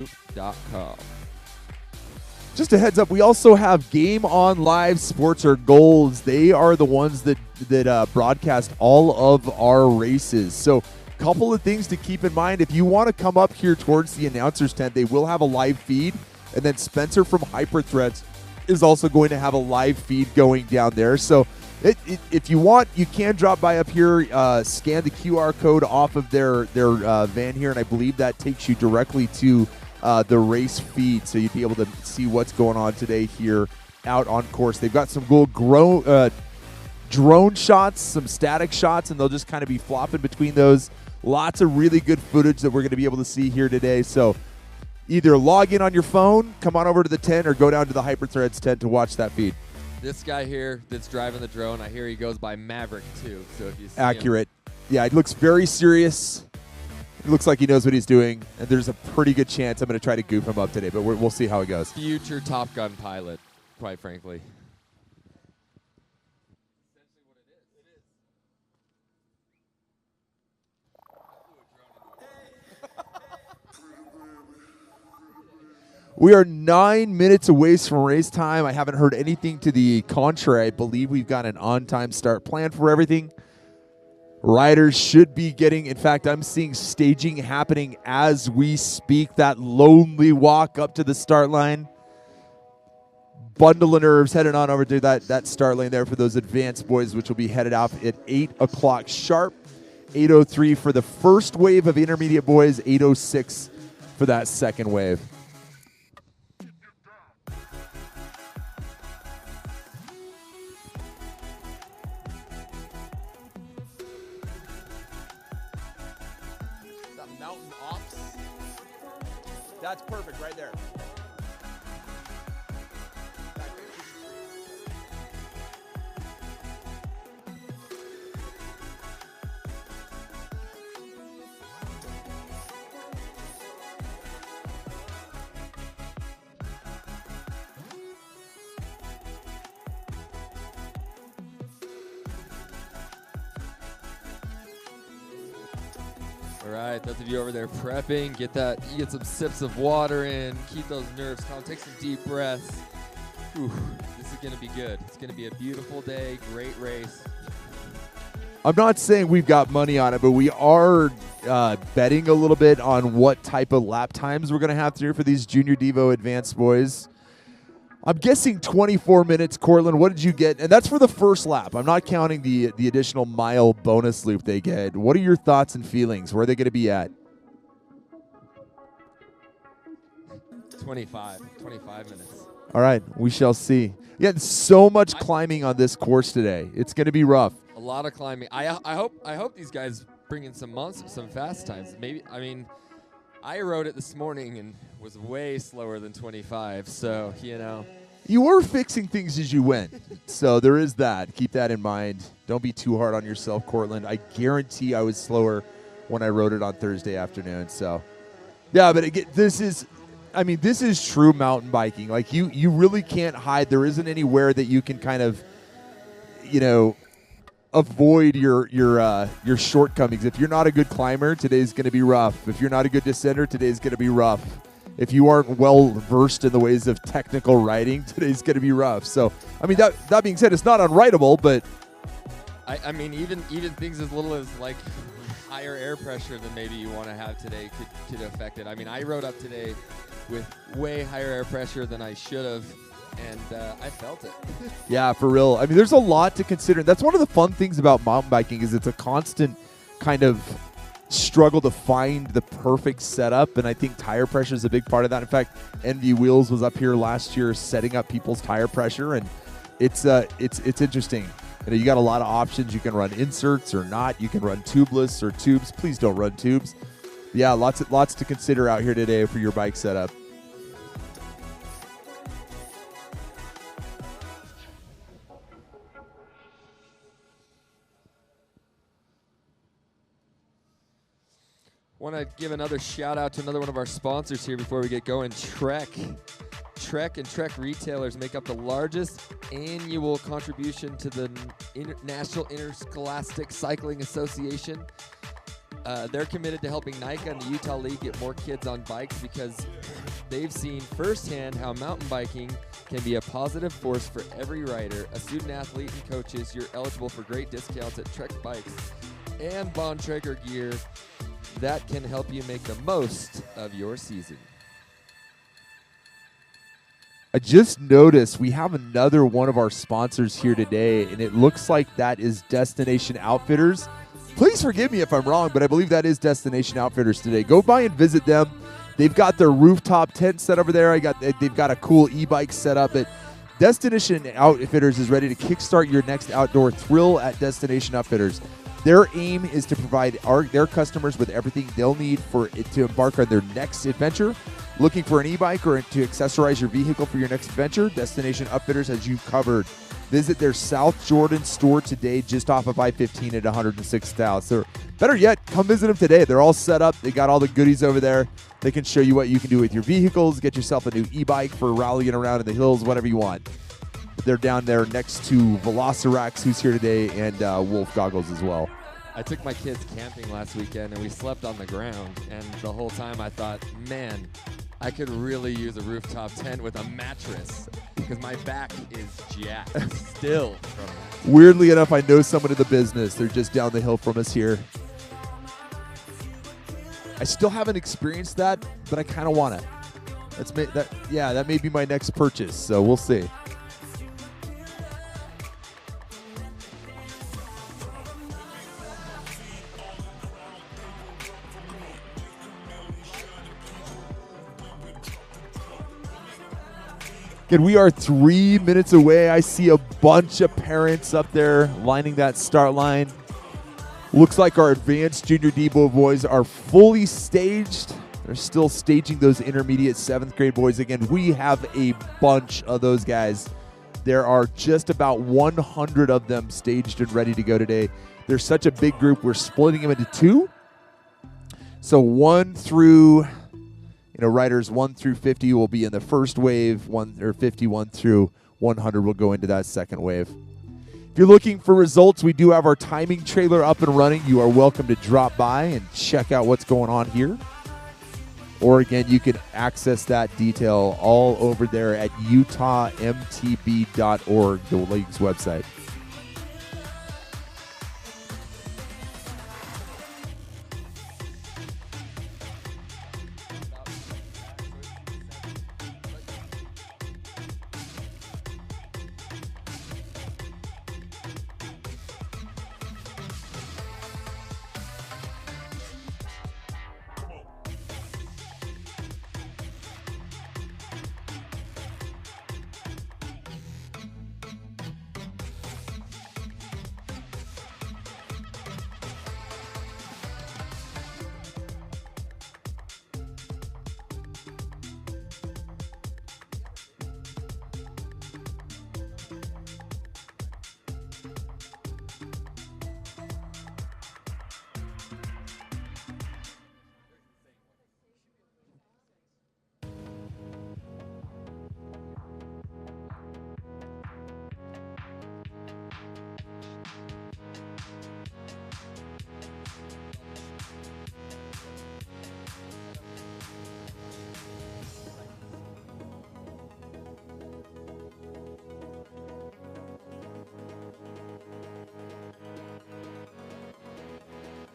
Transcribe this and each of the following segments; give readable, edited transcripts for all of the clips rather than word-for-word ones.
Snowbasin.com. Just a heads up, we also have Game On Live Sports or Goals. They are the ones that broadcast all of our races. So couple of things to keep in mind. If you want to come up here towards the announcer's tent, they will have a live feed. And then Spencer from Hyperthreads is also going to have a live feed going down there. So if you want, you can drop by up here, scan the QR code off of their van here, and I believe that takes you directly to the race feed, so you'd be able to see what's going on today here out on course. They've got some cool drone shots, some static shots, and they'll just kind of be flopping between those. Lots of really good footage that we're going to be able to see here today. So either log in on your phone, come on over to the tent, or go down to the Hyperthreads tent to watch that feed. This guy here that's driving the drone, I hear he goes by Maverick too. So if you see accurate, yeah, it looks very serious. It looks like he knows what he's doing, and there's a pretty good chance I'm going to try to goof him up today, but we'll see how it goes. Future Top Gun pilot, quite frankly. We are 9 minutes away from race time. I haven't heard anything to the contrary. I believe we've got an on-time start plan for everything. Riders should be getting, in fact, I'm seeing staging happening as we speak. That lonely walk up to the start line. Bundle of nerves headed on over to that start lane there for those advanced boys, which will be headed off at 8 o'clock sharp. 8:03 for the first wave of intermediate boys, 8:06 for that second wave. That's perfect right there. All right, those of you over there prepping, get some sips of water in, keep those nerves calm, take some deep breaths. Whew, this is going to be good. It's going to be a beautiful day, great race. I'm not saying we've got money on it, but we are betting a little bit on what type of lap times we're going to have here for these Junior Devo advanced boys. I'm guessing 24 minutes. Cortland, what did you get? And that's for the first lap. I'm not counting the additional mile bonus loop they get. What are your thoughts and feelings? Where are they going to be at? 25 minutes. All right, we shall see. Yeah, so much climbing on this course today. It's going to be rough. A lot of climbing. I hope these guys bring in some fast times. Maybe, I mean, I rode it this morning and was way slower than 25, so, you know. You were fixing things as you went, so there is that. Keep that in mind. Don't be too hard on yourself, Cortland. I guarantee I was slower when I rode it on Thursday afternoon, so. Yeah, but again, this is true mountain biking. Like, you really can't hide. There isn't anywhere that you can kind of, avoid your shortcomings. If you're not a good climber, today's going to be rough. If you're not a good descender, today's going to be rough. If you aren't well versed in the ways of technical riding, today's going to be rough. So, I mean, that being said, it's not unrideable, but I mean, even things as little as like higher air pressure than maybe you want to have today could affect it. I mean, I rode up today with way higher air pressure than I should have. And I felt it. Yeah, for real. I mean, there's a lot to consider. That's one of the fun things about mountain biking is it's a constant kind of struggle to find the perfect setup, and I think tire pressure is a big part of that. In fact, NV Wheels was up here last year setting up people's tire pressure, and it's interesting. You got a lot of options. You can run inserts or not. You can run tubeless or tubes. Please don't run tubes. Yeah, lots to consider out here today for your bike setup. Want to give another shout out to another one of our sponsors here before we get going, Trek. Trek and Trek retailers make up the largest annual contribution to the National Interscholastic Cycling Association. They're committed to helping NICA and the Utah League get more kids on bikes because They've seen firsthand how mountain biking can be a positive force for every rider. A student athlete and coaches, you're eligible for great discounts at Trek Bikes and Bontrager gear that can help you make the most of your season. I just noticed we have another one of our sponsors here today, and it looks like that is Destination Outfitters. Please forgive me if I'm wrong, but I believe that is Destination Outfitters today. Go by and visit them. They've got their rooftop tent set over there. They've got a cool e-bike set up. Destination Outfitters is ready to kickstart your next outdoor thrill at Destination Outfitters. Their aim is to provide their customers with everything they'll need to embark on their next adventure. Looking for an e-bike or to accessorize your vehicle for your next adventure? Destination Upfitters has you covered. Visit their South Jordan store today, just off of I-15 at 106th South. So better yet, come visit them today. They're all set up. They got all the goodies over there. They can show you what you can do with your vehicles. Get yourself a new e-bike for rallying around in the hills, whatever you want. They're down there next to Velocirax, who's here today, and Wolf Goggles as well. I took my kids camping last weekend, and we slept on the ground. And the whole time I thought, man, I could really use a rooftop tent with a mattress because my back is jacked still from that. Weirdly enough, I know someone in the business. They're just down the hill from us here. I still haven't experienced that, but I kind of want to. That may be my next purchase, so we'll see. Again, we are 3 minutes away. I see a bunch of parents up there lining that start line. Looks like our advanced junior Debo boys are fully staged. They're still staging those intermediate 7th grade boys. Again, we have a bunch of those guys. There are just about 100 of them staged and ready to go today. They're such a big group, we're splitting them into two. So 1 through... riders 1 through 50 will be in the first wave. 51 through 100 will go into that second wave. If you're looking for results, we do have our timing trailer up and running. You are welcome to drop by and check out what's going on here. Or again, you can access that detail all over there at utahmtb.org, the league's website.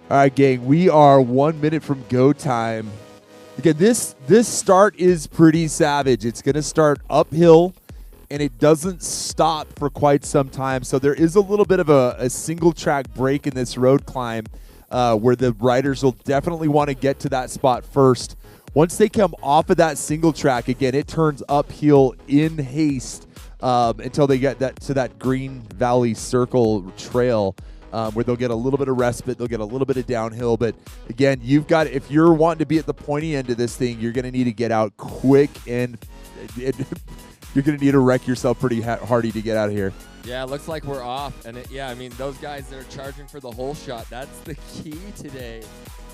All right, gang, we are 1 minute from go time. Again, this start is pretty savage. It's going to start uphill, and it doesn't stop for quite some time. So there is a little bit of a single track break in this road climb where the riders will definitely want to get to that spot first. Once they come off of that single track, again, it turns uphill in haste until they get to that Green Valley Circle trail. Where they'll get a little bit of respite, they'll get a little bit of downhill. But again, if you're wanting to be at the pointy end of this thing, you're going to need to get out quick, and you're going to need to wreck yourself pretty hardy to get out of here. Yeah, it looks like we're off. And those guys that are charging for the whole shot, that's the key today,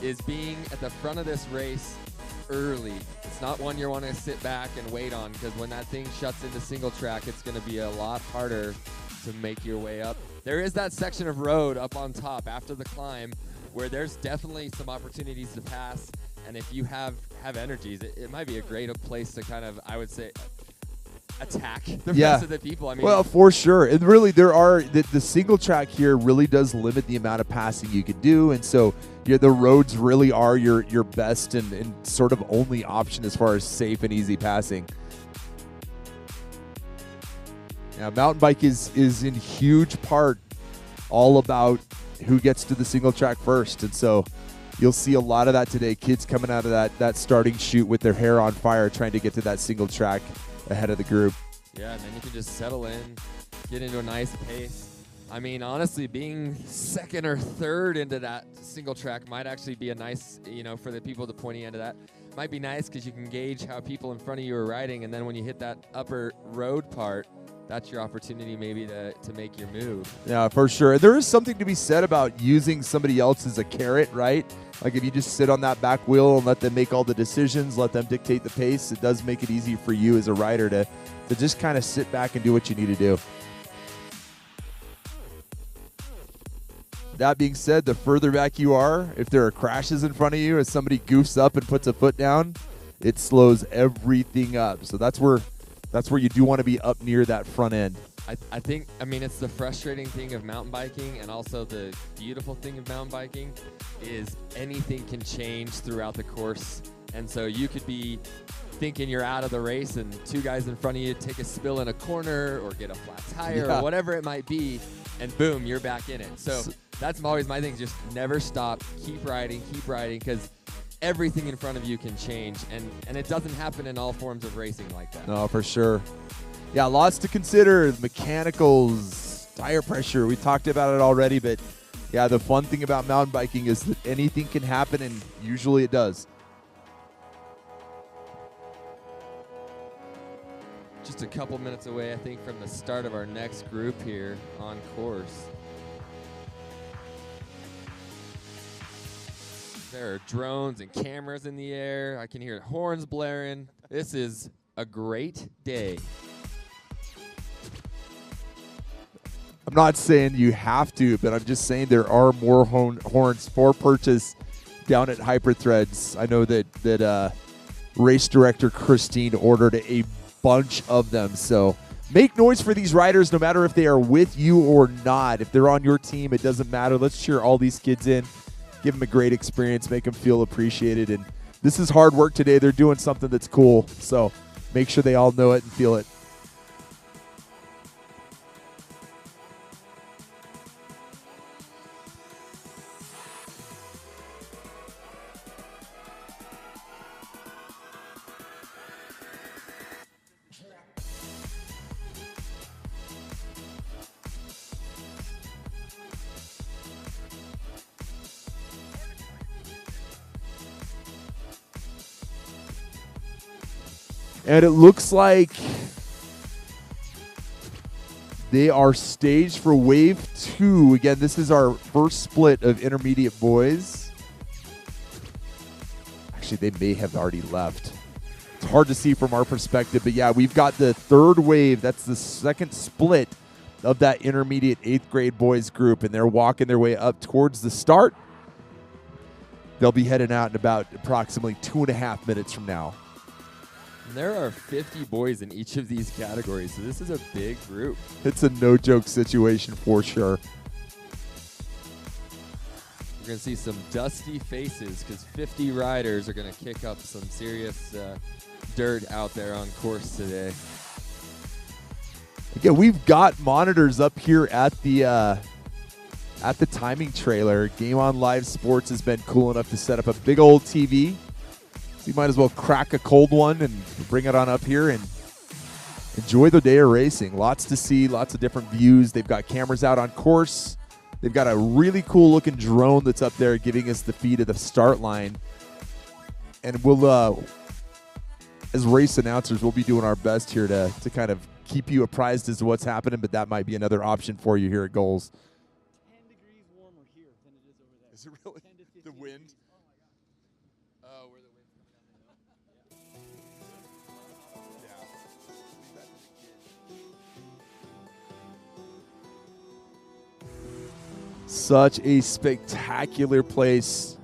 is being at the front of this race early. It's not one you want to sit back and wait on, because when that thing shuts into single track, it's going to be a lot harder to make your way up. There is that section of road up on top after the climb where there's definitely some opportunities to pass. And if you have have energies, it might be a great place to kind of, I would say, attack the Yeah. rest of the people. I mean, Well, for sure. And really, there are the single track here really does limit the amount of passing you can do, and so the roads really are your best and sort of only option as far as safe and easy passing. Now, mountain bike is in huge part all about who gets to the single track first, and so you'll see a lot of that today. Kids coming out of that starting chute with their hair on fire, trying to get to that single track ahead of the group. Yeah, and then you can just settle in, get into a nice pace. I mean, honestly, being second or third into that single track might actually be a nice, for the people at the pointy end of that, might be nice because you can gauge how people in front of you are riding, and then when you hit that upper road part, that's your opportunity maybe to make your move. Yeah, for sure. There is something to be said about using somebody else as a carrot, right? Like if you just sit on that back wheel and let them make all the decisions, let them dictate the pace, it does make it easy for you as a rider to just kind of sit back and do what you need to do. That being said, the further back you are, if there are crashes in front of you, as somebody goofs up and puts a foot down, it slows everything up. So that's where you do want to be up near that front end. I think, it's the frustrating thing of mountain biking, and also the beautiful thing of mountain biking is anything can change throughout the course. And so you could be thinking you're out of the race and two guys in front of you take a spill in a corner or get a flat tire or whatever it might be, and boom, you're back in it. So that's always my thing, just never stop, keep riding, because everything in front of you can change, and it doesn't happen in all forms of racing like that. No, for sure. Yeah, lots to consider. Mechanicals, tire pressure. We talked about it already, but yeah, the fun thing about mountain biking is that anything can happen, and usually it does. Just a couple minutes away, I think, from the start of our next group here on course. There are drones and cameras in the air. I can hear horns blaring. This is a great day. I'm not saying you have to, but I'm just saying there are more horns for purchase down at Hyperthreads. I know that race director Christine ordered a bunch of them. So make noise for these riders, no matter if they are with you or not. If they're on your team, it doesn't matter. Let's cheer all these kids in. Give them a great experience. Make them feel appreciated. And this is hard work today. They're doing something that's cool. So make sure they all know it and feel it. And it looks like they are staged for wave 2. Again, this is our first split of intermediate boys. Actually, they may have already left. It's hard to see from our perspective, but yeah, we've got the third wave. That's the second split of that intermediate 8th grade boys group, and they're walking their way up towards the start. They'll be heading out in about approximately 2.5 minutes from now. There are 50 boys in each of these categories, so this is a big group. It's a no-joke situation for sure. We're going to see some dusty faces because 50 riders are going to kick up some serious dirt out there on course today. Again, we've got monitors up here at the timing trailer. Game On Live Sports has been cool enough to set up a big old TV. So you might as well crack a cold one and bring it on up here and enjoy the day of racing. Lots to see, lots of different views. They've got cameras out on course. They've got a really cool looking drone that's up there giving us the feed of the start line. And we'll, as race announcers, we'll be doing our best here to kind of keep you apprised as to what's happening, but that might be another option for you here at Goals. 10 degrees warmer here than it is over there. Is it really? 10 to 15 The wind? degrees. Oh, where the wind's coming down. Such a spectacular place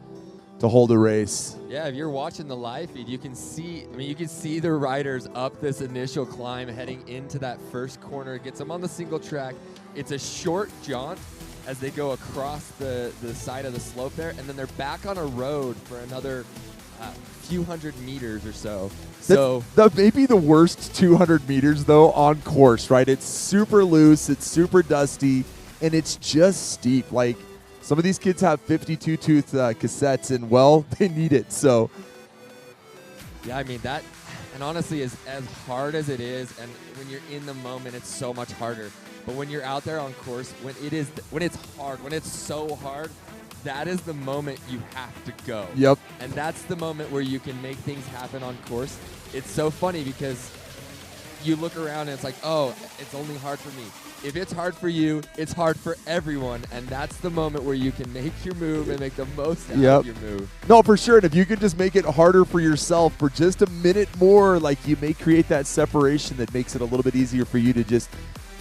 to hold a race. Yeah, if you're watching the live feed, you can see. I mean, you can see the riders up this initial climb, heading into that first corner. It gets them on the single track. It's a short jaunt as they go across the side of the slope there, and then they're back on a road for another few hundred meters or so. So that may be the worst 200 meters though on course, right? It's super loose, it's super dusty, and it's just steep. Like, some of these kids have 52-tooth cassettes, and well, they need it. So, yeah, I mean that, and honestly, as hard as it is, and when you're in the moment, it's so much harder. But when you're out there on course, when it's hard, when it's so hard, that is the moment you have to go. Yep. And that's the moment where you can make things happen on course. It's so funny because you look around and it's like, oh, it's only hard for me. If it's hard for you, it's hard for everyone, and that's the moment where you can make your move and make the most out of your move. No, for sure. And if you can just make it harder for yourself for just a minute more, like, you may create that separation that makes it a little bit easier for you to just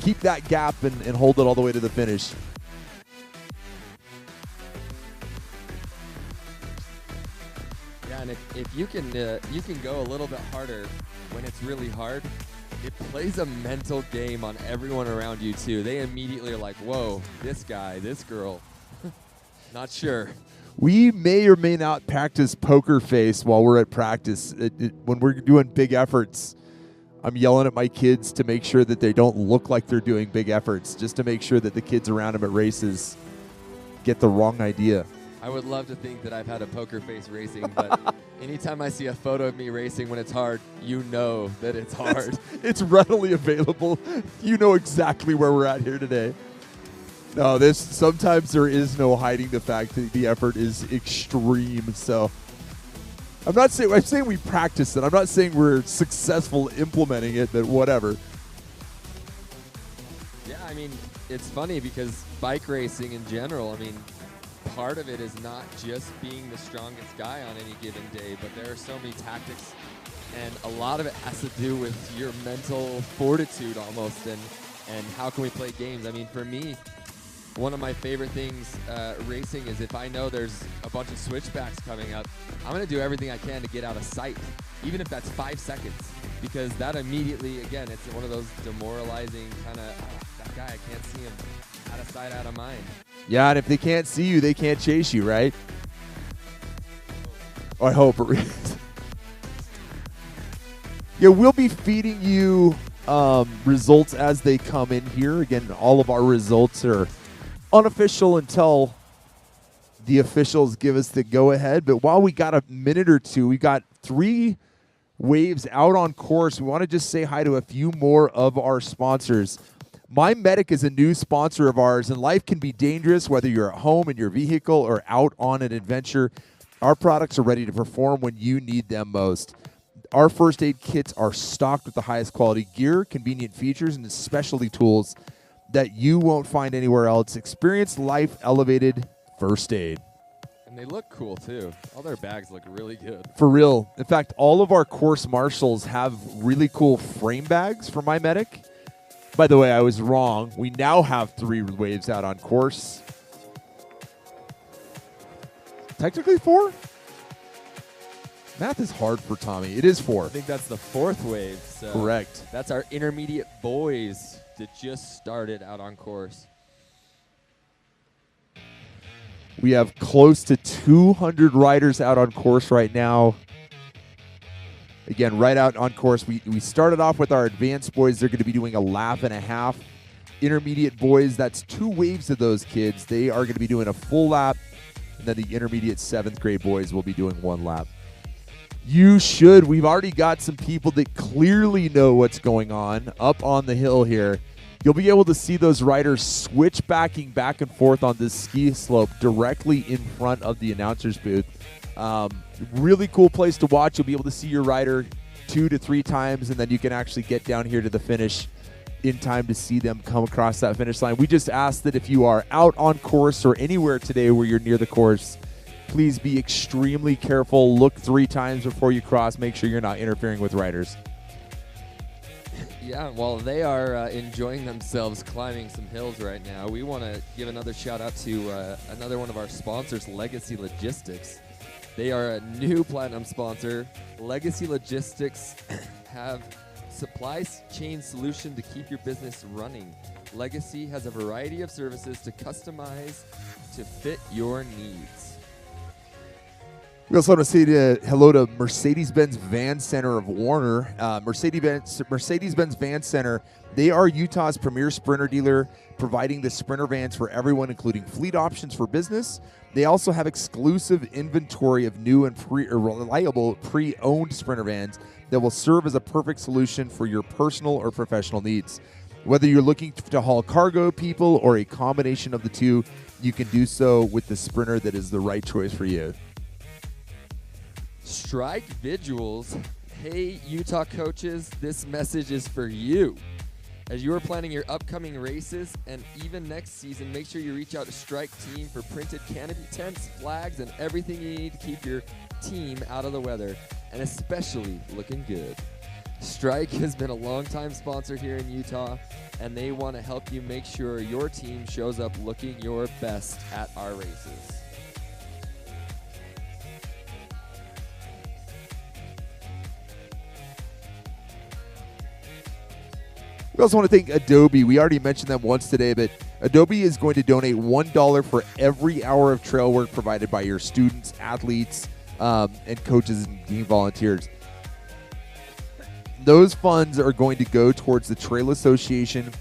keep that gap and hold it all the way to the finish. Yeah, and if you can go a little bit harder when it's really hard, it plays a mental game on everyone around you too. They immediately are like, whoa, this guy, this girl, not sure. We may or may not practice poker face while we're at practice. When we're doing big efforts, I'm yelling at my kids to make sure that they don't look like they're doing big efforts, just to make sure that the kids around them at races get the wrong idea. I would love to think that I've had a poker face racing, but anytime I see a photo of me racing when it's hard, you know that it's hard. It's readily available. You know exactly where we're at here today. No, sometimes there is no hiding the fact that the effort is extreme. So I'm saying we practice it. I'm not saying we're successful implementing it, but whatever. Yeah, I mean, it's funny because bike racing in general, I mean, part of it is not just being the strongest guy on any given day, but there are so many tactics, and a lot of it has to do with your mental fortitude almost, and how can we play games. I mean, for me, one of my favorite things racing is if I know there's a bunch of switchbacks coming up, I'm going to do everything I can to get out of sight, even if that's 5 seconds, because that immediately, again, it's one of those demoralizing kind of, that guy, I can't see him, out of sight, out of mind. Yeah, and if they can't see you, they can't chase you, right? Oh, I hope. Yeah, we'll be feeding you results as they come in here. Again, all of our results are unofficial until the officials give us the go-ahead. But while we got a minute or two, we got 3 waves out on course. We want to just say hi to a few more of our sponsors. My Medic is a new sponsor of ours, and life can be dangerous whether you're at home in your vehicle or out on an adventure. Our products are ready to perform when you need them most. Our first aid kits are stocked with the highest quality gear, convenient features, and specialty tools that you won't find anywhere else. Experience life elevated first aid. And they look cool too. All their bags look really good. For real. In fact, all of our course marshals have really cool frame bags for My Medic. By the way, I was wrong. We now have 3 waves out on course. Technically 4? Math is hard for Tommy. It is 4. I think that's the 4th wave. So correct. That's our intermediate boys that just started out on course. We have close to 200 riders out on course right now. Again, right out on course. We started off with our advanced boys. They're going to be doing a lap and a half. Intermediate boys, that's 2 waves of those kids. They are going to be doing a full lap. And then the intermediate 7th grade boys will be doing 1 lap. We've already got some people that clearly know what's going on up on the hill here. You'll be able to see those riders switchbacking back and forth on this ski slope directly in front of the announcer's booth. Really cool place to watch. You'll be able to see your rider 2 to 3 times, and then you can actually get down here to the finish in time to see them come across that finish line. We just ask that if you are out on course or anywhere today where you're near the course, please be extremely careful. Look 3 times before you cross. Make sure you're not interfering with riders. Yeah, while they are enjoying themselves climbing some hills right now, we want to give another shout out to another one of our sponsors, Legacy Logistics. They are a new platinum sponsor. Legacy Logistics have supply chain solution to keep your business running. Legacy has a variety of services to customize to fit your needs. We also want to say hello to Mercedes-Benz Van Center of Warner. Mercedes-Benz Van Center, they are Utah's premier Sprinter dealer, providing the Sprinter vans for everyone, including fleet options for business. They also have exclusive inventory of new and reliable pre-owned Sprinter vans that will serve as a perfect solution for your personal or professional needs. Whether you're looking to haul cargo, people, or a combination of the two, you can do so with the Sprinter that is the right choice for you. Strike Visuals. Hey, Utah coaches, this message is for you. As you are planning your upcoming races and even next season, make sure you reach out to Strike Team for printed canopy tents, flags, and everything you need to keep your team out of the weather, and especially looking good. Strike has been a longtime sponsor here in Utah, and they want to help you make sure your team shows up looking your best at our races. We also want to thank Adobe. We already mentioned them once today, but Adobe is going to donate $1 for every hour of trail work provided by your students, athletes, and coaches and team volunteers. Those funds are going to go towards the Trail Association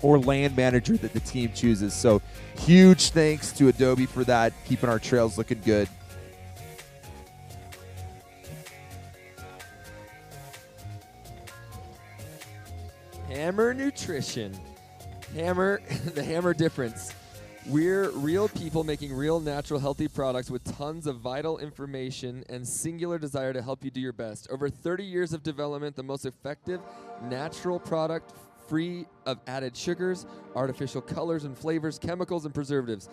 or land manager that the team chooses. So huge thanks to Adobe for that, keeping our trails looking good. Hammer Nutrition. Hammer, the Hammer difference. We're real people making real, natural, healthy products with tons of vital information and singular desire to help you do your best. Over 30 years of development, the most effective natural product free of added sugars, artificial colors and flavors, chemicals and preservatives.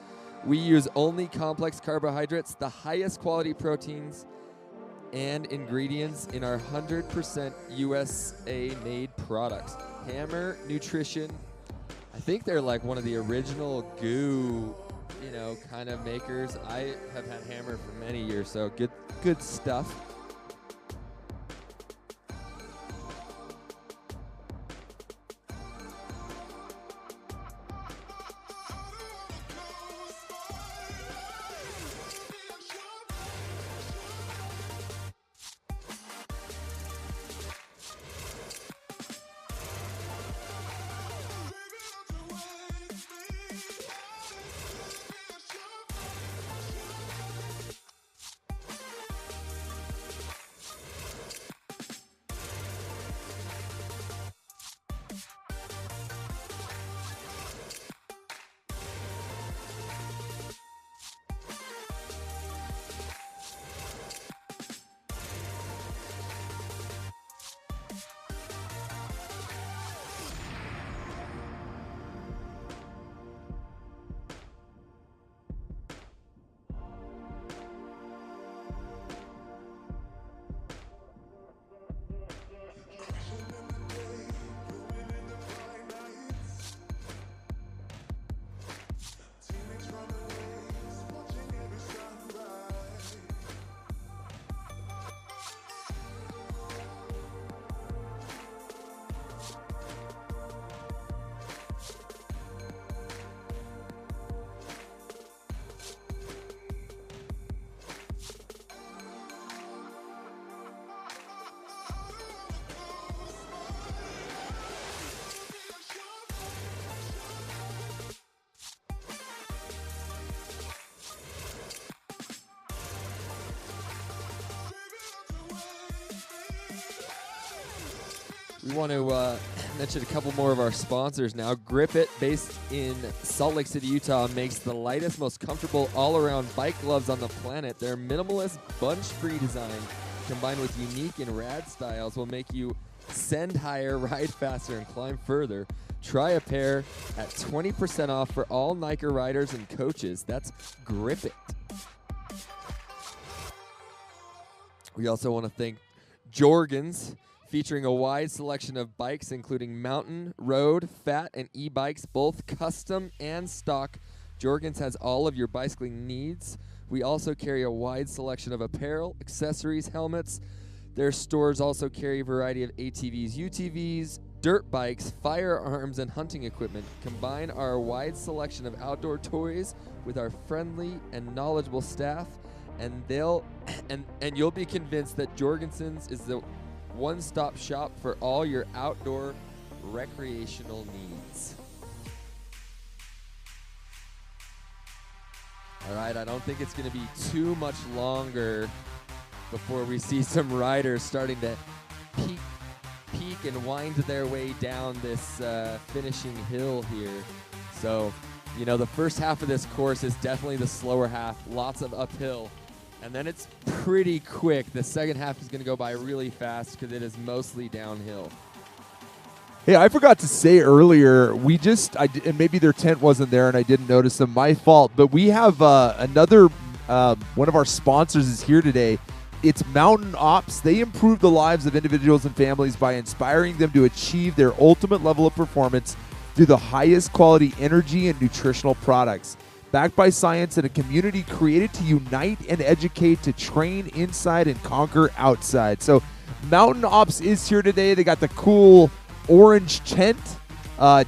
We use only complex carbohydrates, the highest quality proteins, and ingredients in our 100% USA made products. Hammer Nutrition. I think they're like one of the original goo, kind of makers. I have had Hammer for many years, so good stuff. We want to mention a couple more of our sponsors now. Grip It, based in Salt Lake City, Utah, makes the lightest, most comfortable all-around bike gloves on the planet. Their minimalist, bunch-free design, combined with unique and rad styles, will make you send higher, ride faster, and climb further. Try a pair at 20% off for all Nike riders and coaches. That's Grip It. We also want to thank Jorgens, featuring a wide selection of bikes, including mountain, road, fat, and e-bikes, both custom and stock, Jorgens has all of your bicycling needs. We also carry a wide selection of apparel, accessories, helmets. Their stores also carry a variety of ATVs, UTVs, dirt bikes, firearms, and hunting equipment. Combine our wide selection of outdoor toys with our friendly and knowledgeable staff, and you'll be convinced that Jorgensen's is the one-stop shop for all your outdoor recreational needs. All right, I don't think it's going to be too much longer before we see some riders starting to peak and wind their way down this finishing hill here. So, you know, the first half of this course is definitely the slower half, lots of uphill. And then it's pretty quick. The second half is going to go by really fast because it is mostly downhill. Hey, I forgot to say earlier, and maybe their tent wasn't there and I didn't notice them, my fault, but we have another, one of our sponsors is here today. It's Mountain Ops. They improve the lives of individuals and families by inspiring them to achieve their ultimate level of performance through the highest quality energy and nutritional products. Backed by science and a community created to unite and educate, to train inside and conquer outside. So Mountain Ops is here today. They got the cool orange tent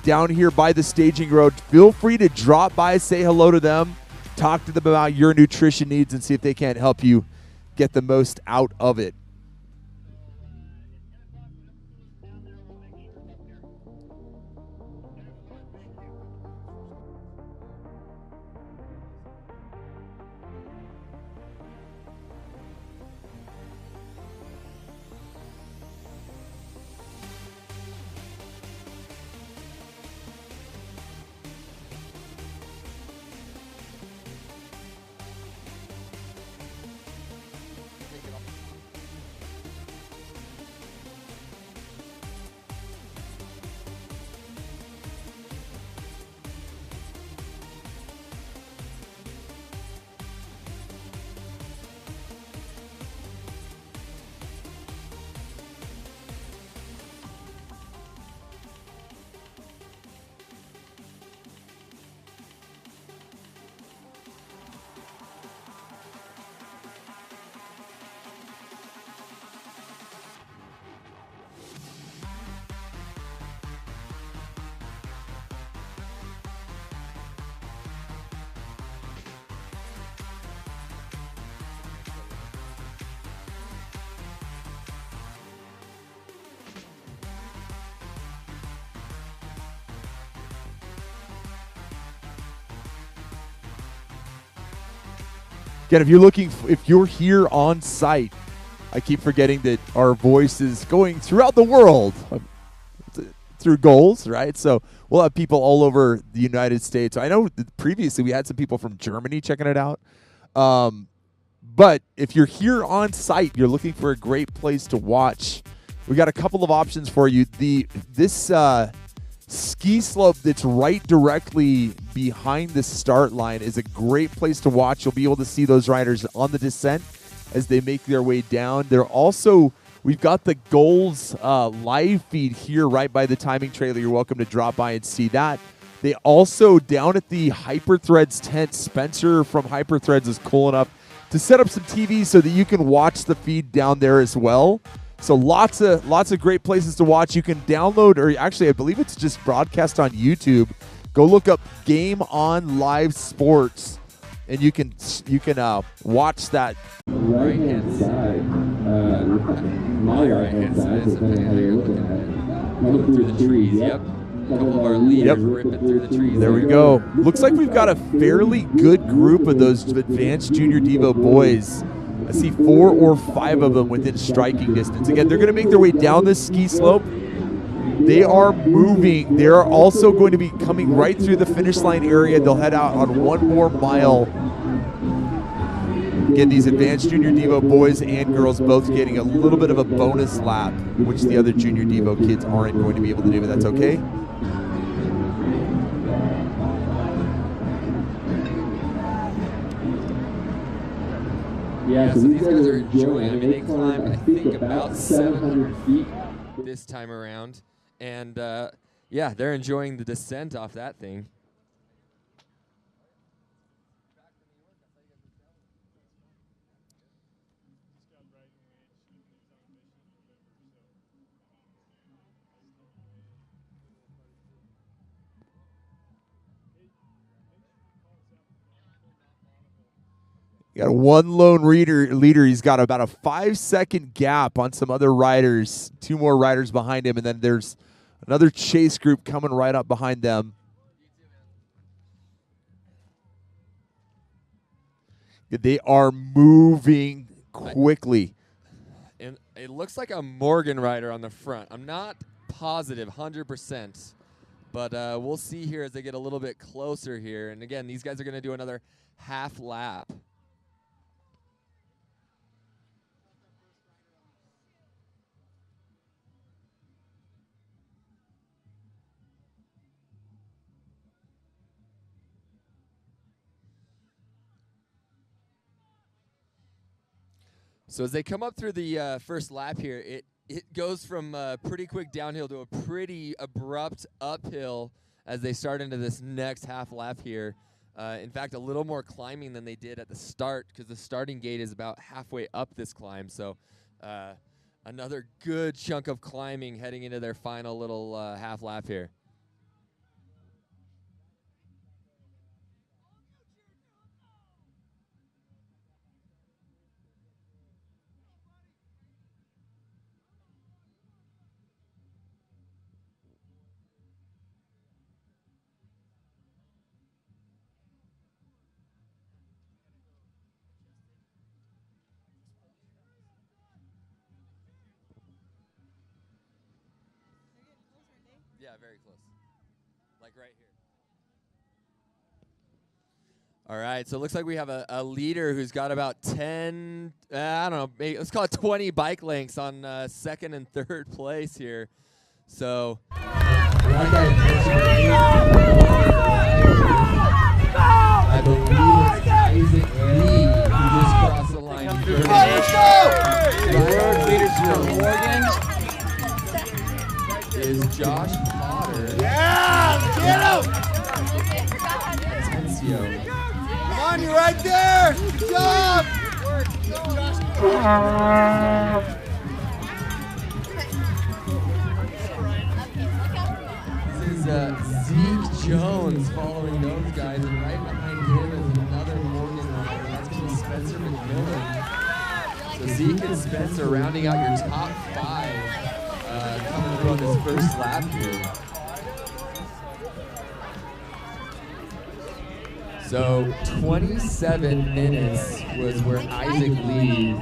down here by the staging road. Feel free to drop by, say hello to them, talk to them about your nutrition needs, and see if they can't help you get the most out of it. Again, if you're here on site, I keep forgetting that our voice is going throughout the world through goals, right? So we'll have people all over the United States. I know that previously we had some people from Germany checking it out. But if you're here on site, you're looking for a great place to watch, we got a couple of options for you. This ski slope that's right directly behind the start line is a great place to watch. You'll be able to see those riders on the descent as they make their way down. We've got the goals live feed here right by the timing trailer. You're welcome to drop by and see that. They also, down at the Hyperthreads tent, Spencer from Hyperthreads is cool enough to set up some TVs so that you can watch the feed down there as well. So lots of great places to watch. You can download, or actually I believe it's just broadcast on YouTube. Go look up Game On Live Sports, and you can watch that. Right hand side. My right hand side is depending on how you're looking at it. Going through the trees. Yep. A couple of our leaders ripping through the trees. There we go. Looks like we've got a fairly good group of those advanced Junior Devo boys. I see 4 or 5 of them within striking distance. Again, they're going to make their way down this ski slope. They are moving. They're also going to be coming right through the finish line area. They'll head out on one more mile. Again, these advanced Junior Devo boys and girls both getting a little bit of a bonus lap, which the other Junior Devo kids aren't going to be able to do, but that's okay. Yeah, so these guys are enjoying it. I mean, they climbed, I think, about 700 feet this time around. And, yeah, they're enjoying the descent off that thing. You got one lone leader. He's got about a 5-second gap on some other riders. 2 more riders behind him, and then there's another chase group coming right up behind them. They are moving quickly. And it looks like a Morgan rider on the front. I'm not positive 100%, but we'll see here as they get a little bit closer here. And again, these guys are going to do another half lap. So as they come up through the first lap here, it goes from pretty quick downhill to a pretty abrupt uphill as they start into this next half lap here. In fact, a little more climbing than they did at the start because the starting gate is about halfway up this climb. So another good chunk of climbing heading into their final little half lap here. Yeah, very close. Like right here. All right, so it looks like we have a leader who's got about 10, I don't know, maybe, let's call it 20 bike lengths on second and third place here. So I believe it's Isaac Lee who just crossed the line. Right, leaders for Morgan is Josh Potter. Yeah, get him! Tencio. Come on, you're right there. Good job. This is Zeke Jones following those guys, and right behind him is another Morgan rider. That's going to be Spencer McMillan. So Zeke and Spencer rounding out your top 5 coming through on this first lap here. So 27 minutes was where Isaac Lee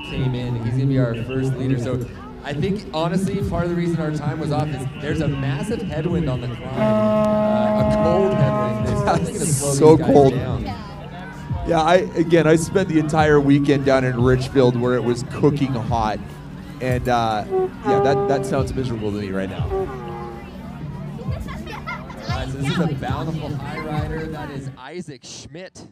came in. He's going to be our first leader. So I think, honestly, part of the reason our time was off is there's a massive headwind on the climb, a cold headwind. It's definitely going to slow So these guys cold. down. Yeah, I spent the entire weekend down in Richfield where it was cooking hot, and yeah, that sounds miserable to me right now. All right, so this is a Bountiful High rider. That is Isaac Schmidt.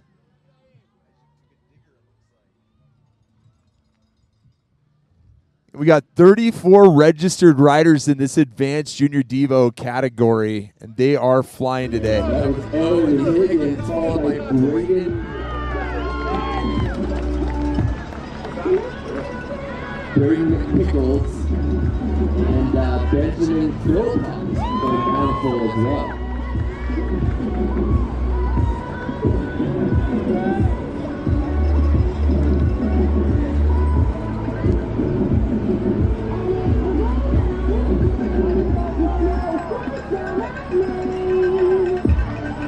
We got 34 registered riders in this advanced junior Devo category, and they are flying today. That was Owen Higgins, followed by Braden Pickles, and Benjamin Philpott from Bountiful as well.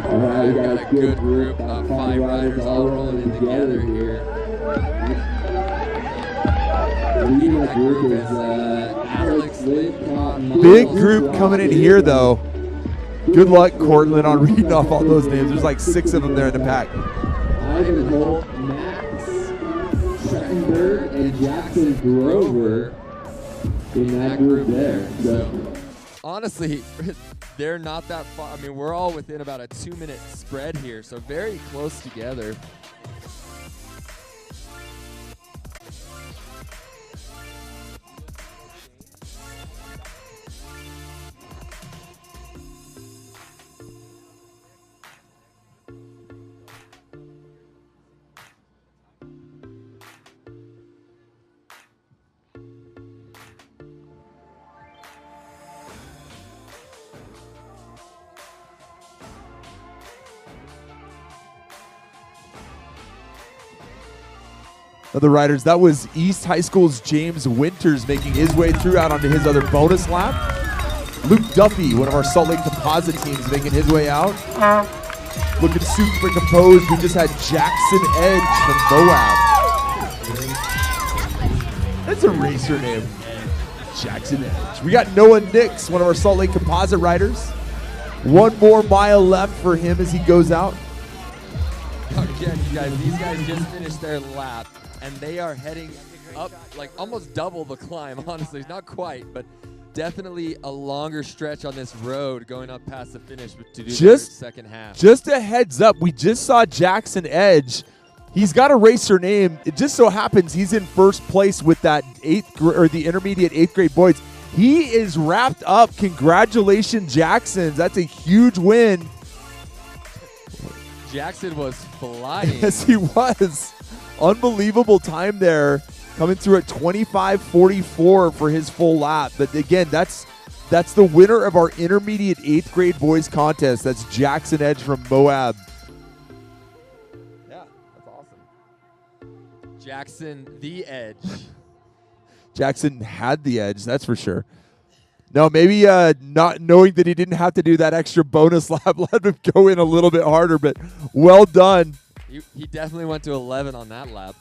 Alright, we got a good group of 5 riders all rolling together here. Leading the group is Alex Lipcott. Big group coming in here, though. Good luck, Cortland, on reading off all those names. There's like 6 of them there in the pack. Ivan Holt, Max Schreckenberg, and Jackson Grover in that group there. So, Honestly, they're not that far. I mean, we're all within about a 2-minute spread here, so very close together. of the riders. That was East High School's James Winters making his way through out onto his other bonus lap. Luke Duffy, one of our Salt Lake Composite teams, making his way out. Looking super composed. We just had Jackson Edge from Moab. That's a racer name. Jackson Edge. We got Noah Nix, one of our Salt Lake Composite riders. One more mile left for him as he goes out. Again, you guys, these guys just finished their lap, and they are heading up like almost double the climb, honestly. Not quite, but definitely a longer stretch on this road going up past the finish to do the second half. Just a heads up, we just saw Jackson Edge. He's got a racer name. It just so happens he's in first place with that the intermediate 8th grade boys. He is wrapped up. Congratulations, Jackson. That's a huge win. Jackson was flying. Yes, he was. Unbelievable time there. Coming through at 25:44 for his full lap. But again, that's the winner of our intermediate 8th grade boys contest. That's Jackson Edge from Moab. Yeah, that's awesome. Jackson the Edge. Jackson had the edge, that's for sure. No, maybe not knowing that he didn't have to do that extra bonus lap let him go in a little bit harder, but well done. He definitely went to 11 on that lap.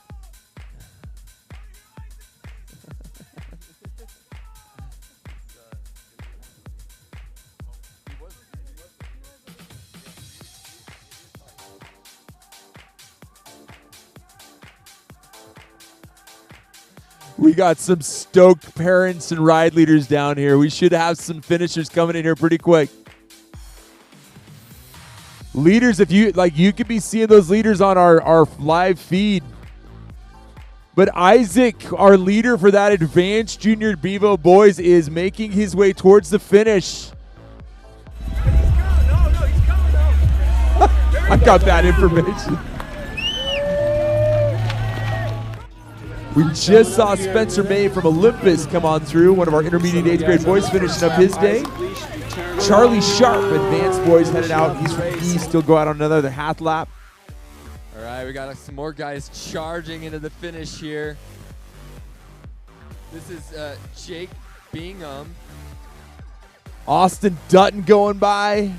We got some stoked parents and ride leaders down here. We should have some finishers coming in here pretty quick. Leaders, if you like, you could be seeing those leaders on our live feed. But Isaac, our leader for that advanced junior Bevo boys, is making his way towards the finish. I got that information. We just saw Spencer May from Olympus come on through, one of our intermediate 8th grade boys finishing up his day. Charlie Sharp, advanced boys, headed out. He's from East. He'll go out on another half lap. All right, we got some more guys charging into the finish here. This is Jake Bingham. Austin Dutton going by.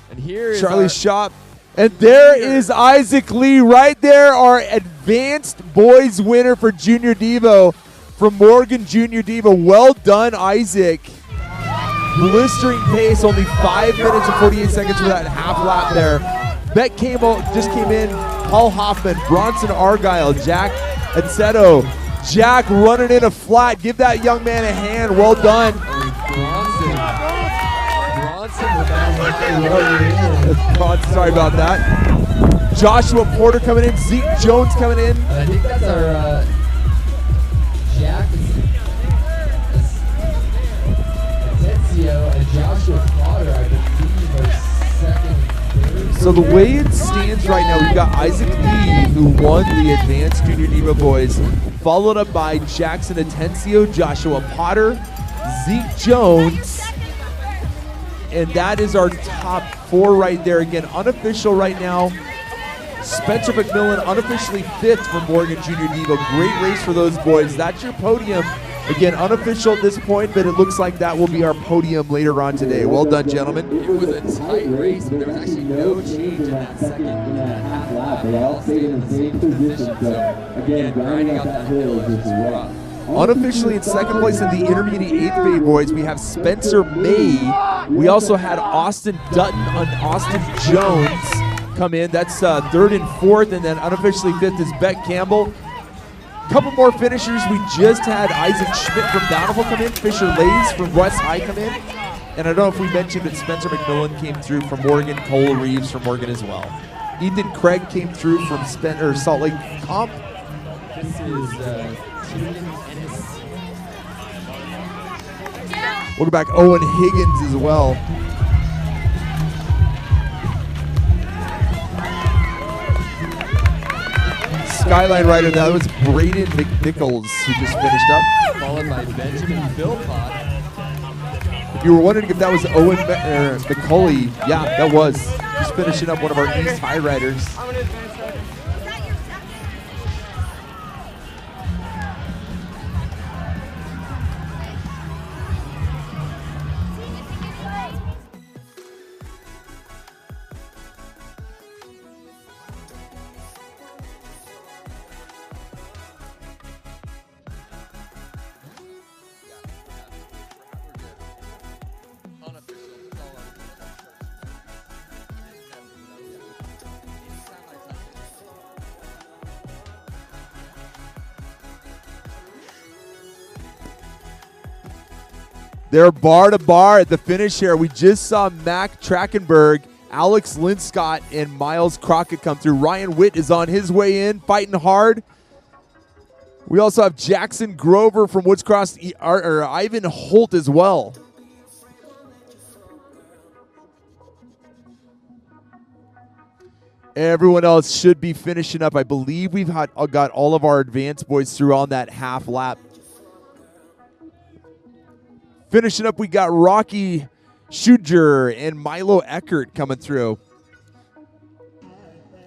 And here is Charlie Sharp. And there is Isaac Lee right there, our advanced boys winner for Junior Devo from Morgan Junior Devo. Well done, Isaac. Blistering pace, only 5 minutes and 48 seconds for that half lap there. Beck just came in, Paul Hoffman, Bronson Argyle, Jack Etzeto. Jack running in a flat. Give that young man a hand. Well done. Bronson, sorry about that. Joshua Porter coming in. Zeke Jones coming in. I think that's our Jack Etzeto and Joshua Potter, I believe, are second. So the way it stands right now, we've got Isaac Lee, who won the Advanced Junior Diva Boys, followed up by Jackson Atencio, Joshua Potter, Zeke Jones, and that is our top 4 right there. Again, unofficial right now. Spencer McMillan, unofficially 5th for Morgan Junior Diva. Great race for those boys. That's your podium. Again, unofficial at this point, but it looks like that will be our podium later on today. Well done, gentlemen. It was a tight race, but there was actually no change in that half lap. They all stayed in the same position. So, again, grinding up that hill is just rough. Unofficially in second place in the intermediate 8th grade boys, we have Spencer May. We also had Austin Dutton and Austin Jones come in. That's 3rd and 4th, and then unofficially 5th is Beck Campbell. Couple more finishers. We just had Isaac Schmidt from Bountiful come in, Fisher Lays from West High come in, and I don't know if we mentioned that Spencer McMillan came through from Morgan, Cole Reeves from Morgan as well. Ethan Craig came through from Salt Lake Comp. This is Tegan Ennis. Welcome back, Owen Higgins as well. Skyline rider, that was Braden McNichols who just finished up. Followed by Benjamin Philpott. If you were wondering if that was Owen McCulley, yeah, that was. Just finishing up one of our East High riders. They're bar to bar at the finish here. We just saw Mac Trackenberg, Alex Linscott, and Miles Crockett come through. Ryan Witt is on his way in, fighting hard. We also have Jackson Grover from Woods Cross, or Ivan Holt as well. Everyone else should be finishing up. I believe we've got all of our advanced boys through on that half lap. Finishing up, we got Rocky Schuger and Milo Eckert coming through.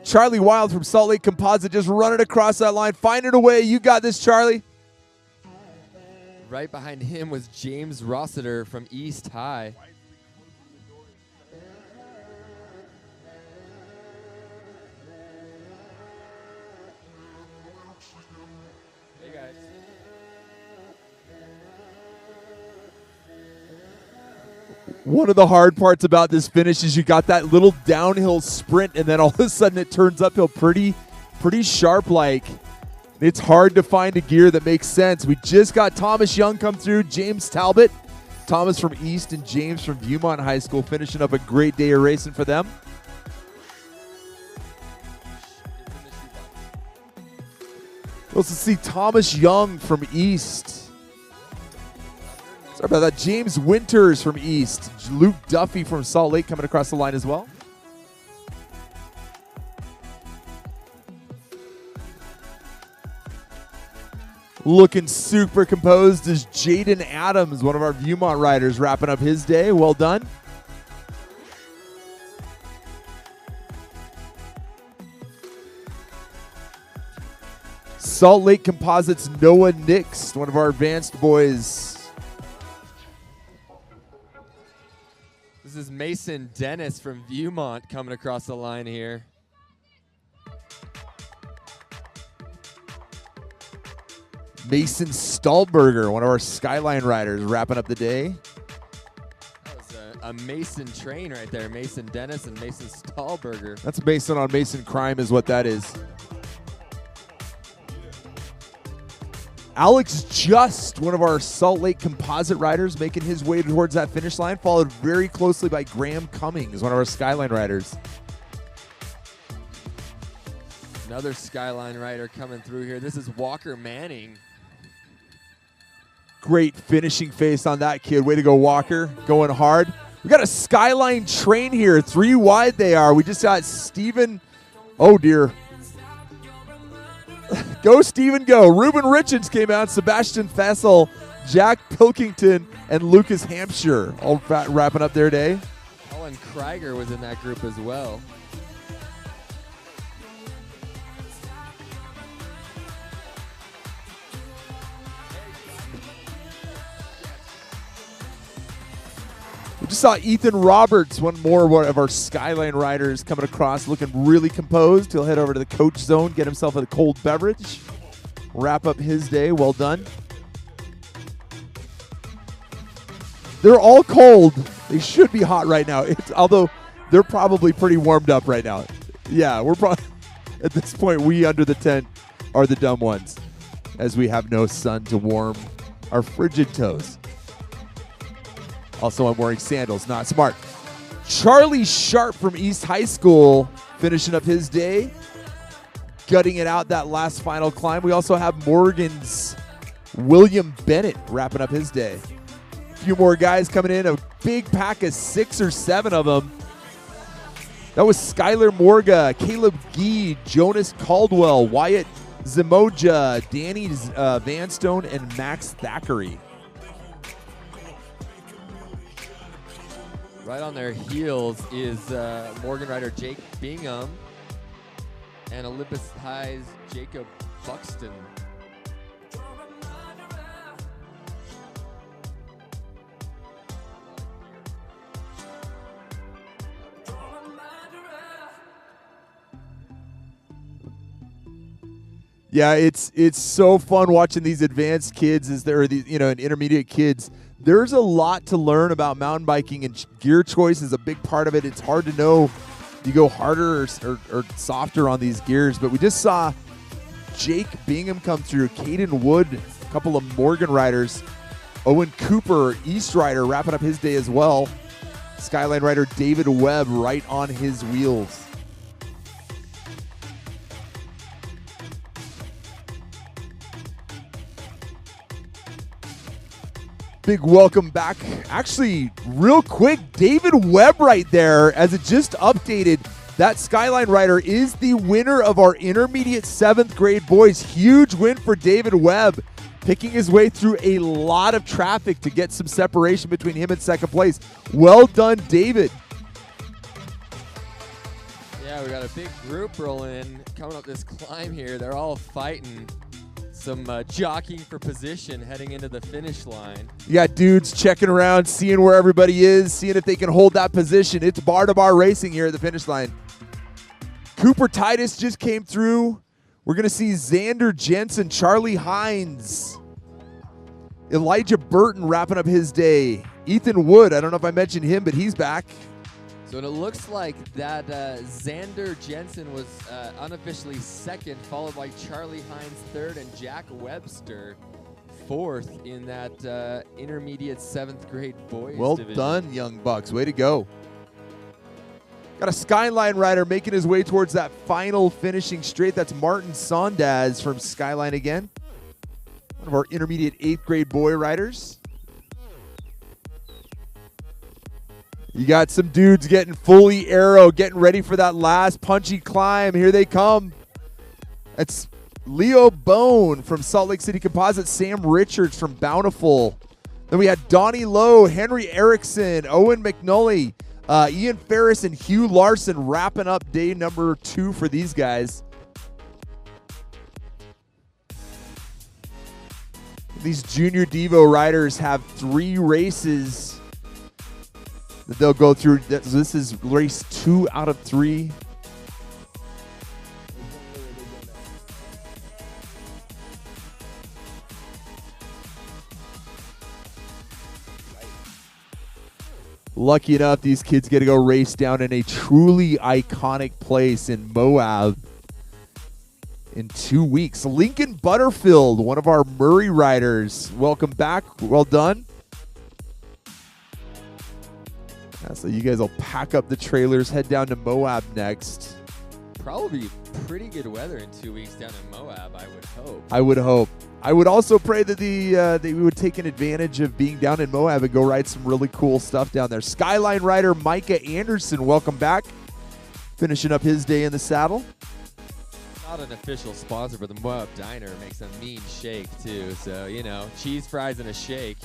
Charlie Wild from Salt Lake Composite just running across that line, finding a way. You got this, Charlie. Right behind him was James Rossiter from East High. Hey, guys. One of the hard parts about this finish is you got that little downhill sprint, and then all of a sudden it turns uphill pretty sharp-like. It's hard to find a gear that makes sense. We just got Thomas Young come through, James Talbot, Thomas from East, and James from Viewmont High School, finishing up a great day of racing for them. We also see Thomas Young from East. Sorry about that. James Winters from East. Luke Duffy from Salt Lake coming across the line as well. Looking super composed is Jaden Adams, one of our Viewmont riders, wrapping up his day. Well done. Salt Lake Composites Noah Nix, one of our advanced boys. This is Mason Dennis from Viewmont coming across the line here. Mason Stahlberger, one of our Skyline riders, wrapping up the day. That was a Mason train right there. Mason Dennis and Mason Stahlberger. That's Mason on Mason crime is what that is. Alex Just, one of our Salt Lake Composite riders, making his way towards that finish line, followed very closely by Graham Cummings, one of our Skyline riders. Another Skyline rider coming through here. This is Walker Manning. Great finishing face on that kid. Way to go, Walker. Going hard. We got a Skyline train here. 3 wide they are. We just got Steven. Oh, dear. Go, Steven, go. Ruben Richards came out. Sebastian Fessel, Jack Pilkington, and Lucas Hampshire all wrapping up their day. Colin Krieger was in that group as well. We just saw Ethan Roberts, one of our Skyline riders, coming across looking really composed. He'll head over to the coach zone, get himself a cold beverage, wrap up his day. Well done. They're all cold. They should be hot right now, although they're probably pretty warmed up right now. Yeah, we're probably, at this point, we under the tent are the dumb ones, as we have no sun to warm our frigid toes. Also, I'm wearing sandals, not smart. Charlie Sharp from East High School finishing up his day, gutting it out that last final climb. We also have Morgan's William Bennett wrapping up his day. A few more guys coming in, a big pack of 6 or 7 of them. That was Skylar Morga, Caleb Gee, Jonas Caldwell, Wyatt Zimoja, Danny Vanstone, and Max Thackeray. Right on their heels is Morgan rider Jake Bingham and Olympus High's Jacob Buxton. Yeah, it's so fun watching these advanced kids and intermediate kids. There's a lot to learn about mountain biking, and gear choice is a big part of it. It's hard to know if you go harder or softer on these gears, but we just saw Jake Bingham come through, Caden Wood, a couple of Morgan riders Owen Cooper, East Rider, wrapping up his day as well. Skyline rider David Webb right on his wheels. Big welcome back. Actually, real quick, David Webb right there, as it just updated. That Skyline rider is the winner of our intermediate 7th grade boys. Huge win for David Webb, picking his way through a lot of traffic to get some separation between him and second place. Well done, David. Yeah, we got a big group rolling in, coming up this climb here. They're all fighting some jockeying for position heading into the finish line. You got dudes checking around, seeing where everybody is, seeing if they can hold that position. It's bar-to-bar racing here at the finish line. Cooper Titus just came through. We're going to see Xander Jensen, Charlie Hines, Elijah Burton wrapping up his day. Ethan Wood, I don't know if I mentioned him, but he's back. So it looks like that Xander Jensen was unofficially second, followed by Charlie Hines third and Jack Webster fourth in that intermediate 7th grade boys division. Done, young bucks. Way to go. Got a Skyline rider making his way towards that final finishing straight. That's Martin Sondaz from Skyline again. One of our intermediate 8th grade boy riders. You got some dudes getting fully aero, getting ready for that last punchy climb. Here they come. That's Leo Bone from Salt Lake City Composites, Sam Richards from Bountiful. Then we had Donnie Lowe, Henry Erickson, Owen McNully, Ian Ferris, and Hugh Larson wrapping up day number 2 for these guys. These Junior Devo riders have 3 races that they'll go through. This is race 2 out of 3. Lucky enough, these kids get to go race down in a truly iconic place in Moab in 2 weeks. Lincoln Butterfield, one of our Murray riders. Welcome back. Well done. So you guys will pack up the trailers, head down to Moab next. Probably pretty good weather in 2 weeks down in Moab, I would hope. I would hope. I would also pray that that we would take an advantage of being down in Moab and go ride some really cool stuff down there. Skyline rider Micah Anderson, welcome back. Finishing up his day in the saddle. Not an official sponsor, but the Moab Diner makes a mean shake too. So, you know, cheese fries and a shake.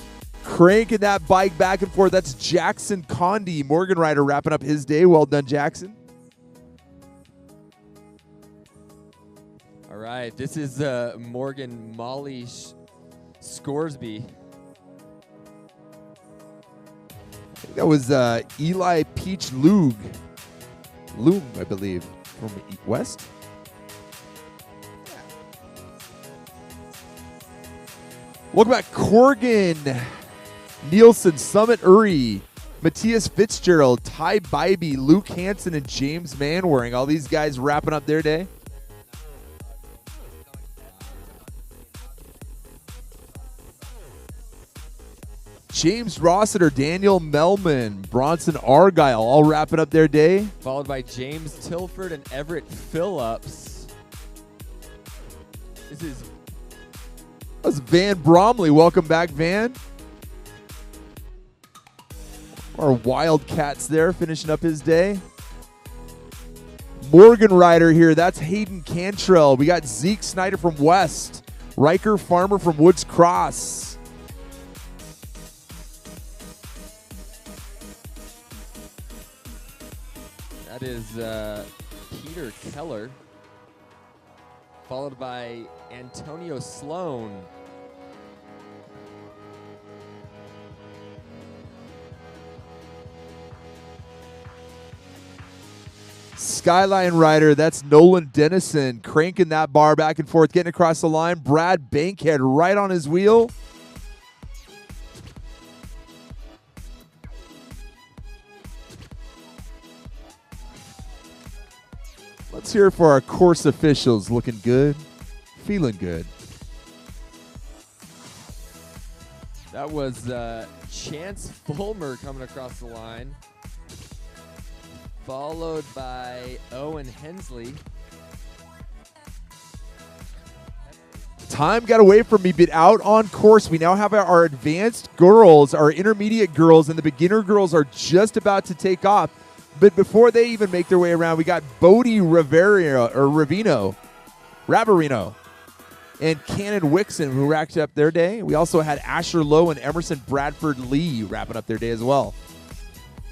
Cranking that bike back and forth. That's Jackson Condi, Morgan rider, wrapping up his day. Well done, Jackson. All right, this is Morgan Molly Scoresby. That was Eli Peach Loom, I believe, from West. Welcome back, Corgan Nielsen, Summit Uri, Matthias Fitzgerald, Ty Bybee, Luke Hansen, and James Manwaring. All these guys wrapping up their day. James Rossiter, Daniel Melman, Bronson Argyle, all wrapping up their day. Followed by James Tilford and Everett Phillips. That's Van Bromley. Welcome back, Van. Our Wildcats there, finishing up his day. Morgan rider here. That's Hayden Cantrell. We got Zeke Snyder from West. Riker Farmer from Woods Cross. That is Peter Keller, followed by Antonio Sloan. Skyline rider, that's Nolan Dennison, cranking that bar back and forth, getting across the line. Brad Bankhead right on his wheel. Let's hear it for our course officials. Looking good, feeling good. That was Chance Fulmer coming across the line, followed by Owen Hensley. Time got away from me, but out on course, we now have our advanced girls, our intermediate girls, and the beginner girls are just about to take off. But before they even make their way around, we got Bodie Raverino, and Cannon Wixon, who racked up their day. We also had Asher Lowe and Emerson Bradford Lee wrapping up their day as well.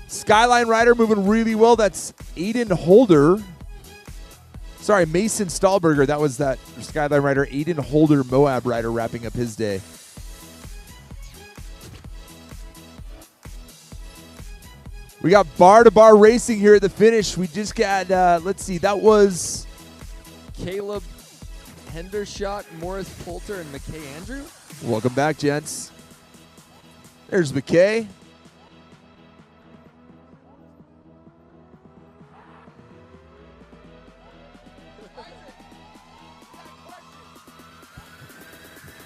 Skyline Rider moving really well. That's Mason Stahlberger. That was that Skyline Rider. Aiden Holder, Moab Rider, wrapping up his day. We got bar-to-bar racing here at the finish. We just got, let's see, that was Caleb Hendershot, Morris Poulter, and McKay Andrew. Welcome back, gents. There's McKay.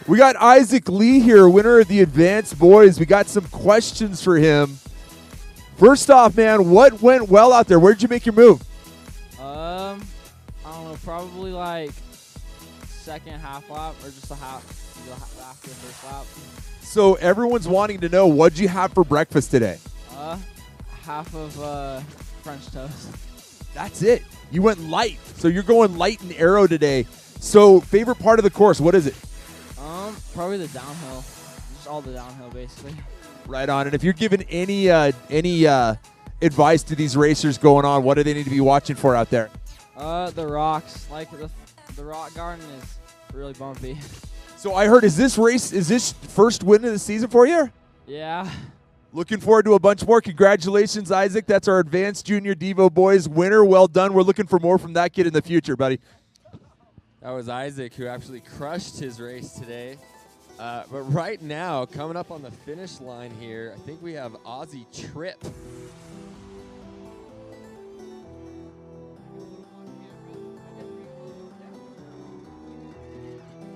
We got Isaac Lee here, winner of the Advanced Boys. We got some questions for him. First off, man, what went well out there? Where'd you make your move? I don't know, probably like second half lap or just after the first lap. So everyone's wanting to know, what'd you have for breakfast today? Half of French toast. That's it. You went light. So you're going light and arrow today. So favorite part of the course, what is it? Probably the downhill. Just all the downhill, basically. Right on. And if you're giving any advice to these racers going on, what do they need to be watching for out there? The rocks. Like the rock garden is really bumpy. So I heard, is this first win of the season for you? Yeah. Looking forward to a bunch more. Congratulations, Isaac. That's our Advanced Junior Devo Boys winner. Well done. We're looking for more from that kid in the future, buddy. That was Isaac, who actually crushed his race today. But right now, coming up on the finish line here, I think we have Aussie Trip.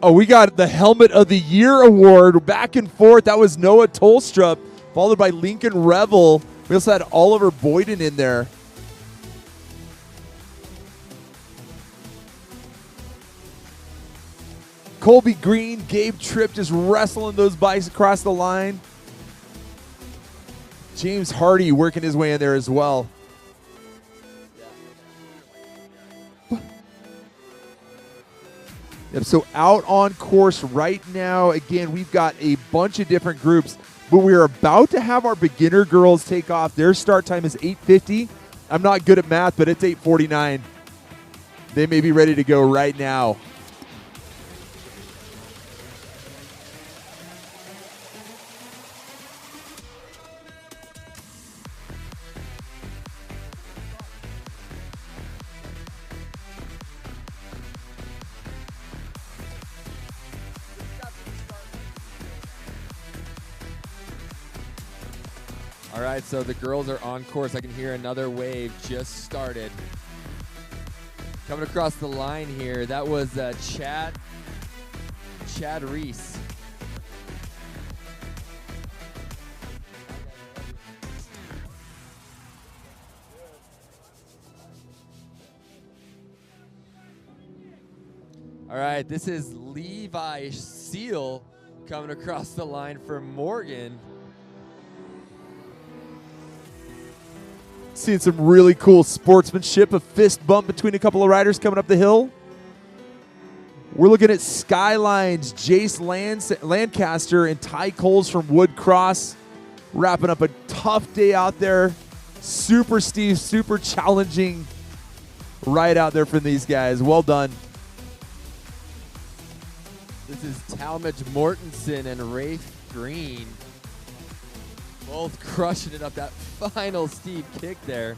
Oh, we got the Helmet of the Year award back and forth. That was Noah Tolstrup, followed by Lincoln Revel. We also had Oliver Boyden in there. Colby Green, Gabe Tripp just wrestling those bikes across the line. James Hardy working his way in there as well. Yep, so out on course right now, again, we've got a bunch of different groups, but we're about to have our beginner girls take off. Their start time is 8:50. I'm not good at math, but it's 8:49. They may be ready to go right now. All right, so the girls are on course. I can hear another wave just started. Coming across the line here, that was Chad Reese. All right, this is Levi Seal coming across the line for Morgan. Seeing some really cool sportsmanship, a fist bump between a couple of riders coming up the hill. We're looking at Skylines, Jace Lancaster and Ty Coles from Wood Cross, wrapping up a tough day out there. Super Steve, super challenging ride out there from these guys. Well done. This is Talmadge Mortensen and Rafe Green. Both crushing it up that final steep kick there.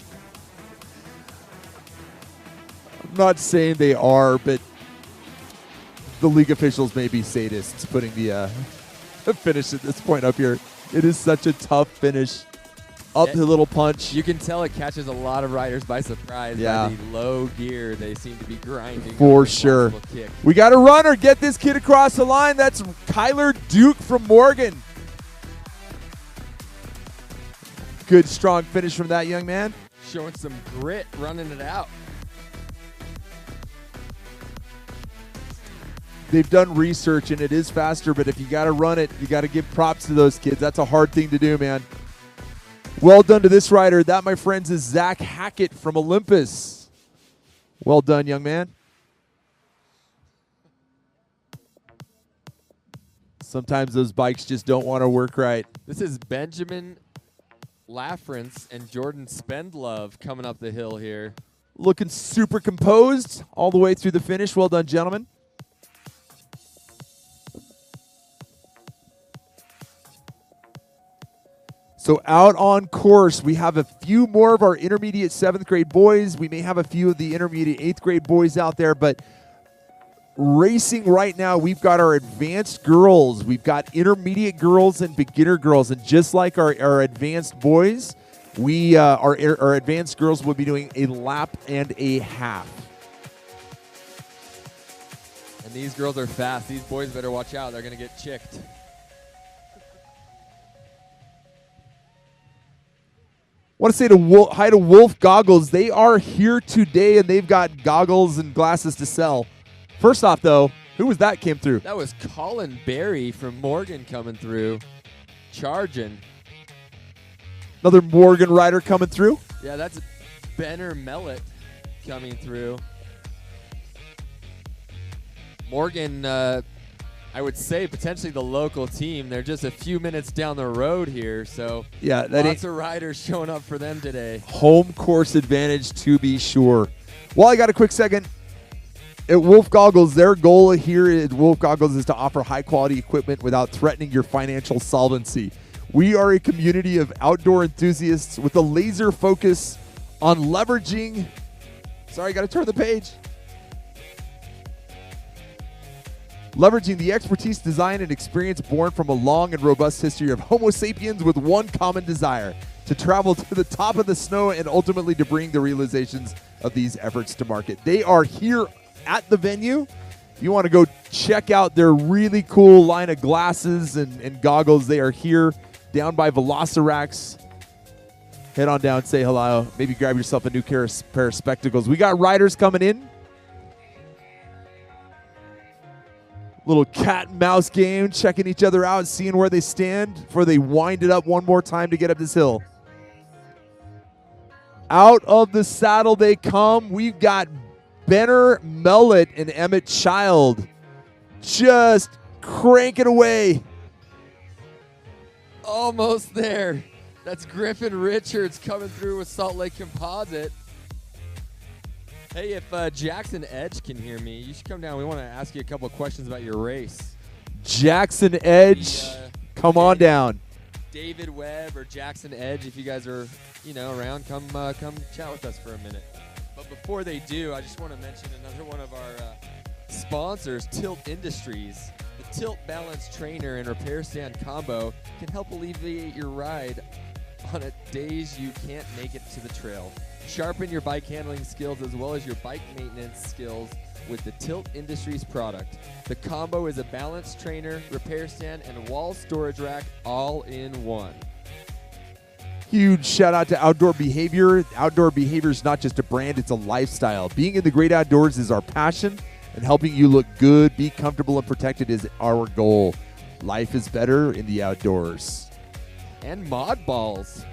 I'm not saying they are, but the league officials may be sadists putting the finish at this point up here. It is such a tough finish. Uphill little punch. You can tell it catches a lot of riders by surprise. Yeah. By the low gear, they seem to be grinding. For sure. Kick. We got a runner. Get this kid across the line. That's Kyler Duke from Morgan. Good, strong finish from that young man. Showing some grit, running it out. They've done research, and it is faster, but if you got to run it, you got to give props to those kids. That's a hard thing to do, man. Well done to this rider. That, my friends, is Zach Hackett from Olympus. Well done, young man. Sometimes those bikes just don't want to work right. This is Benjamin Lafrance and Jordan Spendlove coming up the hill here. Looking super composed all the way through the finish. Well done, gentlemen. So out on course, we have a few more of our intermediate 7th grade boys. We may have a few of the intermediate 8th grade boys out there, but racing right now, we've got our advanced girls. We've got intermediate girls and beginner girls. And just like our advanced boys, our advanced girls will be doing a lap and a half. And these girls are fast. These boys better watch out. They're going to get chicked. I want to say hi to Wolf Goggles. They are here today, and they've got goggles and glasses to sell. First off, though, who was that came through? That was Colin Berry from Morgan coming through, charging. Another Morgan rider coming through. Yeah, that's Benner Mellett coming through. Morgan, I would say potentially the local team. They're just a few minutes down the road here, so yeah, lots of riders showing up for them today. Home course advantage to be sure. Well, I got a quick second. At Wolf Goggles, their goal here at Wolf Goggles is to offer high-quality equipment without threatening your financial solvency. We are a community of outdoor enthusiasts with a laser focus on leveraging. Sorry, got to turn the page. Leveraging the expertise, design, and experience born from a long and robust history of Homo sapiens with one common desire: to travel to the top of the snow and ultimately to bring the realizations of these efforts to market. They are here at the venue. If you want to go check out their really cool line of glasses and goggles, they are here down by Velocirax. Head on down, say hello. Maybe grab yourself a new pair of spectacles. We got riders coming in. Little cat and mouse game, checking each other out, seeing where they stand before they wind it up one more time to get up this hill. Out of the saddle they come. We've got Benner Mellett and Emmett Child just cranking away. Almost there. That's Griffin Richards coming through with Salt Lake Composite. Hey, if Jackson Edge can hear me, you should come down. We want to ask you a couple of questions about your race. Jackson Edge, come on down. David Webb or Jackson Edge, if you guys are, around, come chat with us for a minute. But before they do, I just want to mention another one of our sponsors, Tilt Industries. The Tilt Balance Trainer and Repair Stand combo can help alleviate your ride on days you can't make it to the trail. Sharpen your bike handling skills as well as your bike maintenance skills with the Tilt Industries product. The combo is a balance trainer, repair stand, and wall storage rack all in one. Huge shout out to Outdoor Behavior. Outdoor Behavior is not just a brand, it's a lifestyle. Being in the great outdoors is our passion, and helping you look good, be comfortable, and protected is our goal. Life is better in the outdoors. And Mod Balls.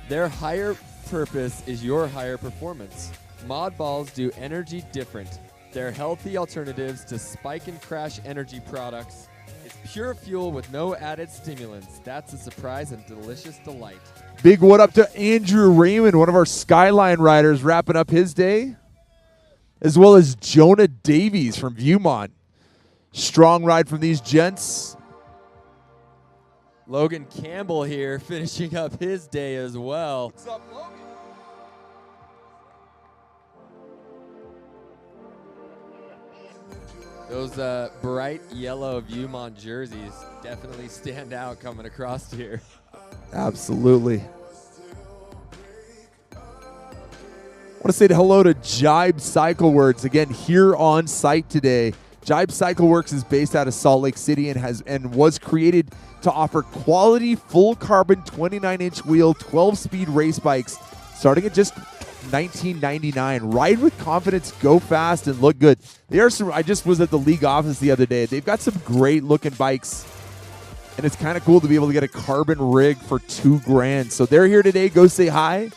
Their higher purpose is your higher performance. Mod Balls do energy different. They're healthy alternatives to spike and crash energy products. It's pure fuel with no added stimulants. That's a surprise and delicious delight. Big what up to Andrew Raymond, one of our Skyline riders, wrapping up his day, as well as Jonah Davies from Viewmont. Strong ride from these gents. Logan Campbell here finishing up his day as well. What's up, Logan? Those bright yellow Viewmont jerseys definitely stand out coming across here. Absolutely. I want to say hello to Jibe Cycle Words again here on site today. Jibe Cycle Works is based out of Salt Lake City and was created to offer quality full carbon 29-inch wheel 12-speed race bikes starting at just $19.99. Ride with confidence, go fast, and look good. I just was at the league office the other day. They've got some great looking bikes, and it's kind of cool to be able to get a carbon rig for $2,000. So they're here today. Go say hi.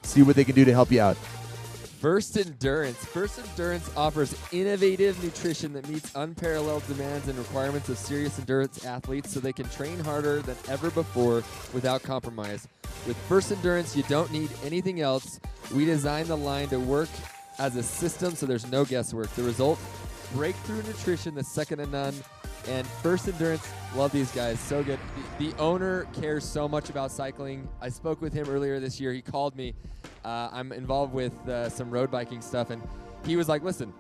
See what they can do to help you out. First Endurance. First Endurance offers innovative nutrition that meets unparalleled demands and requirements of serious endurance athletes so they can train harder than ever before without compromise. With First Endurance, you don't need anything else. We designed the line to work as a system so there's no guesswork. The result, breakthrough nutrition that's second to none. And First Endurance, love these guys, so good. The owner cares so much about cycling. I spoke with him earlier this year. He called me. I'm involved with some road biking stuff, and he was like, listen,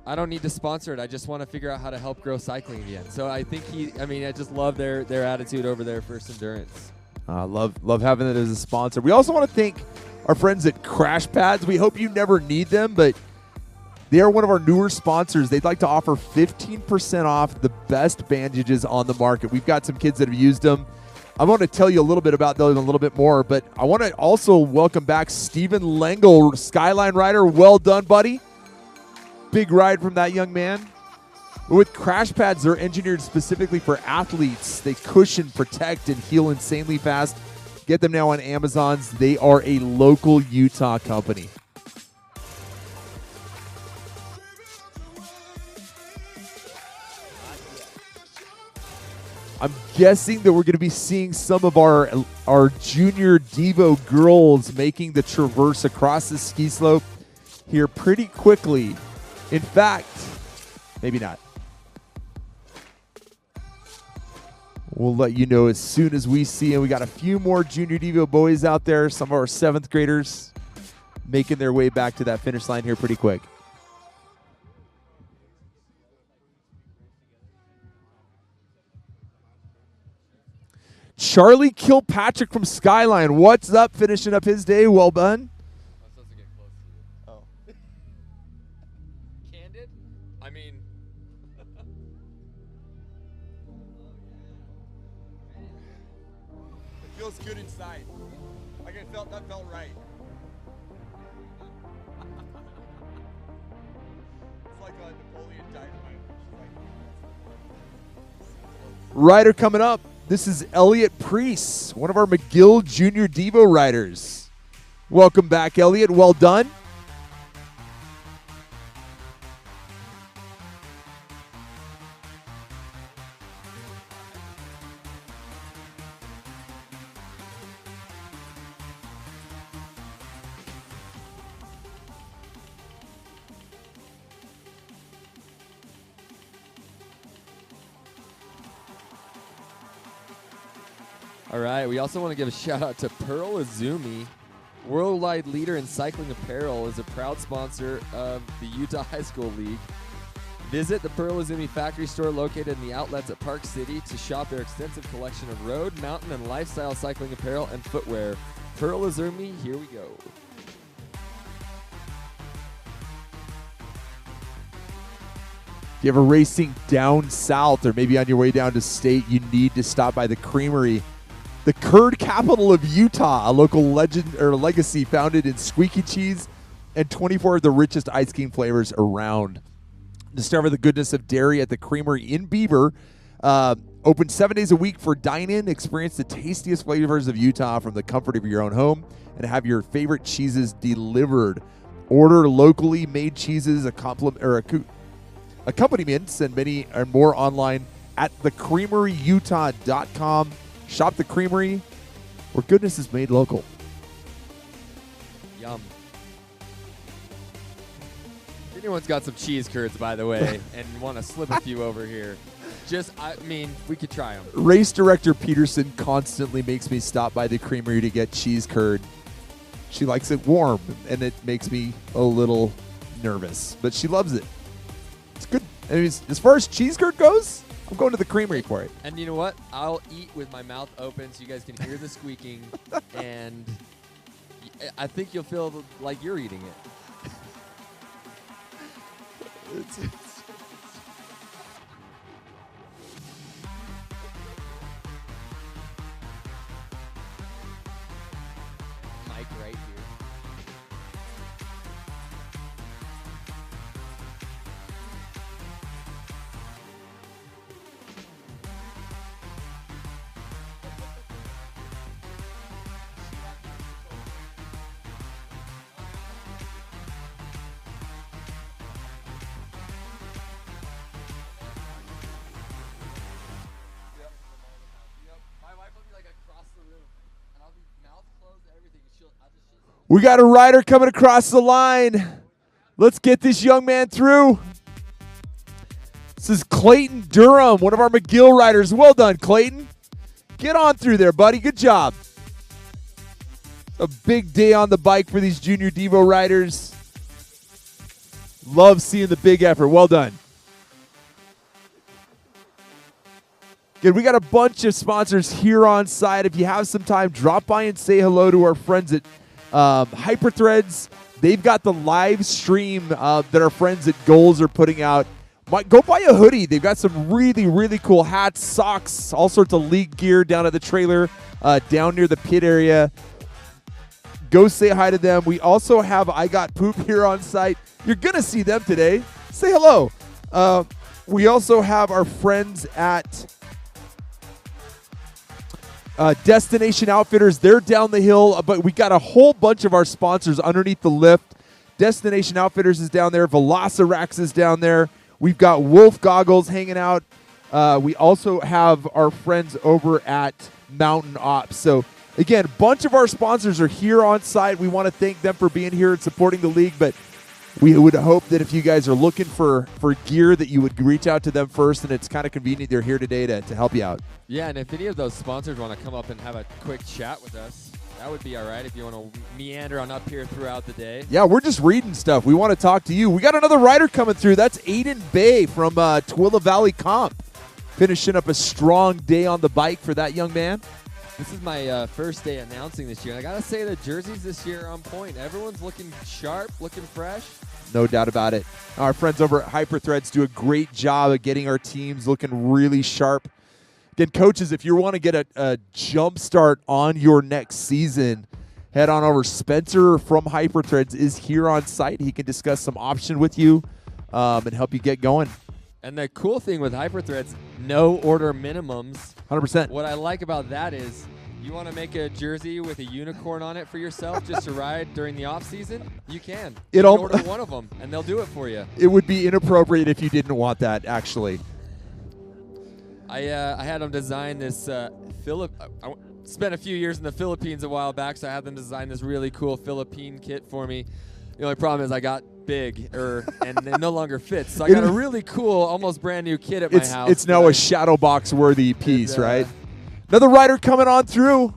I don't need to sponsor it. I just want to figure out how to help grow cycling again. So I think I just love their attitude over there, First Endurance. Love having it as a sponsor. We also want to thank our friends at Crash Pads. We hope you never need them, but they are one of our newer sponsors. They'd like to offer 15% off the best bandages on the market. We've got some kids that have used them. I want to tell you a little bit about those a little bit more, but I want to also welcome back Steven Lengel, Skyline rider. Well done, buddy. Big ride from that young man. With Crash Pads, they're engineered specifically for athletes. They cushion, protect, and heal insanely fast. Get them now on Amazon's. They are a local Utah company. I'm guessing that we're going to be seeing some of our junior Devo girls making the traverse across the ski slope here pretty quickly. In fact, maybe not. We'll let you know as soon as we see them. We got a few more junior Devo boys out there, some of our 7th graders making their way back to that finish line here pretty quick. Charlie Kilpatrick from Skyline. What's up? Finishing up his day. Well done. I'm supposed to get close to you. Oh. Candid? I mean. It feels good inside. Like that felt right. It's like a Napoleon Dynamite. Rider coming up. This is Elliot Priest, one of our McGill Junior Devo riders. Welcome back, Elliot. Well done. All right, we also want to give a shout out to Pearl Izumi. Worldwide leader in cycling apparel, is a proud sponsor of the Utah High School League. Visit the Pearl Izumi factory store located in the outlets at Park City to shop their extensive collection of road, mountain, and lifestyle cycling apparel and footwear. Pearl Izumi, here we go. If you ever racing down south or maybe on your way down to state, you need to stop by the Creamery. The curd capital of Utah, a local legend or legacy founded in squeaky cheese and 24 of the richest ice cream flavors around. Discover the goodness of dairy at the Creamery in Beaver. Open 7 days a week for dine-in. Experience the tastiest flavors of Utah from the comfort of your own home and have your favorite cheeses delivered. Order locally made cheeses, accompaniments, and many and more online at thecreameryutah.com. Shop the Creamery, where goodness is made local. Yum. If anyone's got some cheese curds, by the way, and want to slip a few over here, we could try them. Race director Peterson constantly makes me stop by the Creamery to get cheese curd. She likes it warm, and it makes me a little nervous, but she loves it. It's good. I mean, as far as cheese curd goes, I'm going to the Creamery for it. And you know what? I'll eat with my mouth open so you guys can hear the squeaking, and I think you'll feel like you're eating it. bike right here. We got a rider coming across the line. Let's get this young man through. This is Clayton Durham, one of our McGill riders. Well done, Clayton. Get on through there, buddy. Good job. A big day on the bike for these Junior Devo riders. Love seeing the big effort. Well done. Good. We got a bunch of sponsors here on site. If you have some time, drop by and say hello to our friends at Hyperthreads. They've got the live stream that our friends at Goals are putting out. Go buy a hoodie. They've got some really, really cool hats, socks, all sorts of league gear down at the trailer, down near the pit area. Go say hi to them. We also have I Got Poop here on site. You're going to see them today. Say hello. We also have our friends at Destination Outfitters. They're down the hill, but we got a whole bunch of our sponsors underneath the lift. Destination Outfitters is down there. Velocirax is down there. We've got Wolf Goggles hanging out. We also have our friends over at Mountain Ops. So, again, a bunch of our sponsors are here on site. We want to thank them for being here and supporting the league, but we would hope that if you guys are looking for gear that you would reach out to them first, and it's kind of convenient they're here today to help you out. Yeah, and if any of those sponsors want to come up and have a quick chat with us, that would be all right if you want to meander on up here throughout the day. Yeah, we're just reading stuff. We want to talk to you. We got another rider coming through. That's Aiden Bay from Twilla Valley Comp. Finishing up a strong day on the bike for that young man. This is my first day announcing this year. I got to say the jerseys this year are on point. Everyone's looking sharp, looking fresh. No doubt about it. Our friends over at Hyperthreads do a great job of getting our teams looking really sharp. Again, coaches, if you want to get a jump start on your next season, head on over. Spencer from Hyperthreads is here on site. He can discuss some option with you and help you get going. And the cool thing with Hyperthreads, no order minimums. 100%. What I like about that is you want to make a jersey with a unicorn on it for yourself just to ride during the off season? You can. You can order one of them, and they'll do it for you. It would be inappropriate if you didn't want that, actually. I had them design this I spent a few years in the Philippines a while back, so I had them design this really cool Philippine kit for me. The only problem is I got big, and it no longer fits. So I got a really cool, almost brand new kit at my house. It's now a shadow box worthy piece, right? Another rider coming on through.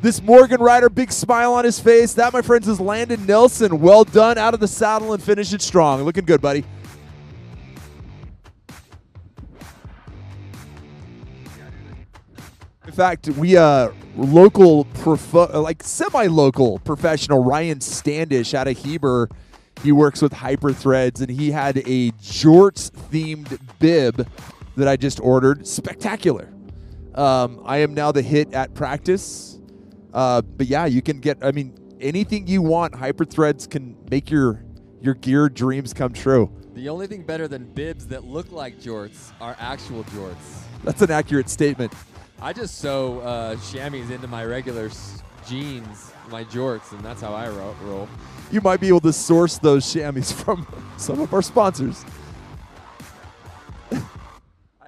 This Morgan rider, big smile on his face. That, my friends, is Landon Nelson. Well done, out of the saddle and finishing strong. Looking good, buddy. In fact, we local, semi-local professional Ryan Standish out of Heber. He works with Hyperthreads, and he had a jorts-themed bib that I just ordered. Spectacular. I am now the hit at practice. But yeah, you can get, anything you want, Hyperthreads can make your gear dreams come true. The only thing better than bibs that look like jorts are actual jorts. That's an accurate statement. I just sew chamois into my regular jeans, my jorts, and that's how I roll. You might be able to source those chamois from some of our sponsors. I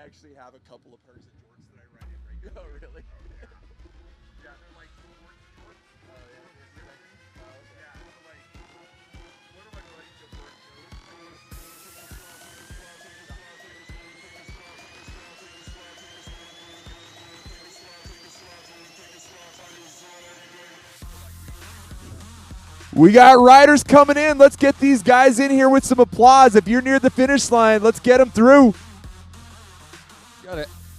actually have a couple of pairs of jorts that I ride in regularly. Oh, really? Yeah, they're like jorts. We got riders coming in. Let's get these guys in here with some applause. If you're near the finish line, let's get them through.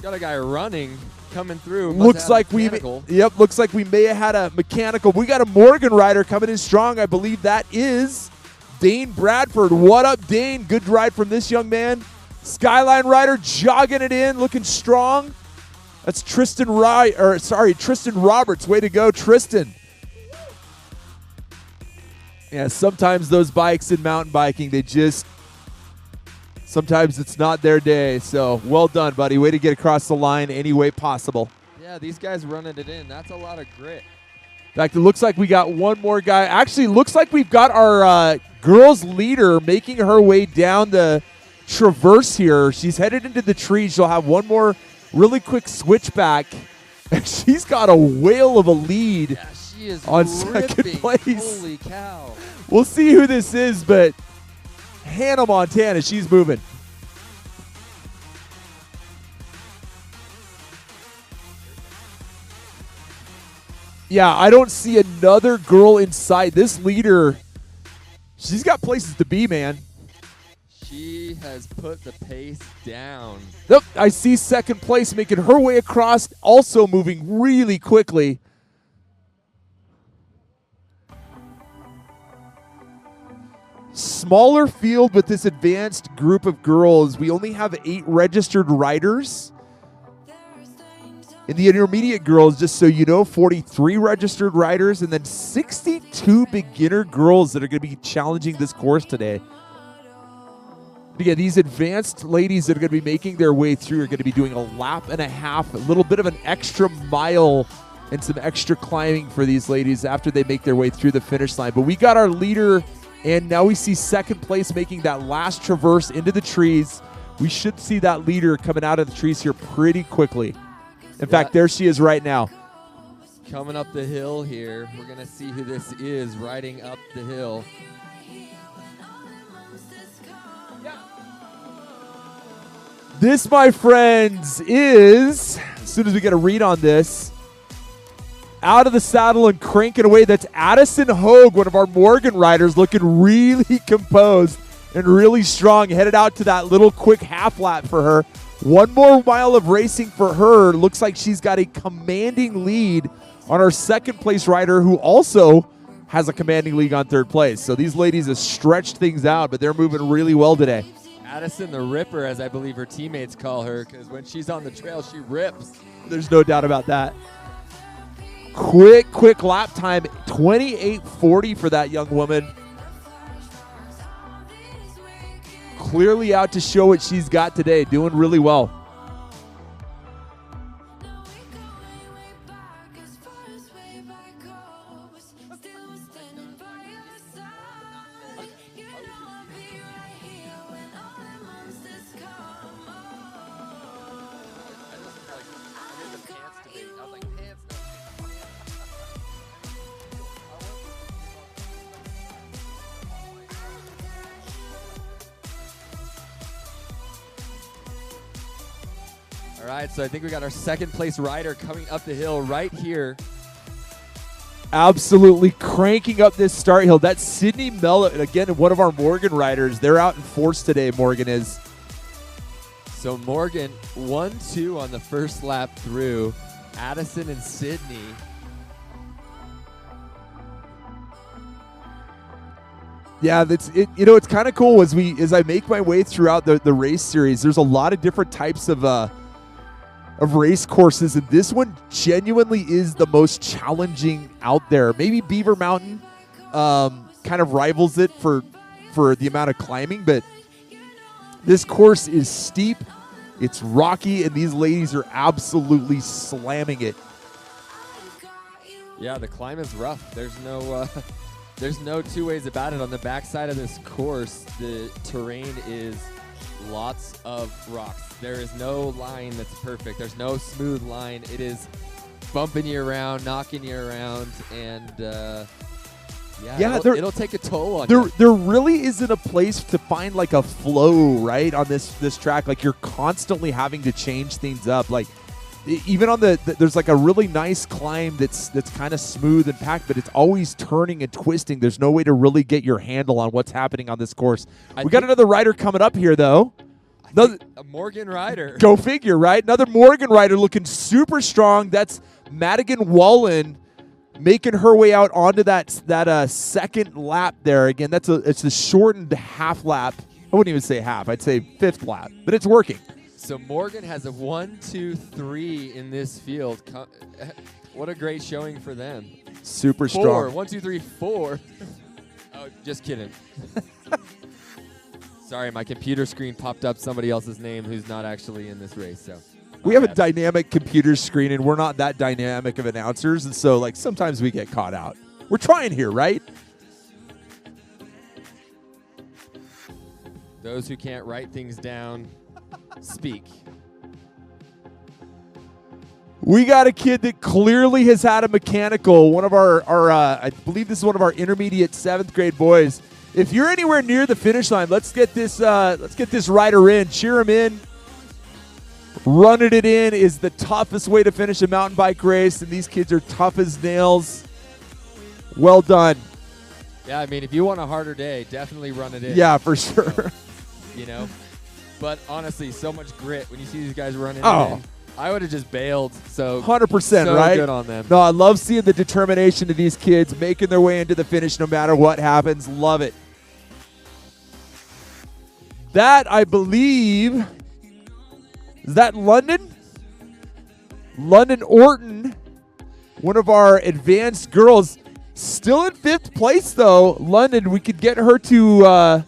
Got a guy running, coming through. Looks like we may have had a mechanical. We got a Morgan rider coming in strong. I believe that is Dane Bradford. What up, Dane? Good ride from this young man. Skyline rider jogging it in, looking strong. That's Tristan Roberts. Way to go, Tristan. Yeah, sometimes those bikes in mountain biking, sometimes it's not their day. So well done, buddy. Way to get across the line any way possible. Yeah, these guys running it in. That's a lot of grit. In fact, it looks like we got one more guy. Actually, looks like we've got our girls leader making her way down the traverse here. She's headed into the tree. She'll have one more really quick switchback. And she's got a whale of a lead. Yeah, she is on ripping. second place. Holy cow. We'll see who this is, but Hannah Montana, she's moving. Yeah, I don't see another girl inside. This leader, she's got places to be, man. She has put the pace down. Nope, I see second place making her way across, also moving really quickly. Smaller field with this advanced group of girls. We only have 8 registered riders. In the intermediate girls, just so you know, 43 registered riders and then 62 beginner girls that are going to be challenging this course today. Again, these advanced ladies that are going to be making their way through are going to be doing a lap and a half, a little bit of an extra mile and some extra climbing for these ladies after they make their way through the finish line. But we got our leader, and now we see second place making that last traverse into the trees. We should see that leader coming out of the trees here pretty quickly. In fact, there she is right now. Coming up the hill here. We're going to see who this is riding up the hill. This, my friends, is, as soon as we get a read on this, out of the saddle and cranking away. That's Addison Hogue, one of our Morgan riders, looking really composed and really strong. Headed out to that little quick half lap for her. One more mile of racing for her. Looks like she's got a commanding lead on our second place rider, who also has a commanding lead on third place. So these ladies have stretched things out, but they're moving really well today. Addison the Ripper, as I believe her teammates call her, because when she's on the trail, she rips. There's no doubt about that. Quick lap time, 28:40 for that young woman. Clearly out to show what she's got today, doing really well. All right, so I think we got our second place rider coming up the hill right here. Absolutely cranking up this start hill. That's Sydney Mellon, again, one of our Morgan riders. They're out in force today, Morgan is. So Morgan, 1-2 on the first lap through. Addison and Sydney. Yeah, that's it. You know, it's kind of cool as I make my way throughout the race series. There's a lot of different types of race courses, and this one genuinely is the most challenging out there. Maybe Beaver Mountain kind of rivals it for the amount of climbing, but this course is steep, it's rocky, and these ladies are absolutely slamming it. Yeah, the climb is rough. There's no two ways about it. On the backside of this course, the terrain is lots of rocks. There is no line that's perfect. There's no smooth line. It is bumping you around, knocking you around, and it'll take a toll on you. There really isn't a place to find like a flow, right, on this track. Like, you're constantly having to change things up. Like, even on there's like a really nice climb that's kind of smooth and packed, but it's always turning and twisting. There's no way to really get your handle on what's happening on this course. We got another rider coming up here, though. A Morgan rider. Go figure, right? Another Morgan rider looking super strong. That's Madigan Wallen making her way out onto that second lap there. Again, it's a shortened half lap. I wouldn't even say half. I'd say fifth lap, but it's working. So Morgan has a 1, 2, 3 in this field. What a great showing for them. Super strong. 1, 2, 3, 4. Oh, No, just kidding. Sorry, my computer screen popped up somebody else's name who's not actually in this race. So We have a dynamic computer screen, and we're not that dynamic of announcers, and so like sometimes we get caught out. We're trying here, right? Those who can't write things down, speak. We got a kid that clearly has had a mechanical. One of our I believe this is one of our intermediate 7th grade boys. If you're anywhere near the finish line, let's get this rider in. Cheer him in. Running it in is the toughest way to finish a mountain bike race, and these kids are tough as nails. Well done. Yeah, I mean, if you want a harder day, definitely run it in. Yeah, for sure. You know? But honestly, so much grit when you see these guys running Oh. in. I would have just bailed. So 100%, so right? good on them. No, I love seeing the determination of these kids making their way into the finish no matter what happens. Love it. That, I believe, is that London? London Orton, one of our advanced girls. Still in 5th place, though. London, we could get her to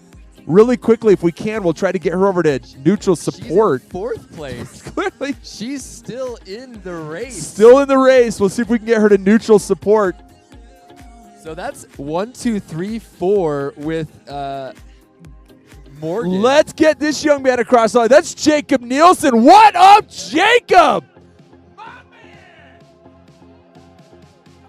really quickly if we can. We'll try to get her over to neutral support. She's in 4th place. Clearly. She's still in the race. Still in the race. We'll see if we can get her to neutral support. So that's 1, 2, 3, 4 with Morgan. Let's get this young man across the line. That's Jacob Nielsen. What up, Jacob?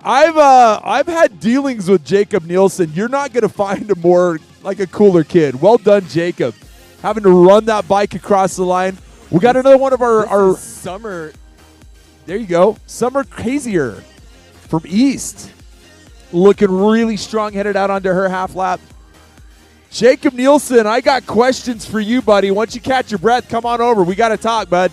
I've had dealings with Jacob Nielsen. You're not going to find a more like a cooler kid. Well done, Jacob. Having to run that bike across the line. We got another one of our Summer. There you go. Summer Crazier from East. Looking really strong, headed out onto her half lap. Jacob Nielsen, I got questions for you, buddy. Once you catch your breath, come on over. We got to talk, bud.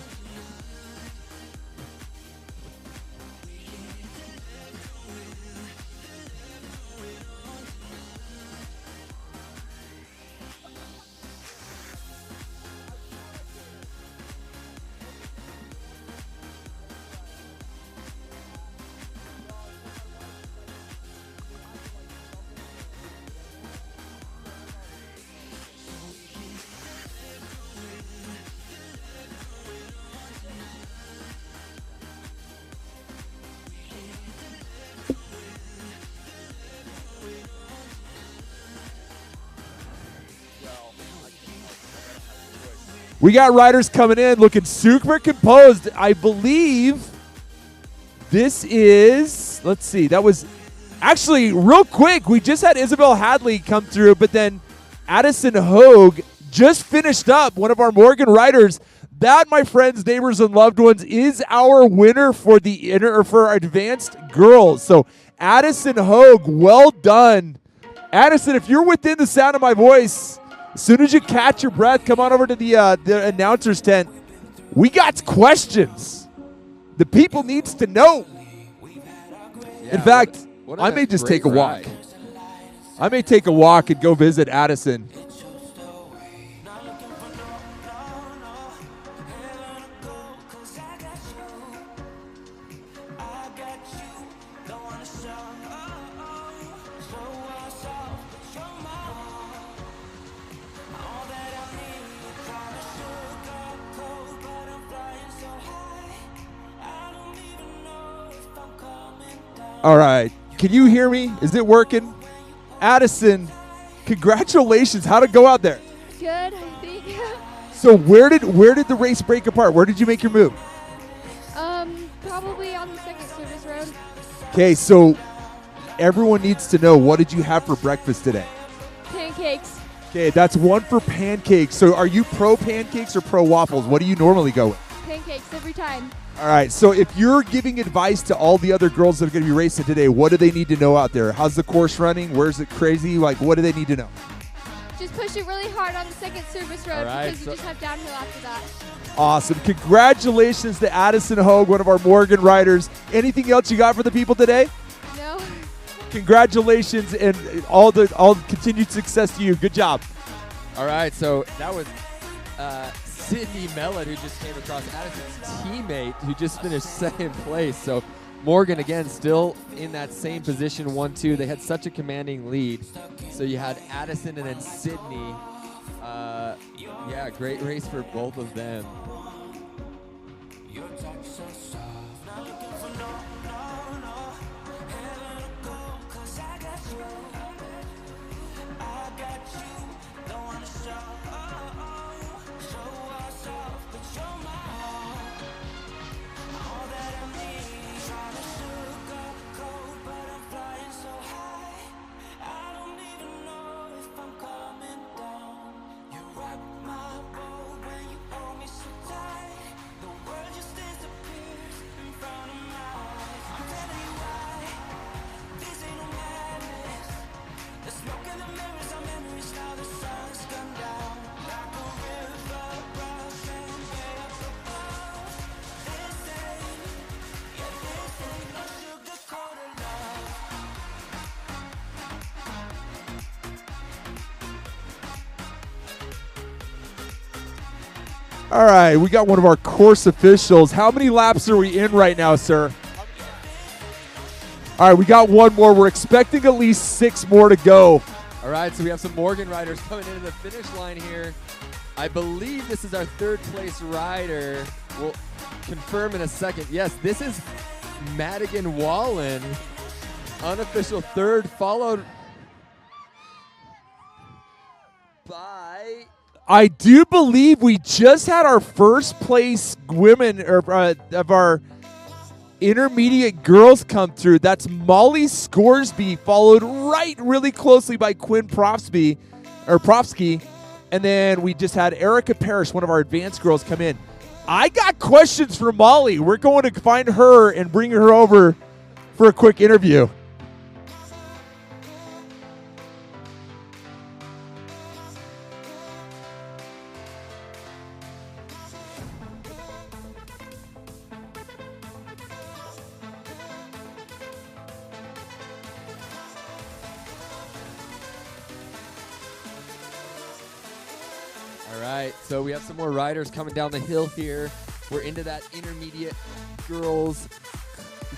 We got riders coming in looking super composed. I believe this is, let's see, that was actually real quick. We just had Isabel Hadley come through, but then Addison Hogue just finished up, one of our Morgan riders. That, my friends, neighbors, and loved ones, is our winner for for our advanced girls. So Addison Hogue, well done. Addison, if you're within the sound of my voice, as soon as you catch your breath, come on over to the announcer's tent. We got questions. The people needs to know. Yeah, In fact, what I a may just great take a walk. ride. I may take a walk and go visit Addison. All right. Can you hear me? Is it working? Addison, congratulations. How'd it go out there? Good, I think. So where did the race break apart? Where did you make your move? Probably on the second service road. Okay, so everyone needs to know, what did you have for breakfast today? Pancakes. Okay, that's one for pancakes. So are you pro pancakes or pro waffles? What do you normally go with? Pancakes every time. All right, so if you're giving advice to all the other girls that are going to be racing today, what do they need to know out there? How's the course running? Where's it crazy? Like, what do they need to know? Just push it really hard on the second service road All right, because you just have downhill after that. Awesome. Congratulations to Addison Hogue, one of our Morgan riders. Anything else you got for the people today? No. Congratulations and all continued success to you. Good job. All right, so that was Sydney Mellon, who just came across Addison's teammate, who just finished second place. So Morgan, again, still in that same position, 1-2. They had such a commanding lead. So you had Addison and then Sydney. Yeah, great race for both of them. All right, we got one of our course officials. How many laps are we in right now, sir? All right, we got one more. We're expecting at least 6 more to go. All right, so we have some Morgan riders coming into the finish line here. I believe this is our 3rd place rider. We'll confirm in a second. Yes, this is Madigan Wallen, unofficial 3rd, followed by... I do believe we just had our first place women of our intermediate girls come through. That's Molly Scoresby, followed really closely by Quinn Profsky. And then we just had Erica Parrish, one of our advanced girls, come in. I got questions for Molly. We're going to find her and bring her over for a quick interview. So we have some more riders coming down the hill here. We're into that intermediate girls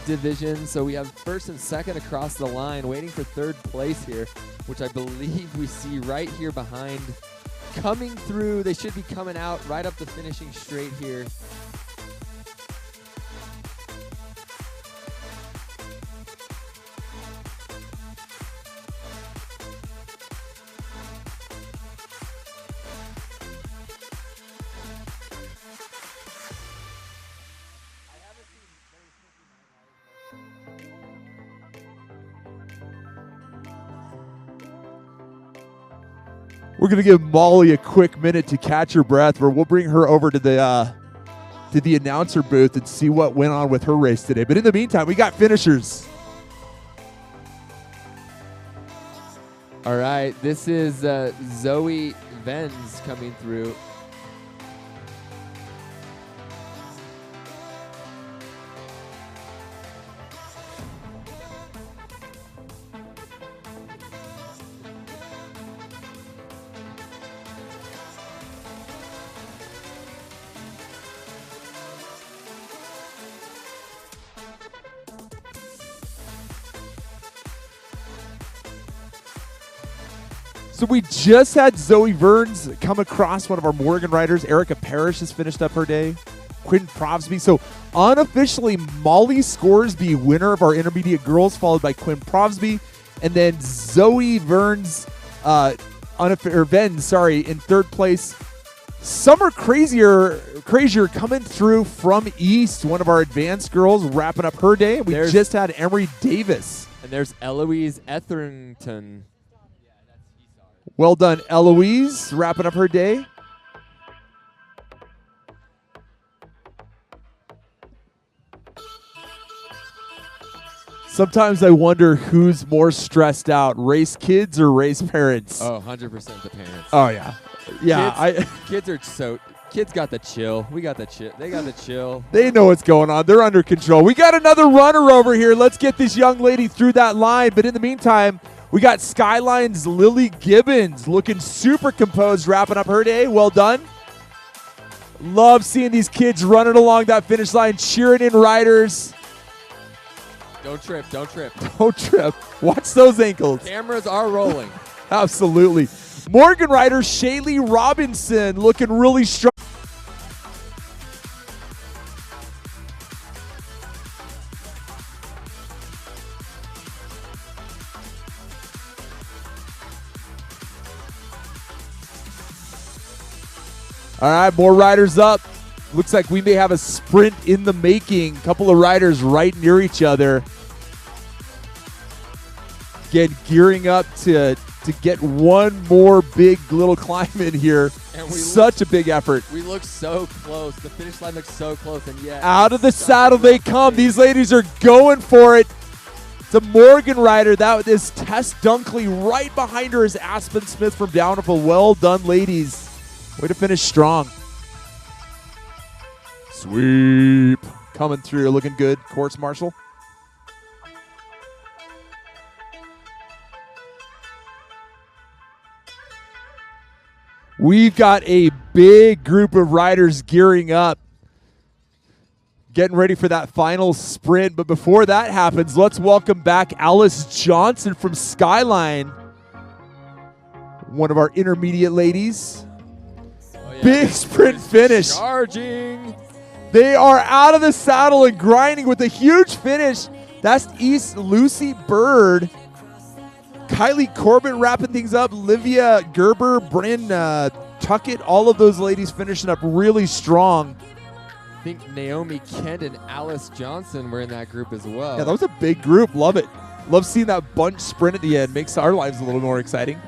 division. So we have 1st and 2nd across the line, waiting for 3rd place here, which I believe we see right here behind. Coming through, they should be coming out right up the finishing straight here. We're going to give Molly a quick minute to catch her breath, where we'll bring her over to the announcer booth and see what went on with her race today. But in the meantime, we got finishers. All right, this is Zoe Venz coming through. So we just had Zoe Verns come across, one of our Morgan riders. Erica Parrish has finished up her day. Quinn Profsby. So unofficially, Molly Scoresby, winner of our intermediate girls, followed by Quinn Profsby. And then Zoe Verns, Venz, in 3rd place. Summer Crazier coming through from East, one of our advanced girls, wrapping up her day. We just had Emery Davis. And there's Eloise Etherington. Well done, Eloise, wrapping up her day. Sometimes I wonder who's more stressed out, race kids or race parents. Oh, 100% the parents. Oh, yeah. Yeah. Kids got the chill. We got the chill. They got the chill. They know what's going on. They're under control. We got another runner over here. Let's get this young lady through that line. But in the meantime, we got Skyline's Lily Gibbons looking super composed, wrapping up her day. Well done. Love seeing these kids running along that finish line, cheering in riders. Don't trip. Don't trip. Don't trip. Watch those ankles. Cameras are rolling. Absolutely. Morgan rider Shaylee Robinson looking really strong. All right, more riders up. Looks like we may have a sprint in the making. Couple of riders right near each other. Again, gearing up to get one more big little climb in here. And Such a big effort. We look so close. The finish line looks so close, and yet Out of the saddle they come. These ladies are going for it. It's a Morgan rider. That is Tess Dunkley. Right behind her is Aspen Smith from Downhill. Well done, ladies. Way to finish strong. Sweep. Coming through. Looking good. Course marshal. We've got a big group of riders gearing up. Getting ready for that final sprint. But before that happens, let's welcome back Alice Johnson from Skyline. One of our intermediate ladies. Oh, yeah. Big sprint finish. Charging. They are out of the saddle and grinding with a huge finish. That's East Lucy Bird. Kylie Corbett wrapping things up. Livia Gerber, Bryn Tuckett, all of those ladies finishing up really strong. I think Naomi Kent and Alice Johnson were in that group as well. Yeah, that was a big group. Love it. Love seeing that bunch sprint at the end. Makes our lives a little more exciting.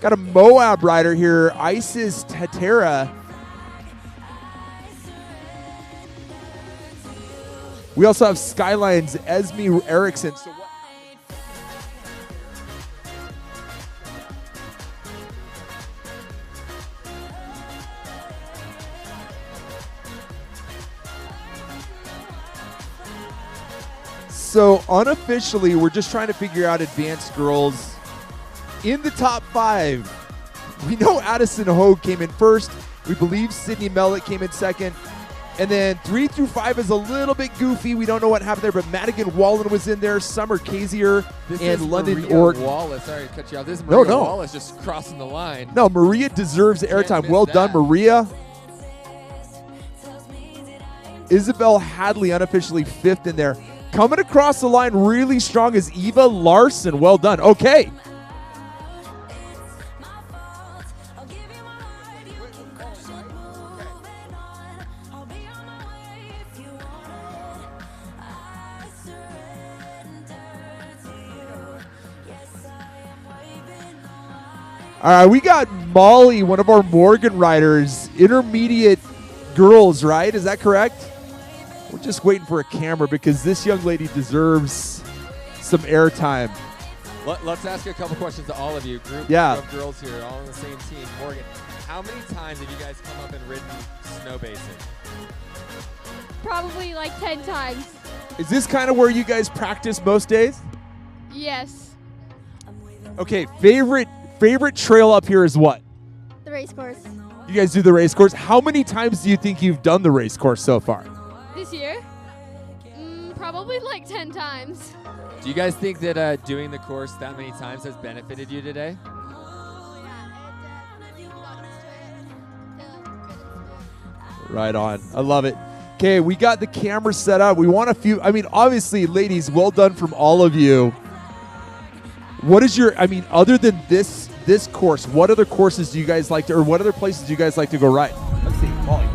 Got a Moab rider here, Isis Tatera. We also have Skyline's Esme Erickson. So So unofficially, we're just trying to figure out advanced girls in the top 5. We know Addison Hogue came in first. We believe Sydney Mellett came in second. And then 3 through 5 is a little bit goofy. We don't know what happened there, but Madigan Wallen was in there, Summer Kazier, and London Maria Orton. Wallace. Sorry to cut you off. This is Maria No. Wallace just crossing the line. No, Maria deserves the airtime. miss Well done, that. Maria. Isabel Hadley unofficially 5th in there. Coming across the line really strong is Eva Larson. Well done. Okay. All right, we got Molly, one of our Morgan riders, intermediate girls, right? Is that correct? We're just waiting for a camera because this young lady deserves some airtime. Let's ask a couple questions to all of you. Group of girls here, all on the same team. Morgan, how many times have you guys come up and ridden Snowbasin? Probably like 10 times. Is this kind of where you guys practice most days? Yes. Okay, favorite trail up here is what? The race course. You guys do the race course. How many times do you think you've done the race course so far? This year? Probably like 10 times. Do you guys think that doing the course that many times has benefited you today? Right on. I love it. Okay, we got the camera set up. We want a few. I mean, obviously, ladies, well done from all of you. What is your, I mean, other than this course, what other courses do you guys like to, or what other places do you guys like to go ride? Let's see, Molly.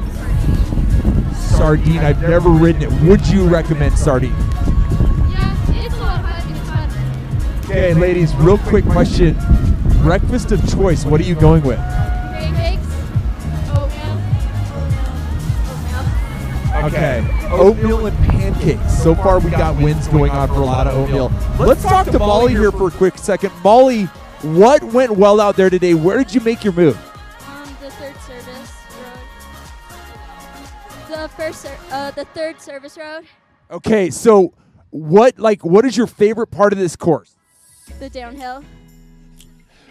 Sardine, I've never ridden it. Would you recommend Sardine? Yeah, it's a lot of fun. It's fun. Okay, ladies, real quick question. Breakfast of choice, what are you going with? Pancakes, oatmeal. Okay, oatmeal and pancakes. So far, we got wins going on for a lot of oatmeal. Let's talk to Molly here for a quick second. Molly, what went well out there today? Where did you make your move? The third service road. The third service road. Okay, so what is your favorite part of this course? The downhill.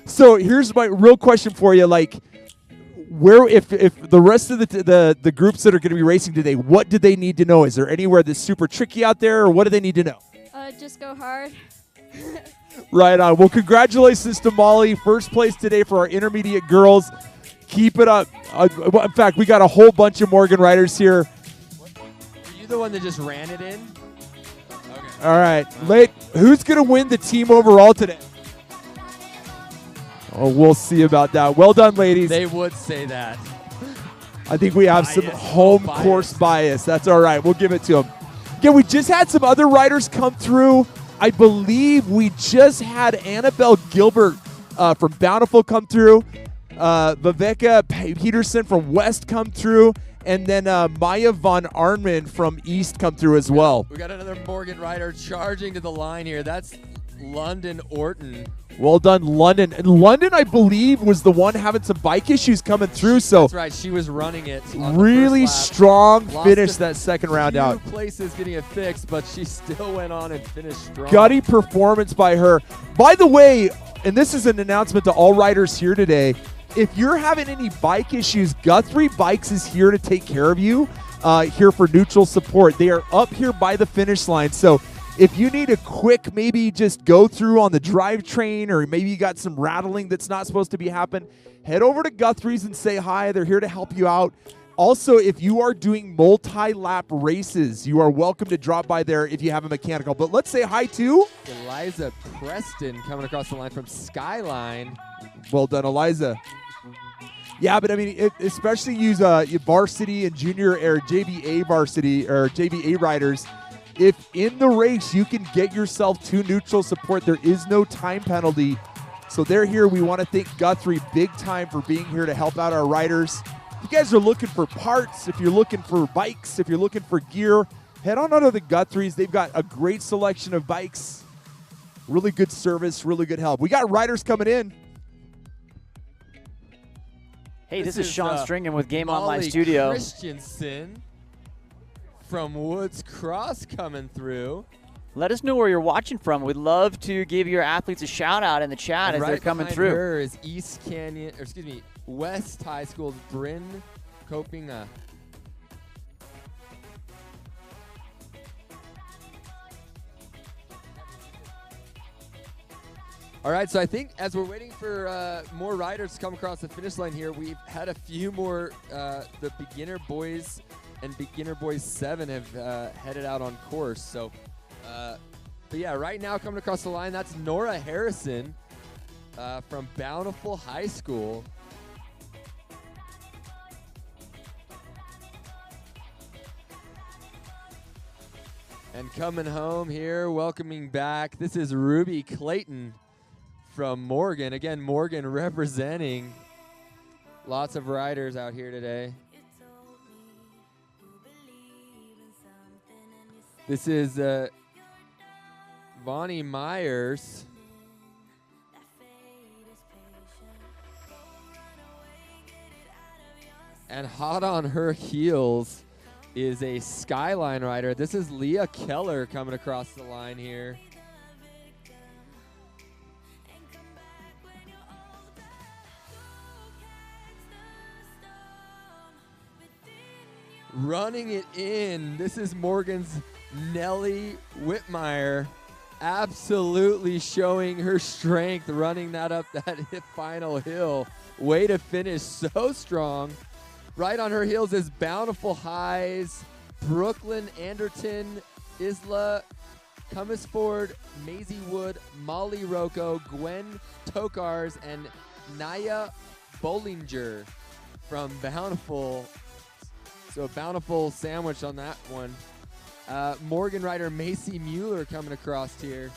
So here's my real question for you. where if the rest of the groups that are going to be racing today, what do they need to know? Is there anywhere that's super tricky out there, or what do they need to know? Just go hard. Right on. Well, congratulations to Molly. First place today for our intermediate girls. Keep it up. In fact, we got a whole bunch of Morgan riders here. Were you the one that just ran it in? Okay. All right. Who's going to win the team overall today? Oh, we'll see about that. Well done, ladies. They would say that. I think we have some home course bias. That's all right. We'll give it to them. Again, we just had some other riders come through. I believe we just had Annabelle Gilbert from Bountiful come through. Viveka Peterson from West come through. And then Maya Von Arnman from East come through as well. We got another Morgan rider charging to the line here. That's London Orton. Well done, London. And London, I believe, was the one having some bike issues coming through. So that's right. She was running it. On really the first lap. strong Lost finish that second round out. Few places getting it fixed, but she still went on and finished strong. Gutty performance by her. By the way, and this is an announcement to all riders here today, if you're having any bike issues, Guthrie Bikes is here to take care of you, here for neutral support. They are up here by the finish line. So if you need a quick maybe just go through on the drivetrain, or maybe you got some rattling that's not supposed to be happening, head over to Guthrie's and say hi. They're here to help you out. Also, if you are doing multi-lap races, you are welcome to drop by there if you have a mechanical. But let's say hi to Eliza Preston coming across the line from Skyline. Well done, Eliza. Yeah, but I mean, especially use varsity and junior or JVA varsity or JVA riders. If in the race you can get yourself to neutral support, there is no time penalty. So they're here. We want to thank Guthrie big time for being here to help out our riders. If you guys are looking for parts, if you're looking for bikes, if you're looking for gear, head on out to the Guthries. They've got a great selection of bikes. Really good service, really good help. We got riders coming in. Hey, this is Sean Stringham with Game Molly Online Studio. Christensen from Woods Cross coming through. Let us know where you're watching from. We'd love to give your athletes a shout out in the chat as they're coming through. Her is West High School's Bryn Copinga. All right, so I think as we're waiting for more riders to come across the finish line here, we've had a few more. The beginner boys and beginner boys 7 have headed out on course. So, but yeah, right now coming across the line, that's Nora Harrison from Bountiful High School. And coming home here, welcoming back, this is Ruby Clayton from Morgan. Again, Morgan representing. Lots of riders out here today. This is Vonnie Myers. And hot on her heels is a Skyline rider. This is Leah Keller coming across the line here. Running it in, this is Morgan's Nellie Whitmire, absolutely showing her strength, running that up that final hill. Way to finish so strong. Right on her heels is Bountiful Highs, Brooklyn Anderton, Isla Cummisford, Maisie Wood, Molly Rocco, Gwen Tokars, and Naya Bollinger from Bountiful. So a Bountiful sandwich on that one. Morgan rider Macy Mueller coming across here.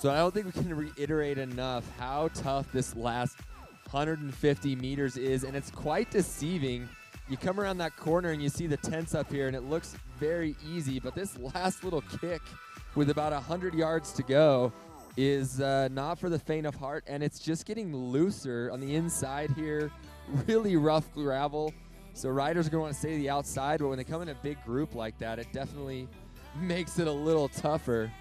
So I don't think we can reiterate enough how tough this last 150 meters is, and it's quite deceiving. You come around that corner and you see the tents up here, and it looks very easy, but this last little kick with about 100 yards to go is not for the faint of heart, and it's just getting looser on the inside here. Really rough gravel. So riders are going to want to stay to the outside, but when they come in a big group like that, it definitely makes it a little tougher.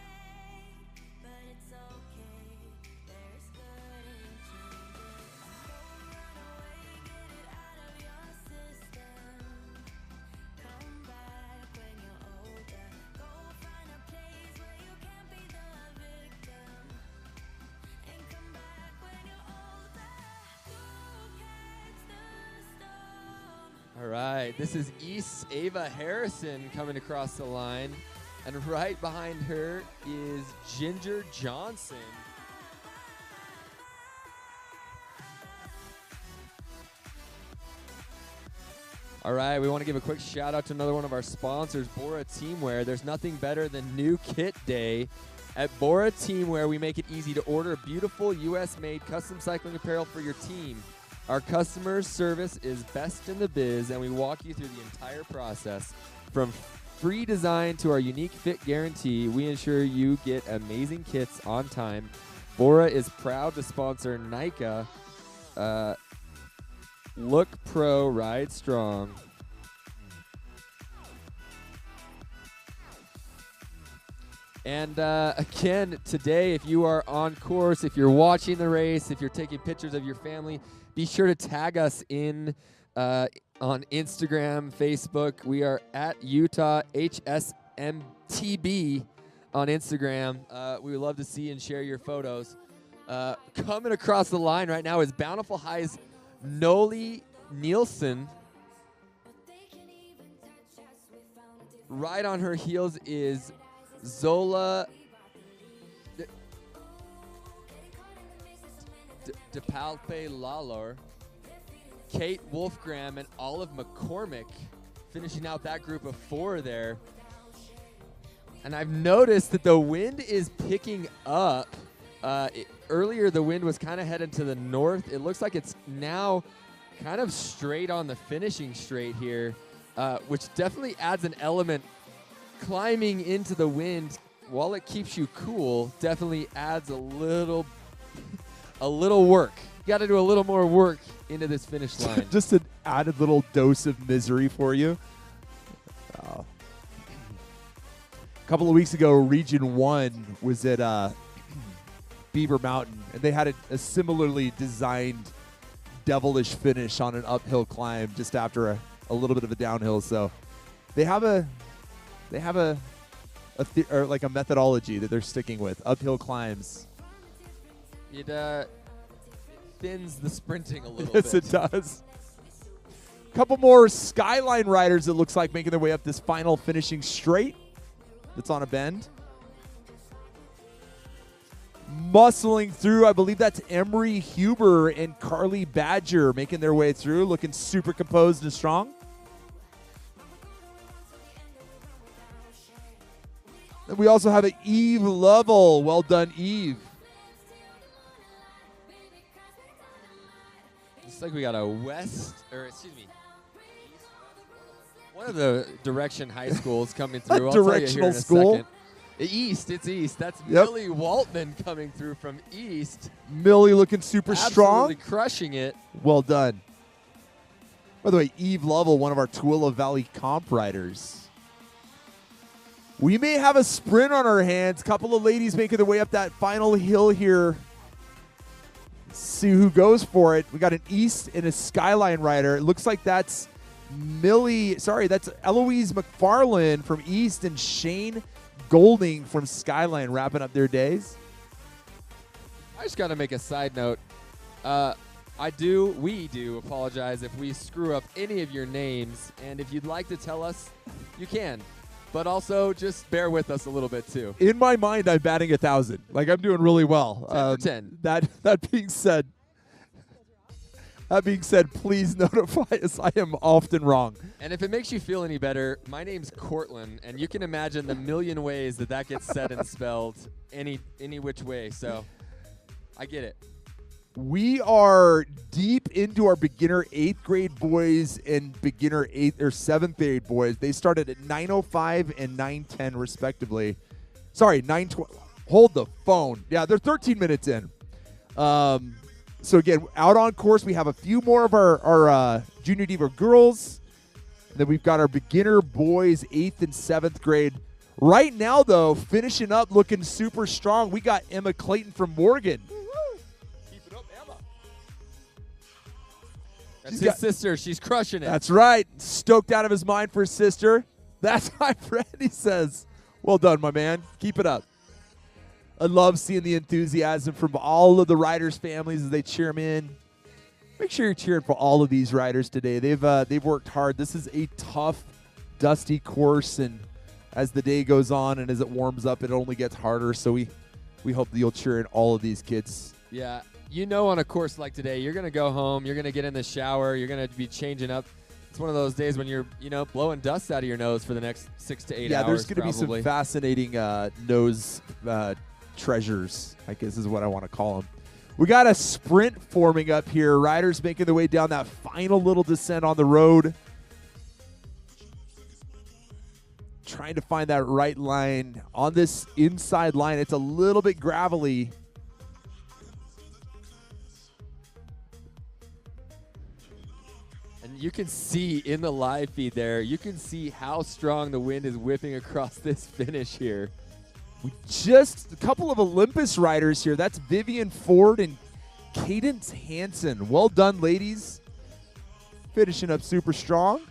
right. This is East's Ava Harrison coming across the line. And right behind her is Ginger Johnson. All right, we want to give a quick shout out to another one of our sponsors, Bora Teamwear. There's nothing better than New Kit Day. At Bora Teamwear, we make it easy to order beautiful U.S.-made custom cycling apparel for your team. Our customer service is best in the biz, and we walk you through the entire process. From free design to our unique fit guarantee, we ensure you get amazing kits on time. Bora is proud to sponsor NICA. Look Pro, Ride Strong. And again, today, if you are on course, if you're watching the race, if you're taking pictures of your family, be sure to tag us in on Instagram, Facebook. We are at Utah HSMTB on Instagram. We would love to see and share your photos. Coming across the line right now is Bountiful High's Noli Nielsen. Right on her heels is Zola DePalpe Lalor, Kate Wolfgram, and Olive McCormick finishing out that group of 4 there. And I've noticed that the wind is picking up. Earlier, the wind was kind of heading to the north. It looks like it's now kind of straight on the finishing straight here, which definitely adds an element. Climbing into the wind, while it keeps you cool, definitely adds a little work. You got to do a little more work into this finish line. Just an added little dose of misery for you. A couple of weeks ago, Region 1 was at Beaver Mountain, and they had a similarly designed devilish finish on an uphill climb just after a little bit of a downhill. So they have a methodology that they're sticking with. Uphill climbs. It thins the sprinting a little Yes, bit. it does. Couple more Skyline riders, it looks like, making their way up this final finishing straight that's on a bend. Muscling through, I believe that's Emery Huber and Carly Badger making their way through, looking super composed and strong. And we also have an Eve Lovell. Well done, Eve. Looks like we got one of the Direction high schools coming through. I'll tell you here in Directional a school? second. It's East. That's Yep. Millie Waltman coming through from East. Millie looking super Absolutely strong. crushing it. Well done. By the way, Eve Lovell, one of our Tooele Valley comp riders. We may have a sprint on our hands. Couple of ladies making their way up that final hill here. Let's see who goes for it. We got an East and a Skyline rider. It looks like that's that's Eloise McFarland from East and Shane Golding from Skyline wrapping up their days. I just got to make a side note. We do apologize if we screw up any of your names. And if you'd like to tell us, you can. But also, just bear with us a little bit, too. In my mind, I'm batting 1,000. Like, I'm doing really well. 10 for 10. That being said, please notify us. I am often wrong. And if it makes you feel any better, my name's Cortland, and you can imagine the million ways that gets said and spelled any which way. So I get it. We are deep into our beginner 8th grade boys and beginner 8th or 7th grade boys. They started at 9:05 and 9:10 respectively. Sorry, 9:12. Hold the phone. Yeah, they're 13 minutes in. So again, out on course, we have a few more of our Junior Diva girls. And then we've got our beginner boys 8th and 7th grade. Right now, though, finishing up looking super strong. We got Emma Clayton from Morgan. That's his sister. She's crushing it. That's right. Stoked out of his mind for his sister. That's my friend, he says. Well done, my man. Keep it up. I love seeing the enthusiasm from all of the riders' families as they cheer him in. Make sure you're cheering for all of these riders today. They've worked hard. This is a tough, dusty course, and as the day goes on and as it warms up, it only gets harder. So we hope that you'll cheer in all of these kids. Yeah, on a course like today, you're going to go home, you're going to get in the shower, you're going to be changing up. It's one of those days when you're, blowing dust out of your nose for the next 6 to 8 hours. Yeah, there's going to be probably. some fascinating nose treasures, I guess is what I want to call them. We got a sprint forming up here. Riders making their way down that final little descent on the road. Trying to find that right line on this inside line. It's a little bit gravelly. And you can see in the live feed there, you can see how strong the wind is whipping across this finish here. Just a couple of Olympus riders here. That's Vivian Ford and Cadence Hansen. Well done, ladies. Finishing up super strong.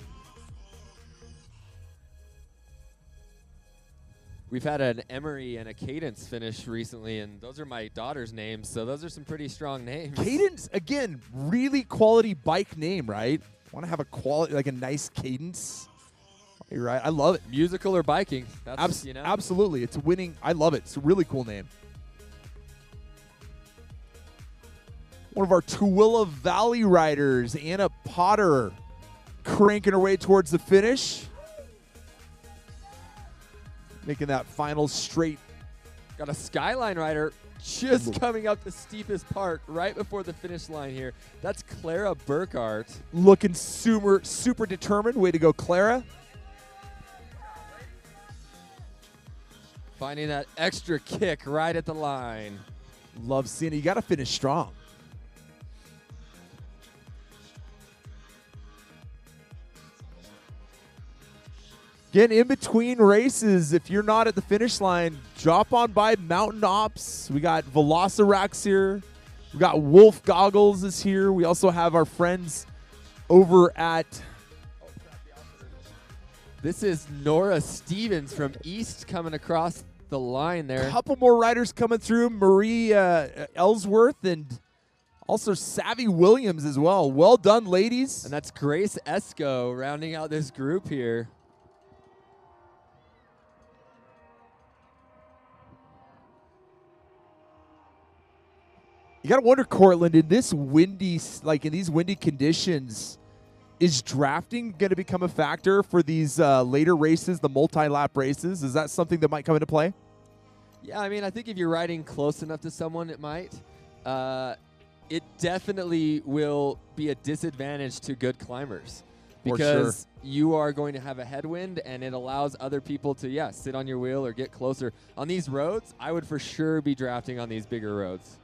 We've had an Emery and a Cadence finish recently, and those are my daughter's names, so those are some pretty strong names. Cadence, again, really quality bike name, right? Want to have a quality, like a nice cadence. You're right. I love it. Musical or biking. That's, Absolutely. It's winning. I love it. It's a really cool name. One of our Tooele Valley riders, Anna Potter, cranking her way towards the finish. Making that final straight. Got a Skyline rider just coming up the steepest part right before the finish line here. That's Clara Burkhart. Looking super determined. Way to go, Clara. Finding that extra kick right at the line. Love seeing it. You got to finish strong. Getting in between races, if you're not at the finish line, drop on by Mountain Ops. We got Velocirax here. We got Wolf Goggles is here. We also have our friends over at... This is Nora Stevens from East coming across the line there. A couple more riders coming through. Marie Ellsworth and also Savvy Williams as well. Well done, ladies. And that's Grace Esco rounding out this group here. You got to wonder, Cortland, in these windy conditions, is drafting going to become a factor for these later races, the multi-lap races? Is that something that might come into play? Yeah, I mean, I think if you're riding close enough to someone, it might. It definitely will be a disadvantage to good climbers because you are going to have a headwind, and it allows other people to, sit on your wheel or get closer. On these roads, I would for sure be drafting on these bigger roads.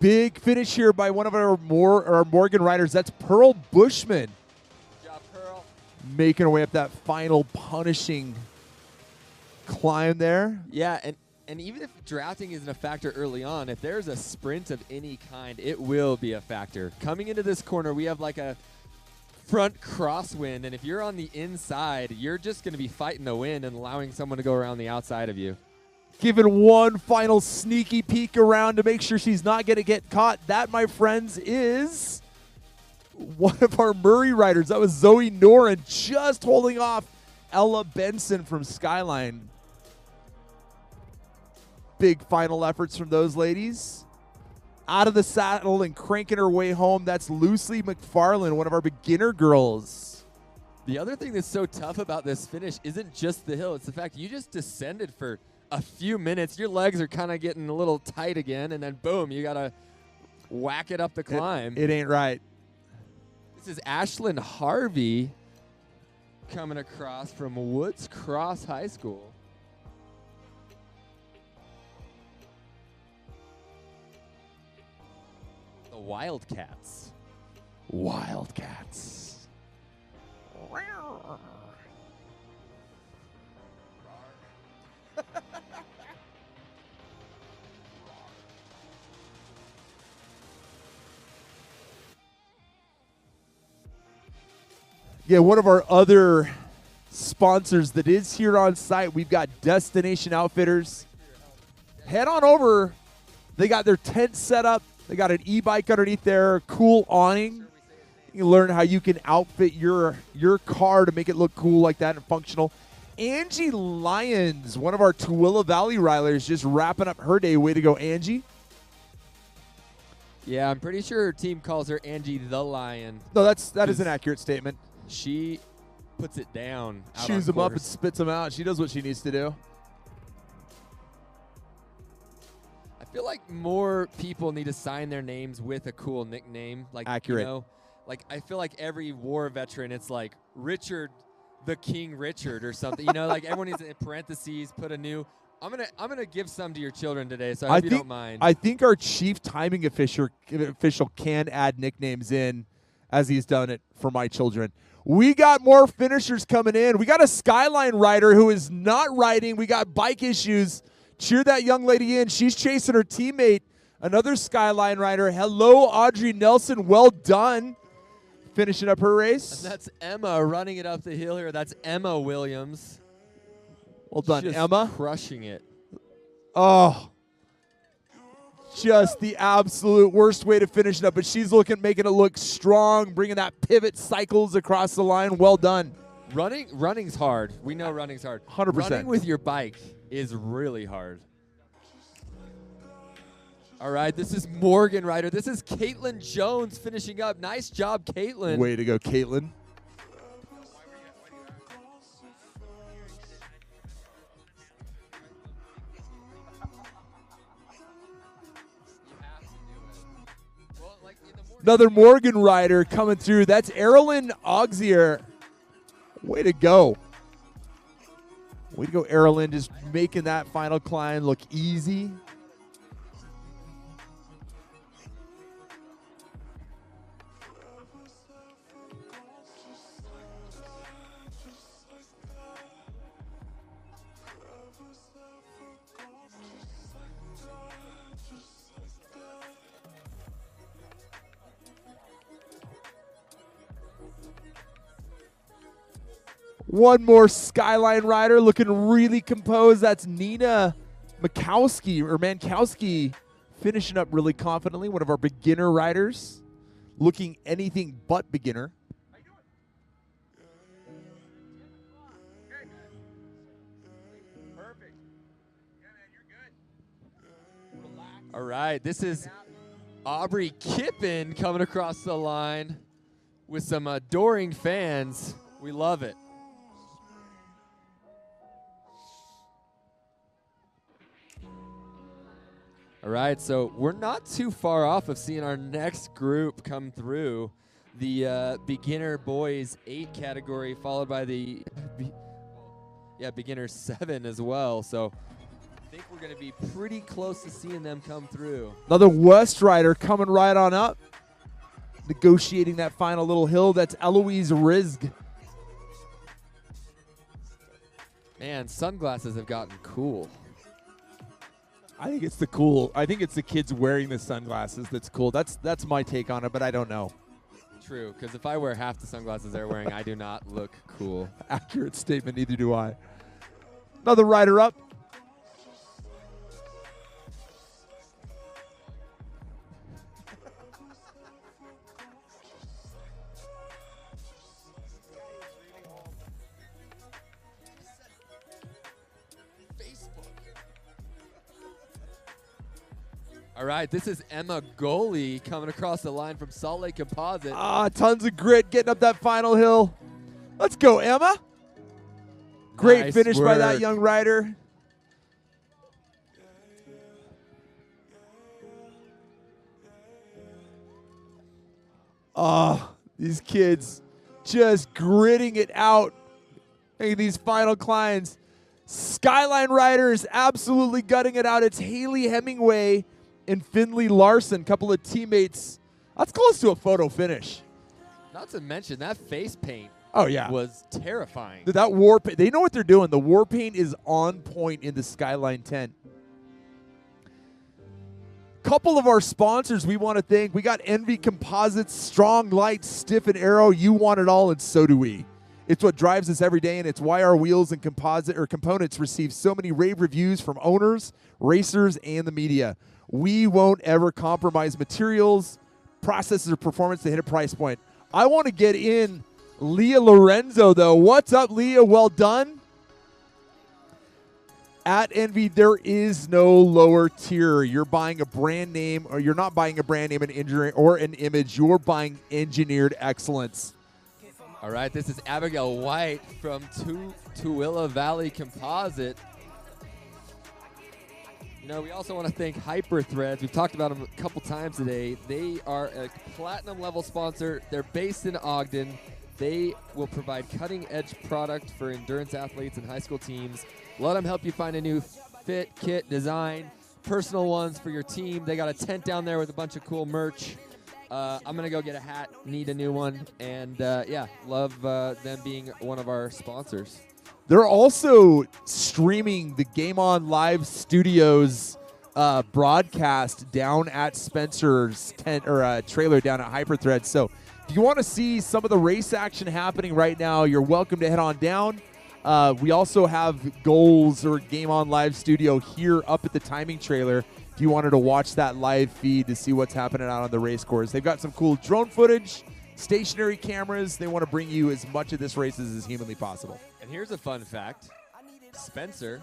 Big finish here by one of our Morgan riders. That's Pearl Bushman. Good job, Pearl. Making her way up that final punishing climb there. Yeah, and even if drafting isn't a factor early on, if there's a sprint of any kind, it will be a factor. Coming into this corner, we have like a front crosswind, and if you're on the inside, you're just going to be fighting the wind and allowing someone to go around the outside of you. Giving one final sneaky peek around to make sure she's not going to get caught. That, my friends, is one of our Murray riders. That was Zoe Noren just holding off Ella Benson from Skyline. Big final efforts from those ladies. Out of the saddle and cranking her way home. That's Lucy McFarland, one of our beginner girls. The other thing that's so tough about this finish isn't just the hill. It's the fact you just descended for a few minutes. Your legs are kind of getting a little tight again, and then boom, you got to whack it up the climb. It ain't right. This is Ashlyn Harvey coming across from Woods Cross High School. The Wildcats. Wildcats. Yeah, one of our other sponsors that is here on site, we've got Destination Outfitters. Head on over. They got their tent set up They got an e-bike underneath there, cool awning. You learn how you can outfit your car to make it look cool like that and functional. Angie Lyons, one of our Tooele Valley riders, just wrapping up her day. Way to go, Angie. Yeah, I'm pretty sure her team calls her Angie the Lion. No, that is an accurate statement. She puts it down. Chews them up and spits them out. She does what she needs to do. I feel like more people need to sign their names with a cool nickname. Like, accurate. You know, like I feel like every war veteran, it's like Richard, the King Richard or something. You know, like everyone needs to, in parentheses, put a new. I'm gonna give some to your children today, so I hope you don't mind. I think our chief timing official can add nicknames in, as he's done it for my children. We got more finishers coming in. We got a Skyline rider who is not riding. We got bike issues. Cheer that young lady in. She's chasing her teammate, another Skyline rider. Hello, Audrey Nelson. Well done. Finishing up her race. And that's Emma running it up the hill here. That's Emma Williams. Well done, just Emma. Crushing it. Oh, just the absolute worst way to finish it up. But she's making it look strong, bringing that pivot cycles across the line. Well done. Running's hard. We know running's hard. 100%. Running with your bike is really hard. All right, this is Morgan rider. This is Caitlin Jones finishing up. Nice job, Caitlin. Way to go, Caitlin. Another Morgan rider coming through. That's Erilyn Auxier. Way to go. Way to go, Erilyn. Just making that final climb look easy. One more Skyline rider looking really composed. That's Nina Mankowski finishing up really confidently. One of our beginner riders looking anything but beginner. All right, this is Aubrey Kippen coming across the line with some adoring fans. We love it. All right, so we're not too far off of seeing our next group come through. The beginner boys 8 category, followed by the beginner 7 as well. So I think we're going to be pretty close to seeing them come through. Another West rider coming right on up, negotiating that final little hill. That's Eloise Rizg. Man, sunglasses have gotten cool. I think it's the kids wearing the sunglasses that's cool. That's my take on it, but I don't know. True, because if I wear half the sunglasses they're wearing, I do not look cool. Accurate statement, neither do I. Another rider up. All right, this is Emma Goley coming across the line from Salt Lake Composite. Tons of grit getting up that final hill. Let's go, Emma. Great Nice finish by that work. young rider. These kids just gritting it out in these final climbs. Skyline riders absolutely gutting it out. It's Haley Hemingway and Finley Larson, couple of teammates. That's close to a photo finish. Not to mention that face paint. Oh, yeah. Was terrifying. That war paint, they know what they're doing. The war paint is on point in the Skyline tent. Couple of our sponsors we want to thank. We got Envy Composites, Strong Light, Stiff and Arrow. You want it all, and so do we. It's what drives us every day, and it's why our wheels and components receive so many rave reviews from owners, racers, and the media. We won't ever compromise materials, processes, or performance to hit a price point. I want to get in Leah Lorenzo, though. What's up, Leah? Well done. At Envy, there is no lower tier. You're buying a brand name, or you're not buying a brand name, an image. You're buying engineered excellence. All right, this is Abigail White from Tooele Valley Composite. You know, we also want to thank Hyper Threads. We've talked about them a couple times today. They are a platinum level sponsor. They're based in Ogden. They will provide cutting-edge product for endurance athletes and high school teams. Let them help you find a new fit, kit, design, personal ones for your team. They got a tent down there with a bunch of cool merch. I'm going to go get a hat, need a new one, and yeah, love them being one of our sponsors. They're also streaming the Game On Live Studios broadcast down at Spencer's tent or trailer down at Hyperthread. So if you want to see some of the race action happening right now, you're welcome to head on down. We also have Goals or Game On Live Studio here up at the timing trailer. If you wanted to watch that live feed to see what's happening out on the race course. They've got some cool drone footage, stationary cameras. They want to bring you as much of this race as is humanly possible. And here's a fun fact. Spencer,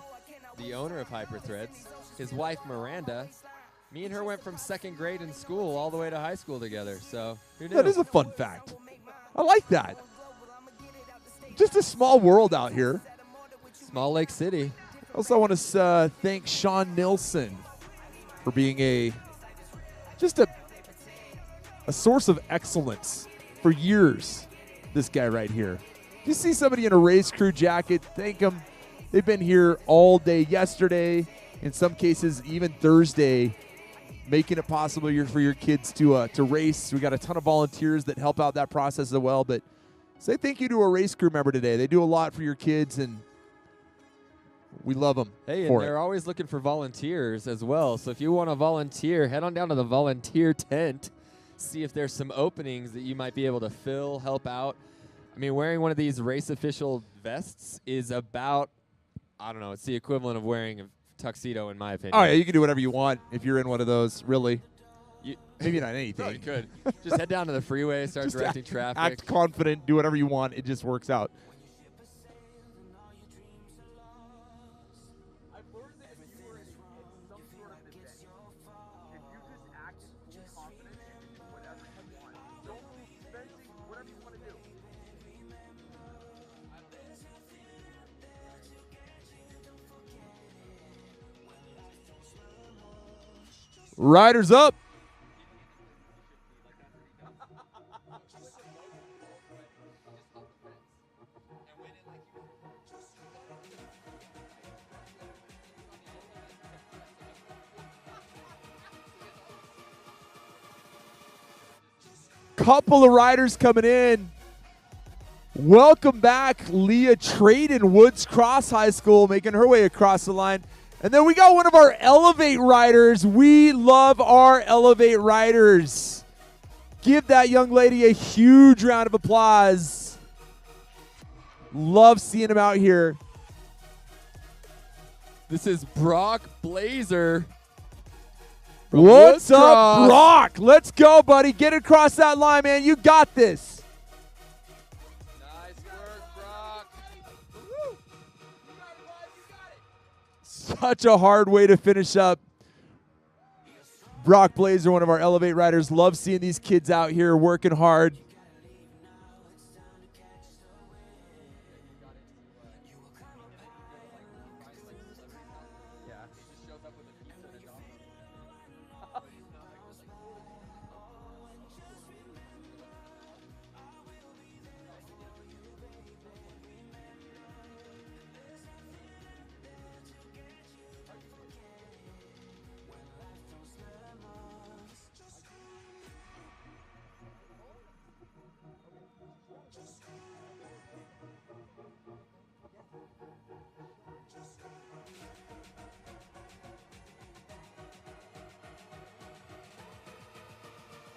the owner of Hyperthreads, his wife Miranda, me and her went from second grade in school all the way to high school together. So who knew? That is a fun fact. I like that. Just a small world out here. Small Lake City. Also, I want to thank Sean Nilsson for being a source of excellence for years. This guy right here. You see somebody in a race crew jacket, thank them. They've been here all day yesterday, in some cases even Thursday, making it possible for your kids to race. We got a ton of volunteers that help out that process as well. But say thank you to a race crew member today. They do a lot for your kids, and we love them. Hey, and they're always looking for volunteers as well. So if you want to volunteer, head on down to the volunteer tent. See if there's some openings that you might be able to fill, help out. I mean, wearing one of these race official vests is about, I don't know, it's the equivalent of wearing a tuxedo in my opinion. Oh, yeah, you can do whatever you want if you're in one of those, really. Maybe not anything. No, you could. Just head down to the freeway, start directing traffic. Act confident, do whatever you want. It just works out. Riders up. Couple of riders coming in. Welcome back, Leah Traden, Woods Cross High School, making her way across the line. And then we got one of our Elevate riders. We love our Elevate riders. Give that young lady a huge round of applause. Love seeing him out here. This is Brock Blazer. What's up, Brock? Let's go, buddy. Get across that line, man. You got this. Nice work, Brock. Such a hard way to finish up. Brock Blazer, one of our Elevate riders. Love seeing these kids out here working hard.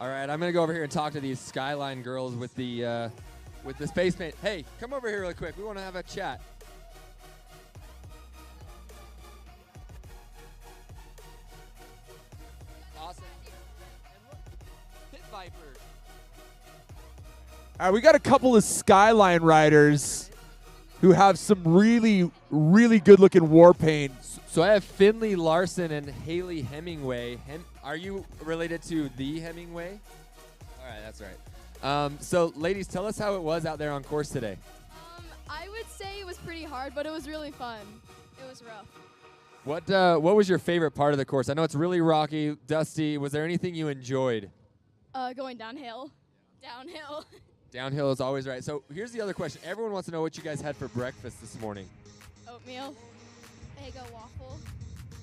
All right, I'm going to go over here and talk to these Skyline girls with the with this face paint. Hey, come over here really quick. We want to have a chat. Awesome. And look, Pit Viper. All right, we got a couple of Skyline riders who have some really, really good-looking war paint. So I have Finley Larson and Haley Hemingway. Are you related to the Hemingway? All right, that's right. So, ladies, tell us how it was out there on course today. I would say it was pretty hard, but it was really fun. It was rough. What was your favorite part of the course? I know it's really rocky, dusty. Was there anything you enjoyed? Going downhill. Downhill. Downhill is always right. So here's the other question. Everyone wants to know what you guys had for breakfast this morning. Oatmeal. Eggo waffle.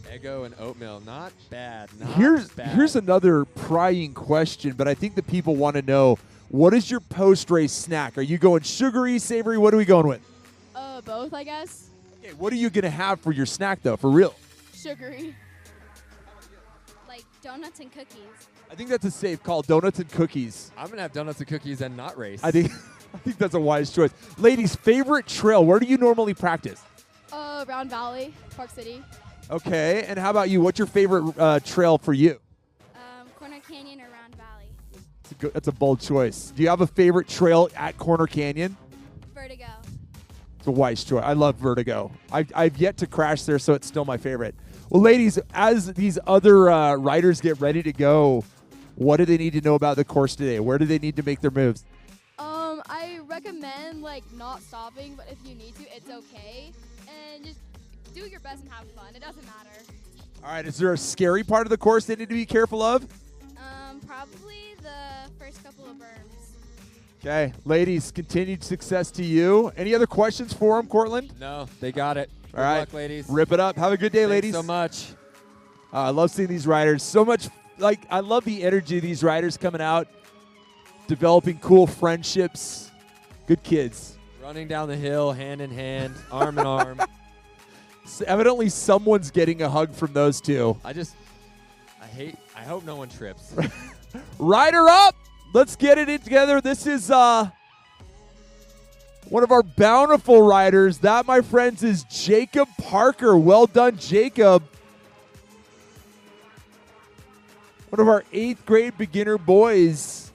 Eggo and oatmeal. Not bad. Not bad. Here's another prying question, but I think the people want to know, what is your post-race snack? Are you going sugary, savory? What are we going with? Both, I guess. Okay, what are you going to have for your snack, though, for real? Sugary. Like donuts and cookies. I think that's a safe call, donuts and cookies. I'm going to have donuts and cookies and not race. I think that's a wise choice. Ladies, favorite trail, where do you normally practice? Round Valley, Park City. Okay, and how about you? What's your favorite trail for you? Corner Canyon or Round Valley. That's a bold choice. Do you have a favorite trail at Corner Canyon? Vertigo. It's a wise choice. I love Vertigo. I've yet to crash there, so it's still my favorite. Well, ladies, as these other riders get ready to go, what do they need to know about the course today? Where do they need to make their moves? I recommend not stopping, but if you need to, it's okay. And just do your best and have fun. It doesn't matter. All right, is there a scary part of the course they need to be careful of? Probably the first couple of berms. Okay, ladies, continued success to you. Any other questions for them, Cortland? No, they got it. All right, Good luck, ladies. Rip it up. Have a good day, Thanks ladies. so much. I love seeing these riders. So much, I love the energy of these riders coming out, developing cool friendships. Good kids. Running down the hill, hand in hand, arm in arm. So evidently, someone's getting a hug from those two. I hope no one trips. Rider up! Let's get it in together. This is one of our bountiful riders. That, my friends, is Jacob Parker. Well done, Jacob. One of our 8th grade beginner boys.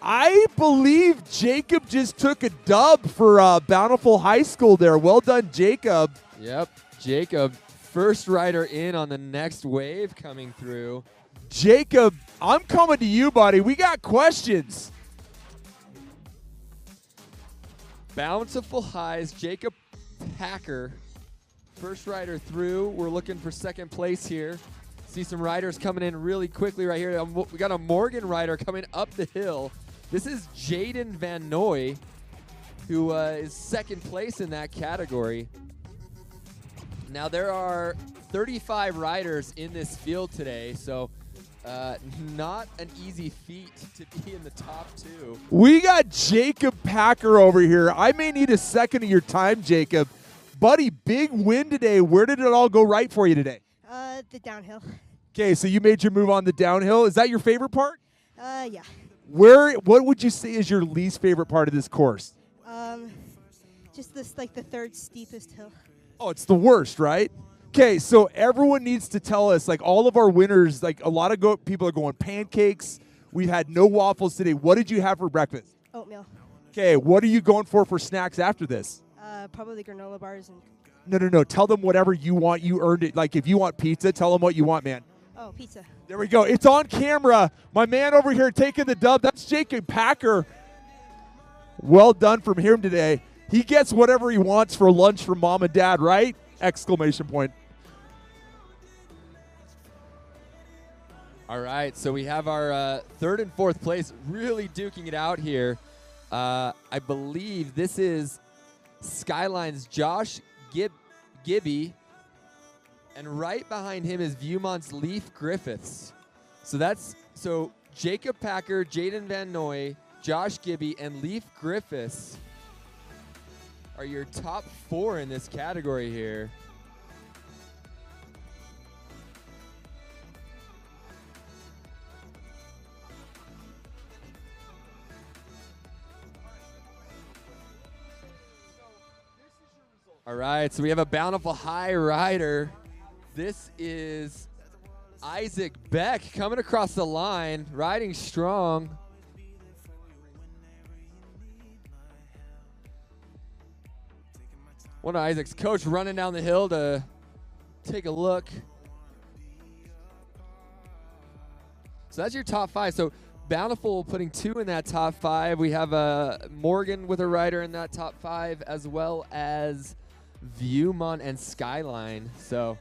I believe Jacob just took a dub for Bountiful High School there. Well done, Jacob. Yep, Jacob, first rider in on the next wave coming through. Jacob, I'm coming to you, buddy. We got questions. Bountiful Highs, Jacob Packer, first rider through. We're looking for second place here. See some riders coming in really quickly right here. We got a Morgan rider coming up the hill. This is Jaden Van Noy, who is second place in that category. Now, there are 35 riders in this field today, so not an easy feat to be in the top 2. We got Jacob Packer over here. I may need a second of your time, Jacob. Buddy, big win today. Where did it all go right for you today? The downhill. Okay, so you made your move on the downhill. Is that your favorite part? Yeah. What would you say is your least favorite part of this course? Just this, the third steepest hill. Oh, it's the worst, right? Okay, so everyone needs to tell us, all of our winners, a lot of people are going pancakes. We had no waffles today. What did you have for breakfast? Oatmeal. Okay, what are you going for snacks after this? Probably granola bars and. No. Tell them whatever you want. You earned it. If you want pizza, tell them what you want, man. Oh, pizza. There we go. It's on camera. My man over here taking the dub. That's Jacob Packer. Well done from him today. He gets whatever he wants for lunch from mom and dad, right? Exclamation point. All right, so we have our third and fourth place really duking it out here. I believe this is Skyline's Josh Gibby, and right behind him is Viewmont's Leaf Griffiths. So Jacob Packer, Jaden Van Noy, Josh Gibby, and Leaf Griffiths are your top 4 in this category here. All right, so we have a Bountiful High rider. This is Isaac Beck coming across the line, riding strong. One of Isaac's coach running down the hill to take a look. So that's your top 5. So Bountiful putting 2 in that top 5. We have Morgan with a rider in that top 5, as well as Viewmont and Skyline. So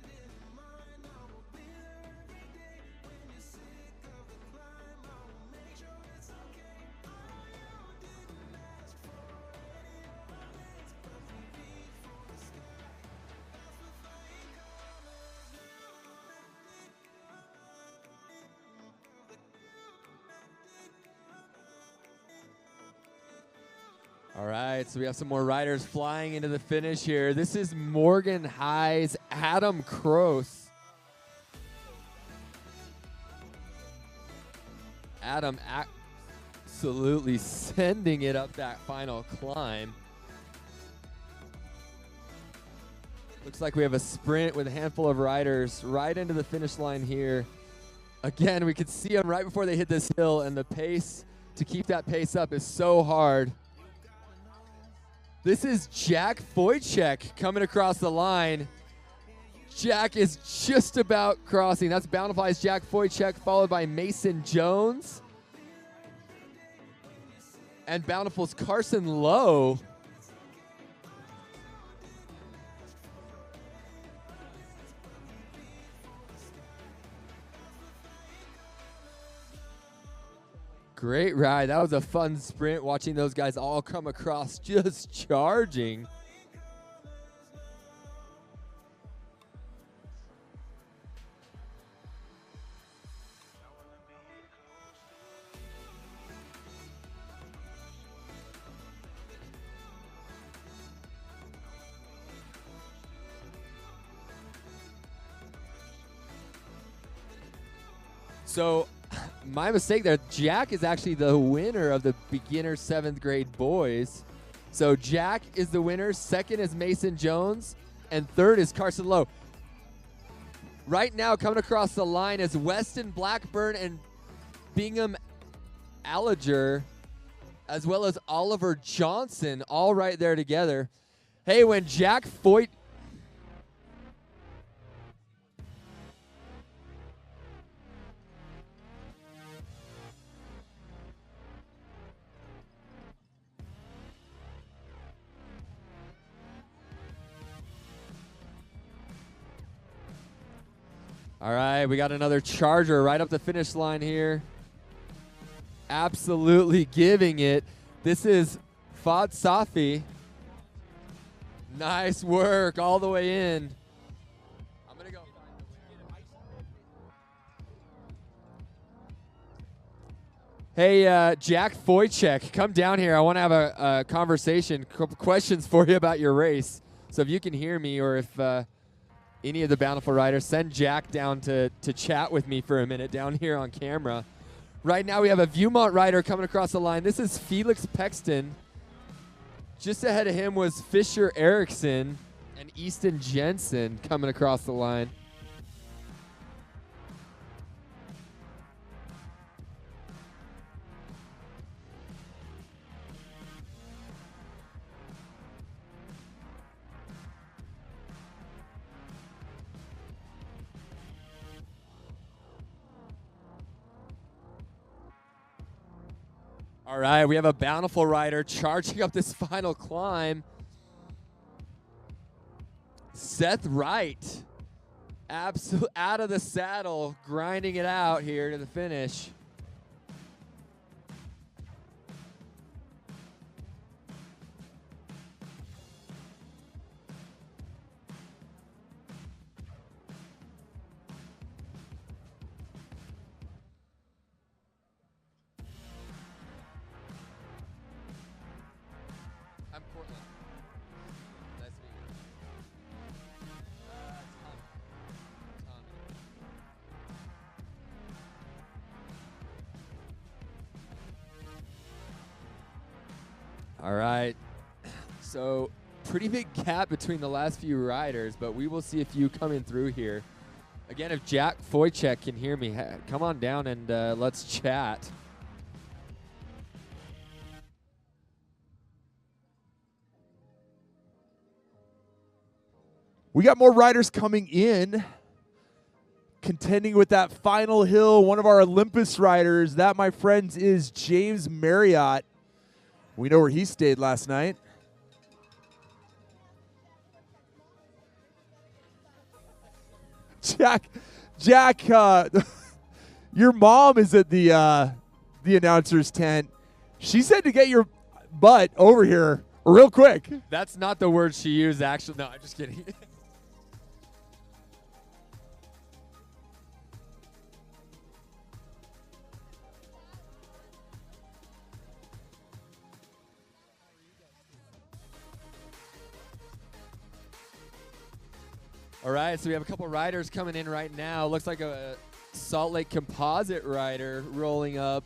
all right, so we have some more riders flying into the finish here. This is Morgan High's Adam Kroos. Adam absolutely sending it up that final climb. Looks like we have a sprint with a handful of riders right into the finish line here. Again, we could see them right before they hit this hill, and the pace, to keep that pace up is so hard. This is Jack Foychek coming across the line. Jack is just about crossing. That's Bountiful High's Jack Foychek, followed by Mason Jones. And Bountiful's Carson Lowe. Great ride. That was a fun sprint, watching those guys all come across just charging. So, my mistake there. Jack is actually the winner of the beginner 7th grade boys. So Jack is the winner. Second is Mason Jones. And third is Carson Lowe. Right now, coming across the line is Weston Blackburn and Bingham Alliger, as well as Oliver Johnson, all right there together. Hey, when Jack Foyt... All right, we got another charger right up the finish line here. Absolutely giving it. This is Fad Safi. Nice work all the way in. I'm going to go. Hey, Jack Foychek, come down here. I want to have a conversation, couple questions for you about your race. So if you can hear me, or if any of the Bountiful riders, send Jack down to chat with me for a minute down here on camera. Right now we have a Viewmont rider coming across the line. This is Felix Pexton. Just ahead of him was Fisher Erickson and Easton Jensen coming across the line. All right, we have a Bountiful rider charging up this final climb. Seth Wright, absolute out of the saddle, grinding it out here to the finish. All right, so pretty big gap between the last few riders, but we will see a few coming through here. Again, if Jack Foychek can hear me, come on down and let's chat. We got more riders coming in, contending with that final hill. One of our Olympus riders, that, my friends, is James Marriott. We know where he stayed last night. Jack, your mom is at the announcer's tent. She said to get your butt over here real quick. That's not the word she used, actually. No, I'm just kidding. All right, so we have a couple riders coming in right now. Looks like a Salt Lake Composite rider rolling up.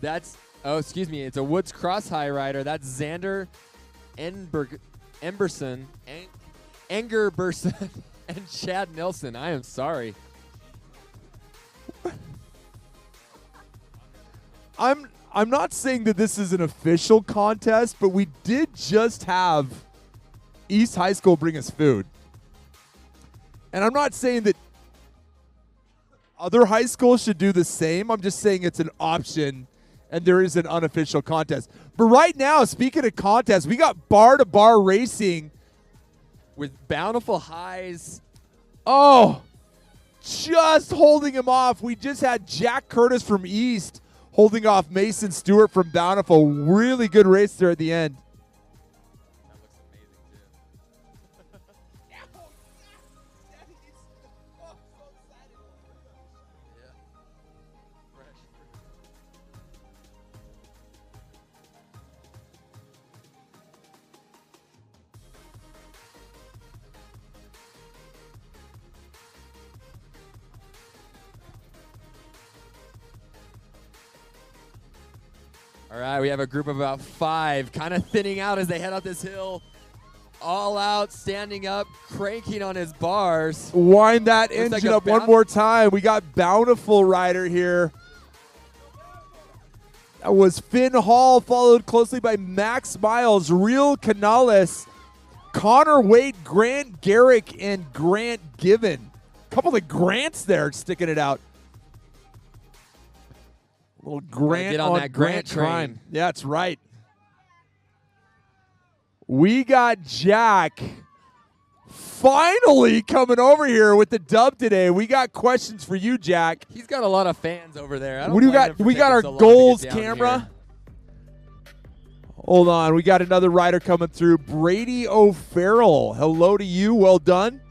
That's, oh, excuse me, it's a Woods Cross High rider. That's Xander Emberson, Engerberson, and Chad Nelson. I am sorry. I'm not saying that this is an official contest, but we did just have East High School bring us food. And I'm not saying that other high schools should do the same. I'm just saying it's an option and there is an unofficial contest. But right now, speaking of contests, we got bar-to-bar racing with Bountiful Highs. Oh, just holding him off. We just had Jack Curtis from East holding off Mason Stewart from Bountiful. Really good race there at the end. All right, we have a group of about 5, kind of thinning out as they head up this hill. All out, standing up, cranking on his bars. Wind that Looks engine like up one more time. We got Bountiful rider here. That was Finn Hall, followed closely by Max Miles, Real Canales, Connor Wade, Grant Garrick, and Grant Given. A couple of Grants there sticking it out. Little Grant get on that Grant train. Yeah, that's right. We got Jack finally coming over here with the dub today. We got questions for you, Jack. He's got a lot of fans over there. I don't What do you blame got? him for We got taking our so long to get goals down camera. here. Hold on. We got another rider coming through. Brady O'Farrell. Hello to you. Well done.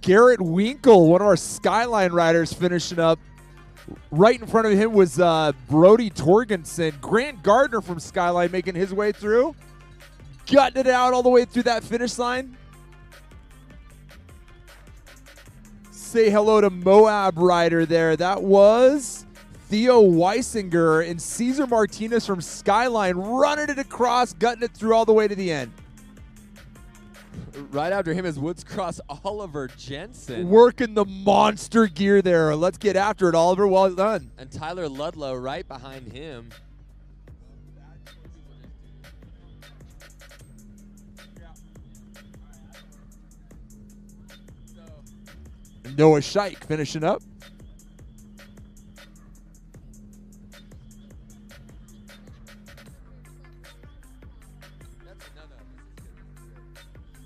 Garrett Winkle, one of our Skyline riders, finishing up. Right in front of him was Brody Torgensen. Grant Gardner from Skyline making his way through. Gutting it out all the way through that finish line. Say hello to Moab rider there. That was Theo Weisinger and Cesar Martinez from Skyline running it across, gutting it through all the way to the end. Right after him is Woods Cross Oliver Jensen. Working the monster gear there. Let's get after it, Oliver. Well done. And Tyler Ludlow right behind him. Noah Scheich finishing up.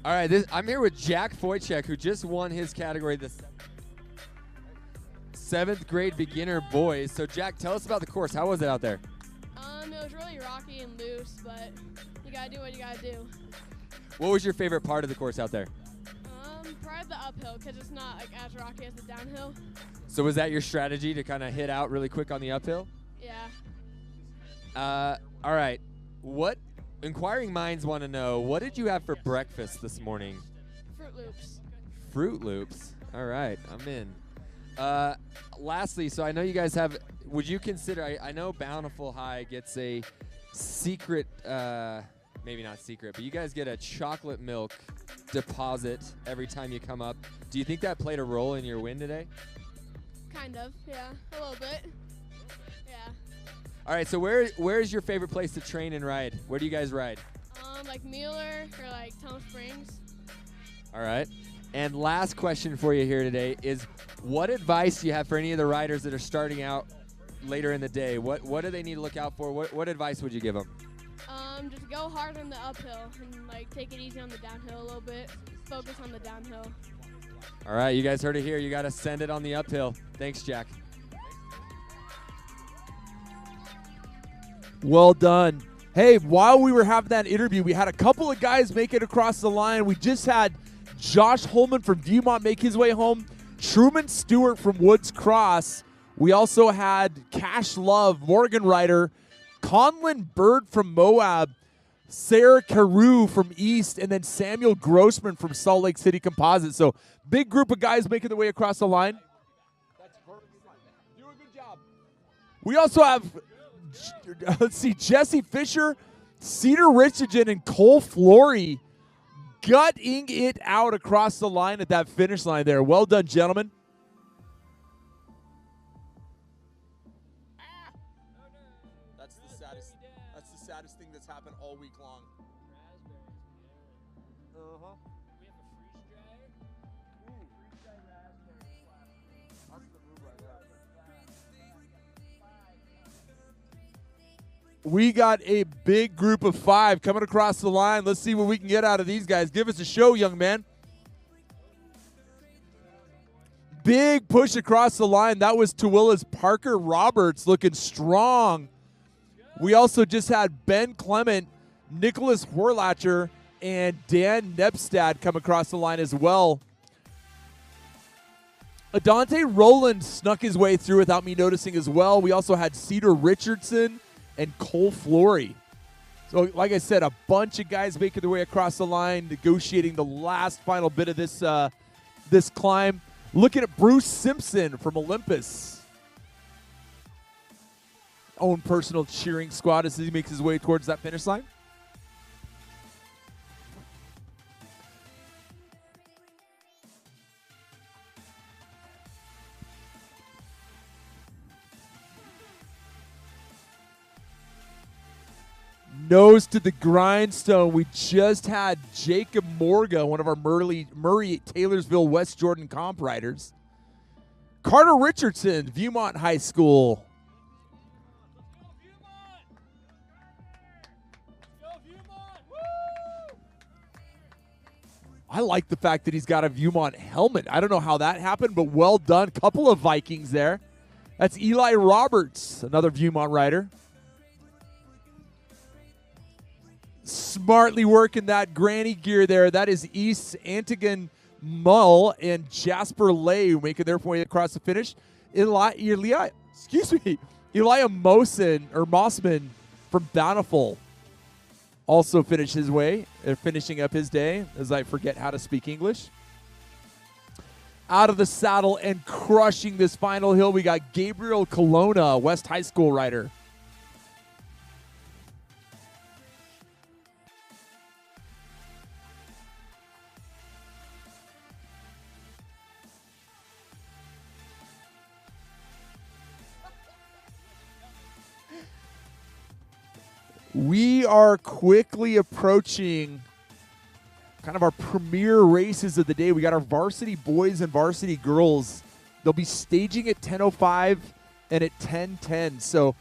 All right, I'm here with Jack Foychek, who just won his category, the 7th grade beginner boys. So, Jack, tell us about the course. How was it out there? It was really rocky and loose, but you gotta do what you gotta do. What was your favorite part of the course out there? Probably the uphill, because it's not like as rocky as the downhill. So, was that your strategy to kind of hit out really quick on the uphill? Yeah. All right. What inquiring minds want to know, what did you have for breakfast this morning? Loops. Fruit Loops. All right, I'm in. Lastly, so I know you guys have. Would you consider? I know Bountiful High gets a secret. Maybe not secret, but you guys get a chocolate milk deposit every time you come up. Do you think that played a role in your win today? Kind of, yeah, a little bit. Yeah. All right, so where is your favorite place to train and ride? Where do you guys ride? Like Mueller or like Tom Springs. All right. And last question for you here today is, what advice do you have for any of the riders that are starting out later in the day? What do they need to look out for? What advice would you give them? Just go hard on the uphill and like take it easy on the downhill a little bit. Focus on the downhill. All right, you guys heard it here. You got to send it on the uphill. Thanks, Jack. Well done. Hey, while we were having that interview, we had a couple of guys make it across the line. We just had Josh Holman from Viewmont make his way home. Truman Stewart from Woods Cross. We also had Cash Love, Morgan Ryder, Conlon Bird from Moab, Sarah Carew from East, and then Samuel Grossman from Salt Lake City Composite. So big group of guys making their way across the line. Do a good job. We also have, let's see, Jesse Fisher, Cedar Richardson, and Cole Flory gutting it out across the line at that finish line there. Well done, gentlemen. That's the saddest thing that's happened all week long. Uh-huh. We have a freeze dryer. Freeze dry raspberry slash. That's the move right there. We got a big group of 5 coming across the line. Let's see what we can get out of these guys. Give us a show, young man. Big push across the line. That was Tooele's Parker Roberts looking strong. We also just had Ben Clement, Nicholas Horlacher, and Dan Nepstad come across the line as well. Adante Rowland snuck his way through without me noticing as well. We also had Cedar Richardson and Cole Flory. So, like I said, a bunch of guys making their way across the line, negotiating the last final bit of this this climb. Looking at Bruce Simpson from Olympus. Own personal cheering squad as he makes his way towards that finish line. Nose to the grindstone. We just had Jacob Morga, one of our Murray Taylorsville West Jordan comp riders. Carter Richardson, Viewmont High School. I like the fact that he's got a Viewmont helmet. I don't know how that happened, but well done. Couple of Vikings there. That's Eli Roberts, another Viewmont rider. Smartly working that granny gear there. That is East Antigon Mull and Jasper Lay making their way across the finish. Elijah Mossman from Bountiful also finished his way. They're finishing up his day as I forget how to speak English. Out of the saddle and crushing this final hill, we got Gabriel Colonna, West High School rider. We are quickly approaching kind of our premier races of the day. We got our varsity boys and varsity girls. They'll be staging at 10:05 and at 10:10. So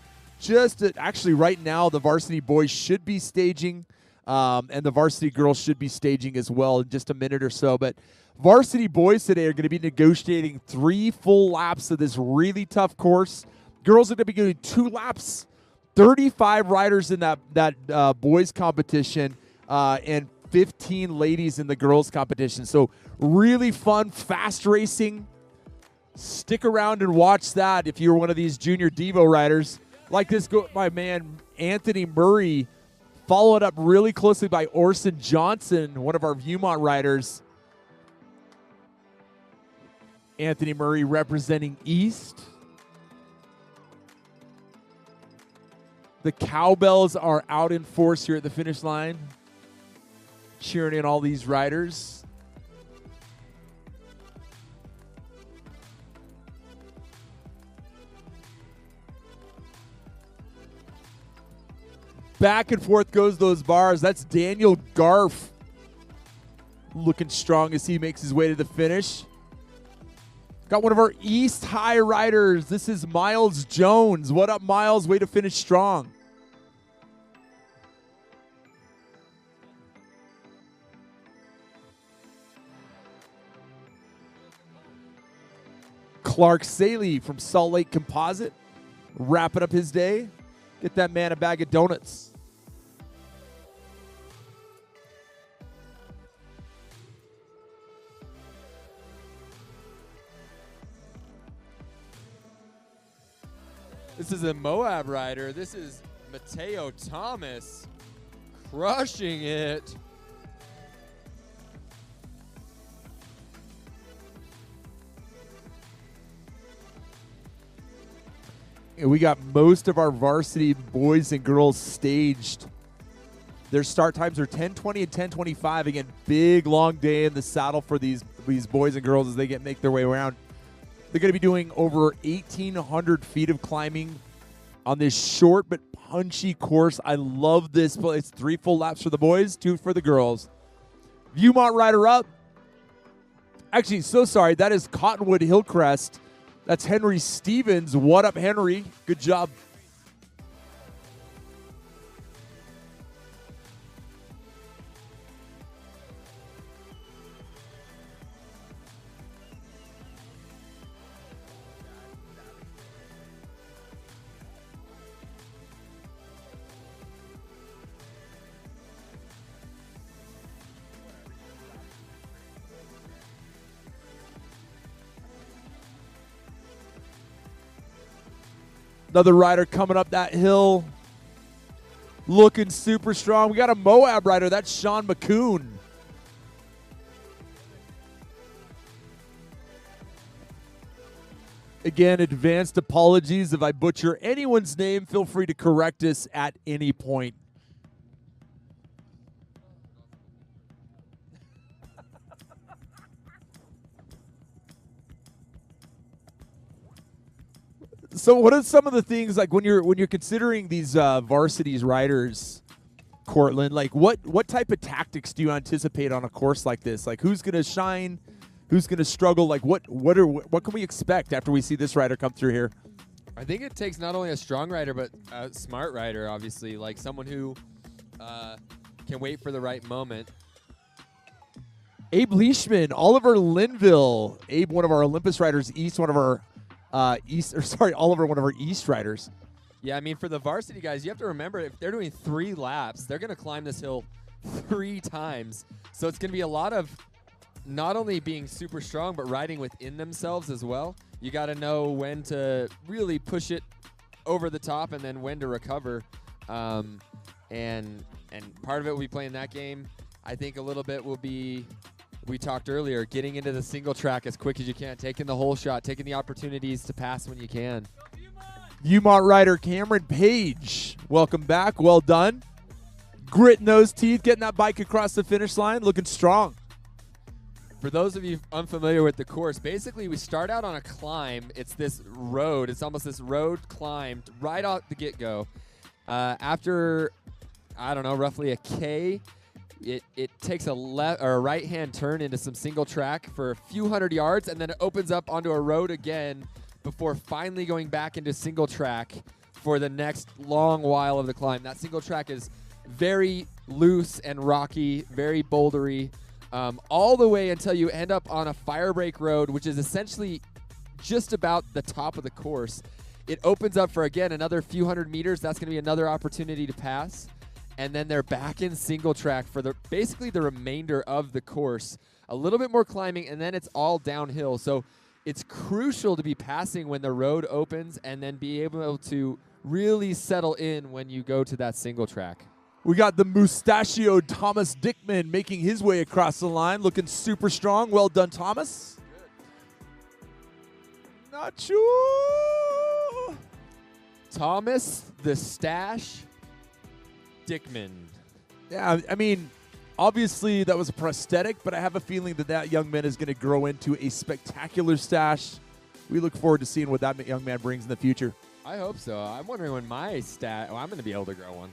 actually right now the varsity boys should be staging and the varsity girls should be staging as well in just a minute or so. But varsity boys today are going to be negotiating 3 full laps of this really tough course. Girls are going to be doing 2 laps. 35 riders in that boys competition and 15 ladies in the girls competition. So really fun, fast racing. Stick around and watch that if you're one of these junior Devo riders. Like this, my man Anthony Murray, followed up really closely by Orson Johnson, one of our Viewmont riders. Anthony Murray representing East. The cowbells are out in force here at the finish line, cheering in all these riders. Back and forth goes those bars. That's Daniel Garf looking strong as he makes his way to the finish. Got one of our East High riders. This is Miles Jones. What up, Miles? Way to finish strong. Clark Saley from Salt Lake Composite, wrapping up his day. Get that man a bag of donuts. This is a Moab rider. This is Mateo Thomas crushing it. And we got most of our varsity boys and girls staged. Their start times are 10:20 and 10:25. Again, big long day in the saddle for these boys and girls as they make their way around. They're going to be doing over 1,800 feet of climbing on this short but punchy course. I love this. It's 3 full laps for the boys, 2 for the girls. Viewmont rider up. Actually, so sorry. That is Cottonwood Hillcrest. That's Henry Stevens. What up, Henry? Good job. Another rider coming up that hill, looking super strong. We got a Moab rider. That's Sean McCoon. Again, advanced apologies if I butcher anyone's name. Feel free to correct us at any point. So what are some of the things, like when you're considering these varsities riders, Cortland, like what type of tactics do you anticipate on a course like this? Like who's going to shine, who's going to struggle? Like what can we expect after we see this rider come through here? I think it takes not only a strong rider but a smart rider, obviously, like someone who can wait for the right moment. Abe Leishman, Oliver Linville. Abe, one of our Olympus riders, East, one of our Oliver, one of our East riders. Yeah, I mean, for the varsity guys, you have to remember, if they're doing 3 laps, they're going to climb this hill 3 times. So it's going to be a lot of not only being super strong, but riding within themselves as well. You got to know when to really push it over the top and then when to recover. And part of it will be playing that game. I think a little bit will be, we talked earlier, getting into the single track as quick as you can, taking the whole shot, taking the opportunities to pass when you can. Viewmont rider Cameron Page, welcome back. Well done. Grit in those teeth, getting that bike across the finish line, looking strong. For those of you unfamiliar with the course, basically we start out on a climb. It's this road. It's almost this road climbed right off the get-go. After, I don't know, roughly a K, it takes a left or a right-hand turn into some single track for a few hundred yards, and then it opens up onto a road again before finally going back into single track for the next long while of the climb. That single track is very loose and rocky, very bouldery, all the way until you end up on a fire break road, which is essentially just about the top of the course. It opens up for, again, another few hundred meters. That's going to be another opportunity to pass. And then they're back in single track for basically the remainder of the course. A little bit more climbing, and then it's all downhill. So it's crucial to be passing when the road opens and then be able to really settle in when you go to that single track. We got the mustachioed Thomas Dickman making his way across the line, looking super strong. Well done, Thomas. Nacho. Thomas the Stash Dickman. Yeah, I mean, obviously that was a prosthetic, but I have a feeling that that young man is going to grow into a spectacular stash. We look forward to seeing what that young man brings in the future. I hope so. I'm wondering when my I'm going to be able to grow one.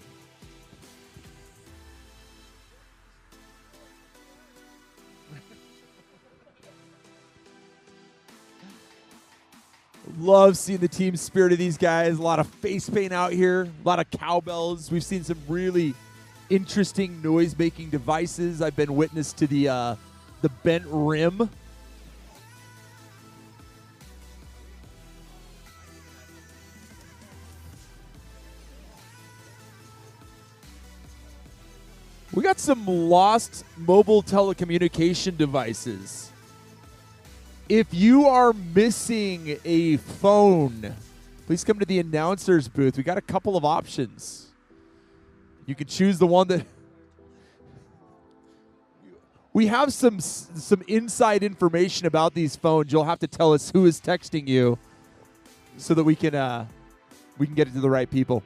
Love seeing the team spirit of these guys. A lot of face paint out here. A lot of cowbells. We've seen some really interesting noise-making devices. I've been witness to the bent rim. We got some lost mobile telecommunication devices. If you are missing a phone, please come to the announcer's booth. We got a couple of options. You can choose the one that... We have some inside information about these phones. You'll have to tell us who is texting you so that we can get it to the right people.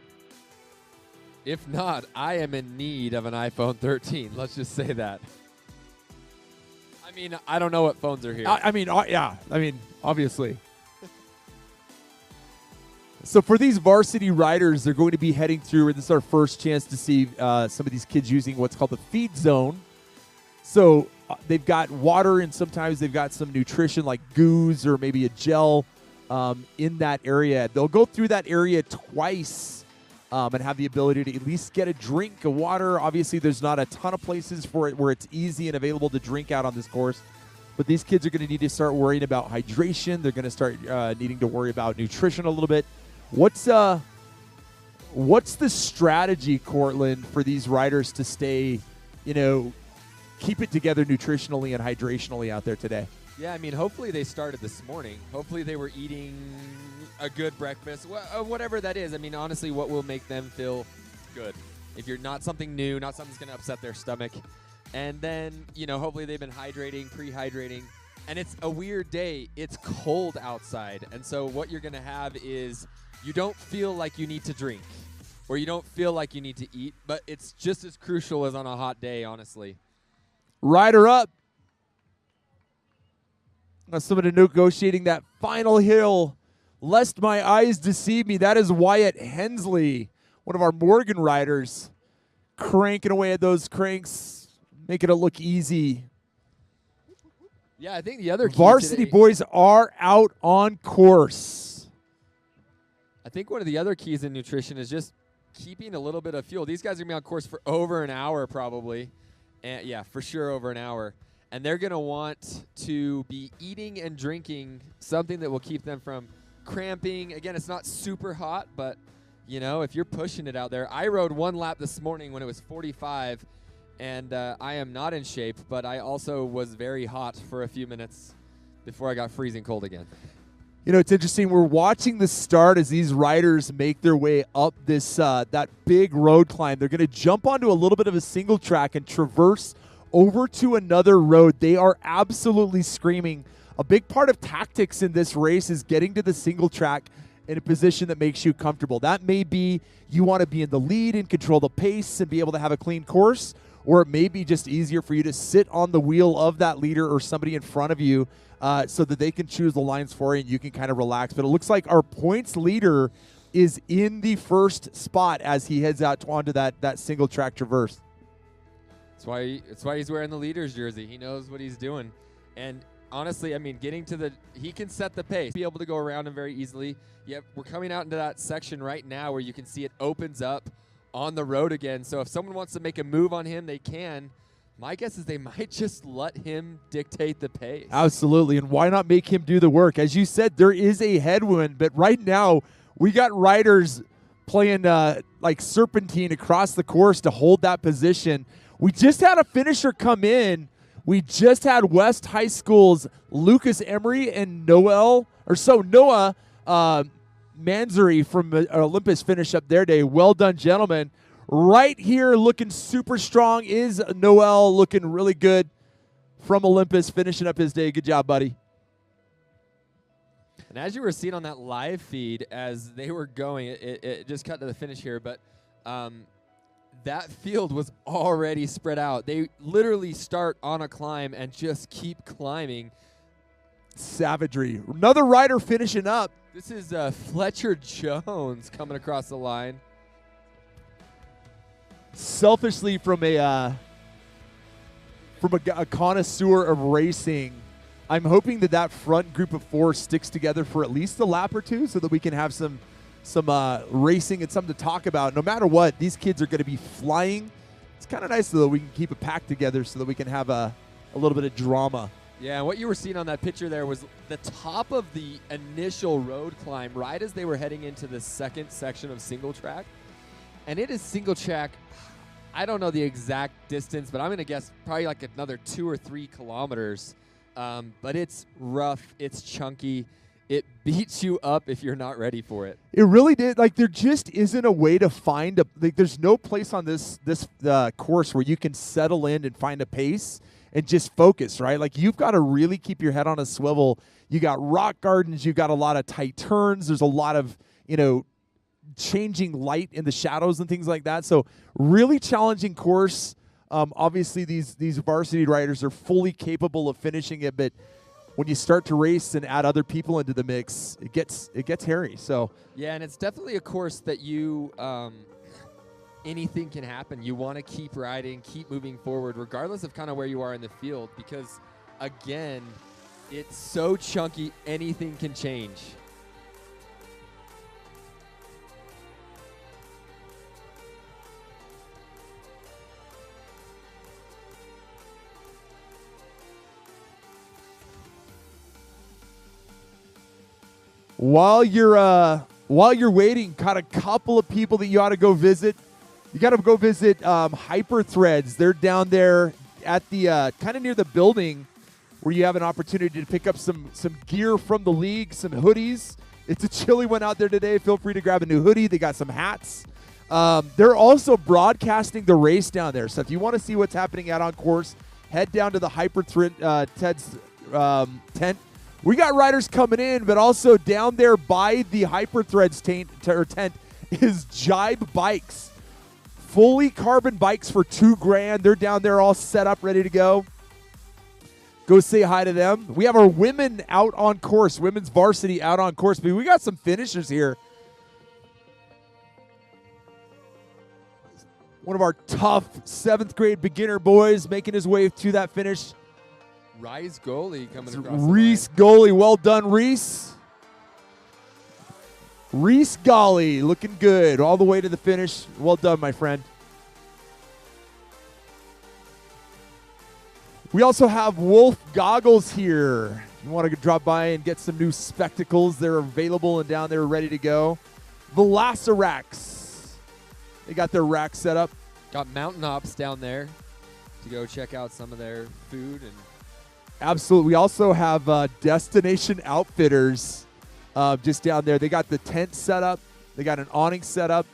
If not, I am in need of an iPhone 13. Let's just say that. I mean, I don't know what phones are here. Yeah. I mean, obviously. So for these varsity riders, they're going to be heading through, and this is our first chance to see some of these kids using what's called the feed zone. So they've got water, and sometimes they've got some nutrition like goos or maybe a gel in that area. They'll go through that area twice and have the ability to at least get a drink of water. Obviously, there's not a ton of places for it where it's easy and available to drink out on this course. But these kids are going to need to start worrying about hydration. They're going to start needing to worry about nutrition a little bit. What's the strategy, Cortland, for these riders to stay, keep it together nutritionally and hydrationally out there today? Yeah, I mean, hopefully they started this morning. Hopefully they were eating a good breakfast, whatever that is. I mean, honestly, what will make them feel good? If you're not something new, not something that's going to upset their stomach. And then, hopefully they've been hydrating, pre-hydrating. And it's a weird day. It's cold outside. And so what you're going to have is you don't feel like you need to drink or you don't feel like you need to eat, but it's just as crucial as on a hot day, honestly. Rider up. Somebody negotiating that final hill. Lest my eyes deceive me. That is Wyatt Hensley, one of our Morgan riders, cranking away at those cranks, making it look easy. Yeah, I think the other key Varsity today, boys are out on course. I think one of the other keys in nutrition is just keeping a little bit of fuel. These guys are going to be on course for over an hour probably. And yeah, for sure over an hour. And they're going to want to be eating and drinking something that will keep them from cramping. Again, it's not super hot, but, if you're pushing it out there. I rode one lap this morning when it was 45, and I am not in shape, but I also was very hot for a few minutes before I got freezing cold again. It's interesting. We're watching the start as these riders make their way up this that big road climb. They're going to jump onto a little bit of a single track and traverse over to another road. They are absolutely screaming. A big part of tactics in this race is getting to the single track in a position that makes you comfortable. That may be you want to be in the lead and control the pace and be able to have a clean course, or it may be just easier for you to sit on the wheel of that leader or somebody in front of you so that they can choose the lines for you and you can kind of relax. But it looks like our points leader is in the first spot as he heads out onto that single track traverse. That's why he's wearing the leader's jersey. He knows what he's doing. And honestly, I mean, he can set the pace, be able to go around him very easily. Yep, we're coming out into that section right now where you can see it opens up on the road again. So if someone wants to make a move on him, they can. My guess is they might just let him dictate the pace. Absolutely, and why not make him do the work? As you said, there is a headwind, but right now we got riders playing like serpentine across the course to hold that position. We just had a finisher come in. We just had West High School's Lucas Emery and Noah Manzuri from Olympus finish up their day. Well done, gentlemen. Right here looking super strong is Noel, looking really good from Olympus, finishing up his day. Good job, buddy. And as you were seeing on that live feed, as they were going, it just cut to the finish here, but that field was already spread out. They literally start on a climb and just keep climbing. Savagery. Another rider finishing up. This is Fletcher Jones coming across the line. Selfishly, from a connoisseur of racing, I'm hoping that front group of 4 sticks together for at least a lap or two, so that we can have some racing and something to talk about. No matter what, these kids are going to be flying. It's kind of nice though that we can keep a pack together so that we can have a little bit of drama. Yeah, and what you were seeing on that picture there was the top of the initial road climb right as they were heading into the second section of single track. And it is single track. I don't know the exact distance, but I'm going to guess probably like another 2 or 3 kilometers. But it's rough. It's chunky. It beats you up if you're not ready for it. It really did. Like, there just isn't a way to find there's no place on this course where you can settle in and find a pace and just focus, right? Like, you've got to really keep your head on a swivel. You got rock gardens. You've got a lot of tight turns. There's a lot of, changing light in the shadows and things like that. So really challenging course. Obviously, these varsity riders are fully capable of finishing it, but when you start to race and add other people into the mix, it gets hairy. So yeah, and it's definitely a course that you anything can happen. You want to keep riding, keep moving forward, regardless of kind of where you are in the field, because again, it's so chunky, anything can change. While you're waiting, got a couple of people that you ought to go visit. You got to go visit Hyper Threads. They're down there at the kind of near the building where you have an opportunity to pick up some gear from the league, some hoodies. It's a chilly one out there today. Feel free to grab a new hoodie. They got some hats. They're also broadcasting the race down there. So if you want to see what's happening out on course, head down to the Hyper Threads tent. We got riders coming in, but also down there by the Hyper Threads tent is Jibe Bikes. Fully carbon bikes for $2,000. They're down there all set up, ready to go. Go say hi to them. We have our women out on course, women's varsity out on course. But we got some finishers here. One of our tough 7th grade beginner boys making his way to that finish. Reese goalie coming across. Reese goalie, well done, Reese. Reese Golly looking good all the way to the finish. Well done, my friend. We also have Wolf Goggles here. If you want to drop by and get some new spectacles, they're available and down there ready to go. Velocirax. They got their rack set up. Got Mountain Ops down there to go check out some of their food. And absolutely. We also have Destination Outfitters just down there. They got the tent set up. They got an awning set up.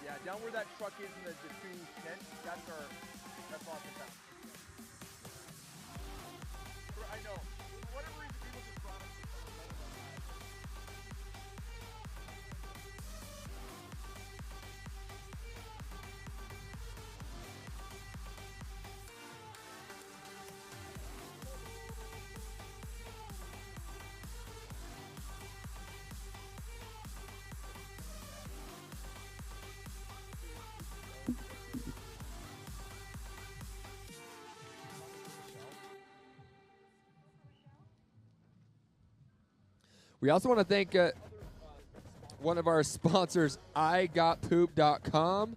Yeah, down where that truck is in the two tents, that's awesome. I know. For whatever reason, people just brought us. we also want to thank one of our sponsors, igotpoop.com.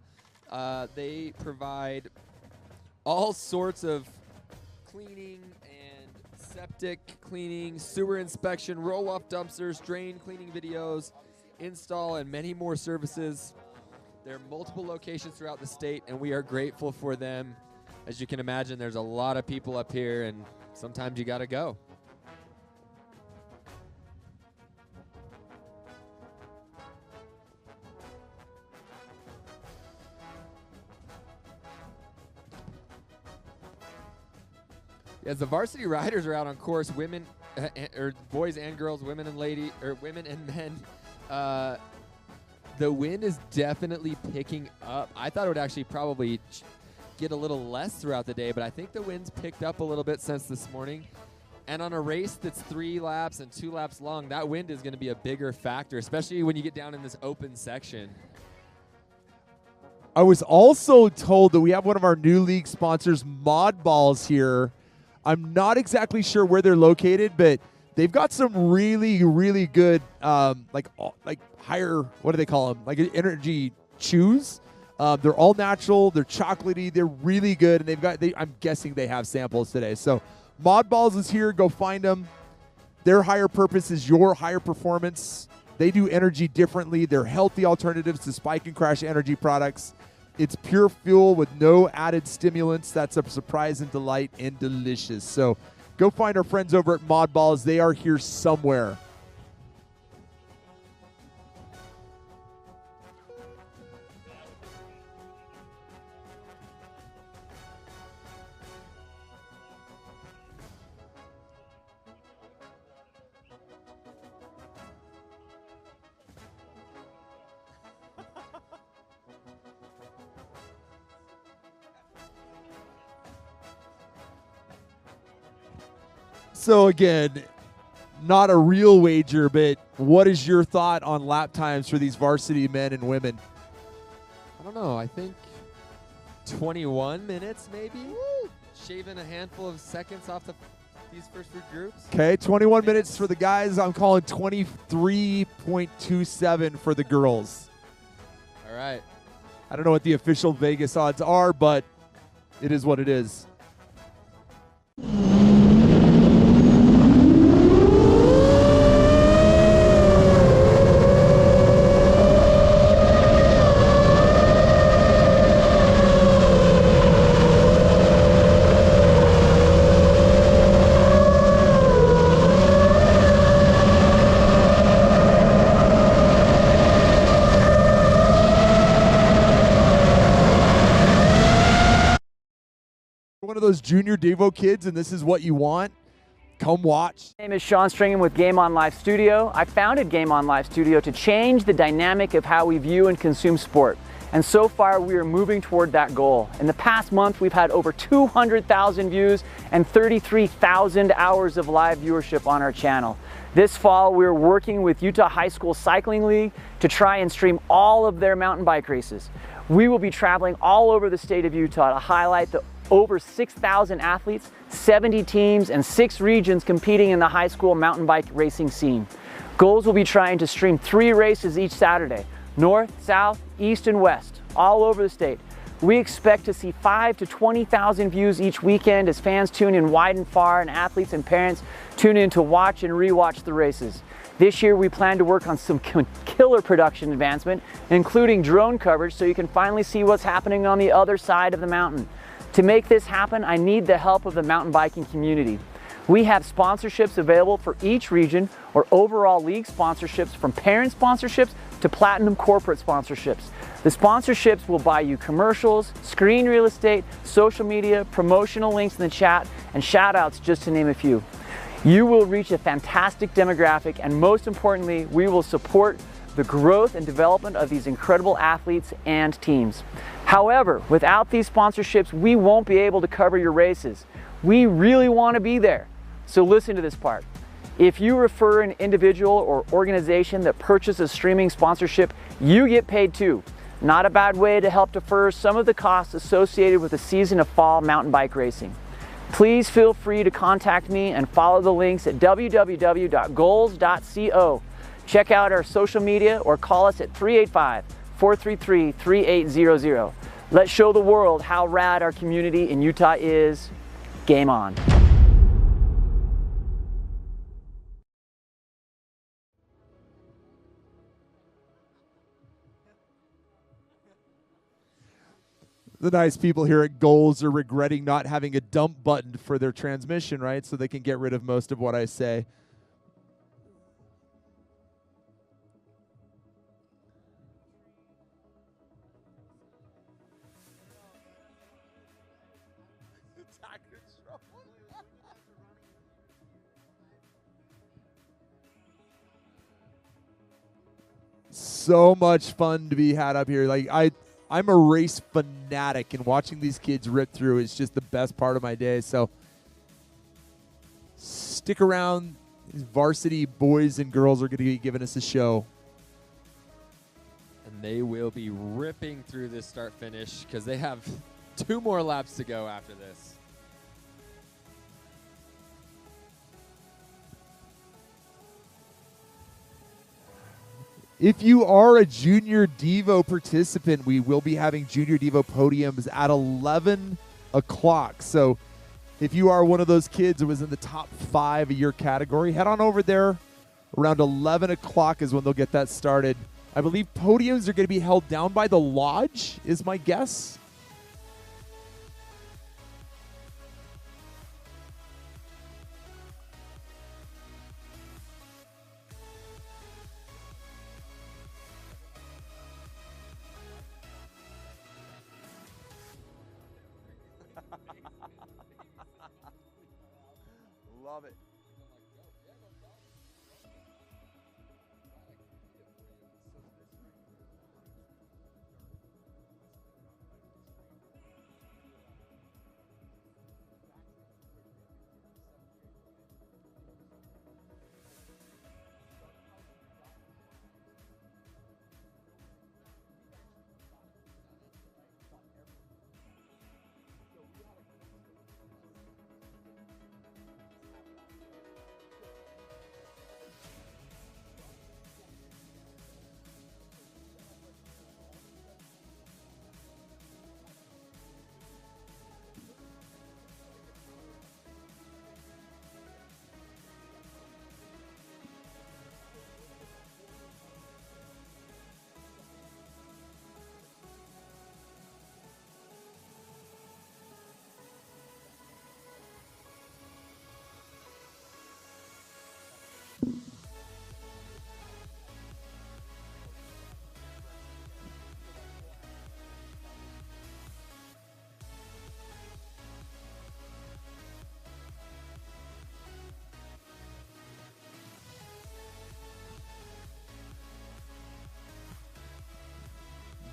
They provide all sorts of cleaning and septic cleaning, sewer inspection, roll-off dumpsters, drain cleaning videos, install, and many more services. There are multiple locations throughout the state, and we are grateful for them. As you can imagine, there's a lot of people up here, and sometimes you got to go. as the varsity riders are out on course, women, or boys and girls, women and women and men, the wind is definitely picking up. I thought it would actually probably get a little less throughout the day, but I think the wind's picked up a little bit since this morning. And on a race that's 3 laps and 2 laps long, that wind is going to be a bigger factor, especially when you get down in this open section. I was also told that we have one of our new league sponsors, Mod Balls, here. I'm not exactly sure where they're located, but they've got some really, really good, like higher, what do they call them? Like energy chews. They're all natural. They're chocolatey. They're really good, and I'm guessing they have samples today. So Mod Balls is here. Go find them. Their higher purpose is your higher performance. They do energy differently. They're healthy alternatives to spike and crash energy products. It's pure fuel with no added stimulants. That's a surprise and delight and delicious. So go find our friends over at Mod Balls. They are here somewhere. So again, not a real wager, but what is your thought on lap times for these varsity men and women? I don't know. I think 21 minutes maybe. Shaving a handful of seconds off these first few groups. Okay, 21 minutes for the guys. I'm calling 23.27 for the girls. All right. I don't know what the official Vegas odds are, but it is what it is. One of those junior Devo kids and this is what you want, come watch. My name is Sean Stringham with Game On Live Studio. I founded Game On Live Studio to change the dynamic of how we view and consume sport. And so far we are moving toward that goal. In the past month we've had over 200,000 views and 33,000 hours of live viewership on our channel. This fall we're working with Utah High School Cycling League to try and stream all of their mountain bike races. We will be traveling all over the state of Utah to highlight the over 6,000 athletes, 70 teams, and 6 regions competing in the high school mountain bike racing scene. Goals will be trying to stream 3 races each Saturday, north, south, east, and west, all over the state. We expect to see 5,000 to 20,000 views each weekend as fans tune in wide and far and athletes and parents tune in to watch and rewatch the races. This year we plan to work on some killer production advancement, including drone coverage so you can finally see what's happening on the other side of the mountain. To make this happen, I need the help of the mountain biking community. We have sponsorships available for each region, or overall league sponsorships, from parent sponsorships to platinum corporate sponsorships. The sponsorships will buy you commercials, screen real estate, social media, promotional links in the chat, and shout outs, just to name a few. You will reach a fantastic demographic, and most importantly, we will support the growth and development of these incredible athletes and teams. However, without these sponsorships, we won't be able to cover your races. We really want to be there. So listen to this part. If you refer an individual or organization that purchases streaming sponsorship, you get paid too. Not a bad way to help defer some of the costs associated with the season of fall mountain bike racing. Please feel free to contact me and follow the links at www.goals.co. Check out our social media or call us at 385-433-3800. Let's show the world how rad our community in Utah is. Game on. The nice people here at Goals are regretting not having a dump button for their transmission, right? So they can get rid of most of what I say. So much fun to be had up here. Like I'm a race fanatic, and watching these kids rip through is just the best part of my day. So stick around. These varsity boys and girls are going to be giving us a show. And they will be ripping through this start-finish because they have 2 more laps to go after this. If you are a Junior Devo participant, we will be having Junior Devo podiums at 11 o'clock. So if you are one of those kids who was in the top 5 of your category, head on over there. Around 11 o'clock is when they'll get that started. I believe podiums are going to be held down by the lodge, is my guess. Love it.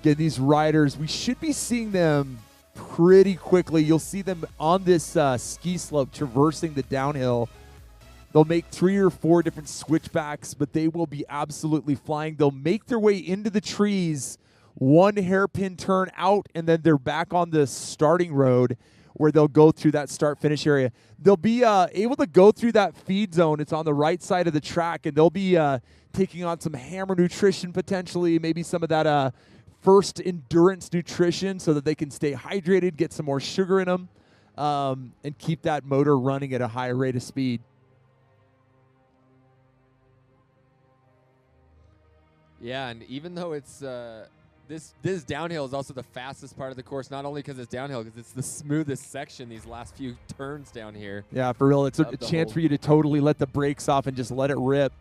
Get these riders, we should be seeing them pretty quickly. You'll see them on this ski slope traversing the downhill. They'll make 3 or 4 different switchbacks, but they will be absolutely flying. They'll make their way into the trees, 1 hairpin turn out, and then they're back on the starting road where they'll go through that start-finish area. They'll be able to go through that feed zone. It's on the right side of the track, and they'll be taking on some hammer nutrition potentially, maybe some of that first endurance nutrition so that they can stay hydrated, get some more sugar in them, and keep that motor running at a high rate of speed. Yeah, and even though it's this downhill is also the fastest part of the course, not only because it's downhill, because it's the smoothest section, these last few turns down here. Yeah, for real. It's a chance for you to totally let the brakes off and just let it rip.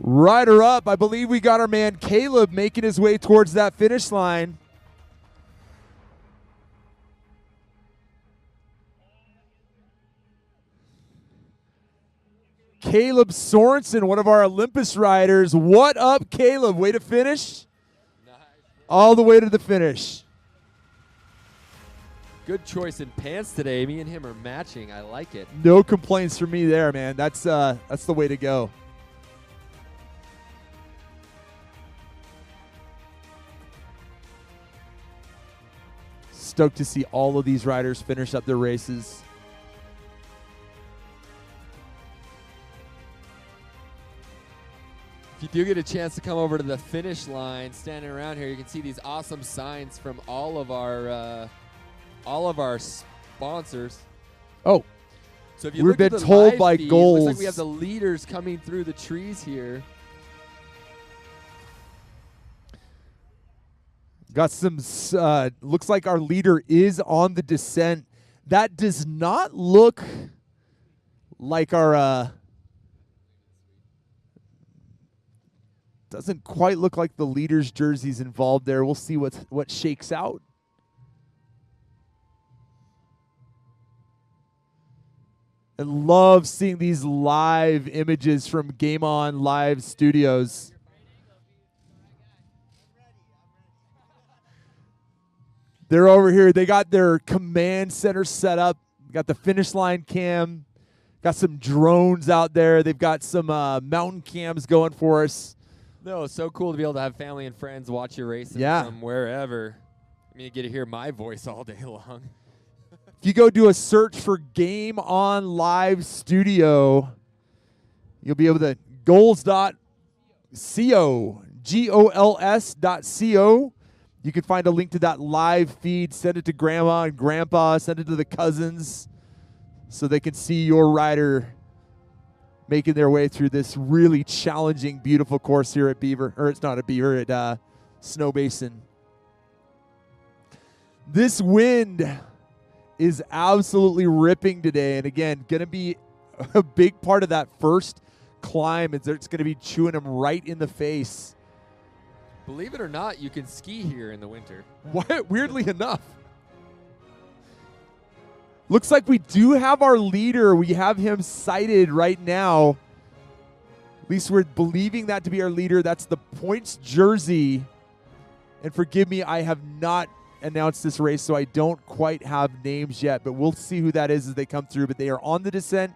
Rider up. I believe we got our man Caleb making his way towards that finish line. Caleb Sorensen, one of our Olympus riders. What up, Caleb? Way to finish? Nice. All the way to the finish. Good choice in pants today. Me and him are matching. I like it. No complaints from me there, man. That's the way to go. Stoked to see all of these riders finish up their races. If you do get a chance to come over to the finish line, standing around here, you can see these awesome signs from all of our sponsors. Oh, so if you we've look at been the told live by feed, goals. it looks like we have the leaders coming through the trees here. Got some, looks like our leader is on the descent. That does not look like our, doesn't quite look like the leader's jersey's involved there. We'll see what shakes out. And love seeing these live images from Game On Live Studios. They're over here. They got their command center set up. Got the finish line cam. Got some drones out there. They've got some mountain cams going for us. No, it's so cool to be able to have family and friends watch your racing from wherever. I mean, you get to hear my voice all day long. If you go do a search for Game On Live Studio, you'll be able to goals.co, GOLS.co. You can find a link to that live feed. Send it to grandma and grandpa. Send it to the cousins so they can see your rider making their way through this really challenging, beautiful course here at Beaver. Or it's not at Beaver, at Snowbasin. This wind is absolutely ripping today. And again, going to be a big part of that first climb. It's going to be chewing them right in the face. Believe it or not, you can ski here in the winter. What? Weirdly enough. Looks like we do have our leader. We have him sighted right now. At least we're believing that to be our leader. That's the points jersey. And forgive me, I have not announced this race, so I don't quite have names yet. But we'll see who that is as they come through. But they are on the descent,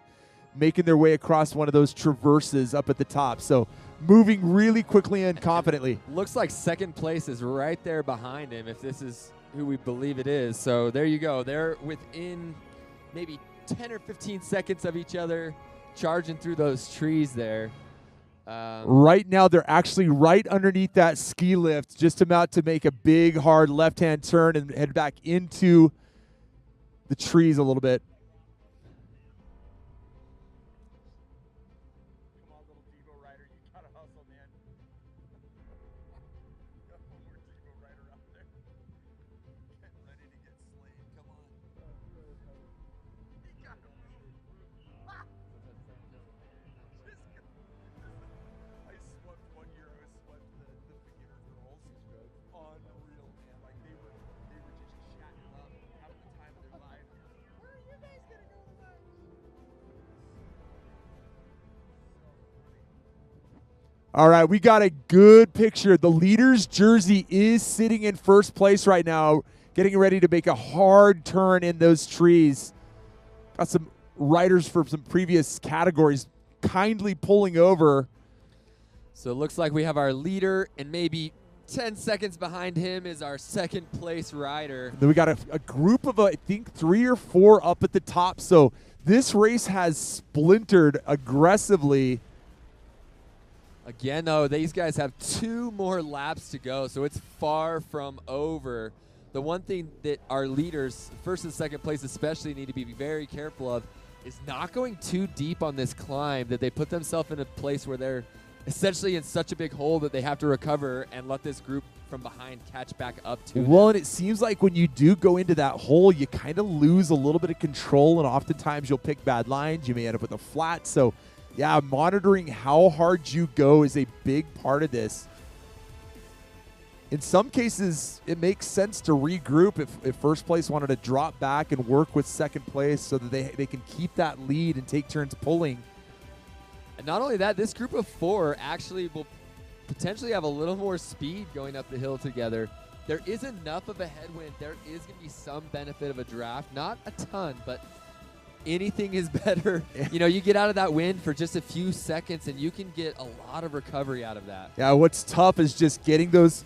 making their way across one of those traverses up at the top. So moving really quickly and confidently. Looks like second place is right there behind him, if this is who we believe it is. So there you go. They're within maybe 10 or 15 seconds of each other, charging through those trees there. Right now, they're actually right underneath that ski lift, just about to make a big, hard left-hand turn and head back into the trees a little bit. All right, we got a good picture. The leader's jersey is sitting in first place right now, getting ready to make a hard turn in those trees. Got some riders from some previous categories kindly pulling over. So it looks like we have our leader, and maybe 10 seconds behind him is our second place rider. Then we got a group of, I think, 3 or 4 up at the top. So this race has splintered aggressively. Again, though, these guys have 2 more laps to go, so it's far from over. The one thing that our leaders, first and second place especially, need to be very careful of is not going too deep on this climb, that they put themselves in a place where they're essentially in such a big hole that they have to recover and let this group from behind catch back up to Well, them. and it seems like when you do go into that hole, you kind of lose a little bit of control, and oftentimes you'll pick bad lines. You may end up with a flat. So, yeah, monitoring how hard you go is a big part of this. In some cases, it makes sense to regroup if first place wanted to drop back and work with second place so that they can keep that lead and take turns pulling. And not only that, this group of 4 actually will potentially have a little more speed going up the hill together. There is enough of a headwind. There is going to be some benefit of a draft. Not a ton, but anything is better. You know, you get out of that wind for just a few seconds, and you can get a lot of recovery out of that. Yeah, what's tough is just getting those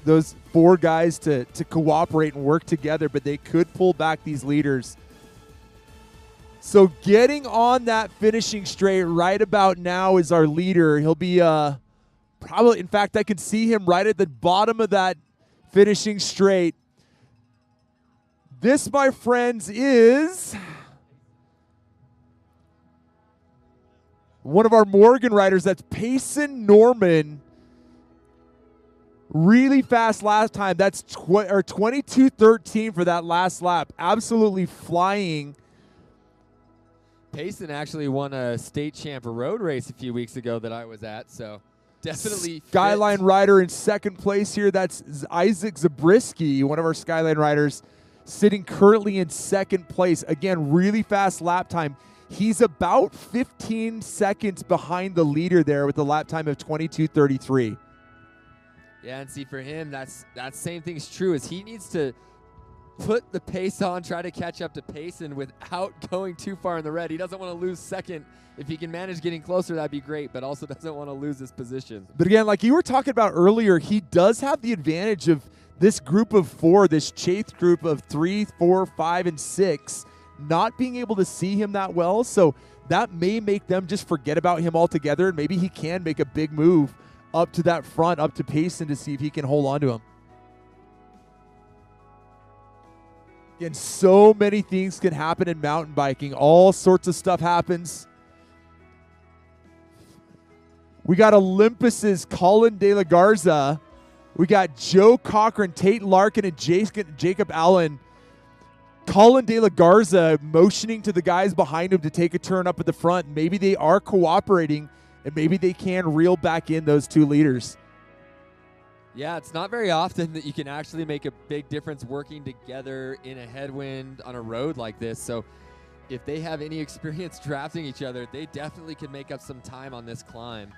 4 guys to cooperate and work together, but they could pull back these leaders. So getting on that finishing straight right about now is our leader. He'll be probably, in fact, I can see him right at the bottom of that finishing straight. This, my friends, is one of our Morgan riders. That's Payson Norman. Really fast last time. That's 22:13 for that last lap. Absolutely flying. Payson actually won a state champ road race a few weeks ago that I was at, so definitely Skyline fit. rider in second place here. That's Isaac Zabriskie, one of our Skyline riders, sitting currently in second place. Again, really fast lap time. He's about 15 seconds behind the leader there with a lap time of 22:33. Yeah, and see, for him, that same thing's true. Is he needs to put the pace on, try to catch up to Payson without going too far in the red. He doesn't want to lose second. If he can manage getting closer, that'd be great, but also doesn't want to lose his position. But again, like you were talking about earlier, he does have the advantage of this group of four, this Chaith group of 3, 4, 5, and 6, not being able to see him that well. So that may make them just forget about him altogether, and maybe he can make a big move up to that front, up to Payson, to see if he can hold on to him. Again, so many things can happen in mountain biking. All sorts of stuff happens. We got Olympus's Colin De La Garza. We got Joe Cochran, Tate Larkin, and Jacob Allen. Colin De La Garza motioning to the guys behind him to take a turn up at the front. Maybe they are cooperating, and maybe they can reel back in those two leaders. Yeah, it's not very often that you can actually make a big difference working together in a headwind on a road like this. So if they have any experience drafting each other, they definitely could make up some time on this climb.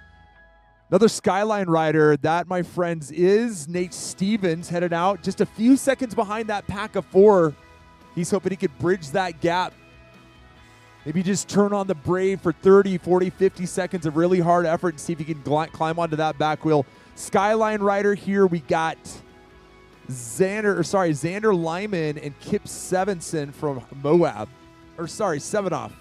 Another Skyline rider, that, my friends, is Nate Stevens, headed out just a few seconds behind that pack of 4. He's hoping he could bridge that gap. Maybe just turn on the Brave for 30, 40, 50 seconds of really hard effort and see if he can climb onto that back wheel. Skyline rider here, we got Xander Lyman and Kip Sevenson from Moab. Sevenoff.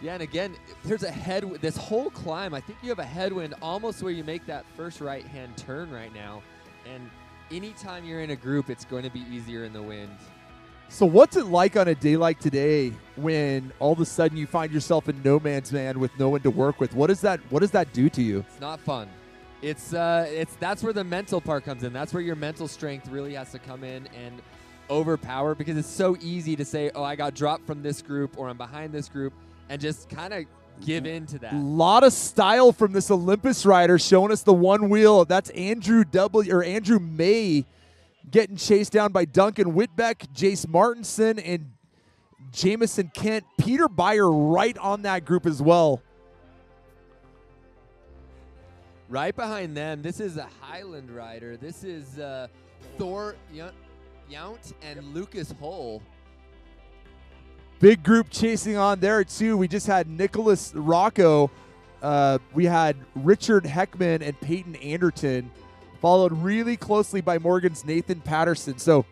Yeah, and again, there's a headwind. This whole climb, I think you have a headwind almost where you make that first right-hand turn right now. And anytime you're in a group, it's going to be easier in the wind. So what's it like on a day like today when all of a sudden you find yourself in no man's land with no one to work with? What does that do to you? It's not fun. That's where the mental part comes in. That's where your mental strength really has to come in and overpower, because it's so easy to say, oh, I got dropped from this group or I'm behind this group, and just kind of give in to that. A lot of style from this Olympus rider, showing us the one wheel. That's Andrew May getting chased down by Duncan Whitbeck, Jace Martinson, and Jamison Kent. Peter Beyer right on that group as well. Right behind them, this is a Highland rider. This is Thor Yount and Lucas Hull. Big group chasing on there, too. We just had Nicholas Rocco. We had Richard Heckman and Peyton Anderton, followed really closely by Morgan's Nathan Patterson. So,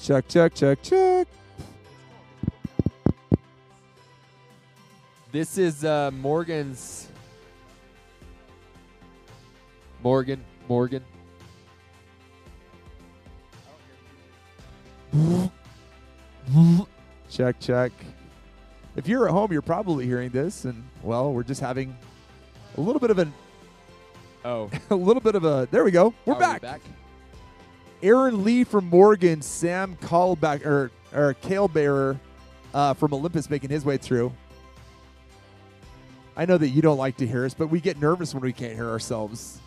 check. This is Morgan's. Morgan. Check. If you're at home, you're probably hearing this, and, well, we're just having a little bit of there we go. We're back. Aaron Lee from Morgan, Sam Callback, or Kalebearer from Olympus making his way through. I know that you don't like to hear us, but we get nervous when we can't hear ourselves.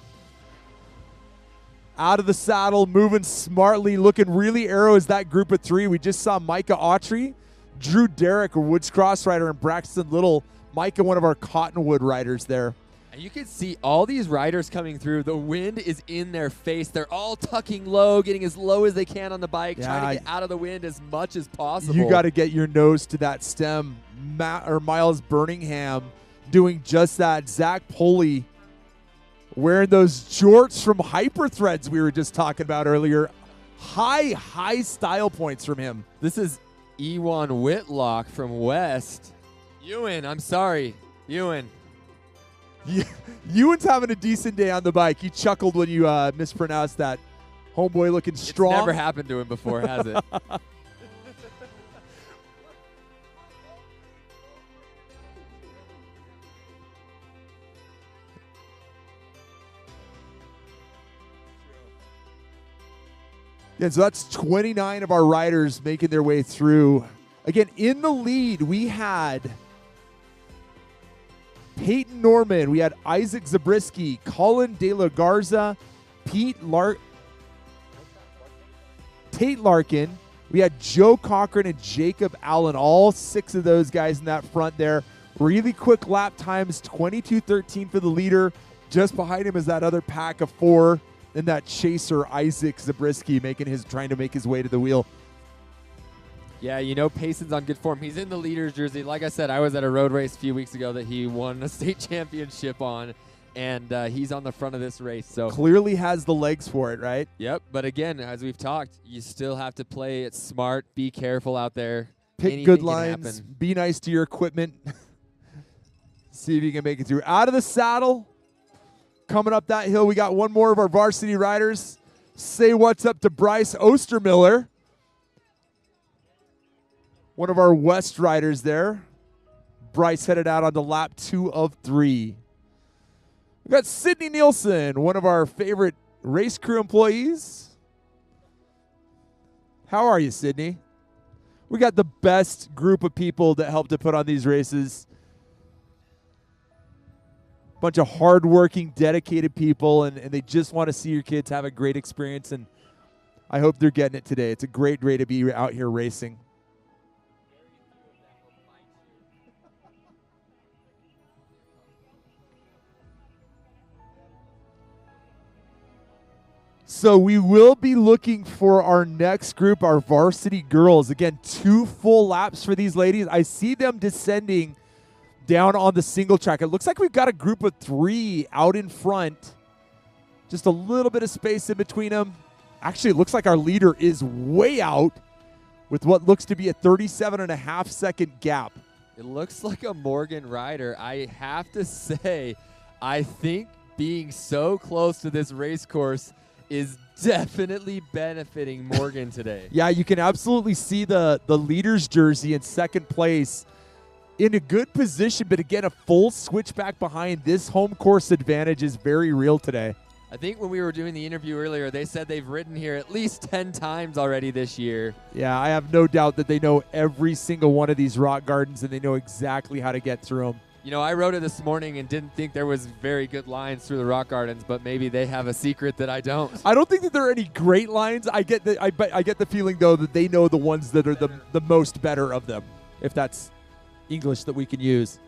Out of the saddle, moving smartly, looking really arrow is that group of 3. We just saw Micah Autry, Drew Derrick, a Woods Cross rider, and Braxton Little. Micah, one of our Cottonwood riders there. And you can see all these riders coming through. The wind is in their face. They're all tucking low, getting as low as they can on the bike, trying to get out of the wind as much as possible. You got to get your nose to that stem. Miles Birmingham doing just that. Zach Poley wearing those jorts from Hyper Threads we were just talking about earlier. High style points from him. This is Ewan Whitlock from West. Ewan, I'm sorry. Ewan. Ewan's having a decent day on the bike. He chuckled when you mispronounced that. Homeboy looking strong. It's never happened to him before, has it? Yeah, so that's 29 of our riders making their way through. Again, in the lead, we had Peyton Norman, we had Isaac Zabriskie, Colin De La Garza, Tate Larkin, We had Joe Cochran and Jacob Allen, all 6 of those guys in that front there. Really quick lap times, 22:13 for the leader. Just behind him is that other pack of 4, and that chaser Isaac Zabriskie trying to make his way to the wheel. Yeah, you know Payson's on good form. He's in the leader's jersey. Like I said, I was at a road race a few weeks ago that he won a state championship on, and he's on the front of this race. So Clearly has the legs for it, right? Yep, but again, as we've talked, you still have to play it smart. Be careful out there. Pick Anything good can lines. happen. Be nice to your equipment. See if you can make it through. Out of the saddle. Coming up that hill, we got one more of our varsity riders. Say what's up to Bryce Ostermiller. One of our West riders there. Bryce headed out onto lap 2 of 3. We got Sydney Nielsen, one of our favorite race crew employees. How are you, Sydney? We got the best group of people that help to put on these races. Bunch of hardworking, dedicated people, and they just want to see your kids have a great experience, and I hope they're getting it today. It's a great day to be out here racing. So we will be looking for our next group, our varsity girls. Again, 2 full laps for these ladies. I see them descending down on the single track. It looks like we've got a group of 3 out in front. Just a little bit of space in between them. Actually, it looks like our leader is way out with what looks to be a 37.5-second gap. It looks like a Morgan rider. I have to say, I think being so close to this race course is definitely benefiting Morgan today. Yeah, you can absolutely see the leader's jersey in second place in a good position, but again, a full switchback behind. This home course advantage is very real today. I think when we were doing the interview earlier, they said they've ridden here at least 10 times already this year. Yeah, I have no doubt that they know every single one of these rock gardens, and they know exactly how to get through them. You know, I rode it this morning and didn't think there was very good lines through the rock gardens, but maybe they have a secret that I don't. I don't think that there are any great lines. I get the feeling, though, that they know the ones that are the most better of them, if that's English that we can use.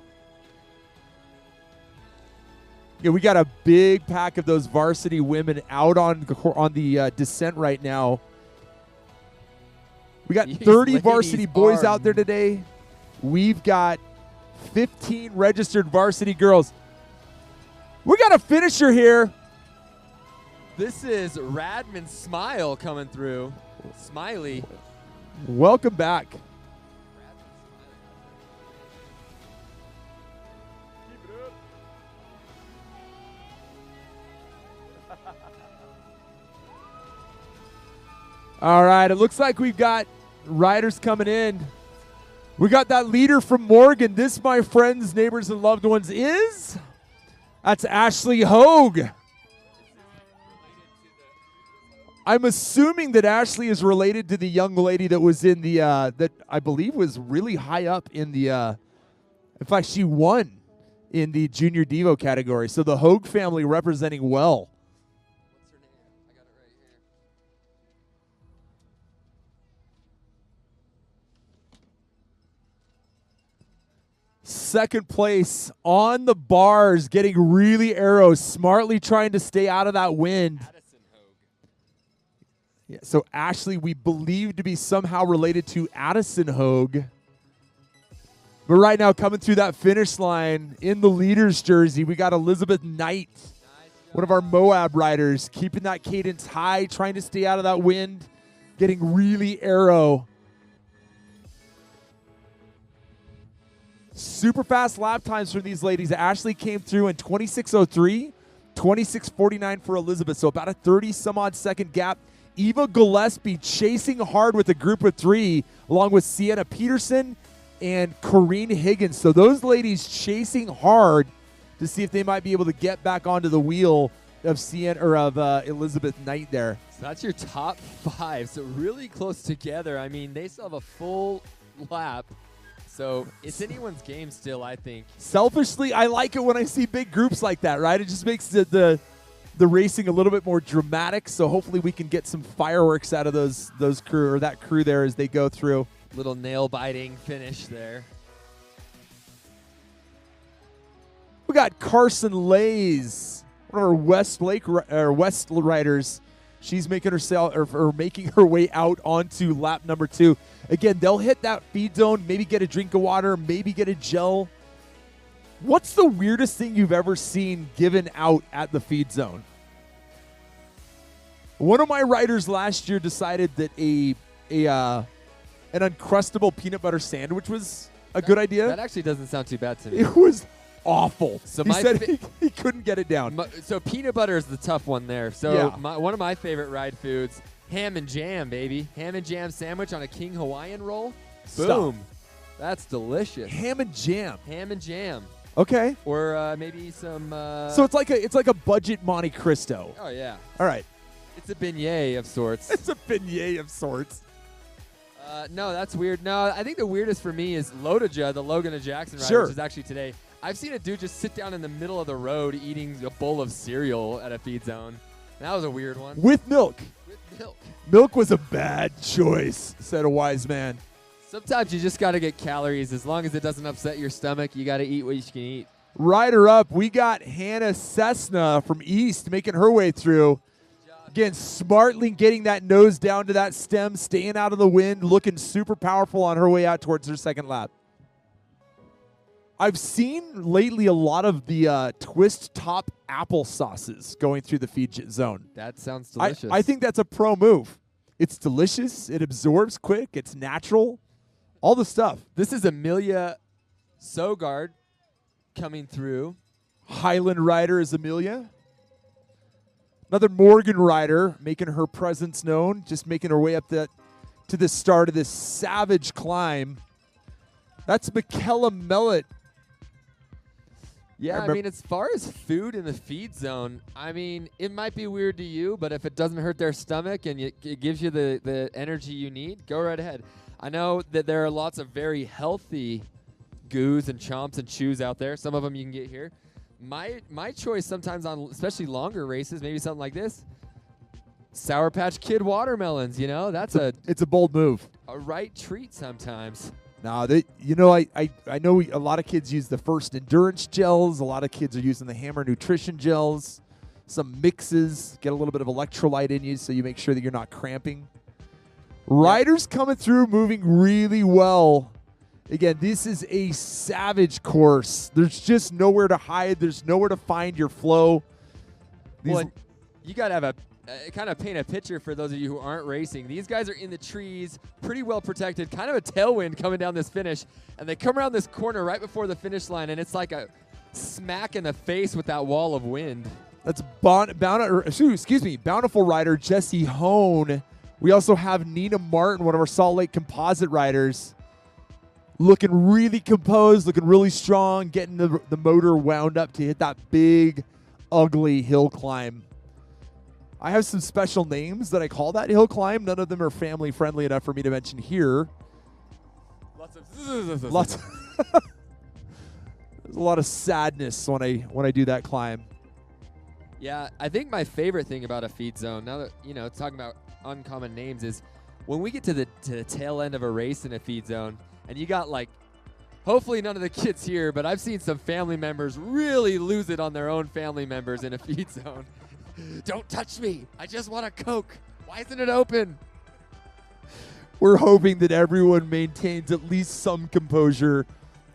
Yeah, we got a big pack of those varsity women out on the descent right now. We got 30 varsity boys out there today. We've got 15 registered varsity girls. We got a finisher here. This is Radman Smile coming through. Smiley. Welcome back. All right, it looks like we've got riders coming in. We got that leader from Morgan. This, my friends, neighbors, and loved ones, that's Ashley Hogue. I'm assuming that Ashley is related to the young lady that was in the, that I believe was really high up in the, in fact, she won in the Junior Devo category. So the Hogue family representing well. What's her name? I got it right here. Second place on the bars, getting really arrows, smartly trying to stay out of that wind. Addison Hogue. Yeah, so Ashley, we believe to be somehow related to Addison Hogue. But right now, coming through that finish line in the leader's jersey, we got Elizabeth Knight, one of our Moab riders, keeping that cadence high, trying to stay out of that wind, getting really arrow. Super fast lap times for these ladies. Ashley came through in 26:03, 26:49 for Elizabeth, so about a 30-some-odd second gap. Eva Gillespie chasing hard with a group of 3, along with Sienna Peterson and Corrine Higgins. So those ladies chasing hard to see if they might be able to get back onto the wheel of Elizabeth Knight there. So that's your top 5. So really close together. I mean, they still have a full lap. So it's anyone's game still, I think. Selfishly, I like it when I see big groups like that, right? It just makes the the racing a little bit more dramatic. So hopefully we can get some fireworks out of those crew or that crew there as they go through. Little nail-biting finish there. We got Carson Lays, one of our West riders. She's making herself or making her way out onto lap number 2. Again, they'll hit that feed zone, maybe get a drink of water, maybe get a gel. What's the weirdest thing you've ever seen given out at the feed zone? One of my riders last year decided that an Uncrustable peanut butter sandwich was a good idea. That actually doesn't sound too bad to me. It was awful. So he said he couldn't get it down. So peanut butter is the tough one there. So Yeah. one of my favorite ride foods, ham and jam, baby. Ham and jam sandwich on a King Hawaiian roll. Stop. Boom. That's delicious. Ham and jam. Ham and jam. Okay. Or maybe some. So it's like a budget Monte Cristo. Oh yeah. All right. It's a beignet of sorts. It's a beignet of sorts. No, that's weird. No, I think the weirdest for me is Lodaja, the Logan and Jackson ride, Sure. which is actually today. I've seen a dude just sit down in the middle of the road eating a bowl of cereal at a feed zone. That was a weird one. With milk. With milk. Milk was a bad choice, said a wise man. Sometimes you just got to get calories. As long as it doesn't upset your stomach, you got to eat what you can eat. Rider up, we got Hannah Cessna from East making her way through. Again, smartly getting that nose down to that stem, staying out of the wind, looking super powerful on her way out towards her second lap. I've seen lately a lot of the twist top apple sauces going through the feed zone. That sounds delicious. I think that's a pro move. It's delicious. It absorbs quick. It's natural. All the stuff. This is Amelia Sogard coming through. Highland rider is Amelia. Another Morgan rider making her presence known, just making her way up to the start of this savage climb. That's Michaela Mellett. Yeah, I mean, as far as food in the feed zone, I mean, it might be weird to you, but if it doesn't hurt their stomach and it gives you the energy you need, go right ahead. I know that there are lots of very healthy goos and chomps and chews out there. Some of them you can get here. My choice sometimes on especially longer races, maybe something like this, Sour Patch Kid watermelons, you know, it's a bold move. A right treat sometimes. Now, I know a lot of kids use the First Endurance gels. A lot of kids are using the Hammer Nutrition gels. Some mixes, get a little bit of electrolyte in you so you make sure that you're not cramping. Riders coming through, moving really well. Again, this is a savage course. There's just nowhere to hide. There's nowhere to find your flow. Well, you got to have kind of paint a picture for those of you who aren't racing. These guys are in the trees, pretty well protected, kind of a tailwind coming down this finish, and they come around this corner right before the finish line, and it's like a smack in the face with that wall of wind. That's Bountiful rider Jesse Hone. We also have Nina Martin, one of our Salt Lake composite riders, looking really composed, looking really strong, getting the motor wound up to hit that big, ugly hill climb. I have some special names that I call that hill climb. None of them are family friendly enough for me to mention here. There's a lot of sadness when I do that climb. Yeah, I think my favorite thing about a feed zone, now that, talking about uncommon names, is when we get to the tail end of a race in a feed zone, and you got hopefully none of the kids here, but I've seen some family members really lose it on their own family members in a feed zone. Don't touch me. I just want a Coke. Why isn't it open? We're hoping that everyone maintains at least some composure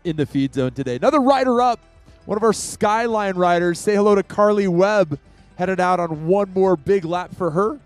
in the feed zone today. Another rider up, one of our Skyline riders. Say hello to Carly Webb, headed out on one more big lap for her.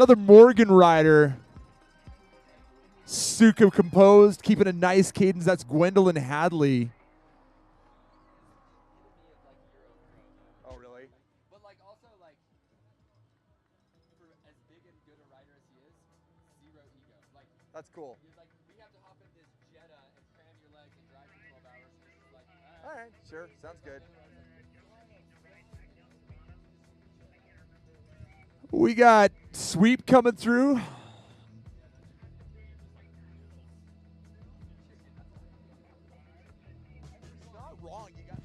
Another Morgan rider. Super composed, keeping a nice cadence. That's Gwendolyn Hadley. Oh, really? But like also like for as big and good a rider as he is, zero ego. Like That's cool. you're like we have to hop in this Jetta and cram your legs and drive for 12 hours. And this is like All right, sure. Sounds good. We got sweep coming through. Not wrong. You got.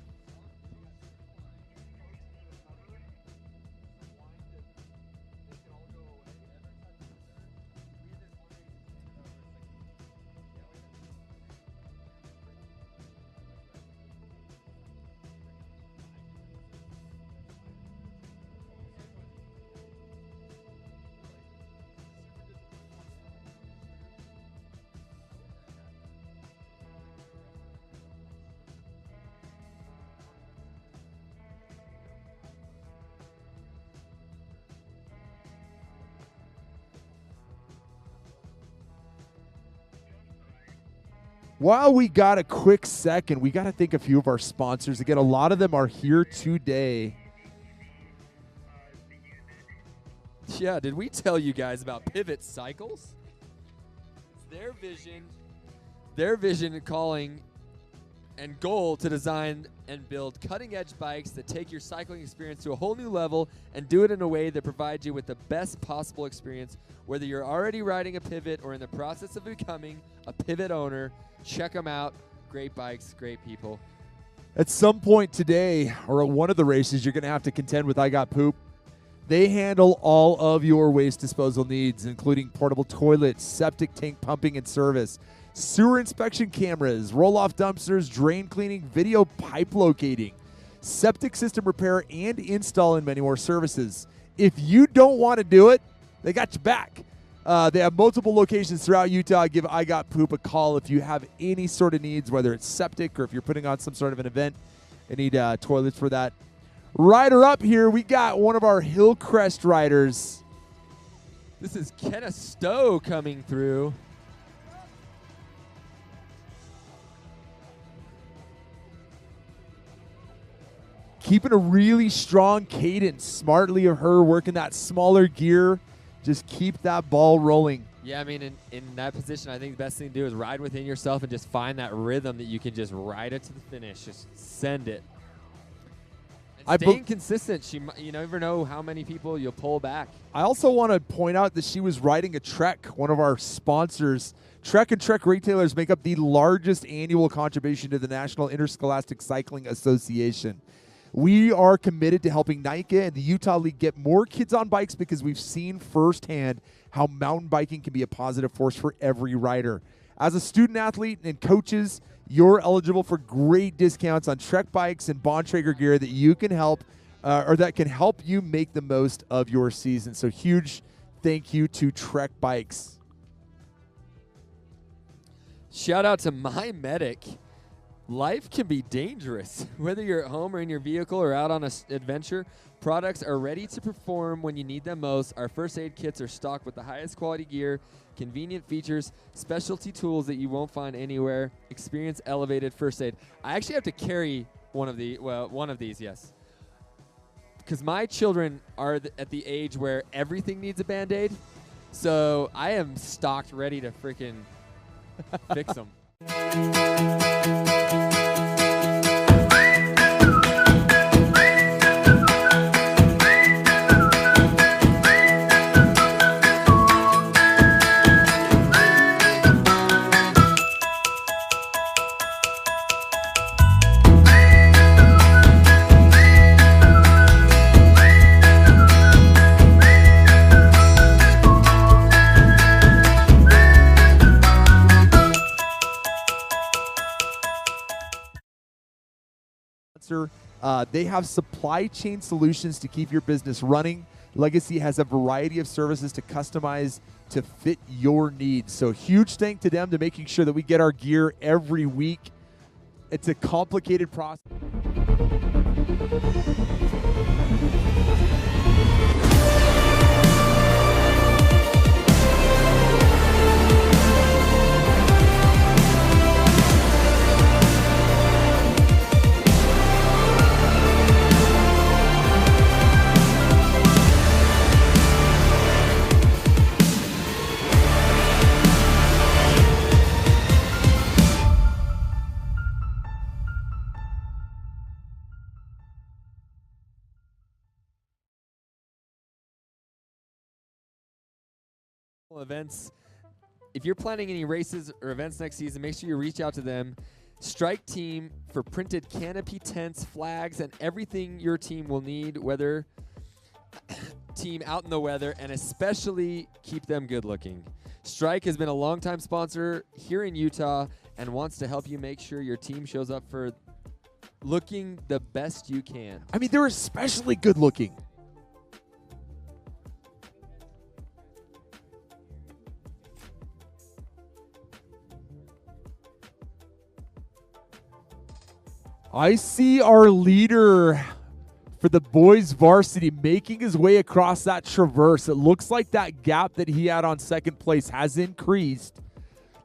While we got a quick second, we got to thank a few of our sponsors. Again, a lot of them are here today. Yeah, did we tell you guys about Pivot Cycles? It's their vision calling and goal to design and build cutting-edge bikes that take your cycling experience to a whole new level and do it in a way that provides you with the best possible experience. Whether you're already riding a Pivot or in the process of becoming a Pivot owner, check them out. Great bikes, great people. At some point today, or at one of the races, you're going to have to contend with I Got Poop. They handle all of your waste disposal needs, including portable toilets, septic tank pumping and service, sewer inspection cameras, roll-off dumpsters, drain cleaning, video pipe locating, septic system repair, and install, and many more services. If you don't want to do it, they got your back. They have multiple locations throughout Utah. Give I Got Poop a call if you have any sort of needs, whether it's septic or if you're putting on some sort of an event and need toilets for that. Rider up here, we got one of our Hillcrest riders. This is Kenna Stowe coming through. Keeping a really strong cadence. Smartly of her, working that smaller gear. Just keep that ball rolling. Yeah, I mean, in that position, I think the best thing to do is ride within yourself and just find that rhythm that you can just ride it to the finish. Just send it. And staying consistent. You never know how many people you'll pull back. I also want to point out that she was riding a Trek, one of our sponsors. Trek and Trek retailers make up the largest annual contribution to the National Interscholastic Cycling Association. We are committed to helping NICA and the Utah League get more kids on bikes because we've seen firsthand how mountain biking can be a positive force for every rider. As a student athlete and coaches, you're eligible for great discounts on Trek bikes and Bontrager gear that you can help or that can help you make the most of your season. So huge thank you to Trek Bikes. Shout out to My Medic. Life can be dangerous. Whether you're at home or in your vehicle or out on an adventure, products are ready to perform when you need them most. Our first aid kits are stocked with the highest quality gear, convenient features, specialty tools that you won't find anywhere. Experience elevated first aid. I actually have to carry one of these, yes. Because my children are at the age where everything needs a Band-Aid. So I am stocked ready to freaking fix them. They have supply chain solutions to keep your business running. Legacy has a variety of services to customize to fit your needs. So huge thank to them to making sure that we get our gear every week. It's a complicated process. events. If you're planning any races or events next season, make sure you reach out to them. Strike Team for printed canopy tents, flags, and everything your team will need, whether team out in the weather, and especially keep them good looking. Strike has been a longtime sponsor here in Utah and wants to help you make sure your team shows up for looking the best you can. I mean, they're especially good looking. I see our leader for the boys varsity making his way across that traverse. It looks like that gap that he had on second place has increased.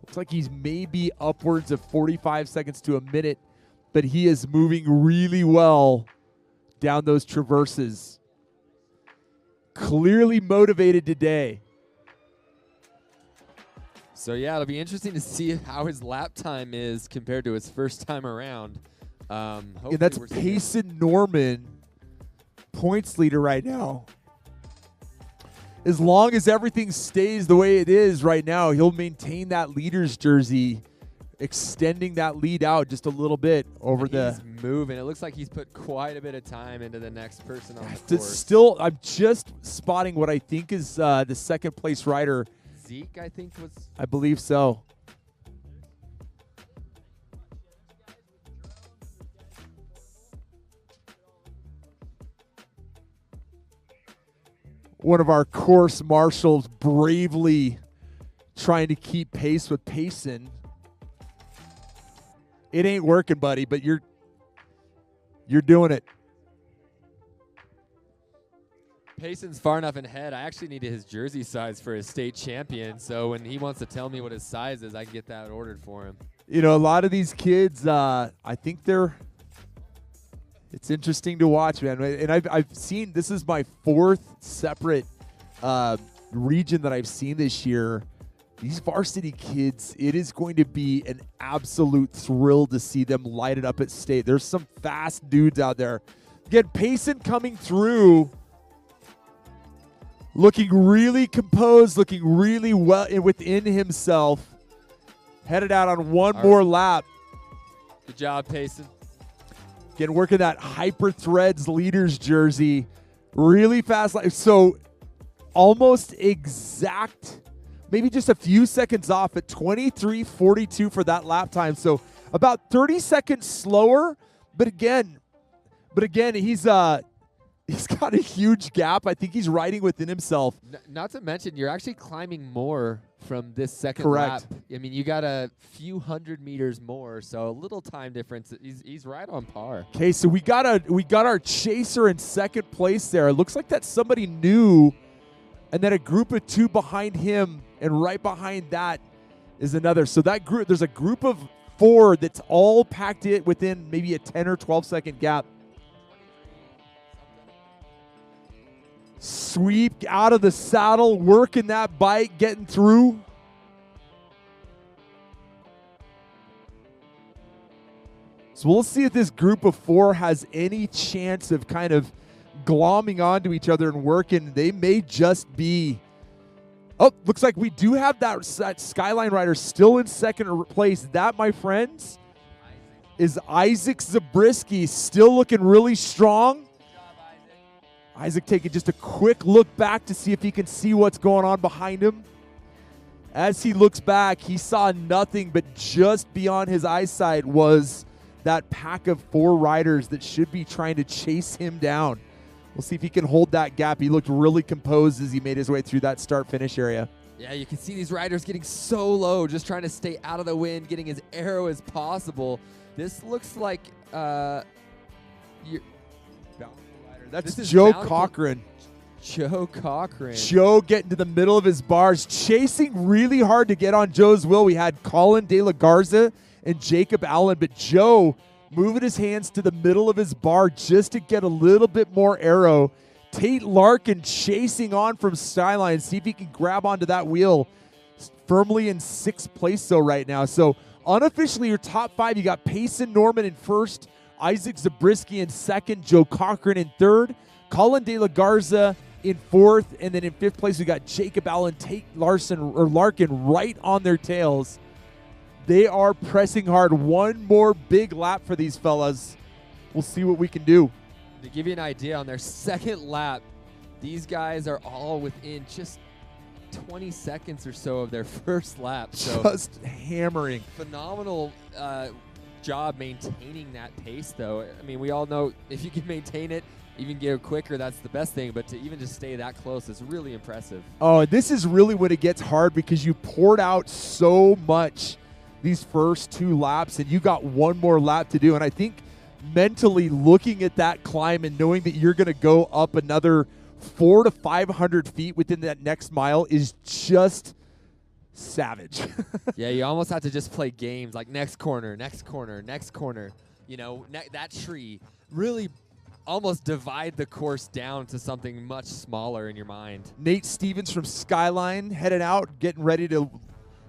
Looks like he's maybe upwards of 45 seconds to a minute, but he is moving really well down those traverses. Clearly motivated today. So yeah, it'll be interesting to see how his lap time is compared to his first time around. And that's Payson Norman, points leader right now. As long as everything stays the way it is right now, he'll maintain that leader's jersey, extending that lead out just a little bit over He's moving. It looks like he's put quite a bit of time into the next person on the course. Still, I'm just spotting what I think is the second place rider. Zeke, I think was. I believe so. One of our course marshals bravely trying to keep pace with Payson. It ain't working, buddy, but you're doing it. Payson's far enough ahead. I actually needed his jersey size for his state champion, so when he wants to tell me what his size is, I can get that ordered for him. You know, a lot of these kids, I think it's interesting to watch, man. And I've seen, this is my fourth separate region that I've seen this year. These varsity kids, it is going to be an absolute thrill to see them light it up at state. There's some fast dudes out there. Again, Payson coming through, looking really composed, looking really well within himself. Headed out on one more lap. Good job, Payson. Again, working that Hyper Threads leaders jersey. Really fast. So almost exact, maybe just a few seconds off at 23:42 for that lap time. So about 30 seconds slower. But again, he's got a huge gap. I think he's riding within himself. Not to mention, you're actually climbing more from this second Correct. lap. I mean, you got a few hundred meters more, so a little time difference. He's right on par. Okay, so we got our chaser in second place there. It looks like that's somebody new, and then a group of two behind him, and right behind that is another. So that group, there's a group of four that's all packed it within maybe a 10 or 12 second gap. Sweep out of the saddle, working that bike, getting through. So we'll see if this group of four has any chance of kind of glomming onto each other and working. They may just be. Oh, looks like we do have that Skyline rider still in second place. That, my friends, is Isaac Zabriskie, still looking really strong. Isaac taking just a quick look back to see if he can see what's going on behind him. As he looks back, he saw nothing, but just beyond his eyesight was that pack of four riders that should be trying to chase him down. We'll see if he can hold that gap. He looked really composed as he made his way through that start-finish area. Yeah, you can see these riders getting so low, just trying to stay out of the wind, getting as arrow as possible. This looks like That's Joe Cochran. Joe Cochran. Joe getting to the middle of his bars, chasing really hard to get on Joe's wheel. We had Colin De La Garza and Jacob Allen, but Joe moving his hands to the middle of his bar just to get a little bit more arrow. Tate Larkin chasing on from Skyline, see if he can grab onto that wheel. Firmly in sixth place though right now. So unofficially your top five, you got Payson Norman in first, Isaac Zabriskie in second, Joe Cochran in third, Colin De La Garza In fourth, and then in fifth place, we got Jacob Allen, Tate Larkin right on their tails. They are pressing hard. One more big lap for these fellas. We'll see what we can do. To give you an idea, on their second lap, these guys are all within just 20 seconds or so of their first lap. So Just hammering. phenomenal job maintaining that pace, though. I mean, we all know if you can maintain it, even get quicker, that's the best thing. But to even just stay that close is really impressive. Oh, this is really when it gets hard because you poured out so much these first 2 laps, and you got one more lap to do. And I think mentally looking at that climb and knowing that you're going to go up another 400 to 500 feet within that next mile is just savage. Yeah, you almost have to just play games like next corner, next corner, next corner. You know, that tree really almost divide the course down to something much smaller in your mind. Nate Stevens from Skyline heading out, getting ready to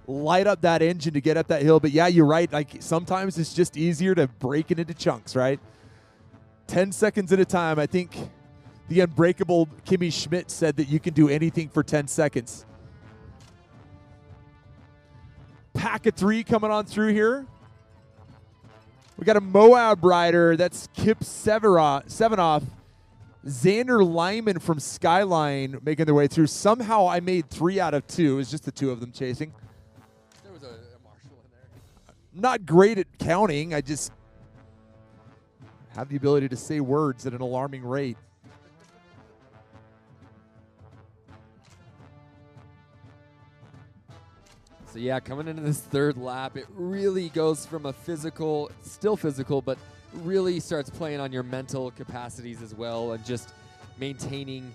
light up that engine to get up that hill. But yeah, you're right. Like sometimes it's just easier to break it into chunks, right? 10 seconds at a time. I think the unbreakable Kimmy Schmidt said that you can do anything for 10 seconds. Pack of 3 coming on through here. We got a Moab rider. That's Kip Sevenoff. Xander Lyman from Skyline making their way through. Somehow I made 3 out of 2. It was just the 2 of them chasing. There was a marshal in there. Not great at counting. I just have the ability to say words at an alarming rate. So yeah, coming into this third lap, it really goes from a physical, still physical, but really starts playing on your mental capacities as well, and just maintaining,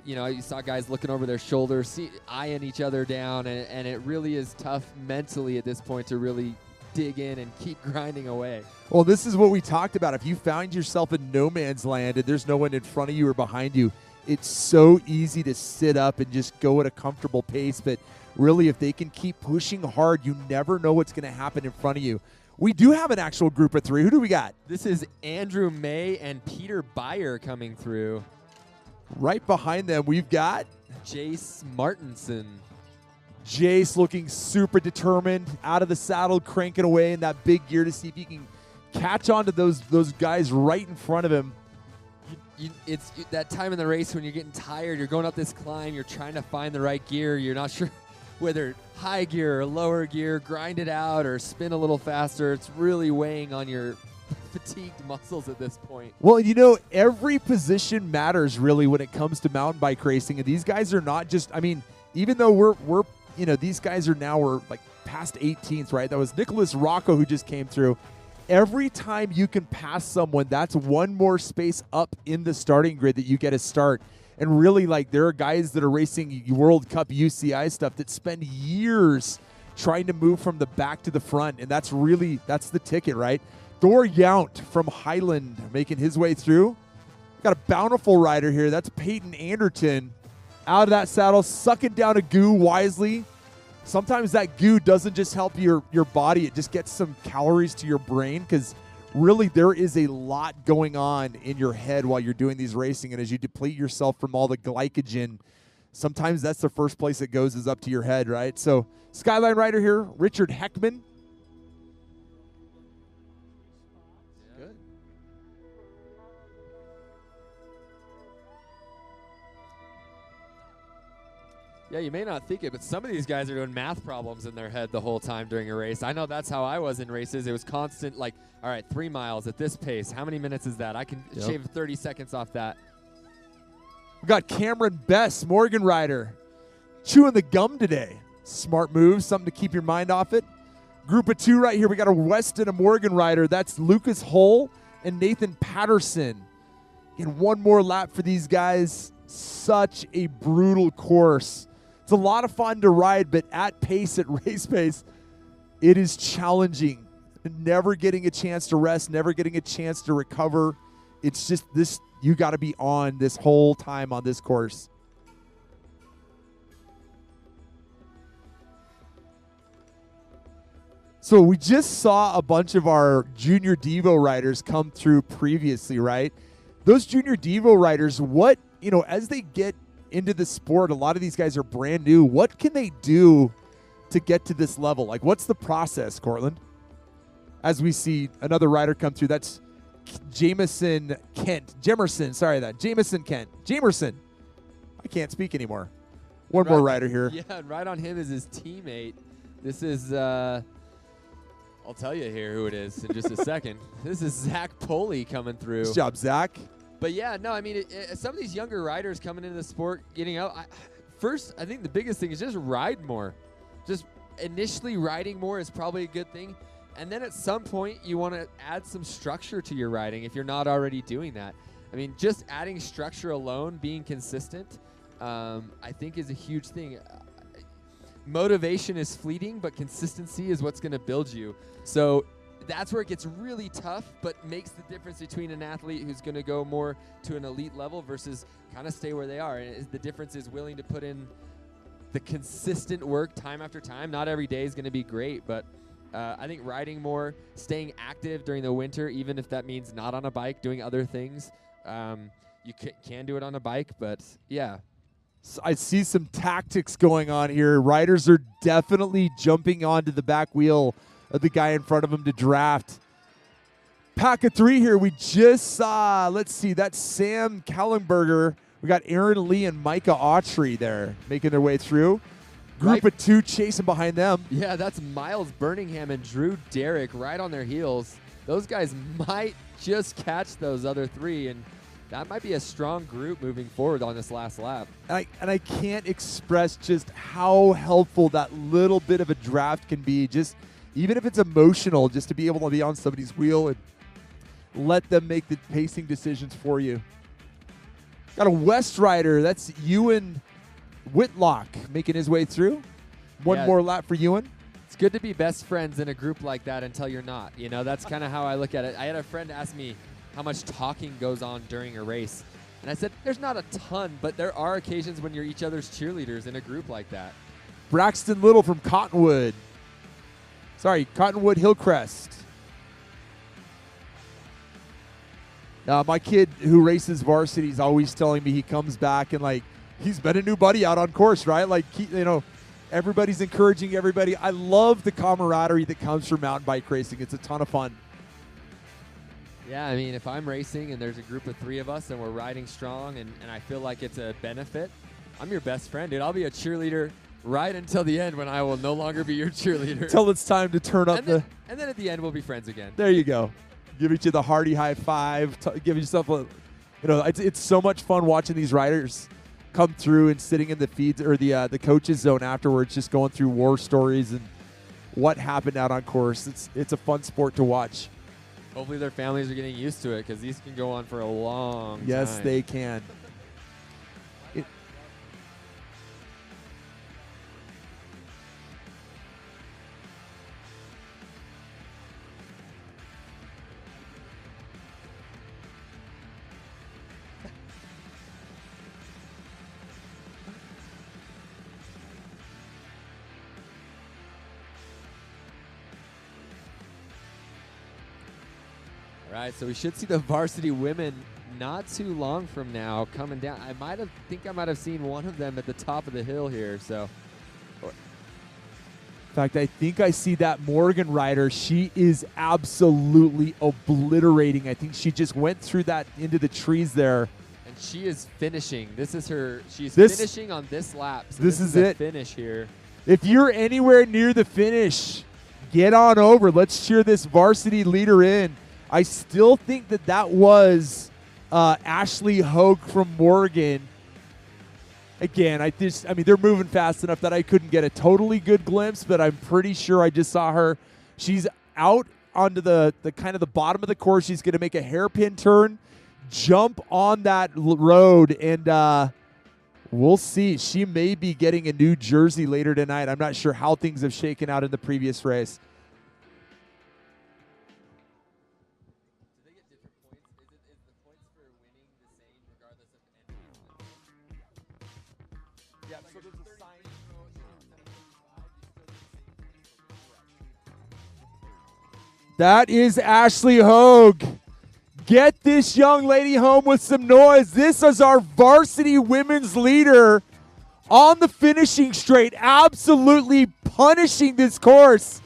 you saw guys looking over their shoulders, eyeing each other down, and it really is tough mentally at this point to really dig in and keep grinding away. Well, this is what we talked about. If you find yourself in no man's land and there's no one in front of you or behind you, it's so easy to sit up and just go at a comfortable pace. But really, if they can keep pushing hard, you never know what's going to happen in front of you. We do have an actual group of 3. Who do we got? This is Andrew May and Peter Beyer coming through. Right behind them, we've got Jace Martinson. Jace looking super determined, out of the saddle, cranking away in that big gear to see if he can catch on to those guys right in front of him. It's that time in the race when you're getting tired, you're going up this climb, you're trying to find the right gear, you're not sure whether high gear or lower gear, grind it out or spin a little faster. It's really weighing on your fatigued muscles at this point. Well, every position matters really when it comes to mountain bike racing, and these guys are not just, even though we're these guys we're like past 18th, right? That was Nicholas Rocco who just came through. Every time you can pass someone, that's one more space up in the starting grid that you get to start. And really, there are guys that are racing World Cup UCI stuff that spend years trying to move from the back to the front, and that's the ticket, right? Thor Yount from Highland making his way through. Got a bountiful rider here. That's Peyton Anderton out of that saddle, sucking down a goo wisely. Sometimes that goo doesn't just help your body, it just gets some calories to your brain, because really there is a lot going on in your head while you're doing these racing, and as you deplete yourself from all the glycogen, sometimes that's the first place it goes is up to your head, right? So Skyline rider here, Richard Heckman. Good. Yeah, you may not think it, but some of these guys are doing math problems in their head the whole time during a race. I know that's how I was in races. It was constant, all right, 3 miles at this pace. How many minutes is that? I can shave 30 seconds off that. We got Cameron Bess, Morgan rider, chewing the gum today. Smart move, something to keep your mind off it. Group of 2 right here. We got a West and a Morgan rider. That's Lucas Hull and Nathan Patterson. Again, one more lap for these guys. Such a brutal course. It's a lot of fun to ride, but at pace, at race pace, it is challenging. Never getting a chance to rest, never getting a chance to recover. It's just this, you got to be on this whole time on this course. So we just saw a bunch of our Junior Devo riders come through previously, right? Those Junior Devo riders, what as they get into the sport, a lot of these guys are brand new. What can they do to get to this level? Like, what's the process, Cortland? As we see another rider come through, that's Jameson Kent. Jameson Kent. Jamerson. I can't speak anymore. One more rider here. Yeah, and right on him is his teammate. This is, I'll tell you here who it is in just a second. This is Zach Poley coming through. Good job, Zach. But yeah, no, I mean, some of these younger riders coming into the sport, getting out, first, I think the biggest thing is just ride more. Just initially riding more is probably a good thing. And then at some point, you want to add some structure to your riding if you're not already doing that. I mean, just adding structure alone, being consistent, I think is a huge thing. Motivation is fleeting, but consistency is what's going to build you. So that's where it gets really tough, but makes the difference between an athlete who's going to go more to an elite level versus kind of stay where they are. And the difference is willing to put in the consistent work time after time. Not every day is going to be great, but I think riding more, staying active during the winter, even if that means not on a bike, doing other things. You can do it on a bike, but yeah. So I see some tactics going on here. Riders are definitely jumping onto the back wheel of the guy in front of them to draft. Pack of three here. We just saw, let's see, that's Sam Kallenberger. We got Aaron Lee and Micah Autry there making their way through. Group of two chasing behind them. Yeah, that's Miles Birmingham and Drew Derrick right on their heels. Those guys might just catch those other three, and that might be a strong group moving forward on this last lap. And I can't express just how helpful that little bit of a draft can be, just even if it's emotional, just to be able to be on somebody's wheel and let them make the pacing decisions for you. Got a West Rider. That's Ewan Whitlock making his way through. One more lap for Ewan. It's good to be best friends in a group like that until you're not. You know, that's kind of how I look at it. I had a friend ask me how much talking goes on during a race. And I said, there's not a ton, but there are occasions when you're each other's cheerleaders in a group like that. Braxton Little from Cottonwood. Cottonwood Hillcrest. My kid who races varsity is always telling me he comes back and, like, he's been a new buddy out on course, right? Like, everybody's encouraging everybody. I love the camaraderie that comes from mountain bike racing. It's a ton of fun. Yeah, I mean, if I'm racing and there's a group of three of us and we're riding strong and I feel like it's a benefit, I'm your best friend, dude. I'll be a cheerleader right until the end when I will no longer be your cheerleader. Until it's time to turn up and then at the end, we'll be friends again. There you go. Give each other the hearty high five. Give yourself a, it's so much fun watching these riders come through and sitting in the feeds or the coaches zone afterwards, just going through war stories and what happened out on course. It's a fun sport to watch. Hopefully their families are getting used to it because these can go on for a long time. Yes, they can. All right, so we should see the varsity women not too long from now coming down. I might have seen one of them at the top of the hill here. So, in fact, I think I see that Morgan rider. She is absolutely obliterating. I think she just went through that into the trees there. And she is finishing. She's finishing on this lap. So this is a it. Finish here. If you're anywhere near the finish, get on over. Let's cheer this varsity leader in. I still think that was Ashley Hogue from Morgan. Again, they're moving fast enough that I couldn't get a totally good glimpse, but I'm pretty sure I just saw her. She's out onto the kind of the bottom of the course. She's going to make a hairpin turn, jump on that road, and we'll see. She may be getting a new jersey later tonight. I'm not sure how things have shaken out in the previous race. That is Ashley Hogue Get this young lady home with some noise. This is our varsity women's leader on the finishing straight, absolutely punishing this course.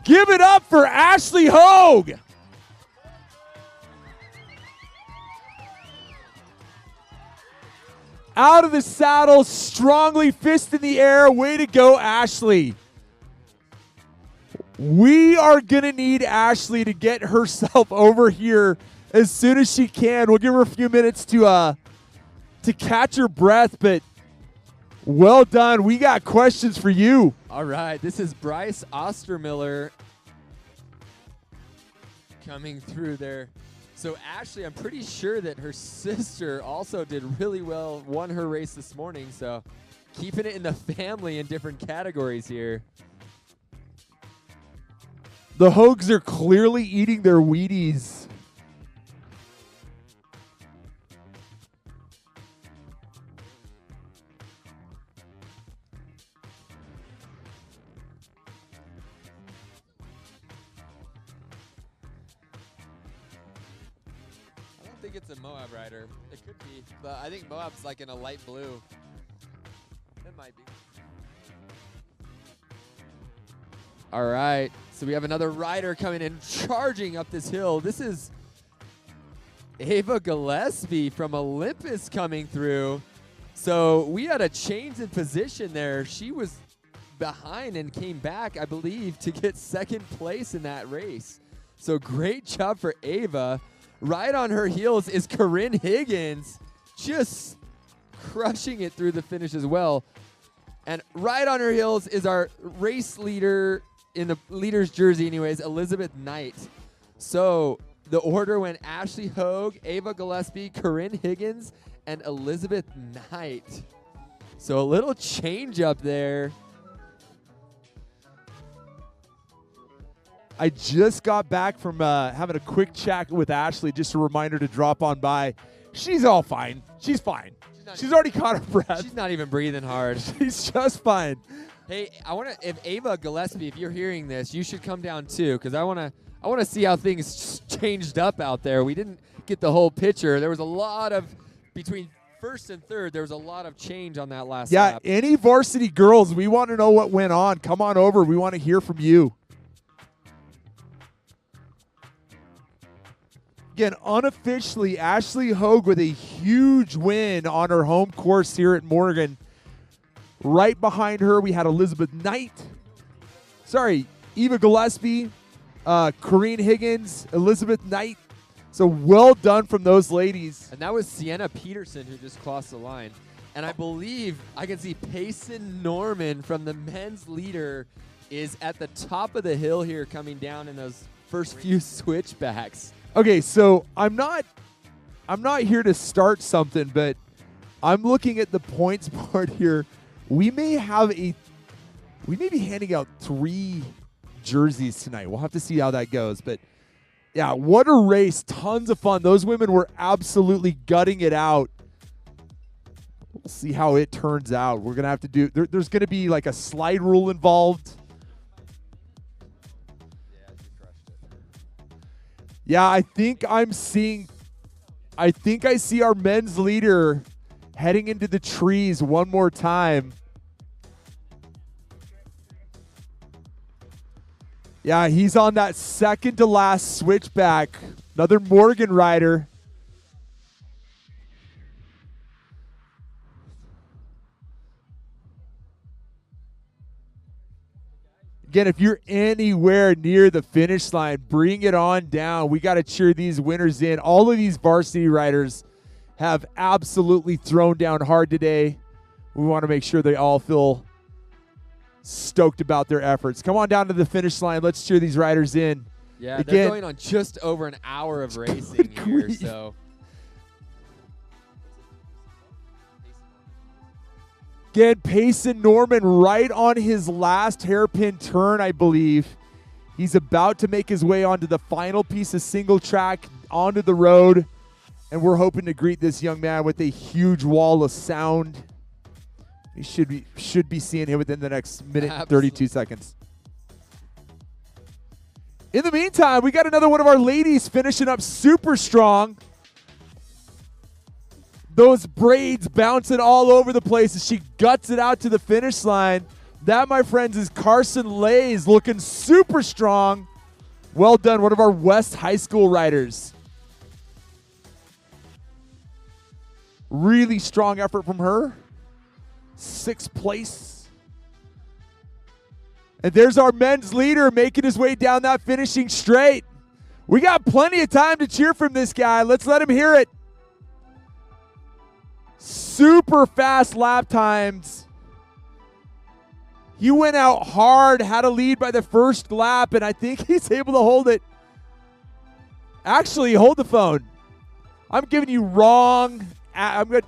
Give it up for Ashley Hogue. Out of the saddle, strongly fist in the air. Way to go, Ashley. We are going to need Ashley to get herself over here as soon as she can. We'll give her a few minutes to catch her breath, but well done. We got questions for you. All right, this is Bryce Ostermiller coming through there. So Ashley, I'm pretty sure that her sister also did really well, won her race this morning. So keeping it in the family in different categories here. The Hogues are clearly eating their Wheaties. I don't think it's a Moab rider. It could be, but I think Moab's like in a light blue. It might be. All right, so we have another rider coming in, charging up this hill. This is Ava Gillespie from Olympus coming through. So we had a change in position there. She was behind and came back, I believe, to get second place in that race. So great job for Ava. Right on her heels is Corinne Higgins, just crushing it through the finish as well. And right on her heels is our race leader, in the leader's jersey anyways, Elizabeth Knight. So the order went Ashley Hogue, Ava Gillespie, Corinne Higgins, and Elizabeth Knight. So a little change up there. I just got back from having a quick chat with Ashley, just a reminder to drop on by. She's all fine. She's fine. She's already caught her breath. She's not even breathing hard. She's just fine. Hey, I want to. If Ava Gillespie, if you're hearing this, you should come down too, because I want to see how things changed up out there. We didn't get the whole picture. There was a lot of between first and third. There was a lot of change on that last lap. Any varsity girls, we want to know what went on. Come on over. We want to hear from you. Again, unofficially, Ashley Hogue with a huge win on her home course here at Morgan. Right behind her, we had Elizabeth Knight. Eva Gillespie, Corinne Higgins, Elizabeth Knight. So well done from those ladies. And that was Sienna Peterson who just crossed the line. And I believe I can see Payson Norman from the men's leader is at the top of the hill here coming down in those first few switchbacks. Okay, so I'm not here to start something, but I'm looking at the points board here. We may be handing out 3 jerseys tonight. We'll have to see how that goes. But yeah, what a race. Tons of fun. Those women were absolutely gutting it out. We'll see how it turns out. We're going to have to do, there's going to be like a slide rule involved. Yeah, I think I see our men's leader heading into the trees one more time. Yeah, he's on that second to last switchback. Another Morgan rider. Again, if you're anywhere near the finish line, bring it on down. We got to cheer these winners in. All of these varsity riders have absolutely thrown down hard today. We want to make sure they all feel stoked about their efforts. Come on down to the finish line. Let's cheer these riders in. Yeah, they're going on just over an hour of racing here, so. Again, Payson Norman right on his last hairpin turn, I believe. He's about to make his way onto the final piece of single track onto the road, and we're hoping to greet this young man with a huge wall of sound. We should be seeing him within the next minute and 32 seconds. In the meantime, we got another one of our ladies finishing up super strong. Those braids bouncing all over the place as she guts it out to the finish line. That, my friends, is Carson Lays looking super strong. Well done, one of our West High School riders. Really strong effort from her. 6th place. And there's our men's leader making his way down that finishing straight. We got plenty of time to cheer from this guy. Let's let him hear it. Super fast lap times. He went out hard, had a lead by the first lap, and I think he's able to hold it. Actually, hold the phone. I'm giving you wrong. I'm good.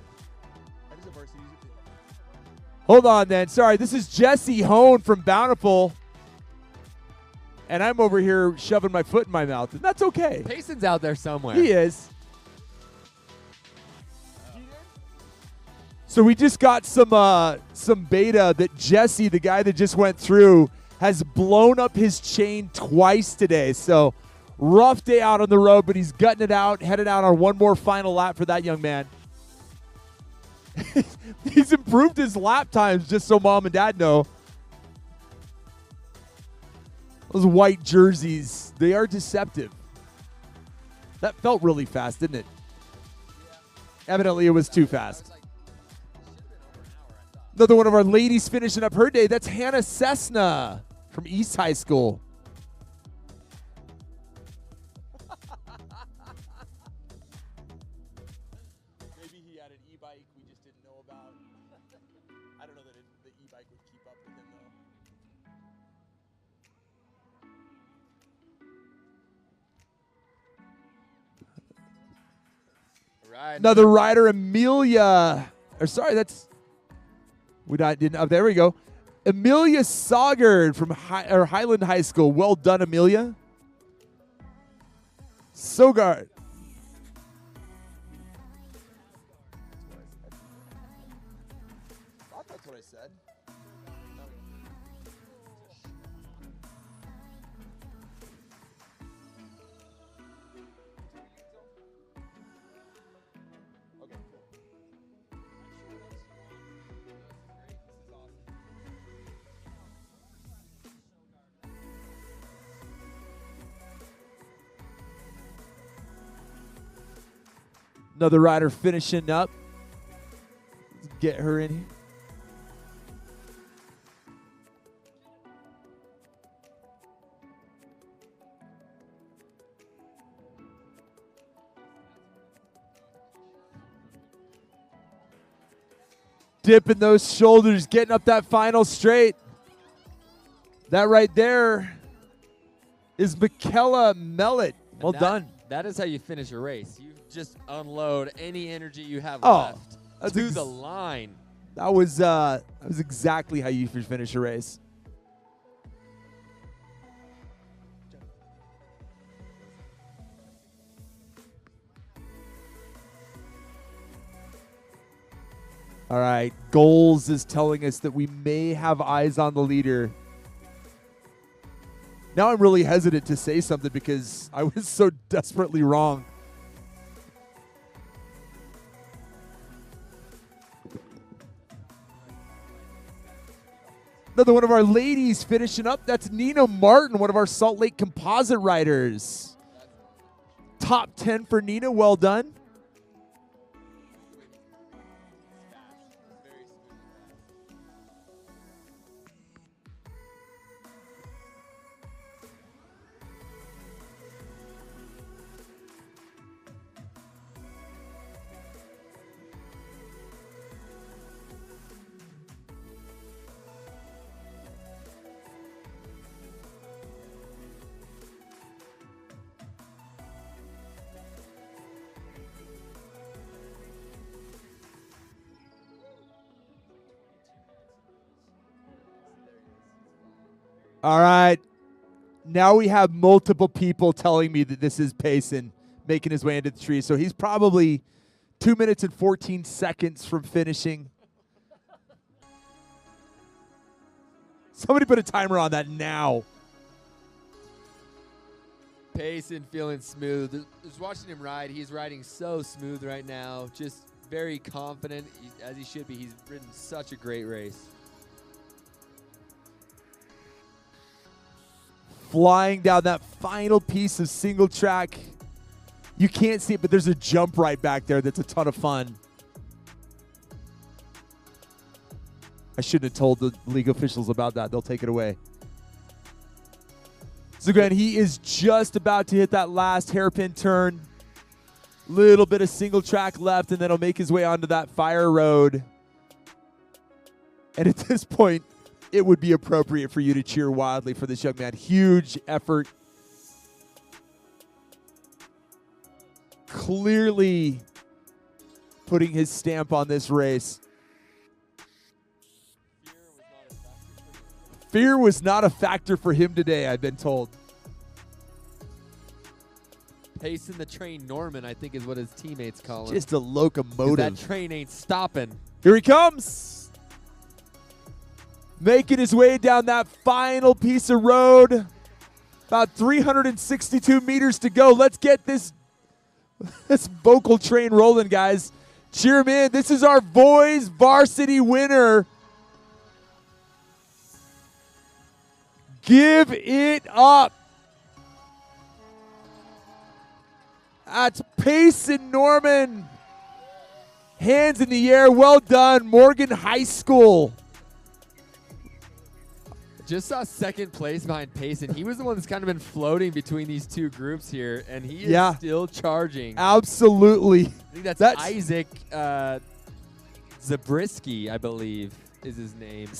Hold on then. Sorry, this is Jesse Hone from Bountiful. And I'm over here shoving my foot in my mouth. And that's okay. Payson's out there somewhere. He is. So we just got some beta that Jesse, the guy that just went through, has blown up his chain twice today. So rough day out on the road, but he's gutting it out, headed out on one more final lap for that young man. He's improved his lap times, just so mom and dad know. Those white jerseys, they are deceptive. That felt really fast, didn't it? Yeah. Evidently, it was too fast. Another one of our ladies finishing up her day. That's Hannah Cessna from East High School. Maybe he had an e-bike we just didn't know about. I don't know that the e-bike would keep up with him, though. Right. Another rider, Amelia. Or sorry, that's... didn't. Oh, there we go. Amelia Saugard from Highland High School. Well done, Amelia. Sogard. I thought that's what I said. Another rider finishing up. Let's get her in here. Dipping those shoulders, getting up that final straight. That right there is Michaela Mellett. Well done. That is how you finish a race. You just unload any energy you have Oh, left to the line. That was exactly how you finish a race. All right, Goals is telling us that we may have eyes on the leader. Now I'm really hesitant to say something because I was so desperately wrong. Another one of our ladies finishing up. That's Nina Martin, one of our Salt Lake composite riders. Top 10 for Nina. Well done. All right. Now we have multiple people telling me that this is Payson making his way into the tree. So he's probably 2 minutes and 14 seconds from finishing. Somebody put a timer on that now. Payson feeling smooth. Just watching him ride, he's riding so smooth right now. Just very confident, as he should be. He's ridden such a great race. Flying down that final piece of single track. You can't see it, but there's a jump right back there that's a ton of fun. I shouldn't have told the league officials about that. They'll take it away. So again, he is just about to hit that last hairpin turn. Little bit of single track left, and then he'll make his way onto that fire road. And at this point, it would be appropriate for you to cheer wildly for this young man. Huge effort. Clearly putting his stamp on this race. Fear was not a factor for him today, I've been told. Pacing the train Norman, I think is what his teammates call him. Just a locomotive. That train ain't stopping. Here he comes. Making his way down that final piece of road. About 362 meters to go. Let's get this vocal train rolling, guys. Cheer him in. This is our boys varsity winner. Give it up. That's Payson Norman. Hands in the air. Well done, Morgan High School. Just saw second place behind Payson. He was the one that's kind of been floating between these two groups here, and he is still charging. Absolutely. I think that's Isaac Zabriskie, I believe, is his name.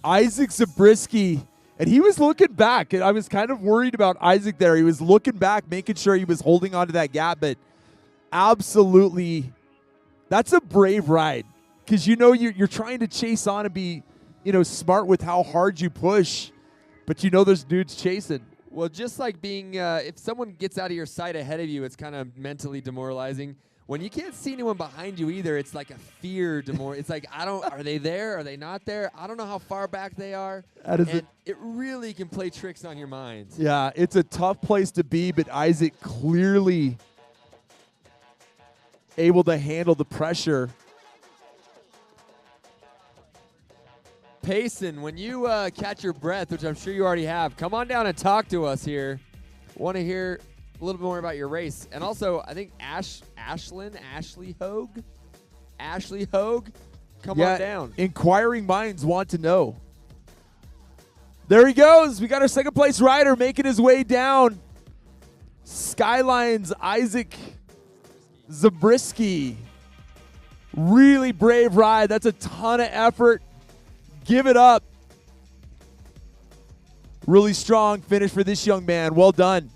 Isaac Zabriskie. And he was looking back. And I was kind of worried about Isaac there. He was looking back, making sure he was holding on to that gap. But absolutely, that's a brave ride. Because you know you're trying to chase on and be, smart with how hard you push. But you know there's dudes chasing. Well, just like being, if someone gets out of your sight ahead of you, it's kind of mentally demoralizing. When you can't see anyone behind you either, it's like a fear. It's like, are they there? Are they not there? I don't know how far back they are. It really can play tricks on your mind. Yeah, it's a tough place to be, but Isaac clearly able to handle the pressure. Payson, when you catch your breath, which I'm sure you already have, come on down and talk to us here. Want to hear a little bit more about your race. And also, I think Ashley Hogue, come on down. Inquiring minds want to know. There he goes. We got our second place rider making his way down. Skyline's Isaac Zabriskie. Really brave ride. That's a ton of effort. Give it up. Really strong finish for this young man. Well done.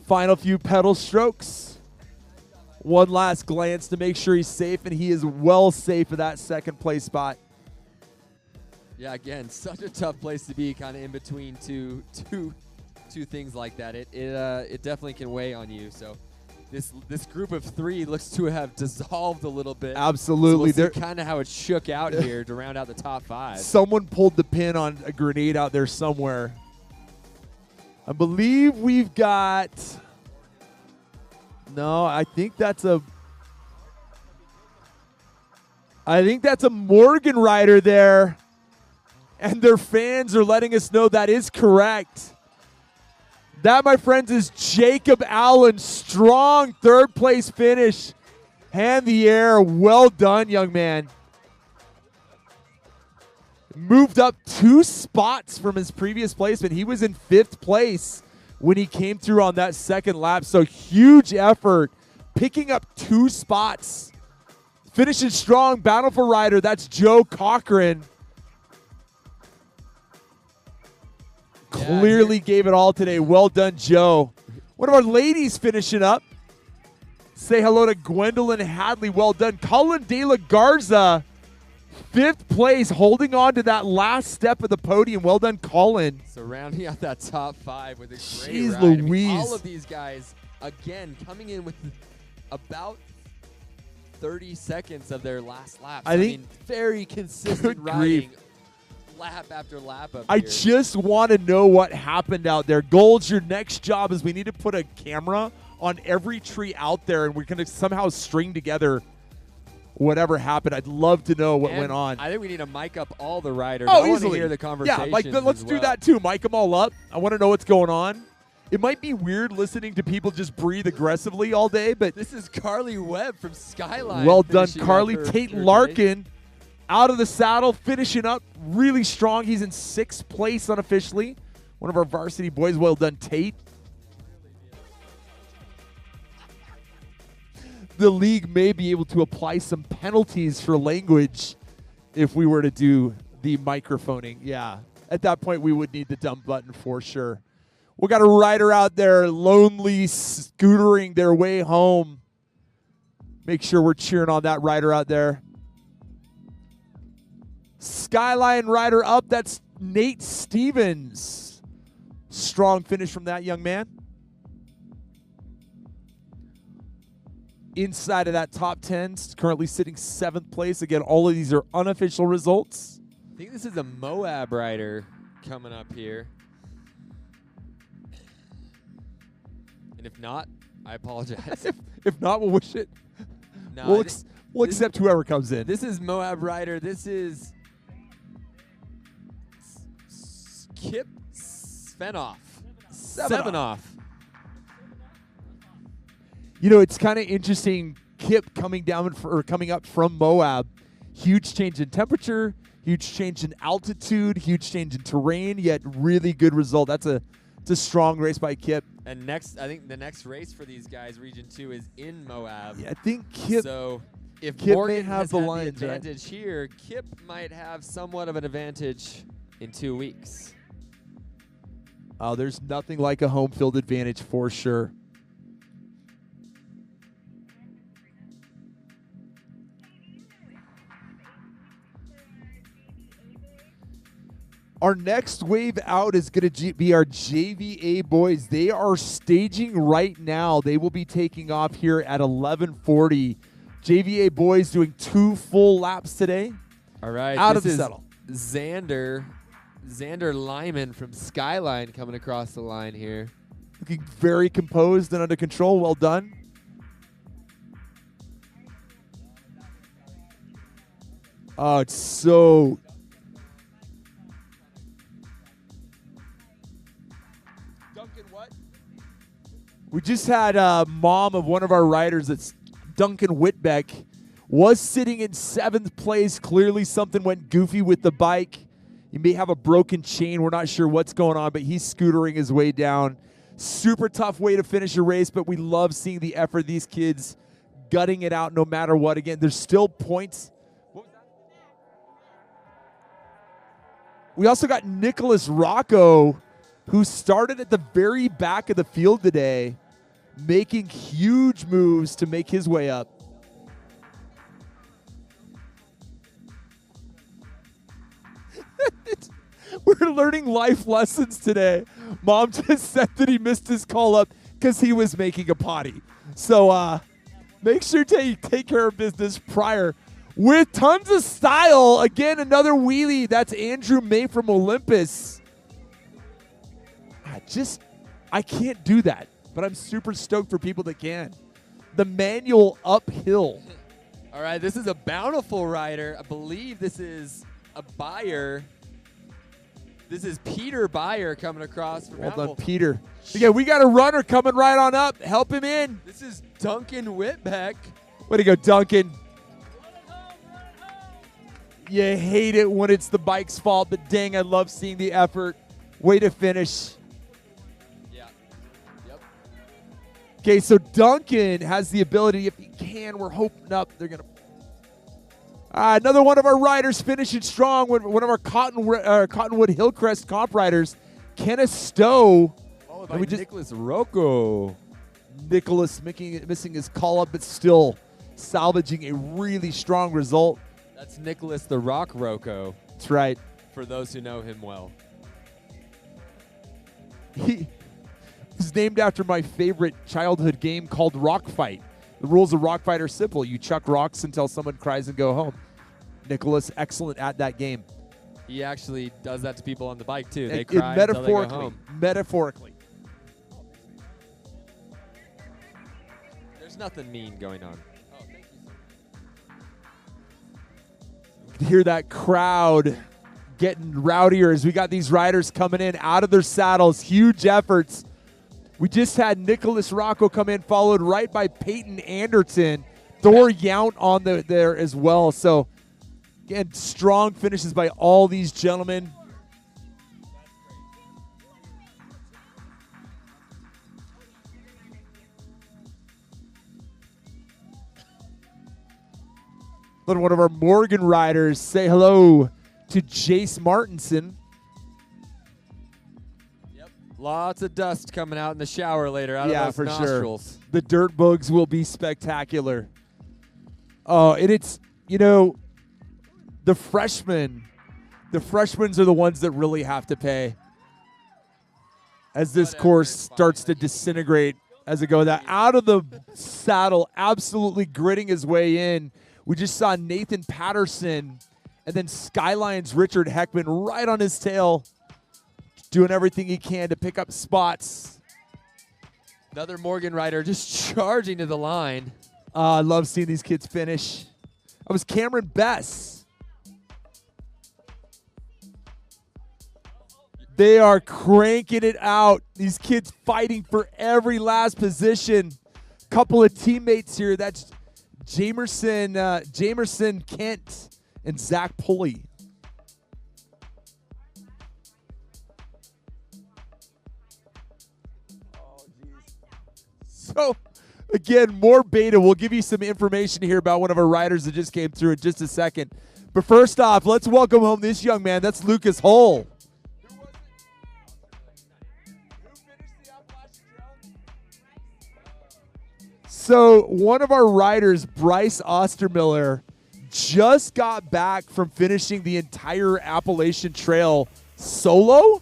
Final few pedal strokes. One last glance to make sure he's safe, and he is well safe of that second place spot. Yeah, again, such a tough place to be, kind of in between two things like that. It definitely can weigh on you. So this group of three looks to have dissolved a little bit. Absolutely. So we'll see kind of how it shook out here to round out the top five. Someone pulled the pin on a grenade out there somewhere. I believe we've got... No, I think that's a Morgan rider there. And their fans are letting us know that is correct. That, my friends, is Jacob Allen. Strong third place finish. Hand the air. Well done, young man. Moved up 2 spots from his previous placement. He was in 5th place when he came through on that second lap. So huge effort. Picking up 2 spots. Finishing strong. Bountiful rider. That's Joe Cochran. Clearly gave it all today. Well done, Joe. One of our ladies finishing up. Say hello to Gwendolyn Hadley. Well done. Cullen De La Garza, 5th place, holding on to that last step of the podium. Well done, Cullen. So rounding out that top 5 with a great Jeez ride. I mean, Louise. all of these guys, again, coming in with about 30 seconds of their last laps. I think mean, very consistent good riding. grief. lap after lap up I here. just want to know what happened out there. Golds, your next job is we need to put a camera on every tree out there, and we're going to somehow string together whatever happened. I'd love to know what And went on. I think we need to mic up all the riders. Oh, I want easily. to hear the conversation. Yeah, let's do that too. Mic them all up. I want to know what's going on. It might be weird listening to people just breathe aggressively all day, but This is Carly Webb from Skyline. well done, finishing up Carly. her Tate third day. Larkin out of the saddle, finishing up really strong. He's in 6th place unofficially. One of our varsity boys. Well done, Tate. The league may be able to apply some penalties for language if we were to do the microphoning. Yeah, at that point we would need the dump button for sure. We got a rider out there lonely scootering their way home. Make sure we're cheering on that rider out there. Skyline rider up. That's Nate Stevens. Strong finish from that young man. Inside of that top 10, currently sitting 7th place. Again, all of these are unofficial results. I think this is a Moab rider coming up here. And if not, I apologize. If not, we'll wish it. No, We'll, I thi- we'll this- accept whoever comes in. This is Moab rider. This is Kip Svenoff. Sevenoff. You know, it's kind of interesting. Kip coming up from Moab. Huge change in temperature, huge change in altitude, huge change in terrain, yet really good result. It's a strong race by Kip. And next, I think the next race for these guys, Region 2, is in Moab. Yeah, I think Kip. So if Kip may Morgan have has the had lines, the right? advantage here, Kip might have somewhat of an advantage in 2 weeks. Oh, there's nothing like a home field advantage for sure. Our next wave out is going to be our JVA boys. They are staging right now. They will be taking off here at 11:40. JVA boys doing 2 full laps today. All right. Out of this the is saddle. Xander Lyman from Skyline coming across the line here. Looking very composed and under control. Well done. Oh, it's so... Duncan, what? We just had a mom of one of our riders, that's Duncan Whitbeck, was sitting in 7th place. Clearly something went goofy with the bike. He may have a broken chain. We're not sure what's going on, but he's scootering his way down. Super tough way to finish a race, but we love seeing the effort of these kids gutting it out no matter what. Again, there's still points. We also got Nicholas Rocco, who started at the very back of the field today, making huge moves to make his way up. We're learning life lessons today. Mom just said that he missed his call up because he was making a potty. So make sure to take care of business prior. With tons of style, again, another wheelie. That's Andrew May from Olympus. I can't do that, but I'm super stoked for people that can. The manual uphill. All right, this is a Bountiful rider. I believe this is a Buyer. This is Peter Buyer coming across from Well Bountiful. done, Peter. Yeah, we got a runner coming right on up. Help him in. This is Duncan Whitbeck. Way to go, Duncan. You hate it when it's the bike's fault, but dang, I love seeing the effort. Way to finish. Yeah. Yep. Okay, so Duncan has the ability, if he can, we're hoping up, they're going to. Another one of our riders finishing strong. One of our Cottonwood Hillcrest comp riders, Kenneth Stowe. Followed by Nicholas Rocco. Nicholas missing his call up, but still salvaging a really strong result. That's Nicholas the Rock Rocco, That's right. for those who know him well. He was named after my favorite childhood game called Rock Fight. The rules of Rock Fight are simple. You chuck rocks until someone cries and go home. Nicholas, excellent at that game. He actually does that to people on the bike too. They It cry until they go metaphorically. home. Metaphorically. There's nothing mean going on. You can hear that crowd getting rowdier as we got these riders coming in out of their saddles. Huge efforts. We just had Nicholas Rocco come in, followed right by Peyton Anderson. Thor Yount on there as well. So, again, strong finishes by all these gentlemen. Let one of our Morgan riders say hello to Jace Martinson. Lots of dust coming out in the shower later out of those for nostrils. sure. The dirt bugs will be spectacular. Oh, and it's, you know, the freshmen are the ones that really have to pay as this course starts to disintegrate as it goes out of the saddle, absolutely gritting his way in. We just saw Nathan Patterson and then Skyline's Richard Heckman right on his tail, doing everything he can to pick up spots. Another Morgan rider just charging to the line. I love seeing these kids finish. That was Cameron Bess. They are cranking it out. These kids fighting for every last position. Couple of teammates here. That's Jamerson Kent and Zach Pulley. So, again, more beta. We'll give you some information here about one of our riders that just came through in just a second. But first off, let's welcome home this young man. That's Lucas Hull. So one of our riders, Bryce Ostermiller, just got back from finishing the entire Appalachian Trail solo.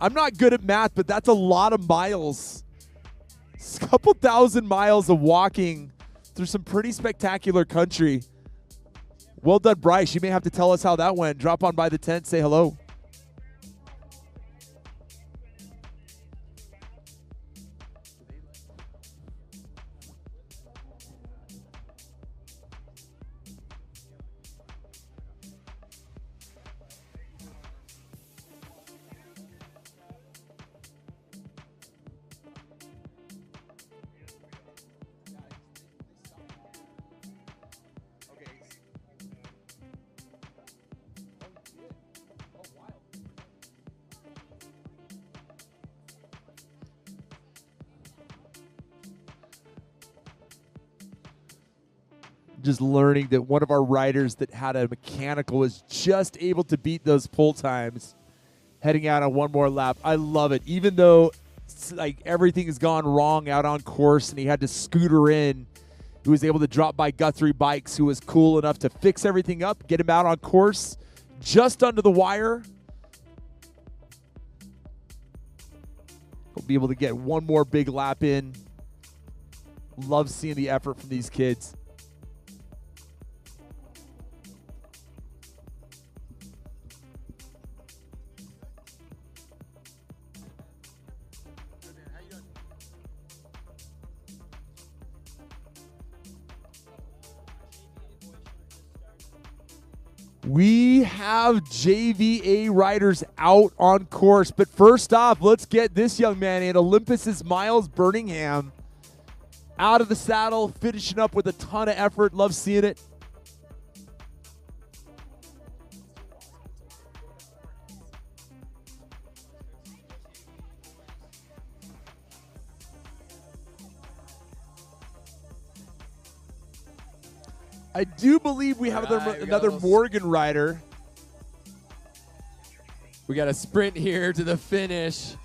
I'm not good at math, but that's a lot of miles. It's a couple thousand miles of walking through some pretty spectacular country. Well done, Bryce. You may have to tell us how that went. Drop on by the tent, say hello. Just learning that one of our riders that had a mechanical was just able to beat those pull times, heading out on one more lap. I love it. Even though like everything has gone wrong out on course and he had to scooter in, he was able to drop by Guthrie Bikes, who was cool enough to fix everything up, get him out on course just under the wire. He'll be able to get one more big lap in. Love seeing the effort from these kids. We have JVA riders out on course, but first off, let's get this young man in. Olympus's Miles Birmingham out of the saddle, finishing up with a ton of effort. Love seeing it. I do believe we have another Morgan rider. We got a sprint here to the finish.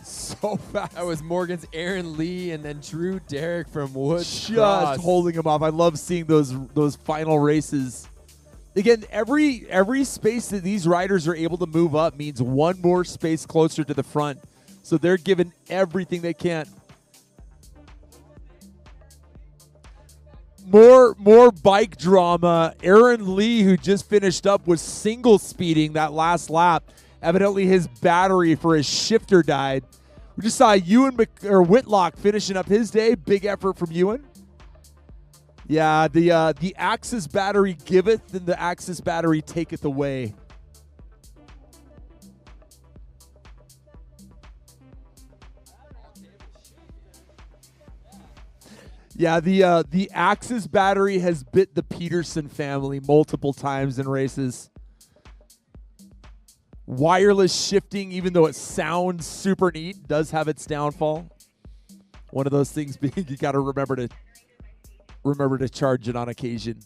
So fast. That was Morgan's Aaron Lee and then Drew Derrick from Woods Just Cross. holding him off. I love seeing those final races. Again, every space that these riders are able to move up means one more space closer to the front. So they're giving everything they can. More bike drama. Aaron Lee, who just finished up, was single speeding that last lap. Evidently, his battery for his shifter died. We just saw Whitlock finishing up his day. Big effort from Ewan. Yeah, the Axis battery giveth, and the Axis battery taketh away. Yeah, the Axis battery has bit the Peterson family multiple times in races. Wireless shifting, even though it sounds super neat, does have its downfall. One of those things being you got to remember to charge it on occasion.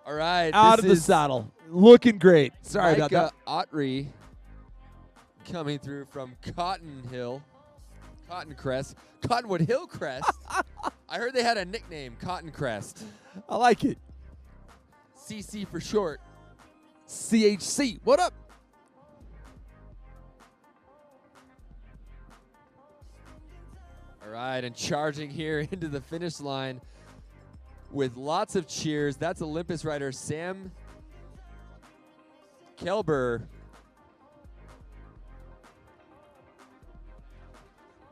All right, Out of the saddle. Looking great. Sorry about that. Autry coming through from Cottonwood Hillcrest. I heard they had a nickname, Cotton Crest. I like it. CC for short. CHC. What up? All right, and charging here into the finish line with lots of cheers. That's Olympus rider Sam Kelber.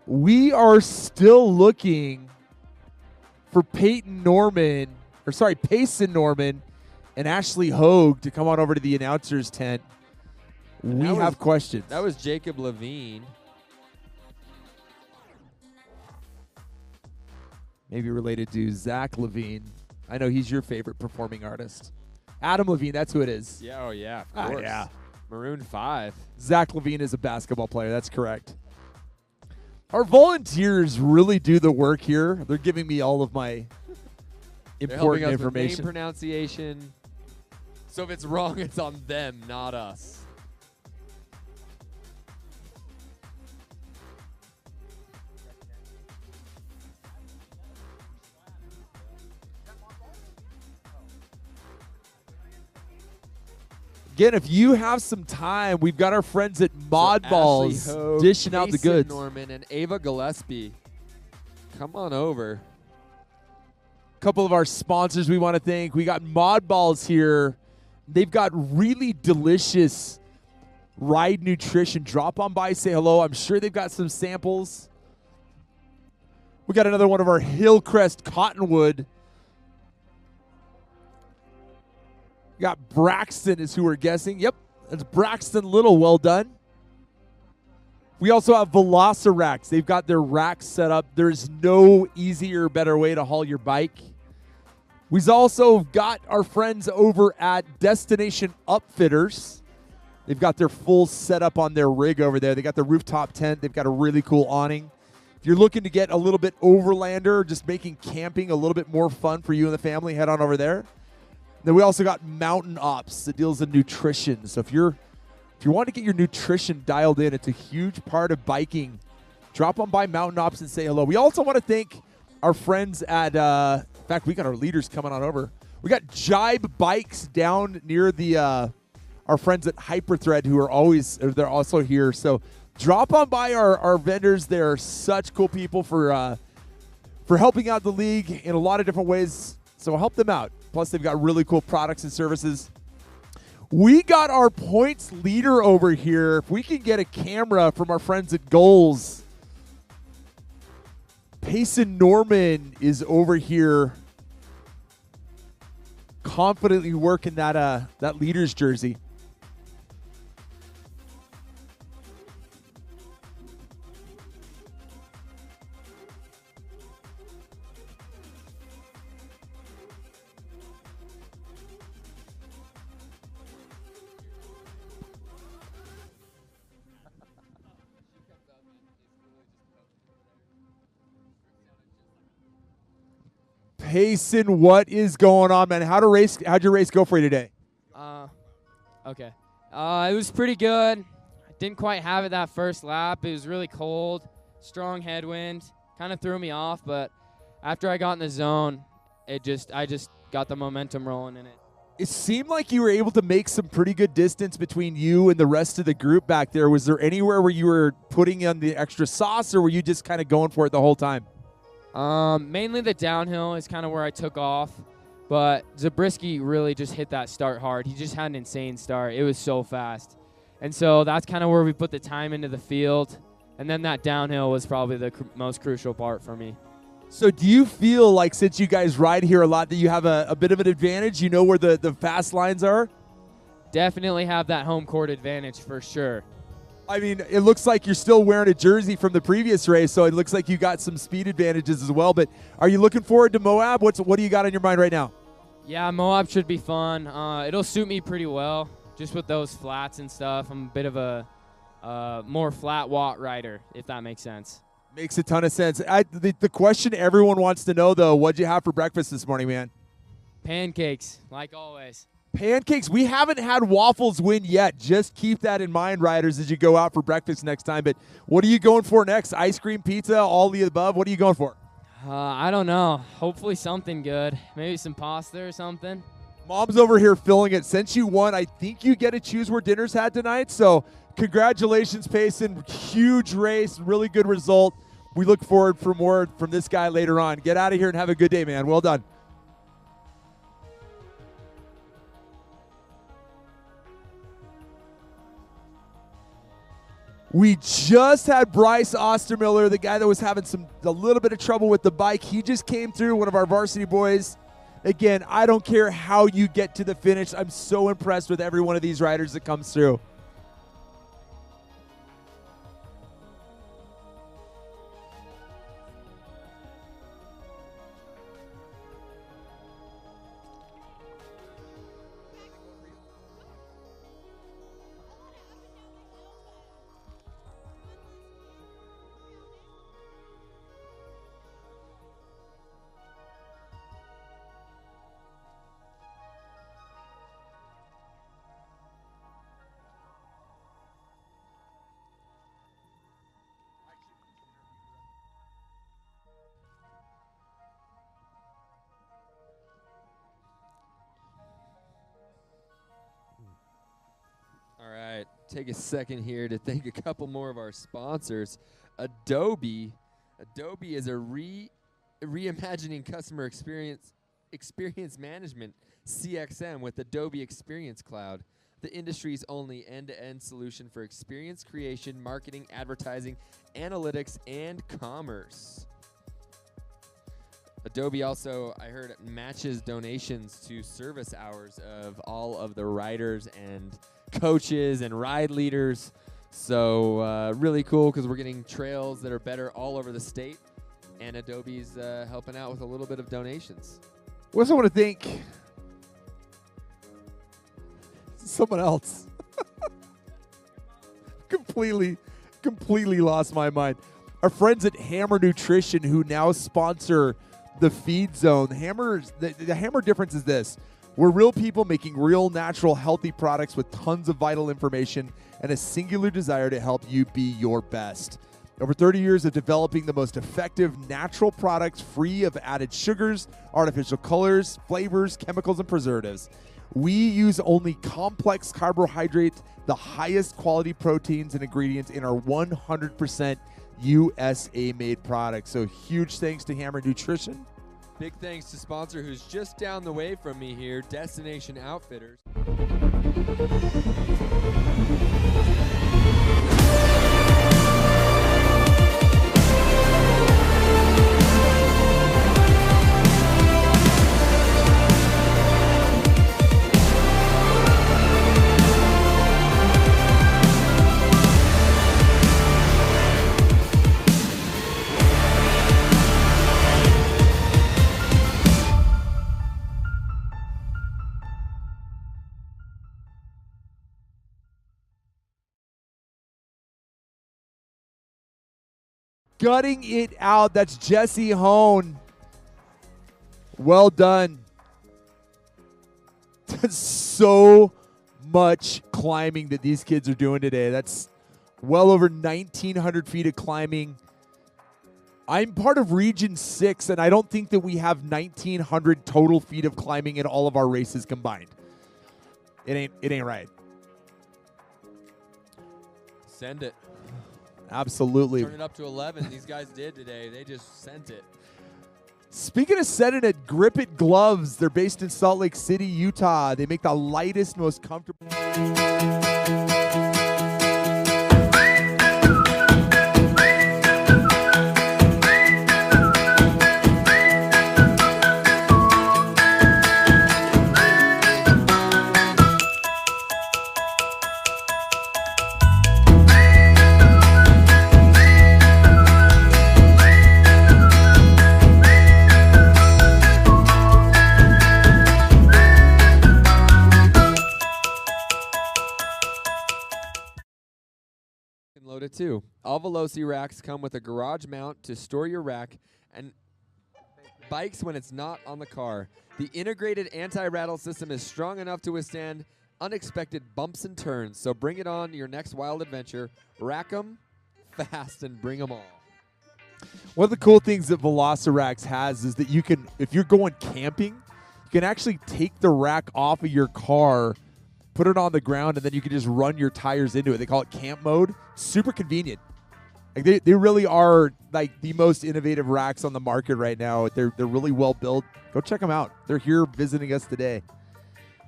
We are still looking for Payson Norman and Ashley Hogue to come on over to the announcer's tent. We have questions. That was Jacob Levine. Maybe related to Zach Levine. I know he's your favorite performing artist. Adam Levine, that's who it is. Yeah, oh yeah, of course. Yeah. Maroon 5. Zach Levine is a basketball player. That's correct. Our volunteers really do the work here. They're giving me all of my important information. With name pronunciation. So if it's wrong, it's on them, not us. Again, if you have some time, we've got our friends at Modballs dishing out the goods. Norman and Ava Gillespie. Come on over. A couple of our sponsors we want to thank. We got Modballs here. They've got really delicious ride nutrition. Drop on by, say hello. I'm sure they've got some samples. We got another one of our Hillcrest Cottonwood. We got Braxton is who we're guessing. Yep, that's Braxton Little. Well done. We also have Velociracks. They've got their racks set up. There's no easier, better way to haul your bike. We've also got our friends over at Destination Upfitters. They've got their full setup on their rig over there. They got the rooftop tent. They've got a really cool awning. If you're looking to get a little bit overlander, just making camping a little bit more fun for you and the family, head on over there. Then we also got Mountain Ops that deals in nutrition. So if you want to get your nutrition dialed in, it's a huge part of biking. Drop on by Mountain Ops and say hello. We also want to thank our friends at, in fact, we got our leaders coming on over. We got Jibe Bikes down near the our friends at Hyperthread they're also here. So drop on by our vendors. They're such cool people for helping out the league in a lot of different ways. So help them out. Plus, they've got really cool products and services. We got our points leader over here. If we can get a camera from our friends at Goals. Payson Norman is over here confidently working that leader's jersey. Payson, what is going on, man? How'd your race go for you today? Okay. It was pretty good. I didn't quite have it that first lap. It was really cold, strong headwind, kind of threw me off. But after I got in the zone, I just got the momentum rolling in it. It seemed like you were able to make some pretty good distance between you and the rest of the group back there. Was there anywhere where you were putting on the extra sauce, or were you just kind of going for it the whole time? Mainly the downhill is kind of where I took off, but Zabriskie really just hit that start hard. He just had an insane start. It was so fast. And so that's kind of where we put the time into the field, and then that downhill was probably the most crucial part for me. So do you feel like, since you guys ride here a lot, that you have a bit of an advantage? You know where the fast lines are? Definitely have that home court advantage for sure. I mean, it looks like you're still wearing a jersey from the previous race, so it looks like you got some speed advantages as well. But are you looking forward to Moab? What do you got on your mind right now? Yeah, Moab should be fun. It'll suit me pretty well, just with those flats and stuff. I'm a bit of a more flat watt rider, if that makes sense. Makes a ton of sense. The question everyone wants to know, though, what'd you have for breakfast this morning, man? Pancakes, like always. Pancakes. We haven't had waffles win yet. Just keep that in mind, riders, as you go out for breakfast next time. But what are you going for next? Ice cream, pizza, all the above? What are you going for? I don't know. Hopefully something good. Maybe some pasta or something. Mom's over here filling it. Since you won, I think you get to choose where dinner's had tonight. So congratulations, Payson. Huge race, really good result. We look forward for more from this guy later on. Get out of here and have a good day, man. Well done. We just had Bryce Ostermiller, the guy that was having a little bit of trouble with the bike. He just came through, one of our varsity boys. Again, I don't care how you get to the finish. I'm so impressed with every one of these riders that comes through. All right, take a second here to thank a couple more of our sponsors. Adobe. Adobe is a reimagining customer experience management, CXM, with Adobe Experience Cloud, the industry's only end-to-end solution for experience creation, marketing, advertising, analytics, and commerce. Adobe also, I heard, matches donations to service hours of all of the riders and coaches and ride leaders. So really cool, because we're getting trails that are better all over the state, and Adobe's helping out with a little bit of donations. We also want to thank someone else. completely lost my mind. Our friends at Hammer Nutrition, who now sponsor the Feed Zone. The Hammer difference is this: we're real people making real, natural, healthy products with tons of vital information and a singular desire to help you be your best. Over 30 years of developing the most effective natural products free of added sugars, artificial colors, flavors, chemicals, and preservatives. We use only complex carbohydrates, the highest quality proteins and ingredients in our 100% USA-made products. So huge thanks to Hammer Nutrition. Big thanks to sponsor who's just down the way from me here, Destination Outfitters. Gutting it out. That's Jesse Hone. Well done. That's so much climbing that these kids are doing today. That's well over 1,900 feet of climbing. I'm part of Region 6, and I don't think that we have 1,900 total feet of climbing in all of our races combined. It ain't right. Send it. Absolutely. Turn it up to 11. These guys did today. They just sent it. Speaking of setting it, Grip It Gloves. They're based in Salt Lake City, Utah. They make the lightest, most comfortable. Loaded too. All Veloci racks come with a garage mount to store your rack and bikes when it's not on the car. The integrated anti-rattle system is strong enough to withstand unexpected bumps and turns. So bring it on your next wild adventure. Rack 'em fast and bring 'em all. One of the cool things that Velociracks has is that you can, if you're going camping, you can actually take the rack off of your car, put it on the ground, and then you can just run your tires into it. They call it camp mode. Super convenient. Like they really are like the most innovative racks on the market right now. They're really well built. Go check them out. They're here visiting us today.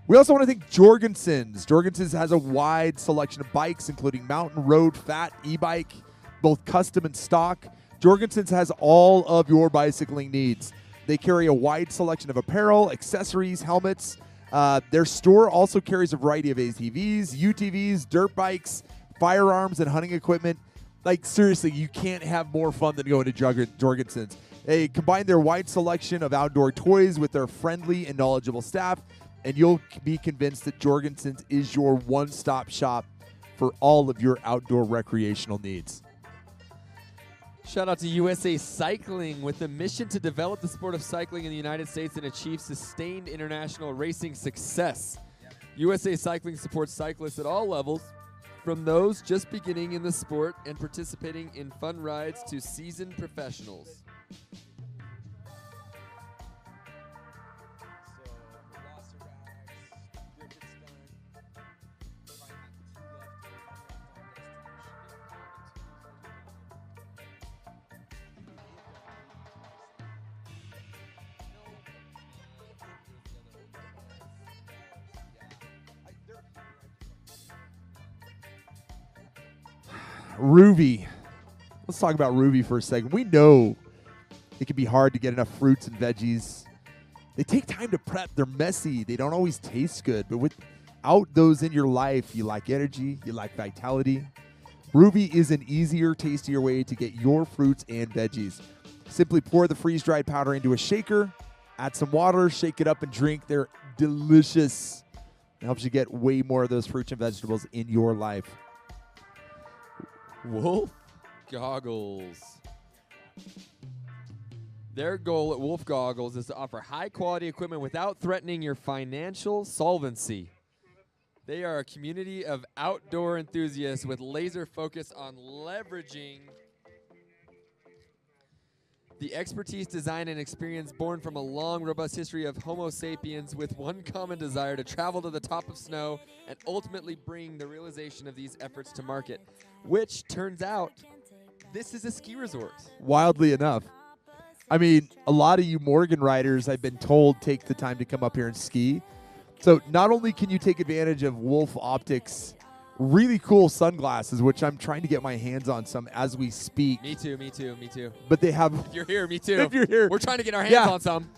We also want to thank Jorgensen's. Jorgensen's has a wide selection of bikes, including mountain, road, fat, e-bike, both custom and stock. Jorgensen's has all of your bicycling needs. They carry a wide selection of apparel, accessories, helmets. Their store also carries a variety of ATVs, UTVs, dirt bikes, firearms, and hunting equipment. Like, seriously, you can't have more fun than going to Jorgensen's. They combine their wide selection of outdoor toys with their friendly and knowledgeable staff, and you'll be convinced that Jorgensen's is your one-stop shop for all of your outdoor recreational needs. Shout out to USA Cycling with the mission to develop the sport of cycling in the United States and achieve sustained international racing success. USA Cycling supports cyclists at all levels, from those just beginning in the sport and participating in fun rides to seasoned professionals. Ruby. Let's talk about Ruby for a second. We know it can be hard to get enough fruits and veggies. They take time to prep. They're messy. They don't always taste good. But without those in your life, you lack energy, you lack vitality. Ruby is an easier, tastier way to get your fruits and veggies. Simply pour the freeze-dried powder into a shaker, add some water, shake it up, and drink. They're delicious. It helps you get way more of those fruits and vegetables in your life. Wolf Goggles. Their goal at Wolf Goggles is to offer high-quality equipment without threatening your financial solvency. They are a community of outdoor enthusiasts with laser focus on leveraging the expertise, design, and experience born from a long, robust history of Homo sapiens with one common desire to travel to the top of snow and ultimately bring the realization of these efforts to market, which turns out this is a ski resort. Wildly enough. I mean, a lot of you Morgan riders, I've been told, take the time to come up here and ski. So not only can you take advantage of Wolf Optics' really cool sunglasses, which I'm trying to get my hands on some as we speak. Me too, me too, me too. But they have... If you're here, me too. If you're here. We're trying to get our hands on some.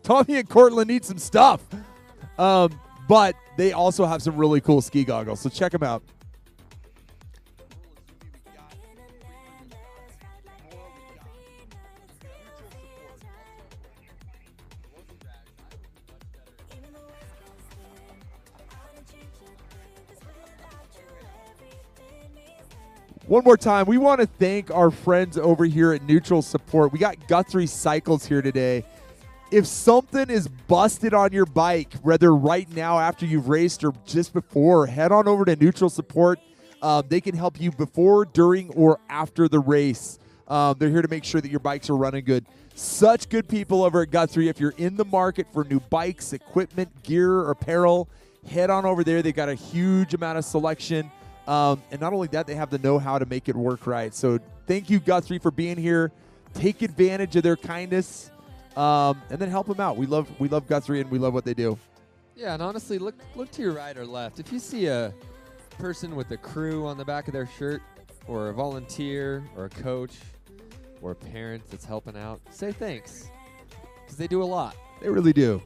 Tommy and Cortland need some stuff. But they also have some really cool ski goggles, so check them out. One more time, we want to thank our friends over here at Neutral Support. We got Guthrie Cycles here today. if something is busted on your bike, whether right now after you've raced or just before, head on over to Neutral Support. They can help you before, during, or after the race. They're here to make sure that your bikes are running good. Such good people over at Guthrie. If you're in the market for new bikes, equipment, gear, apparel, head on over there. They've got a huge amount of selection. And not only that, they have the know-how to make it work right. So thank you, Guthrie, for being here. Take advantage of their kindness, and then help them out. We love Guthrie, and we love what they do. Yeah, and honestly, look to your right or left. If you see a person with a crew on the back of their shirt, or a volunteer, or a coach, or a parent that's helping out, say thanks, because they do a lot. They really do.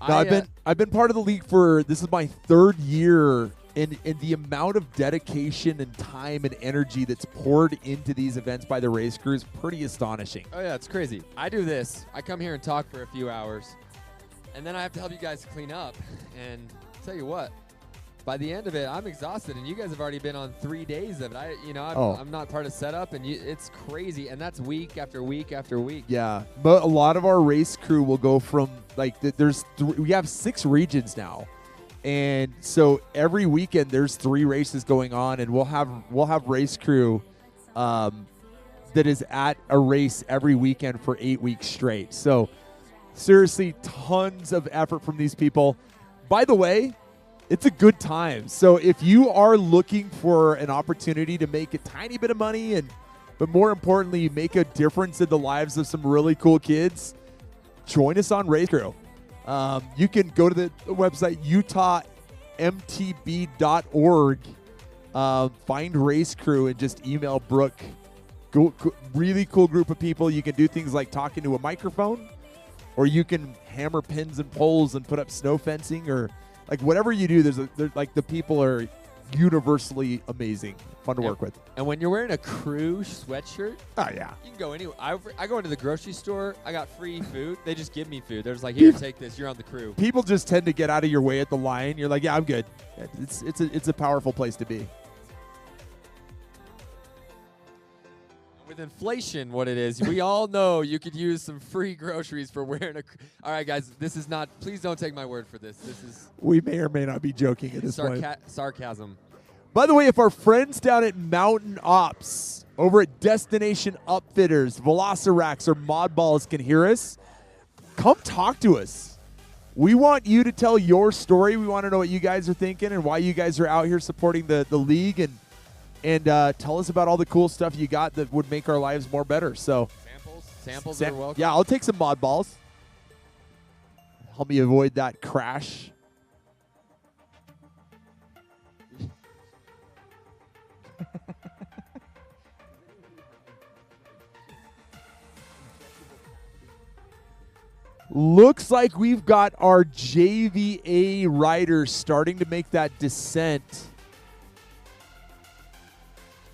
Now, I've been part of the league for, this is my 3rd year, and the amount of dedication and time and energy that's poured into these events by the race crew is pretty astonishing. Oh yeah, it's crazy. I do this. I come here and talk for a few hours, and then I have to help you guys clean up. And tell you what, by the end of it, I'm exhausted, and you guys have already been on 3 days of it. I'm not part of setup, and it's crazy, and that's week after week after week. Yeah, but a lot of our race crew will go from we have 6 regions now, and so every weekend there's 3 races going on, and we'll have race crew that is at a race every weekend for 8 weeks straight. So seriously, tons of effort from these people. By the way, it's a good time. So if you are looking for an opportunity to make a tiny bit of money, but more importantly, make a difference in the lives of some really cool kids, join us on Race Crew. You can go to the website utahmtb.org, find Race Crew, and just email Brooke. Really cool group of people. You can do things like talking to a microphone, or you can hammer pins and poles and put up snow fencing, or like whatever you do. The people are universally amazing, fun to work with. And when you're wearing a crew sweatshirt, oh yeah, you can go anywhere. I go into the grocery store. I got free food. They just give me food. They're just like, here, take this. You're on the crew. People just tend to get out of your way at the line. You're like, yeah, I'm good. It's a powerful place to be. With inflation, what it is, we all know you could use some free groceries for wearing a. All right, guys, this is not. Please don't take my word for this. This is. We may or may not be joking at this point. Sarcasm. By the way, if our friends down at Mountain Ops over at Destination Upfitters, Velociraptors, or Modballs can hear us, come talk to us. We want you to tell your story. We want to know what you guys are thinking and why you guys are out here supporting the league, and tell us about all the cool stuff you got that would make our lives more better. So samples are welcome. Yeah, I'll take some Modballs. Help me avoid that crash. Looks like we've got our JVA riders starting to make that descent.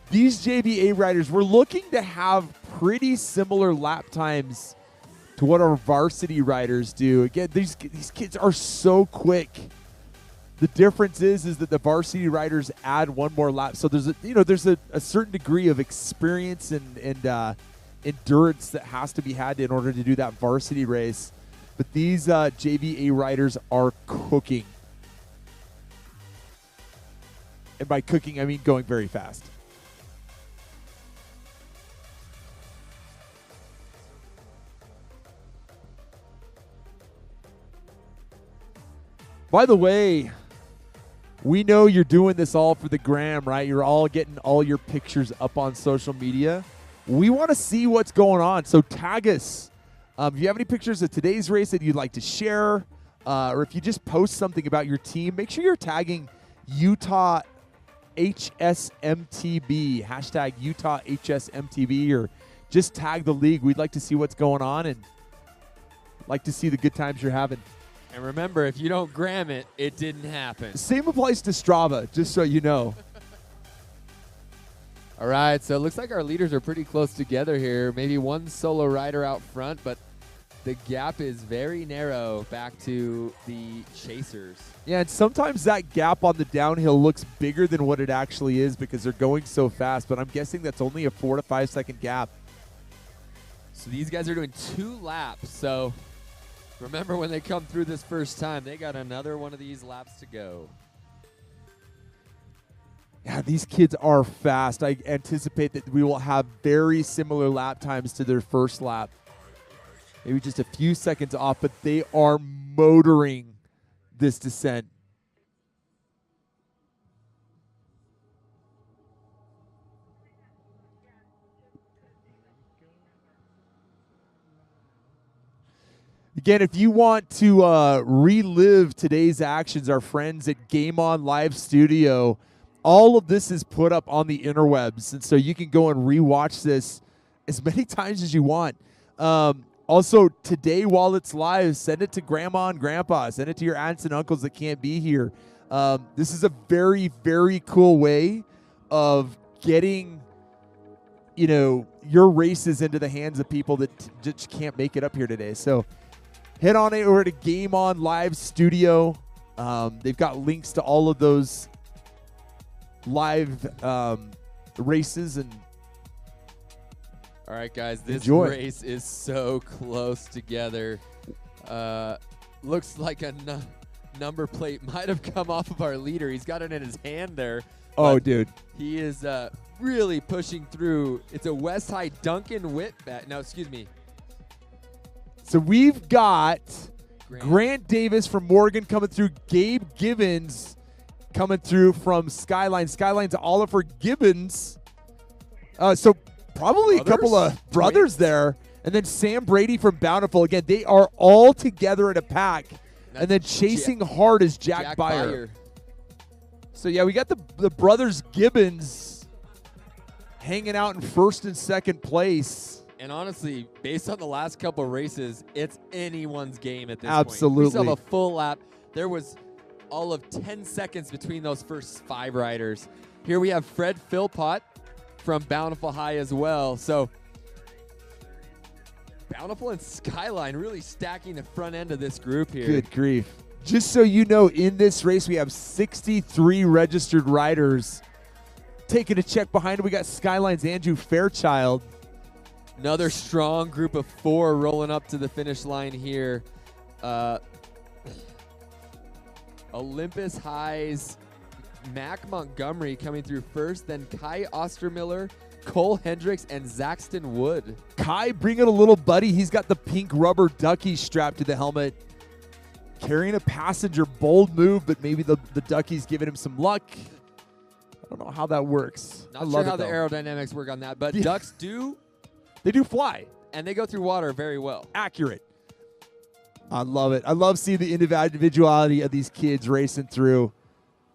These JVA riders, we're looking to have pretty similar lap times to what our varsity riders do. Again, these kids are so quick. The difference is that the varsity riders add one more lap. So there's a certain degree of experience and endurance that has to be had in order to do that varsity race. But these JVA riders are cooking. And by cooking, I mean going very fast. By the way, we know you're doing this all for the gram, right? You're all getting all your pictures up on social media. We want to see what's going on, so tag us. If you have any pictures of today's race that you'd like to share, or if you just post something about your team, make sure you're tagging Utah HSMTB, hashtag Utah HSMTB, or just tag the league. We'd like to see what's going on and like to see the good times you're having. And remember, if you don't gram it, it didn't happen. Same applies to Strava, just so you know. All right, so it looks like our leaders are pretty close together here. Maybe one solo rider out front, but the gap is very narrow back to the chasers. Yeah, and sometimes that gap on the downhill looks bigger than what it actually is because they're going so fast, but I'm guessing that's only a 4 to 5 second gap. So these guys are doing 2 laps. So remember when they come through this first time, they got another one of these laps to go. Yeah, these kids are fast. I anticipate that we will have very similar lap times to their first lap. Maybe just a few seconds off, but they are motoring this descent. Again, if you want to relive today's actions, our friends at Game On Live Studio, all of this is put up on the interwebs, and so you can go and rewatch this as many times as you want. Also, today while it's live, send it to Grandma and Grandpa. Send it to your aunts and uncles that can't be here. This is a very, very cool way of getting, your races into the hands of people that just can't make it up here today. So head on over to Game On Live Studio. They've got links to all of those live races. And all right, guys, this enjoy. Race is so close together. Looks like a number plate might have come off of our leader. He's got it in his hand there. Oh, dude. He is really pushing through. It's a West High Duncan Whitbat. No, excuse me. So we've got Grant Davis from Morgan coming through. Gabe Gibbons coming through from Skyline. Skyline's Oliver Gibbons. So probably a couple of brothers there. And then Sam Brady from Bountiful. Again, they are all together in a pack. And then chasing hard is Jack Byer. So, yeah, we got the brothers Gibbons hanging out in first and second place. And honestly, based on the last couple races, it's anyone's game at this Absolutely. point. We still have a full lap. There was all of 10 seconds between those first 5 riders. Here we have Fred Philpott from Bountiful High as well. So Bountiful and Skyline really stacking the front end of this group here. Good grief. Just so you know, in this race, we have 63 registered riders. Taking a check behind it, we got Skyline's Andrew Fairchild. Another strong group of 4 rolling up to the finish line here. Olympus High's Mac Montgomery coming through first, then Kai Ostermiller, Cole Hendricks, and Zaxton Wood. Kai bringing a little buddy. He's got the pink rubber ducky strapped to the helmet. Carrying a passenger, bold move, but maybe the ducky's giving him some luck. I don't know how that works. Not sure how the aerodynamics work on that, but ducks they do fly. And they go through water very well. Accurate. I love it. I love seeing the individuality of these kids racing through.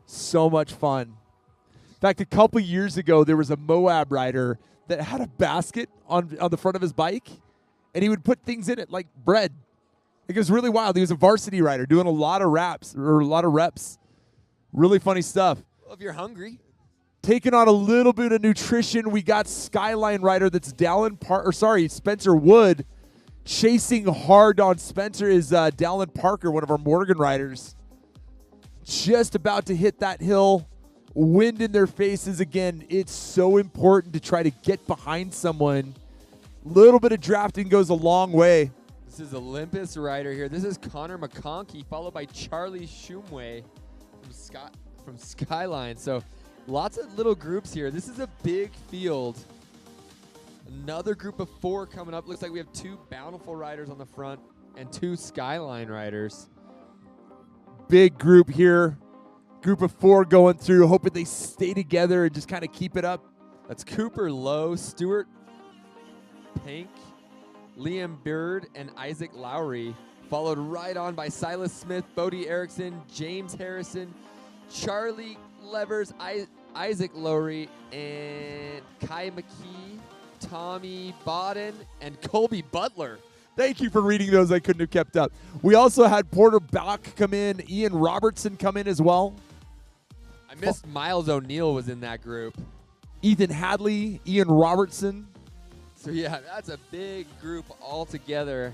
So much fun. In fact, a couple years ago, there was a Moab rider that had a basket on the front of his bike, and he would put things in it like bread. It was really wild. He was a varsity rider doing a lot of reps. Really funny stuff. Well, if you're hungry. Taking on a little bit of nutrition, we got Skyline rider that's Spencer Wood. Chasing hard on Spencer is Dallin Parker, one of our Morgan riders. Just about to hit that hill. Wind in their faces again. It's so important to try to get behind someone. Little bit of drafting goes a long way. This is Olympus rider here. This is Connor McConkey, followed by Charlie Shumway from Skyline. So lots of little groups here. This is a big field. Another group of 4 coming up. Looks like we have 2 Bountiful riders on the front and 2 Skyline riders. Big group here. Group of 4 going through, hoping they stay together and just kind of keep it up. That's Cooper Lowe, Stuart Pink, Liam Bird, and Isaac Lowry. Followed right on by Silas Smith, Bodie Erickson, James Harrison, Charlie Levers, Isaac Lowry, and Kai McKee, Tommy Bodden, and Colby Butler. Thank you for reading those. I couldn't have kept up. We also had Porter Bach come in. Ian Robertson come in as well. I missed Miles O'Neill was in that group. Ethan Hadley, Ian Robertson. So, yeah, that's a big group all together.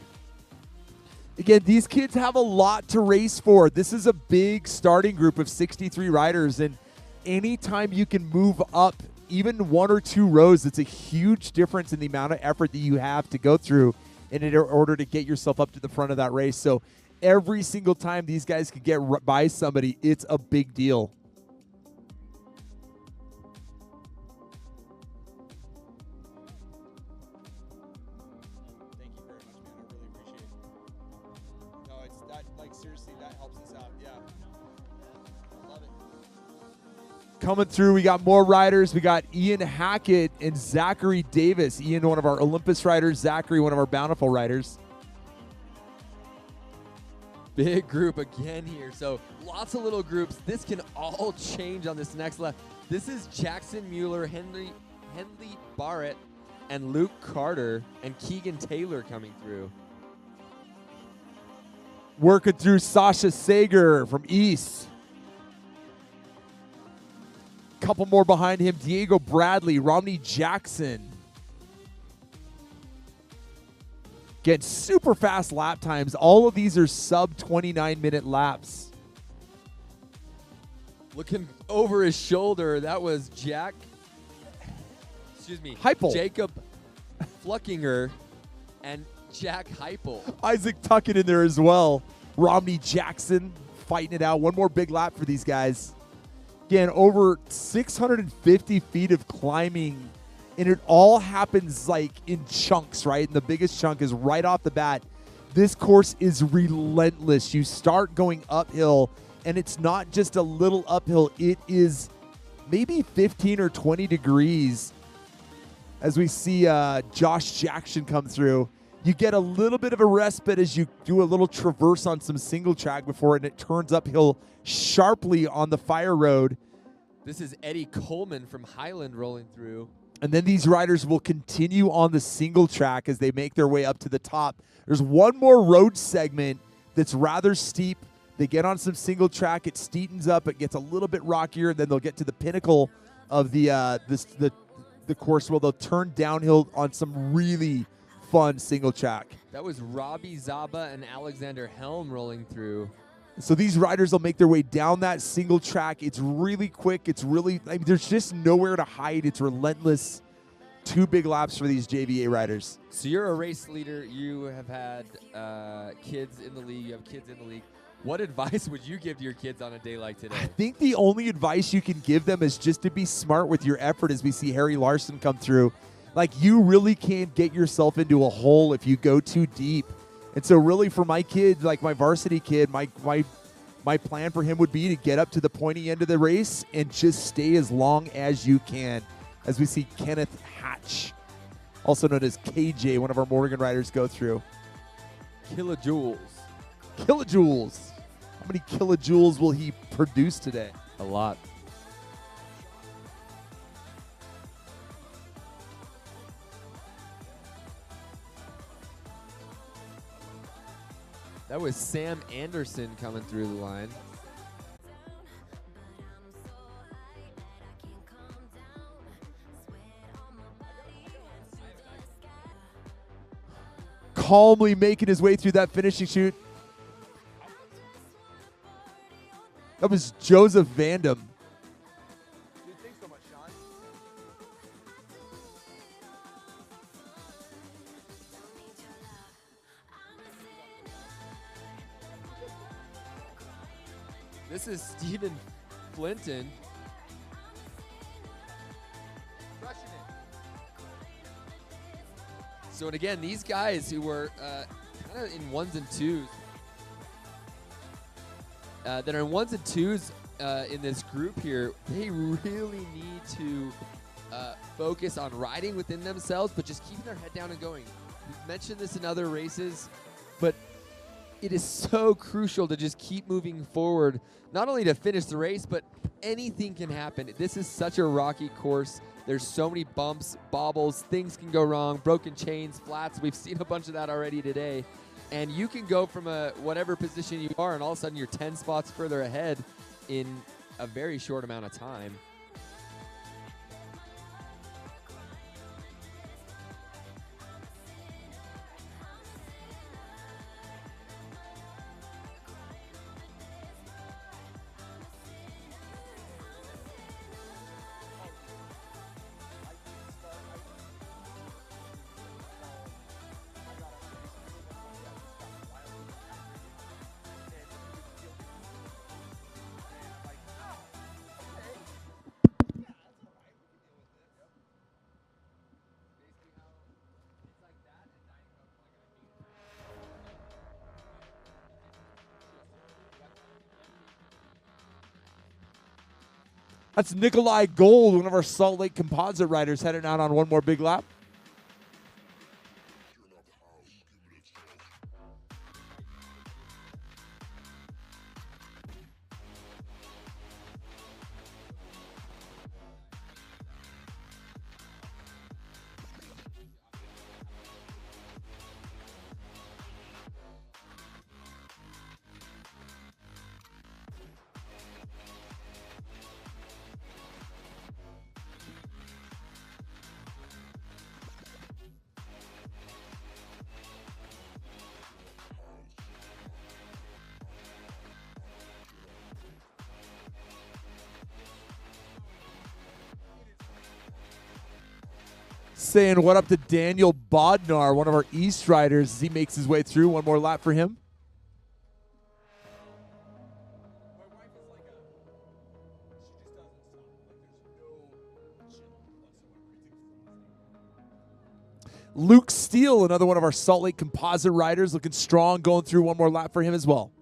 Again, these kids have a lot to race for. This is a big starting group of 63 riders, and anytime you can move up even 1 or 2 rows, it's a huge difference in the amount of effort that you have to go through in order to get yourself up to the front of that race. So every single time these guys could get by somebody, it's a big deal. Thank you very much, man. I really appreciate it. No, it's that, like, seriously, that helps us out. Yeah. Love it. Coming through, we got more riders. We got Ian Hackett and Zachary Davis. Ian, one of our Olympus riders. Zachary, one of our Bountiful riders. Big group again here. So lots of little groups. This can all change on this next lap. This is Jackson Mueller, Henley Barrett, and Luke Carter, and Keegan Taylor coming through. Working through Sasha Sager from East. Couple more behind him. Diego Bradley, Romney Jackson. Again, super fast lap times. All of these are sub 29-minute laps. Looking over his shoulder, that was Heupel. Jacob Fluckinger and Jack Heupel. Isaac Tuckett in there as well. Romney Jackson fighting it out. One more big lap for these guys. Again, over 650 feet of climbing, and it all happens like in chunks, right? And the biggest chunk is right off the bat. This course is relentless. You start going uphill, and it's not just a little uphill. It is maybe 15 or 20 degrees as we see Josh Jackson come through. You get a little bit of a respite as you do a little traverse on some single track before it turns uphill sharply on the fire road. This is Eddie Coleman from Highland rolling through. And then these riders will continue on the single track as they make their way up to the top. There's one more road segment that's rather steep. They get on some single track. It steepens up. It gets a little bit rockier. And then they'll get to the pinnacle of the course where they'll turn downhill on some really fun single track. That was Robbie Zaba and Alexander Helm rolling through. So these riders will make their way down that single track. It's really quick. It's really, there's just nowhere to hide. It's relentless. 2 big laps for these JVA riders. So you're a race leader. You have had kids in the league. You have kids in the league. What advice would you give to your kids on a day like today? I think the only advice you can give them is just to be smart with your effort as we see Harry Larson come through. Like, you really can't get yourself into a hole if you go too deep. And so really for my kid, like my varsity kid, my plan for him would be to get up to the pointy end of the race and just stay as long as you can. As we see Kenneth Hatch, also known as KJ, one of our Morgan riders, go through. Kilojoules. Kilojoules. How many kilojoules will he produce today? A lot. That was Sam Anderson coming through the line. Calmly making his way through that finishing chute. That was Joseph Vandam. Thanks so much, Sean. This is Stephen Flinton. Crushing it. So, and again, these guys who were kind of in ones and twos, that are in ones and twos in this group here, they really need to focus on riding within themselves, but just keeping their head down and going. We've mentioned this in other races, but it is so crucial to just keep moving forward, not only to finish the race, but anything can happen. This is such a rocky course. There's so many bumps, bobbles, things can go wrong, broken chains, flats. We've seen a bunch of that already today. And you can go from whatever position you are, and all of a sudden you're 10 spots further ahead in a very short amount of time. That's Nikolai Gold, one of our Salt Lake composite riders, heading out on one more big lap. Saying what up to Daniel Bodnar, one of our East riders, as he makes his way through. One more lap for him. Luke Steele, another one of our Salt Lake composite riders, looking strong, going through. One more lap for him as well.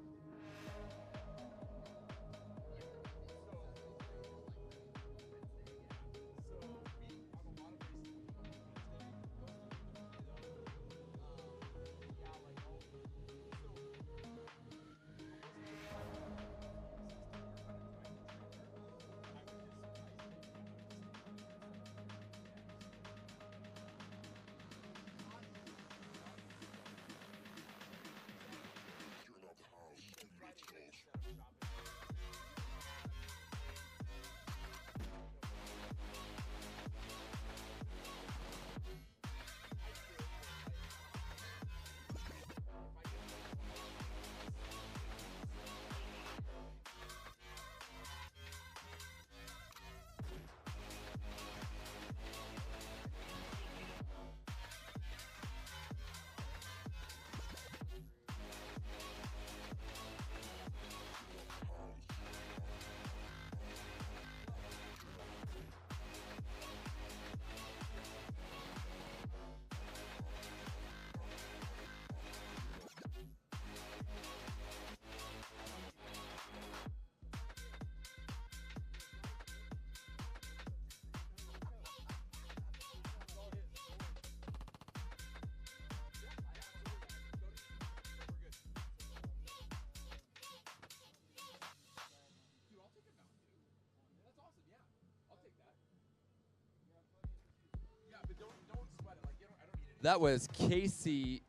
That was Casey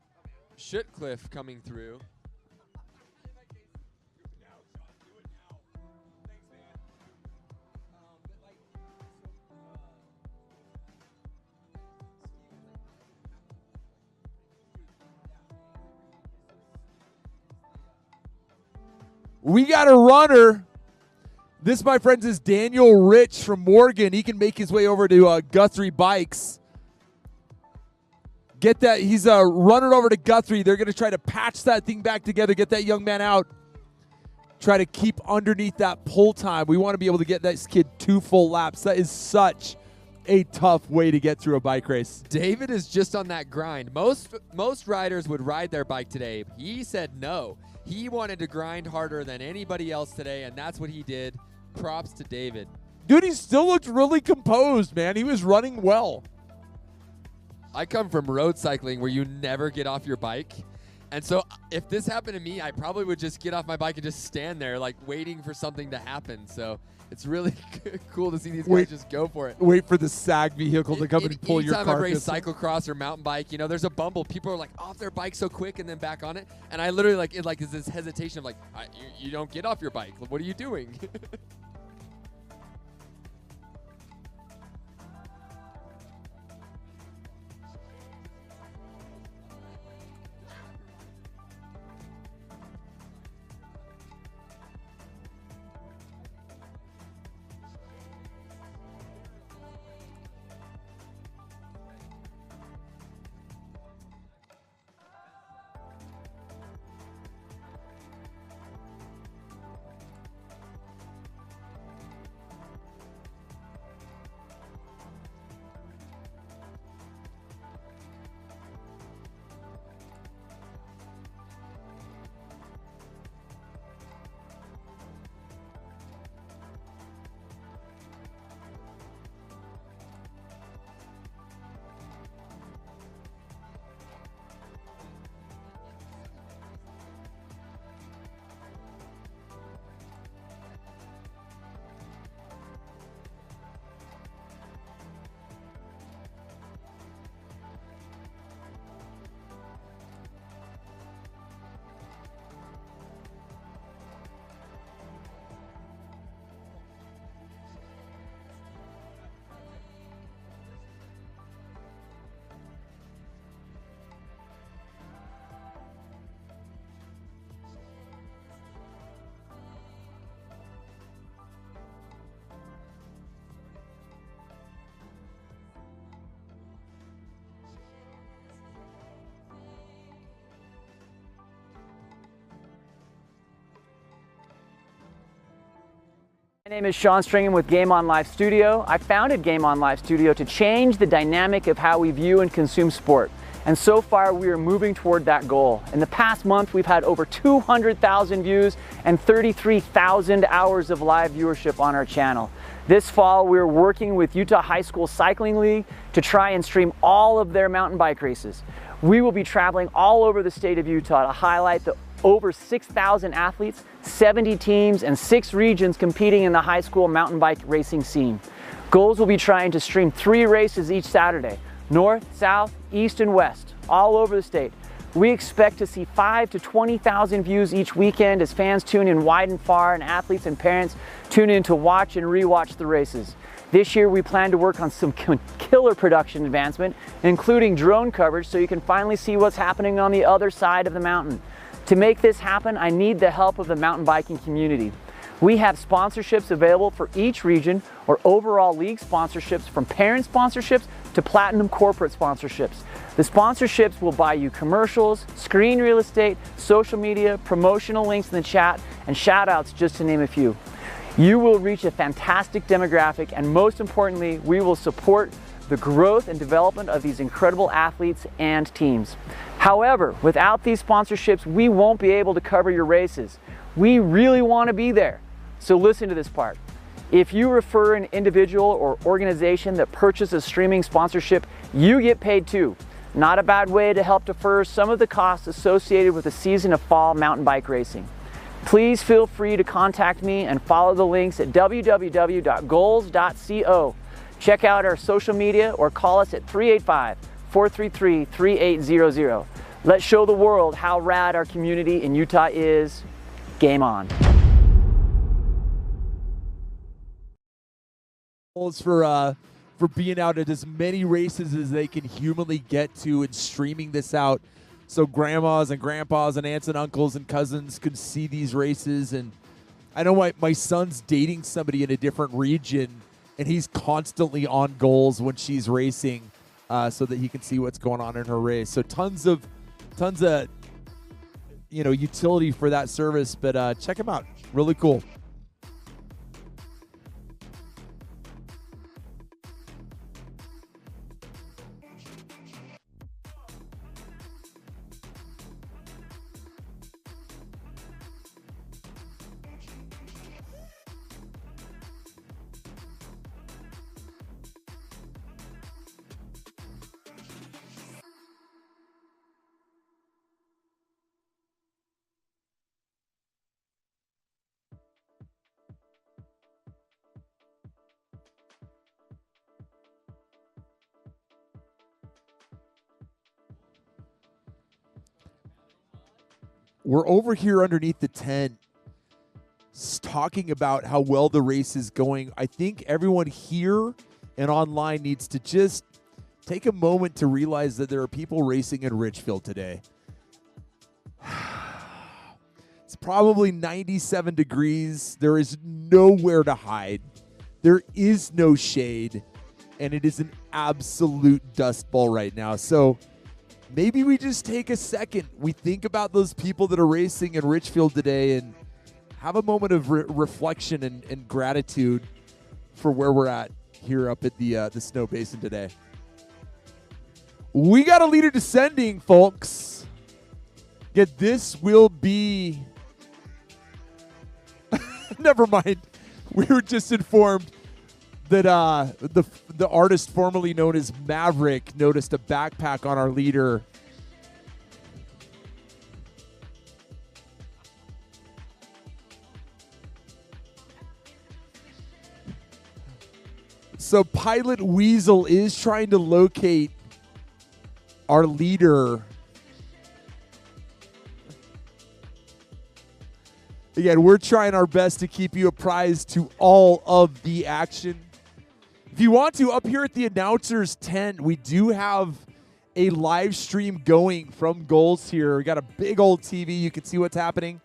Shutcliffe coming through. We got a runner. This, my friends, is Daniel Rich from Morgan. He can make his way over to Guthrie Bikes. Get that. He's running over to Guthrie. They're going to try to patch that thing back together, get that young man out. Try to keep underneath that pull time. We want to be able to get this kid 2 full laps. That is such a tough way to get through a bike race. David is just on that grind. Most riders would ride their bike today. He said no. He wanted to grind harder than anybody else today, and that's what he did. Props to David. Dude, he still looked really composed, man. He was running well. I come from road cycling where you never get off your bike. And so if this happened to me, I probably would just get off my bike and just stand there like waiting for something to happen. So it's really cool to see these guys just go for it. Wait for the SAG vehicle to come and pull your Anytime I carcass. race cyclocross or mountain bike, you know, there's a bumble. People are like off their bike so quick and then back on it. And I literally is this hesitation of like, you don't get off your bike. What are you doing? My name is Sean Stringham with Game On Live Studio. I founded Game On Live Studio to change the dynamic of how we view and consume sport. And so far, we are moving toward that goal. In the past month, we've had over 200,000 views and 33,000 hours of live viewership on our channel. This fall, we're working with Utah High School Cycling League to try and stream all of their mountain bike races. We will be traveling all over the state of Utah to highlight the over 6,000 athletes, 70 teams, and 6 regions competing in the high school mountain bike racing scene. Goals will be trying to stream 3 races each Saturday, north, south, east, and west, all over the state. We expect to see 5,000 to 20,000 views each weekend as fans tune in wide and far, and athletes and parents tune in to watch and rewatch the races. This year we plan to work on some killer production advancement, including drone coverage, so you can finally see what's happening on the other side of the mountain. To make this happen, I need the help of the mountain biking community. We have sponsorships available for each region, or overall league sponsorships, from parent sponsorships to platinum corporate sponsorships. The sponsorships will buy you commercials, screen real estate, social media, promotional links in the chat, and shout outs, just to name a few. You will reach a fantastic demographic, and most importantly, we will support the growth and development of these incredible athletes and teams. However, without these sponsorships, we won't be able to cover your races. We really want to be there. So listen to this part. If you refer an individual or organization that purchases streaming sponsorship, you get paid too. Not a bad way to help defer some of the costs associated with the season of fall mountain bike racing. Please feel free to contact me and follow the links at www.goals.co. Check out our social media or call us at 385-433-3800. Let's show the world how rad our community in Utah is. Game on. For being out at as many races as they can humanly get to and streaming this out so grandmas and grandpas and aunts and uncles and cousins can see these races. And I know my son's dating somebody in a different region, and he's constantly on goals when she's racing so that he can see what's going on in her race. So tons of utility for that service, but check them out. Really cool. We're over here underneath the tent talking about how well the race is going. I think everyone here and online needs to just take a moment to realize that there are people racing in Richfield today. It's probably 97 degrees. There is nowhere to hide. There is no shade. And it is an absolute dust ball right now. So maybe we just take a second. We think about those people that are racing in Richfield today and have a moment of reflection and gratitude for where we're at here up at the Snowbasin today. We got a leader descending, folks. Yet this will be... Never mind. We were just informed that the artist formerly known as Maverick noticed a backpack on our leader. So Pilot Weasel is trying to locate our leader. Again, we're trying our best to keep you apprised to all of the action. If you want to, up here at the announcer's tent, we do have a live stream going from goals here. We got a big old TV. You can see what's happening.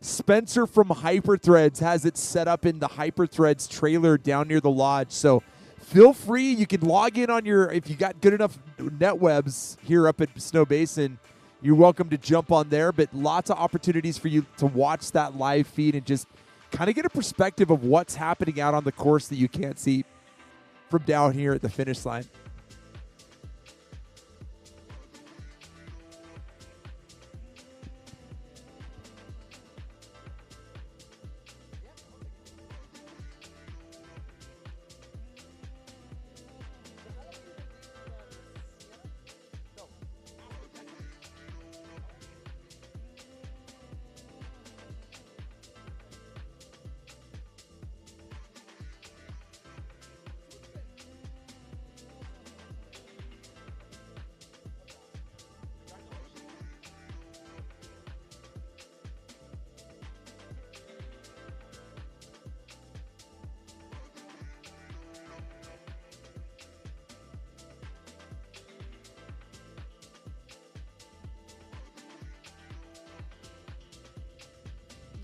Spencer from Hyperthreads has it set up in the Hyperthreads trailer down near the lodge. So feel free. You can log in on if you got good enough netwebs here up at Snowbasin, you're welcome to jump on there. But lots of opportunities for you to watch that live feed and just kind of get a perspective of what's happening out on the course that you can't see from down here at the finish line.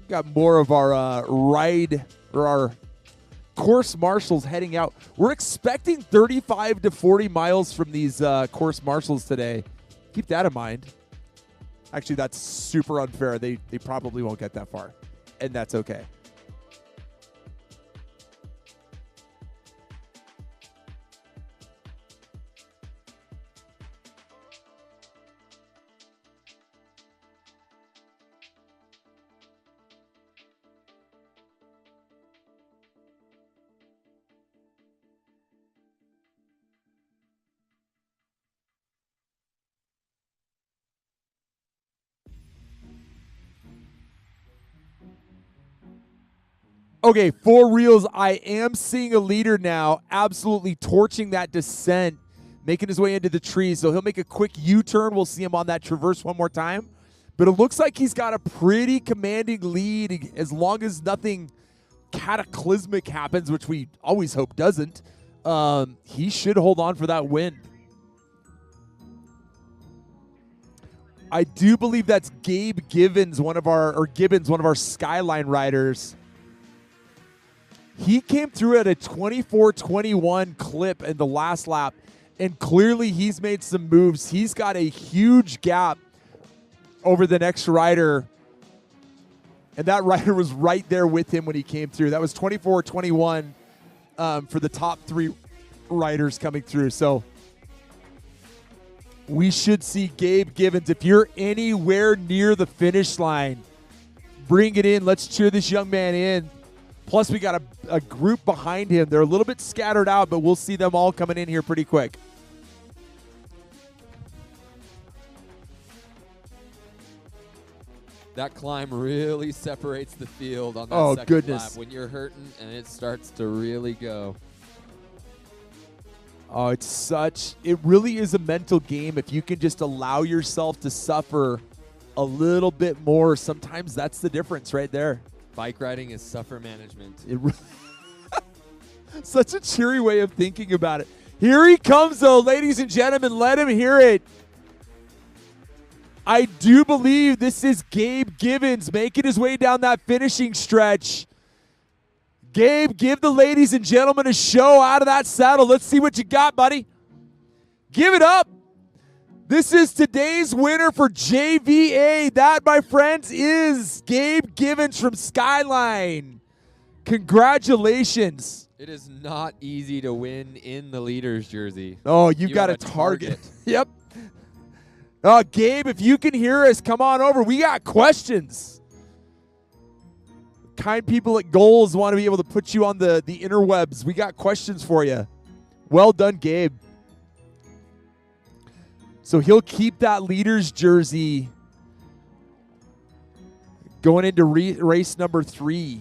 Got more of our ride or our course marshals heading out. We're expecting 35 to 40 miles from these course marshals today. Keep that in mind. Actually, that's super unfair. They probably won't get that far, and that's okay. Okay, for reals, I am seeing a leader now absolutely torching that descent, making his way into the trees. So he'll make a quick U-turn. We'll see him on that traverse one more time. But it looks like he's got a pretty commanding lead as long as nothing cataclysmic happens, which we always hope doesn't. He should hold on for that win. I do believe that's Gabe Gibbons, one of our Skyline riders. He came through at a 24-21 clip in the last lap, and clearly he's made some moves. He's got a huge gap over the next rider, and that rider was right there with him when he came through. That was 24-21 for the top three riders coming through. So we should see Gabe Gibbons. If you're anywhere near the finish line, bring it in. Let's cheer this young man in. Plus, we got a group behind him. They're a little bit scattered out, but we'll see them all coming in here pretty quick. That climb really separates the field on that second lap when you're hurting and it starts to really go. Oh, it really is a mental game. If you can just allow yourself to suffer a little bit more, sometimes that's the difference right there. Bike riding is suffer management. Such a cheery way of thinking about it. Here he comes, though, ladies and gentlemen. Let him hear it. I do believe this is Gabe Gibbons making his way down that finishing stretch. Gabe, give the ladies and gentlemen a show out of that saddle. Let's see what you got, buddy. Give it up. This is today's winner for JVA. That, my friends, is Gabe Gibbons from Skyline. Congratulations. It is not easy to win in the leader's jersey. Oh, you've got a target. Yep. Gabe, if you can hear us, come on over. We got questions. Kind people at Goals want to be able to put you on the interwebs. We got questions for you. Well done, Gabe. So he'll keep that leader's jersey going into race number 3.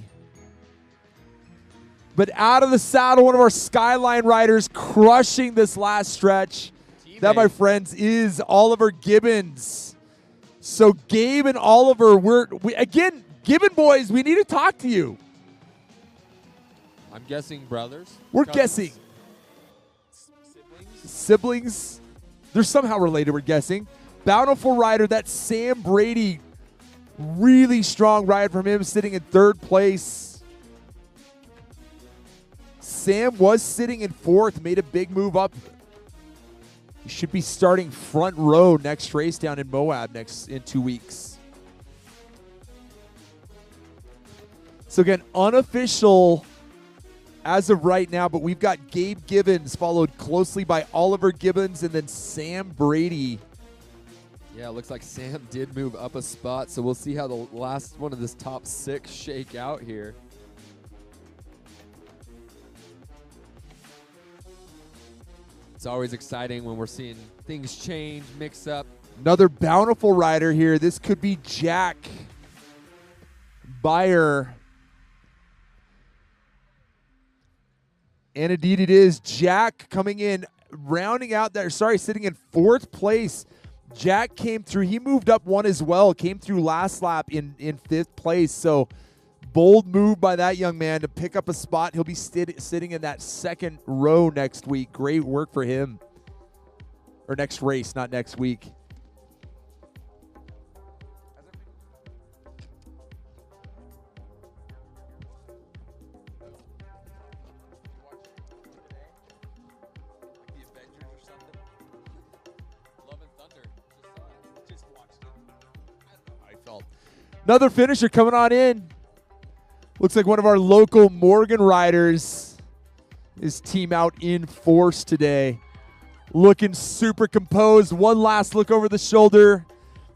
But out of the saddle, one of our Skyline riders crushing this last stretch. Teammate. That, my friends, is Oliver Gibbons. So Gabe and Oliver, again, Gibbon boys, we need to talk to you. I'm guessing brothers. We're guessing. Siblings. They're somehow related, we're guessing. Bountiful rider, that's Sam Brady. Really strong ride from him, sitting in 3rd place. Sam was sitting in 4th, made a big move up. He should be starting front row next race down in Moab in 2 weeks. So again, unofficial as of right now, but we've got Gabe Gibbons followed closely by Oliver Gibbons and then Sam Brady. Yeah, it looks like Sam did move up a spot, so we'll see how the last one of this top 6 shake out here. It's always exciting when we're seeing things change, mix up. Another bountiful rider here. This could be Jack Beyer. And indeed it is. Jack coming in, rounding out there. Sorry, sitting in 4th place. Jack came through. He moved up one as well. Came through last lap in 5th place. So bold move by that young man to pick up a spot. He'll be sitting in that 2nd row next week. Great work for him. Or next race, not next week. Another finisher coming on in. Looks like one of our local Morgan riders. His team out in force today. Looking super composed. One last look over the shoulder.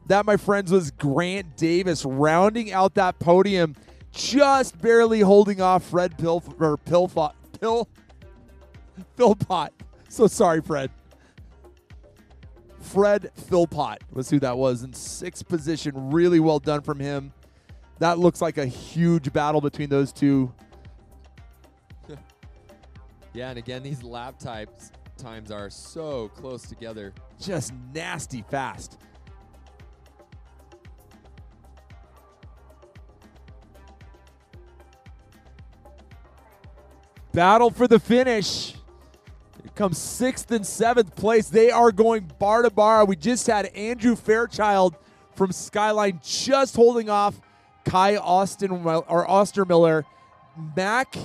That, my friends, was Grant Davis rounding out that podium. Just barely holding off Fred Philpott. So sorry, Fred. Fred Philpott was who that was in 6th position. Really well done from him. That looks like a huge battle between those two. Yeah, and again, these lap times are so close together. Just nasty fast. Battle for the finish. Here comes 6th and 7th place. They are going bar to bar. We just had Andrew Fairchild from Skyline just holding off Kai Ostermiller. Mac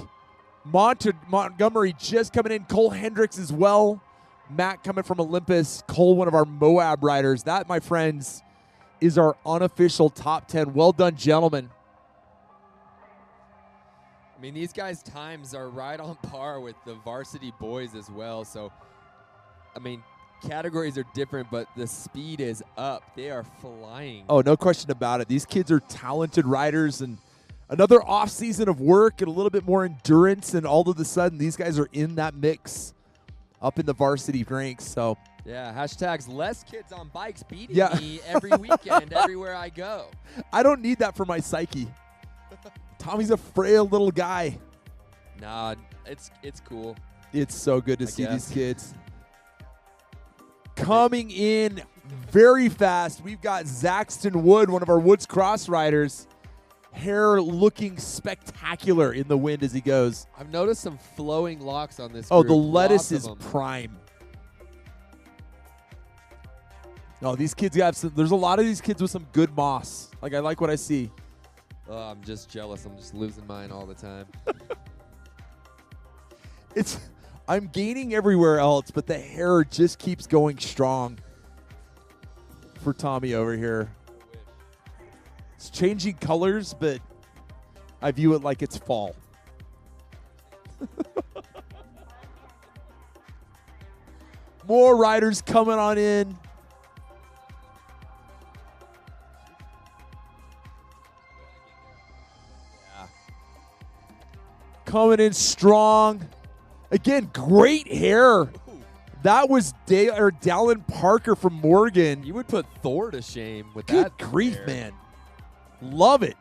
Montgomery just coming in. Cole Hendricks as well. Mac coming from Olympus. Cole, one of our Moab riders. That, my friends, is our unofficial top 10. Well done, gentlemen. I mean, these guys' times are right on par with the varsity boys as well. So, I mean, categories are different, but the speed is up. They are flying. Oh, no question about it. These kids are talented riders, and another off season of work and a little bit more endurance, and all of a sudden these guys are in that mix up in the varsity ranks. So yeah, hashtags less kids on bikes beating Yeah. me every weekend, everywhere I go. I don't need that for my psyche. Tommy's a frail little guy. Nah, it's cool. It's so good to I see guess. these kids. Coming in very fast, we've got Zaxton Wood, one of our Woods Cross riders. Hair looking spectacular in the wind as he goes. I've noticed some flowing locks on this Oh, group. the lettuce Lots of is them. prime. No, these kids got some. There's a lot of these kids with some good moss. Like, I like what I see. Oh, I'm just jealous. I'm just losing mine all the time. I'm gaining everywhere else, but the hair just keeps going strong for Tommy over here. It's changing colors, but I view it like it's fall. More riders coming on in. Coming in strong. Again, great hair. That was Dallin Parker from Morgan. You would put Thor to shame with Good that. grief, hair. man. Love it.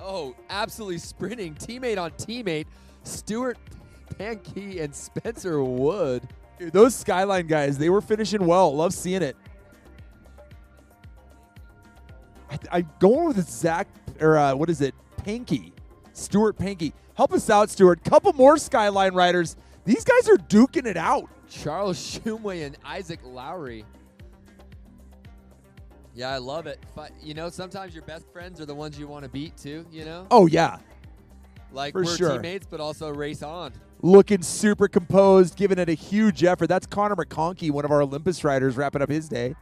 Oh, absolutely sprinting. Teammate on teammate. Stuart Pankey and Spencer Wood. Dude, those Skyline guys, they were finishing well. Love seeing it. I'm going with Zach, or what is it? Pankey. Stuart Pankey. Help us out, Stuart. Couple more Skyline riders. These guys are duking it out. Charles Shumway and Isaac Lowry. Yeah, I love it. But, you know, sometimes your best friends are the ones you want to beat too, you know? Oh, yeah. Like, for we're sure. teammates, but also race on. Looking super composed, giving it a huge effort. That's Connor McConkey, one of our Olympus riders, wrapping up his day.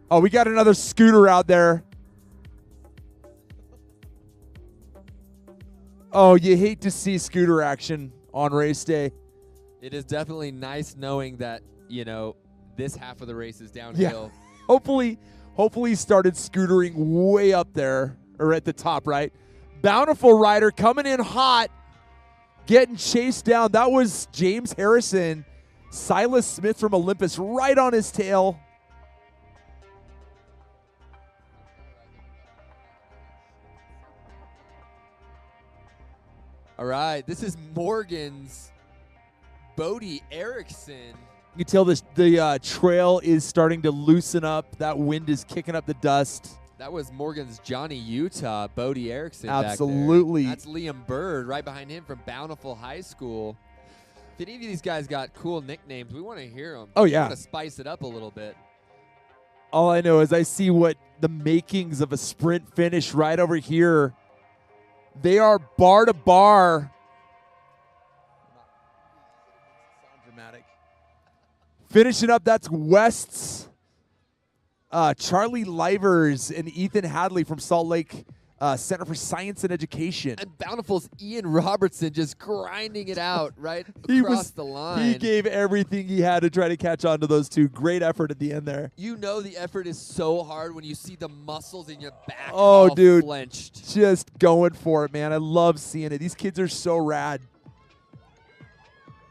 Oh, we got another scooter out there. Oh, you hate to see scooter action on race day. It is definitely nice knowing that, you know, this half of the race is downhill. Hopefully he started scootering way up there or at the top, right? Bountiful Rider coming in hot, getting chased down. That was James Harrison. Silas Smith from Olympus right on his tail. All right, this is Morgan's Bodie Erickson. You can tell the trail is starting to loosen up. That wind is kicking up the dust. That was Morgan's Johnny Utah, Bodie Erickson. Absolutely. Back there. That's Liam Bird right behind him from Bountiful High School. If any of these guys got cool nicknames, we want to hear them. Oh, yeah. We want to spice it up a little bit. All I know is I see what the makings of a sprint finish right over here. They are bar to bar. Sound dramatic. Finishing up, that's West's Charlie Livers and Ethan Hadley from Salt Lake Center for Science and Education. And Bountiful's Ian Robertson just grinding it out right across the line. He gave everything he had to try to catch on to those two. Great effort at the end there. You know the effort is so hard when you see the muscles in your back Oh, all dude. clenched. Just going for it, man. I love seeing it. These kids are so rad.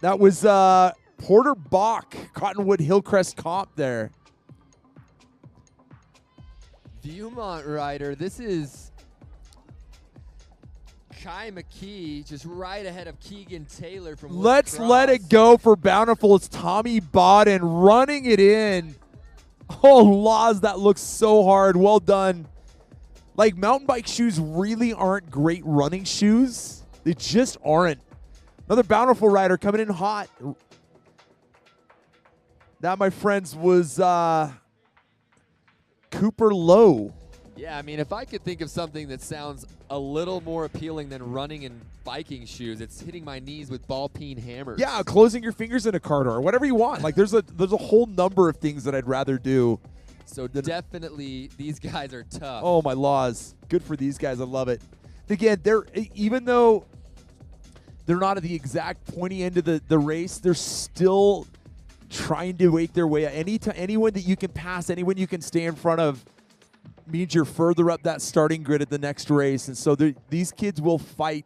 That was Porter Bach, Cottonwood Hillcrest Comp there. Viewmont rider, this is Kai McKee just right ahead of Keegan Taylor from Woods Let's Cross. let it go for Bountiful. It's Tommy Bodden running it in. Oh, Laws, that looks so hard. Well done. Like, mountain bike shoes really aren't great running shoes. They just aren't. Another Bountiful rider coming in hot. That, my friends, was Cooper Lowe. Yeah, I mean, if I could think of something that sounds a little more appealing than running in biking shoes, it's hitting my knees with ball peen hammers. Yeah, closing your fingers in a car door, whatever you want. Like, there's a whole number of things that I'd rather do. So definitely, these guys are tough. Oh, my Laws. Good for these guys. I love it. Again, even though they're not at the exact pointy end of the race, they're still trying to make their way. Anyone that you can pass, anyone you can stay in front of, means you're further up that starting grid at the next race. And so these kids will fight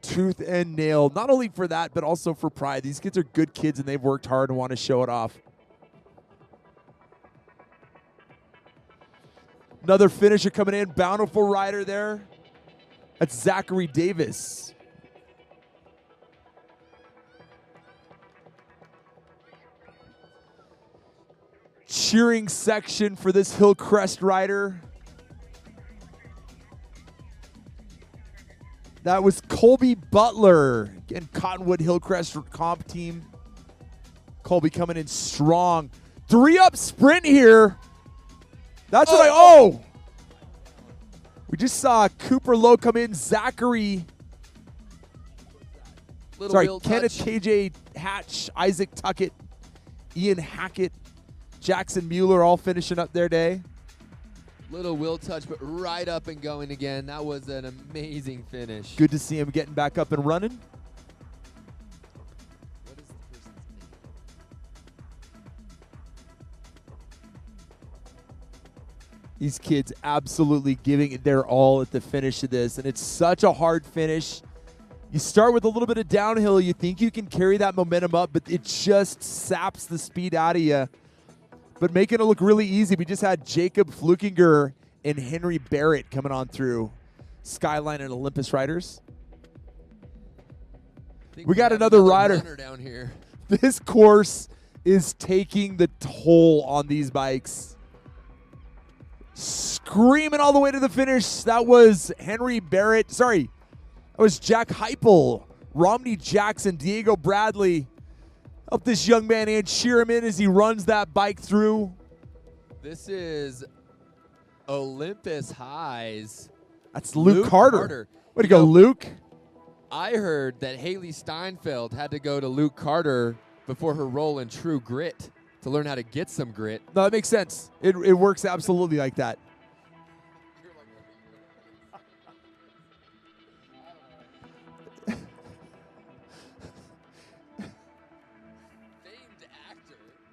tooth and nail, not only for that, but also for pride. These kids are good kids, and they've worked hard and want to show it off. Another finisher coming in, Bountiful rider there. That's Zachary Davis. Cheering section for this Hillcrest rider. That was Colby Butler. Again, Cottonwood Hillcrest comp team. Colby coming in strong. 3-up sprint here. That's what we just saw Cooper Lowe come in. Zachary. Kenneth KJ Hatch, Isaac Tuckett, Ian Hackett, Jackson Mueller all finishing up their day. Little wheel touch, but right up and going again. That was an amazing finish. Good to see him getting back up and running. What is the person's name? These kids absolutely giving it their all at the finish of this, and it's such a hard finish. You start with a little bit of downhill. You think you can carry that momentum up, but it just saps the speed out of you. But making it look really easy, we just had Jacob Flukinger and Henry Barrett coming on through. Skyline and Olympus riders. We got another rider down here. This course is taking the toll on these bikes. Screaming all the way to the finish. That was Henry Barrett. Sorry, that was Jack Heupel, Romney Jackson, Diego Bradley. Help this young man and cheer him in as he runs that bike through. This is Olympus Highs. That's Luke Carter. Way to go, Luke. I heard that Haley Steinfeld had to go to Luke Carter before her role in True Grit to learn how to get some grit. No, that makes sense. It works absolutely like that.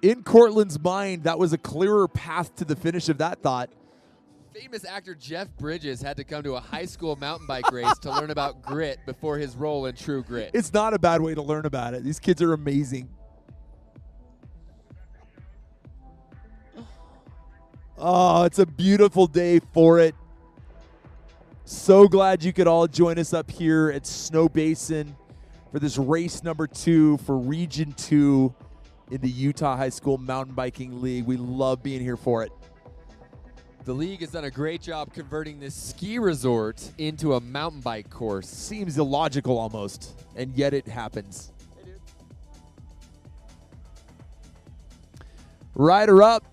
In Cortland's mind, that was a clearer path to the finish of that thought. Famous actor Jeff Bridges had to come to a high school mountain bike race to learn about grit before his role in True Grit. It's not a bad way to learn about it. These kids are amazing. Oh, it's a beautiful day for it. So glad you could all join us up here at Snowbasin for this race number 2 for Region 2 in the Utah High School Mountain Biking League. We love being here for it. The league has done a great job converting this ski resort into a mountain bike course. Seems illogical almost, and yet it happens. Rider up.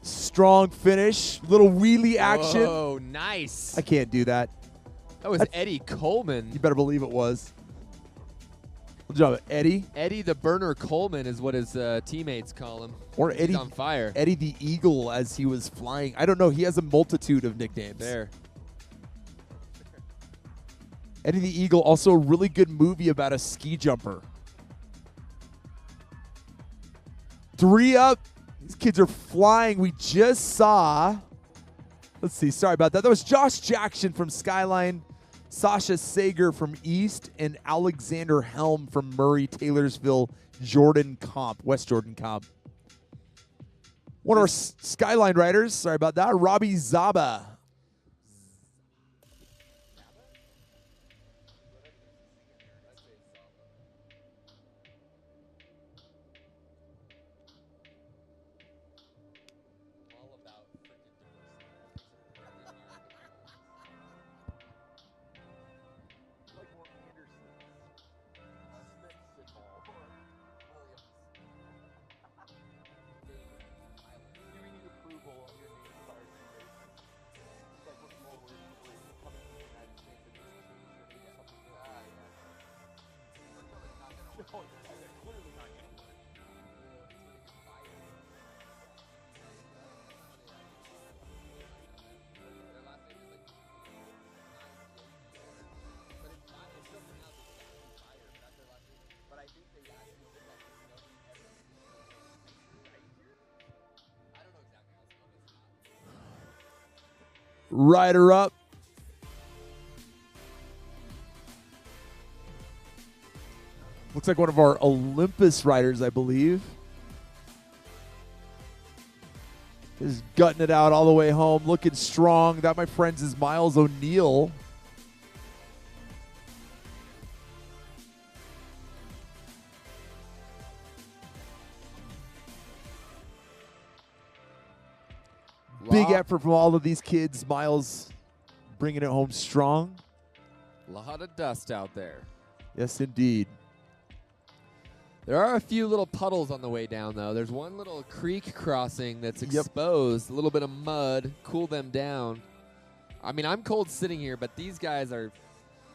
Strong finish. Little wheelie action. Oh, nice. I can't do that. That was Eddie Coleman. You better believe it was. Good job, Eddie. Eddie the Burner Coleman is what his teammates call him. Or He's Eddie on fire. Eddie the Eagle as he was flying. I don't know. He has a multitude of nicknames. There. Eddie the Eagle, also a really good movie about a ski jumper. 3 up. These kids are flying. We just saw, let's see, sorry about that. That was Josh Jackson from Skyline, Sasha Sager from East, and Alexander Helm from Murray, Taylorsville, Jordan Comp, West Jordan Comp. One of our Skyline riders, sorry about that, Robbie Zaba. Rider up. Looks like one of our Olympus riders, I believe. Is gutting it out all the way home, looking strong. That, my friends, is Miles O'Neill. Big effort from all of these kids. Miles bringing it home strong. A lot of dust out there. Yes, indeed. There are a few little puddles on the way down, though. There's one little creek crossing that's exposed, a little bit of mud, cool them down. I mean, I'm cold sitting here, but these guys are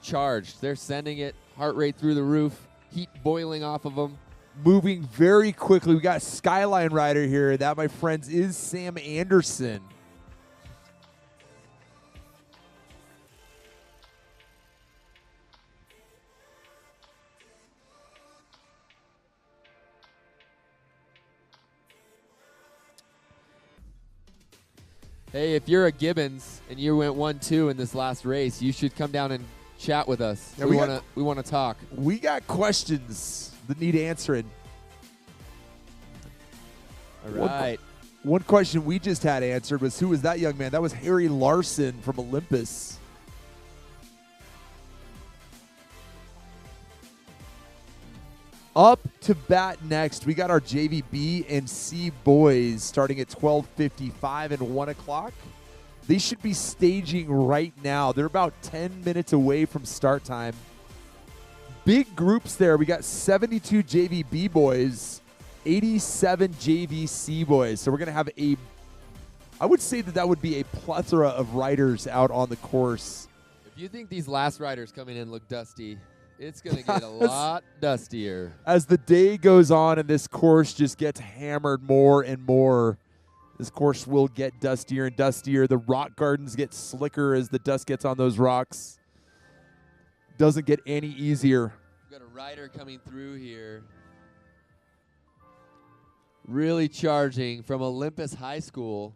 charged. They're sending it, heart rate through the roof, heat boiling off of them. Moving very quickly. We got Skyline rider here. That, my friends, is Sam Anderson. Hey, if you're a Gibbons and you went 1-2 in this last race, you should come down and chat with us. Yeah, we want to talk. We got questions that need answering. All right. One question we just had answered was, who was that young man? That was Harry Larson from Olympus. Up to bat next, we got our JVB and C boys starting at 12:55 and 1 o'clock. They should be staging right now. They're about 10 minutes away from start time. Big groups there. We got 72 JVB boys, 87 JVC boys. So we're going to have I would say that would be a plethora of riders out on the course. If you think these last riders coming in look dusty, it's going to get a lot dustier. As the day goes on and this course just gets hammered more and more, this course will get dustier and dustier. The rock gardens get slicker as the dust gets on those rocks. Doesn't get any easier. We've got a rider coming through here. Really charging from Olympus High School.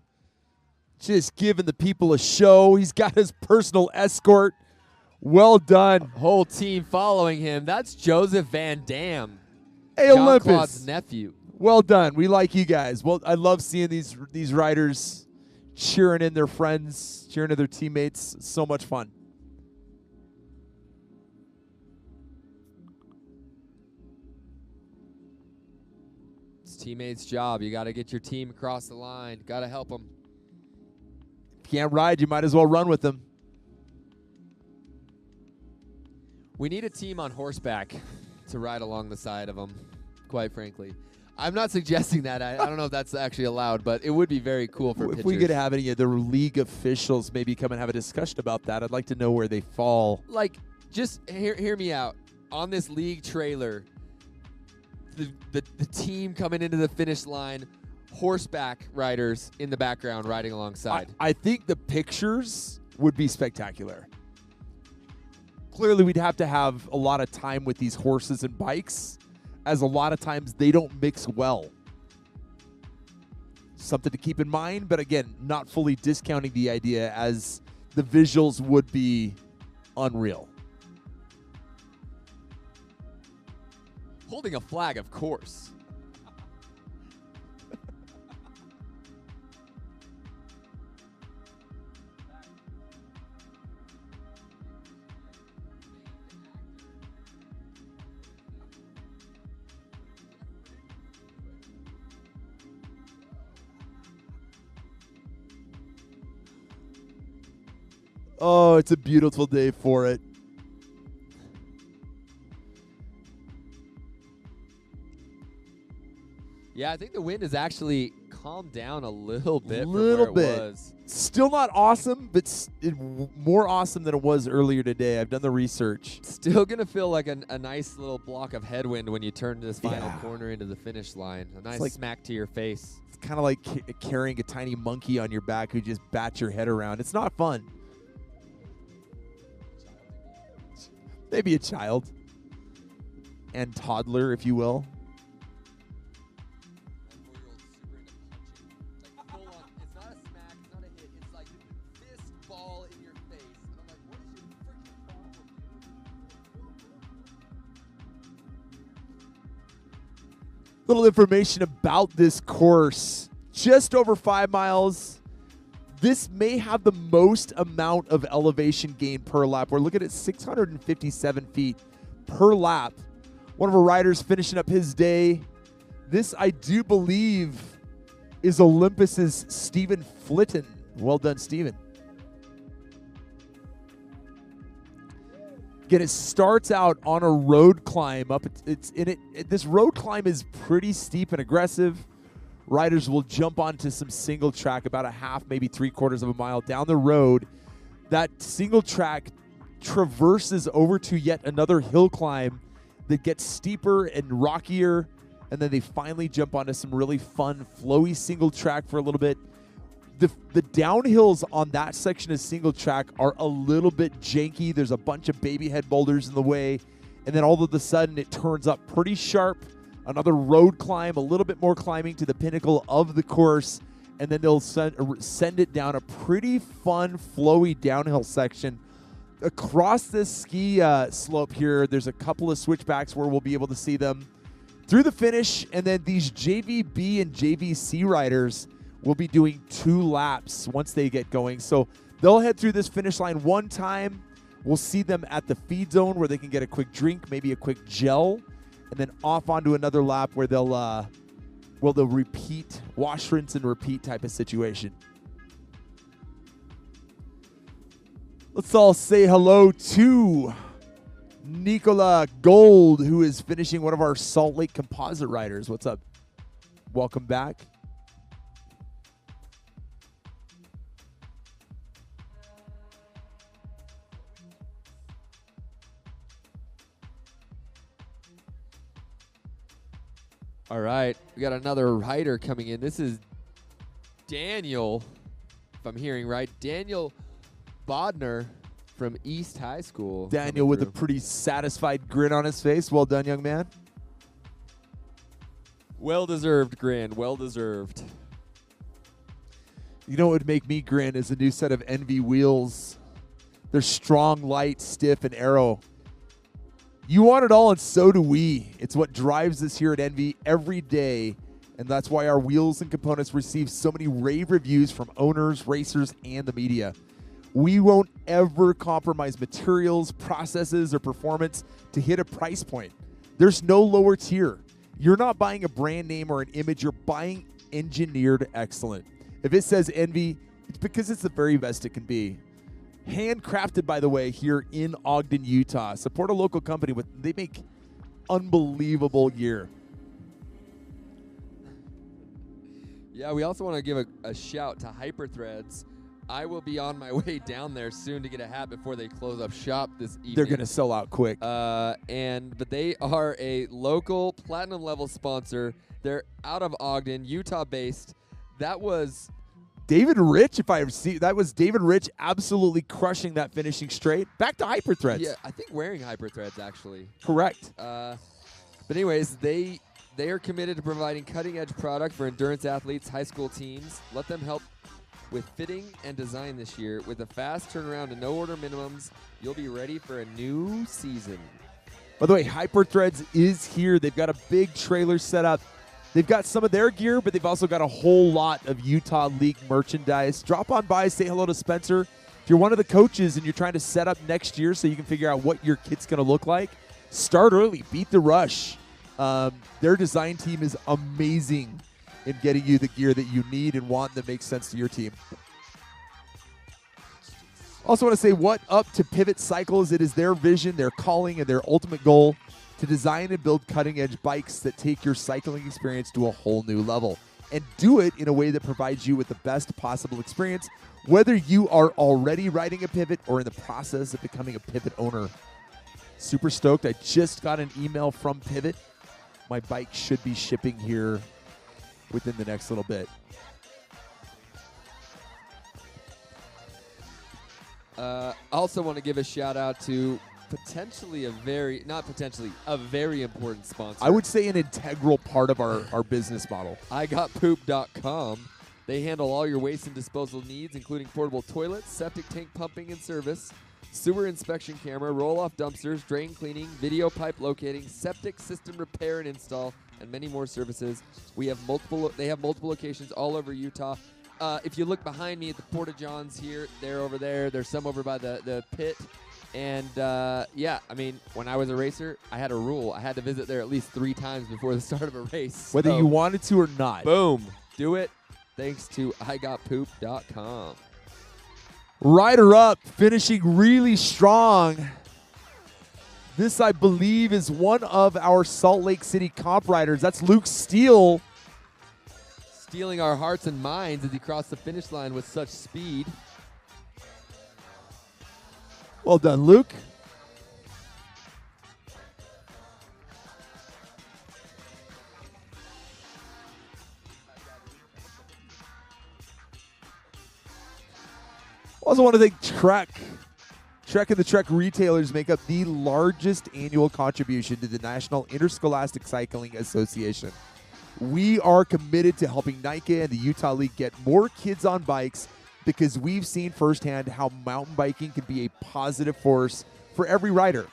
Just giving the people a show. He's got his personal escort. Well done. Whole team following him. That's Joseph Van Dam. Hey, Jean-Claude's Olympus. nephew. Well done. We like you guys. Well, I love seeing these riders cheering in their friends, cheering in their teammates. So much fun. It's teammates' job. You got to get your team across the line. Got to help them. If you can't ride, you might as well run with them. We need a team on horseback to ride along the side of them, quite frankly. I'm not suggesting that. I don't know if that's actually allowed, but it would be very cool for pitchers. If we could have any of the league officials maybe come and have a discussion about that, I'd like to know where they fall. Like, just hear me out. On this league trailer, the team coming into the finish line, horseback riders in the background riding alongside. I think the pictures would be spectacular. Clearly, we'd have to have a lot of time with these horses and bikes, as a lot of times they don't mix well. Something to keep in mind, but again, not fully discounting the idea, as the visuals would be unreal. Holding a flag, of course. Oh, it's a beautiful day for it. Yeah, I think the wind has actually calmed down a little bit from Little where it bit. was. Still not awesome, but more awesome than it was earlier today. I've done the research. Still going to feel like a nice little block of headwind when you turn this final Yeah. corner into the finish line. A nice like- smack to your face. It's kind of like carrying a tiny monkey on your back who just bats your head around. It's not fun. Maybe a child and toddler, if you will. Little information about this course. Just over 5 miles. This may have the most amount of elevation gain per lap. We're looking at 657 feet per lap. One of our riders finishing up his day. This, I do believe, is Olympus's Stephen Flitton. Well done, Stephen. Again, it starts out on a road climb up. This road climb is pretty steep and aggressive. Riders will jump onto some single track about a half, maybe 3/4 of a mile down the road. That single track traverses over to yet another hill climb that gets steeper and rockier, and then they finally jump onto some really fun, flowy single track for a little bit. The downhills on that section of single track are a little bit janky. There's a bunch of baby head boulders in the way, and then all of a sudden it turns up pretty sharp. Another road climb, a little bit more climbing to the pinnacle of the course, and then they'll send it down a pretty fun, flowy downhill section. Across this ski slope here, there's a couple of switchbacks where we'll be able to see them through the finish, and then these JVB and JVC riders will be doing 2 laps once they get going. So they'll head through this finish line one time. We'll see them at the feed zone where they can get a quick drink, maybe a quick gel, and then off onto another lap where they'll repeat, wash, rinse, and repeat type of situation. Let's all say hello to Nicola Gold, who is finishing one of our Salt Lake composite riders. What's up? Welcome back. All right, we got another rider coming in. This is Daniel, if I'm hearing right. Daniel Bodner from East High School. Daniel with a pretty satisfied grin on his face. Well done, young man. Well deserved, Grand. Well deserved. You know what would make me grin is a new set of Envy wheels. They're strong, light, stiff, and aero. You want it all, and so do we. It's what drives us here at Envy every day, and that's why our wheels and components receive so many rave reviews from owners, racers, and the media. We won't ever compromise materials, processes, or performance to hit a price point. There's no lower tier. You're not buying a brand name or an image. You're buying engineered excellence. If it says Envy, it's because it's the very best it can be. Handcrafted, by the way, here in Ogden, Utah. Support a local company. They make unbelievable gear. Yeah, we also want to give a shout to Hyperthreads. I will be on my way down there soon to get a hat before they close up shop this evening. They're going to sell out quick. But they are a local platinum level sponsor. They're out of Ogden, Utah based. That was David Rich, if I ever see that was David Rich absolutely crushing that finishing straight. Back to Hyperthreads. Yeah, I think wearing Hyperthreads actually. Correct. But anyways, they are committed to providing cutting edge product for endurance athletes, high school teams. Let them help with fitting and design this year. With a fast turnaround and no order minimums, you'll be ready for a new season. By the way, Hyperthreads is here. They've got a big trailer set up. They've got some of their gear, but they've also got a whole lot of Utah League merchandise. Drop on by, say hello to Spencer. If you're one of the coaches and you're trying to set up next year so you can figure out what your kit's going to look like, start early. Beat the rush. Their design team is amazing in getting you the gear that you need and want that makes sense to your team. Also want to say what up to Pivot Cycles. It is their vision, their calling, and their ultimate goal to design and build cutting-edge bikes that take your cycling experience to a whole new level and do it in a way that provides you with the best possible experience, whether you are already riding a Pivot or in the process of becoming a Pivot owner. Super stoked. I just got an email from Pivot. My bike should be shipping here within the next little bit. Also want to give a shout out to a very important sponsor. I would say an integral part of our business model. IGotPoop.com. They handle all your waste and disposal needs, including portable toilets, septic tank pumping and service, sewer inspection camera, roll-off dumpsters, drain cleaning, video pipe locating, septic system repair and install, and many more services. They have multiple locations all over Utah. If you look behind me at the Porta Johns here, they're over there. There's some over by the pit. And, yeah, I mean, when I was a racer, I had a rule. I had to visit there at least 3 times before the start of a race. Whether you wanted to or not. Boom. Do it. Thanks to IGotPoop.com. Rider up, finishing really strong. This, I believe, is one of our Salt Lake City comp riders. That's Luke Steele. Stealing our hearts and minds as he crossed the finish line with such speed. Well done, Luke. Also want to thank Trek. Trek and the Trek retailers make up the largest annual contribution to the National Interscholastic Cycling Association. We are committed to helping NICA and the Utah League get more kids on bikes because we've seen firsthand how mountain biking can be a positive force for every rider.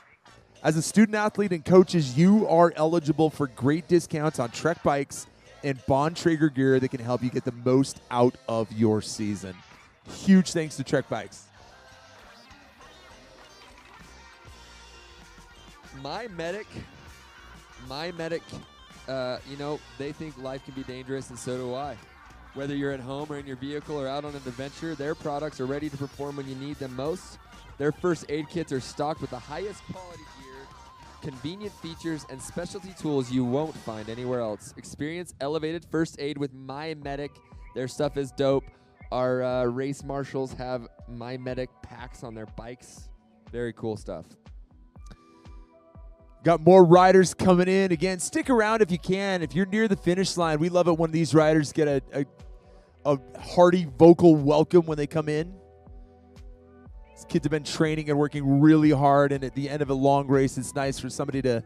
As a student athlete and coaches, you are eligible for great discounts on Trek bikes and Bontrager gear that can help you get the most out of your season. Huge thanks to Trek Bikes. My medic, they think life can be dangerous, and so do I. Whether you're at home or in your vehicle or out on an adventure, their products are ready to perform when you need them most. Their first aid kits are stocked with the highest quality gear, convenient features, and specialty tools you won't find anywhere else. Experience elevated first aid with My Medic. Their stuff is dope. Our race marshals have My Medic packs on their bikes. Very cool stuff. Got more riders coming in. Again, stick around if you can. If you're near the finish line, we love it when these riders get a hearty vocal welcome when they come in. These kids have been training and working really hard, and at the end of a long race, it's nice for somebody to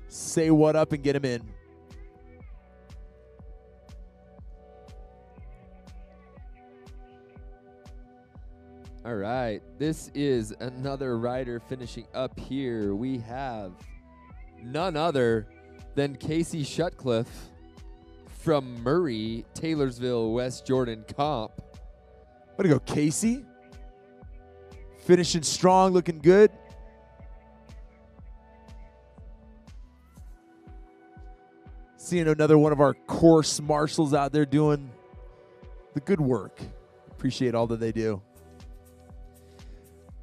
say what up and get them in. All right, this is another rider finishing up here. We have none other than Casey Shutcliffe from Murray, Taylorsville, West Jordan Comp. Way to go, Casey. Finishing strong, looking good. Seeing another one of our course marshals out there doing the good work. Appreciate all that they do.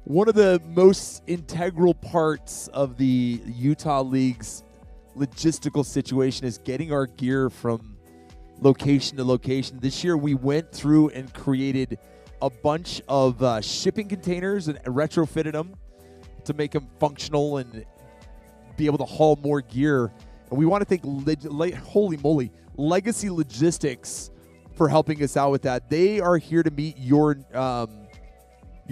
One of the most integral parts of the Utah League's logistical situation is getting our gear from location to location. This year we went through and created a bunch of shipping containers and retrofitted them to make them functional and be able to haul more gear. And we want to thank, holy moly, Legacy Logistics for helping us out with that. They are here to meet your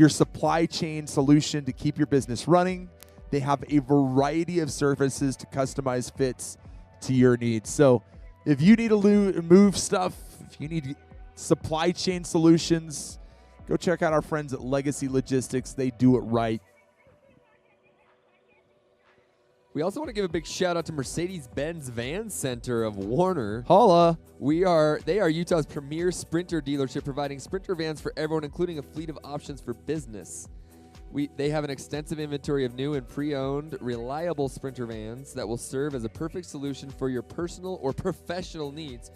supply chain solution to keep your business running. They have a variety of services to customize fits to your needs. So if you need to move stuff, if you need supply chain solutions, go check out our friends at Legacy Logistics. They do it right. We also want to give a big shout out to Mercedes-Benz Van Center of Warner. Holla. They are Utah's premier Sprinter dealership, providing Sprinter vans for everyone, including a fleet of options for business. They have an extensive inventory of new and pre-owned, reliable Sprinter vans that will serve as a perfect solution for your personal or professional needs.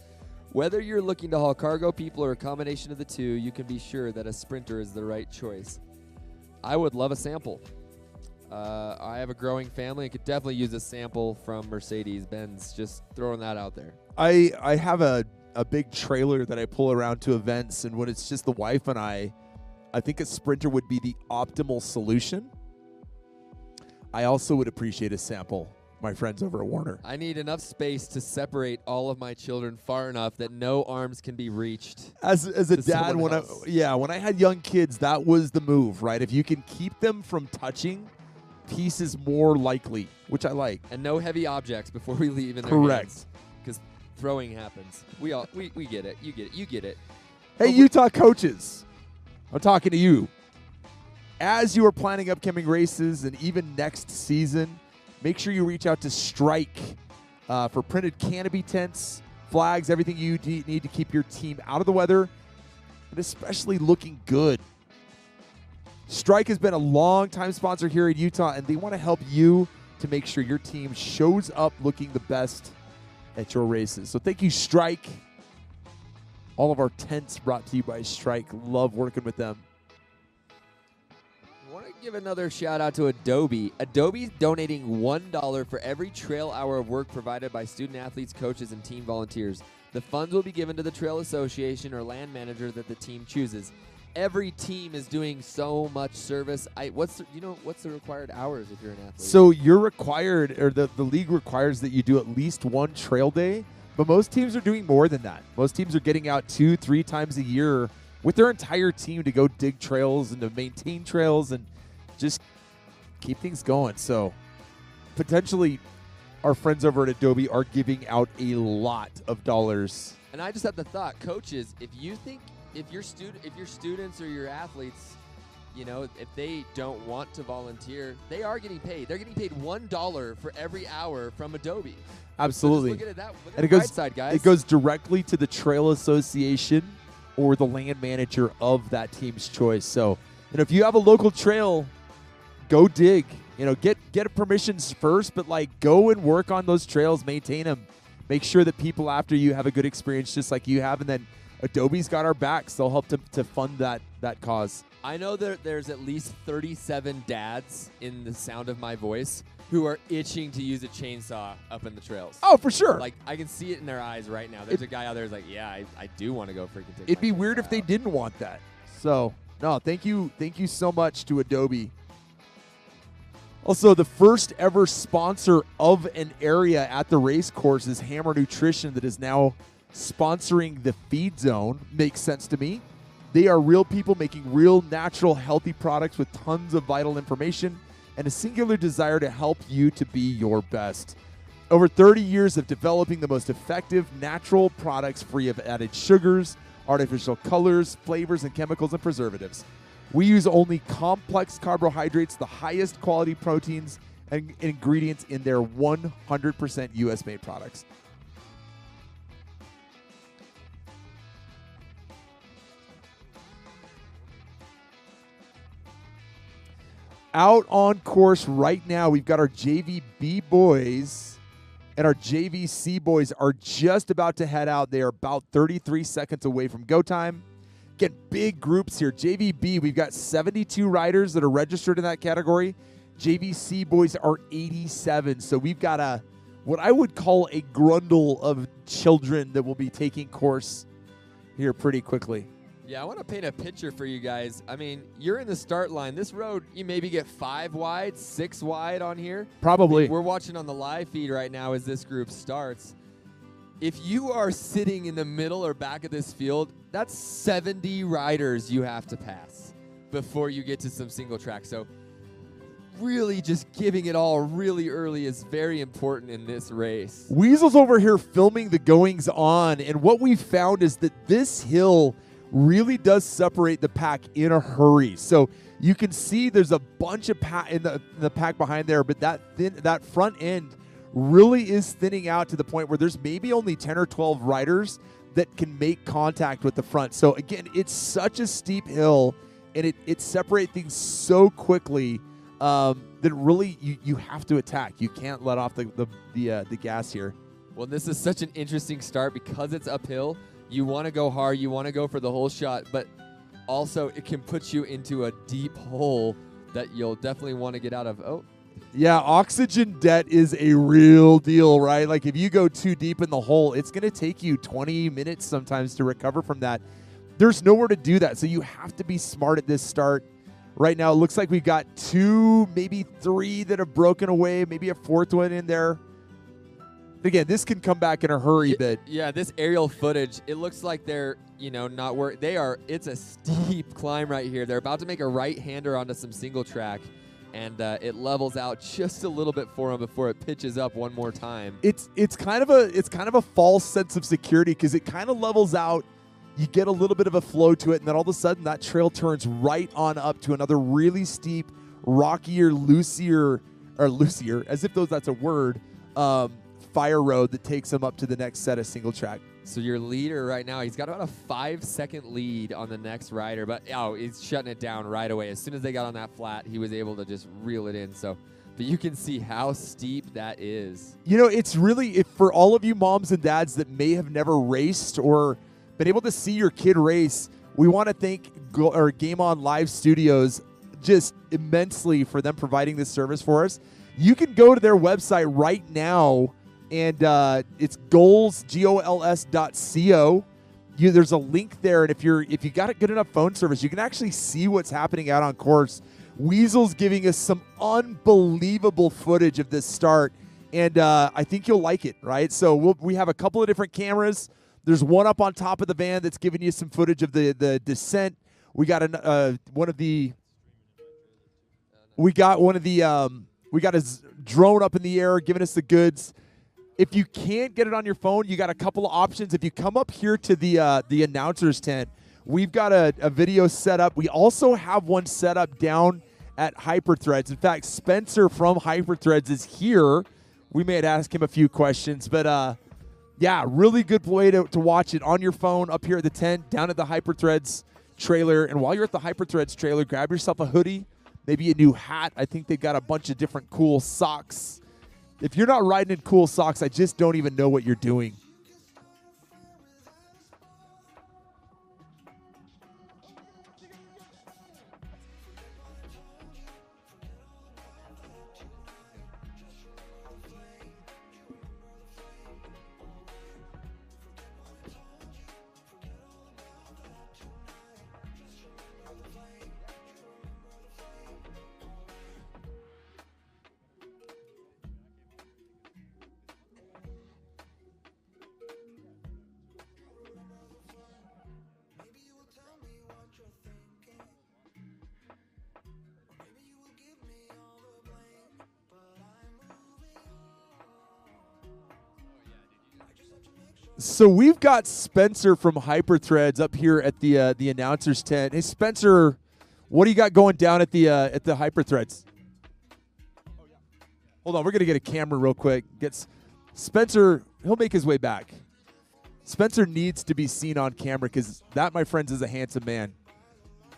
Whether you're looking to haul cargo, people, or a combination of the two, you can be sure that a Sprinter is the right choice. I would love a sample. I have a growing family and could definitely use a sample from Mercedes-Benz. Just throwing that out there. I have a big trailer that I pull around to events, and when it's just the wife and I think a Sprinter would be the optimal solution. I also would appreciate a sample, my friends over at Warner. I need enough space to separate all of my children far enough that no arms can be reached. As a dad, when I had young kids, that was the move, right? If you can keep them from touching, peace is more likely, which I like. And no heavy objects before we leave in their Correct. hands. Because throwing happens. We get it. You get it. Hey, Utah coaches, I'm talking to you. As you are planning upcoming races and even next season, make sure you reach out to Strike for printed canopy tents, flags, everything you need to keep your team out of the weather, and especially looking good. Strike has been a long-time sponsor here in Utah, and they want to help you to make sure your team shows up looking the best at your races. So thank you, Strike. All of our tents brought to you by Strike. Love working with them. I want to give another shout out to Adobe. Adobe's donating $1 for every trail hour of work provided by student athletes, coaches, and team volunteers. The funds will be given to the Trail Association or land manager that the team chooses. Every team is doing so much service. What's the required hours if you're an athlete? So you're required, or the league requires that you do at least one trail day, but most teams are doing more than that. Most teams are getting out 2-3 times a year with their entire team to go dig trails and to maintain trails and just keep things going. So potentially our friends over at Adobe are giving out a lot of dollars. And I just had the thought, coaches, if your students or your athletes, if they don't want to volunteer, they are getting paid. They're getting paid $1 for every hour from Adobe. Absolutely. So just look at it And the bright side, guys. It goes directly to the Trail Association or the land manager of that team's choice. So, if you have a local trail, go dig. Get permissions first, but go and work on those trails, maintain them. Make sure that people after you have a good experience just like you have, and then Adobe's got our backs. They'll help to fund that cause. I know there's at least 37 dads in the sound of my voice who are itching to use a chainsaw up in the trails. Oh, for sure. I can see it in their eyes right now. There's a guy out there who's like, yeah, I do want to go freaking take It'd be my weird if they out. didn't want that. So, no, thank you so much to Adobe. Also, the first ever sponsor of an area at the race course is Hammer Nutrition, that is now sponsoring the feed zone. Makes sense to me. They are real people making real, natural, healthy products with tons of vital information and a singular desire to help you to be your best. Over 30 years of developing the most effective natural products free of added sugars, artificial colors, flavors, and chemicals and preservatives. We use only complex carbohydrates, the highest quality proteins and ingredients in their 100% U.S.-made products. Out on course right now, we've got our JVB boys and our JVC boys are just about to head out. They are about 33 seconds away from go time. Get big groups here. JVB, we've got 72 riders that are registered in that category. JVC boys are 87. So we've got what I would call a grundle of children that will be taking course here pretty quickly. Yeah, I want to paint a picture for you guys. I mean, you're in the start line. This road, you maybe get 5 wide, 6 wide on here. Probably. We're watching on the live feed right now as this group starts. If you are sitting in the middle or back of this field, that's 70 riders you have to pass before you get to some single track. So really just giving it all really early is very important in this race. Weasel's over here filming the goings on, and what we found is that this hill really does separate the pack in a hurry. So you can see there's a bunch of pack in the pack behind there, but that front end really is thinning out to the point where there's maybe only 10 or 12 riders that can make contact with the front. So again, it's such a steep hill, and it separates things so quickly that really you have to attack. You can't let off the gas here. Well, this is such an interesting start because it's uphill. You want to go hard. You want to go for the whole shot, but also it can put you into a deep hole that you'll definitely want to get out of. Oh, yeah, oxygen debt is a real deal, right? Like if you go too deep in the hole, it's going to take you 20 minutes sometimes to recover from that. There's nowhere to do that, so you have to be smart at this start. Right now, it looks like we've got 2, maybe 3 that have broken away, maybe a 4th one in there. Again, this can come back in a hurry, but yeah, this aerial footage, it looks like they're, not where they are. It's a steep climb right here. They're about to make a right-hander onto some single track, and it levels out just a little bit for them before it pitches up one more time. It's kind of a false sense of security because it kind of levels out. You get a little bit of a flow to it, and then all of a sudden that trail turns right on up to another really steep, rockier, loosier, as if that's a word, fire road that takes them up to the next set of single track. So your leader right now, he's got about a 5-second lead on the next rider, but he's shutting it down right away. As soon as they got on that flat, he was able to just reel it in. So, but you can see how steep that is. It's really, for all of you moms and dads that may have never raced or been able to see your kid race, we want to thank Game On Live Studios just immensely for them providing this service for us. You can go to their website right now, and it's goals.co. There's a link there, and if you got a good enough phone service, you can actually see what's happening out on course. Weasel's giving us some unbelievable footage of this start, and I think you'll like it, right? So we have a couple of different cameras. There's one up on top of the van that's giving you some footage of the descent. We got we got a drone up in the air giving us the goods. If you can't get it on your phone, you got a couple of options. If you come up here to the announcer's tent, we've got a video set up. We also have one set up down at Hyperthreads. In fact, Spencer from Hyperthreads is here. We may ask him a few questions, but yeah, really good way to watch it on your phone, up here at the tent, down at the Hyperthreads trailer. And while you're at the Hyperthreads trailer, grab yourself a hoodie, maybe a new hat. I think they've got a bunch of different cool socks. If you're not riding in cool socks, I just don't even know what you're doing. So we've got Spencer from Hyperthreads up here at the announcer's tent. Hey, Spencer, What do you got going down at the Hyper Threads? Hold on, we're gonna get a camera real quick. Gets Spencer. He'll make his way back. Spencer needs to be seen on camera because that, my friends, is a handsome man.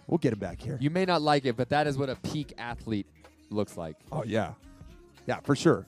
We'll get him back here. You may not like it, but that is what a peak athlete looks like. Oh yeah, yeah, for sure.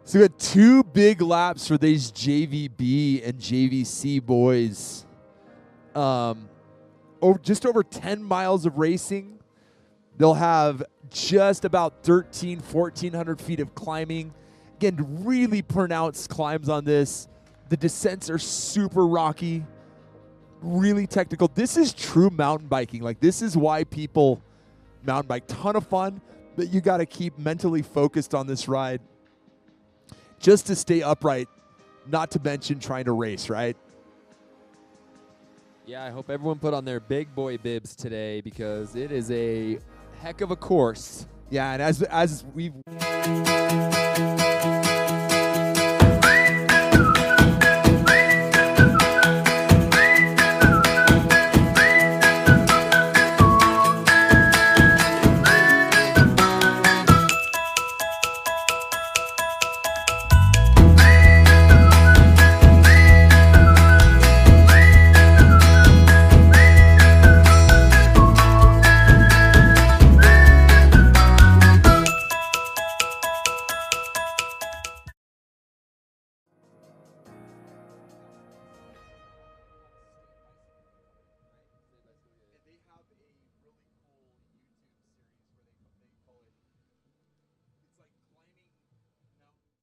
So we got 2 big laps for these JVB and JVC boys. Just over 10 miles of racing. They'll have just about 1,400 feet of climbing. Again, really pronounced climbs on this. The descents are super rocky, really technical. This is true mountain biking. Like, this is why people mountain bike. Ton of fun, but you got to keep mentally focused on this ride just to stay upright, not to mention trying to race, right? Yeah, I hope everyone put on their big boy bibs today because it is a heck of a course. Yeah, and as we've...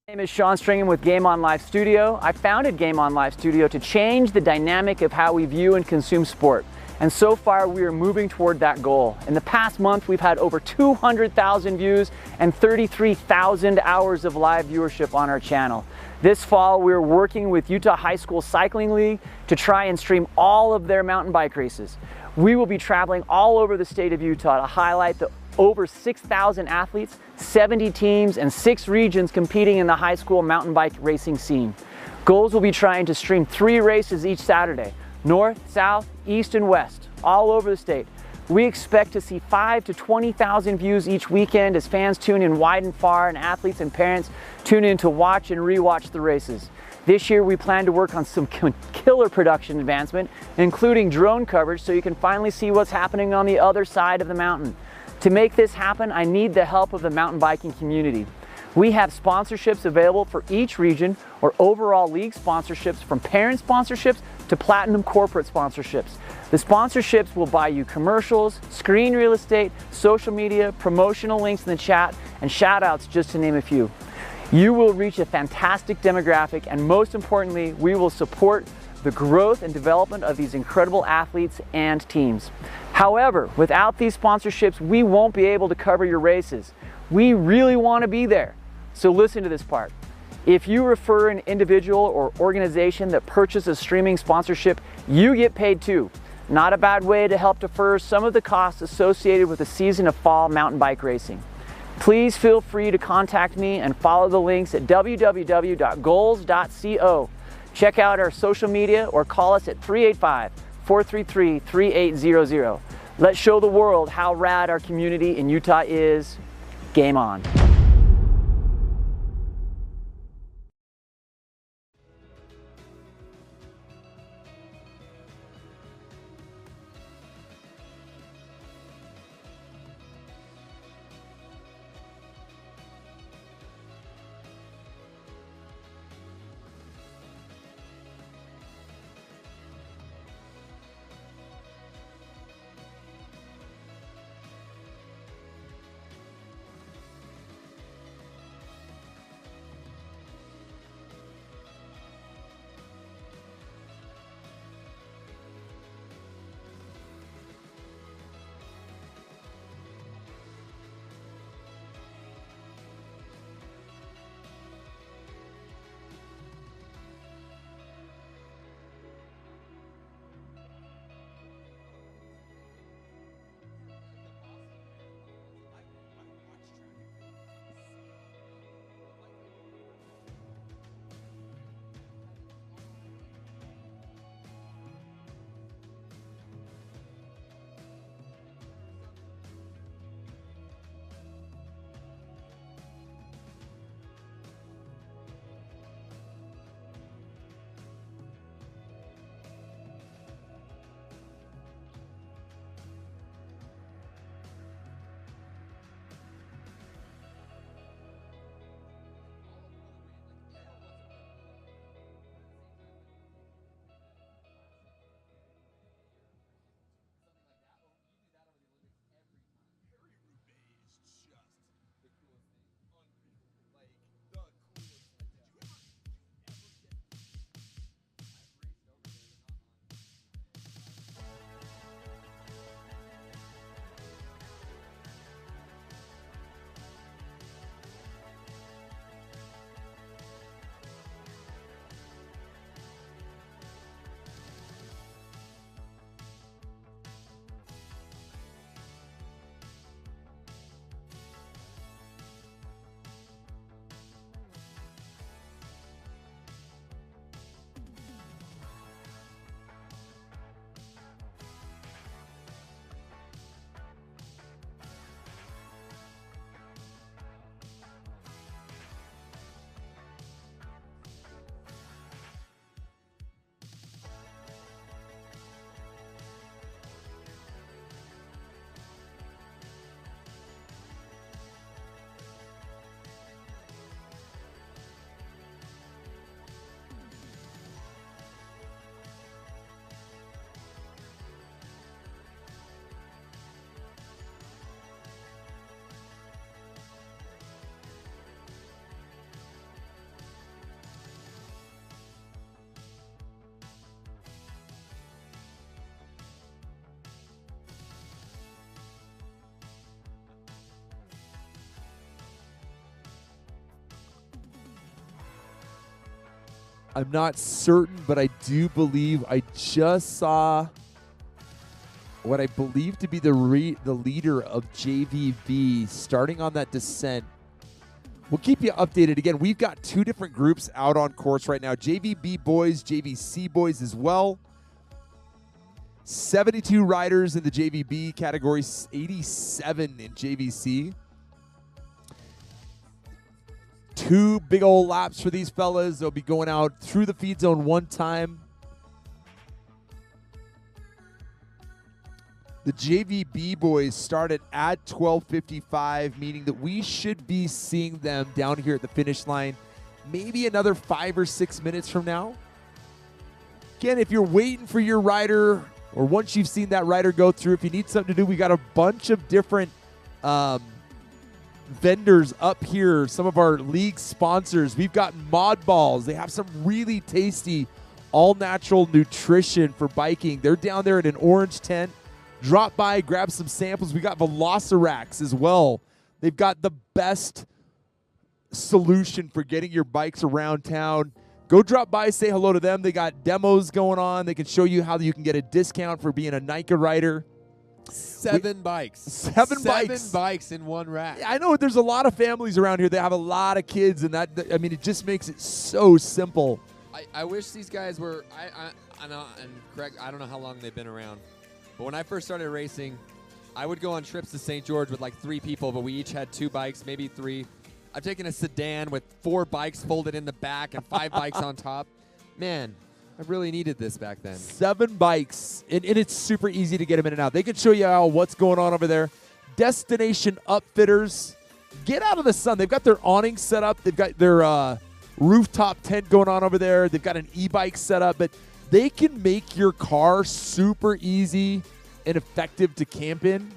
My name is Sean Stringham with Game On Live Studio. I founded Game On Live Studio to change the dynamic of how we view and consume sport. And so far, we are moving toward that goal. In the past month, we've had over 200,000 views and 33,000 hours of live viewership on our channel. This fall, we're working with Utah High School Cycling League to try and stream all of their mountain bike races. We will be traveling all over the state of Utah to highlight the over 6,000 athletes, 70 teams, and 6 regions competing in the high school mountain bike racing scene. Goals will be trying to stream 3 races each Saturday, north, south, east, and west, all over the state. We expect to see 5,000 to 20,000 views each weekend as fans tune in wide and far, and athletes and parents tune in to watch and rewatch the races. This year we plan to work on some killer production advancement, including drone coverage, so you can finally see what's happening on the other side of the mountain. To make this happen, I need the help of the mountain biking community. We have sponsorships available for each region, or overall league sponsorships, from parent sponsorships to platinum corporate sponsorships. The sponsorships will buy you commercials, screen real estate, social media, promotional links in the chat, and shout outs, just to name a few. You will reach a fantastic demographic, and most importantly, we will support the growth and development of these incredible athletes and teams. However, without these sponsorships, we won't be able to cover your races. We really want to be there. So listen to this part. If you refer an individual or organization that purchases streaming sponsorship, you get paid too. Not a bad way to help defer some of the costs associated with the season of fall mountain bike racing. Please feel free to contact me and follow the links at www.goals.co. Check out our social media or call us at 385-433-3800. Let's show the world how rad our community in Utah is. Game on. I'm not certain, but I do believe I just saw what I believe to be the leader of JVB starting on that descent We'll keep you updated. Again, we've got 2 different groups out on course right now. JVB boys, JVC boys as well. 72 riders in the JVB category, 87 in JVC. 2 big old laps for these fellas. They'll be going out through the feed zone 1 time. The JVB boys started at 12:55, meaning that we should be seeing them down here at the finish line maybe another 5 or 6 minutes from now. Again, if you're waiting for your rider, or once you've seen that rider go through, if you need something to do, we got a bunch of different vendors up here, some of our league sponsors. We've got Mod Balls. They have some really tasty all-natural nutrition for biking. They're down there in an orange tent. Drop by, grab some samples. We got Velociracts as well. They've got the best solution for getting your bikes around town. Go drop by, say hello to them. They got demos going on. They can show you how you can get a discount for being a NICA rider. 7 bikes. 7 bikes. 7 bikes in one rack. I know there's a lot of families around here that have a lot of kids, and it just makes it so simple. I wish these guys were, I know, and Craig, I don't know how long they've been around, but when I first started racing, I would go on trips to St. George with like 3 people, but we each had 2 bikes, maybe 3. I've taken a sedan with 4 bikes folded in the back and 5 bikes on top. Man, I really needed this back then. 7 bikes, and it's super easy to get them in and out. They can show you what's going on over there. Destination Upfitters. Get out of the sun. They've got their awning set up. They've got their rooftop tent going on over there. They've got an e-bike set up, but they can make your car super easy and effective to camp in.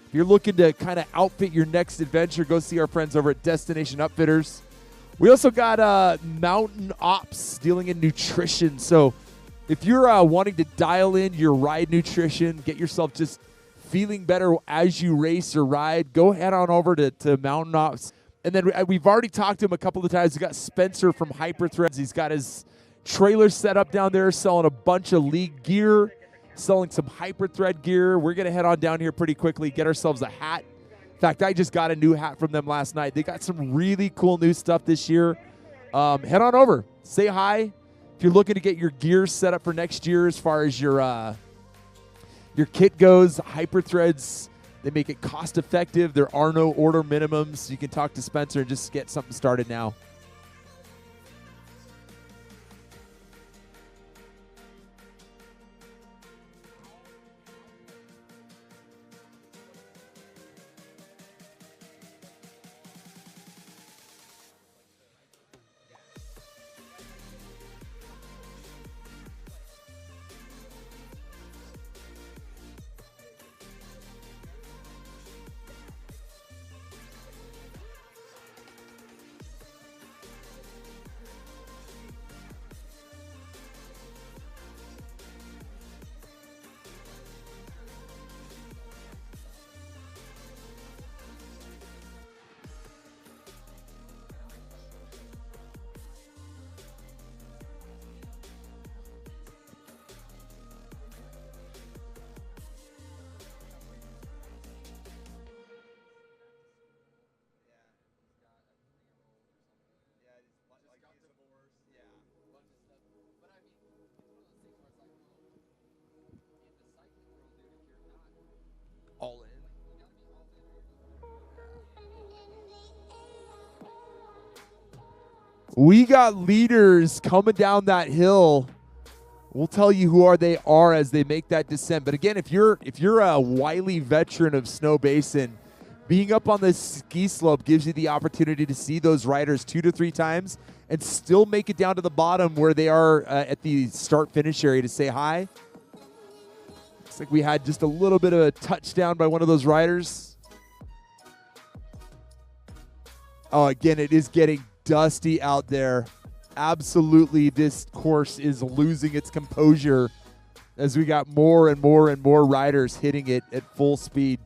If you're looking to kind of outfit your next adventure, go see our friends over at Destination Upfitters. We also got Mountain Ops dealing in nutrition. So if you're wanting to dial in your ride nutrition, get yourself just feeling better as you race or ride, go head on over to Mountain Ops. And then we've already talked to him a couple of times. We got Spencer from Hyperthreads. He's got his trailer set up down there, selling a bunch of league gear, selling some Hyperthread gear. We're going to head on down here pretty quickly, get ourselves a hat. In fact, I just got a new hat from them last night. They got some really cool new stuff this year. Head on over. Say hi. If you're looking to get your gear set up for next year as far as your kit goes, Hyperthreads, they make it cost effective. There are no order minimums. You can talk to Spencer and just get something started now. All in. We got leaders coming down that hill. We'll tell you who they are as they make that descent. But again, if you're a wily veteran of Snowbasin, being up on this ski slope gives you the opportunity to see those riders 2 to 3 times and still make it down to the bottom where they are at the start-finish area to say hi. Looks like we had just a little bit of a touchdown by one of those riders. Oh, again, it is getting dusty out there. Absolutely, this course is losing its composure as we got more and more and more riders hitting it at full speed.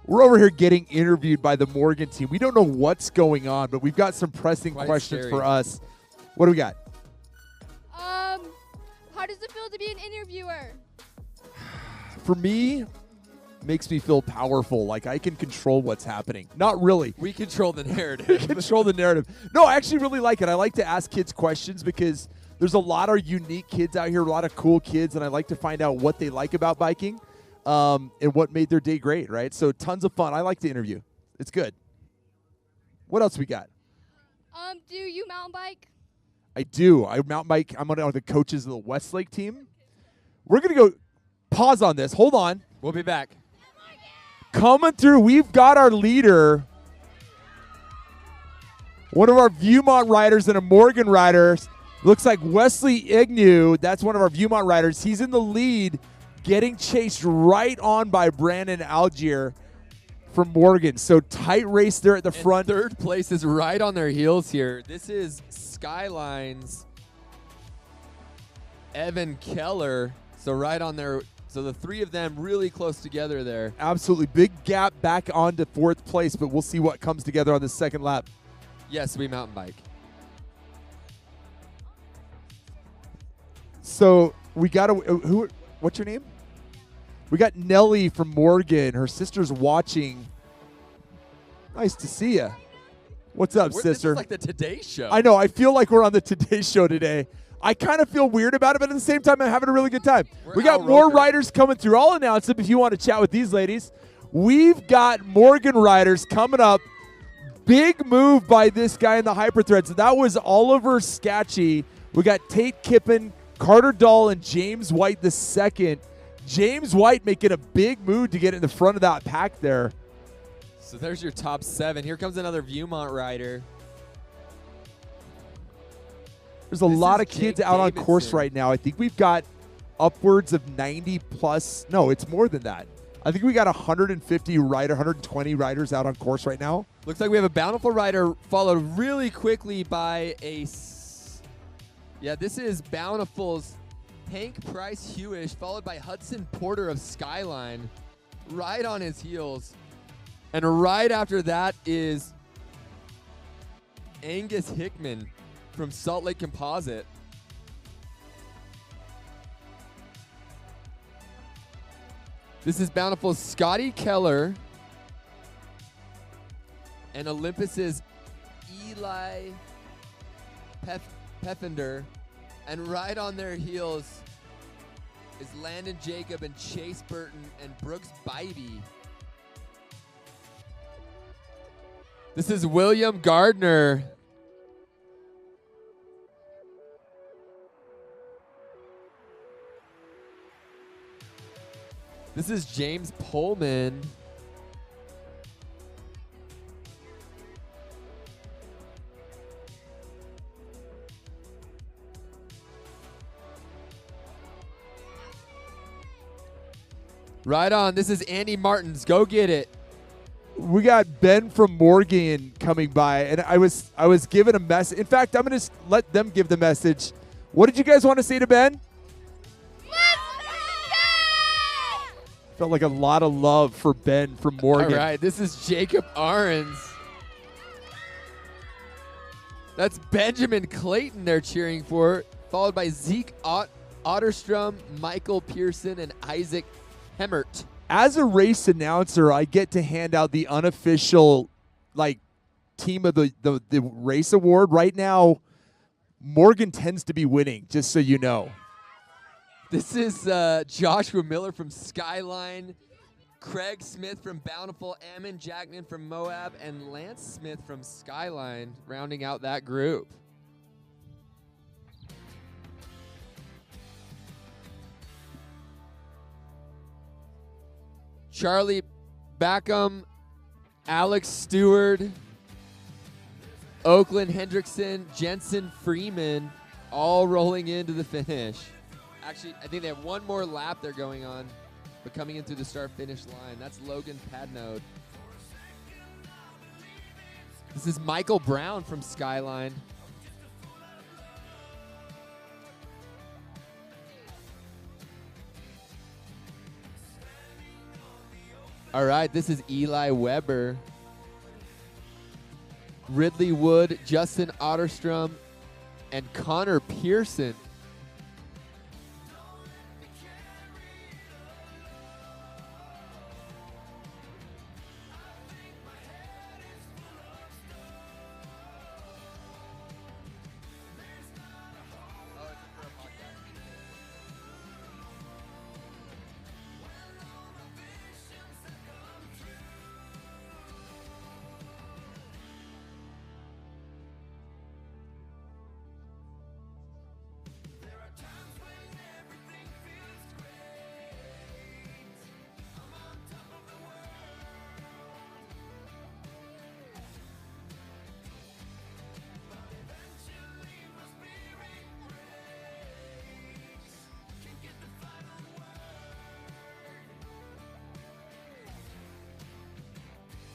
We're over here getting interviewed by the Morgan team. We don't know what's going on, but we've got some pressing Quite questions scary. for us. What do we got? How does it feel to be an interviewer? For me, makes me feel powerful, like I can control what's happening. Not really. We control the narrative. Control the narrative. No, I actually really like it. I like to ask kids questions because there's a lot of unique kids out here, a lot of cool kids, and I like to find out what they like about biking and what made their day great, right? So tons of fun. I like to interview. It's good. What else we got? Do you mountain bike? I do. I mountain bike. I'm one of the coaches of the Westlake team. We're going to go pause on this. Hold on. We'll be back. Coming through, we've got our leader, one of our Viewmont riders and a Morgan rider. Looks like Wesley Ignew. That's one of our Viewmont riders. He's in the lead, getting chased right on by Brandon Algier from Morgan. So tight race there at the front. Third place is right on their heels here. This is Skyline's Evan Keller. So right on there. So the three of them really close together there. Absolutely. Big gap back on to fourth place, but we'll see what comes together on the second lap. Yes, we mountain bike. So we got who? What's your name? We got Nelly from Morgan. Her sister's watching. Nice to see you. What's up, This sister? is like the Today Show. I know. I feel like we're on the Today Show today. I kind of feel weird about it, but at the same time, I'm having a really good time. We got Al more Roker. riders coming through. I'll announce them if you want to chat with these ladies. We've got Morgan riders coming up. Big move by this guy in the Hyperthreads. That was Oliver Scatchy. We got Tate Kippen, Carter Dahl, and James White the second. James White making a big move to get in the front of that pack there. So there's your top 7. Here comes another Viewmont rider. There's a This lot is of kids Jake out on course Davidson. right now. I think we've got upwards of 90 plus. No, it's more than that. I think we got 120 riders out on course right now. Looks like we have a Bountiful rider followed really quickly by this is Bountiful's Hank Price Hewish, followed by Hudson Porter of Skyline, right on his heels. And right after that is Angus Hickman from Salt Lake Composite. This is Bountiful's Scotty Keller and Olympus's Eli Peffender. And right on their heels is Landon Jacob and Chase Burton and Brooks Bybee. This is William Gardner. This is James Pullman. Right on. This is Andy Martins. Go get it. We got Ben from Morgan coming by, and I was given a message. In fact, I'm going to let them give the message. What did you guys want to say to Ben? Felt like a lot of love for Ben from Morgan. All right, this is Jacob Ahrens. That's Benjamin Clayton they're cheering for, followed by Zeke Otterstrom, Michael Pearson, and Isaac Hemmert. As a race announcer, I get to hand out the unofficial team of the race award. Right now, Morgan tends to be winning, just so you know. This is Joshua Miller from Skyline, Craig Smith from Bountiful, Ammon Jackman from Moab, and Lance Smith from Skyline rounding out that group. Charlie Backham, Alex Stewart, Oakland Hendrickson, Jensen Freeman, all rolling into the finish. Actually, I think they have one more lap they're going on, but coming in through the start-finish line. That's Logan Padnode. This is Michael Brown from Skyline. All right, this is Eli Weber. Ridley Wood, Justin Otterstrom, and Connor Pearson.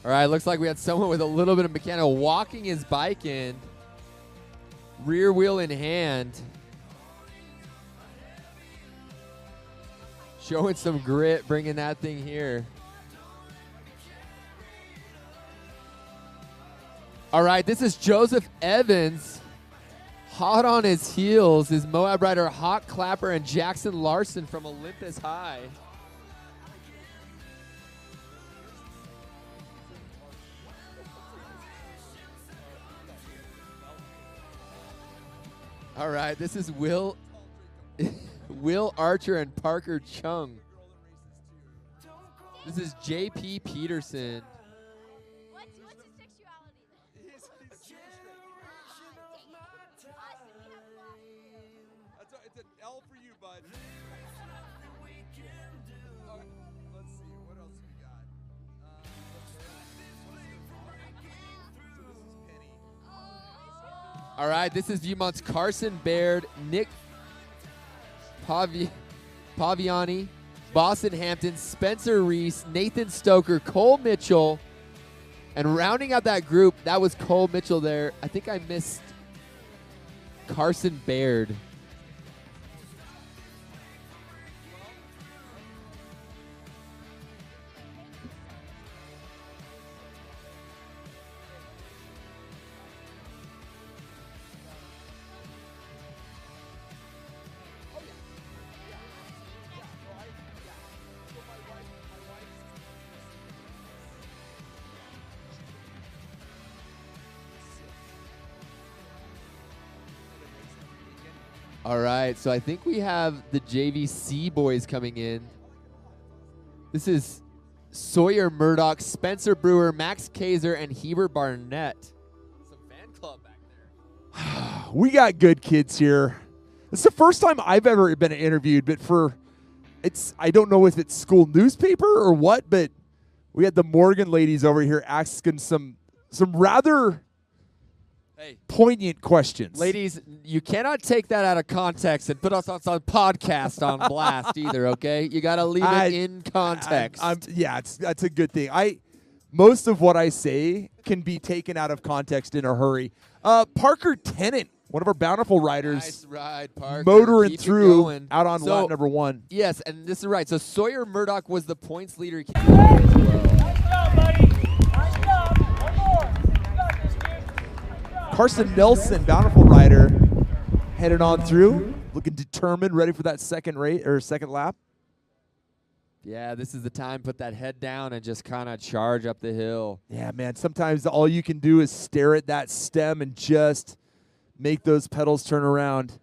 All right, looks like we had someone with a little bit of mechanical walking his bike in, rear wheel in hand, showing some grit, bringing that thing here. All right, this is Joseph Evans, hot on his heels, his Moab rider Hawk Clapper and Jackson Larson from Olympus High. All right, this is Will Archer and Parker Chung. This is JP Peterson. What's his sexuality then? It's an L for you, bud. Let's see. What else we got? So this is Penny. All right, this is Viewmont's Carson Baird, Nick Paviani, Boston Hampton, Spencer Reese, Nathan Stoker, Cole Mitchell, and rounding out that group, that was Cole Mitchell there. I think I missed Carson Baird. All right, so I think we have the JVC boys coming in. This is Sawyer Murdoch, Spencer Brewer, Max Kaiser, and Heber Barnett. Some fan club back there. We got good kids here. It's the first time I've ever been interviewed, but I don't know if it's school newspaper or what, but we had the Morgan ladies over here asking some rather poignant questions. Ladies, you cannot take that out of context and put us on some podcast on blast either, okay? You got to leave it in context. That's a good thing. Most of what I say can be taken out of context in a hurry. Parker Tennant, one of our Bountiful riders. Nice ride, Parker. Motoring Keep it through going. out on lap number 1. Yes, and this is right. So Sawyer Murdoch was the points leader. Carson Nelson, Bountiful rider, headed on through, looking determined, ready for that second lap. Yeah, this is the time. Put that head down and just kind of charge up the hill. Yeah, man. Sometimes all you can do is stare at that stem and just make those pedals turn around.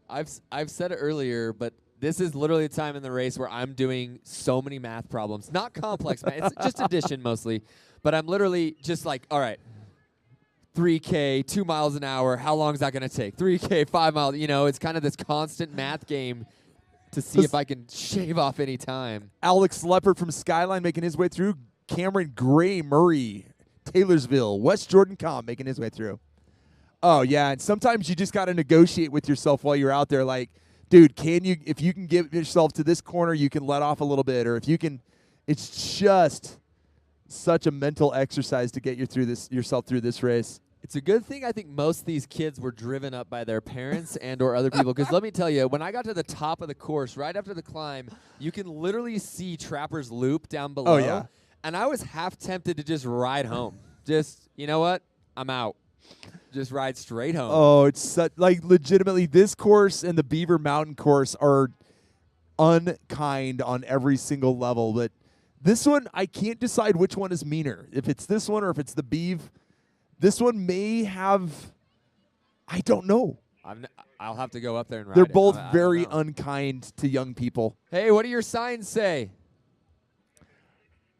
I've said it earlier, but this is literally the time in the race where I'm doing so many math problems. Not complex math. It's just addition mostly. But I'm literally just like, all right, 3K, 2 miles an hour. How long is that going to take? 3K, 5 miles. You know, it's kind of this constant math game to see if I can shave off any time. Alex Leopard from Skyline making his way through. Cameron Gray Murray, Taylorsville. West Jordan Comm making his way through. Oh, yeah, and sometimes you just got to negotiate with yourself while you're out there. Like, dude, if you can give yourself to this corner, you can let off a little bit. Or if you can, it's just such a mental exercise to get yourself through this race. It's a good thing I think most of these kids were driven up by their parents and or other people. Because let me tell you, when I got to the top of the course, right after the climb, you can literally see Trapper's Loop down below. Oh, yeah. And I was half tempted to just ride home. Just, you know what? I'm out. Just ride straight home. Oh, it's such, like legitimately this course and the Beaver Mountain course are unkind on every single level. But this one, I can't decide which one is meaner. If it's this one or if it's the Beav. This one may have, I don't know. I'll have to go up there and ride They're it. both I very don't know. unkind to young people. Hey, what do your signs say?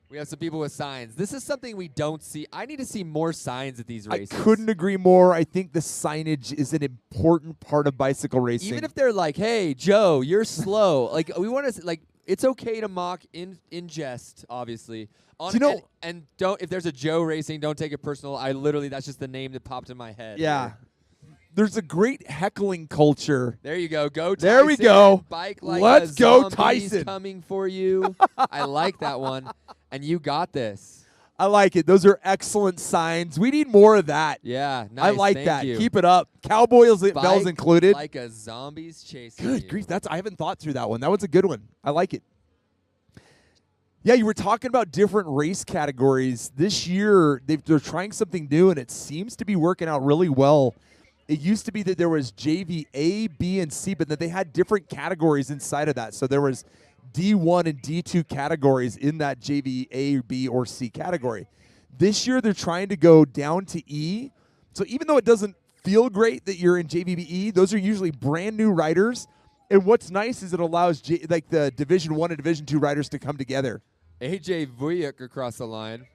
We have some people with signs. This is something we don't see. I need to see more signs at these races. I couldn't agree more. I think the signage is an important part of bicycle racing. Even if they're like, "Hey, Joe, you're slow." Like we want to like it's okay to mock in jest, obviously. And don't if there's a Joe racing, don't take it personal. I literally that's just the name that popped in my head. Yeah. There's a great heckling culture. There you go. Go Tyson. There we go. Bike like Let's a go, zombie's Tyson. coming for you. I like that one. And you got this. I like it. Those are excellent signs. We need more of that. Yeah, nice. I like Thank that. you. Keep it up. Cowboys bells Bike included. like a zombie's chasing Good you. grief. I haven't thought through that one. That one's a good one. I like it. Yeah, you were talking about different race categories. This year, they're trying something new, and it seems to be working out really well. It used to be that there was JV A, B, and C, but that they had different categories inside of that. So there was D1 and D2 categories in that JV A, B, or C category. This year, they're trying to go down to E. So even though it doesn't feel great that you're in JVBE, those are usually brand new riders. And what's nice is it allows the Division 1 and Division 2 riders to come together. AJ Vujik across the line.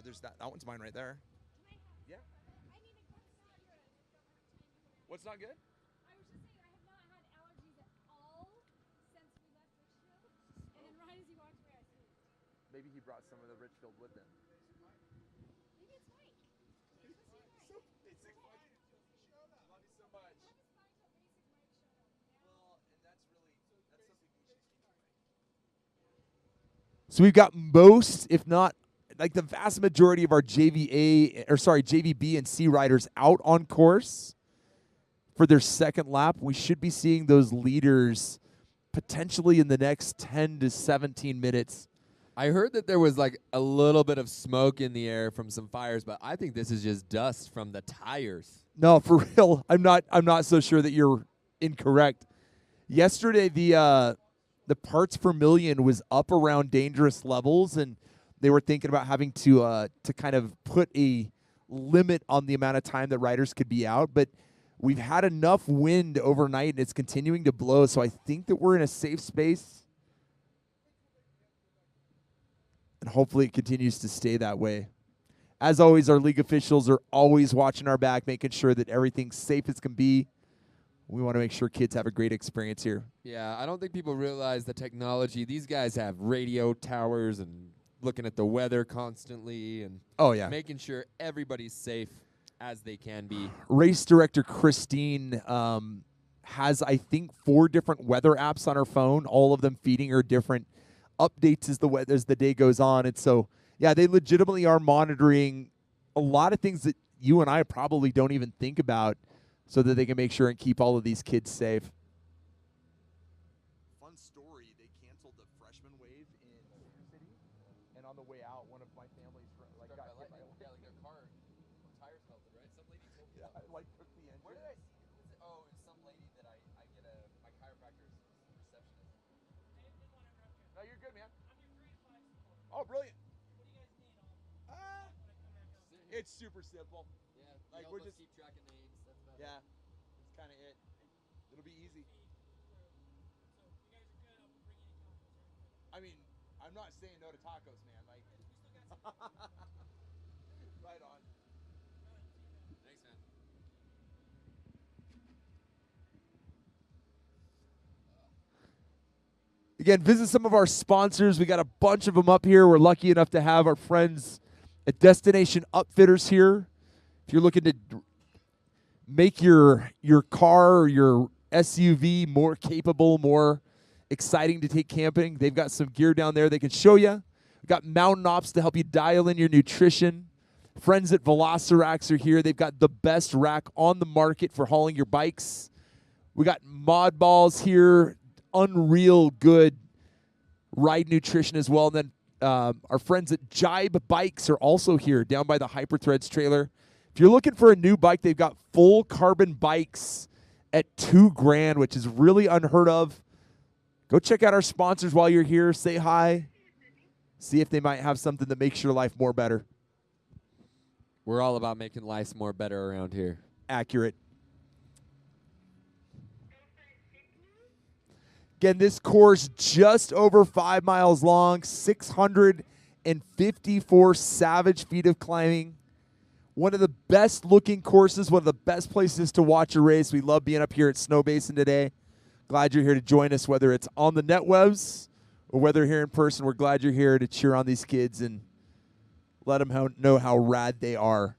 There's that. That one's mine right there. Yeah. What's not good? I was just saying I have not had allergies at all since we left Richfield. And then right as you walked away, I sneezed. Maybe he brought some of the Richfield with him. Maybe it's Mike. So we've got most, if not like the vast majority of our JVB and C riders out on course for their second lap. We should be seeing those leaders potentially in the next 10 to 17 minutes. I heard that there was like a little bit of smoke in the air from some fires, but I think this is just dust from the tires. No, for real. I'm not so sure that you're incorrect. Yesterday the parts per million was up around dangerous levels, and they were thinking about having to kind of put a limit on the amount of time that riders could be out. But we've had enough wind overnight, and it's continuing to blow, so I think that we're in a safe space. And hopefully it continues to stay that way. As always, our league officials are always watching our back, making sure that everything's safe as can be. We want to make sure kids have a great experience here. Yeah, I don't think people realize the technology. These guys have radio towers and looking at the weather constantly and making sure everybody's safe as they can be. Race director Christine has, I think, 4 different weather apps on her phone, all of them feeding her different updates as the day goes on. And so, yeah, they legitimately are monitoring a lot of things that you and I probably don't even think about so that they can make sure and keep all of these kids safe. Fun story, they canceled the freshman wave in Cedar City, and on the way out, one of my family's friends got hit by their car tires melted, right? Some lady told me that. took the engine. Where did I see it? Oh, it was some lady that I get my chiropractor's receptionist. No, you're good, man. Oh, brilliant. It's super simple. Yeah, Like, we're we're just just- keep track of names. That's about Yeah, that's kind of it. It'll be easy. I mean, I'm not saying no to tacos, man. Like, right on. Thanks, man. Again, visit some of our sponsors. We got a bunch of them up here. We're lucky enough to have our friends at Destination Upfitters here. If you're looking to make your car or your SUV more capable, more exciting to take camping, they've got some gear down there they can show you. We've got Mountain Ops to help you dial in your nutrition. Friends at Velociracks are here. They've got the best rack on the market for hauling your bikes. We got Mod Balls here, unreal good ride nutrition as well. And then our friends at Jibe Bikes are also here down by the Hyperthreads trailer. If you're looking for a new bike, they've got full carbon bikes at $2,000, which is really unheard of. Go check out our sponsors while you're here. Say hi. See if they might have something that makes your life more better. We're all about making life more better around here. Accurate. Again, this course just over 5 miles long, 654 savage feet of climbing. One of the best looking courses, one of the best places to watch a race. We love being up here at Snowbasin today. Glad you're here to join us, whether it's on the netwebs or whether here in person. We're glad you're here to cheer on these kids and let them know how rad they are.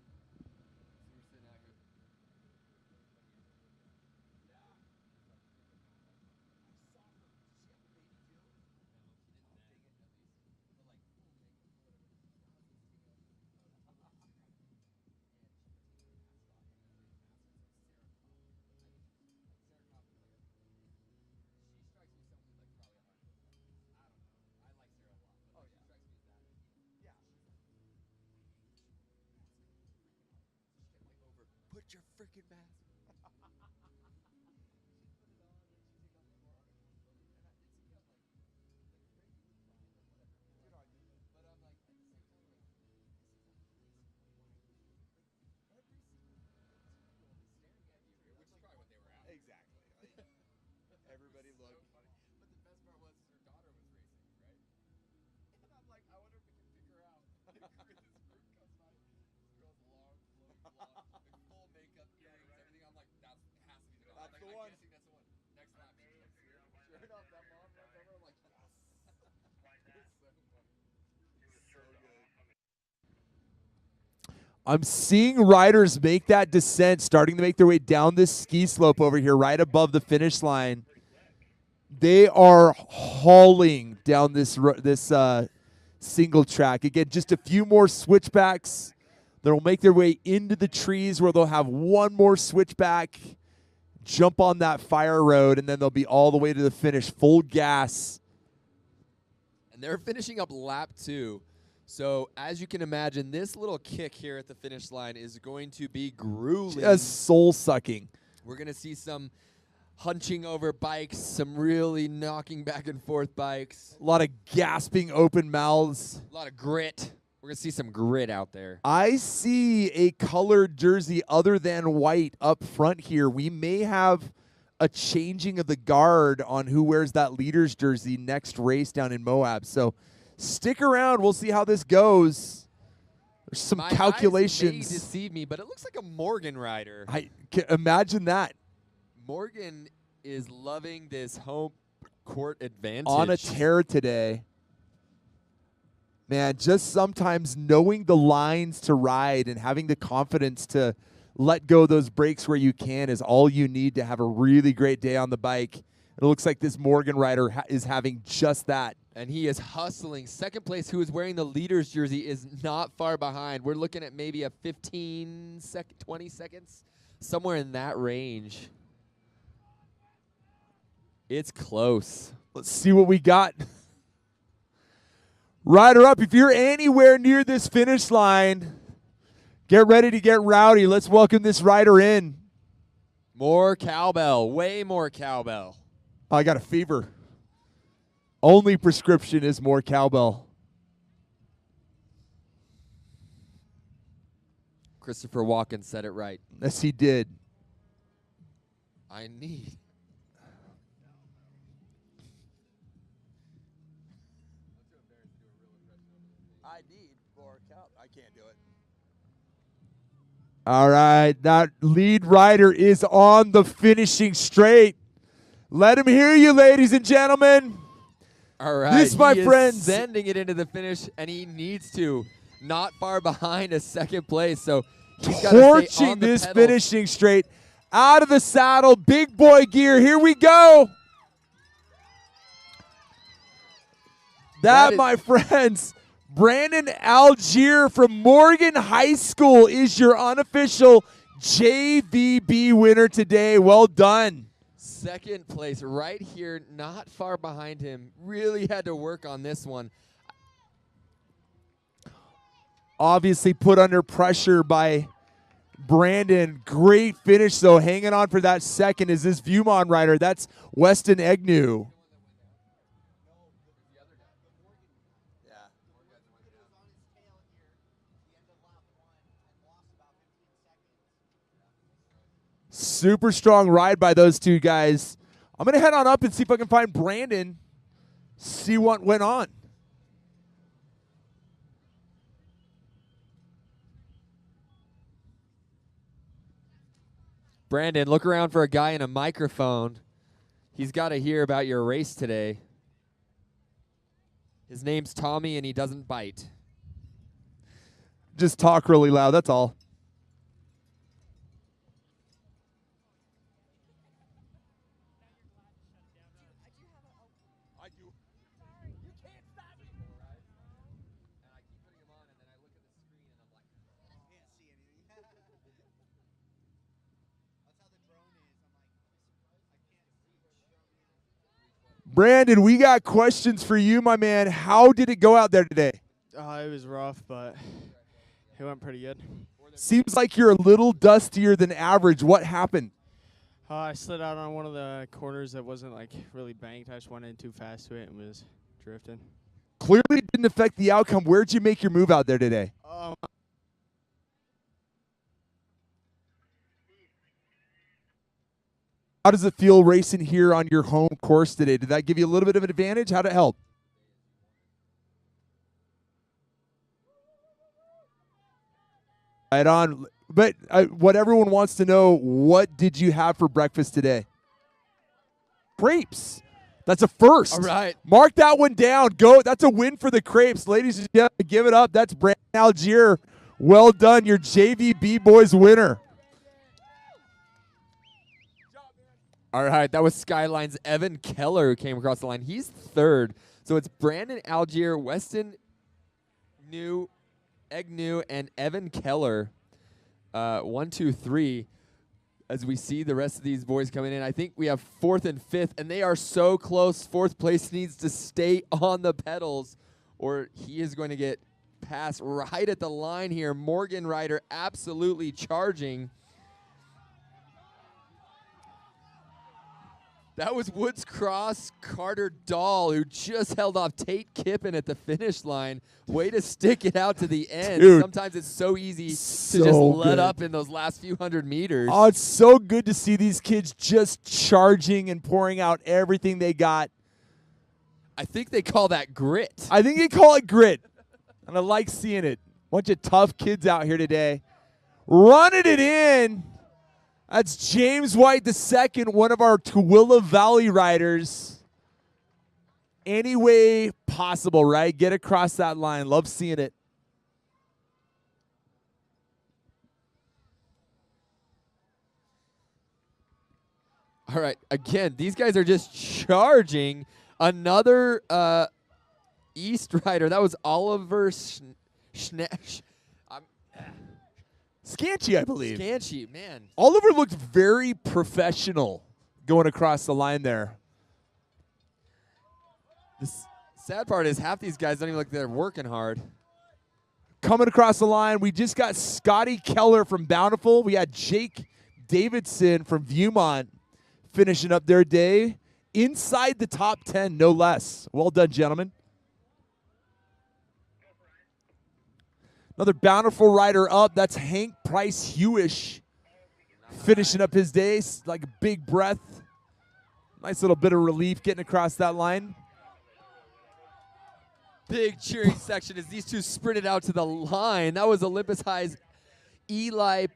Put your freaking mask. Everybody look. But the best part was her daughter was racing, right? And I'm like, I wonder if we can pick her out. This group comes by. This girl's long, flowy blonde, like full makeup, earrings, everything. I'm like, that has to be the girl. That's the one. I guessing that's the one. Next lap, she comes here. Sure enough, that mom runs over. I'm like, yes. It was so funny. It was so good. I'm seeing riders make that descent, starting to make their way down this ski slope over here, right above the finish line. They are hauling down this single track. Again, just a few more switchbacks. They'll make their way into the trees where they'll have one more switchback, jump on that fire road, and then they'll be all the way to the finish, full gas. And they're finishing up lap 2. So, as you can imagine, this little kick here at the finish line is going to be grueling. Just soul-sucking. We're going to see some hunching over bikes, some really knocking back and forth bikes. A lot of gasping open mouths. A lot of grit. We're going to see some grit out there. I see a colored jersey other than white up front here. We may have a changing of the guard on who wears that leader's jersey next race down in Moab. So stick around. We'll see how this goes. There's some My calculations. eyes may deceive me, but it looks like a Morgan rider. I can imagine that. Morgan is loving this home court advantage. On a tear today. Man, just sometimes knowing the lines to ride and having the confidence to let go those brakes where you can is all you need to have a really great day on the bike. It looks like this Morgan rider is having just that. And he is hustling. Second place, who is wearing the leader's jersey, is not far behind. We're looking at maybe a 20 seconds, somewhere in that range. It's close. Let's see what we got. Rider up, if you're anywhere near this finish line, get ready to get rowdy. Let's welcome this rider in. More cowbell, way more cowbell. I got a fever. Only prescription is more cowbell. Christopher Walken said it right. Yes, he did. I need more cowbell. I can't do it. All right, that lead rider is on the finishing straight. Let him hear you, ladies and gentlemen. All right. This, my he is friends, sending it into the finish, and he needs to. Not far behind a second place, so he's got to stay torching on the this pedals. finishing straight. Out of the saddle, big boy gear. Here we go. That, my friends, Brandon Algier from Morgan High School is your unofficial JVB winner today. Well done. Second place right here, not far behind him. Really had to work on this one. Obviously put under pressure by Brandon. Great finish, though. Hanging on for that second is this Viewmont rider. That's Weston Egnew. Super strong ride by those two guys. I'm going to head on up and see if I can find Brandon, see what went on. Brandon, look around for a guy in a microphone. He's got to hear about your race today. His name's Tommy, and he doesn't bite. Just talk really loud, that's all. Brandon, we got questions for you, my man. How did it go out there today? It was rough, but it went pretty good. Seems like you're a little dustier than average. What happened? I slid out on one of the corners that wasn't like really banked. I just went in too fast to it and was drifting. Clearly it didn't affect the outcome. Where'd you make your move out there today? How does it feel racing here on your home course today? Did that give you a little bit of an advantage? How'd it help? Right on. But what everyone wants to know, what did you have for breakfast today? Crepes. That's a first. All right. Mark that one down. Go. That's a win for the Crepes. Ladies and gentlemen, give it up. That's Brandon Algier. Well done. Your JVB boys winner. All right, that was Skyline's Evan Keller who came across the line. He's third. So it's Brandon Algier, Weston Egnew, and Evan Keller. 1, 2, 3. As we see the rest of these boys coming in, I think we have fourth and fifth, and they are so close. Fourth place needs to stay on the pedals, or he is going to get passed right at the line here. Morgan Ryder absolutely charging. That was Woods Cross Carter Dahl, who just held off Tate Kippen at the finish line. Way to stick it out to the end. Dude, sometimes it's so easy to just let up in those last few hundred meters. Oh, it's so good to see these kids just charging and pouring out everything they got. I think they call that grit. I think they call it grit, and I like seeing it. Bunch of tough kids out here today. Running it in. That's James White II, one of our Tooele Valley riders. Any way possible, right? Get across that line. Love seeing it. All right, again, these guys are just charging. Another East rider. That was Oliver Schnash. Scanchi, I believe. Scanchi, man. Oliver looked very professional going across the line there. The sad part is half these guys don't even look like they're working hard. Coming across the line, we just got Scotty Keller from Bountiful. We had Jake Davidson from Viewmont finishing up their day inside the top 10, no less. Well done, gentlemen. Another Bountiful rider up. That's Hank Price Hewish finishing up his day. Like a big breath. Nice little bit of relief getting across that line. Big cheering section as these two sprinted out to the line. That was Olympus High's Eli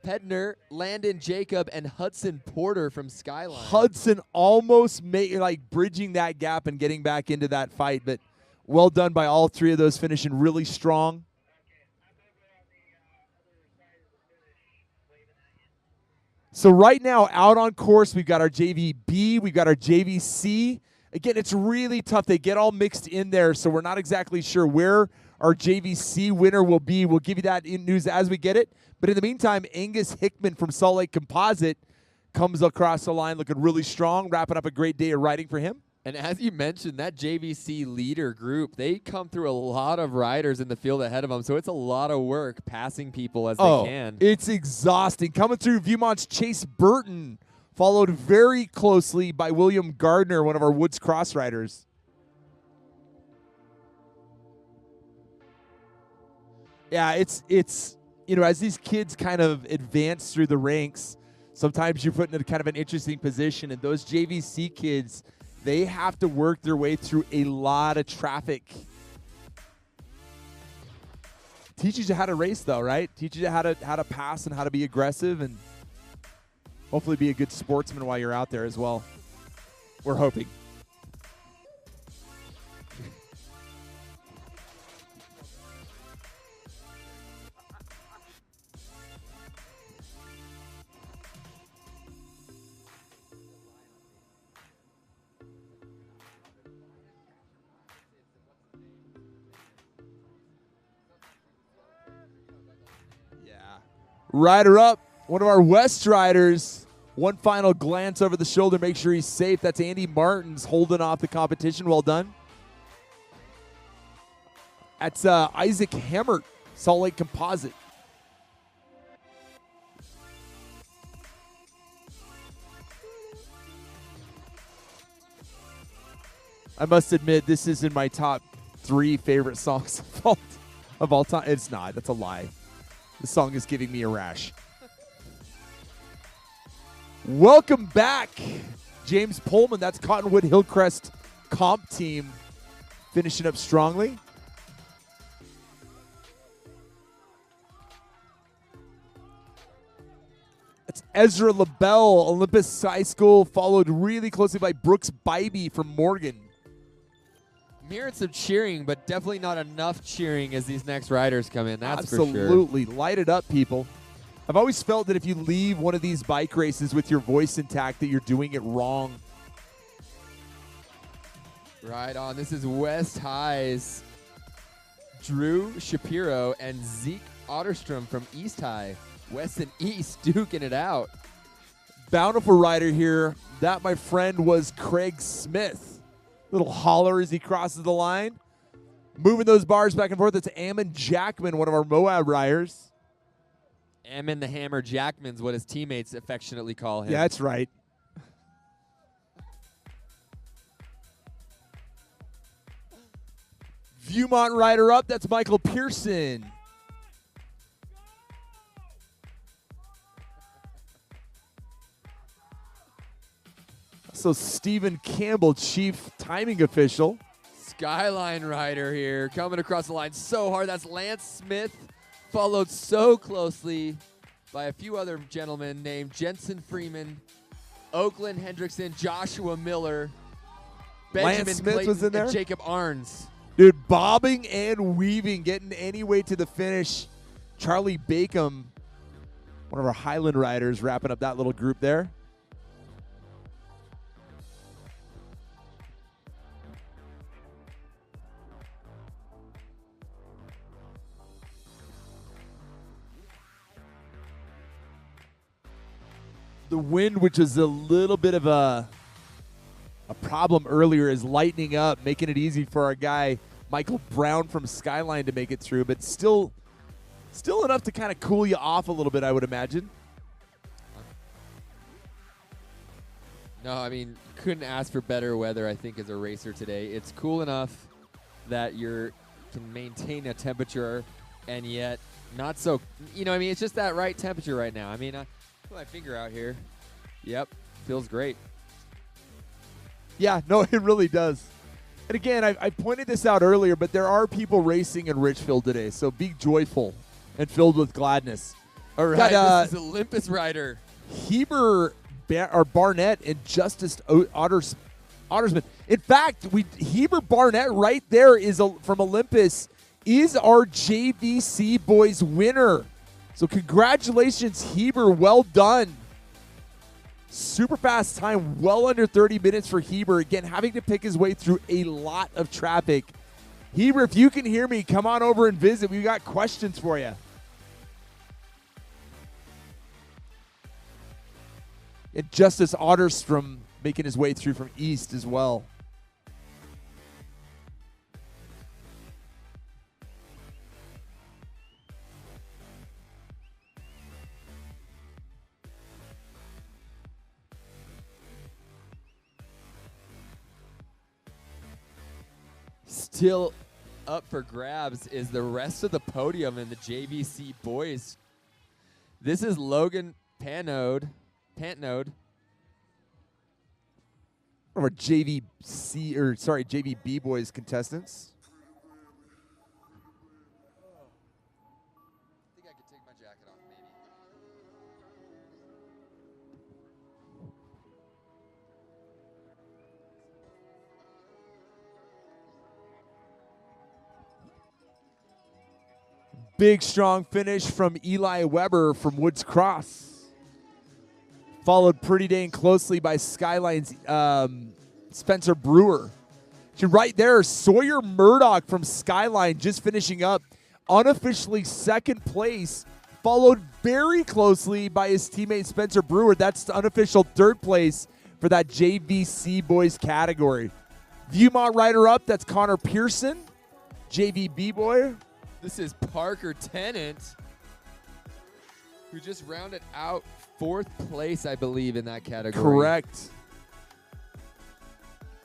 Pedner, Landon Jacob, and Hudson Porter from Skyline. Hudson almost bridging that gap and getting back into that fight, but well done by all three of those, finishing really strong. So right now, out on course, we've got our JVB, we've got our JVC. Again, it's really tough. They get all mixed in there, so we're not exactly sure where our JVC winner will be. We'll give you that news as we get it. But in the meantime, Angus Hickman from Salt Lake Composite comes across the line looking really strong, wrapping up a great day of riding for him. And as you mentioned, that JVC leader group, they come through a lot of riders in the field ahead of them, so it's a lot of work passing people as they can. It's exhausting. Coming through Viewmont's Chase Burton, followed very closely by William Gardner, one of our Woods Cross riders. Yeah, it's you know, as these kids kind of advance through the ranks, sometimes you're put in a kind of an interesting position, and those JVC kids, they have to work their way through a lot of traffic. Teaches you how to race, though, right? Teaches you how to pass and how to be aggressive, and hopefully be a good sportsman while you're out there as well. We're hoping. Rider up, one of our West riders. One final glance over the shoulder, make sure he's safe. That's Andy Martins holding off the competition. Well done. That's Isaac Hemmert, Salt Lake Composite. I must admit, this isn't my top 3 favorite songs of all time. It's not. That's a lie. The song is giving me a rash. Welcome back, James Pullman. That's Cottonwood Hillcrest comp team finishing up strongly. That's Ezra LaBelle, Olympus High School, followed really closely by Brooks Bybee from Morgan. Mirrored some cheering, but definitely not enough cheering as these next riders come in. That's for sure. Absolutely. Light it up, people. I've always felt that if you leave one of these bike races with your voice intact, that you're doing it wrong. Right on. This is West High's Drew Shapiro and Zeke Otterstrom from East High. West and East duking it out. Bountiful rider here. That, my friend, was Craig Smith. Little holler as he crosses the line. Moving those bars back and forth. It's Ammon Jackman, one of our Moab riders. Ammon the Hammer Jackman's what his teammates affectionately call him. Yeah, that's right. Viewmont rider up. That's Michael Pearson. So Stephen Campbell, chief timing official. Skyline rider here, coming across the line so hard. That's Lance Smith, followed so closely by a few other gentlemen named Jensen Freeman, Oakland Hendrickson, Joshua Miller, Benjamin Lance Smith Clayton, was in there? and Jacob Arns. Dude, bobbing and weaving, getting any way to the finish. Charlie Bacom, one of our Highland riders, wrapping up that little group there. The wind, which is a little bit of a problem earlier, is lightening up, making it easy for our guy Michael Brown from Skyline to make it through, but still enough to kind of cool you off a little bit, I would imagine. No, I mean, couldn't ask for better weather, I think, as a racer today. It's cool enough that you can maintain a temperature and yet not so, you know, I mean, it's just that right temperature right now. I mean, put my finger out here. Yep, feels great. Yeah, no, it really does. And again, I pointed this out earlier, but there are people racing in Richfield today, so be joyful and filled with gladness. All right, this is Olympus rider. Heber Barnett and Justice Ottersman. In fact, Heber Barnett right there is from Olympus is our JVC boys winner. So congratulations, Heber. Well done. Super fast time, well under 30 minutes for Heber. Again, having to pick his way through a lot of traffic. Heber, if you can hear me, come on over and visit. We've got questions for you. And Justice Otterstrom making his way through from East as well. Still up for grabs is the rest of the podium in the JVC boys. This is Logan Pantnode. Or JVB boys contestants. I think I could take my jacket off, maybe. Big, strong finish from Eli Weber from Woods Cross. Followed pretty dang closely by Skyline's Spencer Brewer. Right there, Sawyer Murdoch from Skyline just finishing up. Unofficially second place, followed very closely by his teammate Spencer Brewer. That's the unofficial third place for that JVC boys category. Viewmont rider up, that's Connor Pearson, JVB boy. This is Parker Tennant, who just rounded out 4th place, I believe, in that category. Correct.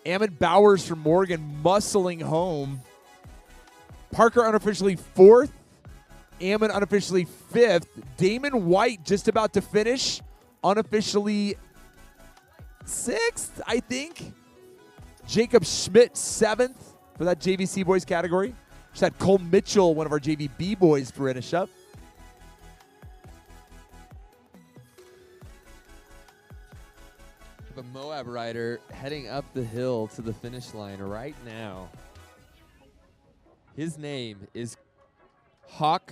Ammon Bowers from Morgan muscling home. Parker unofficially 4th. Ammon unofficially 5th. Damon White just about to finish. Unofficially 6th, I think. Jacob Schmidt 7th for that JVC boys category. Just had Cole Mitchell, one of our JVB boys, finish up. A Moab rider heading up the hill to the finish line right now. His name is Hawk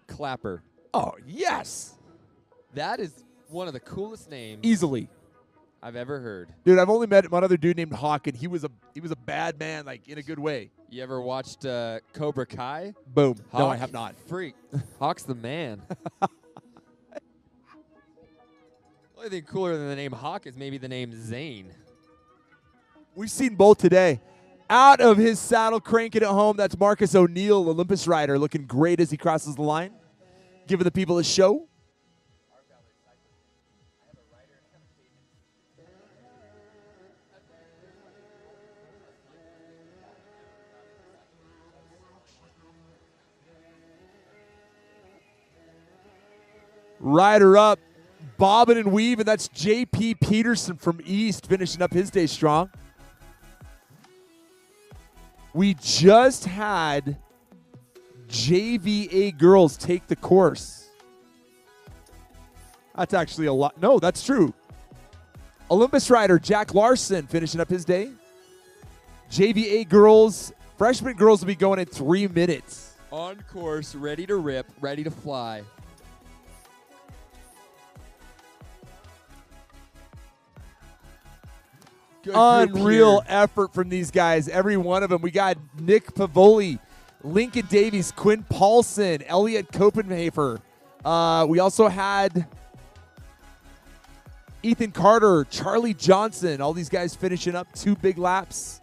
Clapper. Oh, yes. That is one of the coolest names Easily. I've ever heard. Dude, I've only met one other dude named Hawk, and he was a bad man, like in a good way. You ever watched Cobra Kai? Boom. Hawk, No, I have not. Freak. Hawk's the man. The only thing cooler than the name Hawk is maybe the name Zane. We've seen both today. Out of his saddle, cranking it home, that's Marcus O'Neill, Olympus rider, looking great as he crosses the line. Giving the people a show. Rider up, bobbing and weaving. That's J.P. Peterson from East finishing up his day strong. We just had JVA girls take the course. That's actually a lot. No, that's true. Olympus rider Jack Larson finishing up his day. JVA girls, freshman girls will be going in 3 minutes. On course, ready to rip, ready to fly. Good Unreal effort from these guys, every one of them. We got Nick Pavoli, Lincoln Davies, Quinn Paulson, Elliot Copenhafer. We also had Ethan Carter, Charlie Johnson, all these guys finishing up 2 big laps.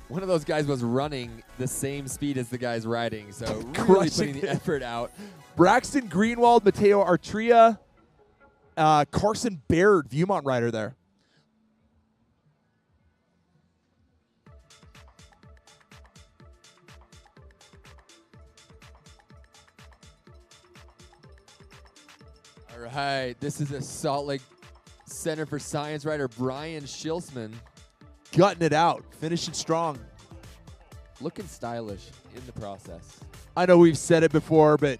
One of those guys was running the same speed as the guys riding, so really Crushing putting the effort out. Braxton Greenwald, Mateo Artria, Carson Baird, Viewmont rider there. All right, this is a Salt Lake Center for Science rider, Brian Schilsman. Gutting it out, finishing strong. Looking stylish in the process. I know we've said it before, but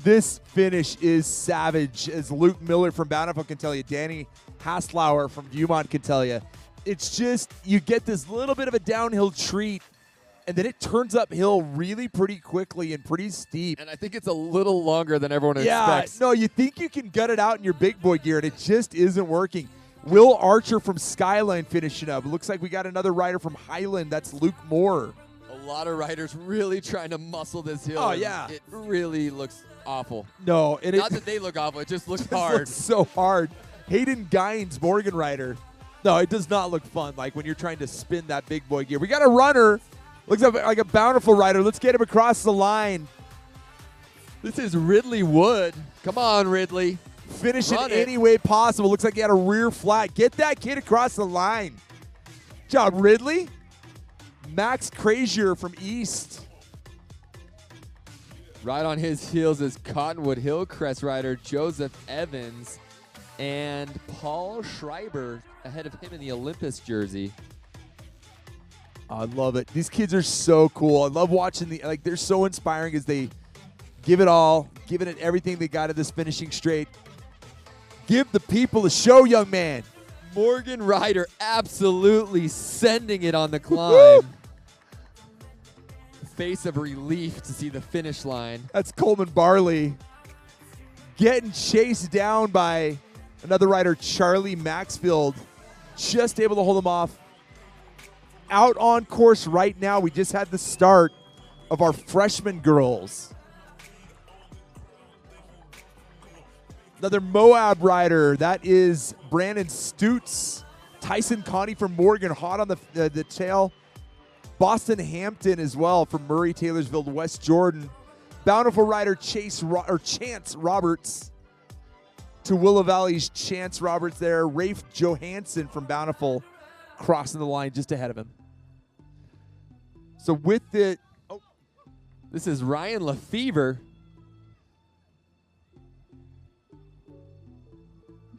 this finish is savage, as Luke Miller from Bountiful can tell you, Danny Haslauer from Viewmont can tell you. It's just, you get this little bit of a downhill treat, and then it turns uphill really pretty quickly and pretty steep. And I think it's a little longer than everyone Yeah, expects. no, you think you can gut it out in your big boy gear, and it just isn't working. Will Archer from Skyline finishing up. It looks like we got another rider from Highland. That's Luke Moore. A lot of riders really trying to muscle this hill. Oh, and yeah. It really looks awful. No, and Not that they look awful, it just looks This hard. looks so hard. Hayden Gines, Morgan rider. No, it does not look fun, like when you're trying to spin that big boy gear. We got a runner. Looks like a Bountiful rider. Let's get him across the line. This is Ridley Wood. Come on, Ridley. Finish Run it it. any way possible. Looks like he had a rear flat. Get that kid across the line. Good job, Ridley. Max Crazier from East. Right on his heels is Cottonwood Hillcrest rider Joseph Evans and Paul Schreiber ahead of him in the Olympus jersey. I love it. These kids are so cool. I love watching they're so inspiring as they give it all, giving it everything they got at this finishing straight. Give the people a show, young man. Morgan Ryder absolutely sending it on the climb. Face of relief to see the finish line. That's Coleman Barley getting chased down by another rider, Charlie Maxfield. Just able to hold him off. Out on course right now. We just had the start of our freshman girls. Another Moab rider. That is Brandon Stutz. Tyson Connie from Morgan, hot on the tail. Boston Hampton as well from Murray, Taylorsville, West Jordan. Bountiful rider Chance Roberts to Willow Valley's Chance Roberts there. Rafe Johansson from Bountiful crossing the line just ahead of him. So with it, this is Ryan Lefevre.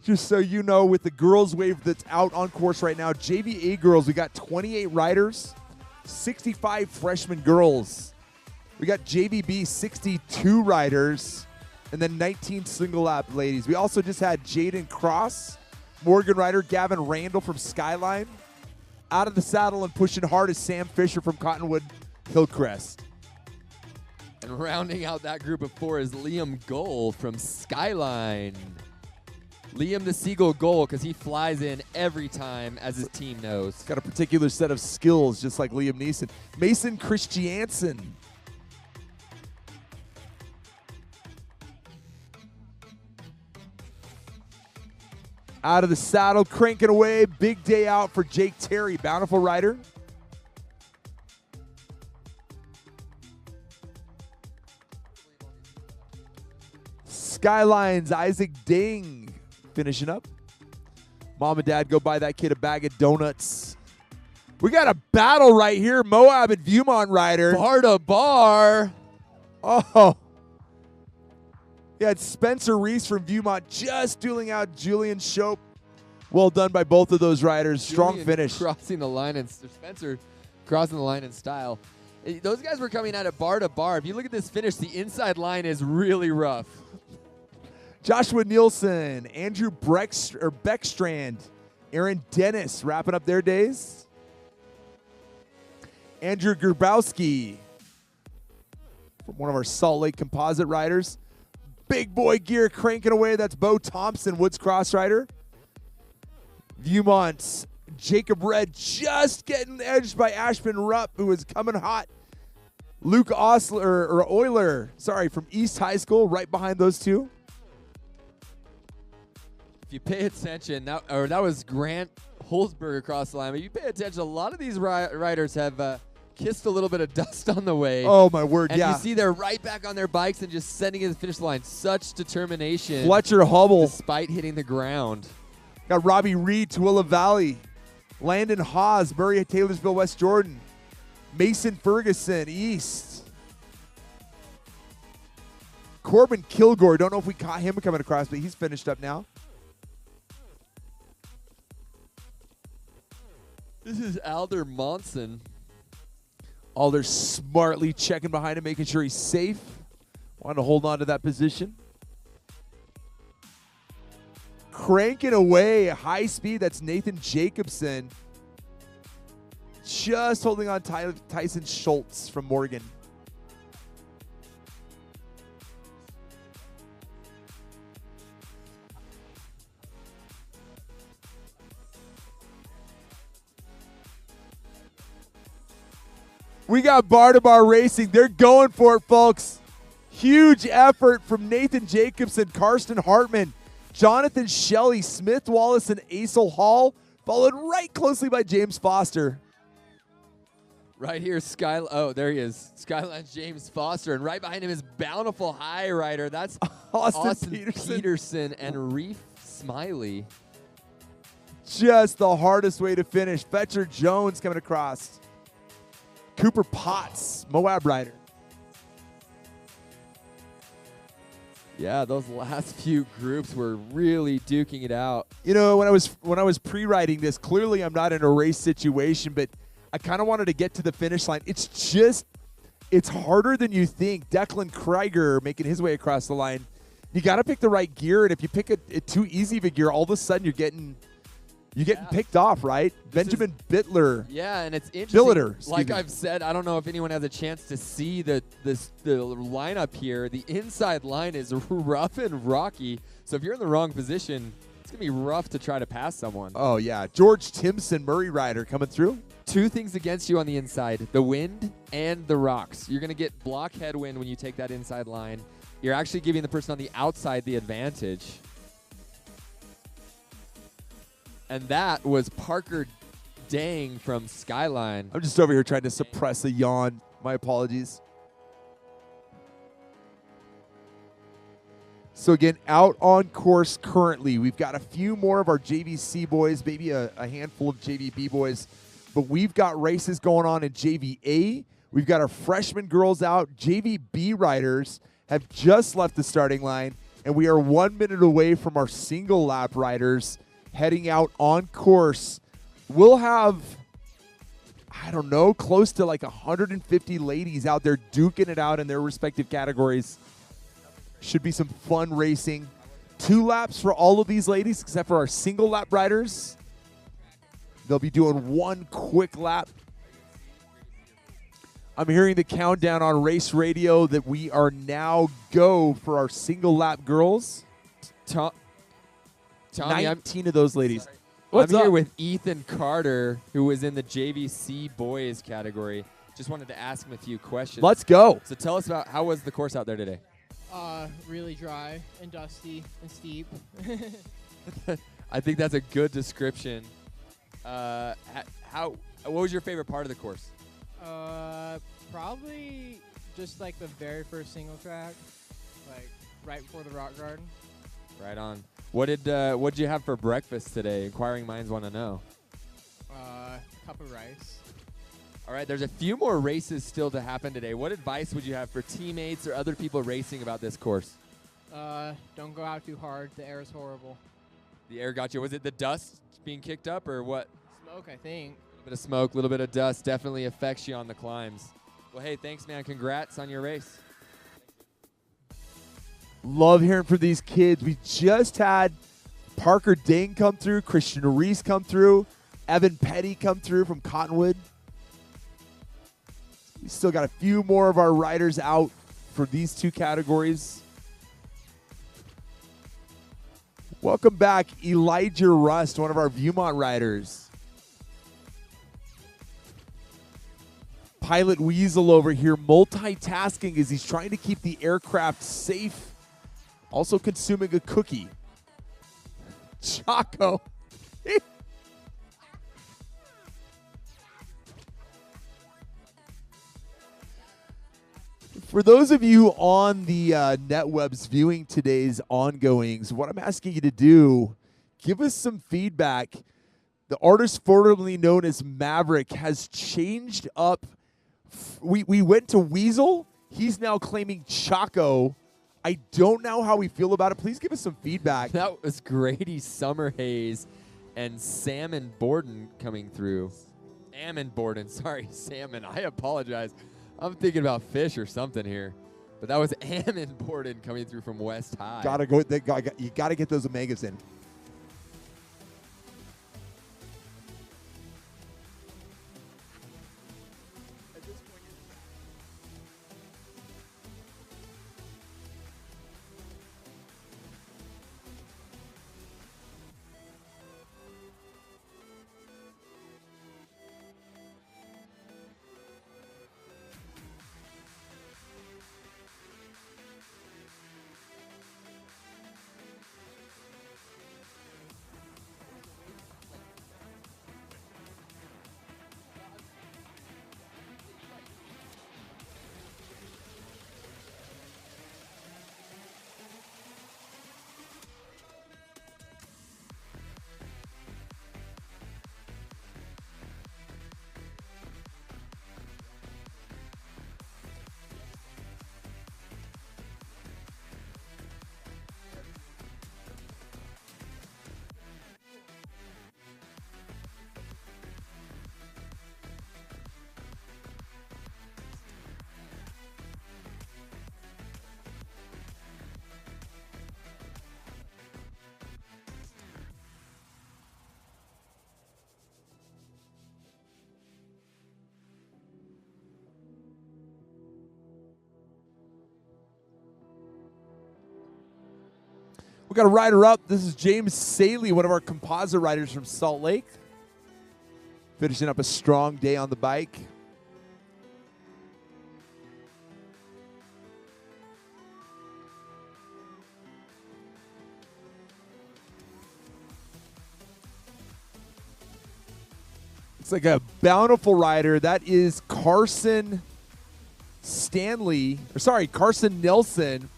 Just so you know, with the girls wave that's out on course right now, JVA girls, we got 28 riders. 65 freshman girls. We got JVB 62 riders and then 19 single lap ladies. We also just had Jaden Cross, Morgan rider Gavin Randall from Skyline. Out of the saddle and pushing hard is Sam Fisher from Cottonwood Hillcrest. And rounding out that group of four is Liam Goal from Skyline. Liam the Seagull Goal, because he flies in every time, as his team knows. Got a particular set of skills, just like Liam Neeson. Mason Christiansen. Out of the saddle, cranking away. Big day out for Jake Terry, Bountiful rider. Skyline's Isaac Ding finishing up. Mom and Dad go buy that kid a bag of donuts. We got a battle right here. Moab and Viewmont rider. Bar to bar. Oh. Yeah, it's Spencer Reese from Viewmont just dueling out Julian Shope. Well done by both of those riders. Strong Julian finish. Crossing the line, and Spencer crossing the line in style. Those guys were coming at it bar to bar. If you look at this finish, the inside line is really rough. Joshua Nielsen, Andrew Beckstrand, Aaron Dennis wrapping up their days. Andrew Gerbowski from one of our Salt Lake composite riders. Big boy gear cranking away. That's Bo Thompson, Woods Cross rider. Viewmont's Jacob Red just getting edged by Ashman Rupp, who is coming hot. Luke Euler, from East High School, right behind those two. If you pay attention, that was Grant Holzberg across the line. But if you pay attention, a lot of these riders have kissed a little bit of dust on the way. Oh, my word, and yeah. you see they're right back on their bikes and just sending it to the finish line. Such determination. Fletcher Hubble. Despite hitting the ground. Got Robbie Reed, Tooele Valley. Landon Haas, Murray, Taylorsville, West Jordan. Mason Ferguson, East. Corbin Kilgore, don't know if we caught him coming across, but he's finished up now. This is Alder Monson. Alder smartly checking behind him, making sure he's safe. Wanted to hold on to that position. Cranking away high speed. That's Nathan Jacobson. Just holding on Tyson Schultz from Morgan. We got bar to bar racing. They're going for it, folks. Huge effort from Nathan Jacobson, Karsten Hartman, Jonathan Shelley, Smith Wallace, and Acel Hall, followed right closely by James Foster. Right here, there he is. Skyline's James Foster, and right behind him is Bountiful High Rider. That's Austin Peterson and Reef Smiley. Just the hardest way to finish. Fetcher Jones coming across. Cooper Potts, Moab rider. Yeah, those last few groups were really duking it out. You know, when I was pre-writing this, clearly I'm not in a race situation, but I kind of wanted to get to the finish line. It's harder than you think. Declan Krieger making his way across the line. You got to pick the right gear, and if you pick a too easy of a gear, all of a sudden you're getting picked off, right? Benjamin Bittler. Yeah, and it's interesting. Billiter, like I've said, I don't know if anyone has a chance to see the lineup here. The inside line is rough and rocky. So if you're in the wrong position, it's going to be rough to try to pass someone. Oh, yeah. George Timpson, Murray rider, coming through. Two things against you on the inside, the wind and the rocks. You're going to get block headwind when you take that inside line. You're actually giving the person on the outside the advantage. And that was Parker Dang from Skyline. I'm just over here trying to suppress a yawn. My apologies. So again, out on course currently. We've got a few more of our JVC boys, maybe a handful of JVB boys. But we've got races going on in JVA. We've got our freshman girls out. JVB riders have just left the starting line. And we are 1 minute away from our single lap riders heading out on course. We'll have, I don't know, close to like 150 ladies out there duking it out in their respective categories. Should be some fun racing. 2 laps for all of these ladies, except for our single lap riders. They'll be doing 1 quick lap. I'm hearing the countdown on race radio that we are now go for our single lap girls. Tommy, 19 of those ladies. I'm here with Ethan Carter, who was in the JVC boys category. Just wanted to ask him a few questions. Let's go. So tell us about how was the course out there today? Really dry and dusty and steep. I think that's a good description. What was your favorite part of the course? Probably just like the very first single track, like right before the rock garden. Right on. What'd you have for breakfast today? Inquiring minds want to know. Cup of rice. All right, there's a few more races still to happen today. What advice would you have for teammates or other people racing about this course? Don't go out too hard. The air is horrible. The air got you. Was it the dust being kicked up or what? Smoke, I think. A little bit of smoke, a little bit of dust definitely affects you on the climbs. Well, hey, thanks, man. Congrats on your race. Love hearing from these kids. We just had Parker Dang come through, Christian Reese come through, Evan Petty come through from Cottonwood. We still got a few more of our riders out for these 2 categories. Welcome back, Elijah Rust, one of our Viewmont riders. Pilot Weasel over here multitasking as he's trying to keep the aircraft safe. Also consuming a cookie. Chaco. For those of you on the NetWebs viewing today's ongoings, what I'm asking you to do, give us some feedback. The artist formerly known as Maverick has changed up. We went to Weasel. He's now claiming Chaco. I don't know how we feel about it. Please give us some feedback. That was Grady Summerhaze and Salmon Borden coming through. Ammon Borden, sorry, Salmon. I apologize. I'm thinking about fish or something here. But that was Ammon Borden coming through from West High. You gotta get those omegas in. We got a rider up. This is James Saley, one of our composite riders from Salt Lake. Finishing up a strong day on the bike. It's like a bountiful rider. That is Carson Nelson,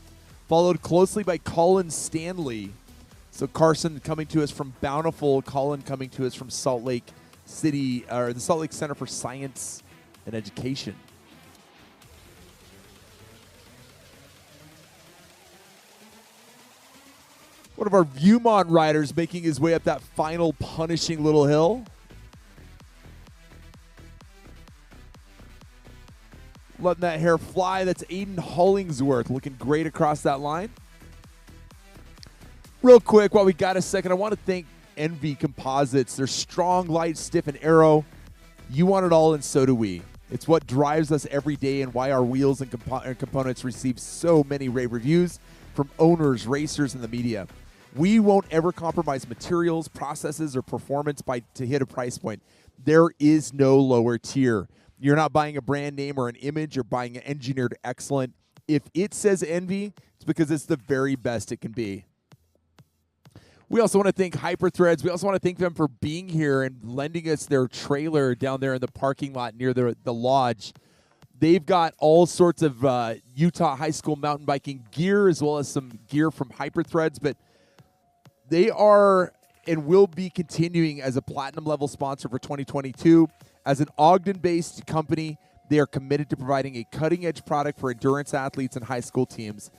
followed closely by Colin Stanley. So Carson coming to us from Bountiful, Colin coming to us from Salt Lake City, or the Salt Lake Center for Science and Education. One of our Viewmont riders making his way up that final punishing little hill. Letting that hair fly. That's Aiden Hollingsworth looking great across that line. Real quick, while we got a second, I want to thank Envy Composites. They're strong, light, stiff, and aero. You want it all, and so do we. It's what drives us every day and why our wheels and components receive so many rave reviews from owners, racers, and the media. We won't ever compromise materials, processes, or performance to hit a price point. There is no lower tier. You're not buying a brand name or an image. You're buying an engineered excellent. If it says Envy, it's because it's the very best it can be. We also want to thank Hyperthreads. We also want to thank them for being here and lending us their trailer down there in the parking lot near the lodge. They've got all sorts of Utah high school mountain biking gear as well as some gear from Hyperthreads, but they are and will be continuing as a platinum level sponsor for 2022. As an Ogden-based company, they are committed to providing a cutting-edge product for endurance athletes and high school teams.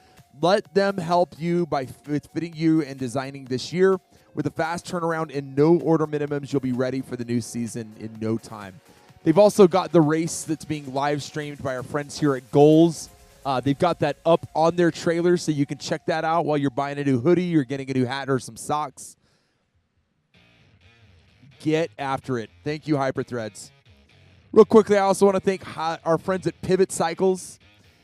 Let them help you by fitting you and designing this year. With a fast turnaround and no order minimums, you'll be ready for the new season in no time. They've also got the race that's being live streamed by our friends here at Goals. They've got that up on their trailer, so you can check that out while you're buying a new hoodie or getting a new hat or some socks. Get after it. Thank you, Hyperthreads. Real quickly, I also want to thank our friends at Pivot Cycles.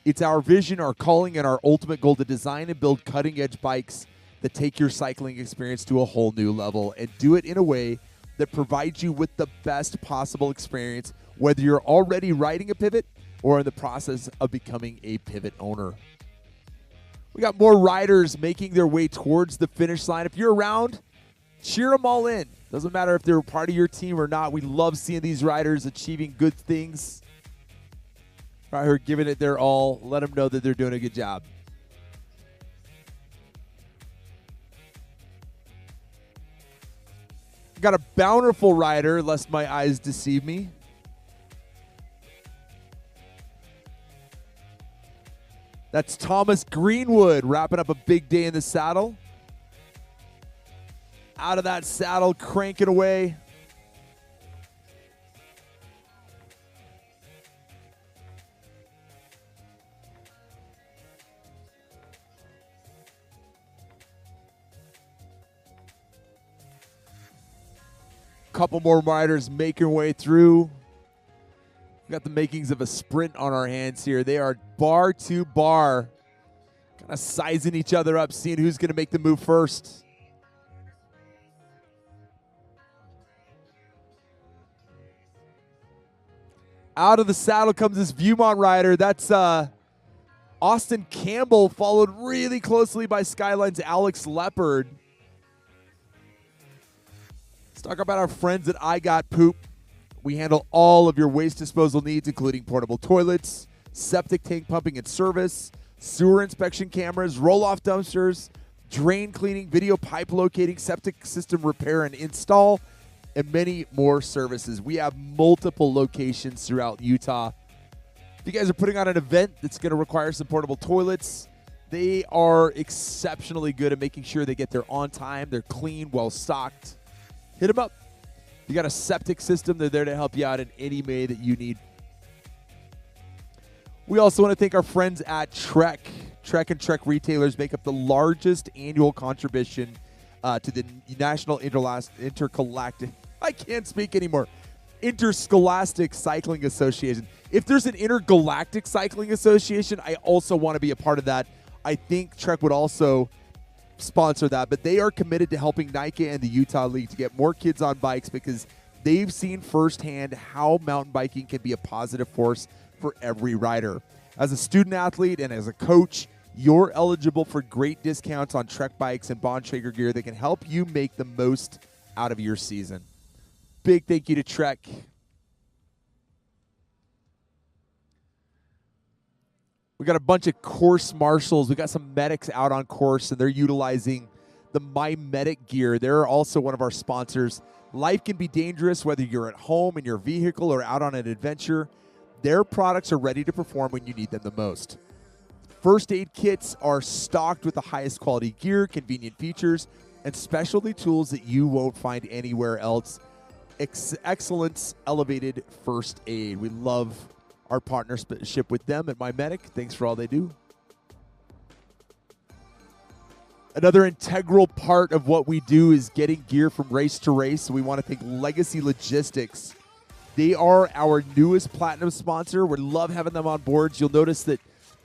It's our vision, our calling, and our ultimate goal to design and build cutting-edge bikes that take your cycling experience to a whole new level and do it in a way that provides you with the best possible experience, whether you're already riding a Pivot or in the process of becoming a Pivot owner. We got more riders making their way towards the finish line. If you're around, cheer them all in. Doesn't matter if they're part of your team or not. We love seeing these riders achieving good things. Right here, giving it their all. Let them know that they're doing a good job. Got a bountiful rider, lest my eyes deceive me. That's Thomas Greenwood wrapping up a big day in the saddle. Out of that saddle, cranking away. Couple more riders making their way through. We got the makings of a sprint on our hands here. They are bar to bar, kind of sizing each other up, seeing who's going to make the move first. Out of the saddle comes this Viewmont rider. That's Austin Campbell, followed really closely by Skyline's Alex Leopard. Let's talk about our friends at I Got Poop. We handle all of your waste disposal needs, including portable toilets, septic tank pumping and service, sewer inspection cameras, roll-off dumpsters, drain cleaning, video pipe locating, septic system repair and install, and many more services. We have multiple locations throughout Utah. If you guys are putting on an event that's going to require some portable toilets, they are exceptionally good at making sure they get there on time, they're clean, well-stocked. Hit them up. You got a septic system, they're there to help you out in any way that you need. We also want to thank our friends at Trek. Trek and Trek retailers make up the largest annual contribution to the National Intergalactic, I can't speak anymore, Interscholastic Cycling Association. If there's an Intergalactic Cycling Association, I also want to be a part of that. I think Trek would also sponsor that, but they are committed to helping NICA and the Utah League to get more kids on bikes because they've seen firsthand how mountain biking can be a positive force for every rider. As a student athlete and as a coach, you're eligible for great discounts on Trek bikes and Bontrager gear that can help you make the most out of your season. Big thank you to Trek. We got a bunch of course marshals. We got some medics out on course, and they're utilizing the My Medic gear. They're also one of our sponsors. Life can be dangerous whether you're at home in your vehicle or out on an adventure. Their products are ready to perform when you need them the most. First aid kits are stocked with the highest quality gear, convenient features, and specialty tools that you won't find anywhere else. Excellence elevated first aid. We love our partnership with them at My Medic. Thanks for all they do. Another integral part of what we do is getting gear from race to race. So we want to thank Legacy Logistics. They are our newest platinum sponsor. We love having them on board. You'll notice that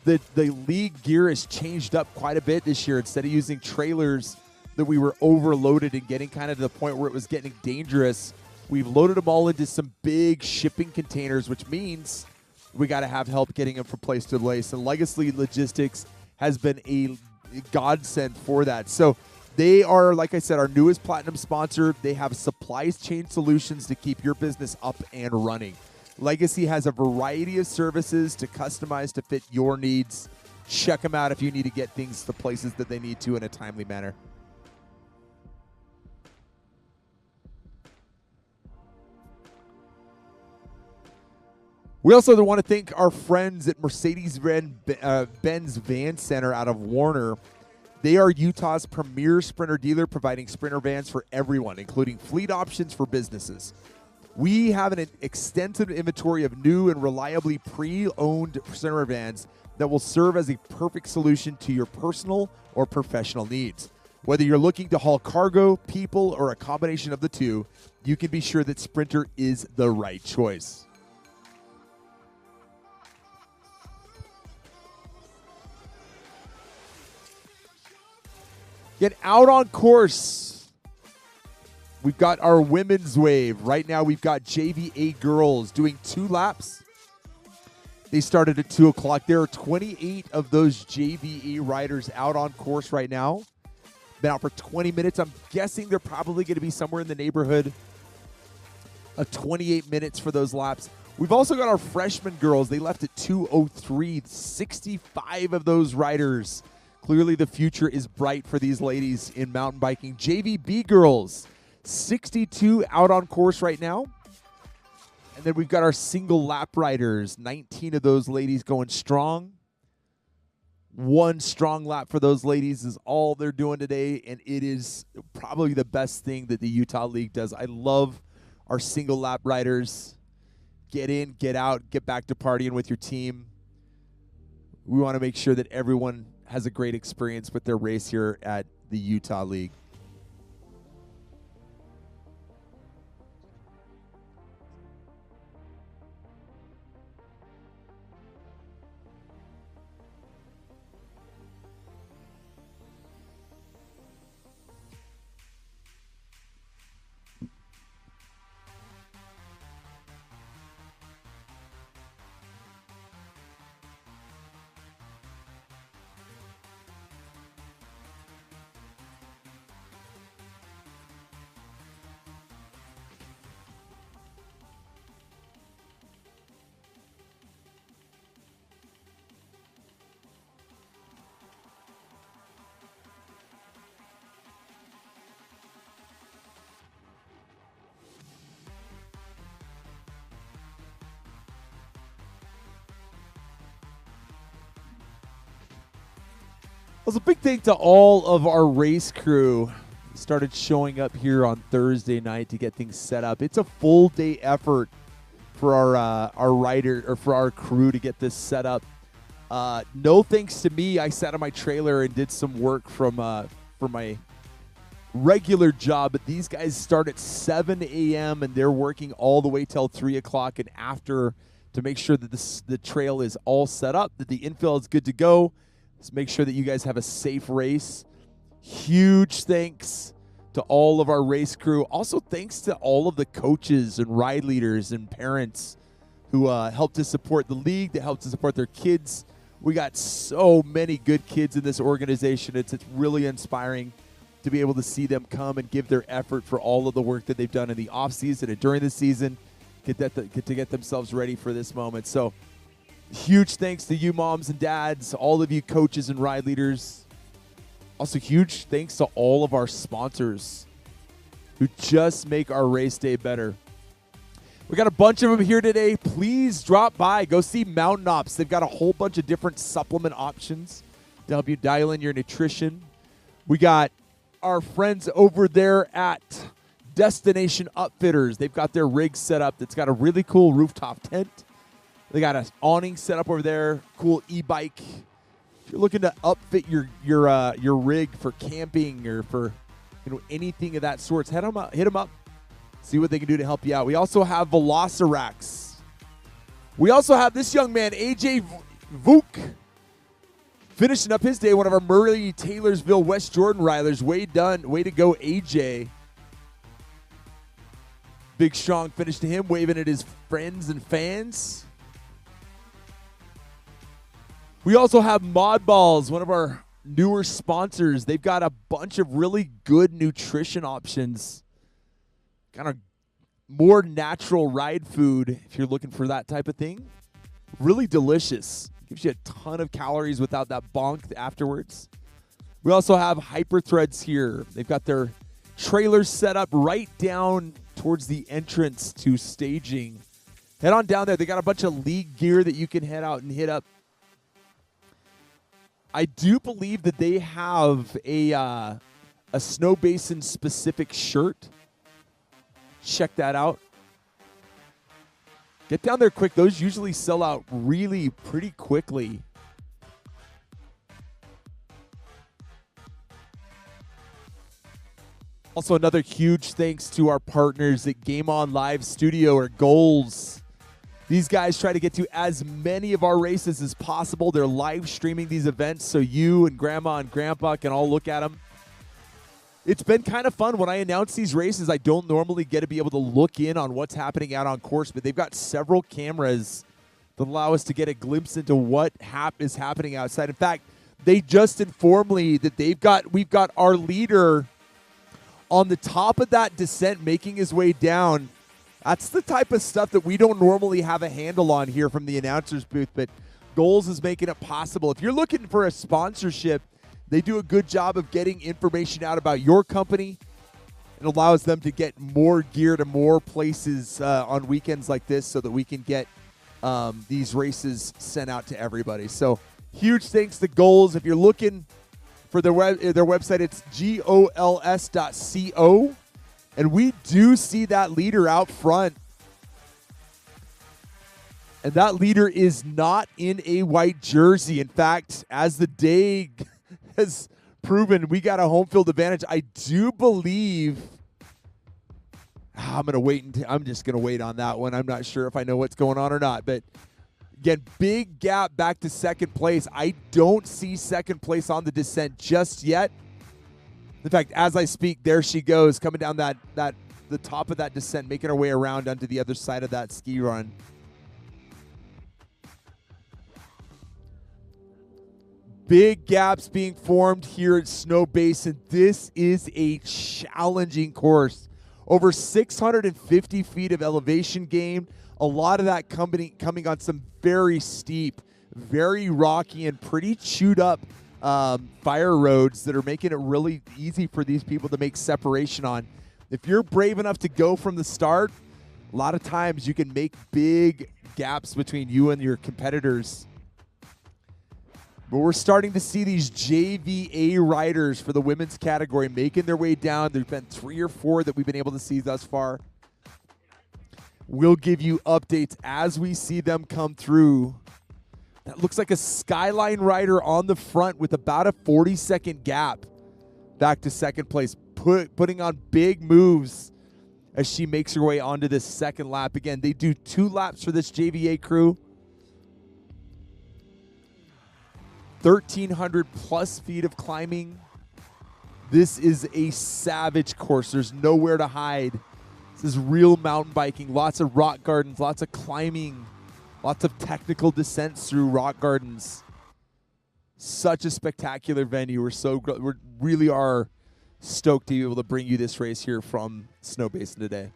the league gear has changed up quite a bit this year. Instead of using trailers that we were overloaded and getting kind of to the point where it was getting dangerous, we've loaded them all into some big shipping containers, which means we got to have help getting them from place to place. And Legacy Logistics has been a godsend for that. So they are, like I said, our newest platinum sponsor. They have supply chain solutions to keep your business up and running. Legacy has a variety of services to customize to fit your needs. Check them out if you need to get things to places that they need to in a timely manner. We also want to thank our friends at Mercedes-Benz Van Center out of Warner. They are Utah's premier Sprinter dealer, providing Sprinter vans for everyone, including fleet options for businesses. We have an extensive inventory of new and reliably pre-owned Sprinter vans that will serve as a perfect solution to your personal or professional needs. Whether you're looking to haul cargo, people, or a combination of the two, you can be sure that Sprinter is the right choice. Get out on course. We've got our women's wave. Right now we've got JVA girls doing 2 laps. They started at 2 o'clock. There are 28 of those JVA riders out on course right now. Been out for 20 minutes. I'm guessing they're probably going to be somewhere in the neighborhood of 28 minutes for those laps. We've also got our freshman girls. They left at 2:03. 65 of those riders. Clearly the future is bright for these ladies in mountain biking. JVB girls, 62 out on course right now. And then we've got our single lap riders, 19 of those ladies going strong. 1 strong lap for those ladies is all they're doing today, and it is probably the best thing that the Utah League does. I love our single lap riders. Get in, get out, get back to partying with your team. We want to make sure that everyone has a great experience with their race here at the Utah League. Well, a big thank to all of our race crew. Started showing up here on Thursday night to get things set up. It's a full day effort for our rider or for our crew to get this set up. No thanks to me. I sat on my trailer and did some work from for my regular job, but these guys start at 7 a.m. and they're working all the way till 3 o'clock and after to make sure that the trail is all set up, that the infill is good to go. Let's make sure that you guys have a safe race Huge thanks to all of our race crew. Also, thanks to all of the coaches and ride leaders and parents who helped to support the league, that helped to support their kids. We got so many good kids in this organization. It's really inspiring to be able to see them come and give their effort for all of the work that they've done in the off season and during the season, get to get themselves ready for this moment. So huge thanks to you moms and dads, all of you coaches and ride leaders. Also huge thanks to all of our sponsors who just make our race day better. We got a bunch of them here today. Please drop by. Go see Mountain Ops. They've got a whole bunch of different supplement options to help you dial in your nutrition. We got our friends over there at Destination Upfitters. They've got their rig set up that's got a really cool rooftop tent. They got an awning set up over there, cool e-bike. If you're looking to upfit your rig for camping or for anything of that sort, hit them up. See what they can do to help you out. We also have Velocirax. We also have this young man, AJ Vuk, finishing up his day, one of our Murray Taylorsville West Jordan riders. Way done. Way to go, AJ. Big strong finish to him, waving at his friends and fans. We also have Mod Balls, one of our newer sponsors. They've got a bunch of really good nutrition options. Kind of more natural ride food if you're looking for that type of thing. Really delicious. Gives you a ton of calories without that bonk afterwards. We also have Hyper Threads here. They've got their trailers set up right down towards the entrance to staging. Head on down there. They got a bunch of league gear that you can head out and hit up. I do believe that they have a Snowbasin specific shirt. Check that out. Get down there quick. Those usually sell out really pretty quickly. Also, another huge thanks to our partners at Game On Live Studio or Goals. These guys try to get to as many of our races as possible. They're live streaming these events so you and grandma and grandpa can all look at them. It's been kind of fun. When I announce these races, I don't normally get to be able to look in on what's happening out on course, but they've got several cameras that allow us to get a glimpse into what is happening outside. In fact, they just informed me that we've got our leader on the top of that descent making his way down. That's the type of stuff that we don't normally have a handle on here from the announcer's booth, but Goals is making it possible. If you're looking for a sponsorship, they do a good job of getting information out about your company. It allows them to get more gear to more places on weekends like this so that we can get these races sent out to everybody. So huge thanks to Goals. If you're looking for their website, it's gols.co. And we do see that leader out front. And that leader is not in a white jersey. In fact, as the day has proven, we got a home field advantage. I do believe I'm just going to wait on that one. I'm not sure if I know what's going on or not. But again, big gap back to second place. I don't see second place on the descent just yet. In fact, as I speak, there she goes, coming down the top of that descent, making her way around onto the other side of that ski run. Big gaps being formed here at Snowbasin. This is a challenging course. Over 650 feet of elevation gain. A lot of that coming on some very steep, very rocky, and pretty chewed up fire roads that are making it really easy for these people to make separation on. If you're brave enough to go from the start, a lot of times you can make big gaps between you and your competitors. But we're starting to see these JVA riders for the women's category making their way down. There's been 3 or 4 that we've been able to see thus far. We'll give you updates as we see them come through. That looks like a Skyline rider on the front with about a 40-second gap back to second place, putting on big moves as she makes her way onto this second lap. Again, they do 2 laps for this JVA crew. 1,300 plus feet of climbing. This is a savage course. There's nowhere to hide. This is real mountain biking. Lots of rock gardens, lots of climbing, lots of technical descents through rock gardens. Such a spectacular venue. We really are stoked to be able to bring you this race here from Snowbasin today.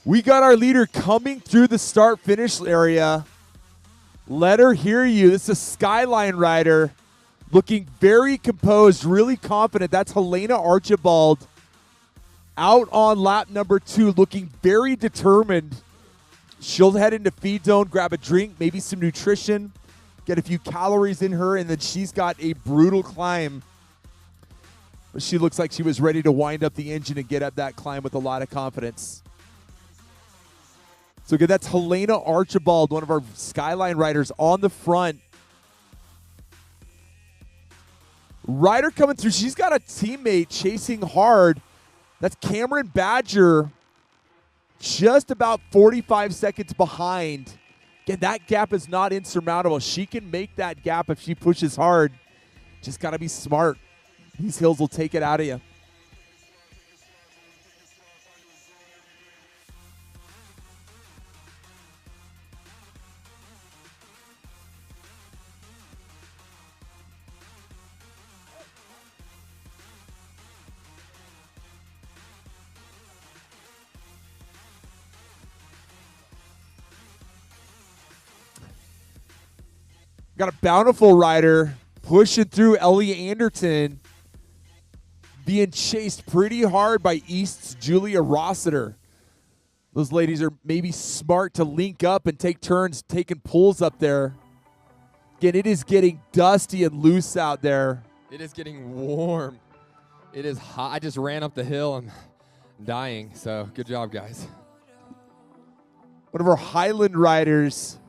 We got our leader coming through the start-finish area. Let her hear you. This is a Skyline rider looking very composed, really confident. That's Helena Archibald out on lap number 2, looking very determined. She'll head into feed zone, grab a drink, maybe some nutrition, get a few calories in her, and then she's got a brutal climb. But she looks like she was ready to wind up the engine and get up that climb with a lot of confidence. So again, that's Helena Archibald, one of our Skyline riders on the front. Rider coming through. She's got a teammate chasing hard. That's Cameron Badger, just about 45 seconds behind. Again, that gap is not insurmountable. She can make that gap if she pushes hard. Just got to be smart. These hills will take it out of you. Got a Bountiful rider pushing through Ellie Anderton, being chased pretty hard by East's Julia Rossiter. Those ladies are maybe smart to link up and take turns taking pulls up there. Again, it is getting dusty and loose out there. It is getting warm. It is hot. I just ran up the hill. I'm dying, so good job, guys. One of our Highland riders,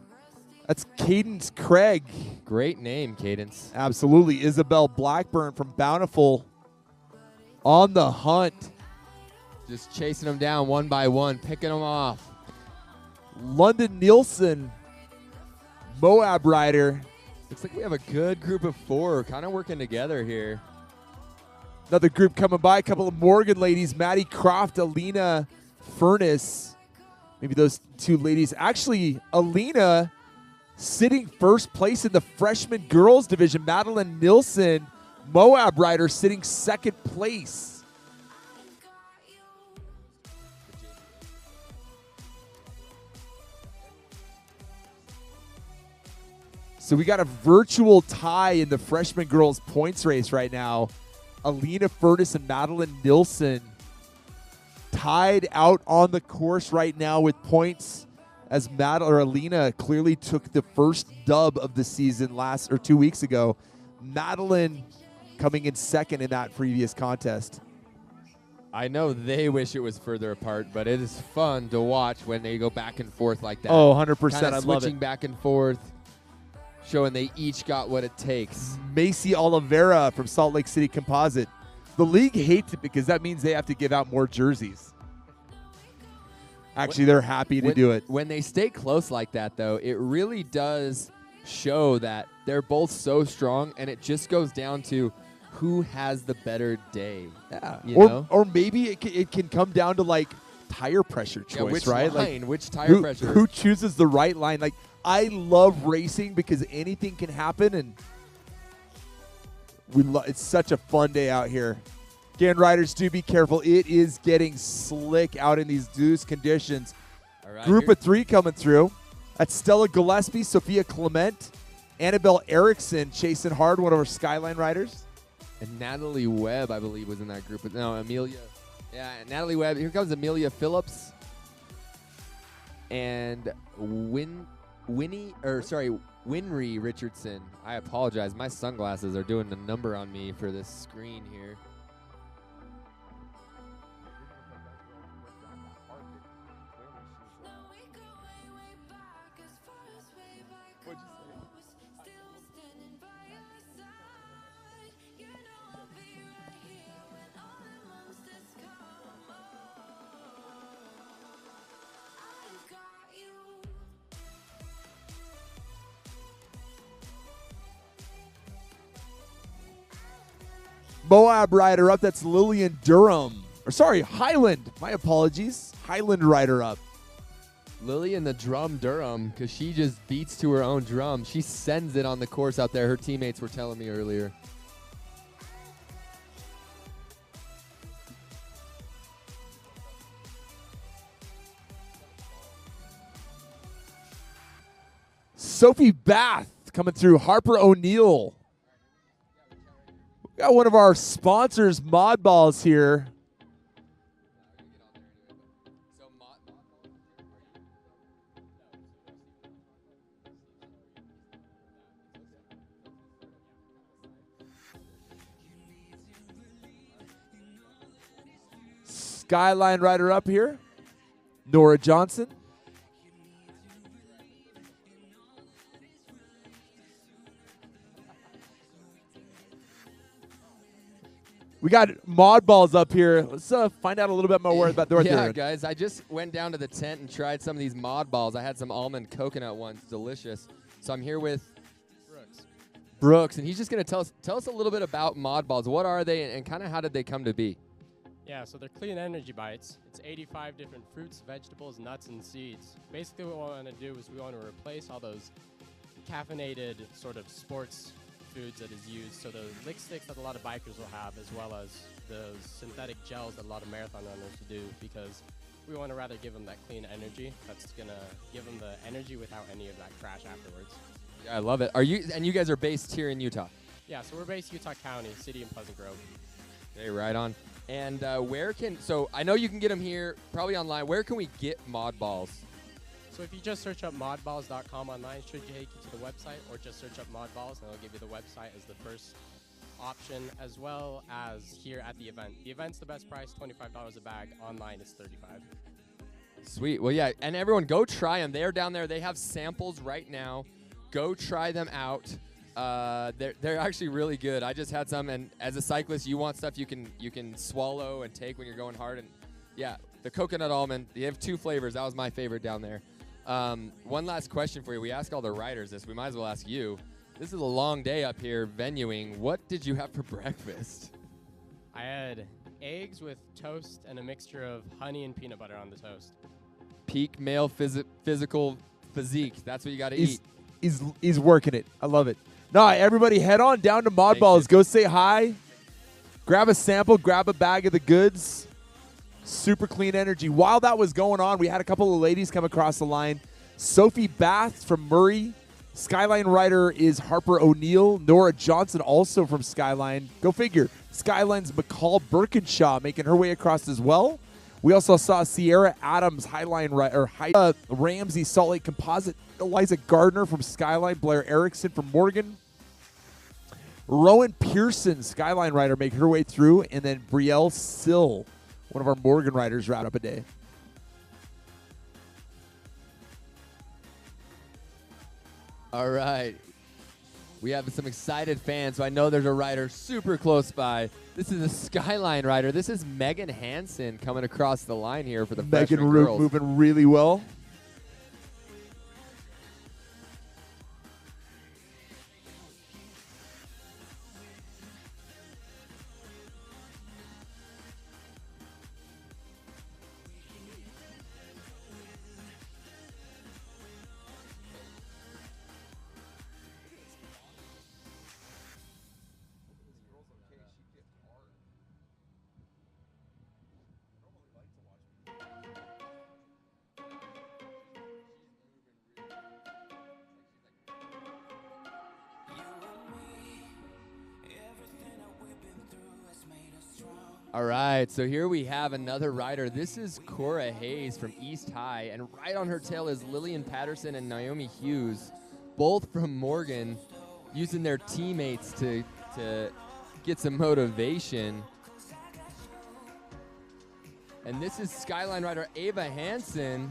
that's Cadence Craig. Great name, Cadence. Absolutely. Isabel Blackburn from Bountiful on the hunt. Just chasing them down one by one, picking them off. London Nielsen, Moab rider. Looks like we have a good group of 4 kind of working together here. Another group coming by, a couple of Morgan ladies, Maddie Croft, Alina Furness. Maybe those 2 ladies. Actually, Alina sitting first place in the freshman girls division. Madeline Nilsson, Moab rider, sitting second place. So we got a virtual tie in the freshman girls points race right now. Alina Furness and Madeline Nilsson tied out on the course right now with points, as Alina clearly took the first dub of the season 2 weeks ago. Madeline coming in second in that previous contest. I know they wish it was further apart, but it is fun to watch when they go back and forth like that. Oh, 100%. Kinda I love switching it. back and forth, showing they each got what it takes. Macy Oliveira from Salt Lake City Composite. The league hates it because that means they have to give out more jerseys. Actually, they're happy to do it. When they stay close like that, though, it really does show that they're both so strong, and it just goes down to who has the better day. Yeah. Or maybe it can come down to like tire pressure choice, which right? line, Like which tire pressure. Who chooses the right line? Like, I love racing because anything can happen, and it's such a fun day out here. Again, riders, do be careful. It is getting slick out in these deuce conditions. All right, Group of 3 coming through. That's Stella Gillespie, Sophia Clement, Annabelle Erickson chasing hard, one of our Skyline riders. And Natalie Webb, I believe, was in that group. No, Amelia. Yeah, Natalie Webb. Here comes Amelia Phillips. And Winry Richardson. I apologize. My sunglasses are doing the number on me for this screen here. Moab rider up. That's Lillian Durham. Or sorry, Highland. My apologies. Highland rider up. Lillian the drum Durham, because she just beats to her own drum. She sends it on the course out there. Her teammates were telling me earlier. Sophie Bath coming through. Harper O'Neill. We got one of our sponsors, Mod Balls, here. Skyline rider up here. Nora Johnson. We got Mod Balls up here. Let's find out a little bit more about what they're Yeah, doing. guys, I just went down to the tent and tried some of these Mod Balls. I had some almond coconut ones, delicious. So I'm here with Brooks, and he's just going to tell us a little bit about Mod Balls. What are they, and kind of how did they come to be? Yeah, so they're clean energy bites. It's 85 different fruits, vegetables, nuts, and seeds. Basically what we want to do is we want to replace all those caffeinated sort of sports foods that is used. So the lick sticks that a lot of bikers will have, as well as those synthetic gels that a lot of marathon runners do, because we want to rather give them that clean energy that's going to give them the energy without any of that crash afterwards. Yeah, I love it. And you guys are based here in Utah? Yeah, so we're based Utah County, city in Pleasant Grove. Okay, right on. And so I know you can get them here, probably online. Where can we get Mod Balls? So if you just search up modballs.com online, it should take you to the website, or just search up Mod Balls, and it'll give you the website as the first option, as well as here at the event. The event's the best price, $25 a bag. Online, it's $35. Sweet. Well, yeah, and everyone, go try them. They're down there. They have samples right now. Go try them out. They're actually really good. I just had some, and as a cyclist, you want stuff you can swallow and take when you're going hard. And yeah, the coconut almond. They have 2 flavors. That was my favorite down there. One last question for you. We ask all the riders this. We might as well ask you. This is a long day up here venuing. What did you have for breakfast? I had eggs with toast and a mixture of honey and peanut butter on the toast. Peak male physical physique. That's what you got to eat. He's working it. I love it. No, everybody head on down to Mod Balls. Go say hi. Grab a sample. Grab a bag of the goods. Super clean energy. While that was going on, we had a couple of ladies come across the line. Sophie Bath from Murray. Skyline rider is Harper O'Neill. Nora Johnson also from Skyline. Go figure. Skyline's McCall Birkinshaw making her way across as well. We also saw Sierra Adams, Ramsey, Salt Lake Composite. Eliza Gardner from Skyline. Blair Erickson from Morgan. Rowan Pearson, Skyline rider, make her way through. And then Brielle Sill, one of our Morgan riders, route up a day. All right. We have some excited fans, so I know there's a rider super close by. This is a Skyline rider. This is Megan Hansen coming across the line here for the Megan freshman Root girls. moving really well. All right, so here we have another rider. This is Cora Hayes from East High, and right on her tail is Lillian Patterson and Naomi Hughes, both from Morgan, using their teammates to get some motivation. And this is Skyline rider Ava Hansen.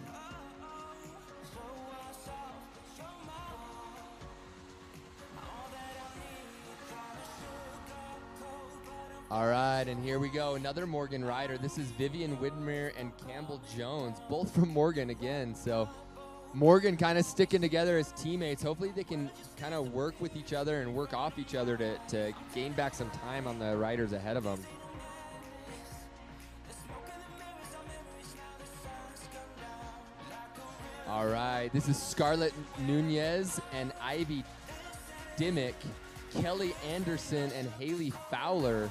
All right, and here we go. Another Morgan rider. This is Vivian Widmer and Campbell Jones, both from Morgan again. So Morgan kind of sticking together as teammates. Hopefully they can kind of work with each other and work off each other to gain back some time on the riders ahead of them. All right, this is Scarlett Nunez and Ivy Dimmick, Kelly Anderson and Haley Fowler.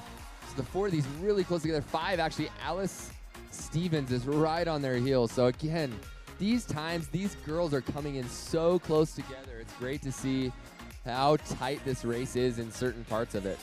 So the 4 of these really close together. 5, actually, Alice Stevens is right on their heels. So again, these times, these girls are coming in so close together. It's great to see how tight this race is in certain parts of it.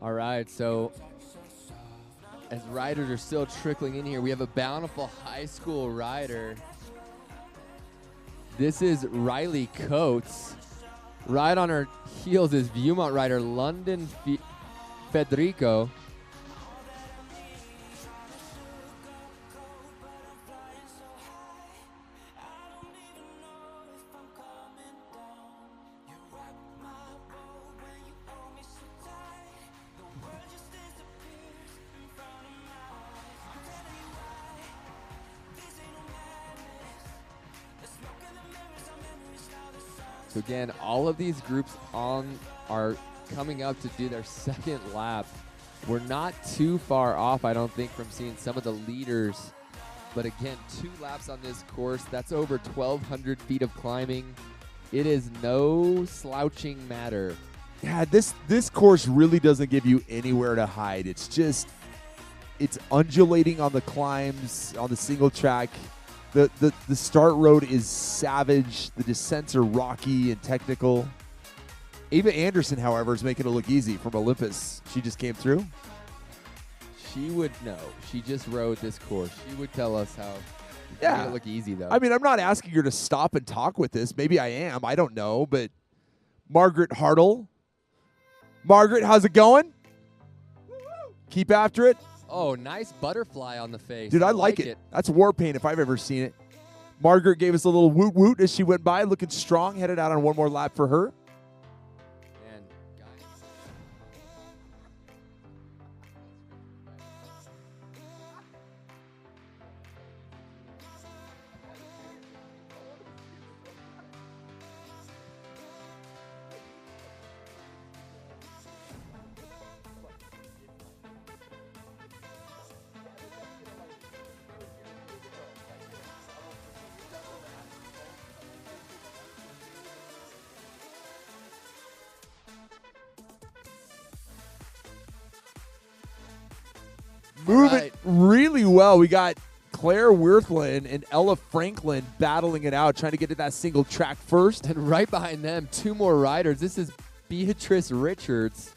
All right, so as riders are still trickling in here, we have a Bountiful High School rider. This is Riley Coates. Right on her heels is Viewmont rider London Federico. So again, all of these groups are coming up to do their second lap. We're not too far off, I don't think, from seeing some of the leaders. But again, 2 laps on this course. That's over 1,200 feet of climbing. It is no slouching matter. Yeah, this course really doesn't give you anywhere to hide. It's undulating on the climbs, on the single track. The start road is savage. The descents are rocky and technical. Ava Anderson, however, is making it look easy from Olympus. She just came through. She would know. She just rode this course. She would tell us how Yeah. made it look easy, though. I mean, I'm not asking her to stop and talk with this. Maybe I am. I don't know. But Margaret Hartle. Margaret, how's it going? Keep after it. Oh, nice butterfly on the face. Dude, I like it. That's war paint if I've ever seen it. Margaret gave us a little woot woot as she went by, looking strong, headed out on one more lap for her. Man, guys. Moving really well. We got Claire Wirthlin and Ella Franklin battling it out, trying to get to that single track first. And right behind them, 2 more riders. This is Beatrice Richards.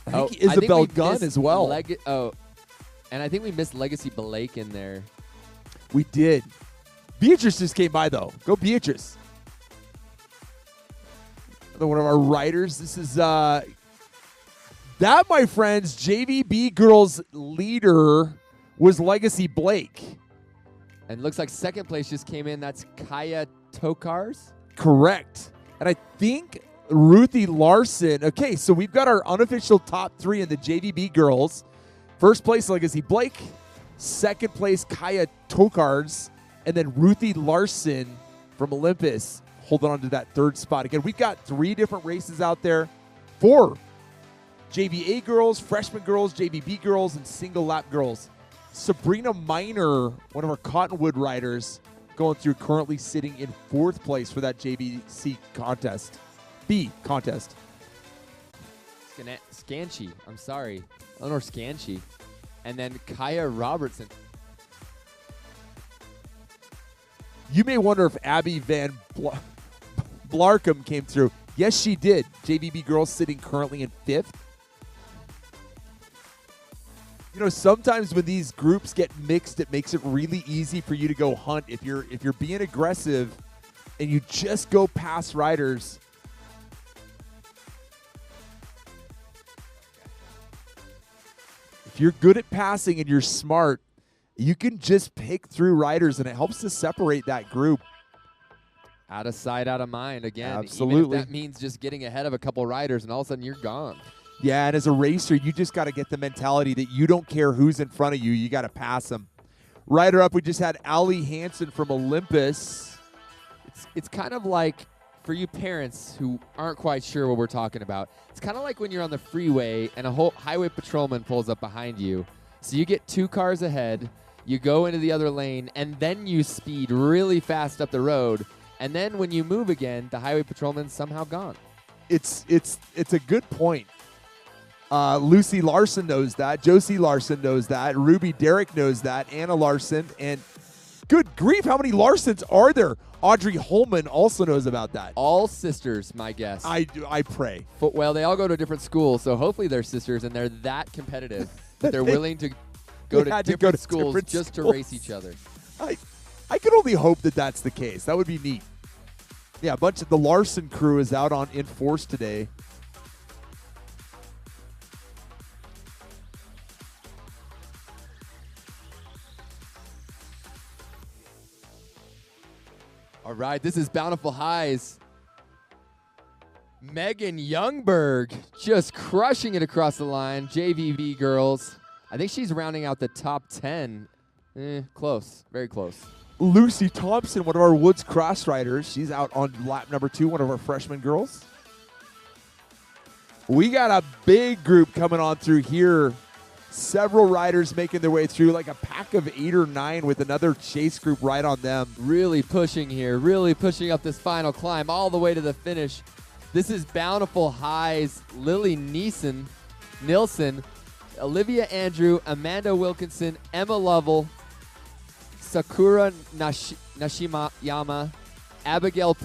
I think Isabel Gunn as well. And I think we missed Legacy Blake in there. We did. Beatrice just came by, though. Go Beatrice. Another one of our riders. This is... That, my friends, JVB girls leader was Legacy Blake. And looks like second place just came in. That's Kaya Tokars. Correct. And I think Ruthie Larson. Okay, so we've got our unofficial top 3 in the JVB girls. First place, Legacy Blake. Second place, Kaya Tokars. And then Ruthie Larson from Olympus holding on to that 3rd spot. Again, we've got 3 different races out there. 4 JVA girls, freshman girls, JVB girls, and single lap girls. Sabrina Miner, one of our Cottonwood riders, going through, currently sitting in 4th place for that JVC contest. B contest. Scanchi. I'm sorry. Eleanor Scanchi. And then Kaya Robertson. You may wonder if Abby Van Blarkham came through. Yes, she did. JVB girls sitting currently in 5th. You know, sometimes when these groups get mixed, it makes it really easy for you to go hunt. If you're being aggressive and you just go past riders, if you're good at passing and you're smart, you can just pick through riders, and it helps to separate that group. Out of sight, out of mind again. Absolutely. Even if that means just getting ahead of a couple riders, and all of a sudden you're gone. Yeah, and as a racer, you just got to get the mentality that you don't care who's in front of you. You got to pass them. Rider up, we just had Allie Hansen from Olympus. It's kind of like, for you parents who aren't quite sure what we're talking about, it's kind of like when you're on the freeway and a whole highway patrolman pulls up behind you. So you get 2 cars ahead, you go into the other lane, and then you speed really fast up the road. And then when you move again, the highway patrolman's somehow gone. It's a good point. Lucy Larson knows that. Josie Larson knows that. Ruby Derrick knows that. Anna Larson. And good grief, how many Larsons are there? Audrey Holman also knows about that. All sisters, my guess. I pray. Well, they all go to different schools, so hopefully they're sisters, and they're that competitive that they're willing to go to different schools just to race each other. I can only hope that that's the case. That would be neat. Yeah, a bunch of the Larson crew is out in force today. All right, this is Bountiful Highs. Megan Youngberg just crushing it across the line. JVV girls. I think she's rounding out the top 10. Close, very close. Lucy Thompson, one of our Woods Cross riders. She's out on lap number 2, one of our freshman girls. We got a big group coming on through here. Several riders making their way through, like a pack of 8 or 9 with another chase group right on them. Really pushing here, really pushing up this final climb all the way to the finish. This is Bountiful Highs, Lily Nilsson, Olivia Andrew, Amanda Wilkinson, Emma Lovell, Sakura Nashimayama, Abigail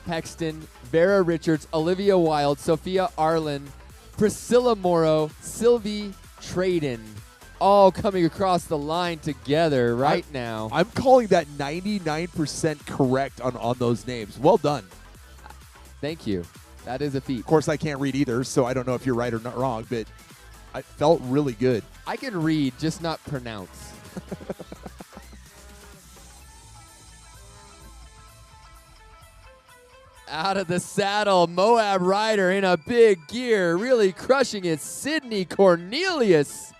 Paxton, Vera Richards, Olivia Wild, Sophia Arlen, Priscilla Morrow, Sylvie Traden, all coming across the line together now. I'm calling that 99% correct on those names. Well done. Thank you. That is a feat. Of course, I can't read either, so I don't know if you're right or not wrong, but I felt really good. I can read, just not pronounce. Out of the saddle, Moab rider in a big gear, really crushing it, Sydney Cornelius.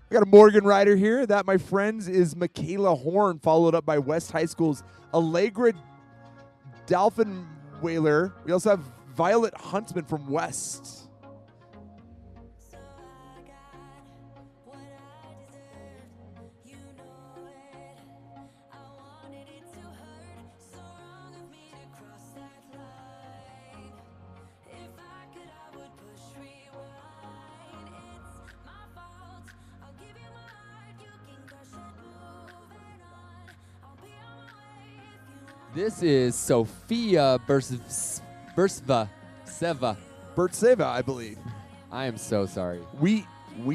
We got a Morgan rider here. That, my friends, is Michaela Horn, followed up by West High School's Allegra Dalfinweiler. We also have Violet Huntsman from West. This is Sofia Bertseva, I believe. I am so sorry. We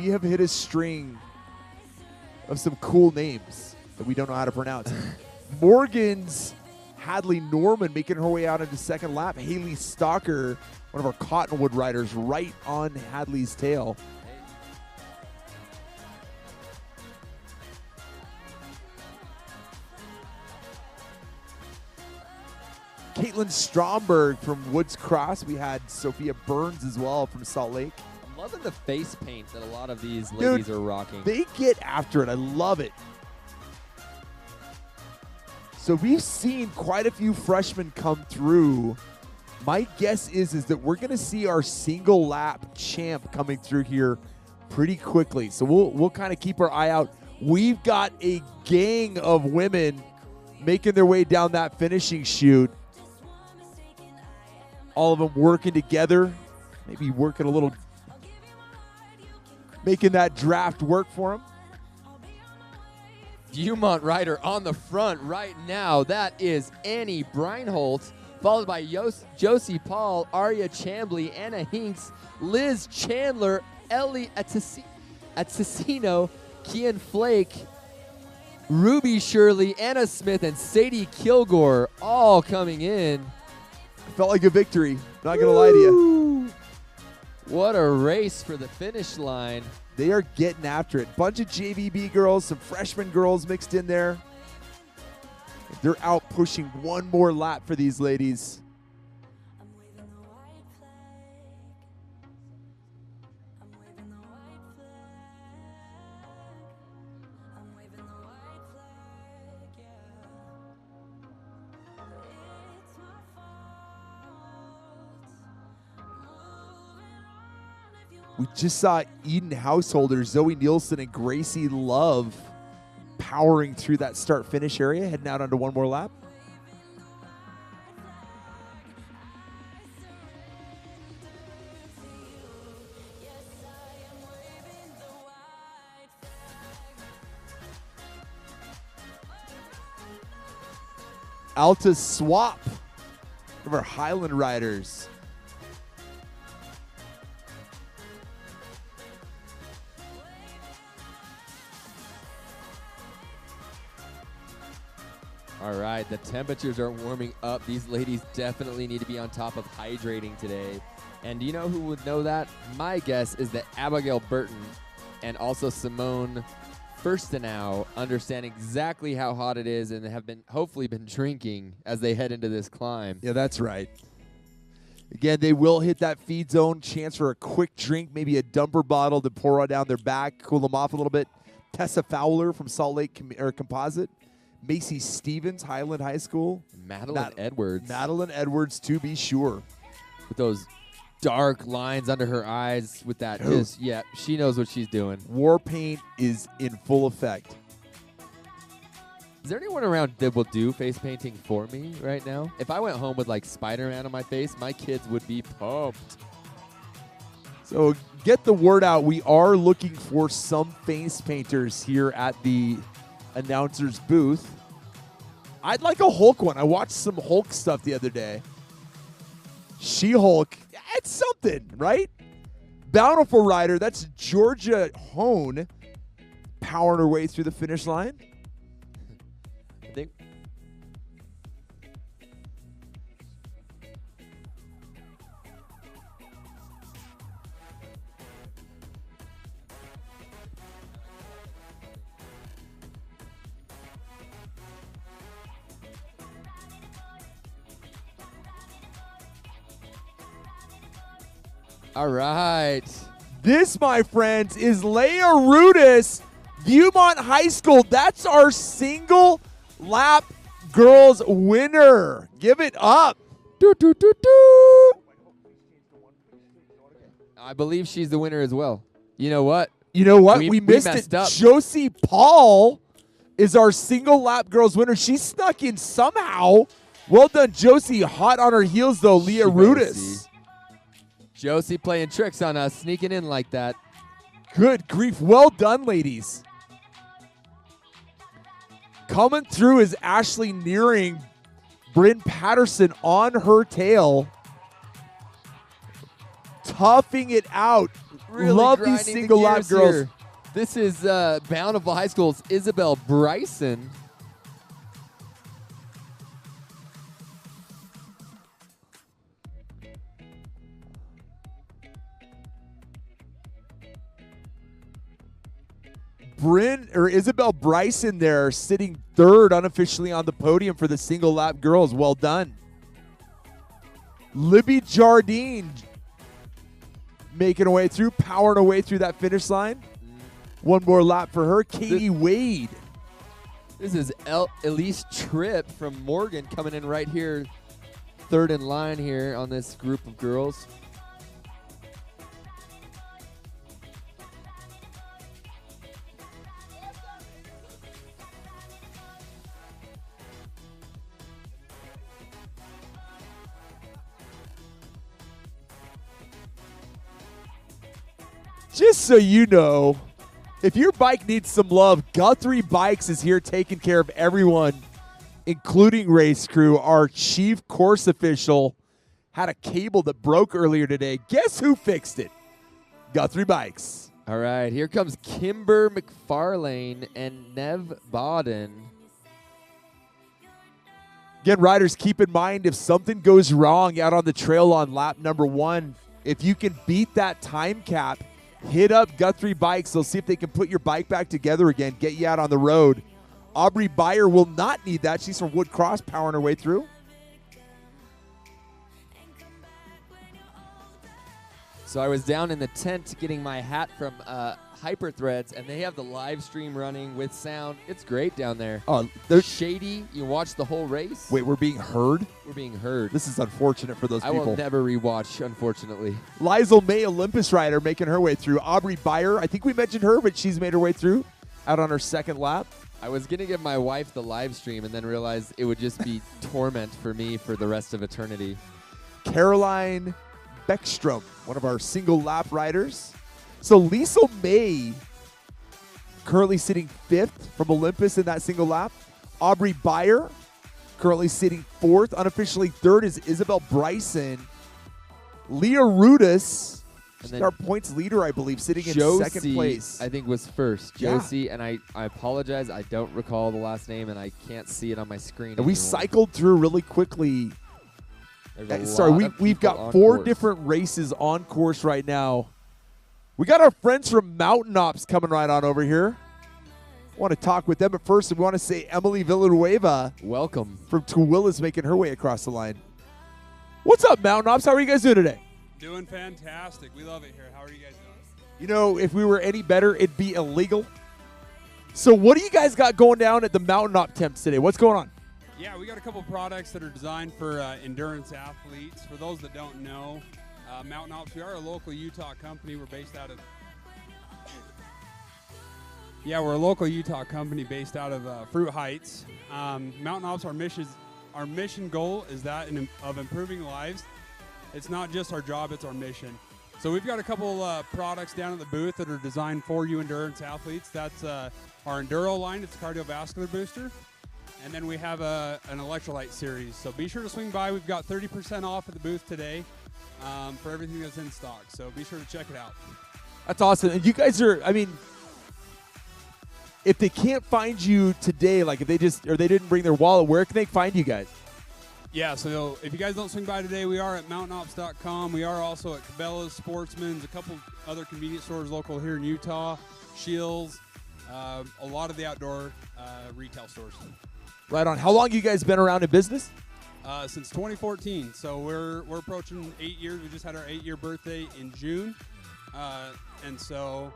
have hit a string of some cool names that we don't know how to pronounce. Morgan's Hadley Norman making her way out into second lap. Haley Stalker, one of our Cottonwood riders, right on Hadley's tail. Caitlin Stromberg from Woods Cross. We had Sophia Burns as well from Salt Lake. I'm loving the face paint that a lot of these ladies are rocking. They get after it. I love it. So we've seen quite a few freshmen come through. My guess is that we're going to see our single lap champ coming through here pretty quickly. So we'll kind of keep our eye out. We've got a gang of women making their way down that finishing chute. All of them working together, maybe working a little, making that draft work for them. Viewmont rider on the front right now. That is Annie Breinholt followed by Josie Paul, Aria Chambly, Anna Hinks, Liz Chandler, Ellie Atticino, Kian Flake, Ruby Shirley, Anna Smith, and Sadie Kilgore all coming in. Felt like a victory. Not going to lie to you. What a race for the finish line. They are getting after it. Bunch of JVB girls, some freshman girls mixed in there. They're out pushing one more lap for these ladies. We just saw Eden Householder, Zoe Nielsen, and Gracie Love powering through that start-finish area, heading out onto one more lap. Alta Swap of our Highland Riders. All right, the temperatures are warming up. These ladies definitely need to be on top of hydrating today. And do you know who would know that? My guess is that Abigail Burton and also Simone Firstenau understand exactly how hot it is and have hopefully been drinking as they head into this climb. Yeah, that's right. Again, they will hit that feed zone. Chance for a quick drink, maybe a dumper bottle to pour down their back, cool them off a little bit. Tessa Fowler from Salt Lake Composite. Macy Stevens, Highland High School. Madeline Edwards. Madeline Edwards, to be sure. With those dark lines under her eyes with that. Yeah, she knows what she's doing. War paint is in full effect. Is there anyone around that will do face painting for me right now? If I went home with like Spider-Man on my face, my kids would be pumped. So get the word out. We are looking for some face painters here at the announcer's booth. I'd like a Hulk one. I watched some Hulk stuff the other day. She-Hulk, it's something, right? Bountiful Rider, that's Georgia Hone powering her way through the finish line. I think all right. This, my friends, is Leia Rudis, Viewmont High School. That's our single lap girls winner. Give it up. Do, do, do, do. I believe she's the winner as well. You know what? You know what? We missed messed it. up. Josie Paul is our single lap girls winner. She snuck in somehow. Well done, Josie. Hot on her heels, though, Leah Rudis. Josie playing tricks on us, sneaking in like that. Good grief. Well done, ladies. Coming through is Ashley Nearing, Bryn Patterson on her tail. Toughing it out. Really love these single lap girls. Here. This is Bountiful High School's Isabel Bryson. Isabel Bryson there, sitting third unofficially on the podium for the single lap girls. Well done. Libby Jardine making her way through, powering her way through that finish line. One more lap for her. Katie Wade. This is Elise Tripp from Morgan coming in right here, third in line here on this group of girls. Just so you know, if your bike needs some love, Guthrie Bikes is here taking care of everyone including race crew. Our chief course official had a cable that broke earlier today. Guess who fixed it? Guthrie Bikes. All right, here comes Kimber McFarlane and Nev Bodden. Again, riders, keep in mind if something goes wrong out on the trail on lap number 1, if you can beat that time cap, hit up Guthrie Bikes. They'll see if they can put your bike back together again, get you out on the road. Aubrey Byer will not need that. She's from Wood Cross, powering her way through. So I was down in the tent getting my hat from Hyperthreads, and they have the live stream running with sound. It's great down there. They're shady. You watch the whole race. Wait, we're being heard? We're being heard. This is unfortunate for those people. I will never rewatch, unfortunately. Liesl May, Olympus rider, making her way through. Aubrey Byer, I think we mentioned her, but she's made her way through out on her second lap. I was going to give my wife the live stream and then realized it would just be torment for me for the rest of eternity. Caroline Beckstrom, one of our single lap riders. So Liesl May currently sitting 5th from Olympus in that single lap. Aubrey Byer currently sitting 4th. Unofficially 3rd is Isabel Bryson. Leah Rudis, our points leader, I believe, sitting in second place. I think was first. Josie, and I apologize. I don't recall the last name, and I can't see it on my screen. And we cycled through really quickly. We've got 4 different races on course right now. We got our friends from Mountain Ops coming right on over here. I want to talk with them, but first we want to say Emily Villanueva. Welcome. From Tooele making her way across the line. What's up, Mountain Ops? How are you guys doing today? Doing fantastic. We love it here. How are you guys doing? You know, if we were any better, it'd be illegal. So what do you guys got going down at the Mountain Op Temps today? What's going on? Yeah, we got a couple products that are designed for endurance athletes. For those that don't know, Mountain Ops, we are a local Utah company. We're based out of... Yeah, we're a local Utah company based out of Fruit Heights. Mountain Ops, our mission goal is that of improving lives. It's not just our job, it's our mission. So we've got a couple products down at the booth that are designed for you endurance athletes. That's our Enduro line. It's a cardiovascular booster. And then we have an electrolyte series. So be sure to swing by. We've got 30% off at the booth today for everything that's in stock. So be sure to check it out. That's awesome. And you guys are, I mean, if they can't find you today, like if they didn't bring their wallet, where can they find you guys? Yeah, so if you guys don't swing by today, we are at mountainops.com. We are also at Cabela's, Sportsman's, a couple other convenience stores local here in Utah, Shields, a lot of the outdoor retail stores. Right on. How long you guys been around in business? Since 2014. So we're approaching 8 years. We just had our 8-year birthday in June. And so,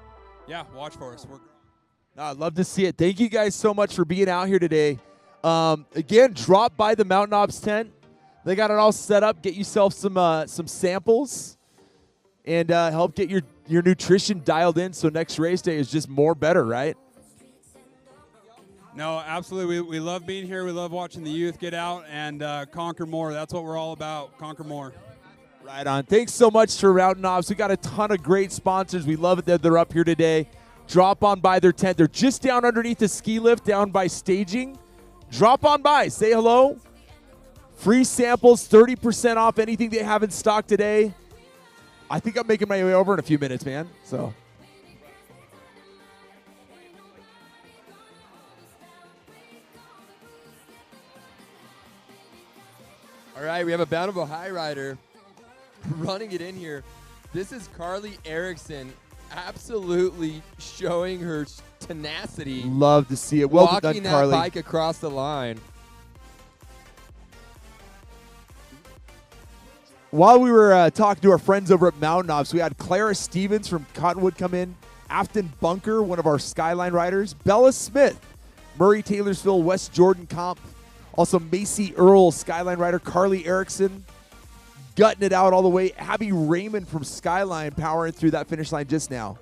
yeah, watch for us. I'd love to see it. Thank you guys so much for being out here today. Again, drop by the Mountain Ops tent. They got it all set up. Get yourself some samples and help get your nutrition dialed in so next race day is just more better, right? No, absolutely. We love being here. We love watching the youth get out and conquer more. That's what we're all about, conquer more. Right on. Thanks so much to Mountain Ops. We got a ton of great sponsors. We love it that they're up here today. Drop on by their tent. They're just down underneath the ski lift, down by staging. Drop on by. Say hello. Free samples, 30% off anything they have in stock today. I think I'm making my way over in a few minutes, man. So. All right, we have a Bountiful High Rider running it in here. This is Carly Erickson, absolutely showing her tenacity. Love to see it. Well done, walking that Carly. bike across the line. While we were talking to our friends over at Mountain Ops, we had Clara Stevens from Cottonwood come in, Afton Bunker, one of our Skyline riders, Bella Smith, Murray Taylorsville, West Jordan comp, also Macy Earl, Skyline rider, Carly Erickson, gutting it out all the way, Abby Raymond from Skyline powering through that finish line just now.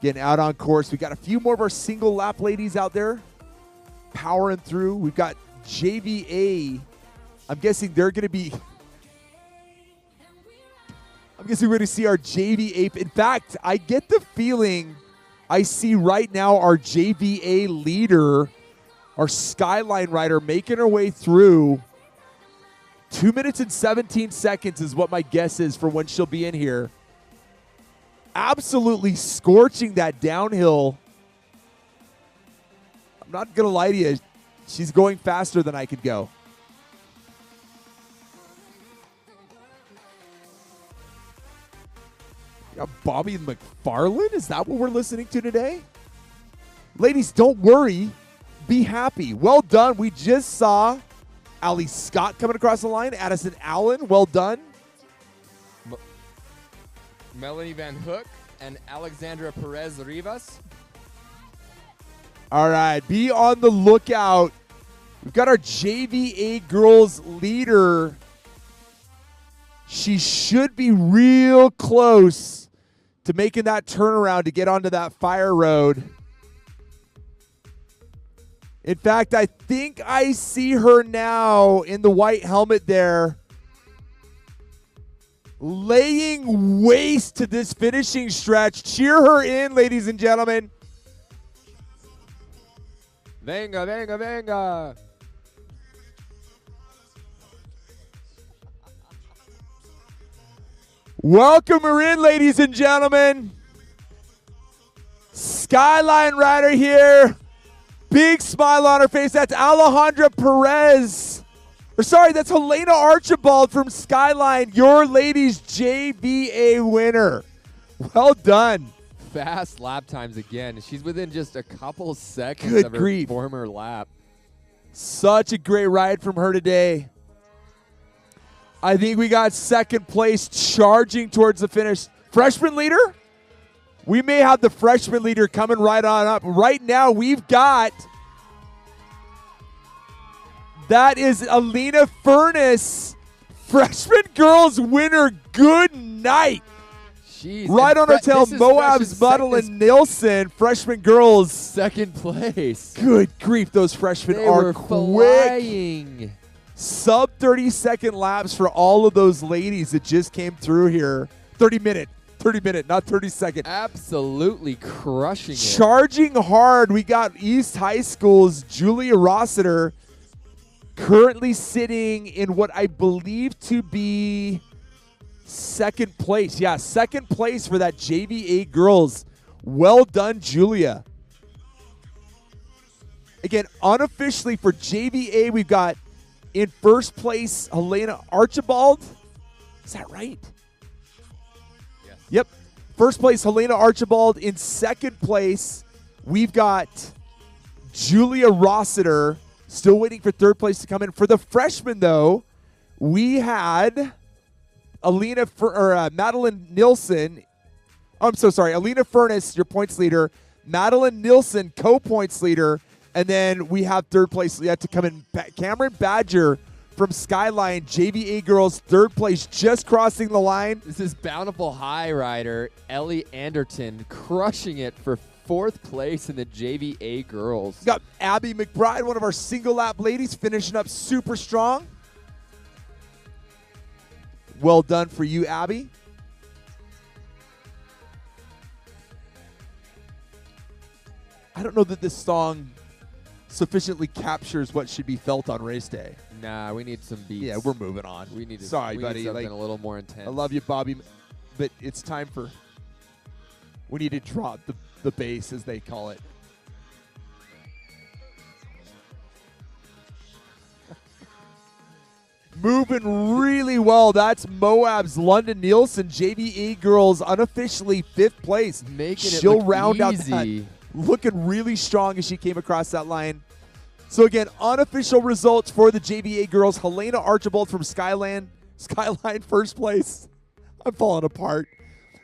Getting out on course. We got a few more of our single lap ladies out there powering through. We've got JVA. I'm guessing they're going to be. I'm guessing we're going to see our JVA. In fact, I get the feeling I see right now our JVA leader, our Skyline rider, making her way through. 2 minutes and 17 seconds is what my guess is for when she'll be in here. Absolutely scorching that downhill. I'm not going to lie to you. She's going faster than I could go. Bobby McFarland? Is that what we're listening to today? Ladies, don't worry. Be happy. Well done. We just saw Ali Scott coming across the line. Addison Allen, well done. Melanie Van Hook and Alexandra Perez Rivas. All right, be on the lookout. We've got our JVA girls leader. She should be real close to making that turnaround to get onto that fire road. In fact, I think I see her now in the white helmet there, laying waste to this finishing stretch. Cheer her in, ladies and gentlemen. Venga, venga, venga. Welcome her in, ladies and gentlemen. Skyline rider here. Big smile on her face. That's Alejandra Perez. Or sorry, that's Helena Archibald from Skyline, your ladies JVA winner. Well done. Fast lap times again. She's within just a couple seconds Good of her grief. former lap. Such a great ride from her today. I think we got second place charging towards the finish. Freshman leader? We may have the freshman leader coming right on up. Right now, we've got... That is Alina Furness, freshman girls winner. Good night. Jeez, right on her tail, Moab's Madeline Nilsson, freshman girls. Second place. Good grief, those freshmen They are were quick. flying. Sub 30-second laps for all of those ladies that just came through here. 30 minute, not 30 second. Absolutely crushing it. Charging hard. We got East High School's Julia Rossiter currently sitting in what I believe to be second place. Yeah, second place for that JVA girls. Well done, Julia. Again, unofficially for JVA, we've got in first place Helena Archibald. Is that right? Yes. Yep. First place Helena Archibald. In second place, we've got Julia Rossiter. Still waiting for third place to come in. For the freshmen, though, we had Madeline Nilsson. I'm so sorry. Alina Furness, your points leader. Madeline Nilsson, co-points leader. And then we have third place yet to come in. Cameron Badger from Skyline, JVA girls, third place, just crossing the line. This is Bountiful High rider Ellie Anderton crushing it for fourth place in the JVA girls. Got Abby McBride, one of our single lap ladies, finishing up super strong. Well done for you, Abby. I don't know that this song sufficiently captures what should be felt on race day. Nah, we need some beats. Yeah, we're moving on. We need to, Sorry, we buddy. Need something Like, a little more intense. I love you, Bobby, but it's time for. We need to drop the bass, as they call it. Moving really well. That's Moab's London Nielsen, JVA girls, unofficially fifth place. Making it She'll look round out easy. that. Looking really strong as she came across that line. So again, unofficial results for the JVA girls. Helena Archibald from Skyline first place. I'm falling apart.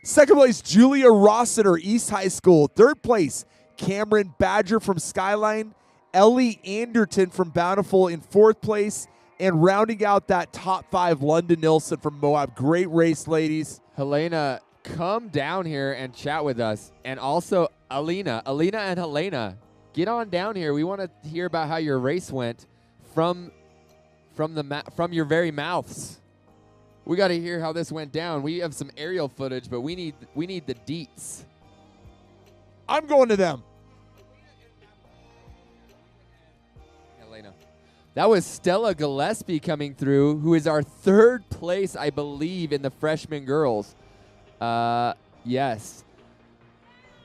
Second place, Julia Rossiter, East High School. Third place, Cameron Badger from Skyline. Ellie Anderton from Bountiful in fourth place. And rounding out that top five, London Nilsson from Moab. Great race, ladies. Helena, come down here and chat with us. And also Alina and Helena, get on down here. We want to hear about how your race went from your very mouths. We got to hear how this went down. We have some aerial footage, but we need the deets. I'm going to them. Elena. That was Stella Gillespie coming through, who is our third place, I believe, in the freshman girls. Yes,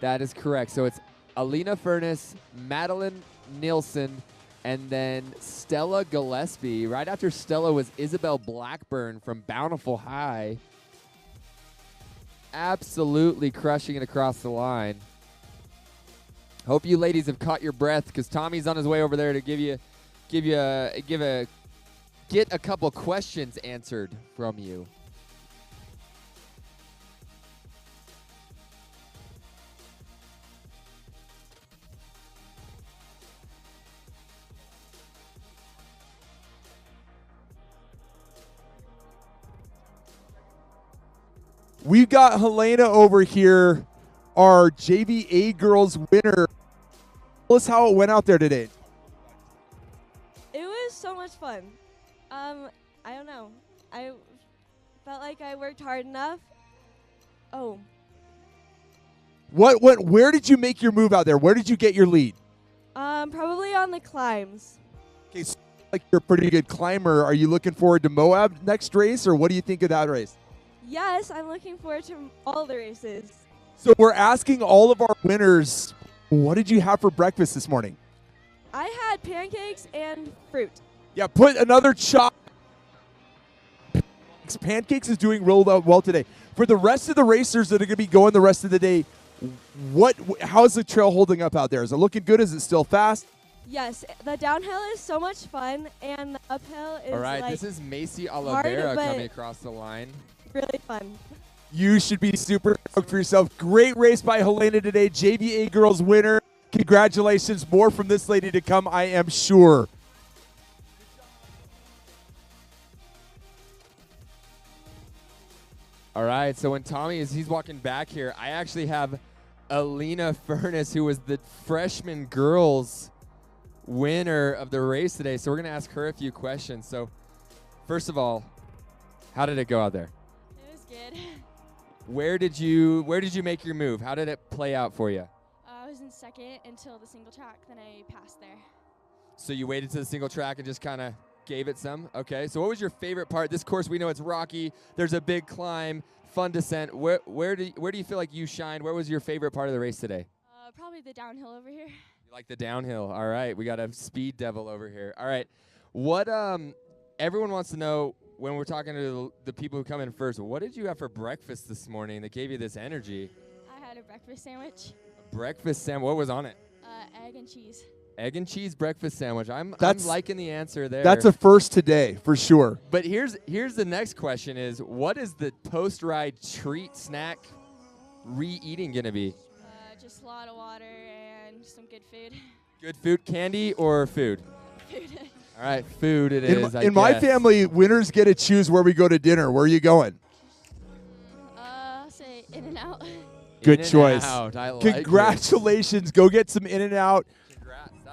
that is correct. So it's Alina Furness, Madeline Nielsen, and then Stella Gillespie. Right after Stella was Isabel Blackburn from Bountiful High. Absolutely crushing it across the line. Hope you ladies have caught your breath, because Tommy's on his way over there to get a couple questions answered from you. We've got Helena over here, our JVA girls winner. Tell us how it went out there today. It was so much fun. I don't know. I felt like I worked hard enough. Oh. Where did you make your move out there? Where did you get your lead? Probably on the climbs. Okay, so like you're a pretty good climber. Are you looking forward to Moab next race, or what do you think of that race? Yes, I'm looking forward to all the races. So we're asking all of our winners, what did you have for breakfast this morning? I had pancakes and fruit. Yeah, put another chop. Pancakes is doing real well today. For the rest of the racers that are going to be going the rest of the day, how's the trail holding up out there? Is it looking good? Is it still fast? Yes, the downhill is so much fun, and the uphill is All right, like this is Macy Oliveira hard, coming across the line. Really fun. You should be super stoked for yourself. Great race by Helena today. JVA girls winner. Congratulations. More from this lady to come, I am sure. All right, so when he's walking back here, I actually have Alina Furness, who was the freshman girls winner of the race today. So we're going to ask her a few questions. So first of all, how did it go out there? It was good. Where did you make your move? How did it play out for you? I was in second until the single track, then I passed there. So you waited to the single track and just kind of gave it some? Okay, so what was your favorite part? This course, we know it's rocky. There's a big climb, fun descent. Where do you feel like you shined? Where was your favorite part of the race today? Probably the downhill over here. You like the downhill. All right, we got a speed devil over here. All right, what everyone wants to know when we're talking to the people who come in first, what did you have for breakfast this morning that gave you this energy? I had a breakfast sandwich. A breakfast sandwich. What was on it? Egg and cheese. Egg and cheese breakfast sandwich. I'm liking the answer there. That's a first today, for sure. But here's the next question is, what is the post-ride treat snack re-eating going to be? Just a lot of water and some good food. Good food, candy or food? Food. All right, food it is, I In my guess. family, winners get to choose where we go to dinner. Where are you going? I'll say In-N-Out. Good In-N-Out, choice. I like it. Congratulations. Go get some In-N-Out.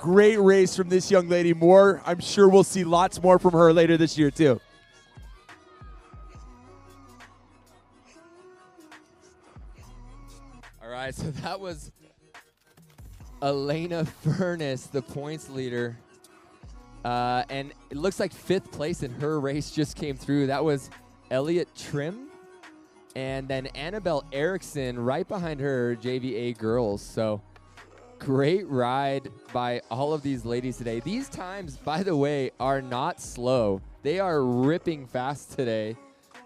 Great race from this young lady. More, I'm sure we'll see lots more from her later this year, too. All right, so that was Elena Furness, the points leader. And it looks like 5th place in her race just came through. That was Elliot Trim. And then Annabelle Erickson right behind her, JVA girls. So great ride by all of these ladies today. These times, by the way, are not slow. They are ripping fast today.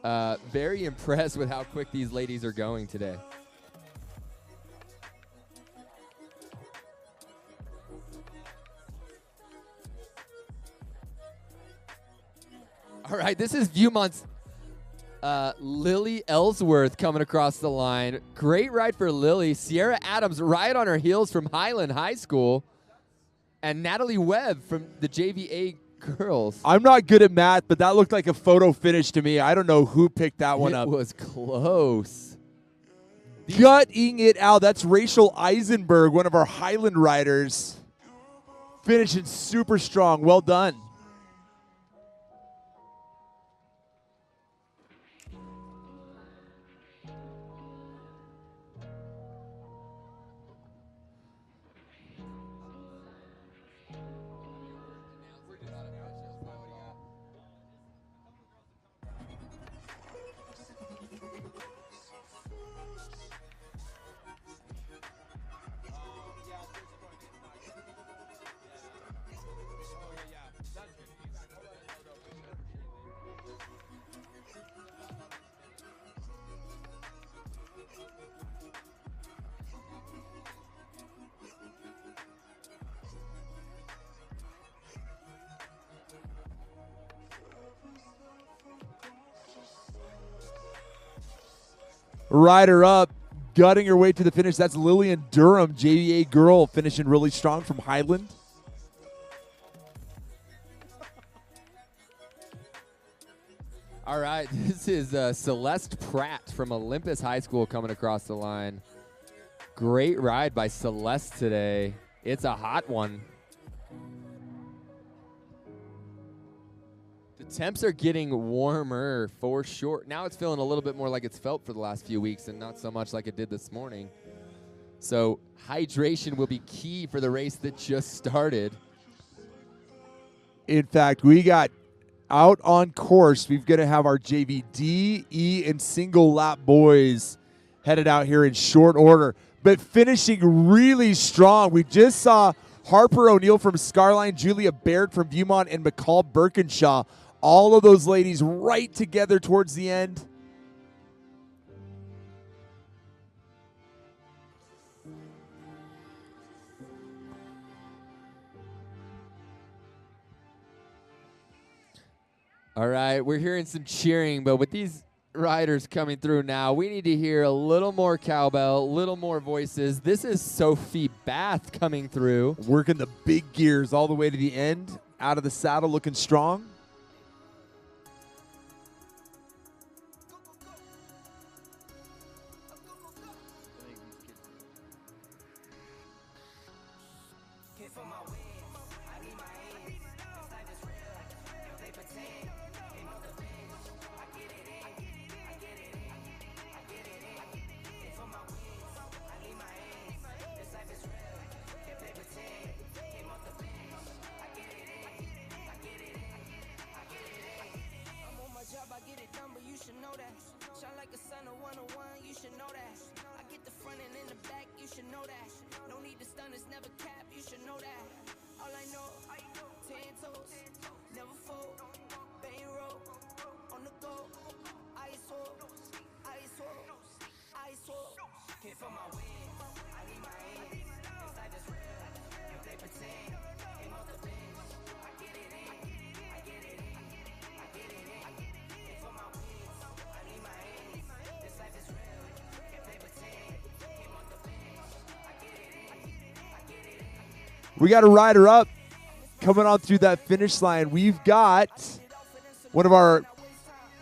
Very impressed with how quick these ladies are going today. All right, this is Viewmont's Lily Ellsworth coming across the line. Great ride for Lily. Sierra Adams right on her heels from Highland High School. And Natalie Webb from the JVA girls. I'm not good at math, but that looked like a photo finish to me. I don't know who picked that one up. It was close. Gutting it out. That's Rachel Eisenberg, one of our Highland riders. Finishing super strong. Well done. Rider up, gutting her way to the finish. That's Lillian Durham, JVA girl, finishing really strong from Highland. All right, this is Celeste Pratt from Olympus High School coming across the line. Great ride by Celeste today. It's a hot one. The temps are getting warmer for sure. Now it's feeling a little bit more like it's felt for the last few weeks and not so much like it did this morning. So hydration will be key for the race that just started. In fact, we got out on course. We're going to have our JV D, E, and single lap boys headed out here in short order, but finishing really strong. We just saw Harper O'Neill from Scarline, Julia Baird from Viewmont, and McCall Birkinshaw. All of those ladies right together towards the end. All right, we're hearing some cheering, but with these riders coming through now, we need to hear a little more cowbell, a little more voices. This is Sophie Bath coming through. Working the big gears all the way to the end. Out of the saddle, looking strong. We got a rider up coming on through that finish line. We've got one of our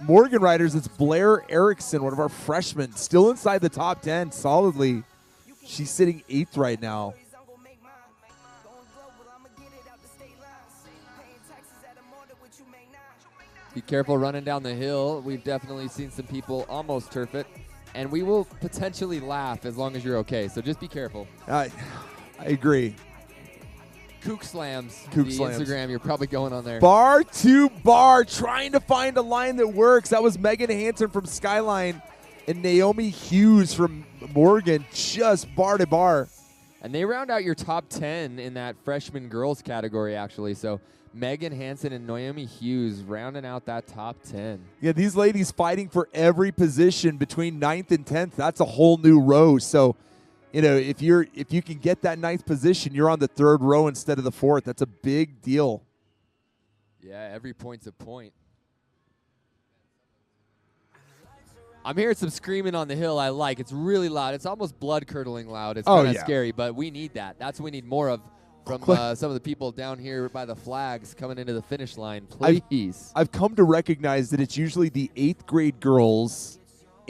Morgan riders. It's Blair Erickson, one of our freshmen, still inside the top 10 solidly. She's sitting 8th right now. Be careful running down the hill. We've definitely seen some people almost turf it, and we will potentially laugh as long as you're okay. So just be careful. I agree. Kook slams. Kook the slams. Instagram, you're probably going on there. Bar to bar, trying to find a line that works. That was Megan Hansen from Skyline and Naomi Hughes from Morgan, just bar to bar. And they round out your top 10 in that freshman girls category, actually. So Megan Hansen and Naomi Hughes rounding out that top 10. Yeah, these ladies fighting for every position between 9th and 10th. That's a whole new row. So, you know, if you can get that 9th position, you're on the 3rd row instead of the 4th. That's a big deal. Yeah, every point's a point. I'm hearing some screaming on the hill I like. It's really loud. It's almost blood-curdling loud. It's kind of scary, but we need that. That's what we need more of from some of the people down here by the flags coming into the finish line. Please. I've come to recognize that it's usually the 8th grade girls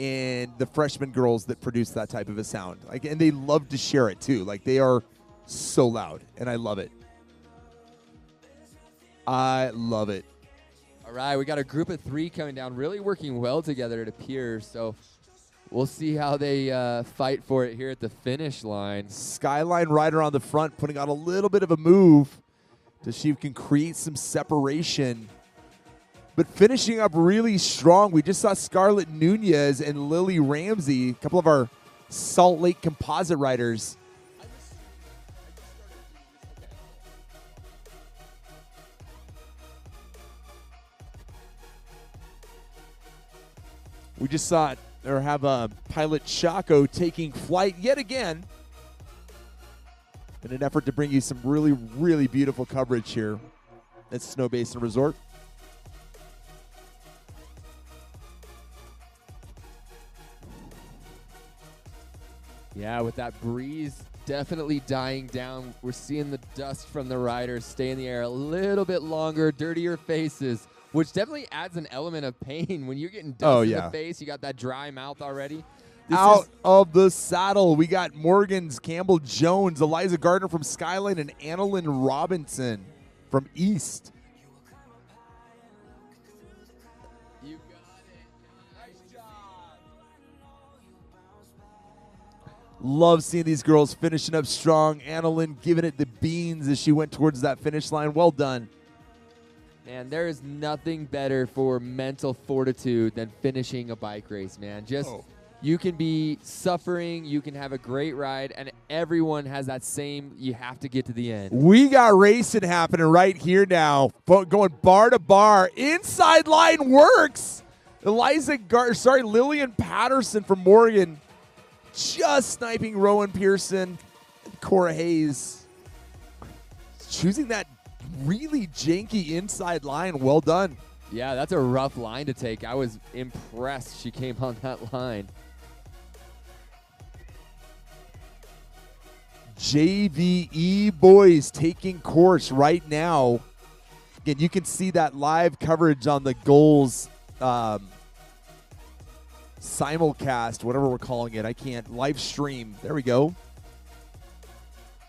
and the freshman girls that produce that type of a sound. Like, and they love to share it too. Like, they are so loud, and I love it. I love it. All right, we got a group of 3 coming down, really working well together, it appears. So we'll see how they fight for it here at the finish line. Skyline rider on the front, putting on a little bit of a move to see if we can create some separation. But finishing up really strong. We just saw Scarlett Nunez and Lily Ramsey, a couple of our Salt Lake composite riders. We just saw it, or have pilot Chaco taking flight yet again in an effort to bring you some really, really beautiful coverage here at Snowbasin Resort. Yeah, with that breeze definitely dying down, we're seeing the dust from the riders stay in the air a little bit longer, dirtier faces, which definitely adds an element of pain. When you're getting dust in the face, you got that dry mouth already. Out of the saddle, we got Morgan's Campbell Jones, Eliza Gardner from Skyline, and Annalyn Robinson from East. Love seeing these girls finishing up strong. Annalyn giving it the beans as she went towards that finish line. Well done. Man, there is nothing better for mental fortitude than finishing a bike race, man. Just you can be suffering, you can have a great ride, and everyone has that same, you have to get to the end. We got racing happening right here now. Going bar to bar. Inside line works. Lillian Patterson from Morgan just sniping Rowan Pearson and Cora Hayes. Choosing that really janky inside line. Well done. Yeah, that's a rough line to take. I was impressed she came on that line. JVE boys taking course right now. Again, you can see that live coverage on the goals simulcast, whatever we're calling it. I can't. Live stream. There we go.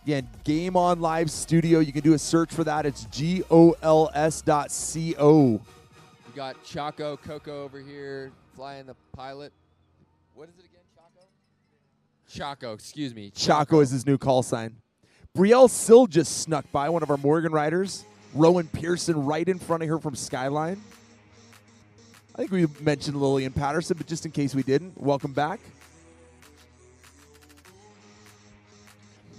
Again, Game On Live Studio. You can do a search for that. It's GOLS.co. We got Chaco Coco over here flying the pilot. What is it again, Chaco? Chaco, excuse me. Chaco is his new call sign. Brielle Sill just snuck by, one of our Morgan riders. Rowan Pearson right in front of her from Skyline. I think we mentioned Lillian Patterson, but just in case we didn't, welcome back.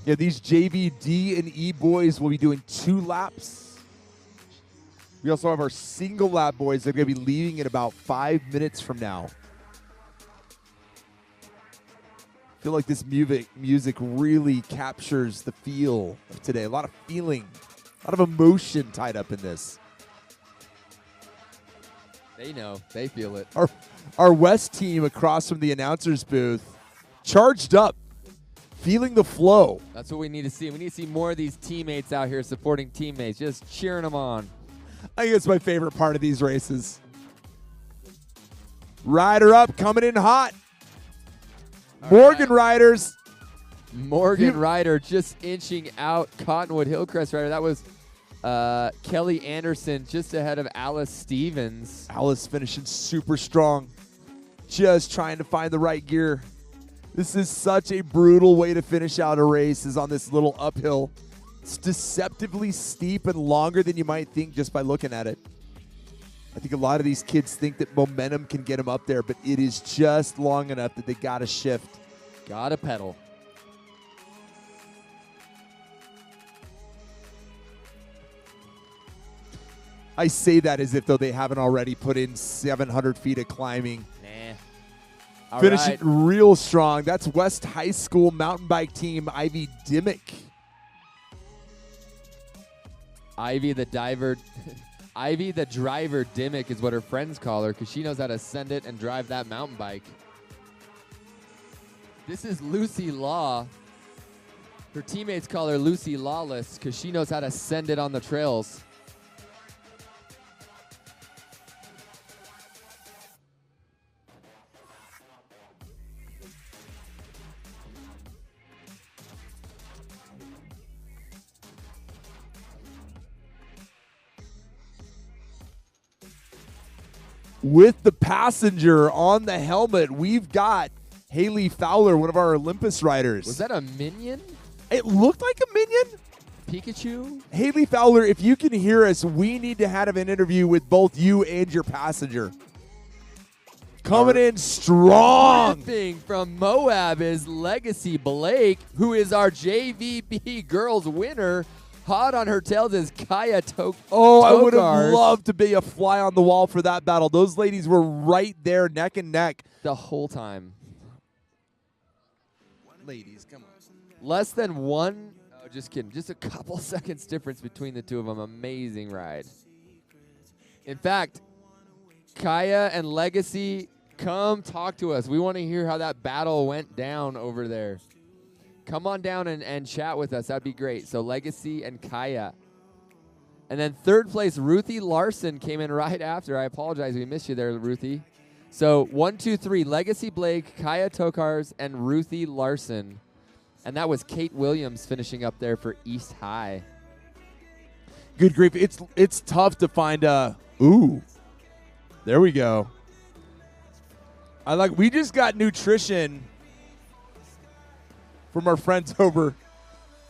Yeah, these JVD and E boys will be doing 2 laps. We also have our single lap boys that are going to be leaving in about 5 minutes from now. I feel like this music really captures the feel of today. A lot of feeling, a lot of emotion tied up in this. They know. They feel it. Our West team across from the announcer's booth, charged up, feeling the flow. That's what we need to see. We need to see more of these teammates out here supporting teammates, just cheering them on. I think it's my favorite part of these races. Rider up, coming in hot. Morgan riders. Morgan rider just inching out Cottonwood Hillcrest rider. That was Kelly Anderson just ahead of Alice Stevens. Alice finishing super strong. Just trying to find the right gear. This is such a brutal way to finish out a race, is on this little uphill. It's deceptively steep and longer than you might think just by looking at it. I think a lot of these kids think that momentum can get them up there, but it is just long enough that they got to shift. Got to pedal. I say that as if though they haven't already put in 700 feet of climbing. Nah. Finishing real strong. That's West High School mountain bike team, Ivy Dimmick. Ivy the diver. Ivy the driver Dimmick is what her friends call her because she knows how to send it and drive that mountain bike. This is Lucy Law. Her teammates call her Lucy Lawless because she knows how to send it on the trails. with the passenger on the helmet, we've got Haley Fowler, one of our Olympus riders. Was that a minion? It looked like a minion. Pikachu? Haley Fowler, if you can hear us, we need to have an interview with both you and your passenger. Coming in strong. Ripping from Moab is Legacy Blake, who is our JVB girls winner. Hot on her tails is Kaya Oh, I would have Tokars. loved to be a fly on the wall for that battle. Those ladies were right there, neck and neck. The whole time. Ladies, come on. Less than one, oh, just kidding, just a couple seconds difference between the two of them. Amazing ride. In fact, Kaya and Legacy, come talk to us. We want to hear how that battle went down over there. Come on down and chat with us. That'd be great. So Legacy and Kaya. And then third place, Ruthie Larson came in right after. I apologize. We missed you there, Ruthie. So 1, 2, 3, Legacy Blake, Kaya Tokars, and Ruthie Larson. And that was Kate Williams finishing up there for East High. Good grief. It's tough to find ooh. There we go. We just got nutrition from our friends over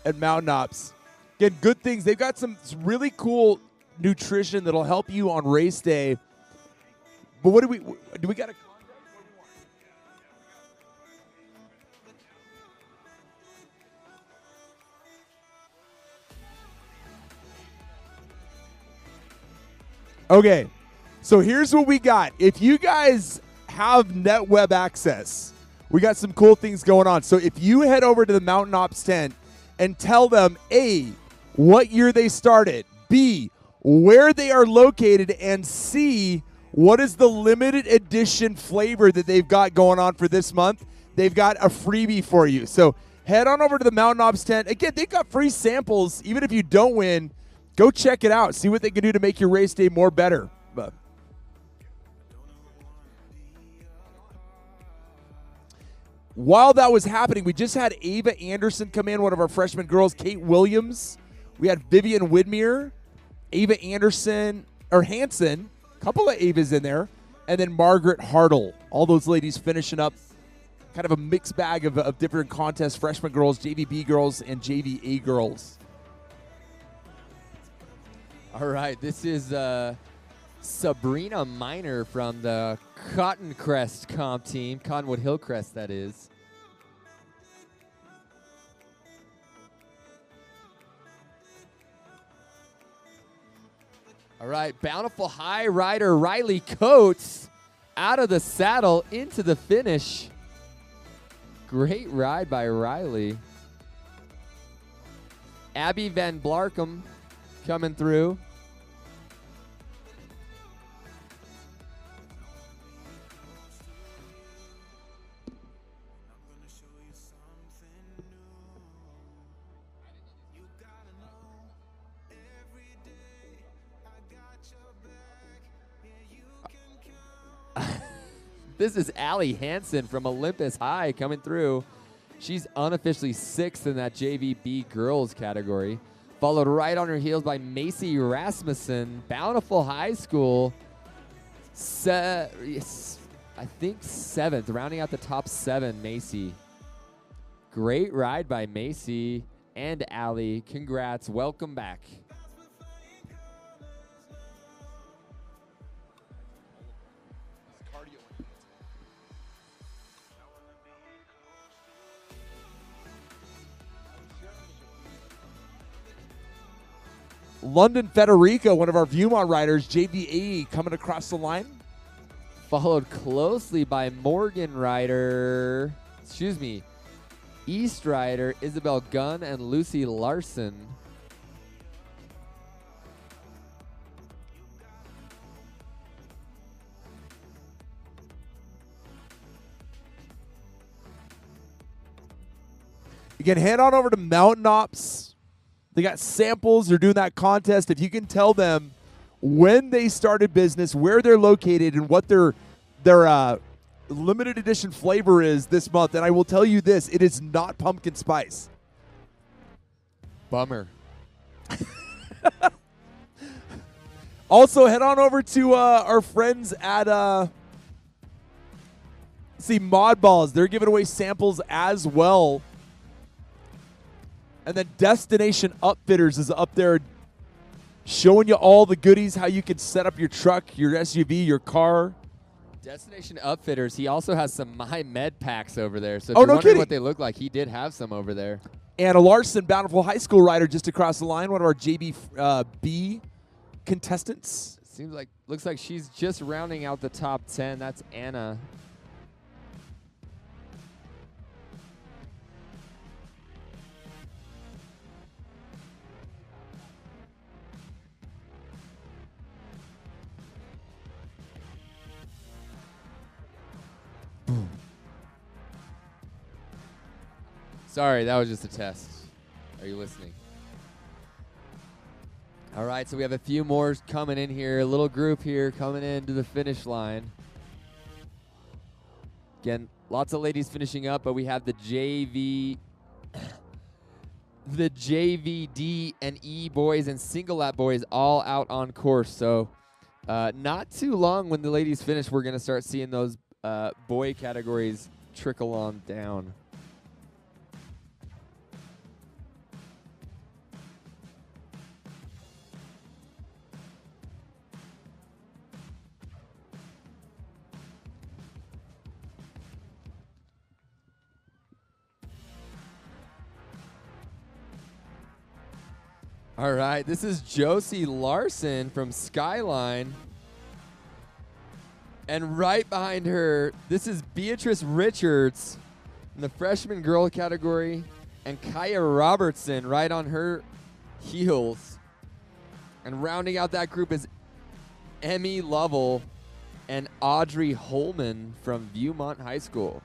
at Mountain Ops. Again, good things. They've got some really cool nutrition that'll help you on race day. But what do we got a Okay, so here's what we got. If you guys have net web access, we got some cool things going on. So if you head over to the Mountain Ops tent and tell them, A, what year they started, B, where they are located, and C, what is the limited edition flavor that they've got going on for this month, they've got a freebie for you. So head on over to the Mountain Ops tent. Again, they've got free samples. Even if you don't win, go check it out. See what they can do to make your race day more better. But while that was happening, we just had Ava Anderson come in, one of our freshman girls, Kate Williams. We had Vivian Widmere, Ava Anderson, or Hanson, a couple of Avas in there, and then Margaret Hartle. All those ladies finishing up kind of a mixed bag of different contests, freshman girls, JVB girls, and JVA girls. All right, this is Sabrina Miner from the Cotton Crest comp team, Cottonwood Hillcrest, that is. All right, Bountiful High rider Riley Coates out of the saddle into the finish. Great ride by Riley. Abby Van Blarkum coming through. This is Allie Hansen from Olympus High coming through. She's unofficially 6th in that JVB girls category. Followed right on her heels by Macy Rasmussen, Bountiful High School. I think 7th, rounding out the top 7, Macy. Great ride by Macy and Allie. Congrats. Welcome back. London Federico, one of our Viewmont riders, JVA, coming across the line. Followed closely by Morgan rider, East rider Isabel Gunn and Lucy Larson. Again, head on over to Mountain Ops. They got samples. They're doing that contest. If you can tell them when they started business, where they're located, and what their limited edition flavor is this month, and I will tell you this, it is not pumpkin spice. Bummer. Also, head on over to our friends at Mod Balls. They're giving away samples as well. And then Destination Upfitters is up there showing you all the goodies, how you can set up your truck, your SUV, your car. Destination Upfitters, he also has some My Med packs over there. So if Oh, you're no wondering kidding. what they look like, he did have some over there. Anna Larson, Bountiful High School rider just across the line, one of our JB contestants. Looks like she's just rounding out the top 10. That's Anna. Sorry, that was just a test. Are you listening? All right, so we have a few more coming in here. A little group here coming into the finish line. Again, lots of ladies finishing up, but we have the JV, the JVD and E boys and single lap boys all out on course. So not too long when the ladies finish, we're going to start seeing those boy categories trickle on down. All right, this is Josie Larson from Skyline. And right behind her, this is Beatrice Richards in the freshman girl category, and Kaya Robertson right on her heels. And rounding out that group is Emmy Lovell and Audrey Holman from Viewmont High School.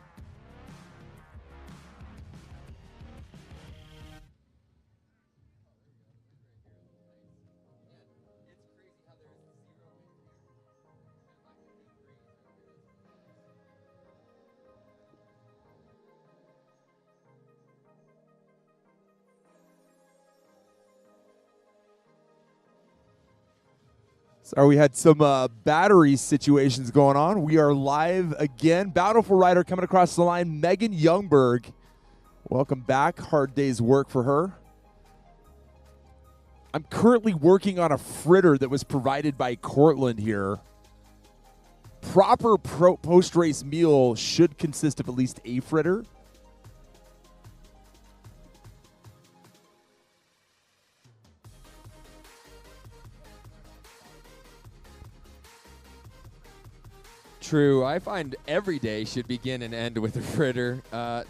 Sorry, we had some battery situations going on. We are live again. Bountiful rider coming across the line, Megan Youngberg. Welcome back. Hard day's work for her. I'm currently working on a fritter that was provided by Cortland here. Proper post-race meal should consist of at least a fritter. True. I find every day should begin and end with a fritter.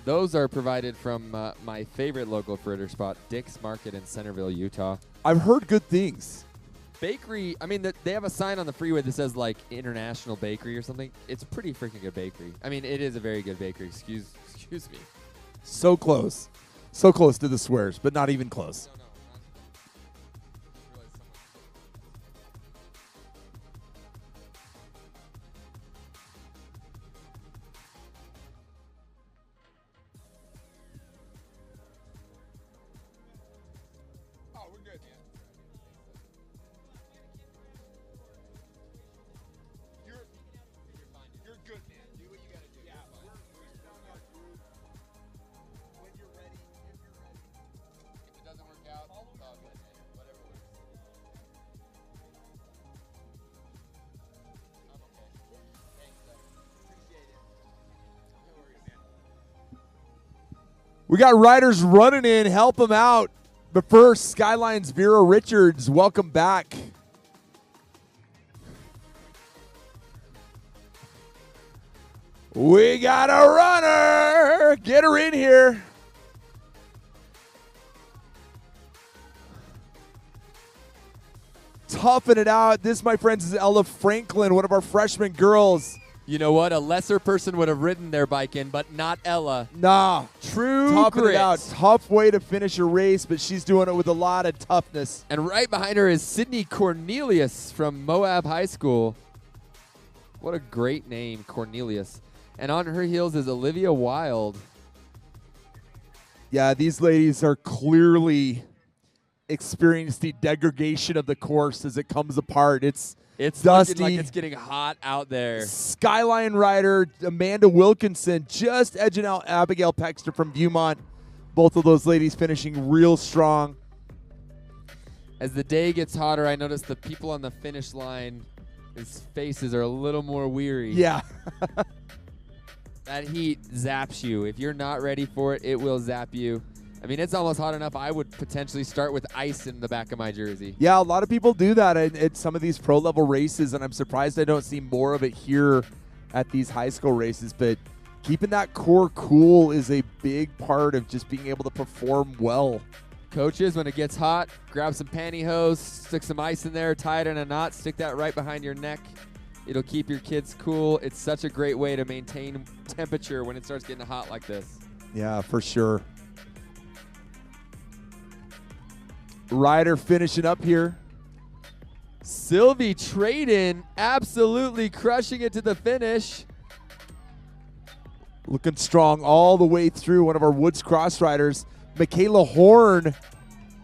Those are provided from my favorite local fritter spot, Dick's Market in Centerville, Utah. I've heard good things. Bakery, I mean, they have a sign on the freeway that says, like, International Bakery or something. It's a pretty freaking good bakery. I mean, it is a very good bakery. Excuse me. So close. So close to the swears, but not even close. We got riders running in. Help them out. But first, Skyline's Vera Richards. Welcome back. We got a runner. Get her in here. Toughing it out. This, my friends, is Ella Franklin, one of our freshman girls. You know what? A lesser person would have ridden their bike in, but not Ella. Nah. True Toughing grit. it out. Tough way to finish a race, but she's doing it with a lot of toughness. And right behind her is Sydney Cornelius from Moab High School. What a great name, Cornelius. And on her heels is Olivia Wild. Yeah, these ladies are clearly experience the degradation of the course as it comes apart. It's dusty. dusty. Like it's getting hot out there. Skyline rider Amanda Wilkinson just edging out Abigail Pexter from Viewmont. Both of those ladies finishing real strong. As the day gets hotter, I notice the people on the finish line, his faces are a little more weary. Yeah. That heat zaps you. If you're not ready for it, it will zap you. I mean, it's almost hot enough I would potentially start with ice in the back of my jersey. Yeah, a lot of people do that at some of these pro-level races, and I'm surprised I don't see more of it here at these high school races. But keeping that core cool is a big part of just being able to perform well. Coaches, when it gets hot, grab some pantyhose, stick some ice in there, tie it in a knot, stick that right behind your neck. It'll keep your kids cool. It's such a great way to maintain temperature when it starts getting hot like this. Yeah, for sure. Ryder finishing up here. Sylvie Traden absolutely crushing it to the finish. Looking strong all the way through. One of our Woods Cross riders, Michaela Horn.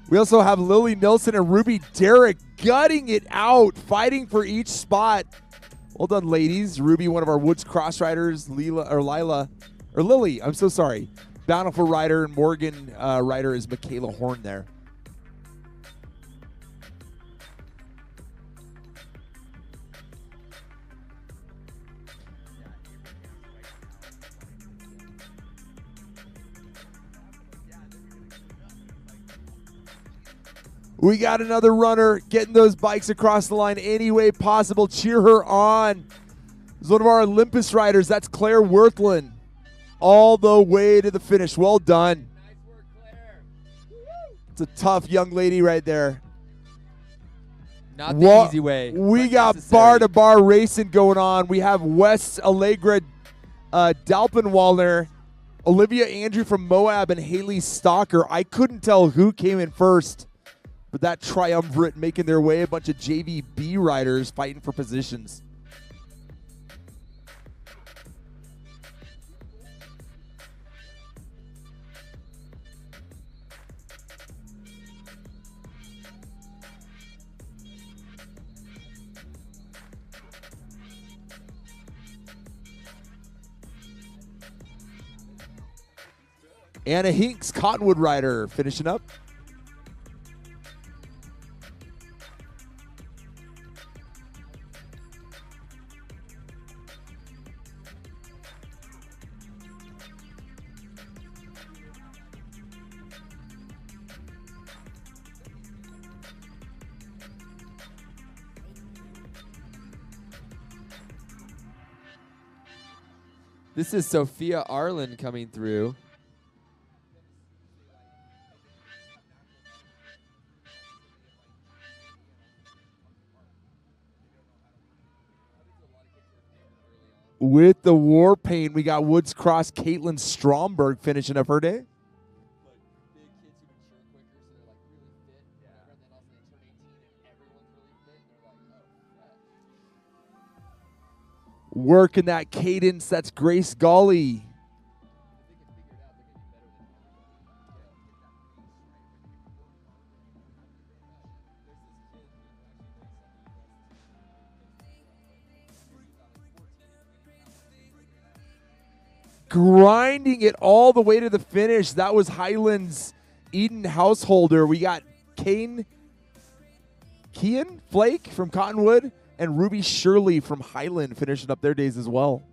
We also have Lily Nilsson and Ruby Derrick gutting it out, fighting for each spot. Well done, ladies. Ruby, one of our Woods Cross riders. Lily, I'm so sorry. Bountiful rider and Morgan rider is Michaela Horn there. We got another runner getting those bikes across the line any way possible. Cheer her on. This is one of our Olympus riders. That's Claire Worthland. All the way to the finish. Well done. Nice work, Claire. It's a tough young lady right there. Not the easy way. We got bar-to-bar racing going on. We have Wes Allegra Dalpenwallner, Olivia Andrew from Moab, and Haley Stalker. I couldn't tell who came in first. But that triumvirate making their way, a bunch of JVB riders fighting for positions. Anna Hinks, Cottonwood rider, finishing up. This is Sophia Arlen coming through. With the war paint, we got Woods Cross Caitlin Stromberg finishing up her day. Working that cadence, that's Grace Golly. Grinding it all the way to the finish. That was Highlands Eden Householder. We got Kean Flake from Cottonwood and Ruby Shirley from Highland finishing up their days as well.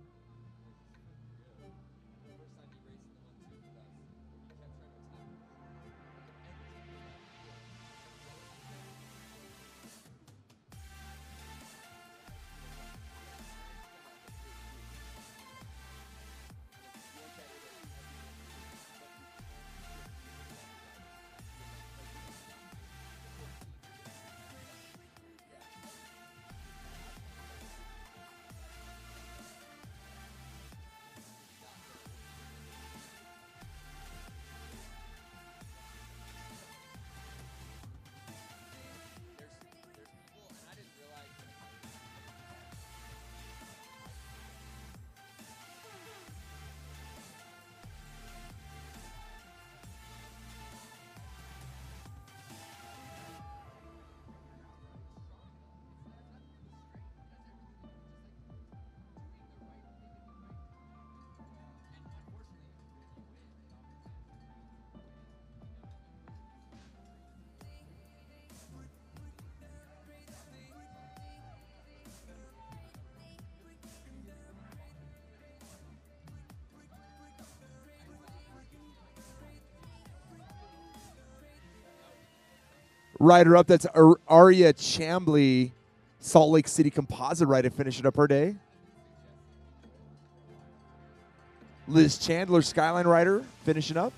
rider up. That's Aria Chambly, Salt Lake City composite rider, finishing up her day. Liz Chandler, Skyline rider, finishing up.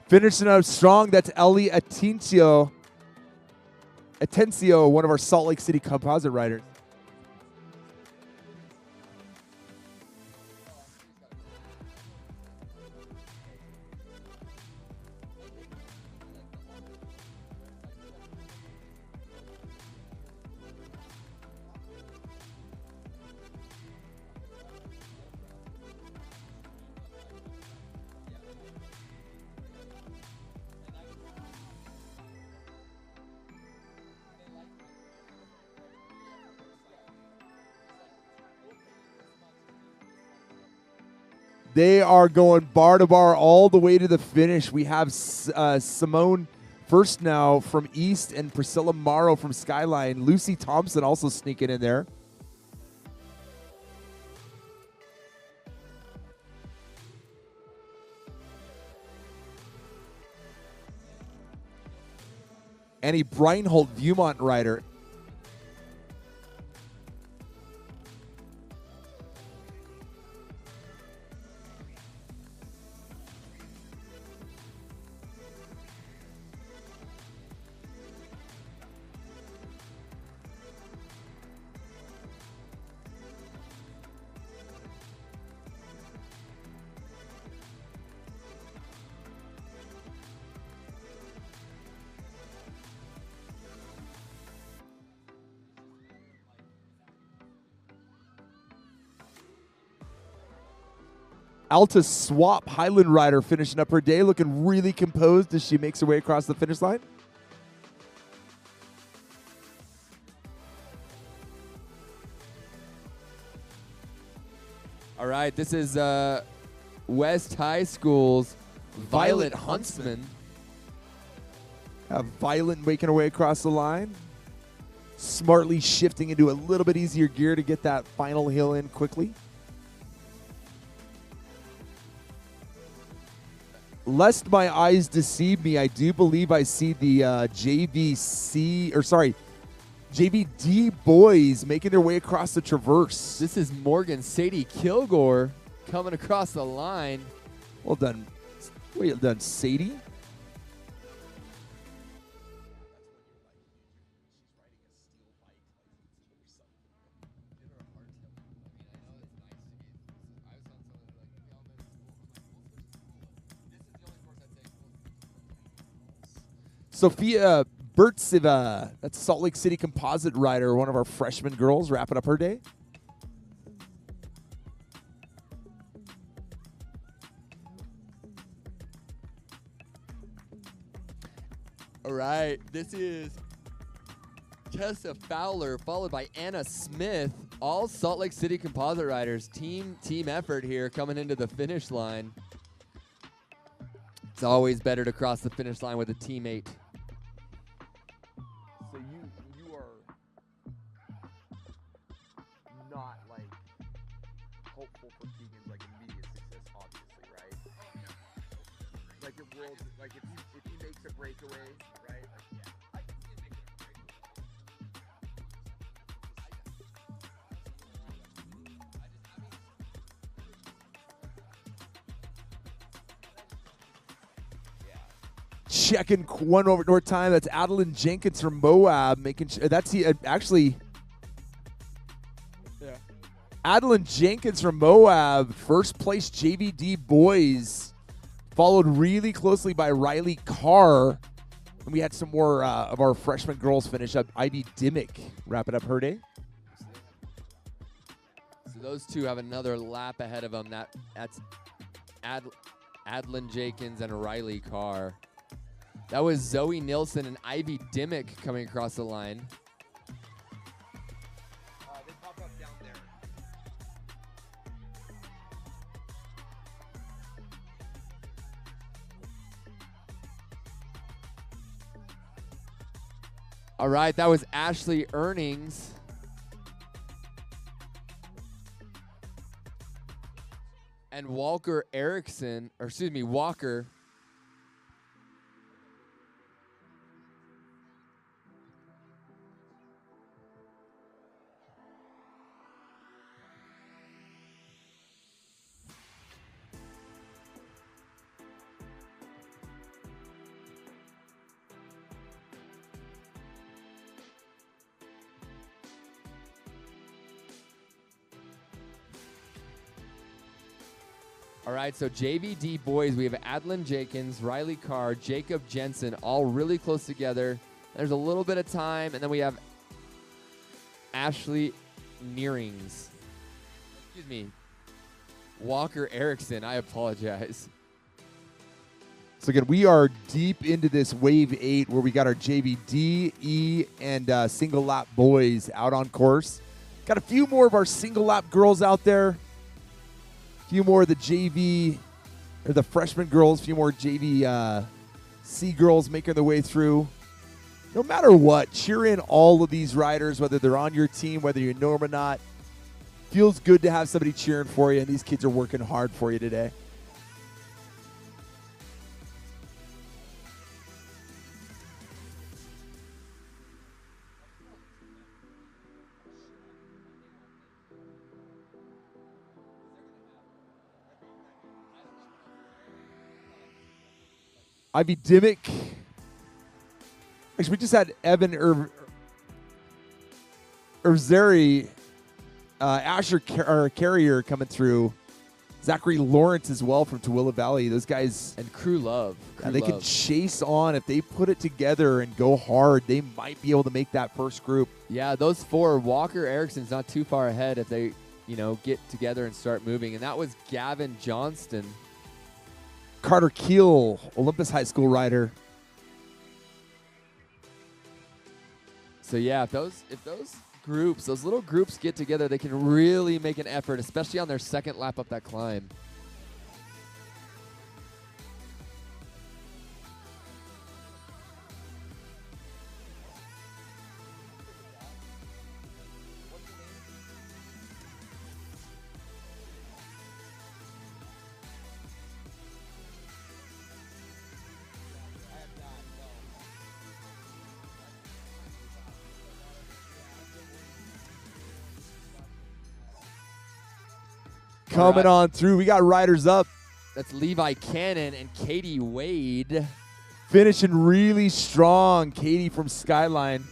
Finishing up strong, that's Ellie Atencio, one of our Salt Lake City composite riders. They are going bar to bar all the way to the finish. We have Simone First now from East and Priscilla Morrow from Skyline. Lucy Thompson also sneaking in there. Annie Breinholt, Viewmont rider. Alta Swap, Highland rider, finishing up her day, looking really composed as she makes her way across the finish line. All right, this is West High School's Violet Huntsman. Violet making her way across the line. Smartly shifting into a little bit easier gear to get that final hill in quickly. Lest my eyes deceive me, I do believe I see the JVD boys making their way across the traverse. This is Morgan Sadie Kilgore coming across the line. Well done. Well done, Sadie. Sophia Bertsiva, that's Salt Lake City composite rider, one of our freshman girls, wrapping up her day. All right, this is Tessa Fowler, followed by Anna Smith. All Salt Lake City composite riders. Team effort here coming into the finish line. It's always better to cross the finish line with a teammate. So you are not like hopeful for Keegan's like immediate success. obviously, right? Like if Worlds, like if he makes a breakaway, right? Like, yeah. Checking one more time. That's Adeline Jenkins from Moab making sure that's the actually. Yeah. Adeline Jenkins from Moab, first place JVD boys, followed really closely by Riley Carr. And we had some more of our freshman girls finish up. Ivy Dimmick wrapping up her day. So those two have another lap ahead of them. That's Adeline Jenkins and Riley Carr. That was Zoe Nilsson and Ivy Dimmick coming across the line. They pop up down there. All right, that was Ashley Earnings. And Walker Erickson, or excuse me, Walker. All right, so JVD boys, we have Adeline Jenkins, Riley Carr, Jacob Jensen, all really close together. There's a little bit of time, and then we have Ashley Nearings. Excuse me, Walker Erickson. I apologize. So again, we are deep into this Wave 8 where we got our JVD, E, and single lap boys out on course. Got a few more of our single lap girls out there. A few more of the JV, or the freshman girls, a few more JV C girls making their way through. No matter what, cheer in all of these riders, whether they're on your team, whether you know them or not. Feels good to have somebody cheering for you, and these kids are working hard for you today. Ivy Dimmick. Actually, we just had Evan Erzeri, Asher Carrier coming through. Zachary Lawrence as well from Tooele Valley. Those guys. And Crew Love. They can chase on. If they put it together and go hard, they might be able to make that first group. Yeah, those four. Walker Erickson's not too far ahead if they, get together and start moving. And that was Gavin Johnston. Carter Keel, Olympus High School rider. So yeah, if those groups, those little groups get together, they can really make an effort, especially on their second lap up that climb. Coming on through. We got riders up. That's Levi Cannon and Katie Wade. Finishing really strong. Katie from Skyline.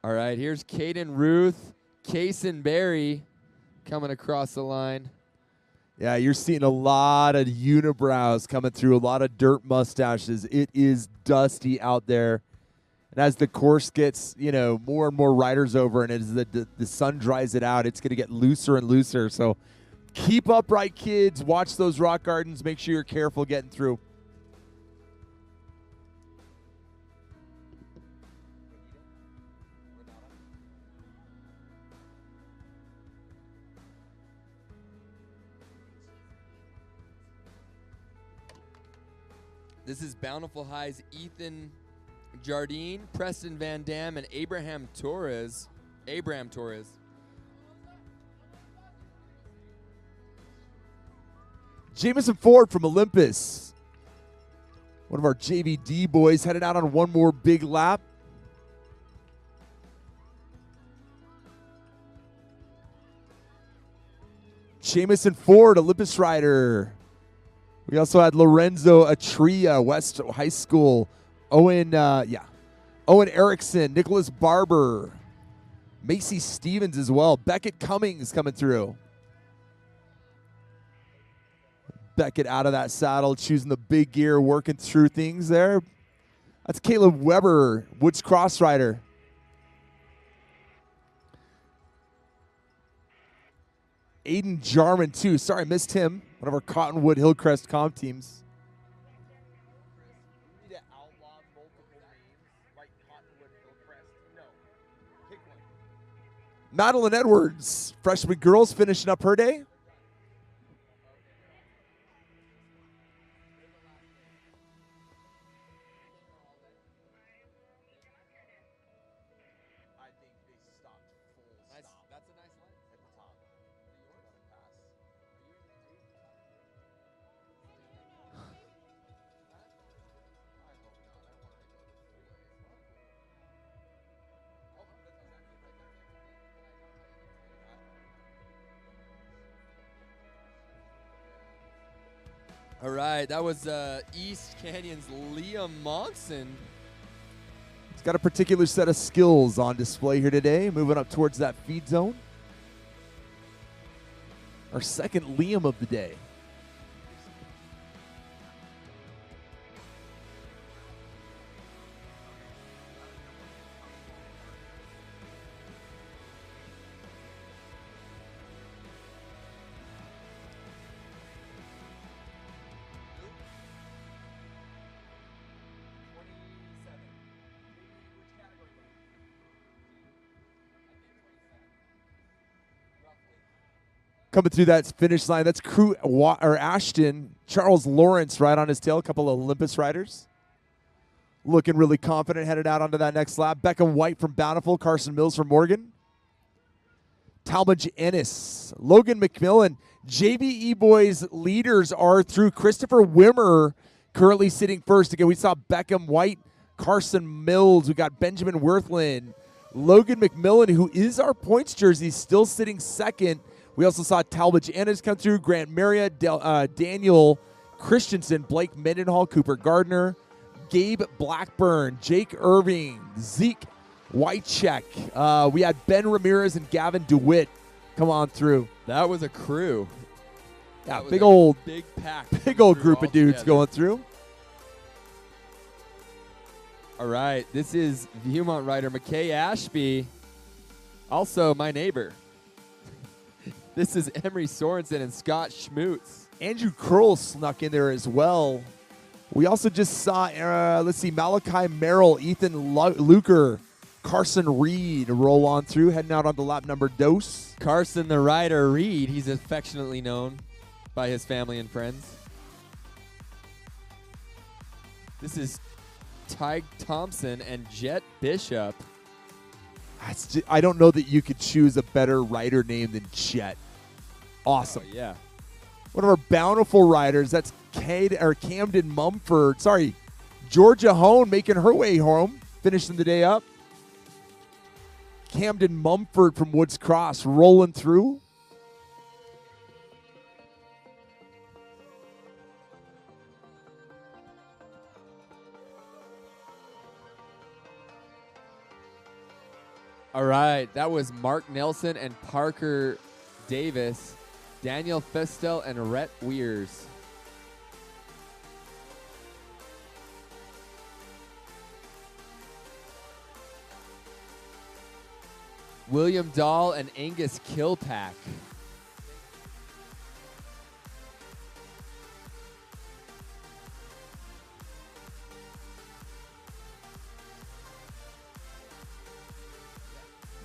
All right, here's Caden Ruth, Kaysen Berry coming across the line. Yeah, you're seeing a lot of unibrows coming through, a lot of dirt mustaches. It is dusty out there. And as the course gets, more and more riders over and as the sun dries it out, it's going to get looser and looser. So keep upright, kids. Watch those rock gardens. Make sure you're careful getting through. This is Bountiful High's Ethan Jardine, Preston Van Dam, and Abraham Torres. Jamison Ford from Olympus. One of our JVD boys headed out on one more big lap. Jamison Ford, Olympus rider. We also had Lorenzo Atria, West High School. Owen Erickson, Nicholas Barber, Macy Stevens as well. Beckett Cummings coming through. Beckett out of that saddle, choosing the big gear, working through things there. That's Caleb Weber, Woods Cross rider. Aiden Jarman too. Sorry, I missed him. One of our Cottonwood Hillcrest comp teams. Madeline Edwards, freshman girls, finishing up her day. All right, that was East Canyon's Liam Monson. He's got a particular set of skills on display here today, moving up towards that feed zone. Our second Liam of the day. Coming through that finish line, that's Ashton. Charles Lawrence right on his tail, a couple of Olympus riders. Looking really confident, headed out onto that next lap. Becca White from Bountiful, Carson Mills from Morgan. Talmadge Ennis, Logan McMillan. JVE boys leaders are through. Christopher Wimmer currently sitting first. Again, we saw Beckham White, Carson Mills. We got Benjamin Worthland. Logan McMillan, who is our points jersey, still sitting second. We also saw Talmadge Ennis come through, Grant Marriott, Daniel Christensen, Blake Mendenhall, Cooper Gardner, Gabe Blackburn, Jake Irving, Zeke Whitecheck. We had Ben Ramirez and Gavin DeWitt come on through. That was a crew. Yeah, big old pack. Big old group of dudes going through. All right, this is Viewmont rider McKay Ashby, also my neighbor. This is Emery Sorensen and Scott Schmutz. Andrew Kroll snuck in there as well. We also just saw, Malachi Merrill, Ethan Luker, Carson Reed roll on through, heading out on the lap number dose. Carson the Rider Reed, he's affectionately known by his family and friends. This is Tyg Thompson and Jet Bishop. I don't know that you could choose a better rider name than Jet. Awesome. Oh, yeah. One of our Bountiful riders, that's Camden Mumford. Sorry, Georgia Hone making her way home, finishing the day up. Camden Mumford from Woods Cross rolling through. All right, that was Mark Nelson and Parker Davis, Daniel Festel and Rhett Weirs. William Dahl and Angus Kilpack.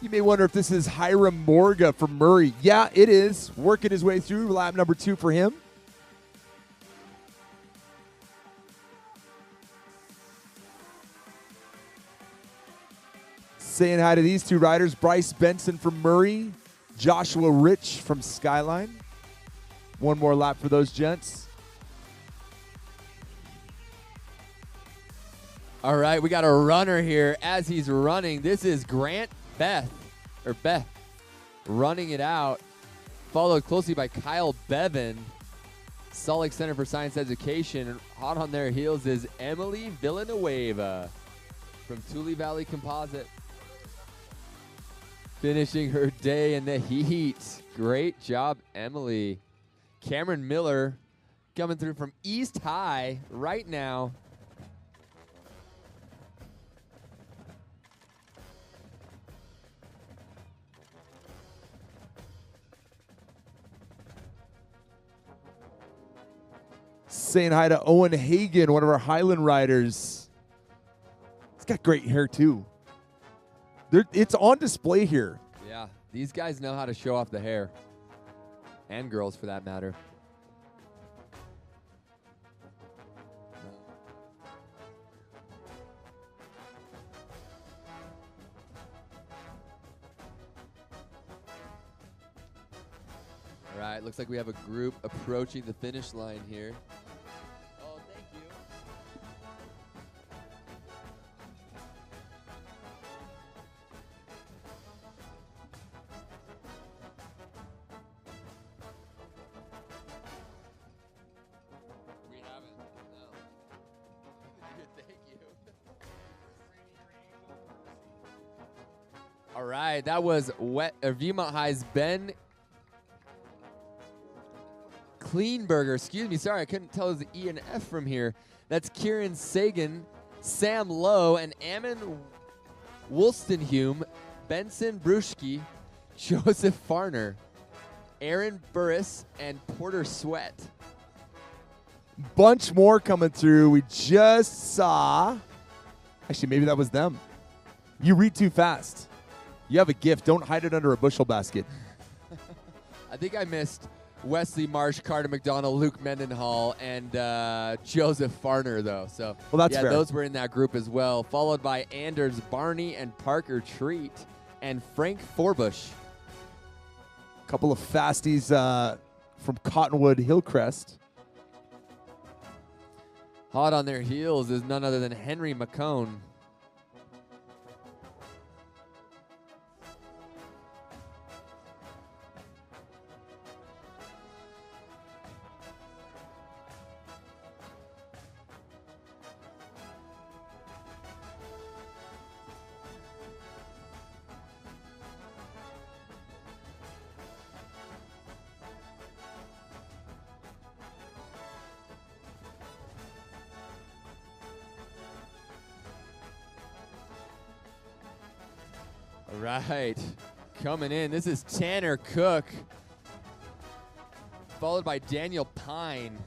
You may wonder if this is Hiram Morga from Murray. Yeah, it is. Working his way through lap number 2 for him. Saying hi to these two riders, Bryce Benson from Murray, Joshua Rich from Skyline. One more lap for those gents. All right, we got a runner here as he's running. This is Grant Beth running it out, followed closely by Kyle Bevan, Salt Lake Center for Science Education. Hot on their heels is Emily Villanueva from Tule Valley Composite, finishing her day in the heat. Great job, Emily. Cameron Miller coming through from East High right now. Saying hi to Owen Hagen, one of our Highland riders. He's got great hair too. It's on display here. Yeah, these guys know how to show off the hair. And girls, for that matter. All right, looks like we have a group approaching the finish line here. Oh, thank you. We haven't, no. Thank you. All right, that was Viewmont High's Ben Kleinberger, excuse me, sorry, I couldn't tell it was the E and F from here. That's Kieran Sagan, Sam Lowe, and Ammon Wolstenhume, Benson Bruschke, Joseph Farner, Aaron Burris, and Porter Sweat. Bunch more coming through. We just saw. Actually, maybe that was them. You read too fast. You have a gift. Don't hide it under a bushel basket. I think I missed Wesley Marsh, Carter McDonald, Luke Mendenhall, and Joseph Farner, though. So, well, that's yeah, fair. Those were in that group as well, followed by Anders Barney and Parker Treat and Frank Forbush. A couple of fasties from Cottonwood Hillcrest. Hot on their heels is none other than Henry McCone. All right, coming in, this is Tanner Cook, followed by Daniel Pine.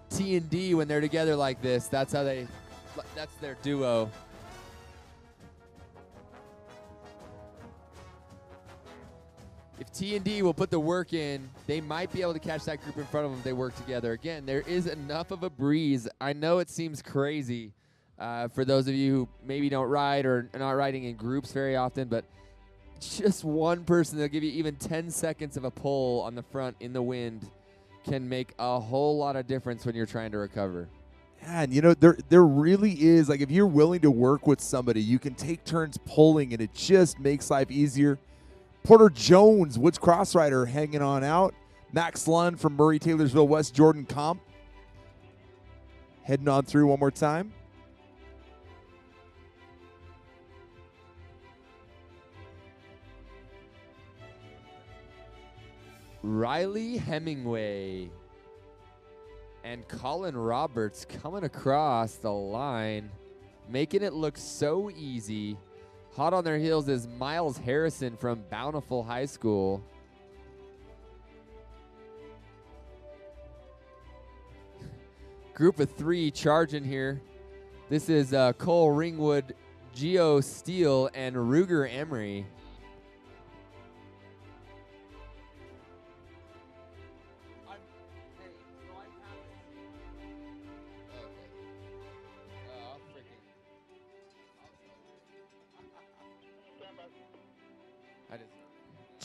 T&D, when they're together like this, that's their duo. If T&D will put the work in, they might be able to catch that group in front of them if they work together. Again, there is enough of a breeze. I know it seems crazy for those of you who maybe don't ride or are not riding in groups very often, but just one person that'll give you even 10 seconds of a pull on the front in the wind can make a whole lot of difference when you're trying to recover. And, you know, there really is, like, if you're willing to work with somebody, you can take turns pulling, and it just makes life easier. Porter Jones, Woods Cross Rider, hanging on out. Max Lund from Murray Taylorsville West, Jordan Comp. Heading on through one more time. Riley Hemingway and Colin Roberts coming across the line, making it look so easy. Hot on their heels is Miles Harrison from Bountiful High School. Group of three charging here. This is Cole Ringwood, Geo Steele, and Ruger Emery.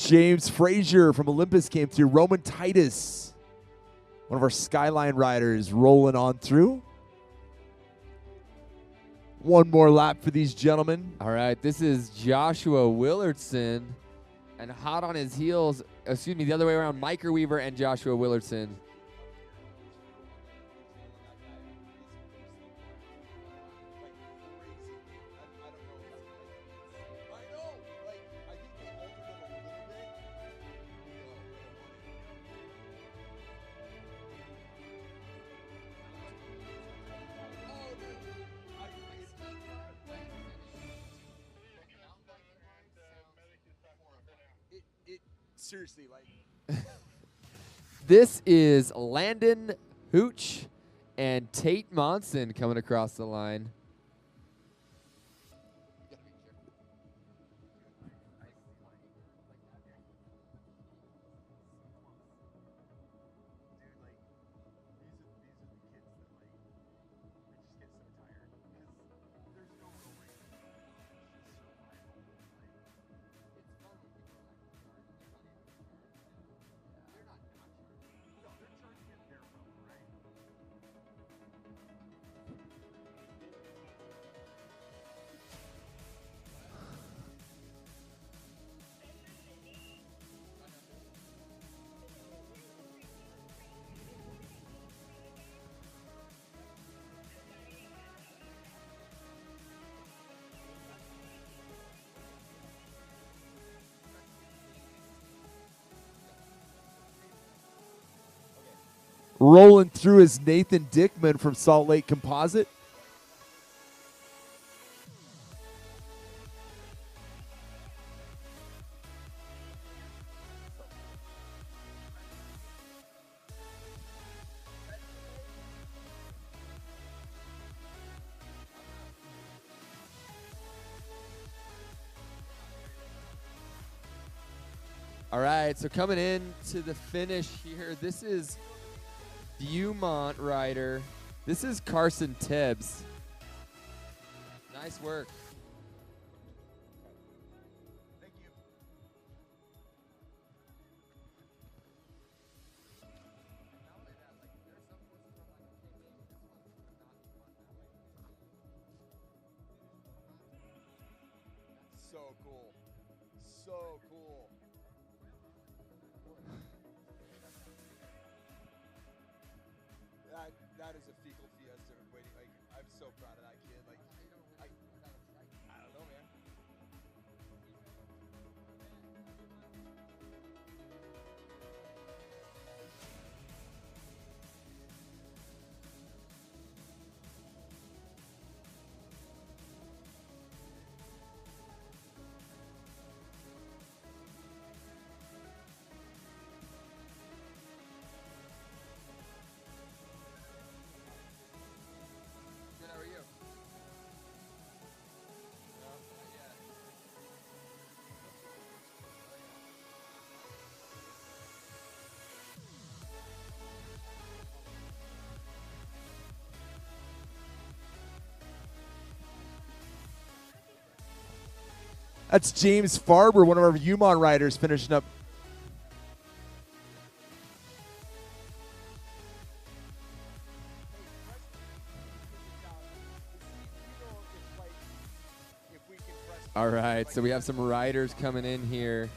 James Frazier from Olympus came through. Roman Titus, one of our Skyline riders, rolling on through. One more lap for these gentlemen. All right, this is Joshua Willardson, and hot on his heels, excuse me, the other way around, Micah Weaver and Joshua Willardson. Seriously, like. This is Landon Hooch and Tate Monson coming across the line. Rolling through is Nathan Dickman from Salt Lake Composite. All right, so coming in to the finish here, this is Viewmont rider. This is Carson Tibbs. Nice work. Thank you. So cool. So cool. That is a fecal fiesta waiting. Like, I'm so proud of that kid. Like, I don't know, man. Good, how are you? No, not yet. That's James Farber, one of our Viewmont riders, finishing up. All right, so we have some riders coming in here.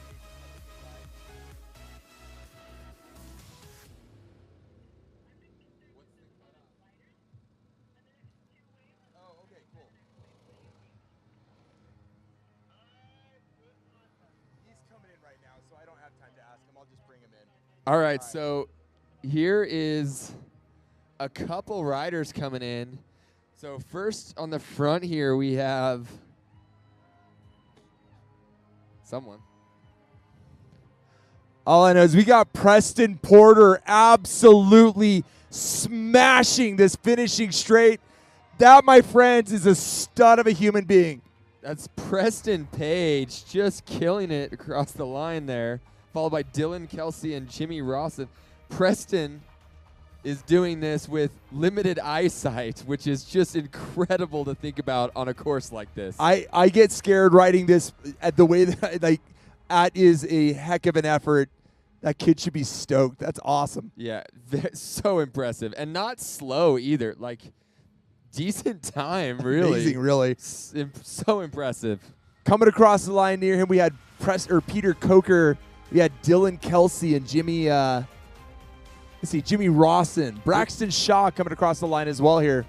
All right, so here is a couple riders coming in. So first on the front here, we have someone. All I know is we got Preston Porter absolutely smashing this finishing straight. That, my friends, is a stud of a human being. That's Preston Page just killing it across the line there, followed by Dylan Kelsey and Jimmy Rawson. Preston is doing this with limited eyesight, which is just incredible to think about on a course like this. I get scared riding this at the way that That is a heck of an effort. That kid should be stoked. That's awesome. Yeah, so impressive. And not slow either. Like, decent time, really. Amazing, really. So impressive. Coming across the line near him, we had Peter Coker. We had Dylan Kelsey and Jimmy, Jimmy Rawson. Braxton Shaw coming across the line as well here.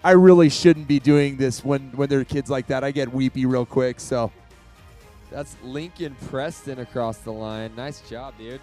I really shouldn't be doing this when there are kids like that. I get weepy real quick, so. That's Lincoln Preston across the line. Nice job, dude.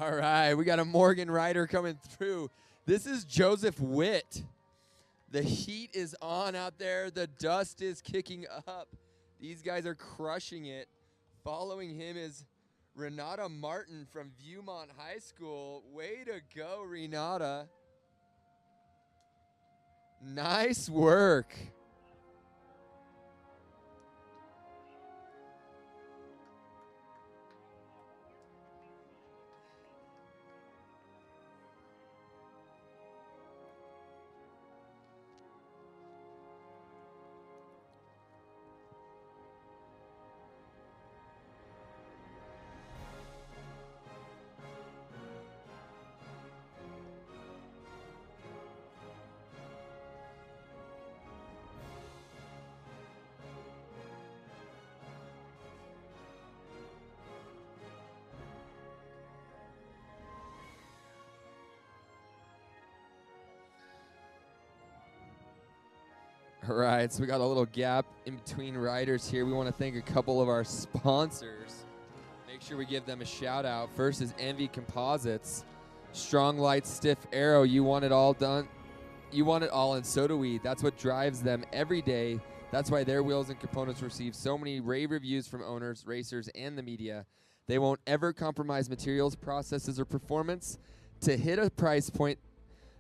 All right, we got a Morgan rider coming through. This is Joseph Witt. The heat is on out there. The dust is kicking up. These guys are crushing it. Following him is Renata Martin from Viewmont High School. Way to go, Renata. Nice work. All right, so we got a little gap in between riders here. We want to thank a couple of our sponsors. Make sure we give them a shout out. First is Envy Composites. Strong Light Stiff Arrow. You want it all done. You want it all, and so do we. That's what drives them every day. That's why their wheels and components receive so many rave reviews from owners, racers, and the media. They won't ever compromise materials, processes, or performance. To hit a price point,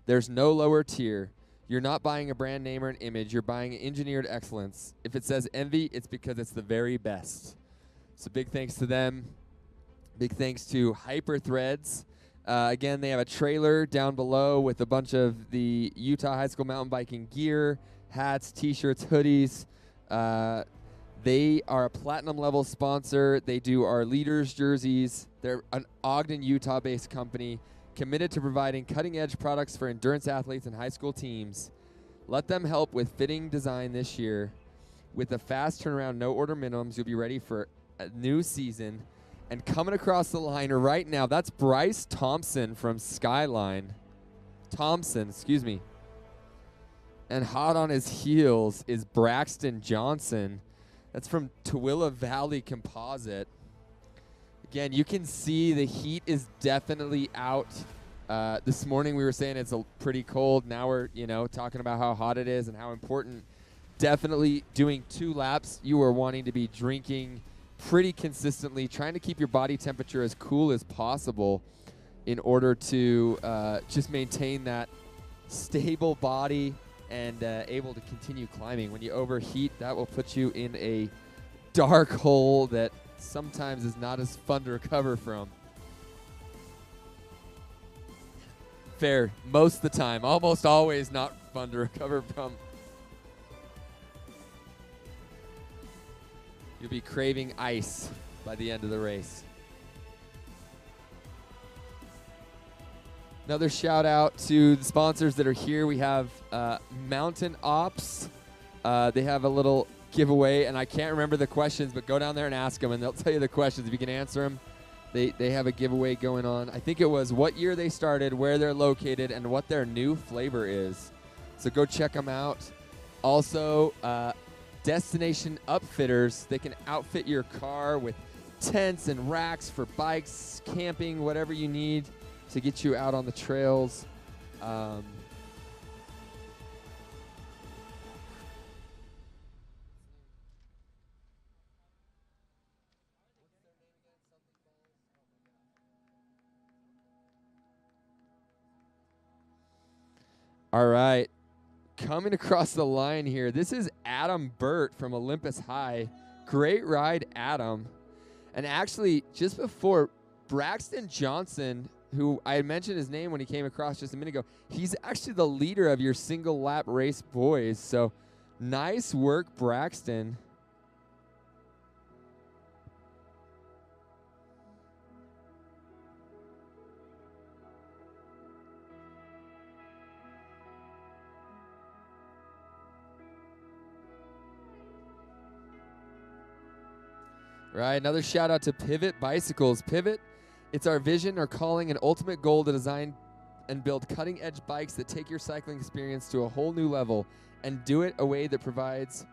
there's no lower tier. You're not buying a brand name or an image. You're buying engineered excellence. If it says Envy, it's because it's the very best. So big thanks to them. Big thanks to Hyper Threads. Again, they have a trailer down below with a bunch of the Utah High School mountain biking gear, hats, T-shirts, hoodies. They are a platinum level sponsor. They do our leaders jerseys. They're an Ogden, Utah-based company committed to providing cutting-edge products for endurance athletes and high school teams. Let them help with fitting design this year. With a fast turnaround, no order minimums, you'll be ready for a new season. And coming across the line right now, that's Bryce Thompson from Skyline. Excuse me. And hot on his heels is Braxton Johnson. That's from Tooele Valley Composite. Again, you can see the heat is definitely out. This morning we were saying it's pretty cold. Now we're, talking about how hot it is and how important. Definitely doing 2 laps. You are wanting to be drinking pretty consistently, trying to keep your body temperature as cool as possible in order to just maintain that stable body and able to continue climbing. When you overheat, that will put you in a dark hole that sometimes is not as fun to recover from. Fair, most of the time, almost always not fun to recover from. You'll be craving ice by the end of the race. Another shout out to the sponsors that are here. We have Mountain Ops. They have a little giveaway, and I can't remember the questions, but go down there and ask them, and they'll tell you the questions. If you can answer them, they have a giveaway going on. I think it was what year they started, where they're located, and what their new flavor is. So go check them out. Also, Destination Upfitters. They can outfit your car with tents and racks for bikes, camping, whatever you need to get you out on the trails. All right. Coming across the line here, this is Adam Burt from Olympus High. Great ride, Adam. And actually, just before, Braxton Johnson, who I had mentioned his name when he came across just a minute ago, he's actually the leader of your single lap race boys. So nice work, Braxton. Right, another shout out to Pivot Bicycles. Pivot, it's our vision, our calling, and ultimate goal to design and build cutting-edge bikes that take your cycling experience to a whole new level and do it a way that provides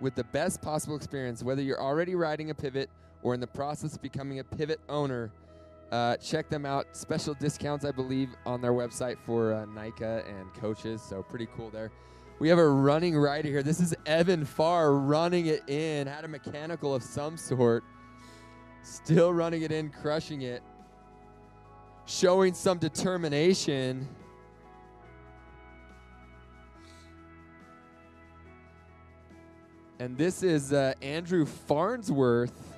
with the best possible experience, whether you're already riding a Pivot or in the process of becoming a Pivot owner. Check them out. Special discounts, I believe, on their website for NICA and coaches, so pretty cool there. We have a running rider here. This is Evan Farr running it in. Had a mechanical of some sort. Still running it in, crushing it. Showing some determination. And this is Andrew Farnsworth.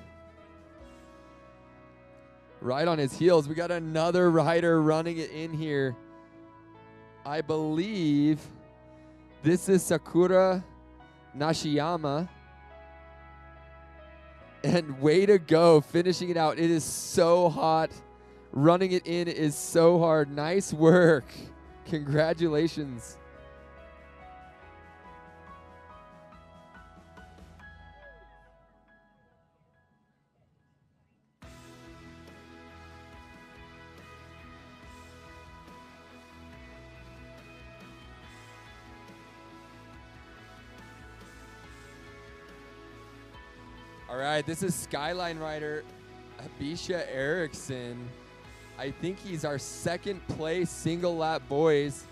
Right on his heels. We got another rider running it in here. I believe this is Sakura Nashiyama. And way to go, finishing it out. It is so hot. Running it in is so hard. Nice work. Congratulations. All right, this is Skyline rider Abisha Erickson. I think he's our second place single lap boys.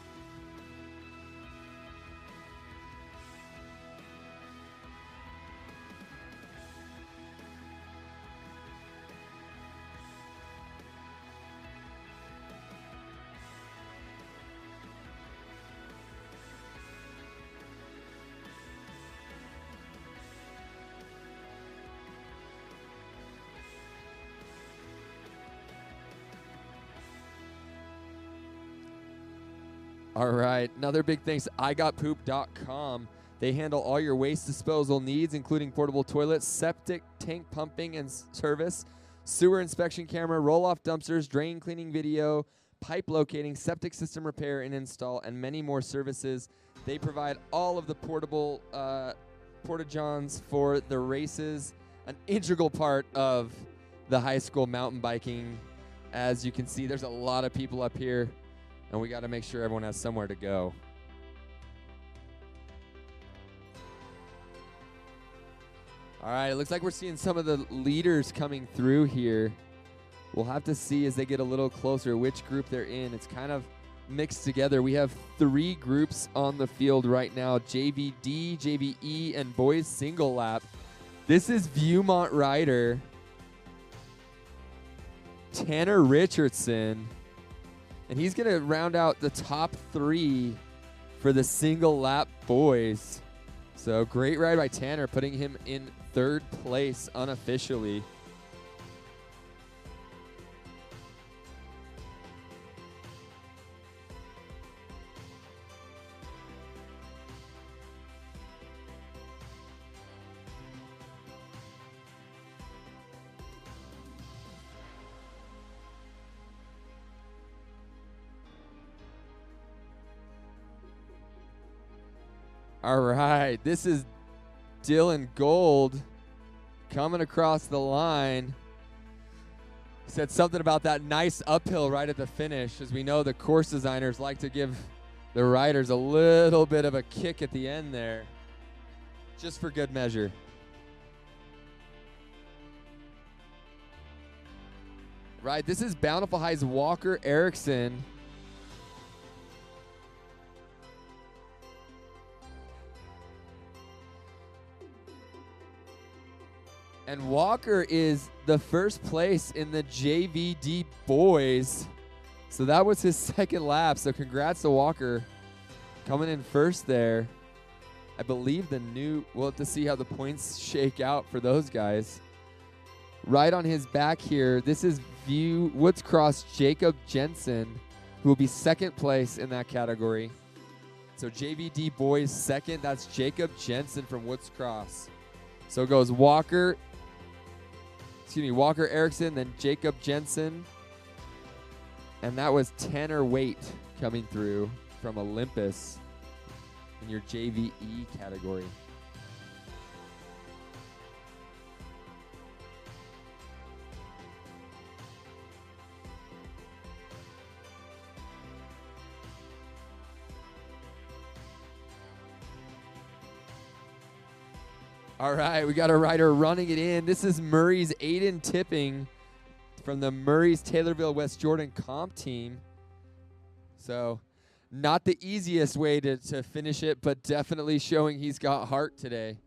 All right, another big thanks to IGotPoop.com. They handle all your waste disposal needs, including portable toilets, septic tank pumping and service, sewer inspection camera, roll-off dumpsters, drain cleaning video, pipe locating, septic system repair and install, and many more services. They provide all of the portable porta-johns for the races, an integral part of the high school mountain biking. As you can see, there's a lot of people up here, and we got to make sure everyone has somewhere to go. All right, it looks like we're seeing some of the leaders coming through here. We'll have to see as they get a little closer which group they're in. It's kind of mixed together. We have 3 groups on the field right now, JVD, JVE, and boys single lap. This is Viewmont rider Tanner Richardson, and he's going to round out the top 3 for the single lap boys. So great ride by Tanner, putting him in 3rd place unofficially. All right, this is Dylan Gold coming across the line. Said something about that nice uphill right at the finish. As we know, the course designers like to give the riders a little bit of a kick at the end there, just for good measure. Right, this is Bountiful High's Walker Erickson. And Walker is the first place in the JVD boys. So that was his second lap. So congrats to Walker coming in first there. I believe we'll have to see how the points shake out for those guys. Right on his back here, this is Woods Cross Jacob Jensen, who will be second place in that category. So JVD boys second, that's Jacob Jensen from Woods Cross. So it goes Walker Erickson, then Jacob Jensen. And that was Tanner Waite coming through from Olympus in your JVE category. All right, we got a rider running it in. This is Murray's Aiden Tipping from the Murray's Taylorville West Jordan comp team. So not the easiest way to finish it, but definitely showing he's got heart today.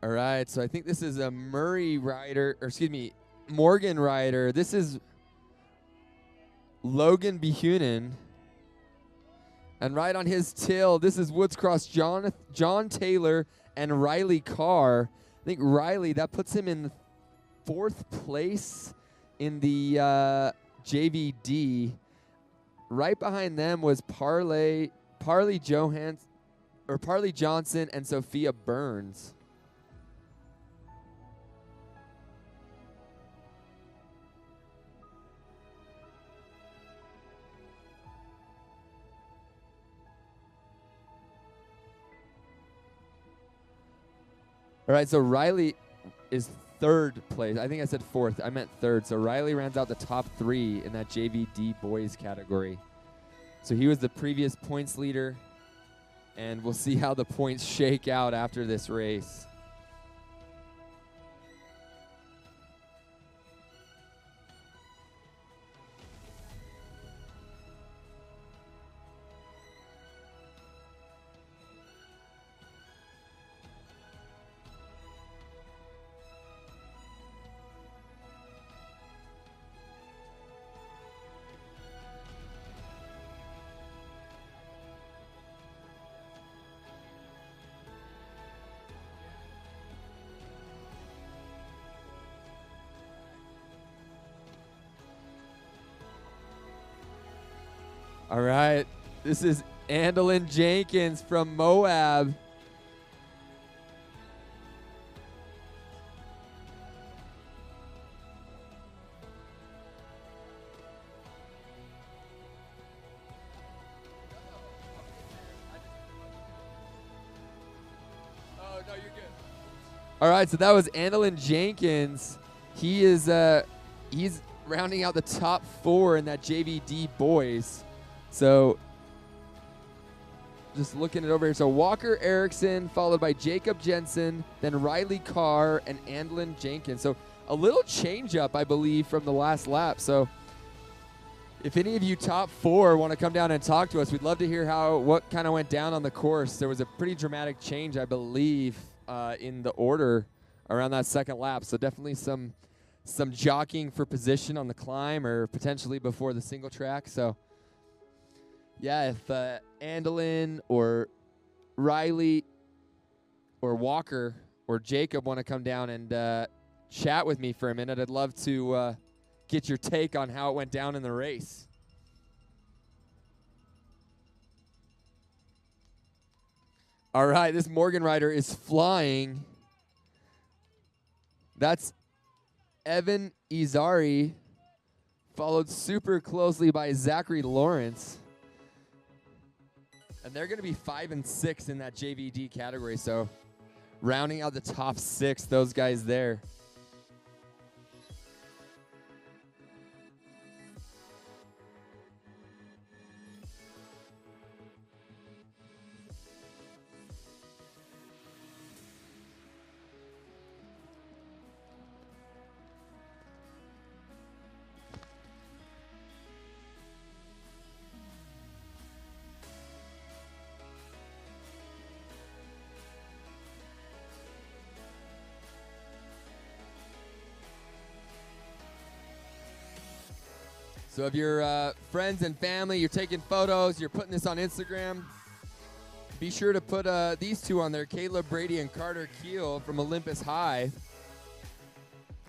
All right, so I think this is a Morgan rider. This is Logan Behunin. And right on his tail, this is Woods Cross John Taylor and Riley Carr. I think Riley, that puts him in fourth place in the JVD. Right behind them was Parley Johnson and Sophia Burns. All right, so Riley is third place. I think I said fourth. I meant third. So Riley rounds out the top three in that JVD boys category. So he was the previous points leader, and we'll see how the points shake out after this race. All right, this is Andalyn Jenkins from Moab. Oh, no, you're good. All right, so that was Andalyn Jenkins. He is he's rounding out the top four in that JVD boys. So just looking it over here. So Walker Erickson, followed by Jacob Jensen, then Riley Carr, and Andalyn Jenkins. So a little change up, I believe, from the last lap. So if any of you top four want to come down and talk to us, we'd love to hear what kind of went down on the course. There was a pretty dramatic change, I believe, in the order around that second lap. So definitely some jockeying for position on the climb or potentially before the single track. So yeah, if Andalyn or Riley or Walker or Jacob want to come down and chat with me for a minute, I'd love to get your take on how it went down in the race. All right, this Morgan rider is flying. That's Evan Izari, followed super closely by Zachary Lawrence. And they're going to be 5 and 6 in that JVD category. So rounding out the top 6, those guys there. So if you're friends and family, you're taking photos, you're putting this on Instagram, be sure to put these two on there, Caleb Brady and Carter Keel from Olympus High.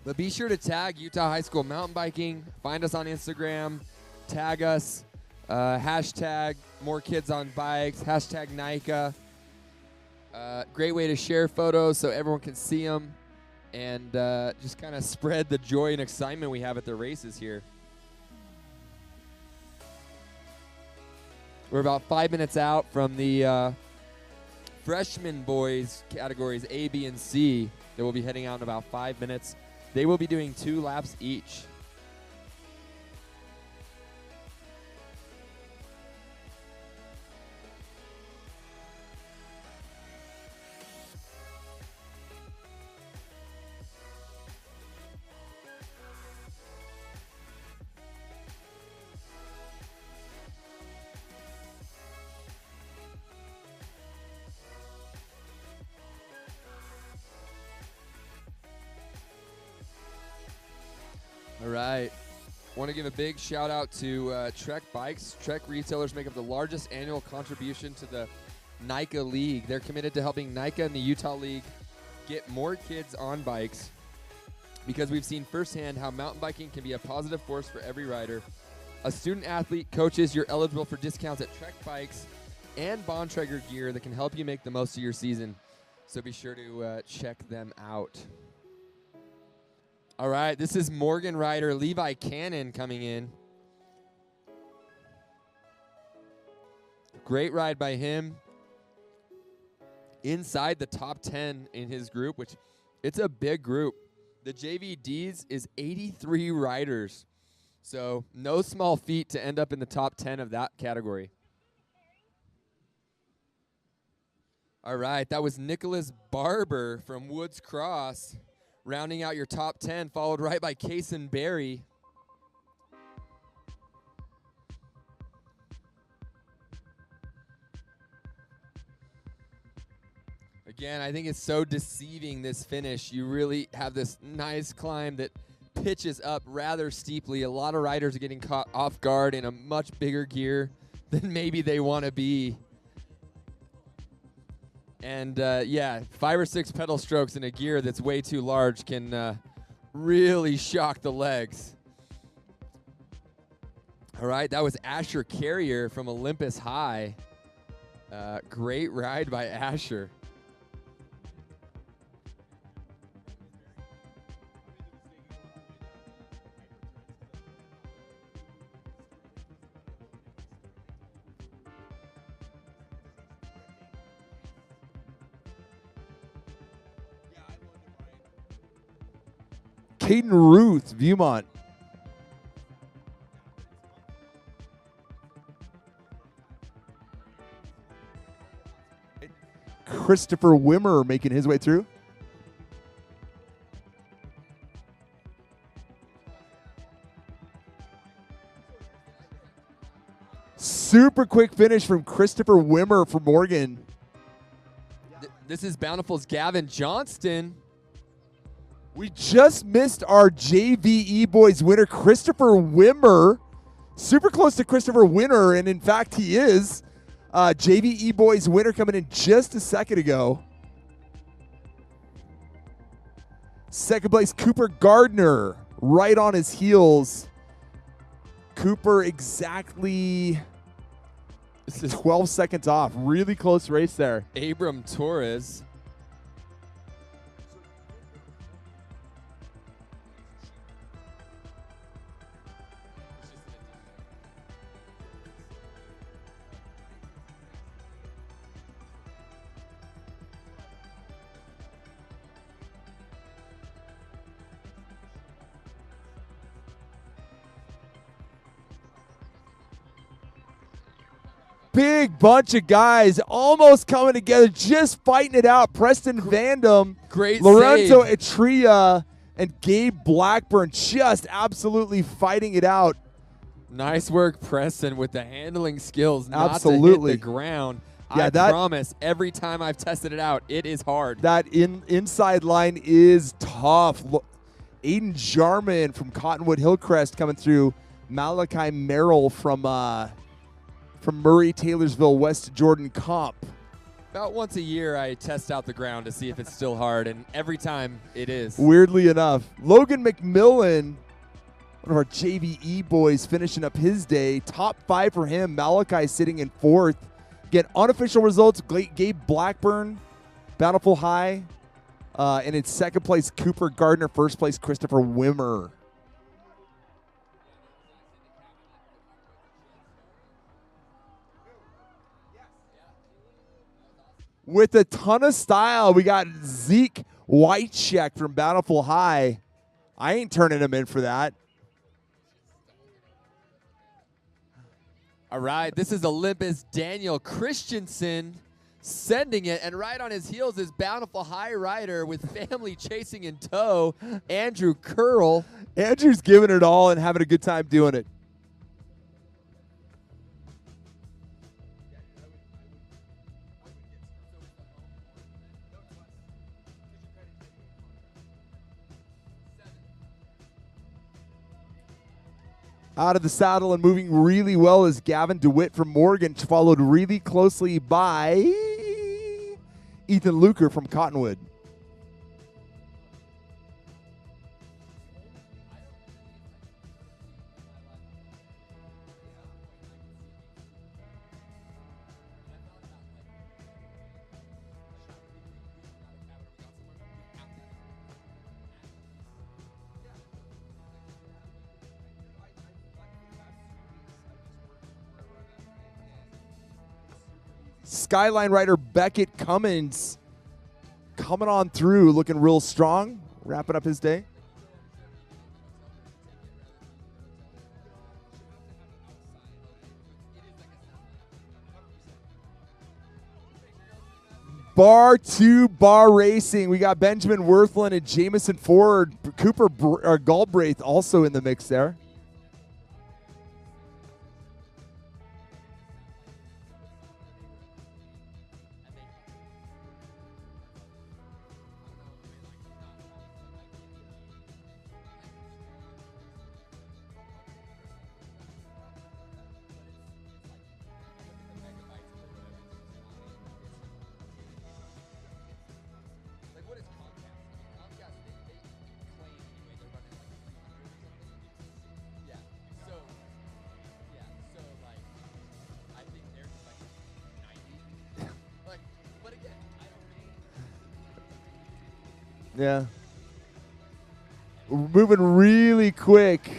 But be sure to tag Utah High School Mountain Biking. Find us on Instagram, tag us, hashtag more kids on bikes, hashtag NICA. Great way to share photos so everyone can see them and just kind of spread the joy and excitement we have at the races here. We're about 5 minutes out from the freshman boys categories A, B, and C that will be heading out in about 5 minutes. They will be doing 2 laps each. All right. Want to give a big shout out to Trek Bikes. Trek retailers make up the largest annual contribution to the NICA League. They're committed to helping NICA and the Utah League get more kids on bikes because we've seen firsthand how mountain biking can be a positive force for every rider. As student athlete coaches, you're eligible for discounts at Trek Bikes and Bontrager gear that can help you make the most of your season. So be sure to check them out. All right, this is Morgan rider Levi Cannon coming in. Great ride by him. Inside the top 10 in his group, which it's a big group. The JVDs is 83 riders. So no small feat to end up in the top 10 of that category. All right, that was Nicholas Barber from Woods Cross. Rounding out your top 10, followed right by Kason Berry. Again, I think it's so deceiving, this finish. You really have this nice climb that pitches up rather steeply. A lot of riders are getting caught off guard in a much bigger gear than maybe they want to be. And yeah, 5 or 6 pedal strokes in a gear that's way too large can really shock the legs. All right, that was Asher Carrier from Olympus High. Great ride by Asher. Caden Ruth, Viewmont. Christopher Wimmer making his way through. Super quick finish from Christopher Wimmer for Morgan. This is Bountiful's Gavin Johnston. We just missed our JVE boys winner, Christopher Wimmer. Super close to Christopher Winner, and in fact, he is. JVE boys winner coming in just a second ago. Second place, Cooper Gardner, right on his heels. Cooper exactly This is 12 seconds off. Really close race there. Abram Torres. Big bunch of guys almost coming together, just fighting it out. Preston Vandam, Great Lorenzo save. Etria, and Gabe Blackburn just absolutely fighting it out. Nice work, Preston, with the handling skills not Absolutely. to hit the ground. Yeah, I that- promise, every time I've tested it out, it is hard. That inside line is tough. Aiden Jarman from Cottonwood Hillcrest coming through. Malachi Merrill from Murray Taylorsville West Jordan Comp. About once a year, I test out the ground to see if it's still hard, and every time it is. Weirdly enough, Logan McMillan, one of our JVE boys, finishing up his day. Top 5 for him. Malachi sitting in 4th. Get unofficial results. Gabe Blackburn, Bountiful High. And in 2nd place, Cooper Gardner. 1st place, Christopher Wimmer. With a ton of style, we got Zeke Whitecheck from Bountiful High. I ain't turning him in for that. All right, this is Olympus Daniel Christensen sending it, and right on his heels is Bountiful High rider with family chasing in tow, Andrew Curl. Andrew's giving it all and having a good time doing it. Out of the saddle and moving really well is Gavin DeWitt from Morgan, followed really closely by Ethan Luker from Cottonwood. Skyline rider Beckett Cummins coming on through, looking real strong, wrapping up his day. Bar 2 bar racing. We got Benjamin Worthland and Jamison Ford. Cooper Galbraith also in the mix there. Yeah. Moving really quick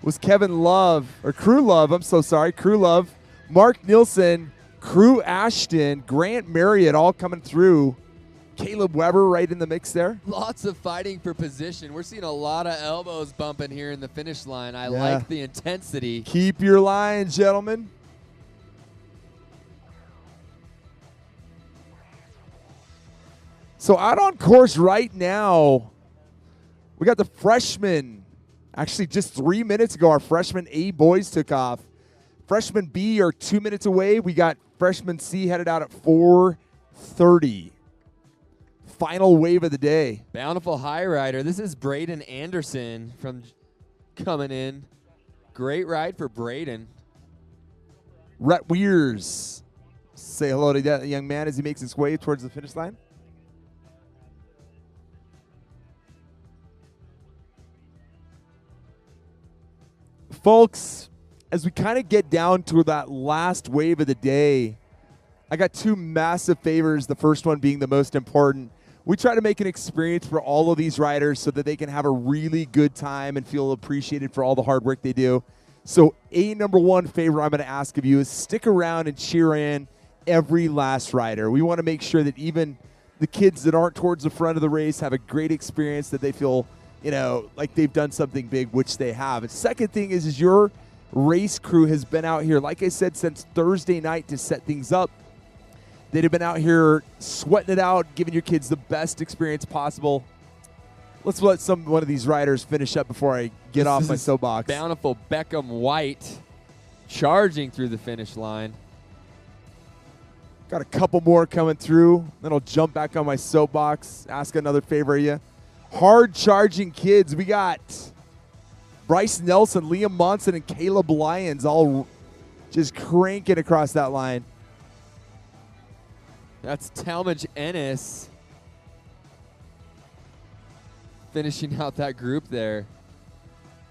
was Kevin Love, or Crew Love, I'm so sorry, Crew Love, Mark Nielsen, Crew Ashton, Grant Marriott all coming through. Caleb Weber right in the mix there. Lots of fighting for position. We're seeing a lot of elbows bumping here in the finish line. I like the intensity. Keep your line, gentlemen. So out on course right now, we got the freshmen. Actually, just 3 minutes ago, our freshman A boys took off. Freshman B are 2 minutes away. We got freshman C headed out at 4:30. Final wave of the day. Bountiful High rider. This is Braden Anderson from coming in. Great ride for Braden. Rhett Weirs. Say hello to that young man as he makes his way towards the finish line. Folks, as we kind of get down to that last wave of the day, I got two massive favors, the first one being the most important. We try to make an experience for all of these riders so that they can have a really good time and feel appreciated for all the hard work they do. So number one favor I'm going to ask of you is stick around and cheer in every last rider. We want to make sure that even the kids that aren't towards the front of the race have a great experience, that they feel, like they've done something big, which they have. And second thing is your race crew has been out here, like I said, since Thursday night to set things up. They've been out here sweating it out, giving your kids the best experience possible. Let's let one of these riders finish up before I get off my soapbox. Bountiful Beckham White charging through the finish line. Got a couple more coming through. Then I'll jump back on my soapbox, ask another favor of you. Hard charging kids. We got Bryce Nelson, Liam Monson, and Caleb Lyons all just cranking across that line. That's Talmadge Ennis finishing out that group there.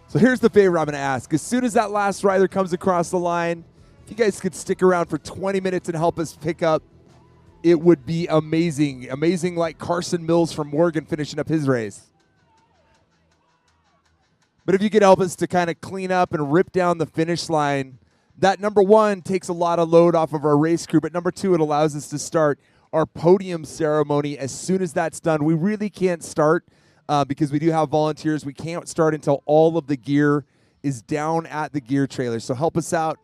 So here's the favor I'm going to ask. As soon as that last rider comes across the line, if you guys could stick around for 20 minutes and help us pick up, it would be amazing. Amazing like Carson Mills from Morgan finishing up his race. But if you could help us to kind of clean up and rip down the finish line, that number one takes a lot of load off of our race crew, but number two, it allows us to start our podium ceremony as soon as that's done. We really can't start because we do have volunteers. We can't start until all of the gear is down at the gear trailer. So help us out.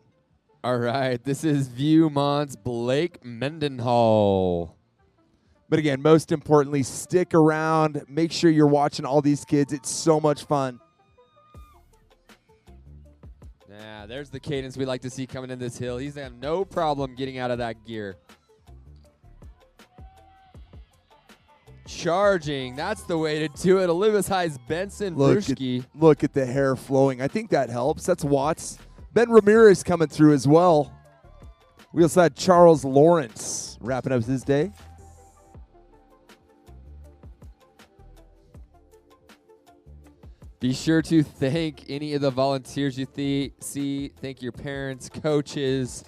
All right, this is Viewmont's Blake Mendenhall. But again, most importantly, stick around. Make sure you're watching all these kids. It's so much fun. Yeah, there's the cadence we like to see coming in this hill. He's going to have no problem getting out of that gear. Charging, that's the way to do it. Olympus High's Benson Brewski. Look at the hair flowing. I think that helps. That's Watts. Ben Ramirez coming through as well. We also had Charles Lawrence wrapping up his day. Be sure to thank any of the volunteers you see. Thank your parents, coaches,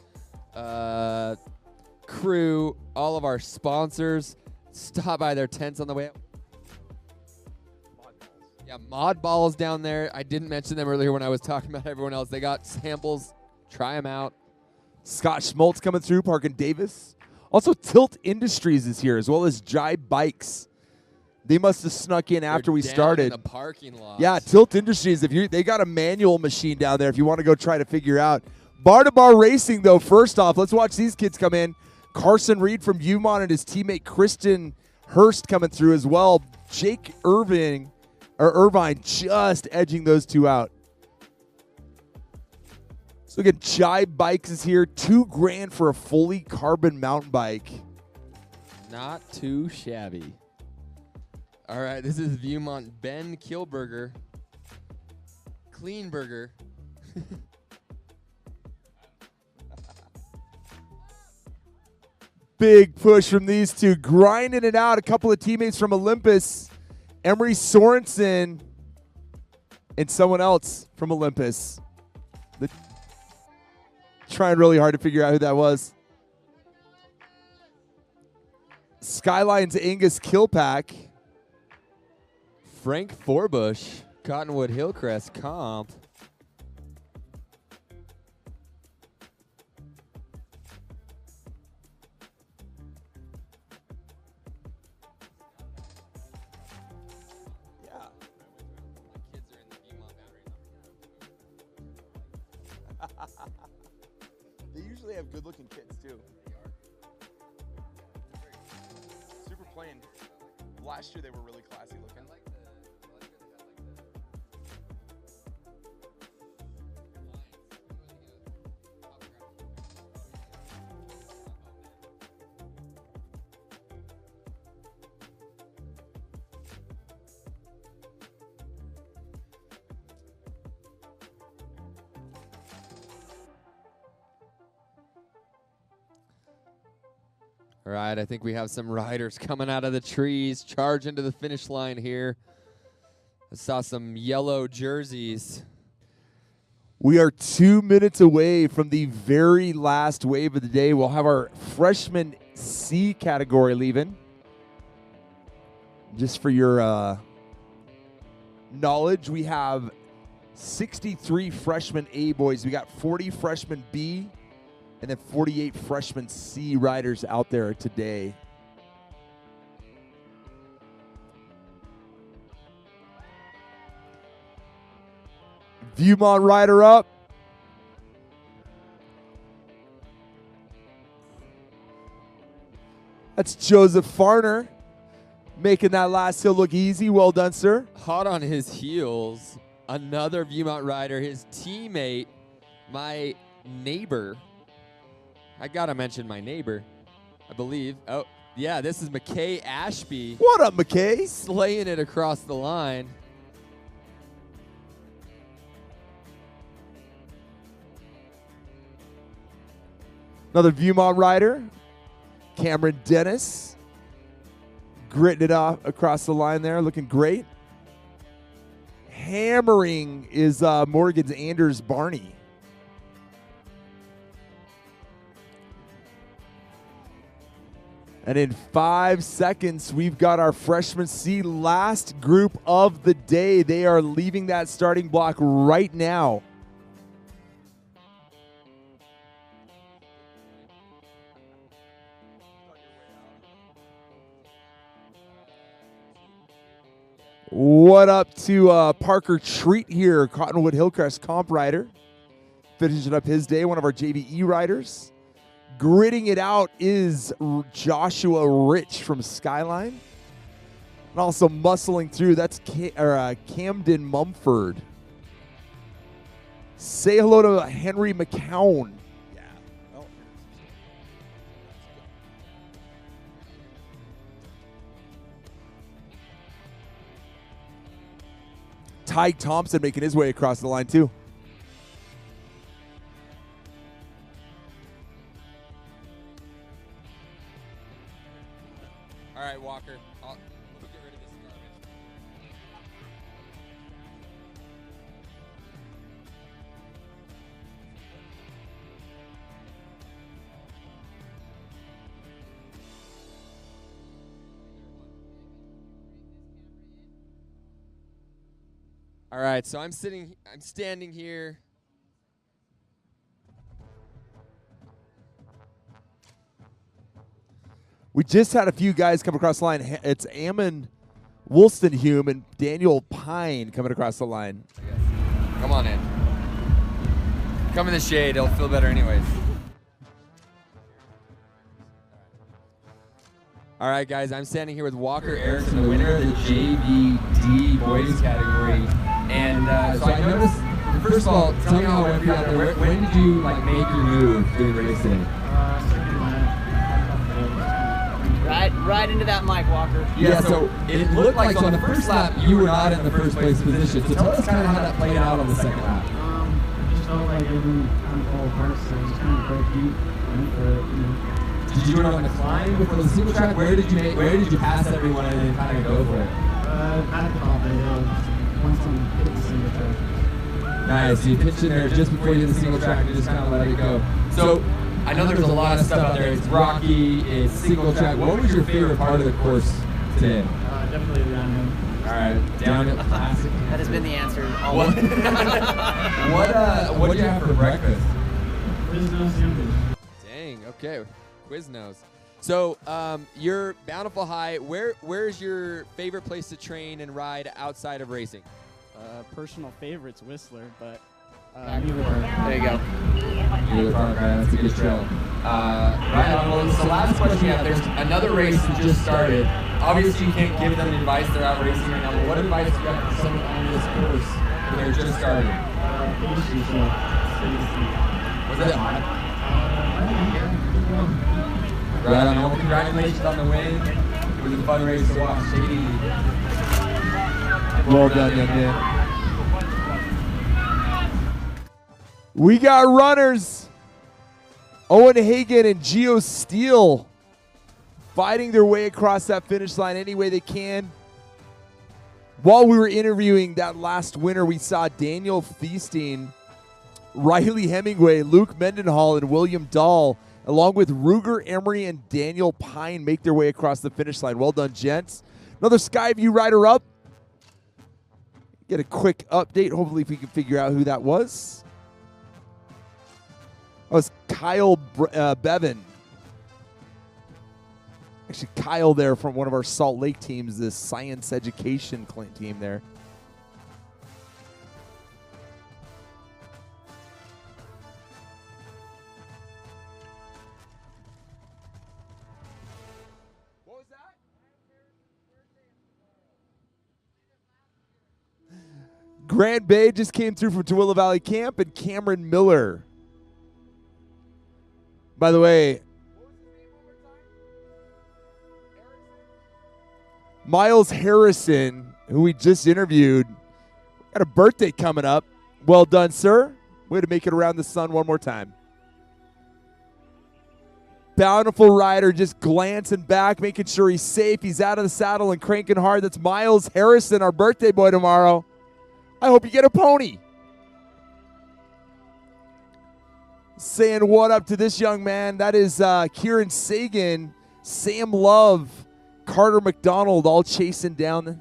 crew, all of our sponsors. Stop by their tents on the way up. Yeah, Mod Balls down there. I didn't mention them earlier when I was talking about everyone else. They got samples. Try them out. Scott Schmaltz coming through, Parkin Davis. Also, Tilt Industries is here, as well as Jive Bikes. They must have snuck in after we started. In the parking lot. Yeah, Tilt Industries. They got a manual machine down there if you want to go try to figure out. Bar to Bar Racing, though, first off, let's watch these kids come in. Carson Reed from Viewmont and his teammate Kristen Hurst coming through as well. Jake Irvine just edging those two out. So again, Jive Bikes is here. $2,000 for a fully carbon mountain bike. Not too shabby. All right, this is Viewmont Ben Kilberger. Clean Burger. Big push from these two, grinding it out. A couple of teammates from Olympus, Emery Sorensen, and someone else from Olympus. Trying really hard to figure out who that was. Skyline's Angus Kilpack. Frank Forbush, Cottonwood Hillcrest comp. They usually have good-looking kids, too. Super plain. Last year, they were really classy looking. All right, I think we have some riders coming out of the trees, charge into the finish line here. I saw some yellow jerseys. We are 2 minutes away from the very last wave of the day. We'll have our freshman C category leaving. Just for your knowledge, we have 63 freshman A boys. We got 40 freshman B and then 48 freshman C riders out there today. Viewmont rider up. That's Joseph Farner making that last hill look easy. Well done, sir. Hot on his heels. Another Viewmont rider, his teammate, my neighbor. I got to mention my neighbor, I believe. Oh, yeah, this is McKay Ashby. What up, McKay? Slaying it across the line. Another Viewmont rider, Cameron Dennis, gritting it off across the line there, looking great. Hammering is Morgan's Anders Barney. And in 5 seconds, we've got our freshman C last group of the day. They are leaving that starting block right now. What up to Parker Treat here, Cottonwood Hillcrest comp rider. Finishing up his day, one of our JVE riders. Gritting it out is Joshua Rich from Skyline. And also muscling through, that's Camden Mumford. Say hello to Henry McCown. Ty Thompson making his way across the line too. All right, Walker. We'll get rid of this garbage. All right, so I'm standing here. We just had a few guys come across the line. It's Ammon Woolstenhume and Daniel Pine coming across the line. Come on in. Come in the shade. It'll feel better anyways. All right, guys. I'm standing here with Walker Erickson, the winner of the JVD boys category. And so I noticed, first of all, tell me how it went for you out there. When did you make your move during race day? Right into that mic, Walker. Yeah, so it looked like so on the first lap you were not in the first place position. So tell us kind of how that played out on the second lap. Just felt like everyone kind of fall first, so just kind of break deep. Did you do it on the climb before the single track? Where did you pass everyone and then kind of go for it? At the top of the hill, once I hit the single track. Nice. So you pitched in there just before you hit the single track and just kind of let it go. So I know there's a lot of stuff out there. It's rocky, it's single track. What was your favorite part of the course today? Definitely the downhill. All right, downhill classic. That has been the answer. What did you have for breakfast? Quiznos sandwich. Dang. Okay. Quiznos. So you're Bountiful High. Where's your favorite place to train and ride outside of racing? Personal favorite's Whistler, but there you go. Mueller Park, right? That's a good trail. Right on. Well, so last question we have. There's another race that just started. Obviously, you can't give them advice. They're out racing right now. But what advice do you have for someone on this course when they're just starting? Was that hot? Right on. Well, congratulations on the win. It was a fun race to watch. Take it easy. Well done, young man. We got runners. Owen Hagen and Geo Steele fighting their way across that finish line any way they can. While we were interviewing that last winner, we saw Daniel Feasting Riley Hemingway, Luke Mendenhall, and William Dahl, along with Ruger Emery and Daniel Pine, make their way across the finish line. Well done, gents. Another Skyview rider up. Get a quick update. Hopefully, if we can figure out who that was. That was Kyle Bevan. Actually, Kyle there from one of our Salt Lake teams, the science education team there. Grant Bay just came through from Tooele Valley Camp, and Cameron Miller. By the way, Miles Harrison, who we just interviewed, got a birthday coming up. Well done, sir. Way to make it around the sun one more time. Bountiful rider just glancing back, making sure he's safe. He's out of the saddle and cranking hard. That's Miles Harrison, our birthday boy tomorrow. I hope you get a pony. Saying what up to this young man. That is Kieran Sagan, Sam Love, Carter McDonald all chasing down.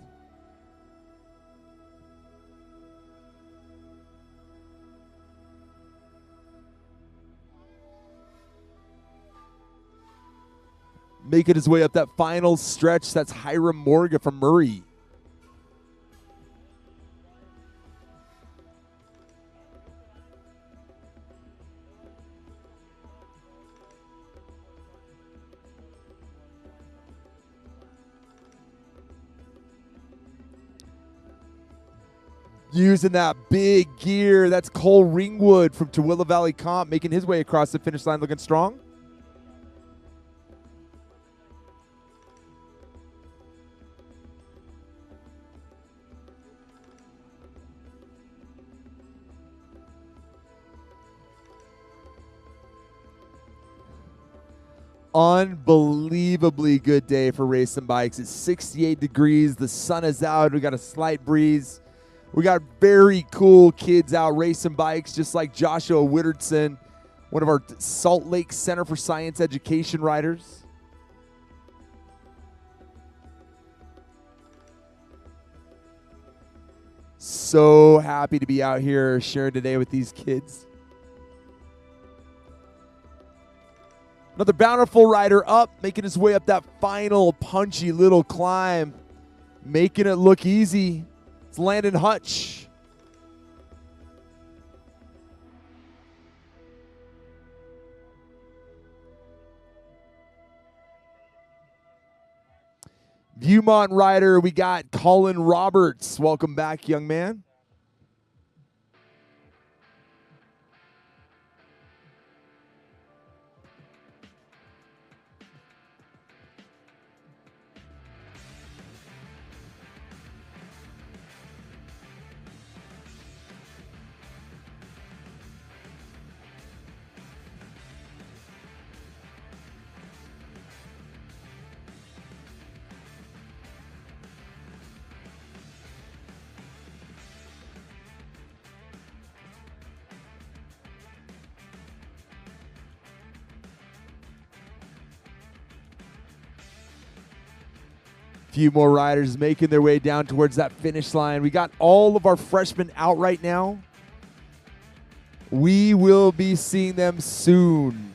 Making his way up that final stretch. That's Hiram Morgan from Murray. Using that big gear. That's Cole Ringwood from Tooele Valley Comp making his way across the finish line looking strong. Unbelievably good day for racing bikes. It's 68 degrees. The sun is out. We got a slight breeze. We got very cool kids out racing bikes, just like Joshua Witterdson, one of our Salt Lake Center for Science Education riders. So happy to be out here sharing today with these kids. Another Bountiful rider up, making his way up that final punchy little climb, making it look easy. It's Landon Hutch. Viewmont rider, we got Colin Roberts. Welcome back, young man. Few more riders making their way down towards that finish line. We got all of our freshmen out right now. We will be seeing them soon.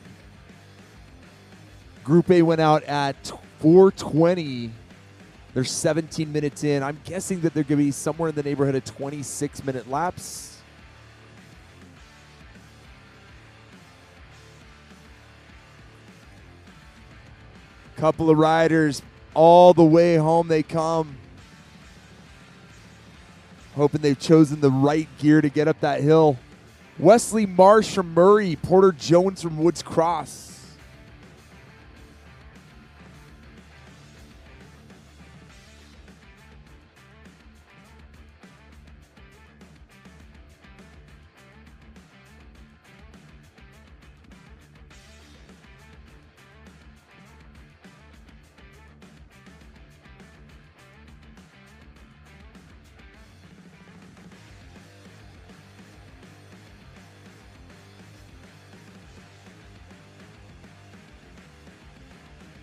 Group A went out at 4:20. They're 17 minutes in. I'm guessing that they're going to be somewhere in the neighborhood of 26-minute laps. Couple of riders. All the way home they come. Hoping they've chosen the right gear to get up that hill. Wesley Marsh from Murray. Porter Jones from Woods Cross.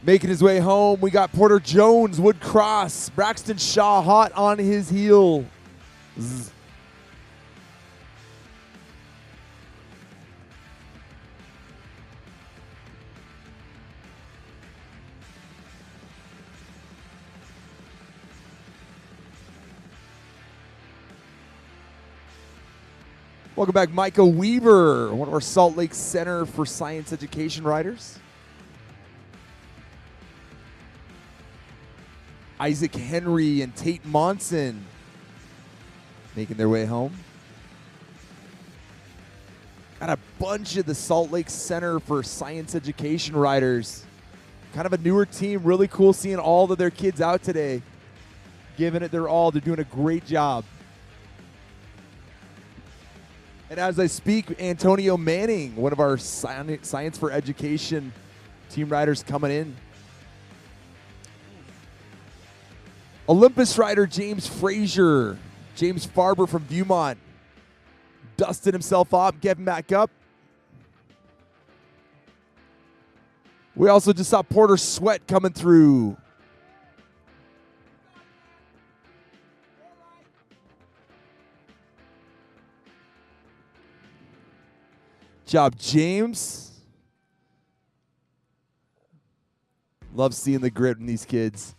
Making his way home, we got Porter Jones, Wood Cross, Braxton Shaw hot on his heel. Welcome back, Micah Weaver, one of our Salt Lake Center for Science Education riders. Isaac Henry and Tate Monson making their way home. Got a bunch of the Salt Lake Center for Science Education riders. Kind of a newer team. Really cool seeing all of their kids out today. Giving it their all. They're doing a great job. And as I speak, Antonio Manning, one of our Science for Education team riders coming in. Olympus rider James Frazier, James Farber from Viewmont, dusted himself off, getting back up. We also just saw Porter Sweat coming through. Job, James. Love seeing the grit in these kids.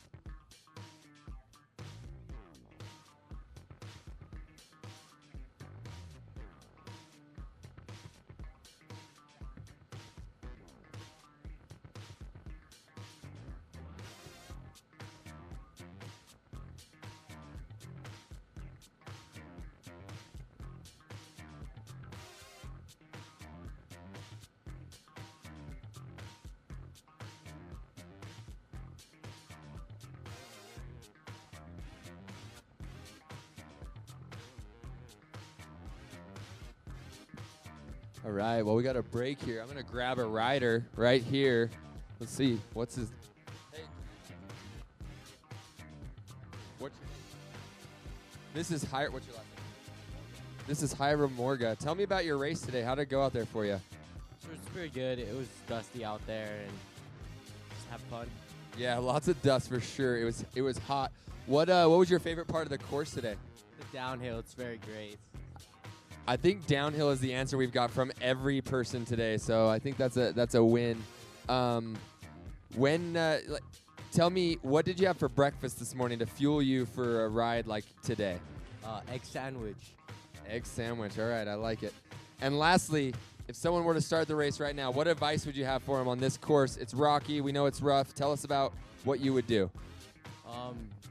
All right, well, we got a break here. I'm going to grab a rider right here. Let's see. What's his... Hey. What's your name? This is Hiram. What's your last name? This is Hiram Morga. Tell me about your race today. How did it go out there for you? So it's pretty good. It was dusty out there and just have fun. Yeah, lots of dust for sure. It was hot. What was your favorite part of the course today? The downhill, it's very great. I think downhill is the answer we've got from every person today, so I think that's a win. Tell me, what did you have for breakfast this morning to fuel you for a ride like today? Egg sandwich. Egg sandwich. All right, I like it. And lastly, if someone were to start the race right now, what advice would you have for them on this course? It's rocky. We know it's rough. Tell us about what you would do.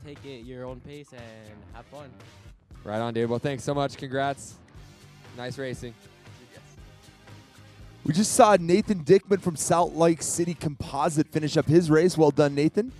Take it your own pace and have fun. Right on, dude. Well, thanks so much. Congrats. Nice racing. We just saw Nathan Dickman from Salt Lake City Composite finish up his race. Well done, Nathan.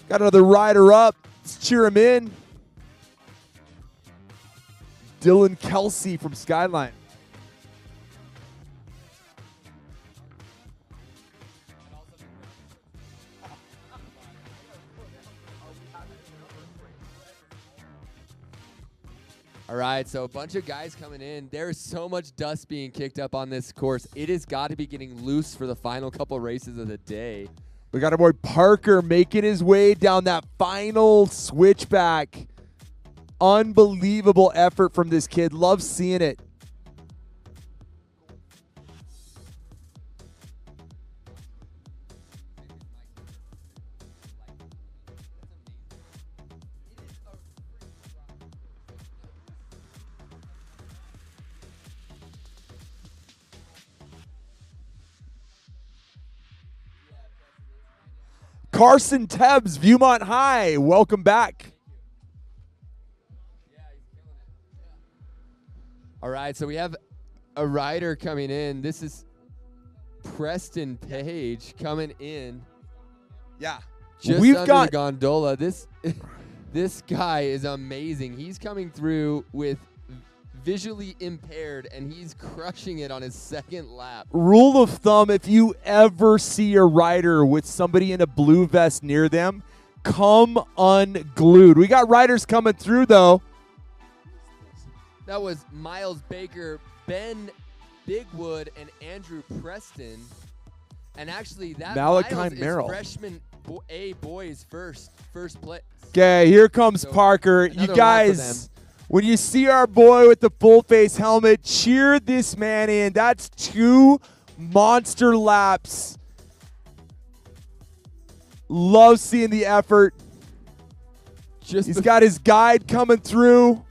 Got another rider up. Let's cheer him in. Dylan Kelsey from Skyline. All right, so a bunch of guys coming in. There's so much dust being kicked up on this course. It has got to be getting loose for the final couple races of the day. We got our boy Parker making his way down that final switchback. Unbelievable effort from this kid. Love seeing it. Carson Tebbs, Viewmont High, welcome back. All right, so we have a rider coming in. This is Preston Page coming in. Yeah. Just We've under got the gondola. This guy is amazing. He's coming through with visually impaired, and he's crushing it on his second lap. Rule of thumb, if you ever see a rider with somebody in a blue vest near them, come unglued. We got riders coming through, though. That was Miles Baker, Ben Bigwood, and Andrew Preston. And actually, that Malachi Miles Merrill. is freshman A boys first place. Okay, here comes So, Parker. You another lap for guys, them. when you see our boy with the full face helmet, cheer this man in. That's 2 monster laps. Love seeing the effort. He's got his guide coming through.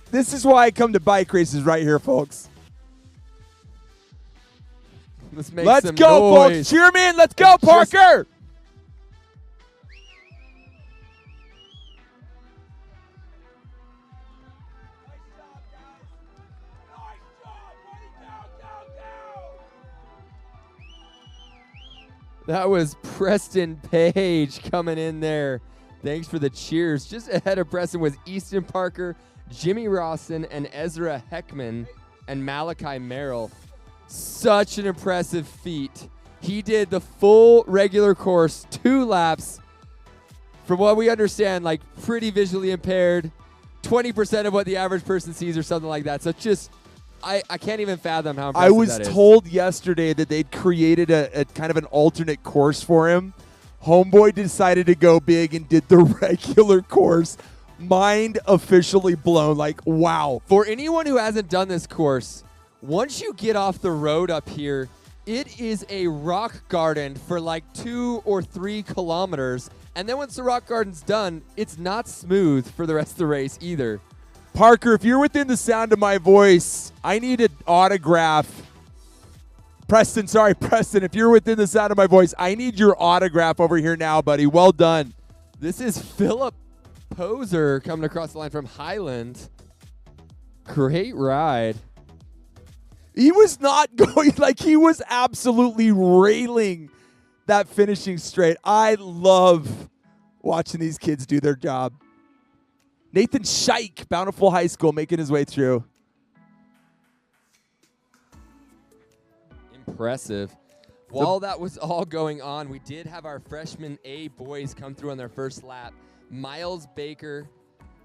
This is why I come to bike races right here, folks. Let's go, folks. Cheer me in. Let's go, Parker. That was Preston Page coming in there. Thanks for the cheers. Just ahead of Preston was Easton Parker, Jimmy Rawson, and Ezra Heckman, and Malachi Merrill. Such an impressive feat. He did the full regular course, 2 laps. From what we understand, like pretty visually impaired, 20% of what the average person sees or something like that. So just, I can't even fathom how impressive I was that is. told yesterday that they'd created a kind of an alternate course for him. Homeboy decided to go big and did the regular course. Mind officially blown. Like, wow. For anyone who hasn't done this course, once you get off the road up here, it is a rock garden for like 2 or 3 kilometers. And then once the rock garden's done, it's not smooth for the rest of the race either. Parker, if you're within the sound of my voice, I need an autograph. Preston, if you're within the sound of my voice, I need your autograph over here now, buddy. Well done. This is Philip Poser coming across the line from Highland. Great ride. He was not going, like he was absolutely railing that finishing straight. I love watching these kids do their job. Nathan Scheich, Bountiful High School, making his way through. Impressive. While that was all going on, we did have our freshman A boys come through on their first lap. Miles Baker,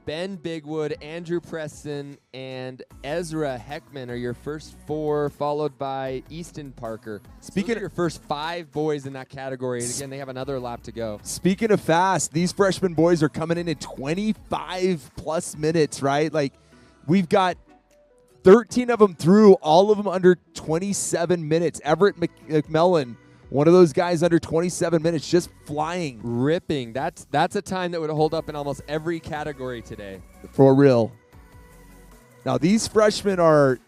Ben Bigwood, Andrew Preston, and Ezra Heckman are your first 4, followed by Easton Parker. Speaking of your first 5 boys in that category, and again, they have another lap to go. Speaking of fast, these freshman boys are coming in 25 plus minutes, right? Like, we've got 13 of them through, all of them under 27 minutes. Everett McMillan, one of those guys under 27 minutes, just flying. Ripping. That's a time that would hold up in almost every category today. For real. Now, these freshmen are,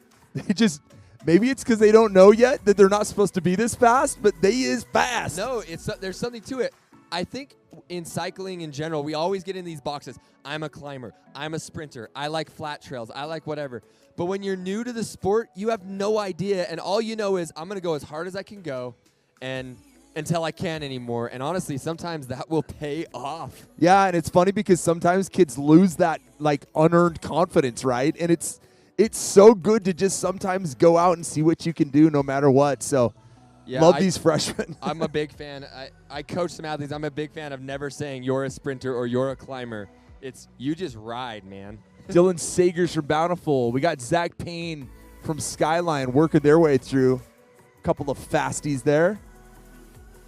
maybe it's because they don't know yet that they're not supposed to be this fast, but they is fast. No, there's something to it. I think in cycling in general, we always get in these boxes. I'm a climber. I'm a sprinter. I like flat trails. I like whatever. But when you're new to the sport, you have no idea, and all you know is I'm going to go as hard as I can go and until I can't anymore. And honestly, sometimes that will pay off. Yeah, and it's funny because sometimes kids lose that like unearned confidence, right? And it's so good to just sometimes go out and see what you can do no matter what. So Yeah, Love these freshmen. I'm a big fan. I coach some athletes. I'm a big fan of never saying you're a sprinter or you're a climber. It's you just ride, man. Dylan Sagers from Bountiful. We got Zach Payne from Skyline working their way through. A couple of fasties there.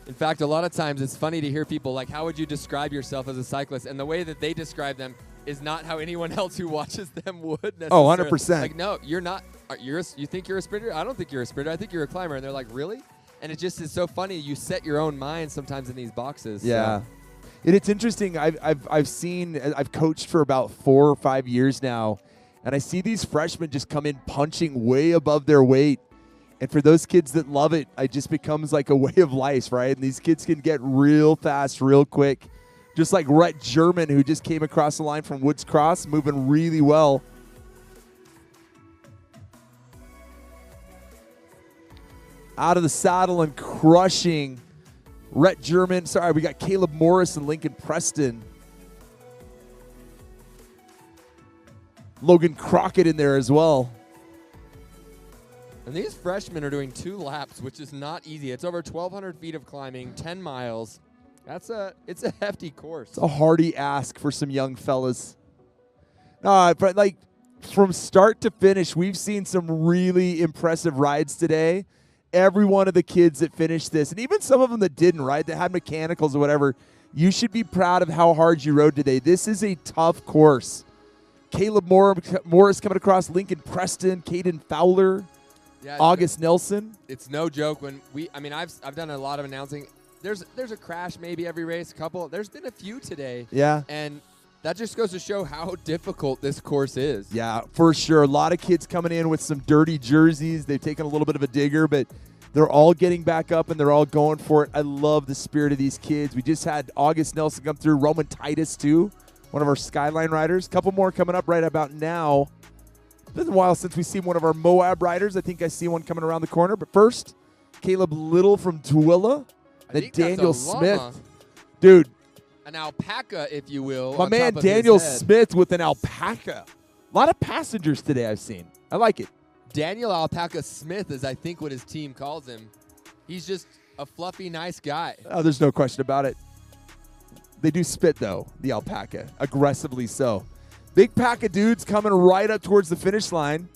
In fact, a lot of times it's funny to hear people like, how would you describe yourself as a cyclist? And the way that they describe them is not how anyone else who watches them would necessarily. Oh, 100%. Like, no, you're not. You think you're a sprinter? I don't think you're a sprinter. I think you're a climber. And they're like, really? And it just is so funny. You set your own mind sometimes in these boxes. Yeah. So. And it's interesting. I've coached for about 4 or 5 years now, and I see these freshmen just come in punching way above their weight. And for those kids that love it, it just becomes like a way of life, right? And these kids can get real fast, real quick. Just like Rhett German, who just came across the line from Woods Cross, moving really well. Out of the saddle and crushing. Rhett German. Sorry, we got Caleb Morris and Lincoln Preston. Logan Crockett in there as well. And these freshmen are doing 2 laps, which is not easy. It's over 1,200 feet of climbing, 10 miles. It's a hefty course. It's a hardy ask for some young fellas. But like from start to finish, we've seen some really impressive rides today. Every one of the kids that finished this, and even some of them that didn't, right, that had mechanicals or whatever, you should be proud of how hard you rode today. This is a tough course. Caleb Morris coming across, Lincoln Preston, Caden Fowler, August Nelson. It's no joke when I've done a lot of announcing. There's a crash maybe every race, a couple. There's been a few today. Yeah. And that just goes to show how difficult this course is. Yeah, for sure. A lot of kids coming in with some dirty jerseys. They've taken a little bit of a digger, but they're all getting back up and they're all going for it. I love the spirit of these kids. We just had August Nelson come through, Roman Titus too, one of our Skyline riders. A couple more coming up right about now. It's been a while since we've seen one of our Moab riders. I think I see one coming around the corner. But first, Caleb Little from Tooele. Then Daniel Smith. Dude. An alpaca, if you will. My man Daniel Smith with an alpaca. A lot of passengers today I've seen. I like it. Daniel Alpaca Smith is, I think, what his team calls him. He's just a fluffy, nice guy. Oh, there's no question about it. They do spit, though, the alpaca. Aggressively so. Big pack of dudes coming right up towards the finish line.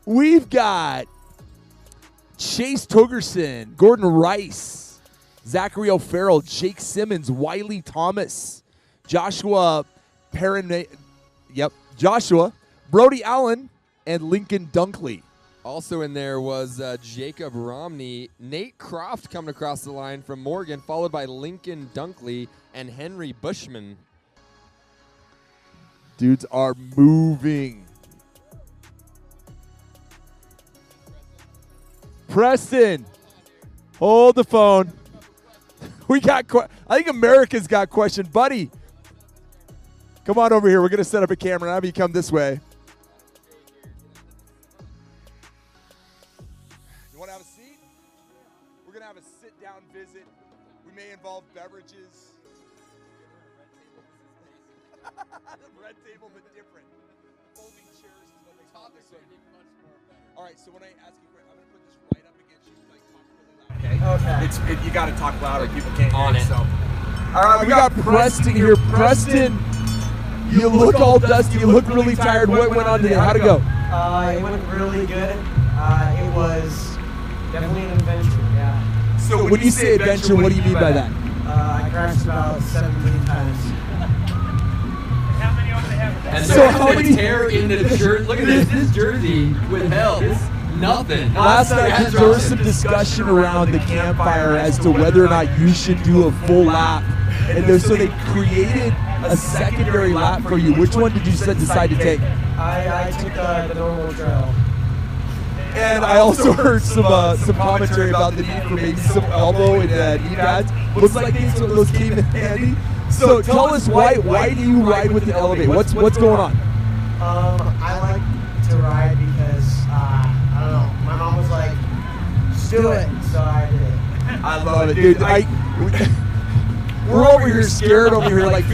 We've got Chase Togerson, Gordon Rice, Zachary O'Farrell, Jake Simmons, Wiley Thomas, Joshua, Brody Allen, and Lincoln Dunkley. Also in there was Jacob Romney, Nate Croft coming across the line from Morgan, followed by Lincoln Dunkley and Henry Bushman. Dudes are moving. Preston, hold the phone. We got. I think America's got a question, buddy. Come on over here. We're gonna set up a camera. Have you come this way? You want to have a seat? We're gonna have a sit-down visit. We may involve beverages. The red table, but different. Folding chairs is what they call this one. All right. So when I ask you, I'm gonna put this right up against you, like talk really loud. Okay. You got to talk louder. People can't hear it. So. All right, we got Preston here. Preston, you look all dusty. You look really tired. What went on today? How'd it go? It went really good. It was definitely an adventure, yeah. So when you say adventure, what do you mean by that? I crashed about 17 times. And so how many tear into the shirt? Look at this jersey with hell. It's nothing. Last night there was some discussion around the campfire as to whether or not you should do a full lap. And so they created a secondary lap for you. Which one did you decide to take? I took the normal trail. And I also heard some commentary about the need for maybe some elbow and knee pads. Looks like those came in handy. So tell us why do you ride with an elevator? What's going on? I like to ride because I don't know. My mom was like, "Just do it," so I did it. I love it, dude. We're over here scared over here, like,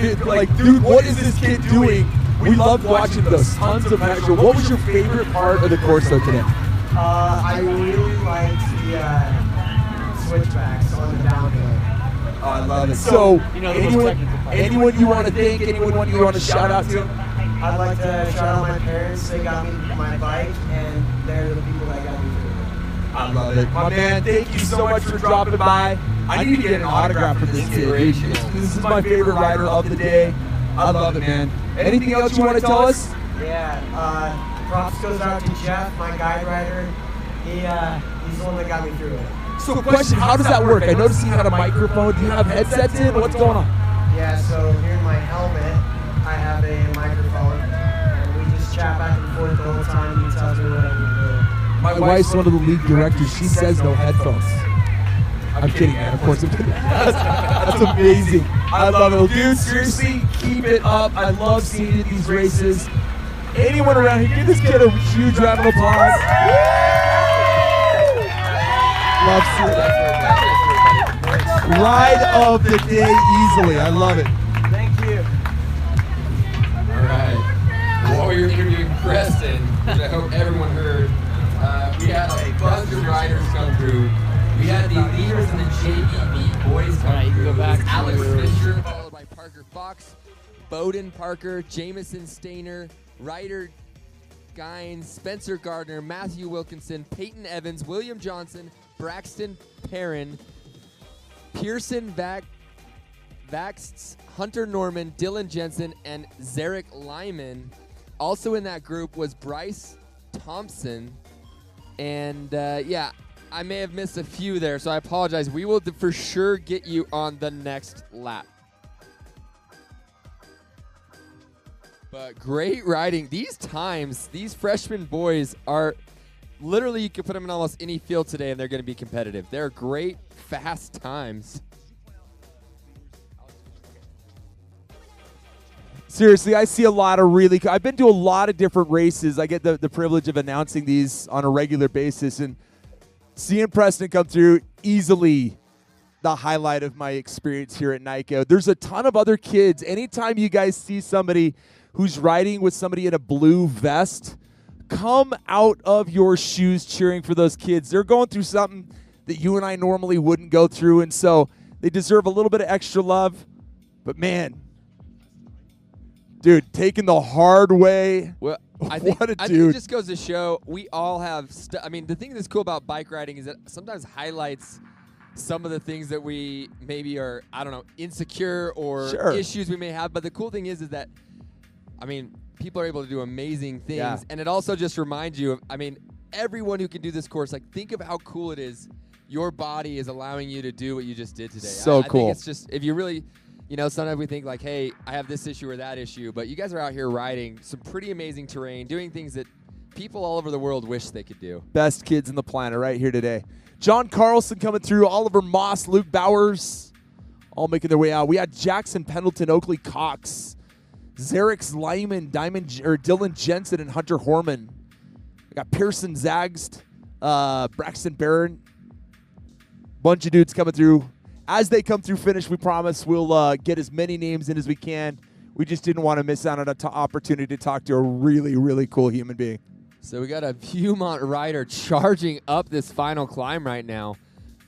dude, what is this kid doing We loved watching those. Tons of pressure. What was your favorite part of the course though today? I really liked the switchbacks on the downhill. Oh, I love it. So, anyone you want to thank, anyone you want to shout out to? I'd like to shout out my parents. They got me my bike, and they're the people that got me through it. I love it. My man, thank you so much for dropping by. I need to get an autograph from this kid. This is my favorite rider of the day. I love it, man. Anything else you want to tell us? Yeah, props goes out to Jeff, my guide rider. He's the one that got me through it. So question, how does that work? I noticed you had a microphone. Do you have headsets in? What's going on? Yeah, so here in my helmet, I have a microphone, and we just chat back and forth the whole time. He tells me what I need to do. My wife's one of the league directors. She says no headphones. I'm kidding, man. Of course I'm kidding. That's amazing. I love it. Well, dude, seriously, keep it up. I love seeing you at these races. Anyone around here, give this kid a huge round of applause. Love seeing it. Ride of the day easily. I love it. Thank you. All right. While we were interviewing Preston, which I hope everyone heard, we had a bunch of riders come through. We had the leaders in the JBB boys come through. Go back Alex Fisher, followed by Parker Fox, Bowden Parker, Jamison Stainer, Ryder Gines, Spencer Gardner, Matthew Wilkinson, Peyton Evans, William Johnson, Braxton Perrin, Pearson Vaxts, Hunter Norman, Dylan Jensen, and Zarek Lyman. Also in that group was Bryce Thompson. And yeah, I may have missed a few there, so I apologize. We will for sure get you on the next lap. But great riding. These times, these freshman boys are literally, you could put them in almost any field today and they're going to be competitive. They're great, fast times. Seriously, I see a lot of really I've been to a lot of different races. I get the privilege of announcing these on a regular basis, and seeing Preston come through, easily the highlight of my experience here at NICO. There's a ton of other kids. Anytime you guys see somebody who's riding with somebody in a blue vest, come out of your shoes cheering for those kids. They're going through something that you and I normally wouldn't go through, and so they deserve a little bit of extra love. But man, dude, taking the hard way. Well, I think it just goes to show we all have I mean, the thing that's cool about bike riding is that sometimes highlights some of the things that we maybe are, I don't know, insecure or issues we may have. But the cool thing is that, I mean, people are able to do amazing things. Yeah. And it also just reminds you of, I mean, everyone who can do this course, like, think of how cool it is. Your body is allowing you to do what you just did today. So I cool. think it's just, if you really, you know, sometimes we think like, hey, I have this issue or that issue, but you guys are out here riding some pretty amazing terrain, doing things that people all over the world wish they could do. Best kids in the planet right here today. John Carlson coming through, Oliver Moss, Luke Bowers, all making their way out. We had Jackson Pendleton, Oakley Cox, Zarek Lyman, Dylan Jensen, and Hunter Horman. We got Pearson Zagst, Braxton Barron. Bunch of dudes coming through. As they come through finish, we promise we'll get as many names in as we can. We just didn't want to miss out on an opportunity to talk to a really, really cool human being. So we got a Viewmont rider charging up this final climb right now.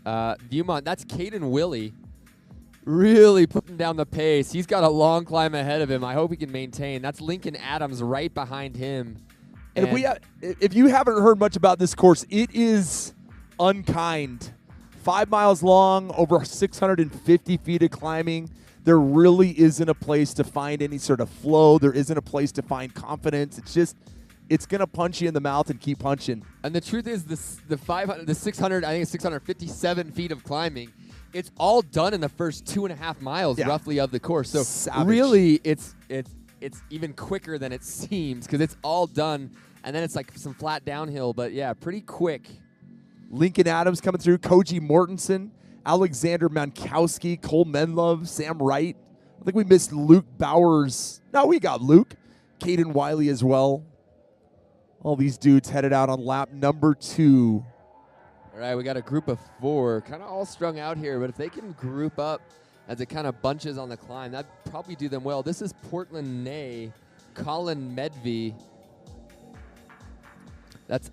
Viewmont, that's Caden Willie, really putting down the pace. He's got a long climb ahead of him. I hope he can maintain. That's Lincoln Adams right behind him. And if you haven't heard much about this course, it is unkind. 5 miles long, over 650 feet of climbing. There really isn't a place to find any sort of flow. There isn't a place to find confidence. It's just, it's going to punch you in the mouth and keep punching. And the truth is, the 600, I think it's 657 feet of climbing, it's all done in the first 2.5 miles roughly of the course. So Savage. Really, it's even quicker than it seems because it's all done, and then it's like some flat downhill. But yeah, pretty quick. Lincoln Adams coming through, Koji Mortensen, Alexander Mankowski, Cole Menlove, Sam Wright. I think we missed Luke Bowers. No, we got Luke. Caden Wiley as well. All these dudes headed out on lap number 2. All right, we got a group of 4, kind of all strung out here, but if they can group up as it kind of bunches on the climb, that'd probably do them well. This is Portland Nay Colin Medvey. That's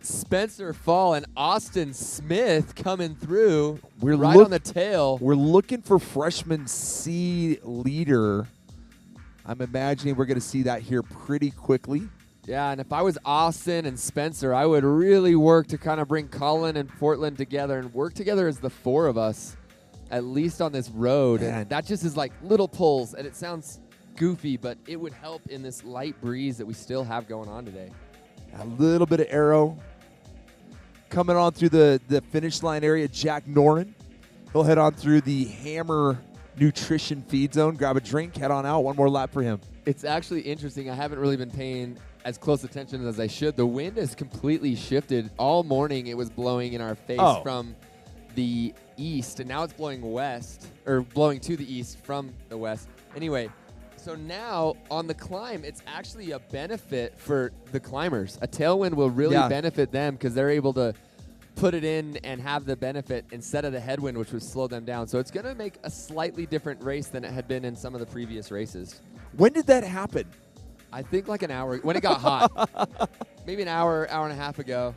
Spencer Fall and Austin Smith coming through right on the tail. We're looking for freshman C leader. I'm imagining we're going to see that here pretty quickly. Yeah, and if I was Austin and Spencer, I would really work to kind of bring Colin and Portland together and work together as the four of us, at least on this road. Man. And that just is like little pulls, and it sounds goofy, but it would help in this light breeze that we still have going on today. A little bit of arrow coming on through the finish line area. Jack Noren. He'll head on through the Hammer Nutrition Feed Zone, grab a drink, head on out. One more lap for him. It's actually interesting. I haven't really been paying as close attention as I should. The wind has completely shifted. All morning it was blowing in our face from the east, and now it's blowing west, or blowing to the east from the west. Anyway, so now on the climb, it's actually a benefit for the climbers. A tailwind will really benefit them because they're able to put it in and have the benefit instead of the headwind, which would slow them down. So it's going to make a slightly different race than it had been in some of the previous races. When did that happen? I think like an hour, when it got hot. Maybe an hour and a half ago.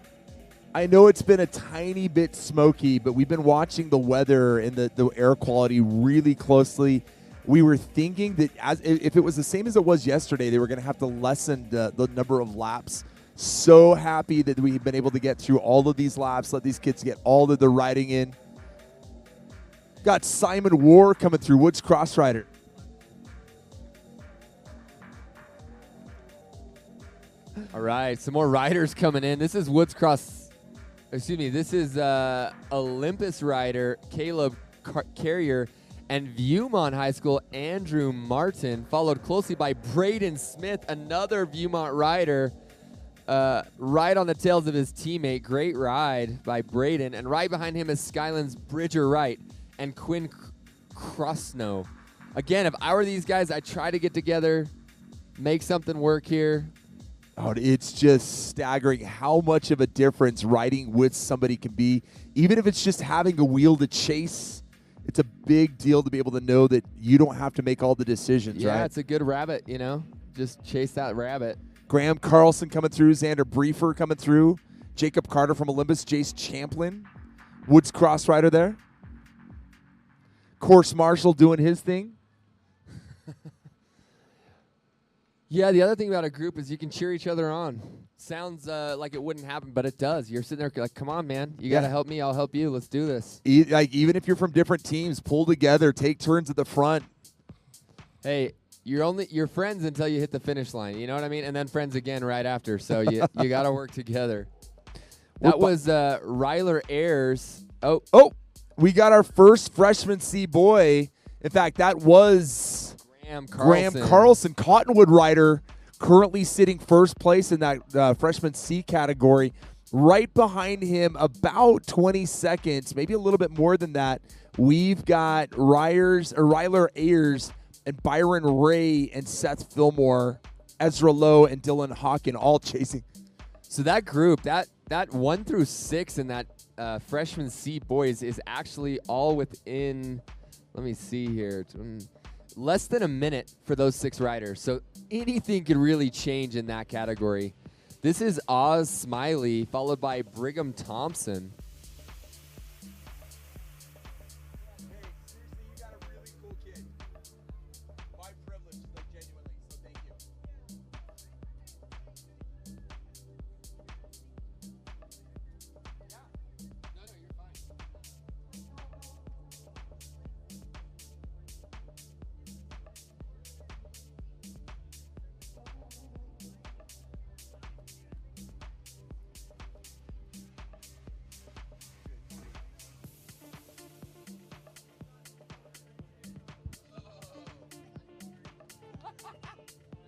I know it's been a tiny bit smoky, but we've been watching the weather and the air quality really closely. We were thinking that if it was the same as it was yesterday, they were going to have to lessen the number of laps. So happy that we've been able to get through all of these laps, let these kids get all of the riding in. Got Simon War coming through, Woods Cross Rider. All right, some more riders coming in. This is this is Olympus rider Caleb Carrier and Viewmont High School Andrew Martin, followed closely by Braden Smith, another Viewmont rider, right on the tails of his teammate. Great ride by Braden. And right behind him is Skyland's Bridger Wright and Quinn Crosno. Again, if I were these guys, I'd try to get together, make something work here. Oh, it's just staggering how much of a difference riding with somebody can be. Even if it's just having a wheel to chase, it's a big deal to be able to know that you don't have to make all the decisions, right? Yeah, it's a good rabbit, you know. Just chase that rabbit. Graham Carlson coming through, Xander Briefer coming through, Jacob Carter from Olympus, Jace Champlin, Woods Cross Rider there. Course Marshall doing his thing. Yeah, the other thing about a group is you can cheer each other on. Sounds like it wouldn't happen, but it does. You're sitting there like, come on, man. You got to help me. I'll help you. Let's do this. Even if you're from different teams, pull together, take turns at the front. Hey, you're friends until you hit the finish line. You know what I mean? And then friends again right after. So you got to work together. That was Ryler Ayers. Oh, we got our first freshman C boy. In fact, that was Graham Carlson, Cottonwood rider, currently sitting first place in that freshman C category. Right behind him, about 20 seconds, maybe a little bit more than that, we've got Ryler Ayers and Byron Ray and Seth Fillmore, Ezra Lowe and Dylan Hawken all chasing. So that group, that 1 through 6 in that freshman C boys is actually all within, let me see here, less than a minute for those 6 riders. So anything could really change in that category. This is Oz Smiley, followed by Brigham Thompson.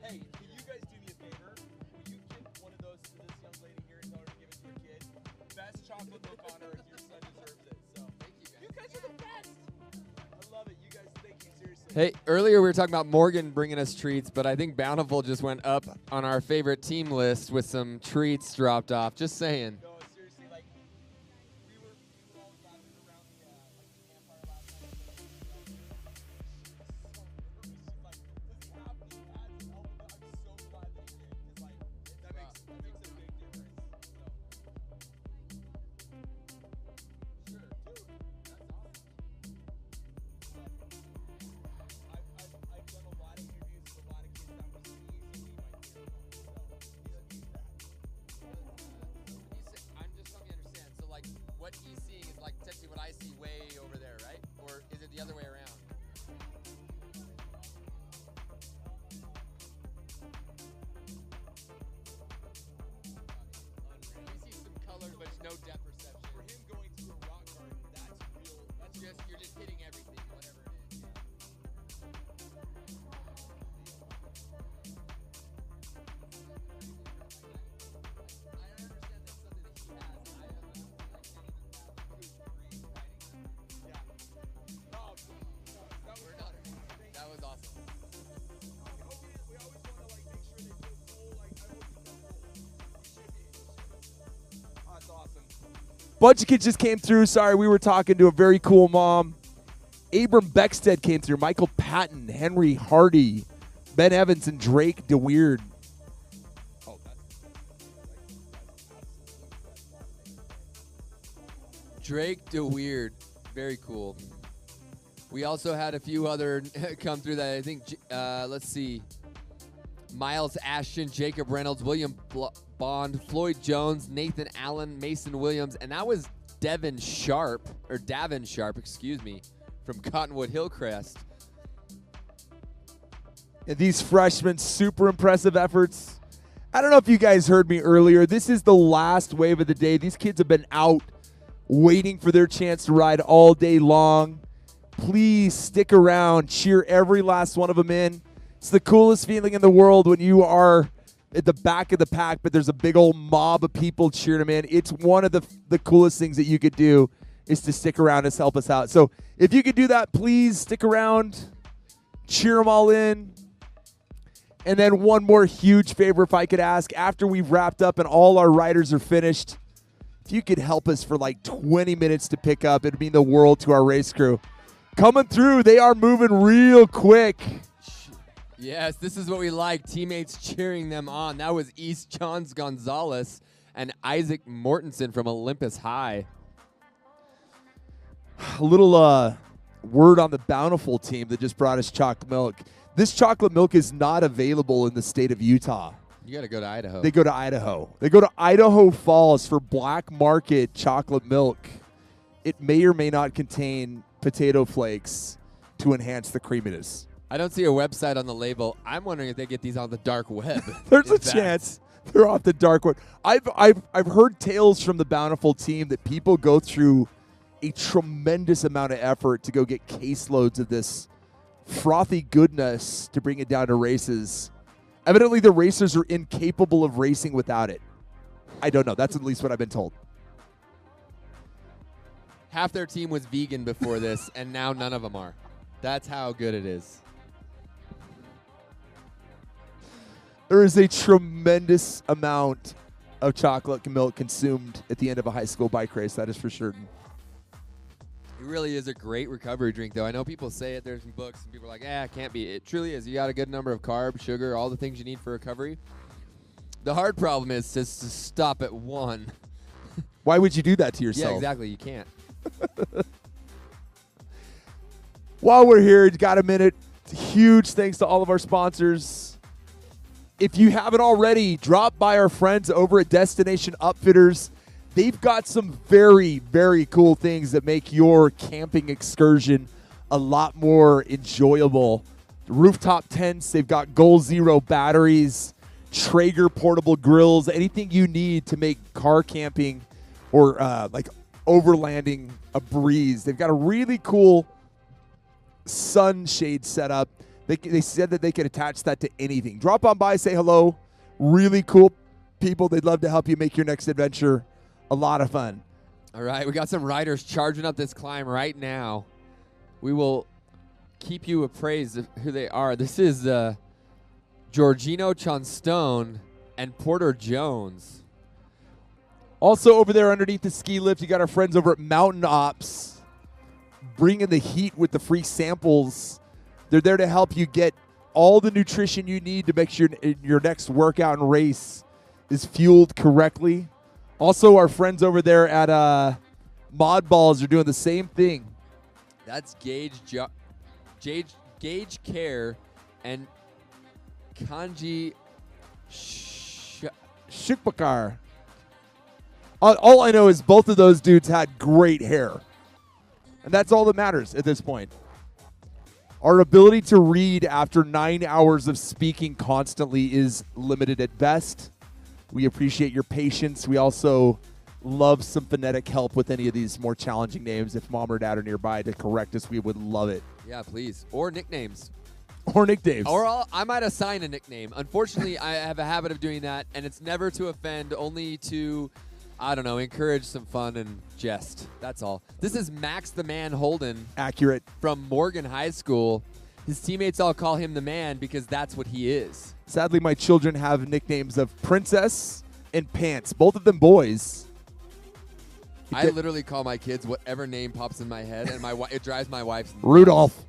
Hey, can you guys do me a favor? Will you give one of those to this young lady here and tell her to give it to her kid? Best chocolate milk on her. Your son deserves it. So thank you guys. You guys are the best. I love it. You guys, thank you seriously. Hey, earlier we were talking about Morgan bringing us treats, but I think Bountiful just went up on our favorite team list with some treats dropped off. Just saying. No, seriously, like we were all gathered around the campfire last night. She's so nervous. She's like, does he have me as an elbow? I'm so what he's seeing is like potentially what I see way over there, right? Or is it the other way around? We see some colors, but no depth perception. For him going through a rock garden, that's real. That's Just you're just hitting everything, whatever it is. That was awesome. That's awesome. Bunch of kids just came through. Sorry, we were talking to a very cool mom. Abram Beckstead came through. Michael Patton, Henry Hardy, Ben Evans, and Drake DeWeird. Drake DeWeird, very cool. We also had a few other come through that I think, let's see. Miles Ashton, Jacob Reynolds, William Bond, Floyd Jones, Nathan Allen, Mason Williams, and that was Davin Sharp, excuse me, from Cottonwood Hillcrest. And these freshmen, super impressive efforts. I don't know if you guys heard me earlier. This is the last wave of the day. These kids have been out waiting for their chance to ride all day long. Please stick around. Cheer every last one of them in. It's the coolest feeling in the world when you are at the back of the pack, but there's a big old mob of people cheering them in. It's one of the coolest things that you could do is to stick around and help us out. So if you could do that, please stick around. Cheer them all in. And then one more huge favor, if I could ask, after we've wrapped up and all our riders are finished, if you could help us for like 20 minutes to pick up, it'd mean the world to our race crew. Coming through, they are moving real quick. Yes, this is what we like, teammates cheering them on. That was East Johns Gonzalez and Isaac Mortensen from Olympus High. A little word on the Bountiful team that just brought us chocolate milk. This chocolate milk is not available in the state of Utah. You got to go to Idaho. They go to Idaho. They go to Idaho Falls for black market chocolate milk. It may or may not contain potato flakes to enhance the creaminess. I don't see a website on the label. I'm wondering if they get these on the dark web. There's a chance they're off the dark web. I've heard tales from the Bountiful team that people go through a tremendous amount of effort to go get caseloads of this frothy goodness to bring it down to races. Evidently, the racers are incapable of racing without it. I don't know. That's at least what I've been told. Half their team was vegan before this, and now none of them are. That's how good it is. There is a tremendous amount of chocolate milk consumed at the end of a high school bike race. That is for certain. It really is a great recovery drink, though. I know people say it. There's some books, and people are like, it can't be. It truly is. You got a good number of carbs, sugar, all the things you need for recovery. The hard problem is just to stop at one. Why would you do that to yourself? Yeah, exactly. You can't. While we're here, got a minute. Huge thanks to all of our sponsors. If you haven't already, drop by our friends over at Destination Upfitters. They've got some very, very cool things that make your camping excursion a lot more enjoyable. Rooftop tents, they've got Goal Zero batteries, Traeger portable grills, anything you need to make car camping or like overlanding a breeze. They've got a really cool sunshade setup. They said that they could attach that to anything. Drop on by, say hello. Really cool people. They'd love to help you make your next adventure a lot of fun. All right, we got some riders charging up this climb right now. We will keep you appraised of who they are. This is Georgino Chonstone and Porter Jones. Also over there underneath the ski lift, you got our friends over at Mountain Ops bringing the heat with the free samples. They're there to help you get all the nutrition you need to make sure your next workout and race is fueled correctly. Also, our friends over there at Mod Balls are doing the same thing. That's Gage Care and Kanji Shukbakar. All I know is both of those dudes had great hair. And that's all that matters at this point. Our ability to read after 9 hours of speaking constantly is limited at best. We appreciate your patience. We also love some phonetic help with any of these more challenging names. If mom or dad are nearby to correct us, we would love it. Yeah, please. Or nicknames. Or nicknames. Or I might assign a nickname. Unfortunately, I have a habit of doing that, and it's never to offend, only to, I don't know, encourage some fun and jest. That's all. This is Max the Man Holden. Accurate. From Morgan High School. His teammates all call him the man because that's what he is. Sadly, my children have nicknames of Princess and Pants, both of them boys. I literally call my kids whatever name pops in my head, and it drives my wife nuts. Rudolph.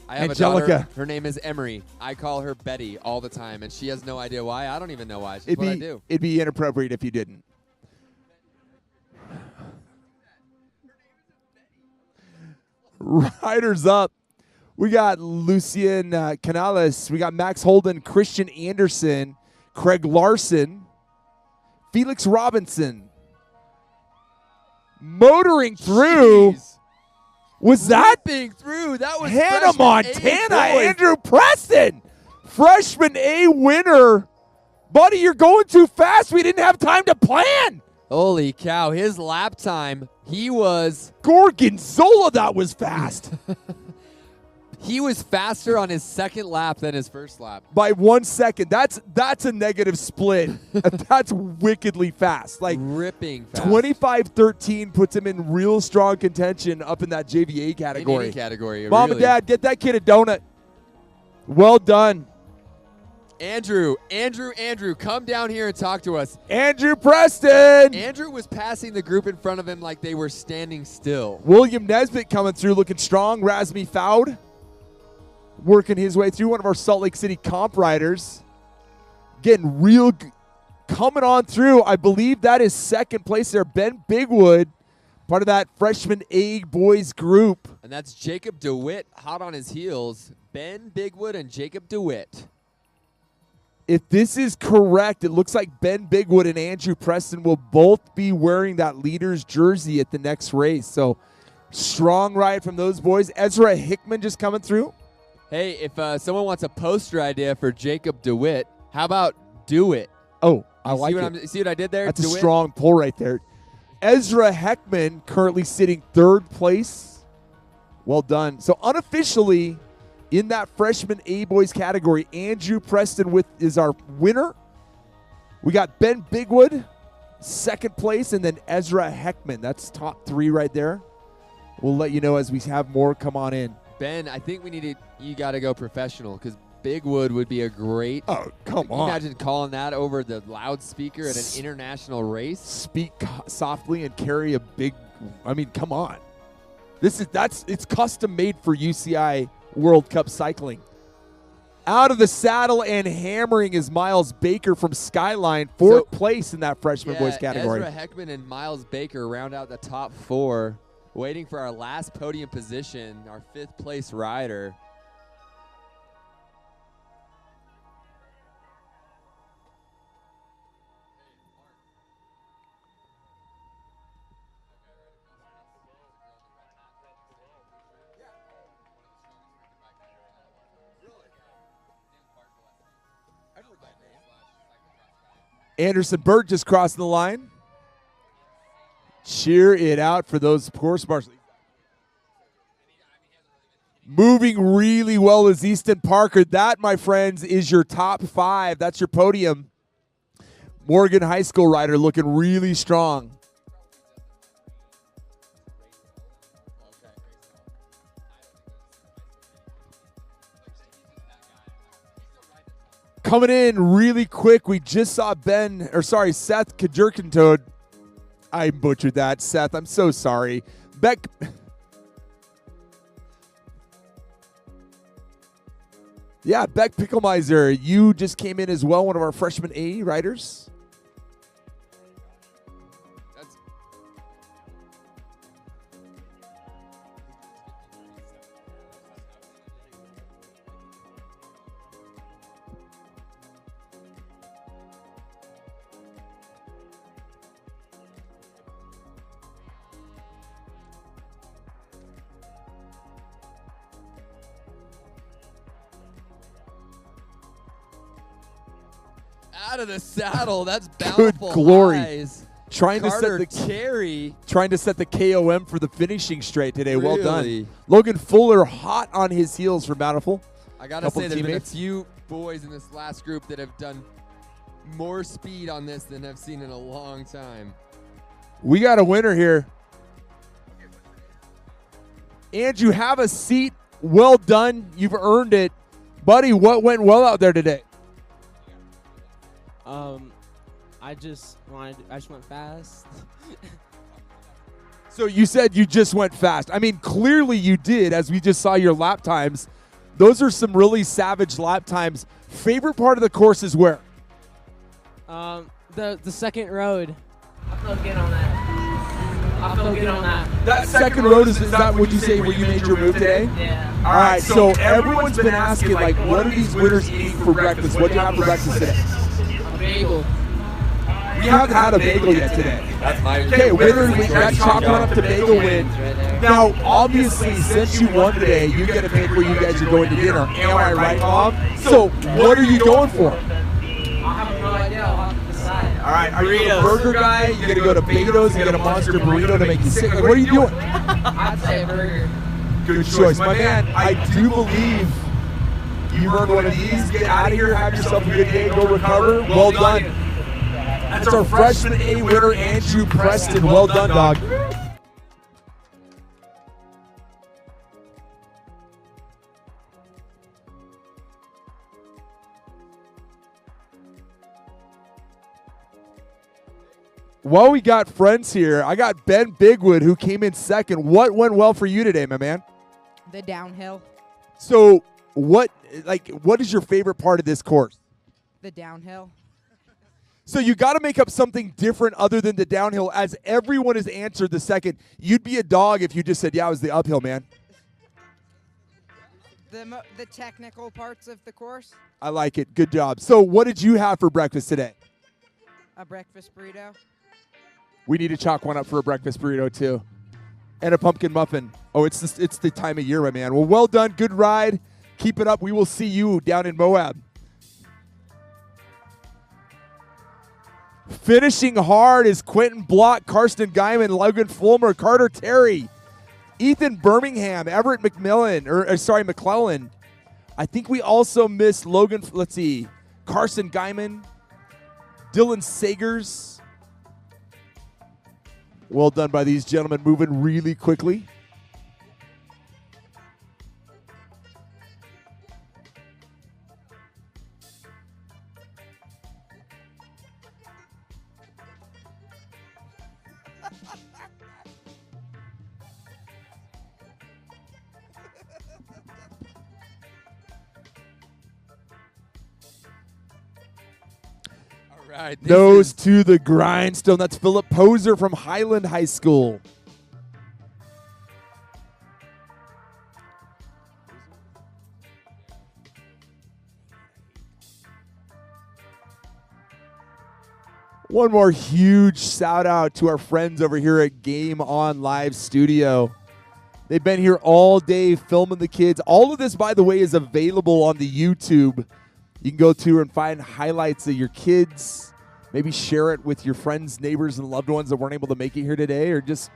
I have Angelica. a daughter. Her name is Emery. I call her Betty all the time, and she has no idea why. I don't even know why. It's just what I do. It'd be inappropriate if you didn't. Riders up. We got Lucien Canales. We got Max Holden, Christian Anderson, Craig Larson, Felix Robinson. Motoring through. Was that? Ripping through. That was Hannah freshman Montana, A boys. Andrew Preston. Freshman A winner. Buddy, you're going too fast. We didn't have time to plan. Holy cow. His lap time, he was... Gorgonzola, that was fast. He was faster on his second lap than his first lap. By 1 second. That's a negative split. That's wickedly fast. Like ripping fast. 25-13 puts him in real strong contention up in that JVA category. In any category, Mom and Dad, get that kid a donut. Well done. Andrew, come down here and talk to us. Andrew Preston. Andrew was passing the group in front of him like they were standing still. William Nesbitt coming through looking strong. Razmi Fowd working his way through, one of our Salt Lake City comp riders. Getting coming on through. I believe that is second place there. Ben Bigwood, part of that freshman A boys group. And that's Jacob DeWitt hot on his heels. Ben Bigwood and Jacob DeWitt. If this is correct, it looks like Ben Bigwood and Andrew Preston will both be wearing that leader's jersey at the next race. So strong ride from those boys. Ezra Hickman just coming through. Hey, if someone wants a poster idea for Jacob DeWitt, how about Do It? Oh, I like it. See what I did there? That's DeWitt? a strong pull right there. Ezra Heckman currently sitting third place. Well done. So unofficially, in that freshman A boys category, Andrew Preston is our winner. We got Ben Bigwood, second place, and then Ezra Heckman. That's top three right there. We'll let you know as we have more come on in. Ben, I think you got to go professional because Bigwood would be a great. Oh, come Can you on. imagine calling that over the loudspeaker at an international race? Speak softly and carry a big. I mean, come on. It's custom made for UCI World Cup cycling. Out of the saddle and hammering is Miles Baker from Skyline, fourth place in that freshman boys category. Ezra Heckman and Miles Baker round out the top four, waiting for our last podium position, our fifth place rider. Anderson Burt just crossing the line. Cheer it out for those course marshals. Moving really well is Easton Parker. That, my friends, is your top five. That's your podium. Morgan High School rider looking really strong. Coming in really quick, we just saw Seth Kajerkentoad. I butchered that, Seth. I'm so sorry. Beck Pickelmeiser, you just came in as well, one of our freshman A riders. out of the saddle. That's Good bountiful glory. highs. Trying Carter to set the Terry. Trying to set the KOM for the finishing straight today. Well Really? done. Logan Fuller hot on his heels for Bountiful. I got to Couple say, there's been a teammates. few boys in this last group that have done more speed on this than I've seen in a long time. We got a winner here. Andrew, have a seat. Well done. You've earned it. Buddy, what went well out there today? I just went fast. So you said you just went fast. I mean, clearly you did, as we just saw your lap times. Those are some really savage lap times. Favorite part of the course is where? The second road. I felt good on that. I felt good on that. That second road, is that what you say where you made your move today? Yeah. All right, so everyone's been asking, like, what are these winners eating for breakfast? What do you have for breakfast today? A bagel. We haven't had a bagel yet today. That's my Okay, winner, we got chalk on up to bagel win. Now, obviously, since you won today, you get to pick where you guys are going to dinner. Am I right, Mom? So, what are you going for? I have no idea. I'll have to decide. All right, are you a burger guy? You gonna go to Beto's and get a monster burrito to make you sick? Like, what are you doing? I'd say a burger. Good choice, my man. I do believe you earned one of these. Get out of here, have yourself a good day, go recover. Well done. That's our freshman A winner, Andrew Preston. Well done, dog. Well, we got friends here. I got Ben Bigwood, who came in second. What went well for you today, my man? The downhill. So, what is your favorite part of this course? The downhill. So you got to make up something different other than the downhill, as everyone has answered the second. You'd be a dog if you just said, yeah, it was the uphill, man. The technical parts of the course. I like it. Good job. So what did you have for breakfast today? A breakfast burrito. We need to chalk one up for a breakfast burrito, too. And a pumpkin muffin. Oh, it's the time of year, my man. Well done. Good ride. Keep it up. We will see you down in Moab. Finishing hard is Quentin Block, Karsten Guyman, Logan Fulmer, Carter Terry, Ethan Birmingham, Everett McClellan. I think we also missed Logan, let's see, Carson Guyman, Dylan Sagers. Well done by these gentlemen, moving really quickly. All right. Nose to the grindstone. That's Philip Poser from Highland High School. One more huge shout out to our friends over here at Game On Live Studio. They've been here all day filming the kids. All of this, by the way, is available on the YouTube. You can go to and find highlights of your kids. Maybe share it with your friends, neighbors, and loved ones that weren't able to make it here today, or just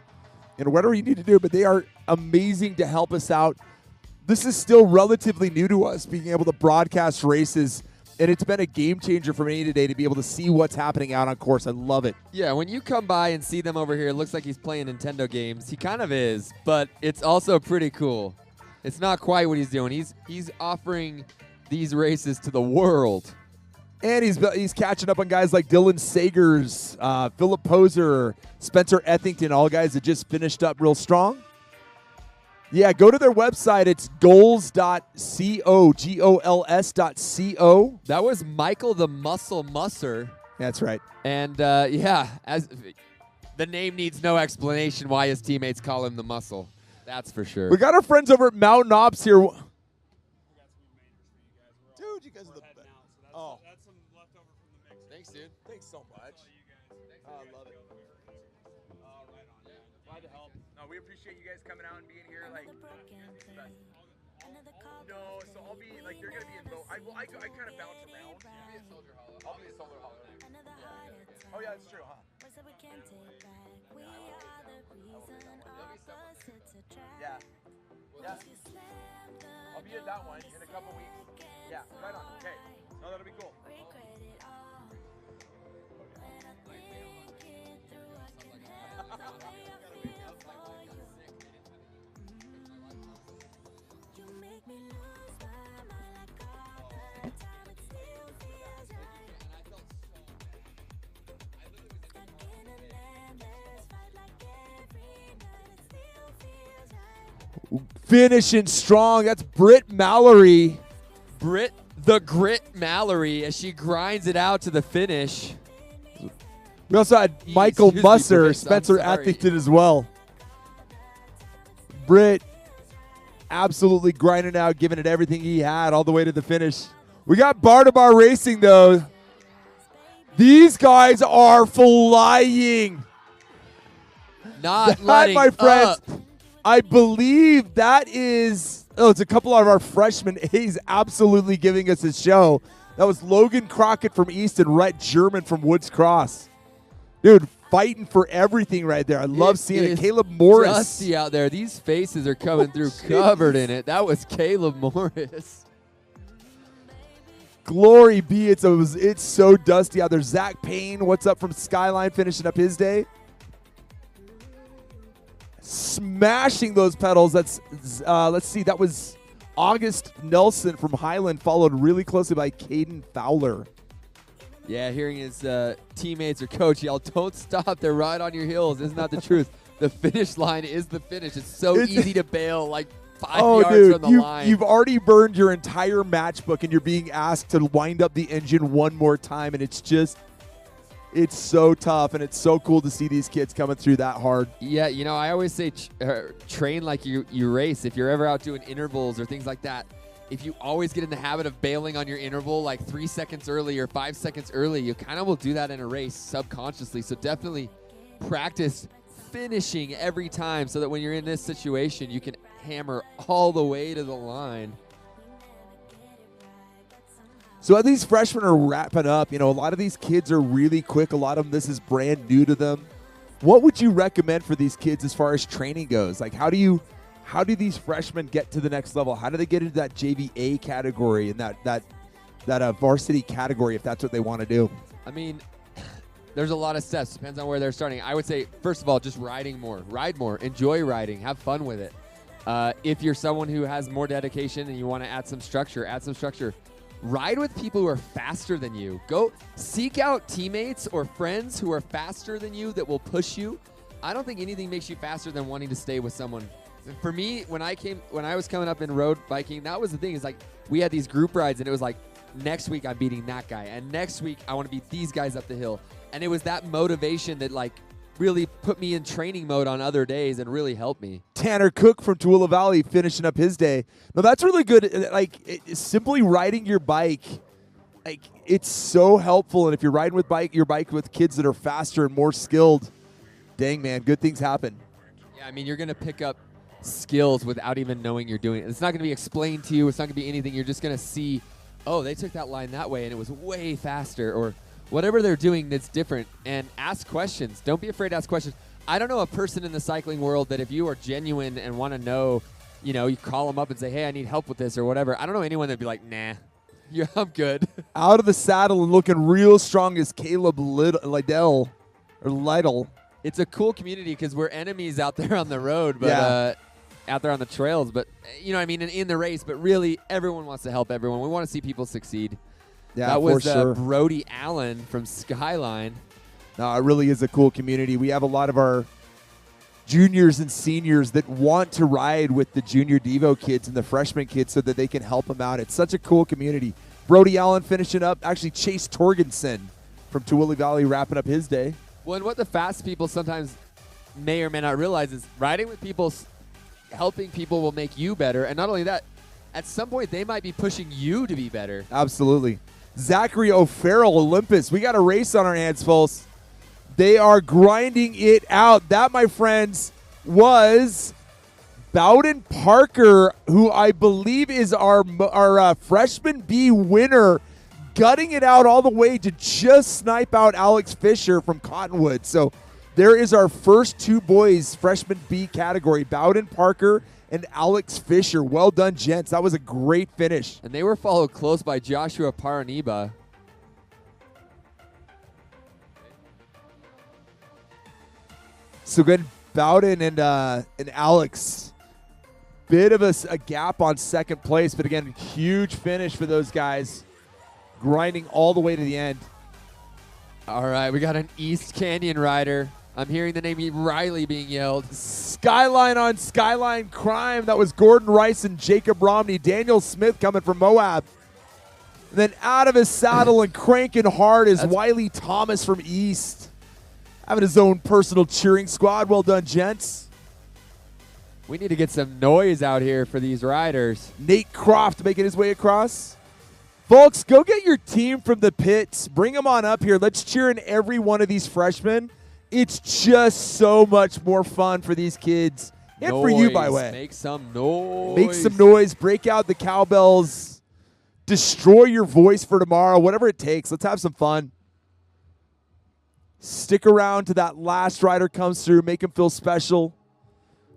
whatever you need to do. But they are amazing to help us out. This is still relatively new to us, being able to broadcast races. And it's been a game changer for me today to be able to see what's happening out on course. I love it. Yeah, when you come by and see them over here, it looks like he's playing Nintendo games. He kind of is, but it's also pretty cool. It's not quite what he's doing. He's offering these races to the world. And he's catching up on guys like Dylan Sagers, Philip Poser, Spencer Ethington, all guys that just finished up real strong. Yeah, go to their website. It's goals.co, GOLS.co. That was Michael the Muscle Musser. That's right. And yeah, as the name needs no explanation why his teammates call him the Muscle. That's for sure. We got our friends over at Mountain Ops here. Dude, you guys are the best. Oh. That's some leftover from the mix. Thanks, dude. Thanks so much. I love it. Right on, man. Glad to help. No, we appreciate you guys coming out and being here. Like, no, so I'll be like, they're gonna be in I kind of bounce around. I'll be a solo hauler. Oh yeah, it's true, huh? Yeah. Yeah. I'll be at that one in a couple weeks. Yeah, right on. Okay. No, that'll be cool. Finishing strong. That's Britt Mallory. Britt the Grit Mallory as she grinds it out to the finish. We also had Michael Excuse me, Musser, Britt, I'm Spencer sorry. Athington as well. Britt absolutely grinding out, giving it everything he had all the way to the finish. We got Bar to Bar Racing, though. These guys are flying. Not That, letting my friends, up. I believe that is, it's a couple of our freshmen. He's absolutely giving us a show. That was Logan Crockett from East and Rhett German from Woods Cross. Dude, fighting for everything right there. I love seeing it. is Caleb Morris. Dusty out there. These faces are coming through covered in it. That was Caleb Morris. Glory be. It's so dusty out there. Zach Payne, what's up from Skyline, finishing up his day. Smashing those pedals. That's let's see. That was August Nelson from Highland, followed really closely by Caden Fowler. Yeah, hearing his teammates or coach yell, "Don't stop! They're right on your heels." Isn't that the truth? The finish line is the finish. It's so easy to bail, like 5 yards dude, from the line. You've already burned your entire match book, and you're being asked to wind up the engine one more time, and it's so tough, and it's so cool to see these kids coming through that hard. Yeah, you know, I always say train like you race. If you're ever out doing intervals or things like that, if you always get in the habit of bailing on your interval like 3 seconds early or 5 seconds early, you kind of will do that in a race subconsciously. So definitely practice finishing every time so that when you're in this situation, you can hammer all the way to the line. So as these freshmen are wrapping up, you know, a lot of these kids are really quick. A lot of them, this is brand new to them. What would you recommend for these kids as far as training goes? Like, how do these freshmen get to the next level? How do they get into that JVA category and that varsity category if that's what they want to do? I mean, there's a lot of steps. Depends on where they're starting. I would say, first of all, just riding more. Ride more. Enjoy riding. Have fun with it. If you're someone who has more dedication and you want to add some structure, add some structure. Ride with people who are faster than you. Go seek out teammates or friends who are faster than you that will push you. I don't think anything makes you faster than wanting to stay with someone. For me, when I was coming up in road biking, that was the thing. Is like we had these group rides, and it was like, next week I'm beating that guy, and next week I want to beat these guys up the hill. And it was that motivation that like really put me in training mode on other days and really helped me. Tanner Cook from Tooele Valley finishing up his day. No, that's really good. Like simply riding your bike, like it's so helpful. And if you're riding with your bike with kids that are faster and more skilled, dang man, good things happen. Yeah, I mean you're gonna pick up skills without even knowing you're doing it. It's not gonna be explained to you. It's not gonna be anything. You're just gonna see, oh, they took that line that way and it was way faster, or whatever they're doing that's different. And ask questions. Don't be afraid to ask questions. I don't know a person in the cycling world that if you are genuine and want to know, you know, you call them up and say, hey, I need help with this or whatever. I don't know anyone that'd be like, nah, yeah, I'm good. Out of the saddle and looking real strong is Caleb Liddell. It's a cool community because we're enemies out there on the road, but out there on the trails. But, you know what I mean, in the race. But really, everyone wants to help everyone. We want to see people succeed. Yeah, that was for sure. Brody Allen from Skyline. No, it really is a cool community. We have a lot of our juniors and seniors that want to ride with the junior Devo kids and the freshman kids so that they can help them out. It's such a cool community. Brody Allen finishing up. Actually, Chase Torgensen from Tooele Valley wrapping up his day. Well, and what the fast people sometimes may or may not realize is riding with people, helping people will make you better. And not only that, at some point they might be pushing you to be better. Absolutely. Zachary O'Farrell, Olympus. We got a race on our hands, folks. They are grinding it out. That, my friends, was Bowden Parker, who I believe is our freshman B winner. gutting it out all the way to just snipe out Alex Fisher from Cottonwood. So there is our first two boys, freshman B category, Bowden Parker and Alex Fisher. Well done, gents. That was a great finish. And they were followed close by Joshua Paraniba. So good, Bowden and Alex. Bit of a gap on second place, but again, huge finish for those guys. Grinding all the way to the end. All right, we got an East Canyon rider. I'm hearing the name Riley being yelled. Skyline on Skyline crime. That was Gordon Rice and Jacob Romney. Daniel Smith coming from Moab. And then out of his saddle and cranking hard is Wiley Thomas from East. Having his own personal cheering squad. Well done, gents. We need to get some noise out here for these riders. Nate Croft making his way across. Folks, go get your team from the pits. Bring them on up here. Let's cheer in every one of these freshmen. It's just so much more fun for these kids. And for you, by the way. Make some noise. Make some noise. Break out the cowbells. Destroy your voice for tomorrow. Whatever it takes. Let's have some fun. Stick around till that last rider comes through. Make them feel special.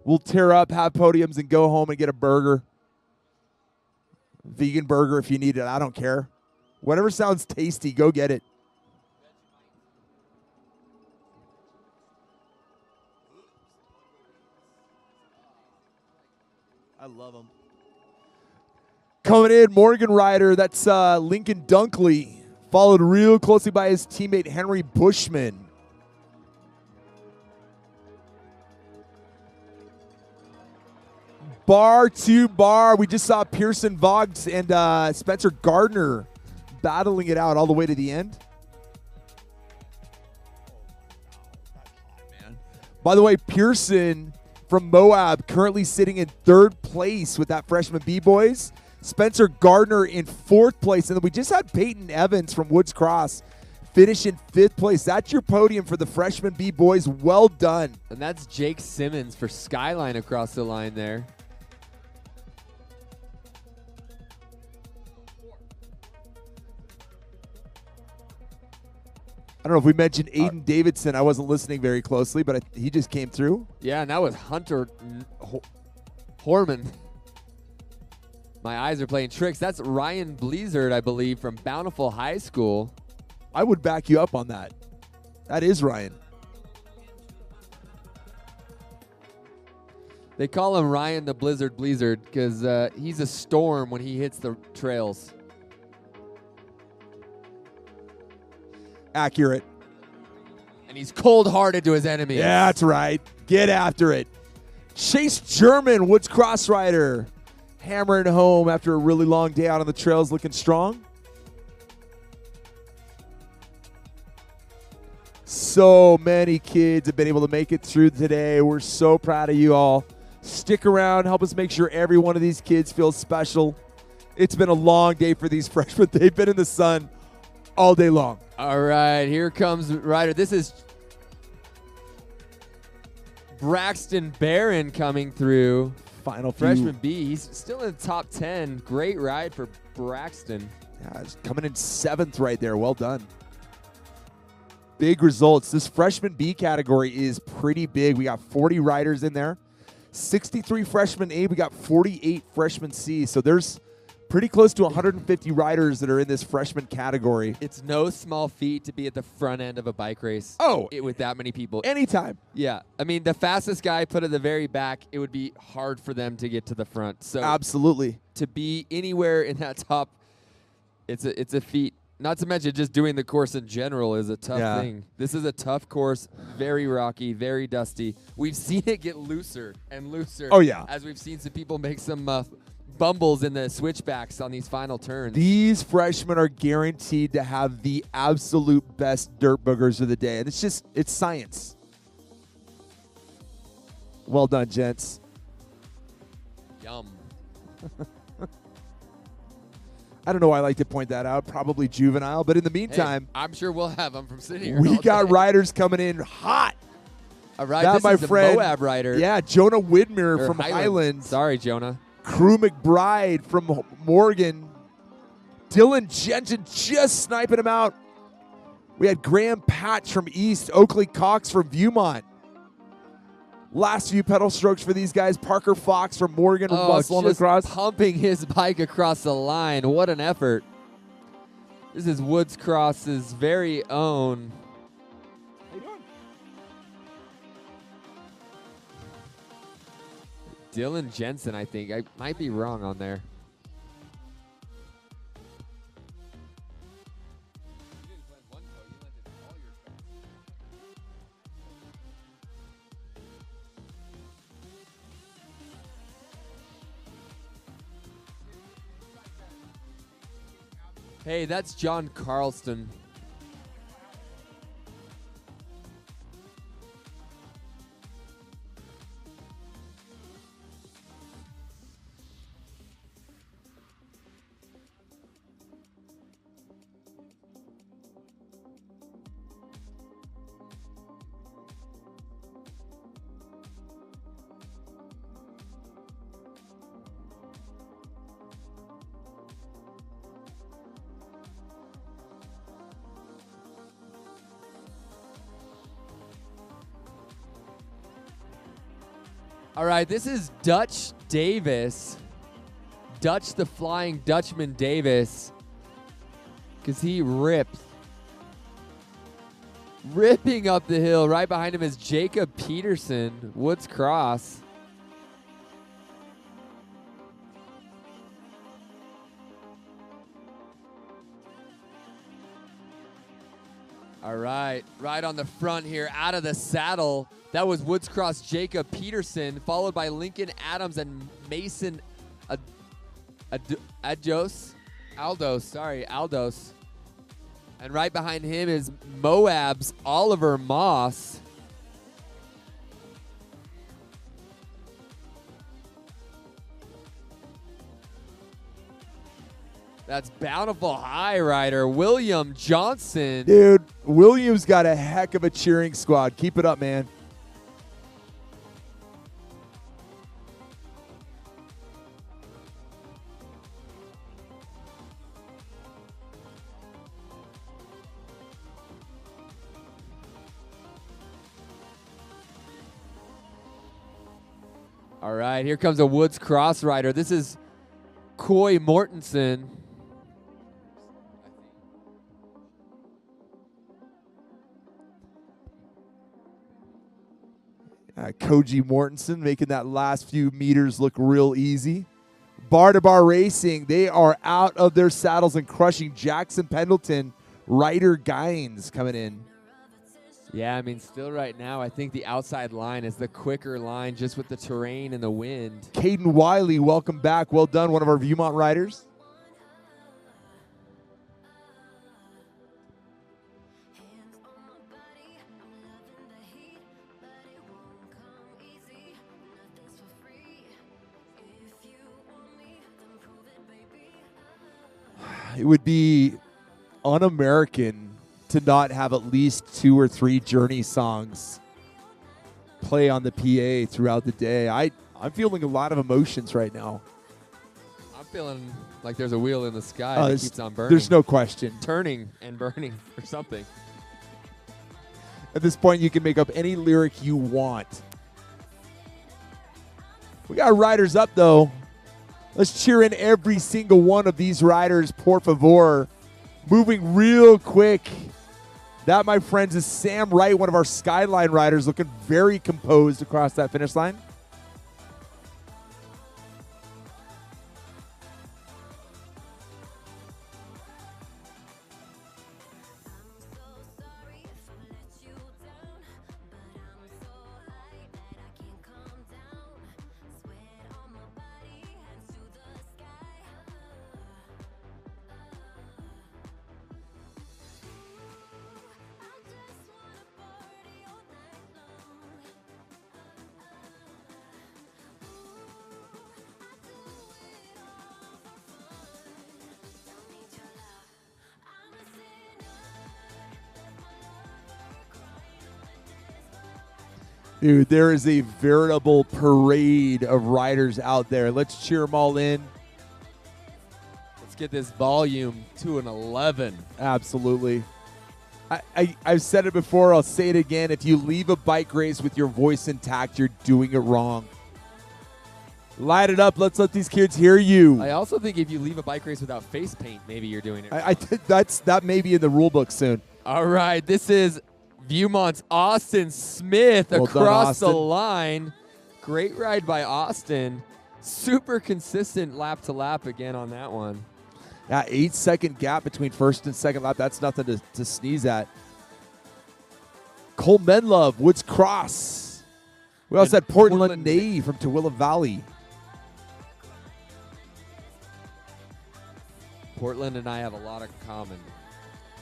We'll tear up, have podiums, and go home and get a burger. Vegan burger if you need it. I don't care. Whatever sounds tasty, go get it. I love them. Coming in, Morgan rider. That's Lincoln Dunkley. Followed real closely by his teammate Henry Bushman. Bar to bar. We just saw Pearson Vogts and Spencer Gardner battling it out all the way to the end. By the way, Pearson from Moab currently sitting in third place with that freshman B-Boys. Spencer Gardner in fourth place. And then we just had Peyton Evans from Woods Cross finish in fifth place. That's your podium for the freshman B-Boys. Well done. And that's Jake Simmons for Skyline across the line there. I don't know if we mentioned Aiden Davidson. I wasn't listening very closely, but he just came through. Yeah, and that was Hunter Horman. My eyes are playing tricks. That's Ryan Bleezard, I believe, from Bountiful High School. I would back you up on that. That is Ryan. They call him Ryan the Blizzard Bleezard because he's a storm when he hits the trails. Accurate. And he's cold-hearted to his enemies. Yeah, that's right. Get after it. Chase German, Woods Cross rider. Hammering home after a really long day out on the trails, looking strong. So many kids have been able to make it through today. We're so proud of you all. Stick around. Help us make sure every one of these kids feels special. It's been a long day for these freshmen. They've been in the sun all day long. All right, here comes rider. This is Braxton Barron coming through. Final freshman B. He's still in the top 10. Great ride for Braxton. Yeah, he's coming in seventh right there. Well done. Big results. This freshman B category is pretty big. We got 40 riders in there. 63 freshman A. We got 48 freshman C. So there's pretty close to 150 riders that are in this freshman category. It's no small feat to be at the front end of a bike race. With that many people. Anytime. Yeah. I mean, the fastest guy put at the very back, it would be hard for them to get to the front. So absolutely. To be anywhere in that top, it's a feat. Not to mention just doing the course in general is a tough thing. This is a tough course, very rocky, very dusty. We've seen it get looser and looser. Oh, yeah. As we've seen some people make some bumbles in the switchbacks on these final turns. These freshmen are guaranteed to have the absolute best dirt boogers of the day. And it's science. Well done, gents. Yum. I don't know why I like to point that out. Probably juvenile. But in the meantime, hey, I'm sure we'll have them from sitting here. We got riders coming in hot. All right, that, this my is friend, a Moab rider. Yeah, Jonah Widmer from Highlands. Sorry, Jonah. Crew McBride from Morgan. Dylan Jensen just sniping him out. We had Graham Patch from East, Oakley Cox from Viewmont. Last few pedal strokes for these guys. Parker Fox from Morgan, Russell on the just cross. pumping his bike across the line. What an effort. This is Woods Cross's very own. How you doing? Dylan Jensen, I think. I might be wrong on there. Hey, that's John Carlston. All right, this is Dutch Davis. Dutch the Flying Dutchman Davis. Because he rips. Ripping up the hill. Right behind him is Jacob Peterson, Woods Cross. All right, right on the front here, out of the saddle. That was Woods Cross Jacob Peterson, followed by Lincoln Adams and Mason Aldos. And right behind him is Moab's Oliver Moss. That's Bountiful High rider William Johnson. Dude, William's got a heck of a cheering squad. Keep it up, man. All right, here comes a Woods Cross rider. This is Coy Mortensen. Koji Mortensen making that last few meters look real easy. Bar to Bar Racing, they are out of their saddles and crushing Jackson Pendleton. Ryder Gaines coming in. Yeah, I mean, still right now, I think the outside line is the quicker line just with the terrain and the wind. Caden Wiley, welcome back. Well done, one of our Viewmont riders. It would be un-American to not have at least 2 or 3 Journey songs play on the PA throughout the day. I'm feeling a lot of emotions right now. I'm feeling like there's a wheel in the sky that keeps on burning. There's no question. Turning and burning or something. At this point, you can make up any lyric you want. We got riders up, though. Let's cheer in every single one of these riders, por favor. Moving real quick. That, my friends, is Sam Wright, one of our Skyline riders, looking very composed across that finish line. Dude, there is a veritable parade of riders out there. Let's cheer them all in. Let's Let's get this volume to an 11. Absolutely. I've said it before. I'll say it again. If you leave a bike race with your voice intact, you're doing it wrong. Light it up. Let's let these kids hear you. I also think if you leave a bike race without face paint, maybe you're doing it wrong. I think that may be in the rule book soon. All right, this is Viewmont's Austin Smith Well done, across the Austin. line. Great ride by Austin. Super consistent lap to lap again on that one. Yeah, 8-second gap between first and second lap. That's nothing to sneeze at. Cole Menlove, Woods Cross. We also had Portland Nay from Tooele Valley. Portland and I have a lot in common.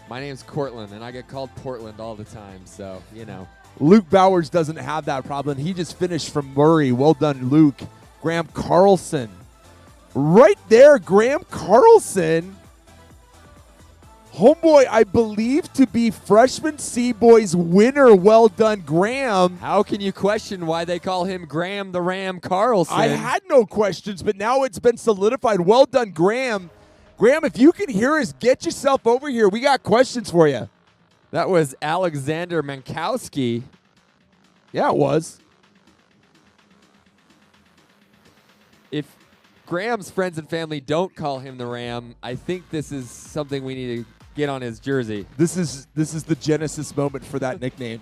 My name's Cortland, and I get called Portland all the time, so, you know. Luke Bowers doesn't have that problem. He just finished from Murray. Well done, Luke. Graham Carlson. Right there, Graham Carlson. Homeboy, I believe to be freshman C-Boys winner. Well done, Graham. How can you question why they call him Graham the Ram Carlson? I had no questions, but now it's been solidified. Well done, Graham. Graham, if you can hear us, get yourself over here. We got questions for you. That was Alexander Mankowski. Yeah, it was. If Graham's friends and family don't call him the Ram, I think this is something we need to get on his jersey. This is the genesis moment for that nickname.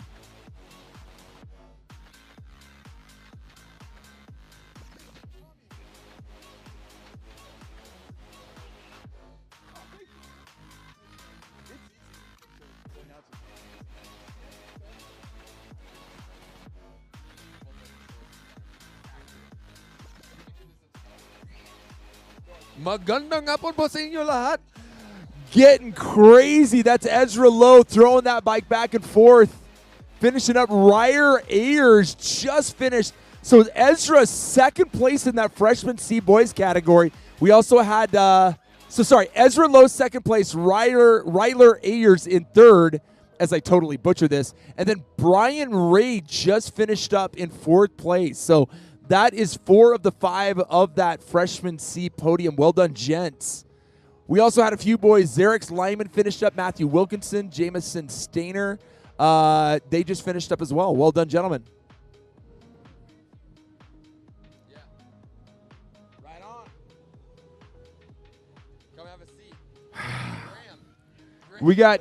Magandang hapon po sa inyo lahat. Getting crazy. That's Ezra Lowe throwing that bike back and forth. Finishing up. Ryer Ayers just finished. So Ezra second place in that freshman C-Boys category. We also had, Ezra Lowe second place. Ryler Ayers in third, as I totally butcher this. And then Brian Ray just finished up in fourth place. So that is 4 of the 5 of that freshman C podium. Well done, gents. We also had a few boys. Xerix Lyman finished up. Matthew Wilkinson, Jamison Stainer. They just finished up as well. Well done, gentlemen. Yeah. Right on. Come have a seat. We got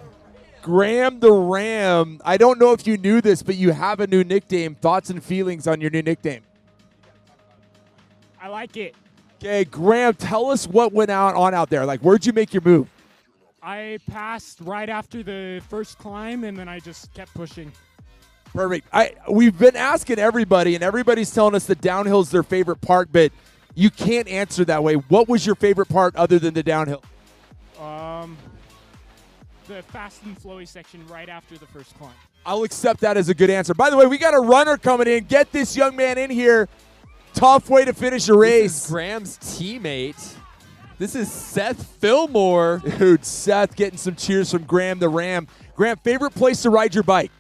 Graham the Ram. I don't know if you knew this, but you have a new nickname. Thoughts and feelings on your new nickname? I like it. Okay, Graham, tell us what went on out there. Like, where'd you make your move? I passed right after the first climb, and then I just kept pushing. Perfect. We've been asking everybody, and everybody's telling us the downhill's their favorite part, but you can't answer that way. What was your favorite part other than the downhill? The fast and flowy section right after the first climb. I'll accept that as a good answer. By the way, we got a runner coming in. Get this young man in here. Tough way to finish a race. This is Graham's teammate. This is Seth Fillmore. Dude, Seth getting some cheers from Graham the Ram. Graham, favorite place to ride your bike?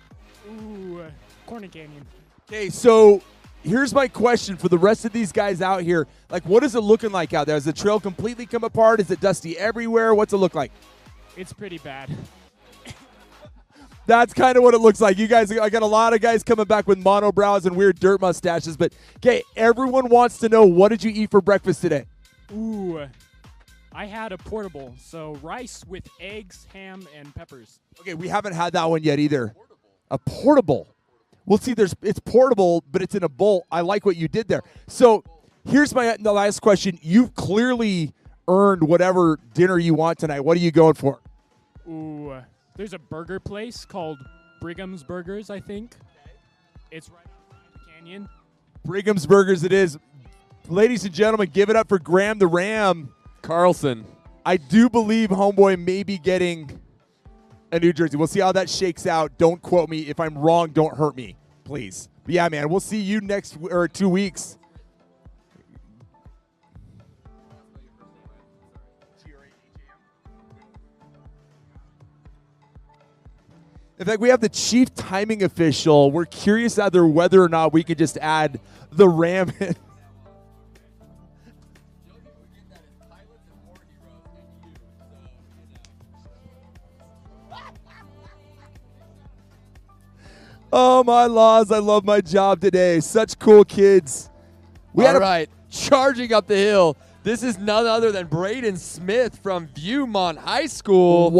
Ooh, Corner Canyon. Okay, so here's my question for the rest of these guys out here. Like, what is it looking like out there? Has the trail completely come apart? Is it dusty everywhere? What's it look like? It's pretty bad. That's kind of what it looks like. You guys, I got a lot of guys coming back with monobrows and weird dirt mustaches. But, okay, everyone wants to know, what did you eat for breakfast today? Ooh, I had a portable, so rice with eggs, ham, and peppers. Okay, we haven't had that one yet either. A portable. Well, see, it's portable, but it's in a bowl. I like what you did there. So here's the last question. You've clearly earned whatever dinner you want tonight. What are you going for? Ooh, there's a burger place called Brigham's Burgers, I think. It's right on the canyon. Brigham's Burgers it is. Ladies and gentlemen, give it up for Graham the Ram Carlson. I do believe homeboy may be getting a new jersey. We'll see how that shakes out. Don't quote me. If I'm wrong, don't hurt me, please. But yeah, man, we'll see you next 2 weeks. In fact, we have the chief timing official. We're curious either whether or not we could just add the Ram in. Oh, my laws. I love my job today. Such cool kids. All right, charging up the hill. This is none other than Braden Smith from Viewmont High School.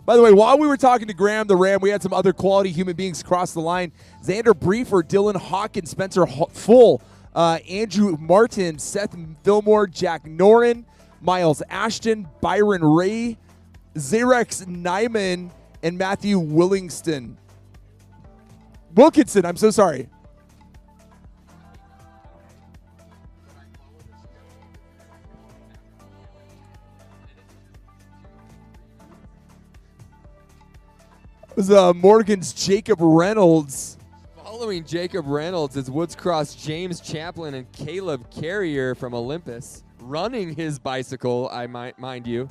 By the way, while we were talking to Graham the Ram, we had some other quality human beings cross the line. Xander Briefer, Dylan Hawkins, Spencer Full, Andrew Martin, Seth Fillmore, Jack Noren, Miles Ashton, Byron Ray, Zarex Nyman, and Matthew Wilkinson. I'm so sorry. It was Morgan's Jacob Reynolds. Following Jacob Reynolds is Woods Cross James Chaplin and Caleb Carrier from Olympus, running his bicycle, I might mind you.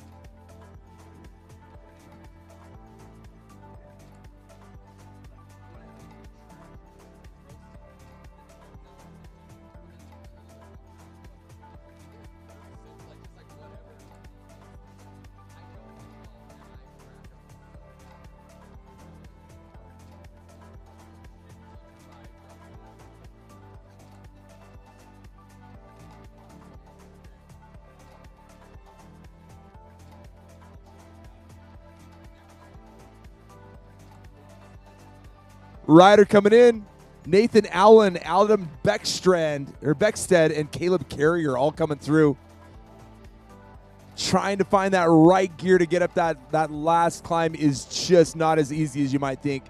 Rider coming in, Nathan Allen, Adam Beckstead, and Caleb Carrier all coming through. Trying to find that right gear to get up that last climb is just not as easy as you might think.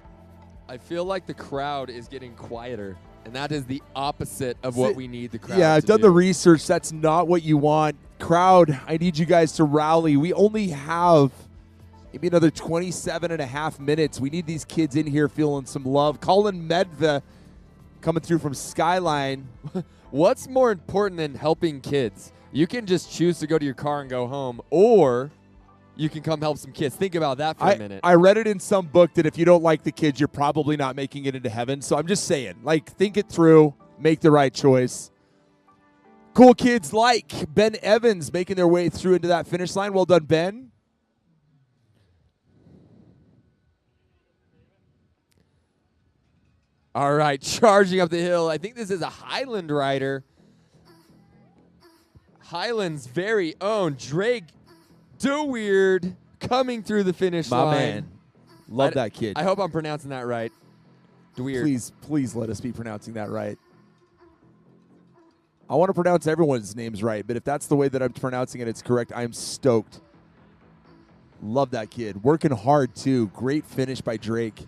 I feel like the crowd is getting quieter, and that is the opposite of what we need the crowd Yeah, I've to done do. the research. That's not what you want. Crowd, I need you guys to rally. We only have maybe another 27 and a half minutes. We need these kids in here feeling some love. Colin Medva coming through from Skyline. What's more important than helping kids? You can just choose to go to your car and go home, or you can come help some kids. Think about that for a minute. I read it in some book that if you don't like the kids, you're probably not making it into heaven. So I'm just saying, think it through, make the right choice. Cool kids like Ben Evans making their way through into that finish line. Well done, Ben. All right, charging up the hill. I think this is a Highland rider. Highland's very own Drake DeWeird coming through the finish My line. man. Love that kid. I hope I'm pronouncing that right. DeWeird. Please let us be pronouncing that right. I want to pronounce everyone's names right, but if that's the way that I'm pronouncing it, it's correct. I'm stoked. Love that kid. Working hard, too. Great finish by Drake.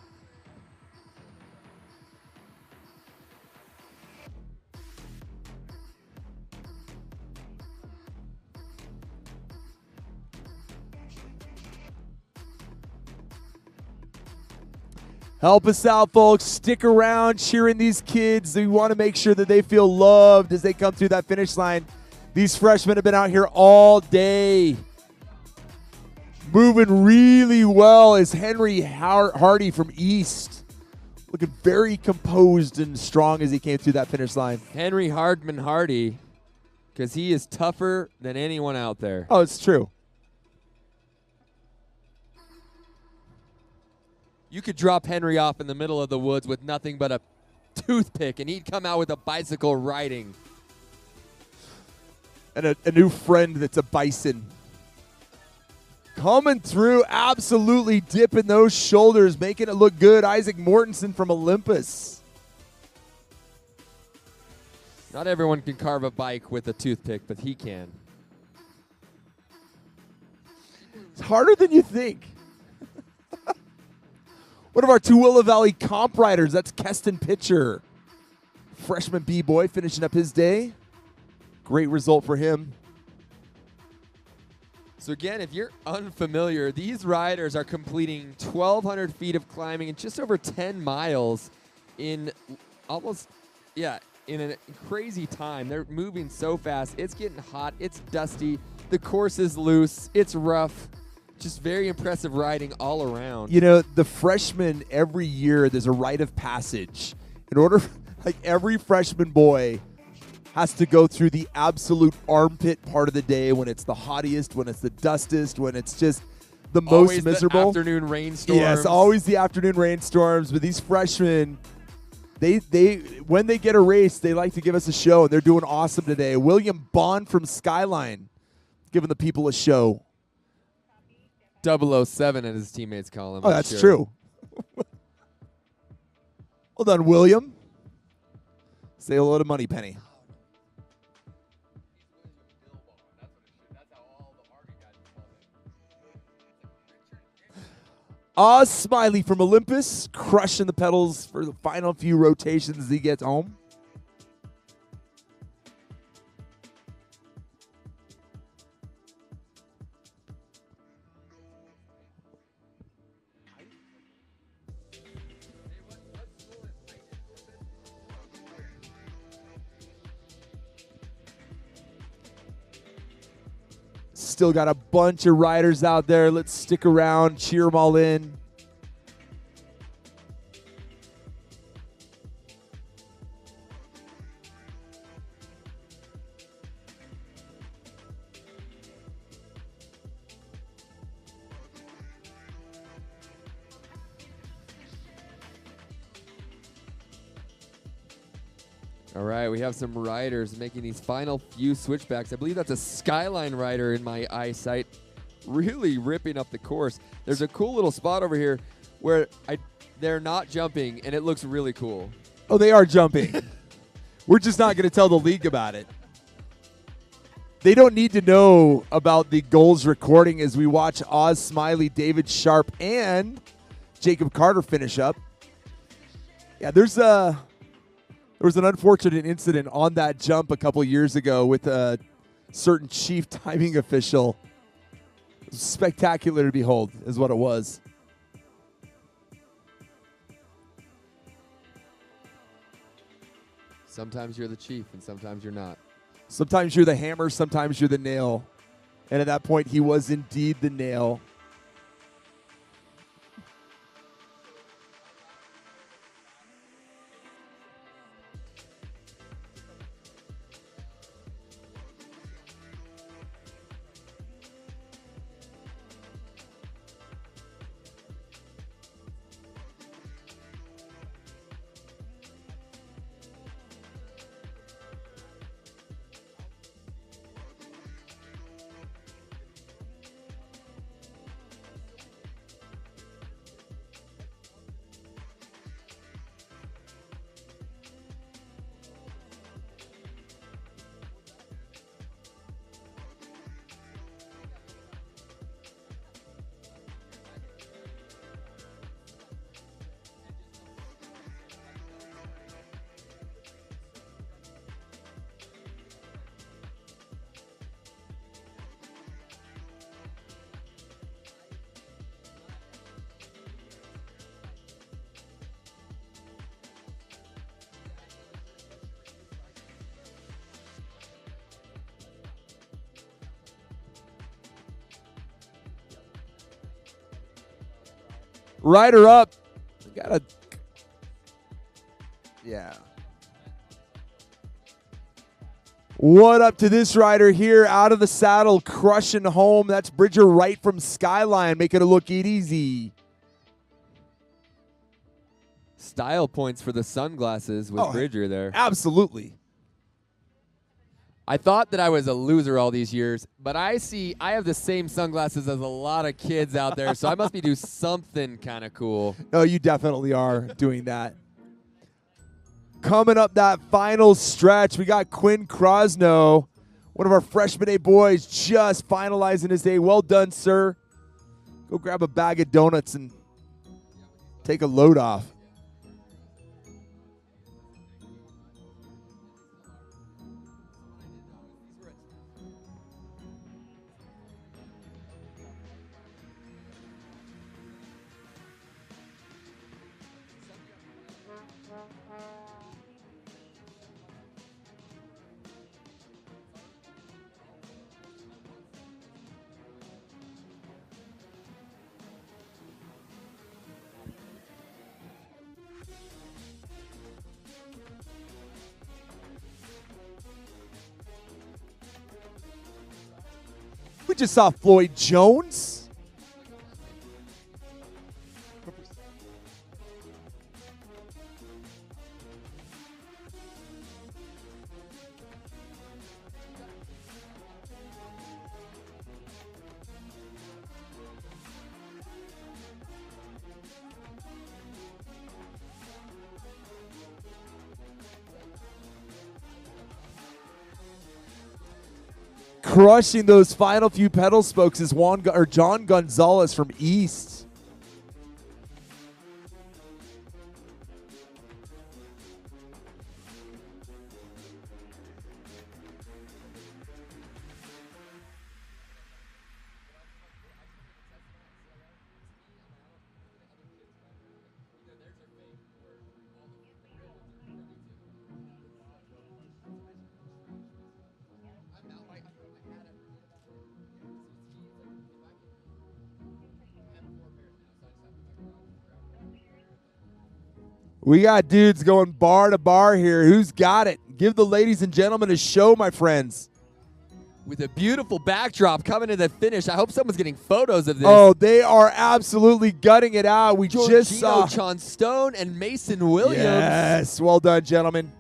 Help us out, folks. Stick around cheering these kids. We want to make sure that they feel loved as they come through that finish line. These freshmen have been out here all day. Moving really well is Henry Hardy from East. Looking very composed and strong as he came through that finish line. Henry Hardman Hardy, because he is tougher than anyone out there. Oh, it's true. You could drop Henry off in the middle of the woods with nothing but a toothpick, and he'd come out with a bicycle riding. And a new friend that's a bison. Coming through, absolutely dipping those shoulders, making it look good. Isaac Mortensen from Olympus. Not everyone can carve a bike with a toothpick, but he can. It's harder than you think. One of our Tooele Valley comp riders, that's Keston Pitcher. Freshman B-boy finishing up his day. Great result for him. So again, if you're unfamiliar, these riders are completing 1,200 feet of climbing in just over 10 miles in in a crazy time. They're moving so fast. It's getting hot. It's dusty. The course is loose. It's rough. Just very impressive riding all around. You know, the freshmen, every year, there's a rite of passage. In order, every freshman boy has to go through the absolute armpit part of the day when it's the hottest, when it's the dustiest, when it's just the most Always miserable. The afternoon rainstorms. Yes, always the afternoon rainstorms. But these freshmen, they when they get a race, they like to give us a show, and they're doing awesome today. William Bond from Skyline, giving the people a show. 007, as his teammates call him. Oh, I'm that's sure. true. Well done, William. Say hello to Moneypenny. Oz Smiley from Olympus, crushing the pedals for the final few rotations as he gets home. Still got a bunch of riders out there. Let's stick around, cheer them all in. All right, we have some riders making these final few switchbacks. I believe that's a Skyline rider in my eyesight, really ripping up the course. There's a cool little spot over here where they're not jumping, and it looks really cool. Oh, they are jumping. We're just not going to tell the league about it. They don't need to know about the goals recording as we watch Oz Smiley, David Sharp, and Jacob Carter finish up. Yeah, there was an unfortunate incident on that jump a couple years ago with a certain chief timing official. Spectacular to behold is what it was. Sometimes you're the chief, and sometimes you're not. Sometimes you're the hammer, sometimes you're the nail. And at that point, he was indeed the nail. Rider up. Yeah. What up to this rider here out of the saddle, crushing home. That's Bridger Wright from Skyline, making it look easy. Style points for the sunglasses with Bridger there. Absolutely. I thought that I was a loser all these years, but I have the same sunglasses as a lot of kids out there, so I must be doing something kind of cool. No, you definitely are doing that. Coming up that final stretch, we got Quinn Crosno, one of our freshman A boys, just finalizing his day. Well done, sir. Go grab a bag of donuts and take a load off. We just saw Floyd Jones crushing those final few pedal spokes is John Gonzalez from East. We got dudes going bar to bar here. Who's got it? Give the ladies and gentlemen a show, my friends. With a beautiful backdrop coming to the finish. I hope someone's getting photos of this. Oh, they are absolutely gutting it out. We just saw John Stone and Mason Williams. Yes, well done, gentlemen.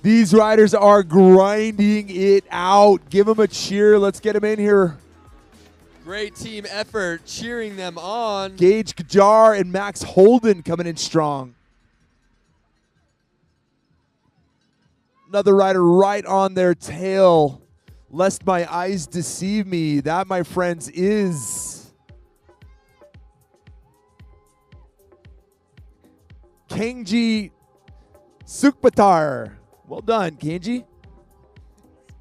These riders are grinding it out. Give them a cheer. Let's get them in here. Great team effort cheering them on. Gage Kajar and Max Holden coming in strong. Another rider right on their tail. Lest my eyes deceive me. That, my friends, is Kenji Sukbatar. Well done, Kenji.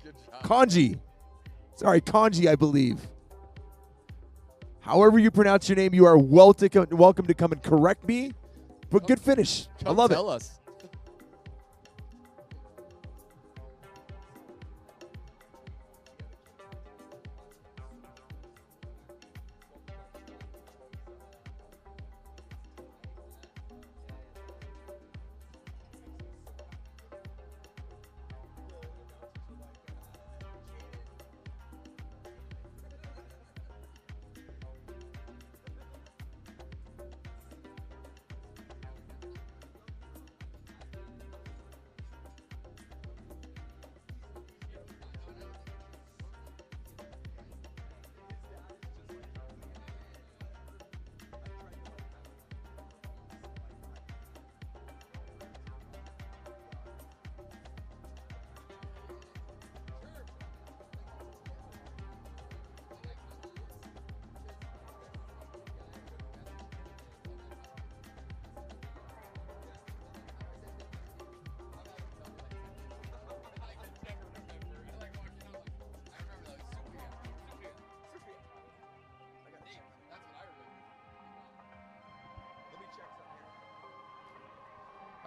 Good job. Kanji. Sorry, Kanji, I believe. However you pronounce your name, you are welcome to come and correct me. But good finish. I love it. Tell us.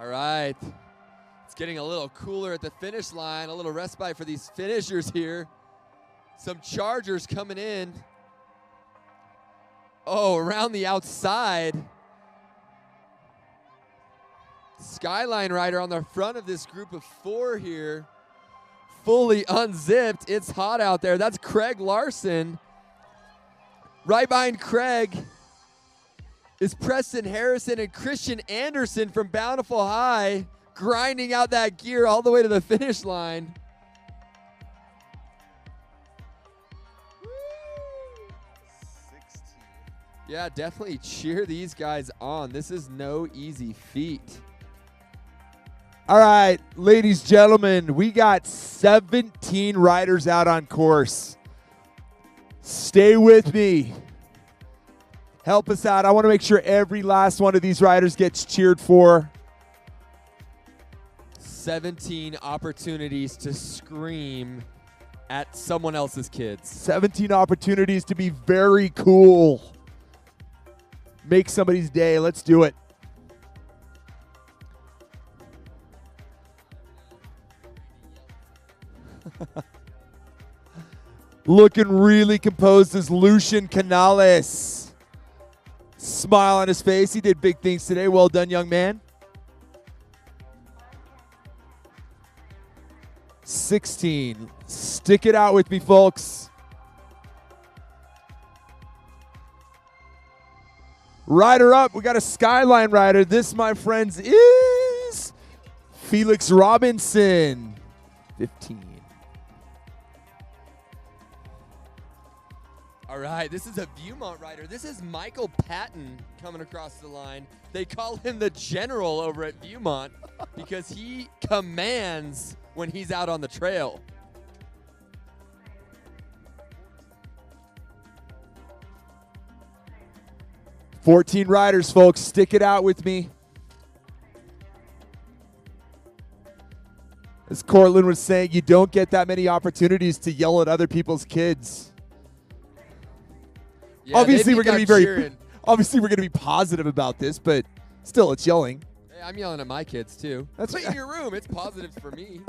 All right. It's getting a little cooler at the finish line. A little respite for these finishers here. Some Chargers coming in. Oh, around the outside. Skyline rider on the front of this group of four here. Fully unzipped. It's hot out there. That's Craig Larson. Right behind Craig is Preston Harrison and Christian Anderson from Bountiful High, grinding out that gear all the way to the finish line. Yeah, definitely cheer these guys on. This is no easy feat. All right, ladies, gentlemen, we got 17 riders out on course. Stay with me. Help us out. I want to make sure every last one of these riders gets cheered for. 17 opportunities to scream at someone else's kids. 17 opportunities to be very cool. Make somebody's day. Let's do it. Looking really composed is Lucian Canales. Smile on his face. He did big things today. Well done, young man. 16. Stick it out with me, folks. Rider up. We got a Skyline rider. This, my friends, is Felix Robinson. 15. All right, this is a Viewmont rider. This is Michael Patton coming across the line. They call him the general over at Viewmont because he commands when he's out on the trail. $14 riders, folks. Stick it out with me. As Cortland was saying, you don't get that many opportunities to yell at other people's kids. Yeah, obviously, we're going to be cheering. obviously we're going to be positive about this, but still, it's yelling. Hey, I'm yelling at my kids too. That's Clean your room. It's positive for me.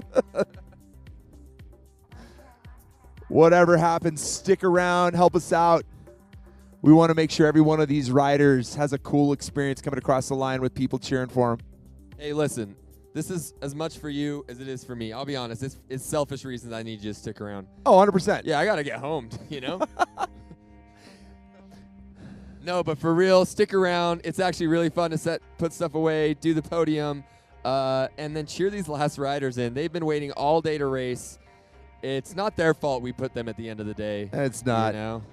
Whatever happens, stick around, help us out. We want to make sure every one of these riders has a cool experience coming across the line with people cheering for them. Hey, listen, this is as much for you as it is for me. I'll be honest. It's selfish reasons I need you to stick around. Oh, 100%. Yeah, I got to get home, you know? No, but for real, stick around. It's actually really fun to put stuff away, do the podium, and then cheer these last riders in. They've been waiting all day to race. It's not their fault we put them at the end of the day. It's not. You know?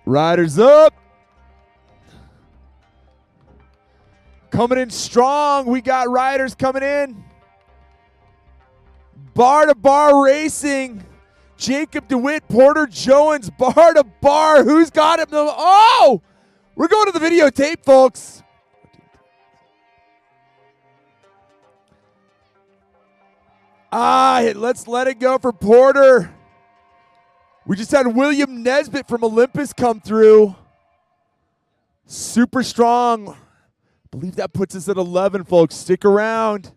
Riders up. Coming in strong. We got riders coming in. Bar to bar racing. Jacob DeWitt, Porter Jones, bar to bar. Who's got him? Oh! We're going to the videotape, folks. Let's let it go for Porter. We just had William Nesbitt from Olympus come through. Super strong. I believe that puts us at 11, folks. Stick around.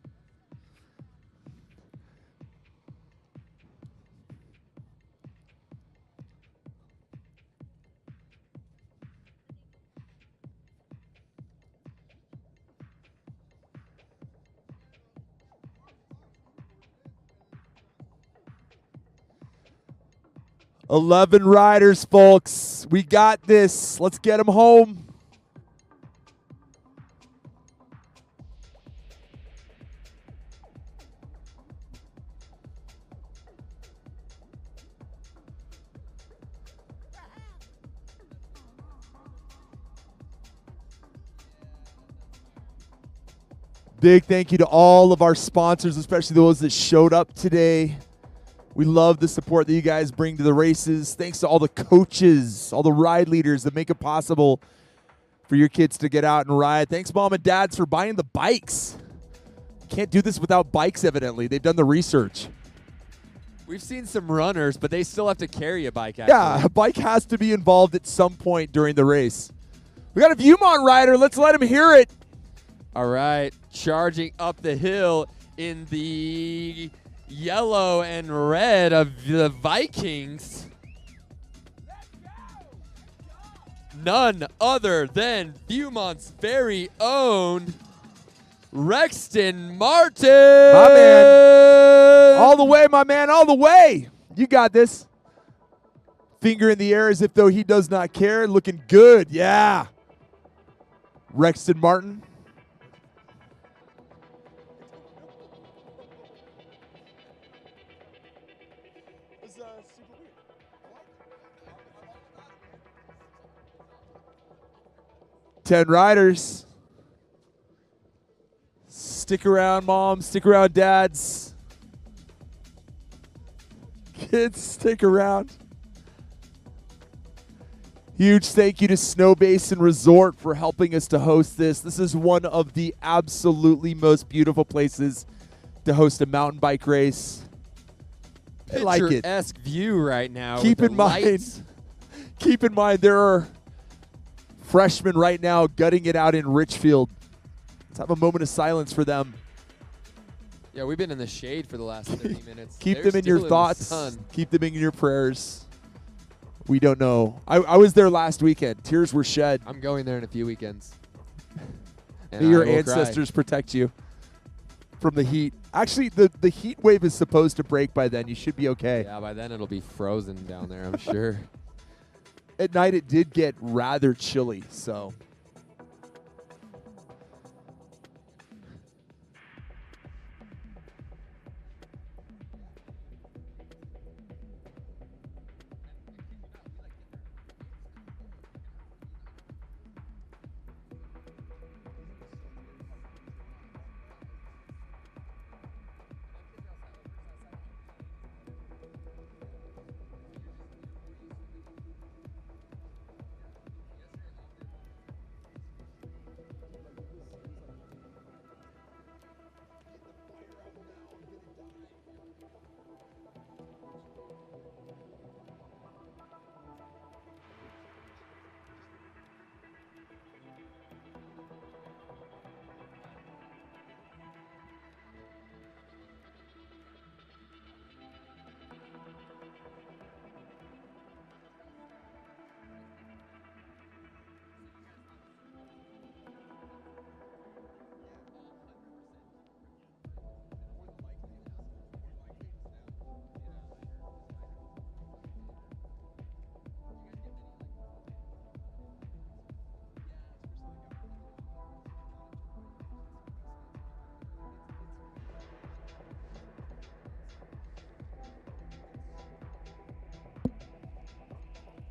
$11 riders, folks. We got this. Let's get them home. Big thank you to all of our sponsors, especially those that showed up today. We love the support that you guys bring to the races. Thanks to all the coaches, all the ride leaders that make it possible for your kids to get out and ride. Thanks, Mom and Dads, for buying the bikes. Can't do this without bikes, evidently. They've done the research. We've seen some runners, but they still have to carry a bike, actually. Yeah, a bike has to be involved at some point during the race. We got a Viewmont rider. Let's let him hear it. All right, charging up the hill in the yellow and red of the Vikings. None other than Viewmont's very own Rexton Martin. My man. All the way, my man, all the way. You got this. Finger in the air as if though he does not care. Looking good, yeah. Rexton Martin. $10 riders. Stick around, moms. Stick around, dads. Kids, stick around. Huge thank you to Snowbasin Resort for helping us to host this. This is one of the absolutely most beautiful places to host a mountain bike race. I like it. Picturesque view right now. Keep with in the mind, lights. keep in mind there are freshmen right now gutting it out in Richfield. Let's have a moment of silence for them. Yeah, we've been in the shade for the last 30 minutes. Keep They're them in your still the thoughts. sun. Keep them in your prayers. We don't know. I was there last weekend. Tears were shed. I'm going there in a few weekends. And May your I will ancestors protect you from the heat. Actually, the heat wave is supposed to break by then. You should be okay. Yeah, by then it'll be frozen down there, I'm sure. At night, it did get rather chilly, so.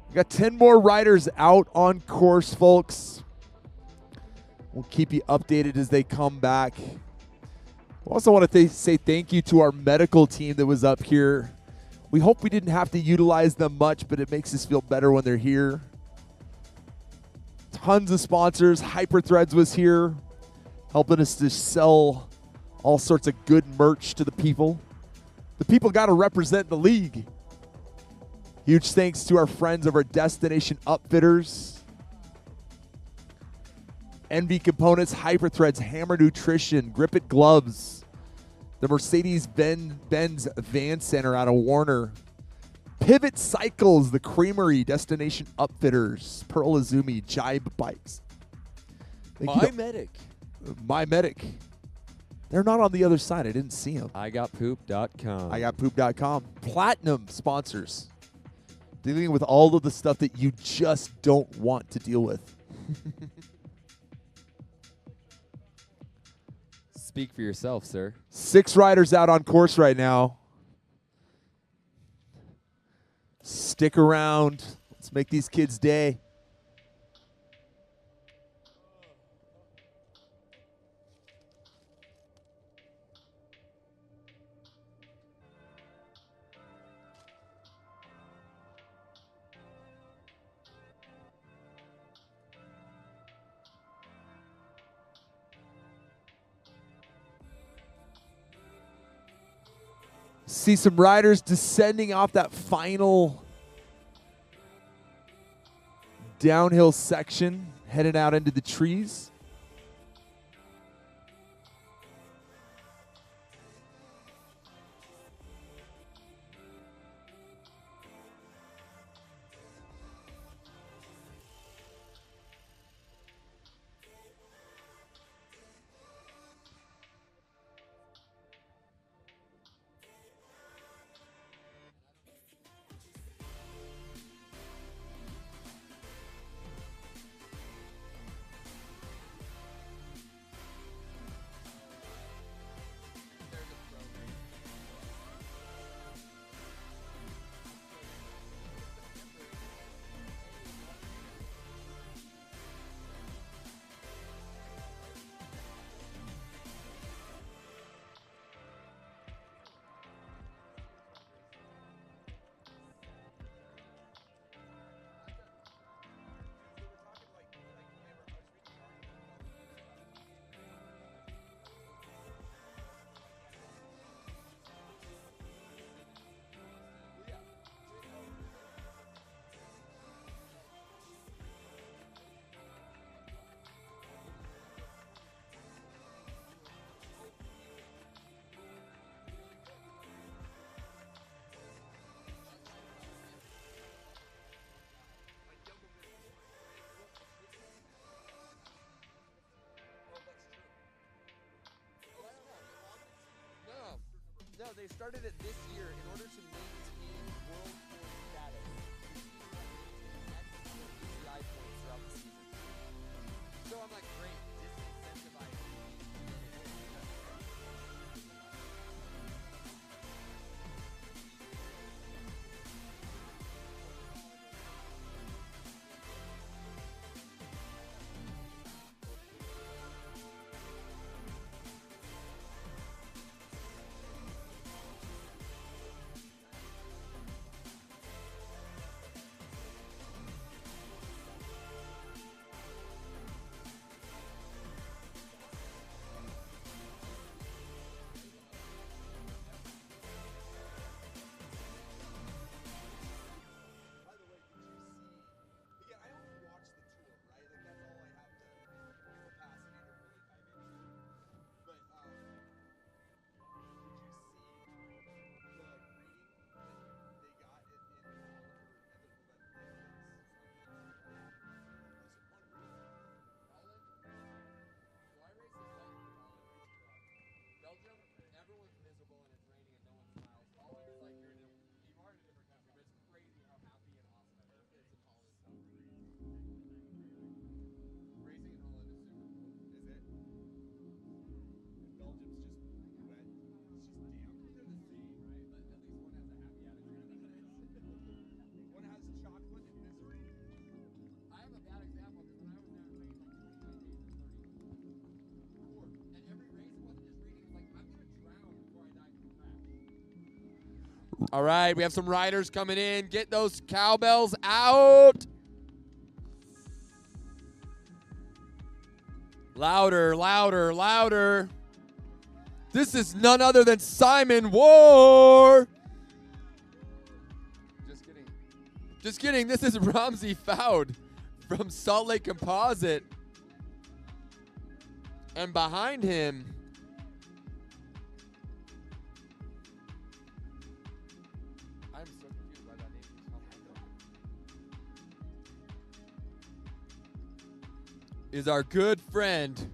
We got 10 more riders out on course, folks. We'll keep you updated as they come back. We also want to say thank you to our medical team that was up here. We hope we didn't have to utilize them much, but it makes us feel better when they're here. Tons of sponsors. Hyperthreads was here, helping us to sell all sorts of good merch to the people. The people got to represent the league. Huge thanks to our friends over at Destination Upfitters. NV Components, Hyperthreads, Hammer Nutrition, Grip It Gloves, the Mercedes-Benz Van Center out of Warner, Pivot Cycles, the Creamery, Destination Upfitters, Pearl Izumi, Jibe Bikes. MyMedic. MyMedic. They're not on the other side. I didn't see them. IGotPoop.com. IGotPoop.com. Platinum sponsors. Dealing with all of the stuff that you just don't want to deal with. Speak for yourself, sir. 6 riders out on course right now. Stick around. Let's make these kids' day. See some riders descending off that final downhill section, heading out into the trees. they started it this year in order to maintain world course status. PCI points throughout the season. So I'm like, great, disincentivize. Belgium, everyone's miserable and it's raining and no one smiles. Holland is like you are in a different country, but it's crazy how happy and awesome everyone is in Holland. So racing in Holland is super cool. Is it? Belgium's just wet. It's just damp. They're the same, right? But at least one has a happy attitude about it. One has chocolate and misery. I have a bad example because when I was there, it rained like 29 days or 30. And every race wasn't just raining. It was like, I'm going to drown before I die from a crash. All right, we have some riders coming in. Get those cowbells out. Louder, louder, louder. This is none other than Simon War. Just kidding. Just kidding. This is Ramsey Fowd from Salt Lake Composite. And behind him, I'm so confused by that name. Is our good friend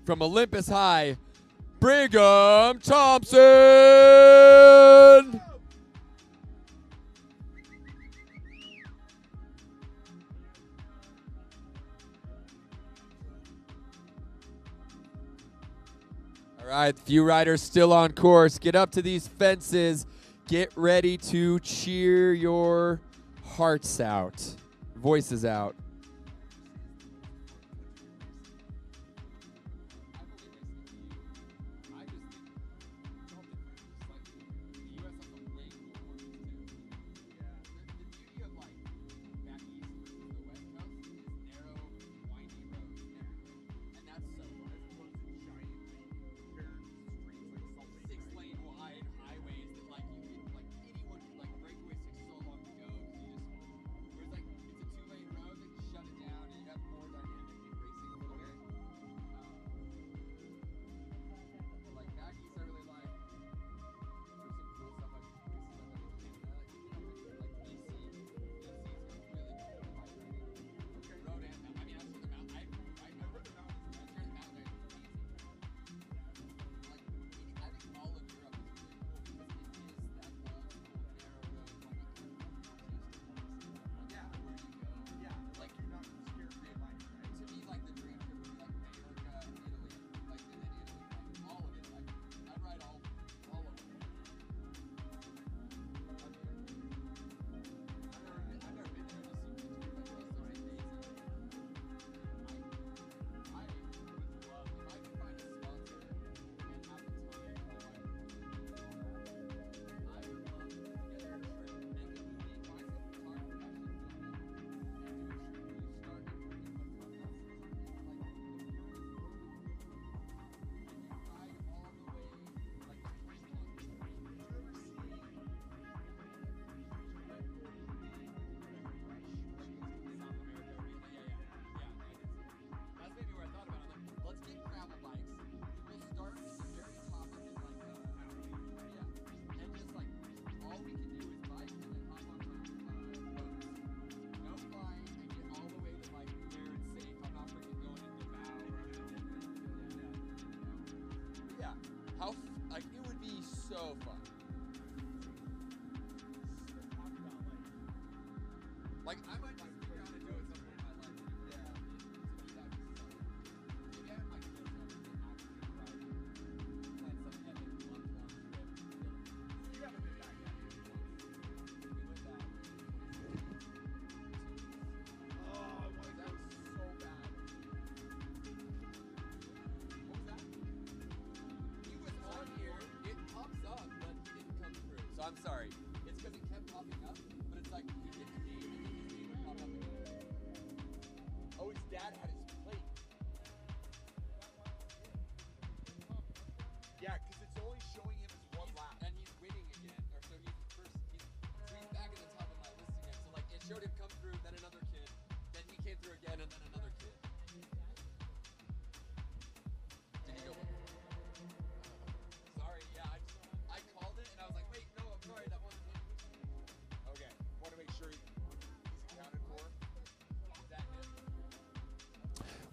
from Olympus High, Brigham Thompson. All right, few riders still on course. Get up to these fences. Get ready to cheer your hearts out, voices out. Like, I might just figure out how to do it some point in my life. So I'm sorry. It's because it kept popping up, but it's like he hit the name and then his name would pop up again. Oh, his dad had his plate. Yeah, because it's only showing him as one lap. And he's winning again. Or so he's first. He's back at the top of my list again. So like it showed him come through, then another kid, then he came through again, and then another kid. Did he go? Sorry, yeah, I called it and I was like, wait, no, I'm sorry, that wasn't him. Okay, want to make sure he's accounted for. Is that him?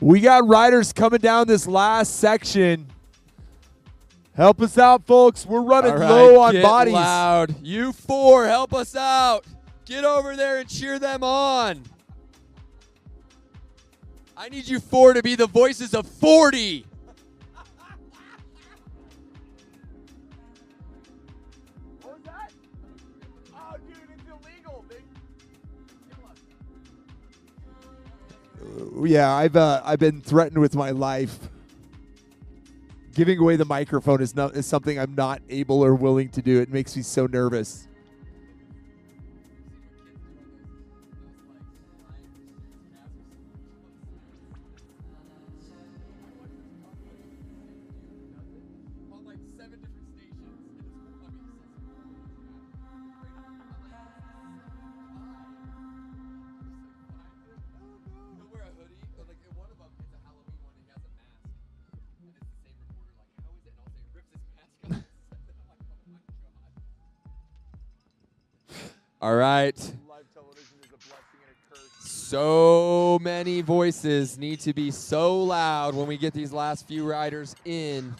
We got riders coming down this last section. Help us out, folks. We're running All right, low on get bodies. loud. You four, help us out. Get over there and cheer them on. I need you four to be the voices of 40. What was that? Oh, dude, it's illegal. Yeah, I've been threatened with my life. Giving away the microphone is something I'm not able or willing to do. It makes me so nervous. All right. So many voices need to be so loud when we get these last few riders in.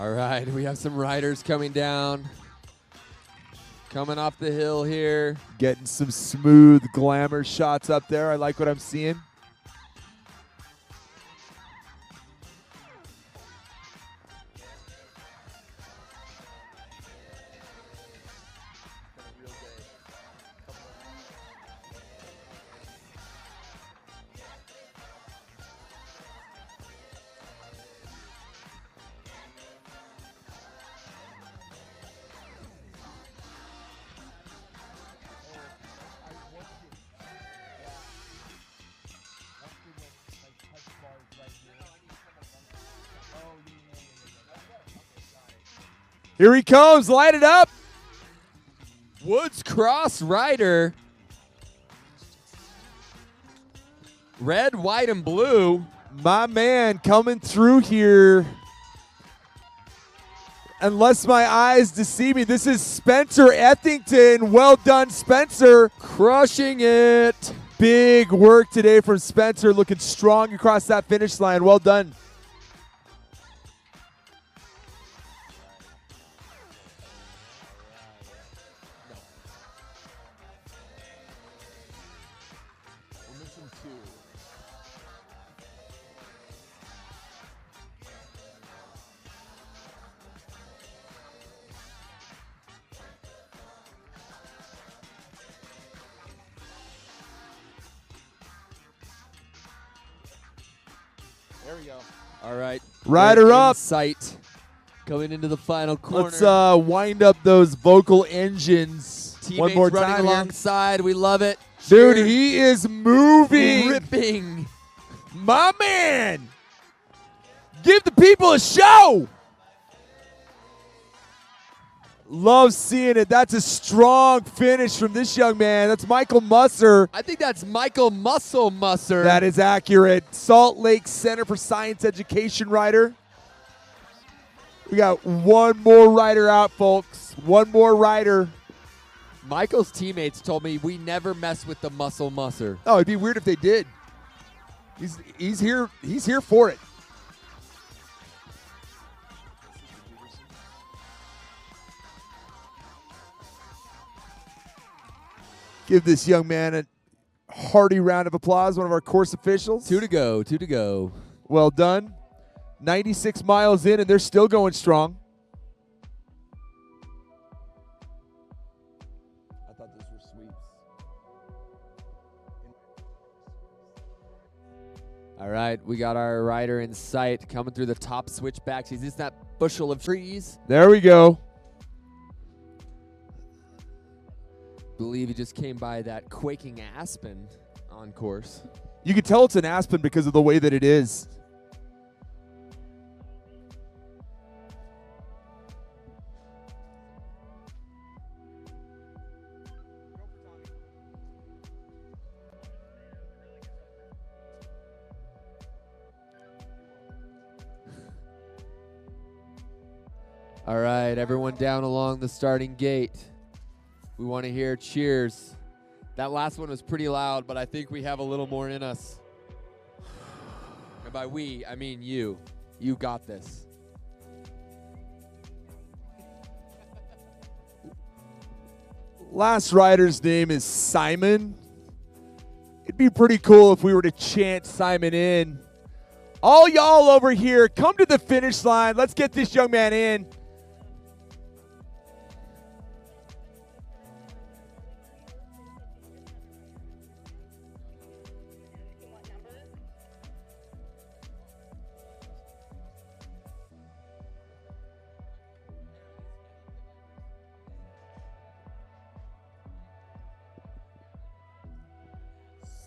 All right, we have some riders coming down. Coming off the hill here. Getting some smooth glamour shots up there. I like what I'm seeing. Here he comes. Light it up. Woods Cross rider. Red, white, and blue. My man coming through here. Unless my eyes deceive me, this is Spencer Ethington. Well done, Spencer. Crushing it. Big work today from Spencer. Looking strong across that finish line. Well done. There we go. All right. Rider Red up. in sight. Going into the final corner. Let's wind up those vocal engines Teammates one more running time. here. alongside. We love it. Dude, Cheer. he is moving. Ripping. My man. Give the people a show. Love seeing it. That's a strong finish from this young man. That's Michael Musser. I think that's Michael Muscle Musser. That is accurate. Salt Lake Center for Science Education rider. We got one more rider out, folks. One more rider. Michael's teammates told me we never mess with the Muscle Musser. Oh, it'd be weird if they did. He's here. He's here for it. Give this young man a hearty round of applause, one of our course officials. 2 to go, 2 to go. Well done. 96 miles in, and they're still going strong. I thought those were sweeps. All right, we got our rider in sight coming through the top switchbacks. He's just that bushel of trees. There we go. Believe he just came by that quaking aspen on course. You can tell it's an aspen because of the way that it is. All right, everyone down along the starting gate. We want to hear cheers. That last one was pretty loud, but I think we have a little more in us. And by we, I mean you. You got this. Last rider's name is Simon. It'd be pretty cool if we were to chant Simon in. All y'all over here, come to the finish line. Let's get this young man in.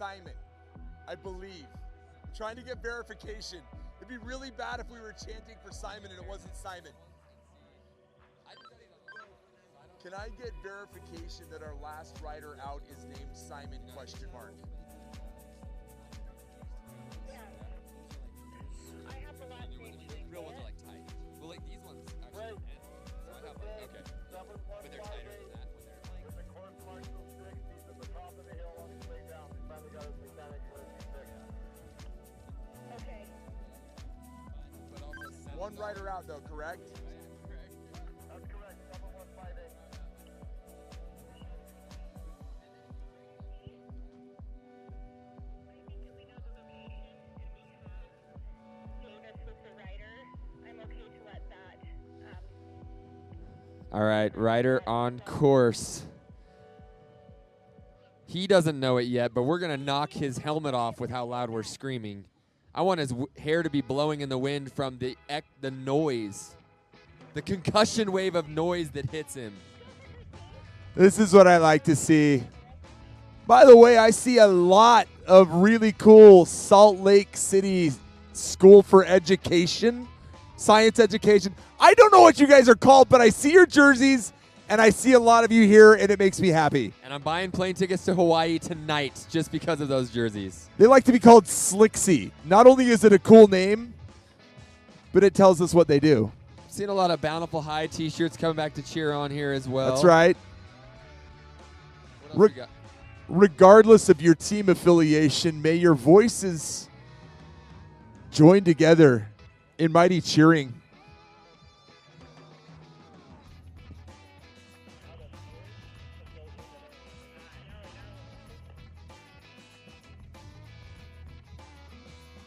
Simon, I believe. I'm trying to get verification. It'd be really bad if we were chanting for Simon and it wasn't Simon. Can I get verification that our last rider out is named Simon, question mark? Real ones are like tight. Well, like these ones actually. So I have like, okay. But they're tighter than that when they're like. One rider out though, correct? All right, rider on course. He doesn't know it yet, but we're going to knock his helmet off with how loud we're screaming. I want his hair to be blowing in the wind from the noise, the concussion wave of noise that hits him. This is what I like to see. By the way, I see a lot of really cool Salt Lake City School for Education, Science Education. I don't know what you guys are called, but I see your jerseys, and I see a lot of you here, and it makes me happy. And I'm buying plane tickets to Hawaii tonight just because of those jerseys. They like to be called Slicksy. Not only is it a cool name, but it tells us what they do. Seen a lot of Bountiful High t-shirts coming back to cheer on here as well. That's right. What else we got? Regardless of your team affiliation, may your voices join together in mighty cheering.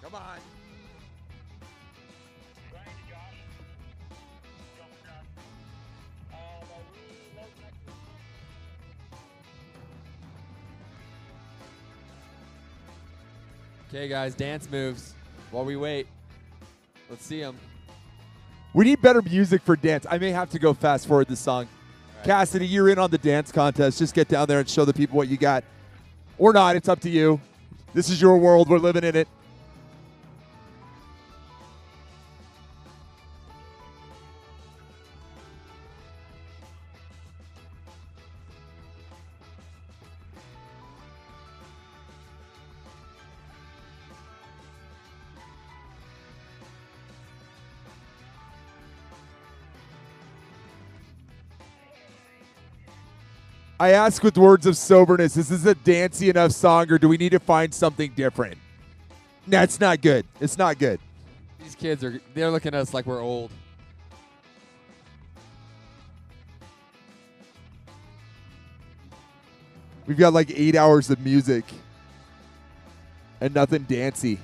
Come on. Okay, guys, dance moves while we wait. Let's see them. We need better music for dance. I may have to go fast forward the song. Right. Cassidy, you're in on the dance contest. Just get down there and show the people what you got. Or not, it's up to you. This is your world. We're living in it. I ask with words of soberness, is this a dancey enough song or do we need to find something different? That's not good. It's not good. These kids they're looking at us like we're old. We've got like 8 hours of music and nothing dancey.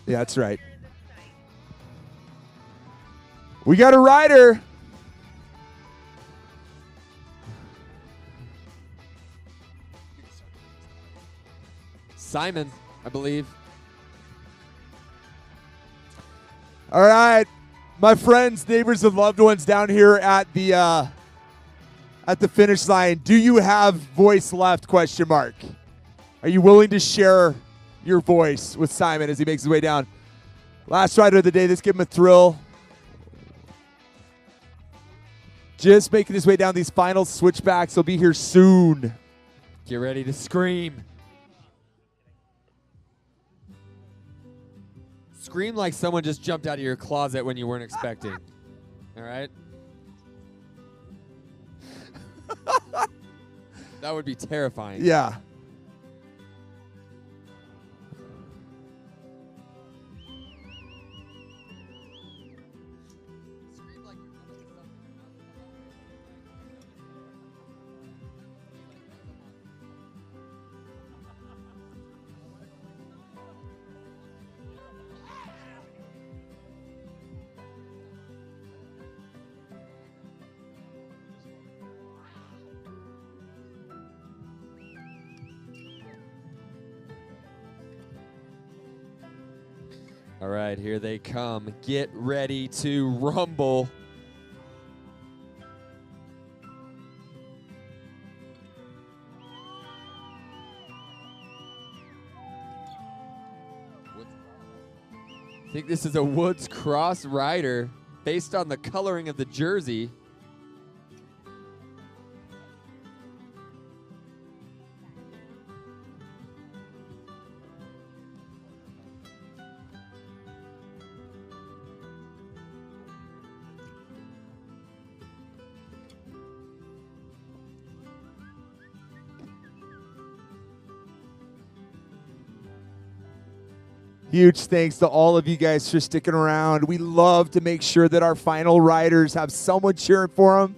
Yeah, that's right. We got a rider. Simon, I believe. All right, my friends, neighbors, and loved ones down here at the finish line. Do you have voice left? Question mark. Are you willing to share your voice with Simon as he makes his way down? Last rider of the day. Let's give him a thrill. Just making his way down these final switchbacks. He'll be here soon. Get ready to scream. Scream like someone just jumped out of your closet when you weren't expecting. All right? That would be terrifying. Yeah. All right, here they come. Get ready to rumble. I think this is a Woods Cross rider based on the coloring of the jersey. Huge thanks to all of you guys for sticking around. We love to make sure that our final riders have someone cheering for them.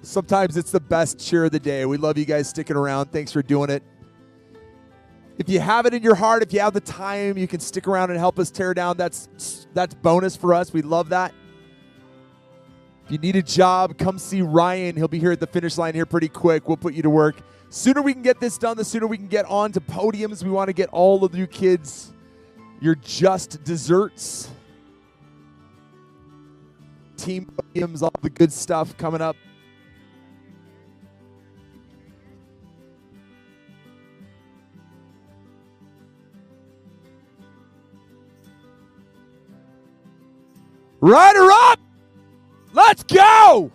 Sometimes it's the best cheer of the day. We love you guys sticking around. Thanks for doing it. If you have it in your heart, if you have the time, you can stick around and help us tear down. That's bonus for us. We love that. If you need a job, come see Ryan. He'll be here at the finish line here pretty quick. We'll put you to work. Sooner we can get this done, the sooner we can get on to podiums. We want to get all of you kids your just desserts, team podiums, all the good stuff coming up. Rider up! Let's go!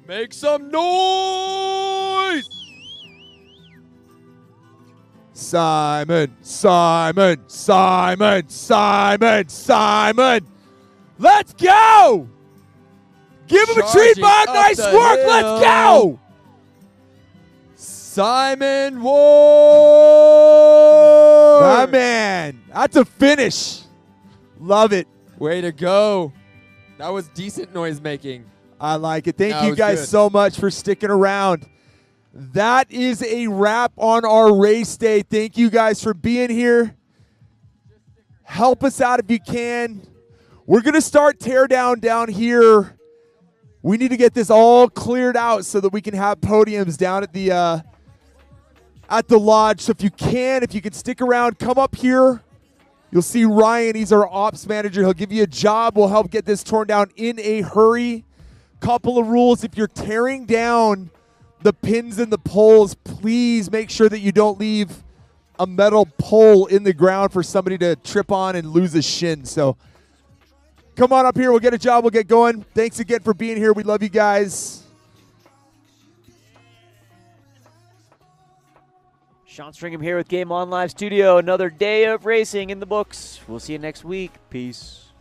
Make some noise! Simon, Simon, Simon, Simon, Simon. Let's go! Give him a treat, Bob. Nice work. Let's go! Simon Ward! My man. That's a finish. Love it. Way to go. That was decent noise making. I like it. Thank you guys so much for sticking around. That is a wrap on our race day. Thank you guys for being here. Help us out if you can. We're going to start tear down here. We need to get this all cleared out so that we can have podiums down at the lodge. So if you can stick around, come up here. You'll see Ryan. He's our ops manager. He'll give you a job. We'll help get this torn down in a hurry. Couple of rules. If you're tearing down the pins and the poles, please make sure that you don't leave a metal pole in the ground for somebody to trip on and lose a shin. So come on up here. We'll get a job. We'll get going. Thanks again for being here. We love you guys. Sean Stringham here with Game On Live Studio. Another day of racing in the books. We'll see you next week. Peace.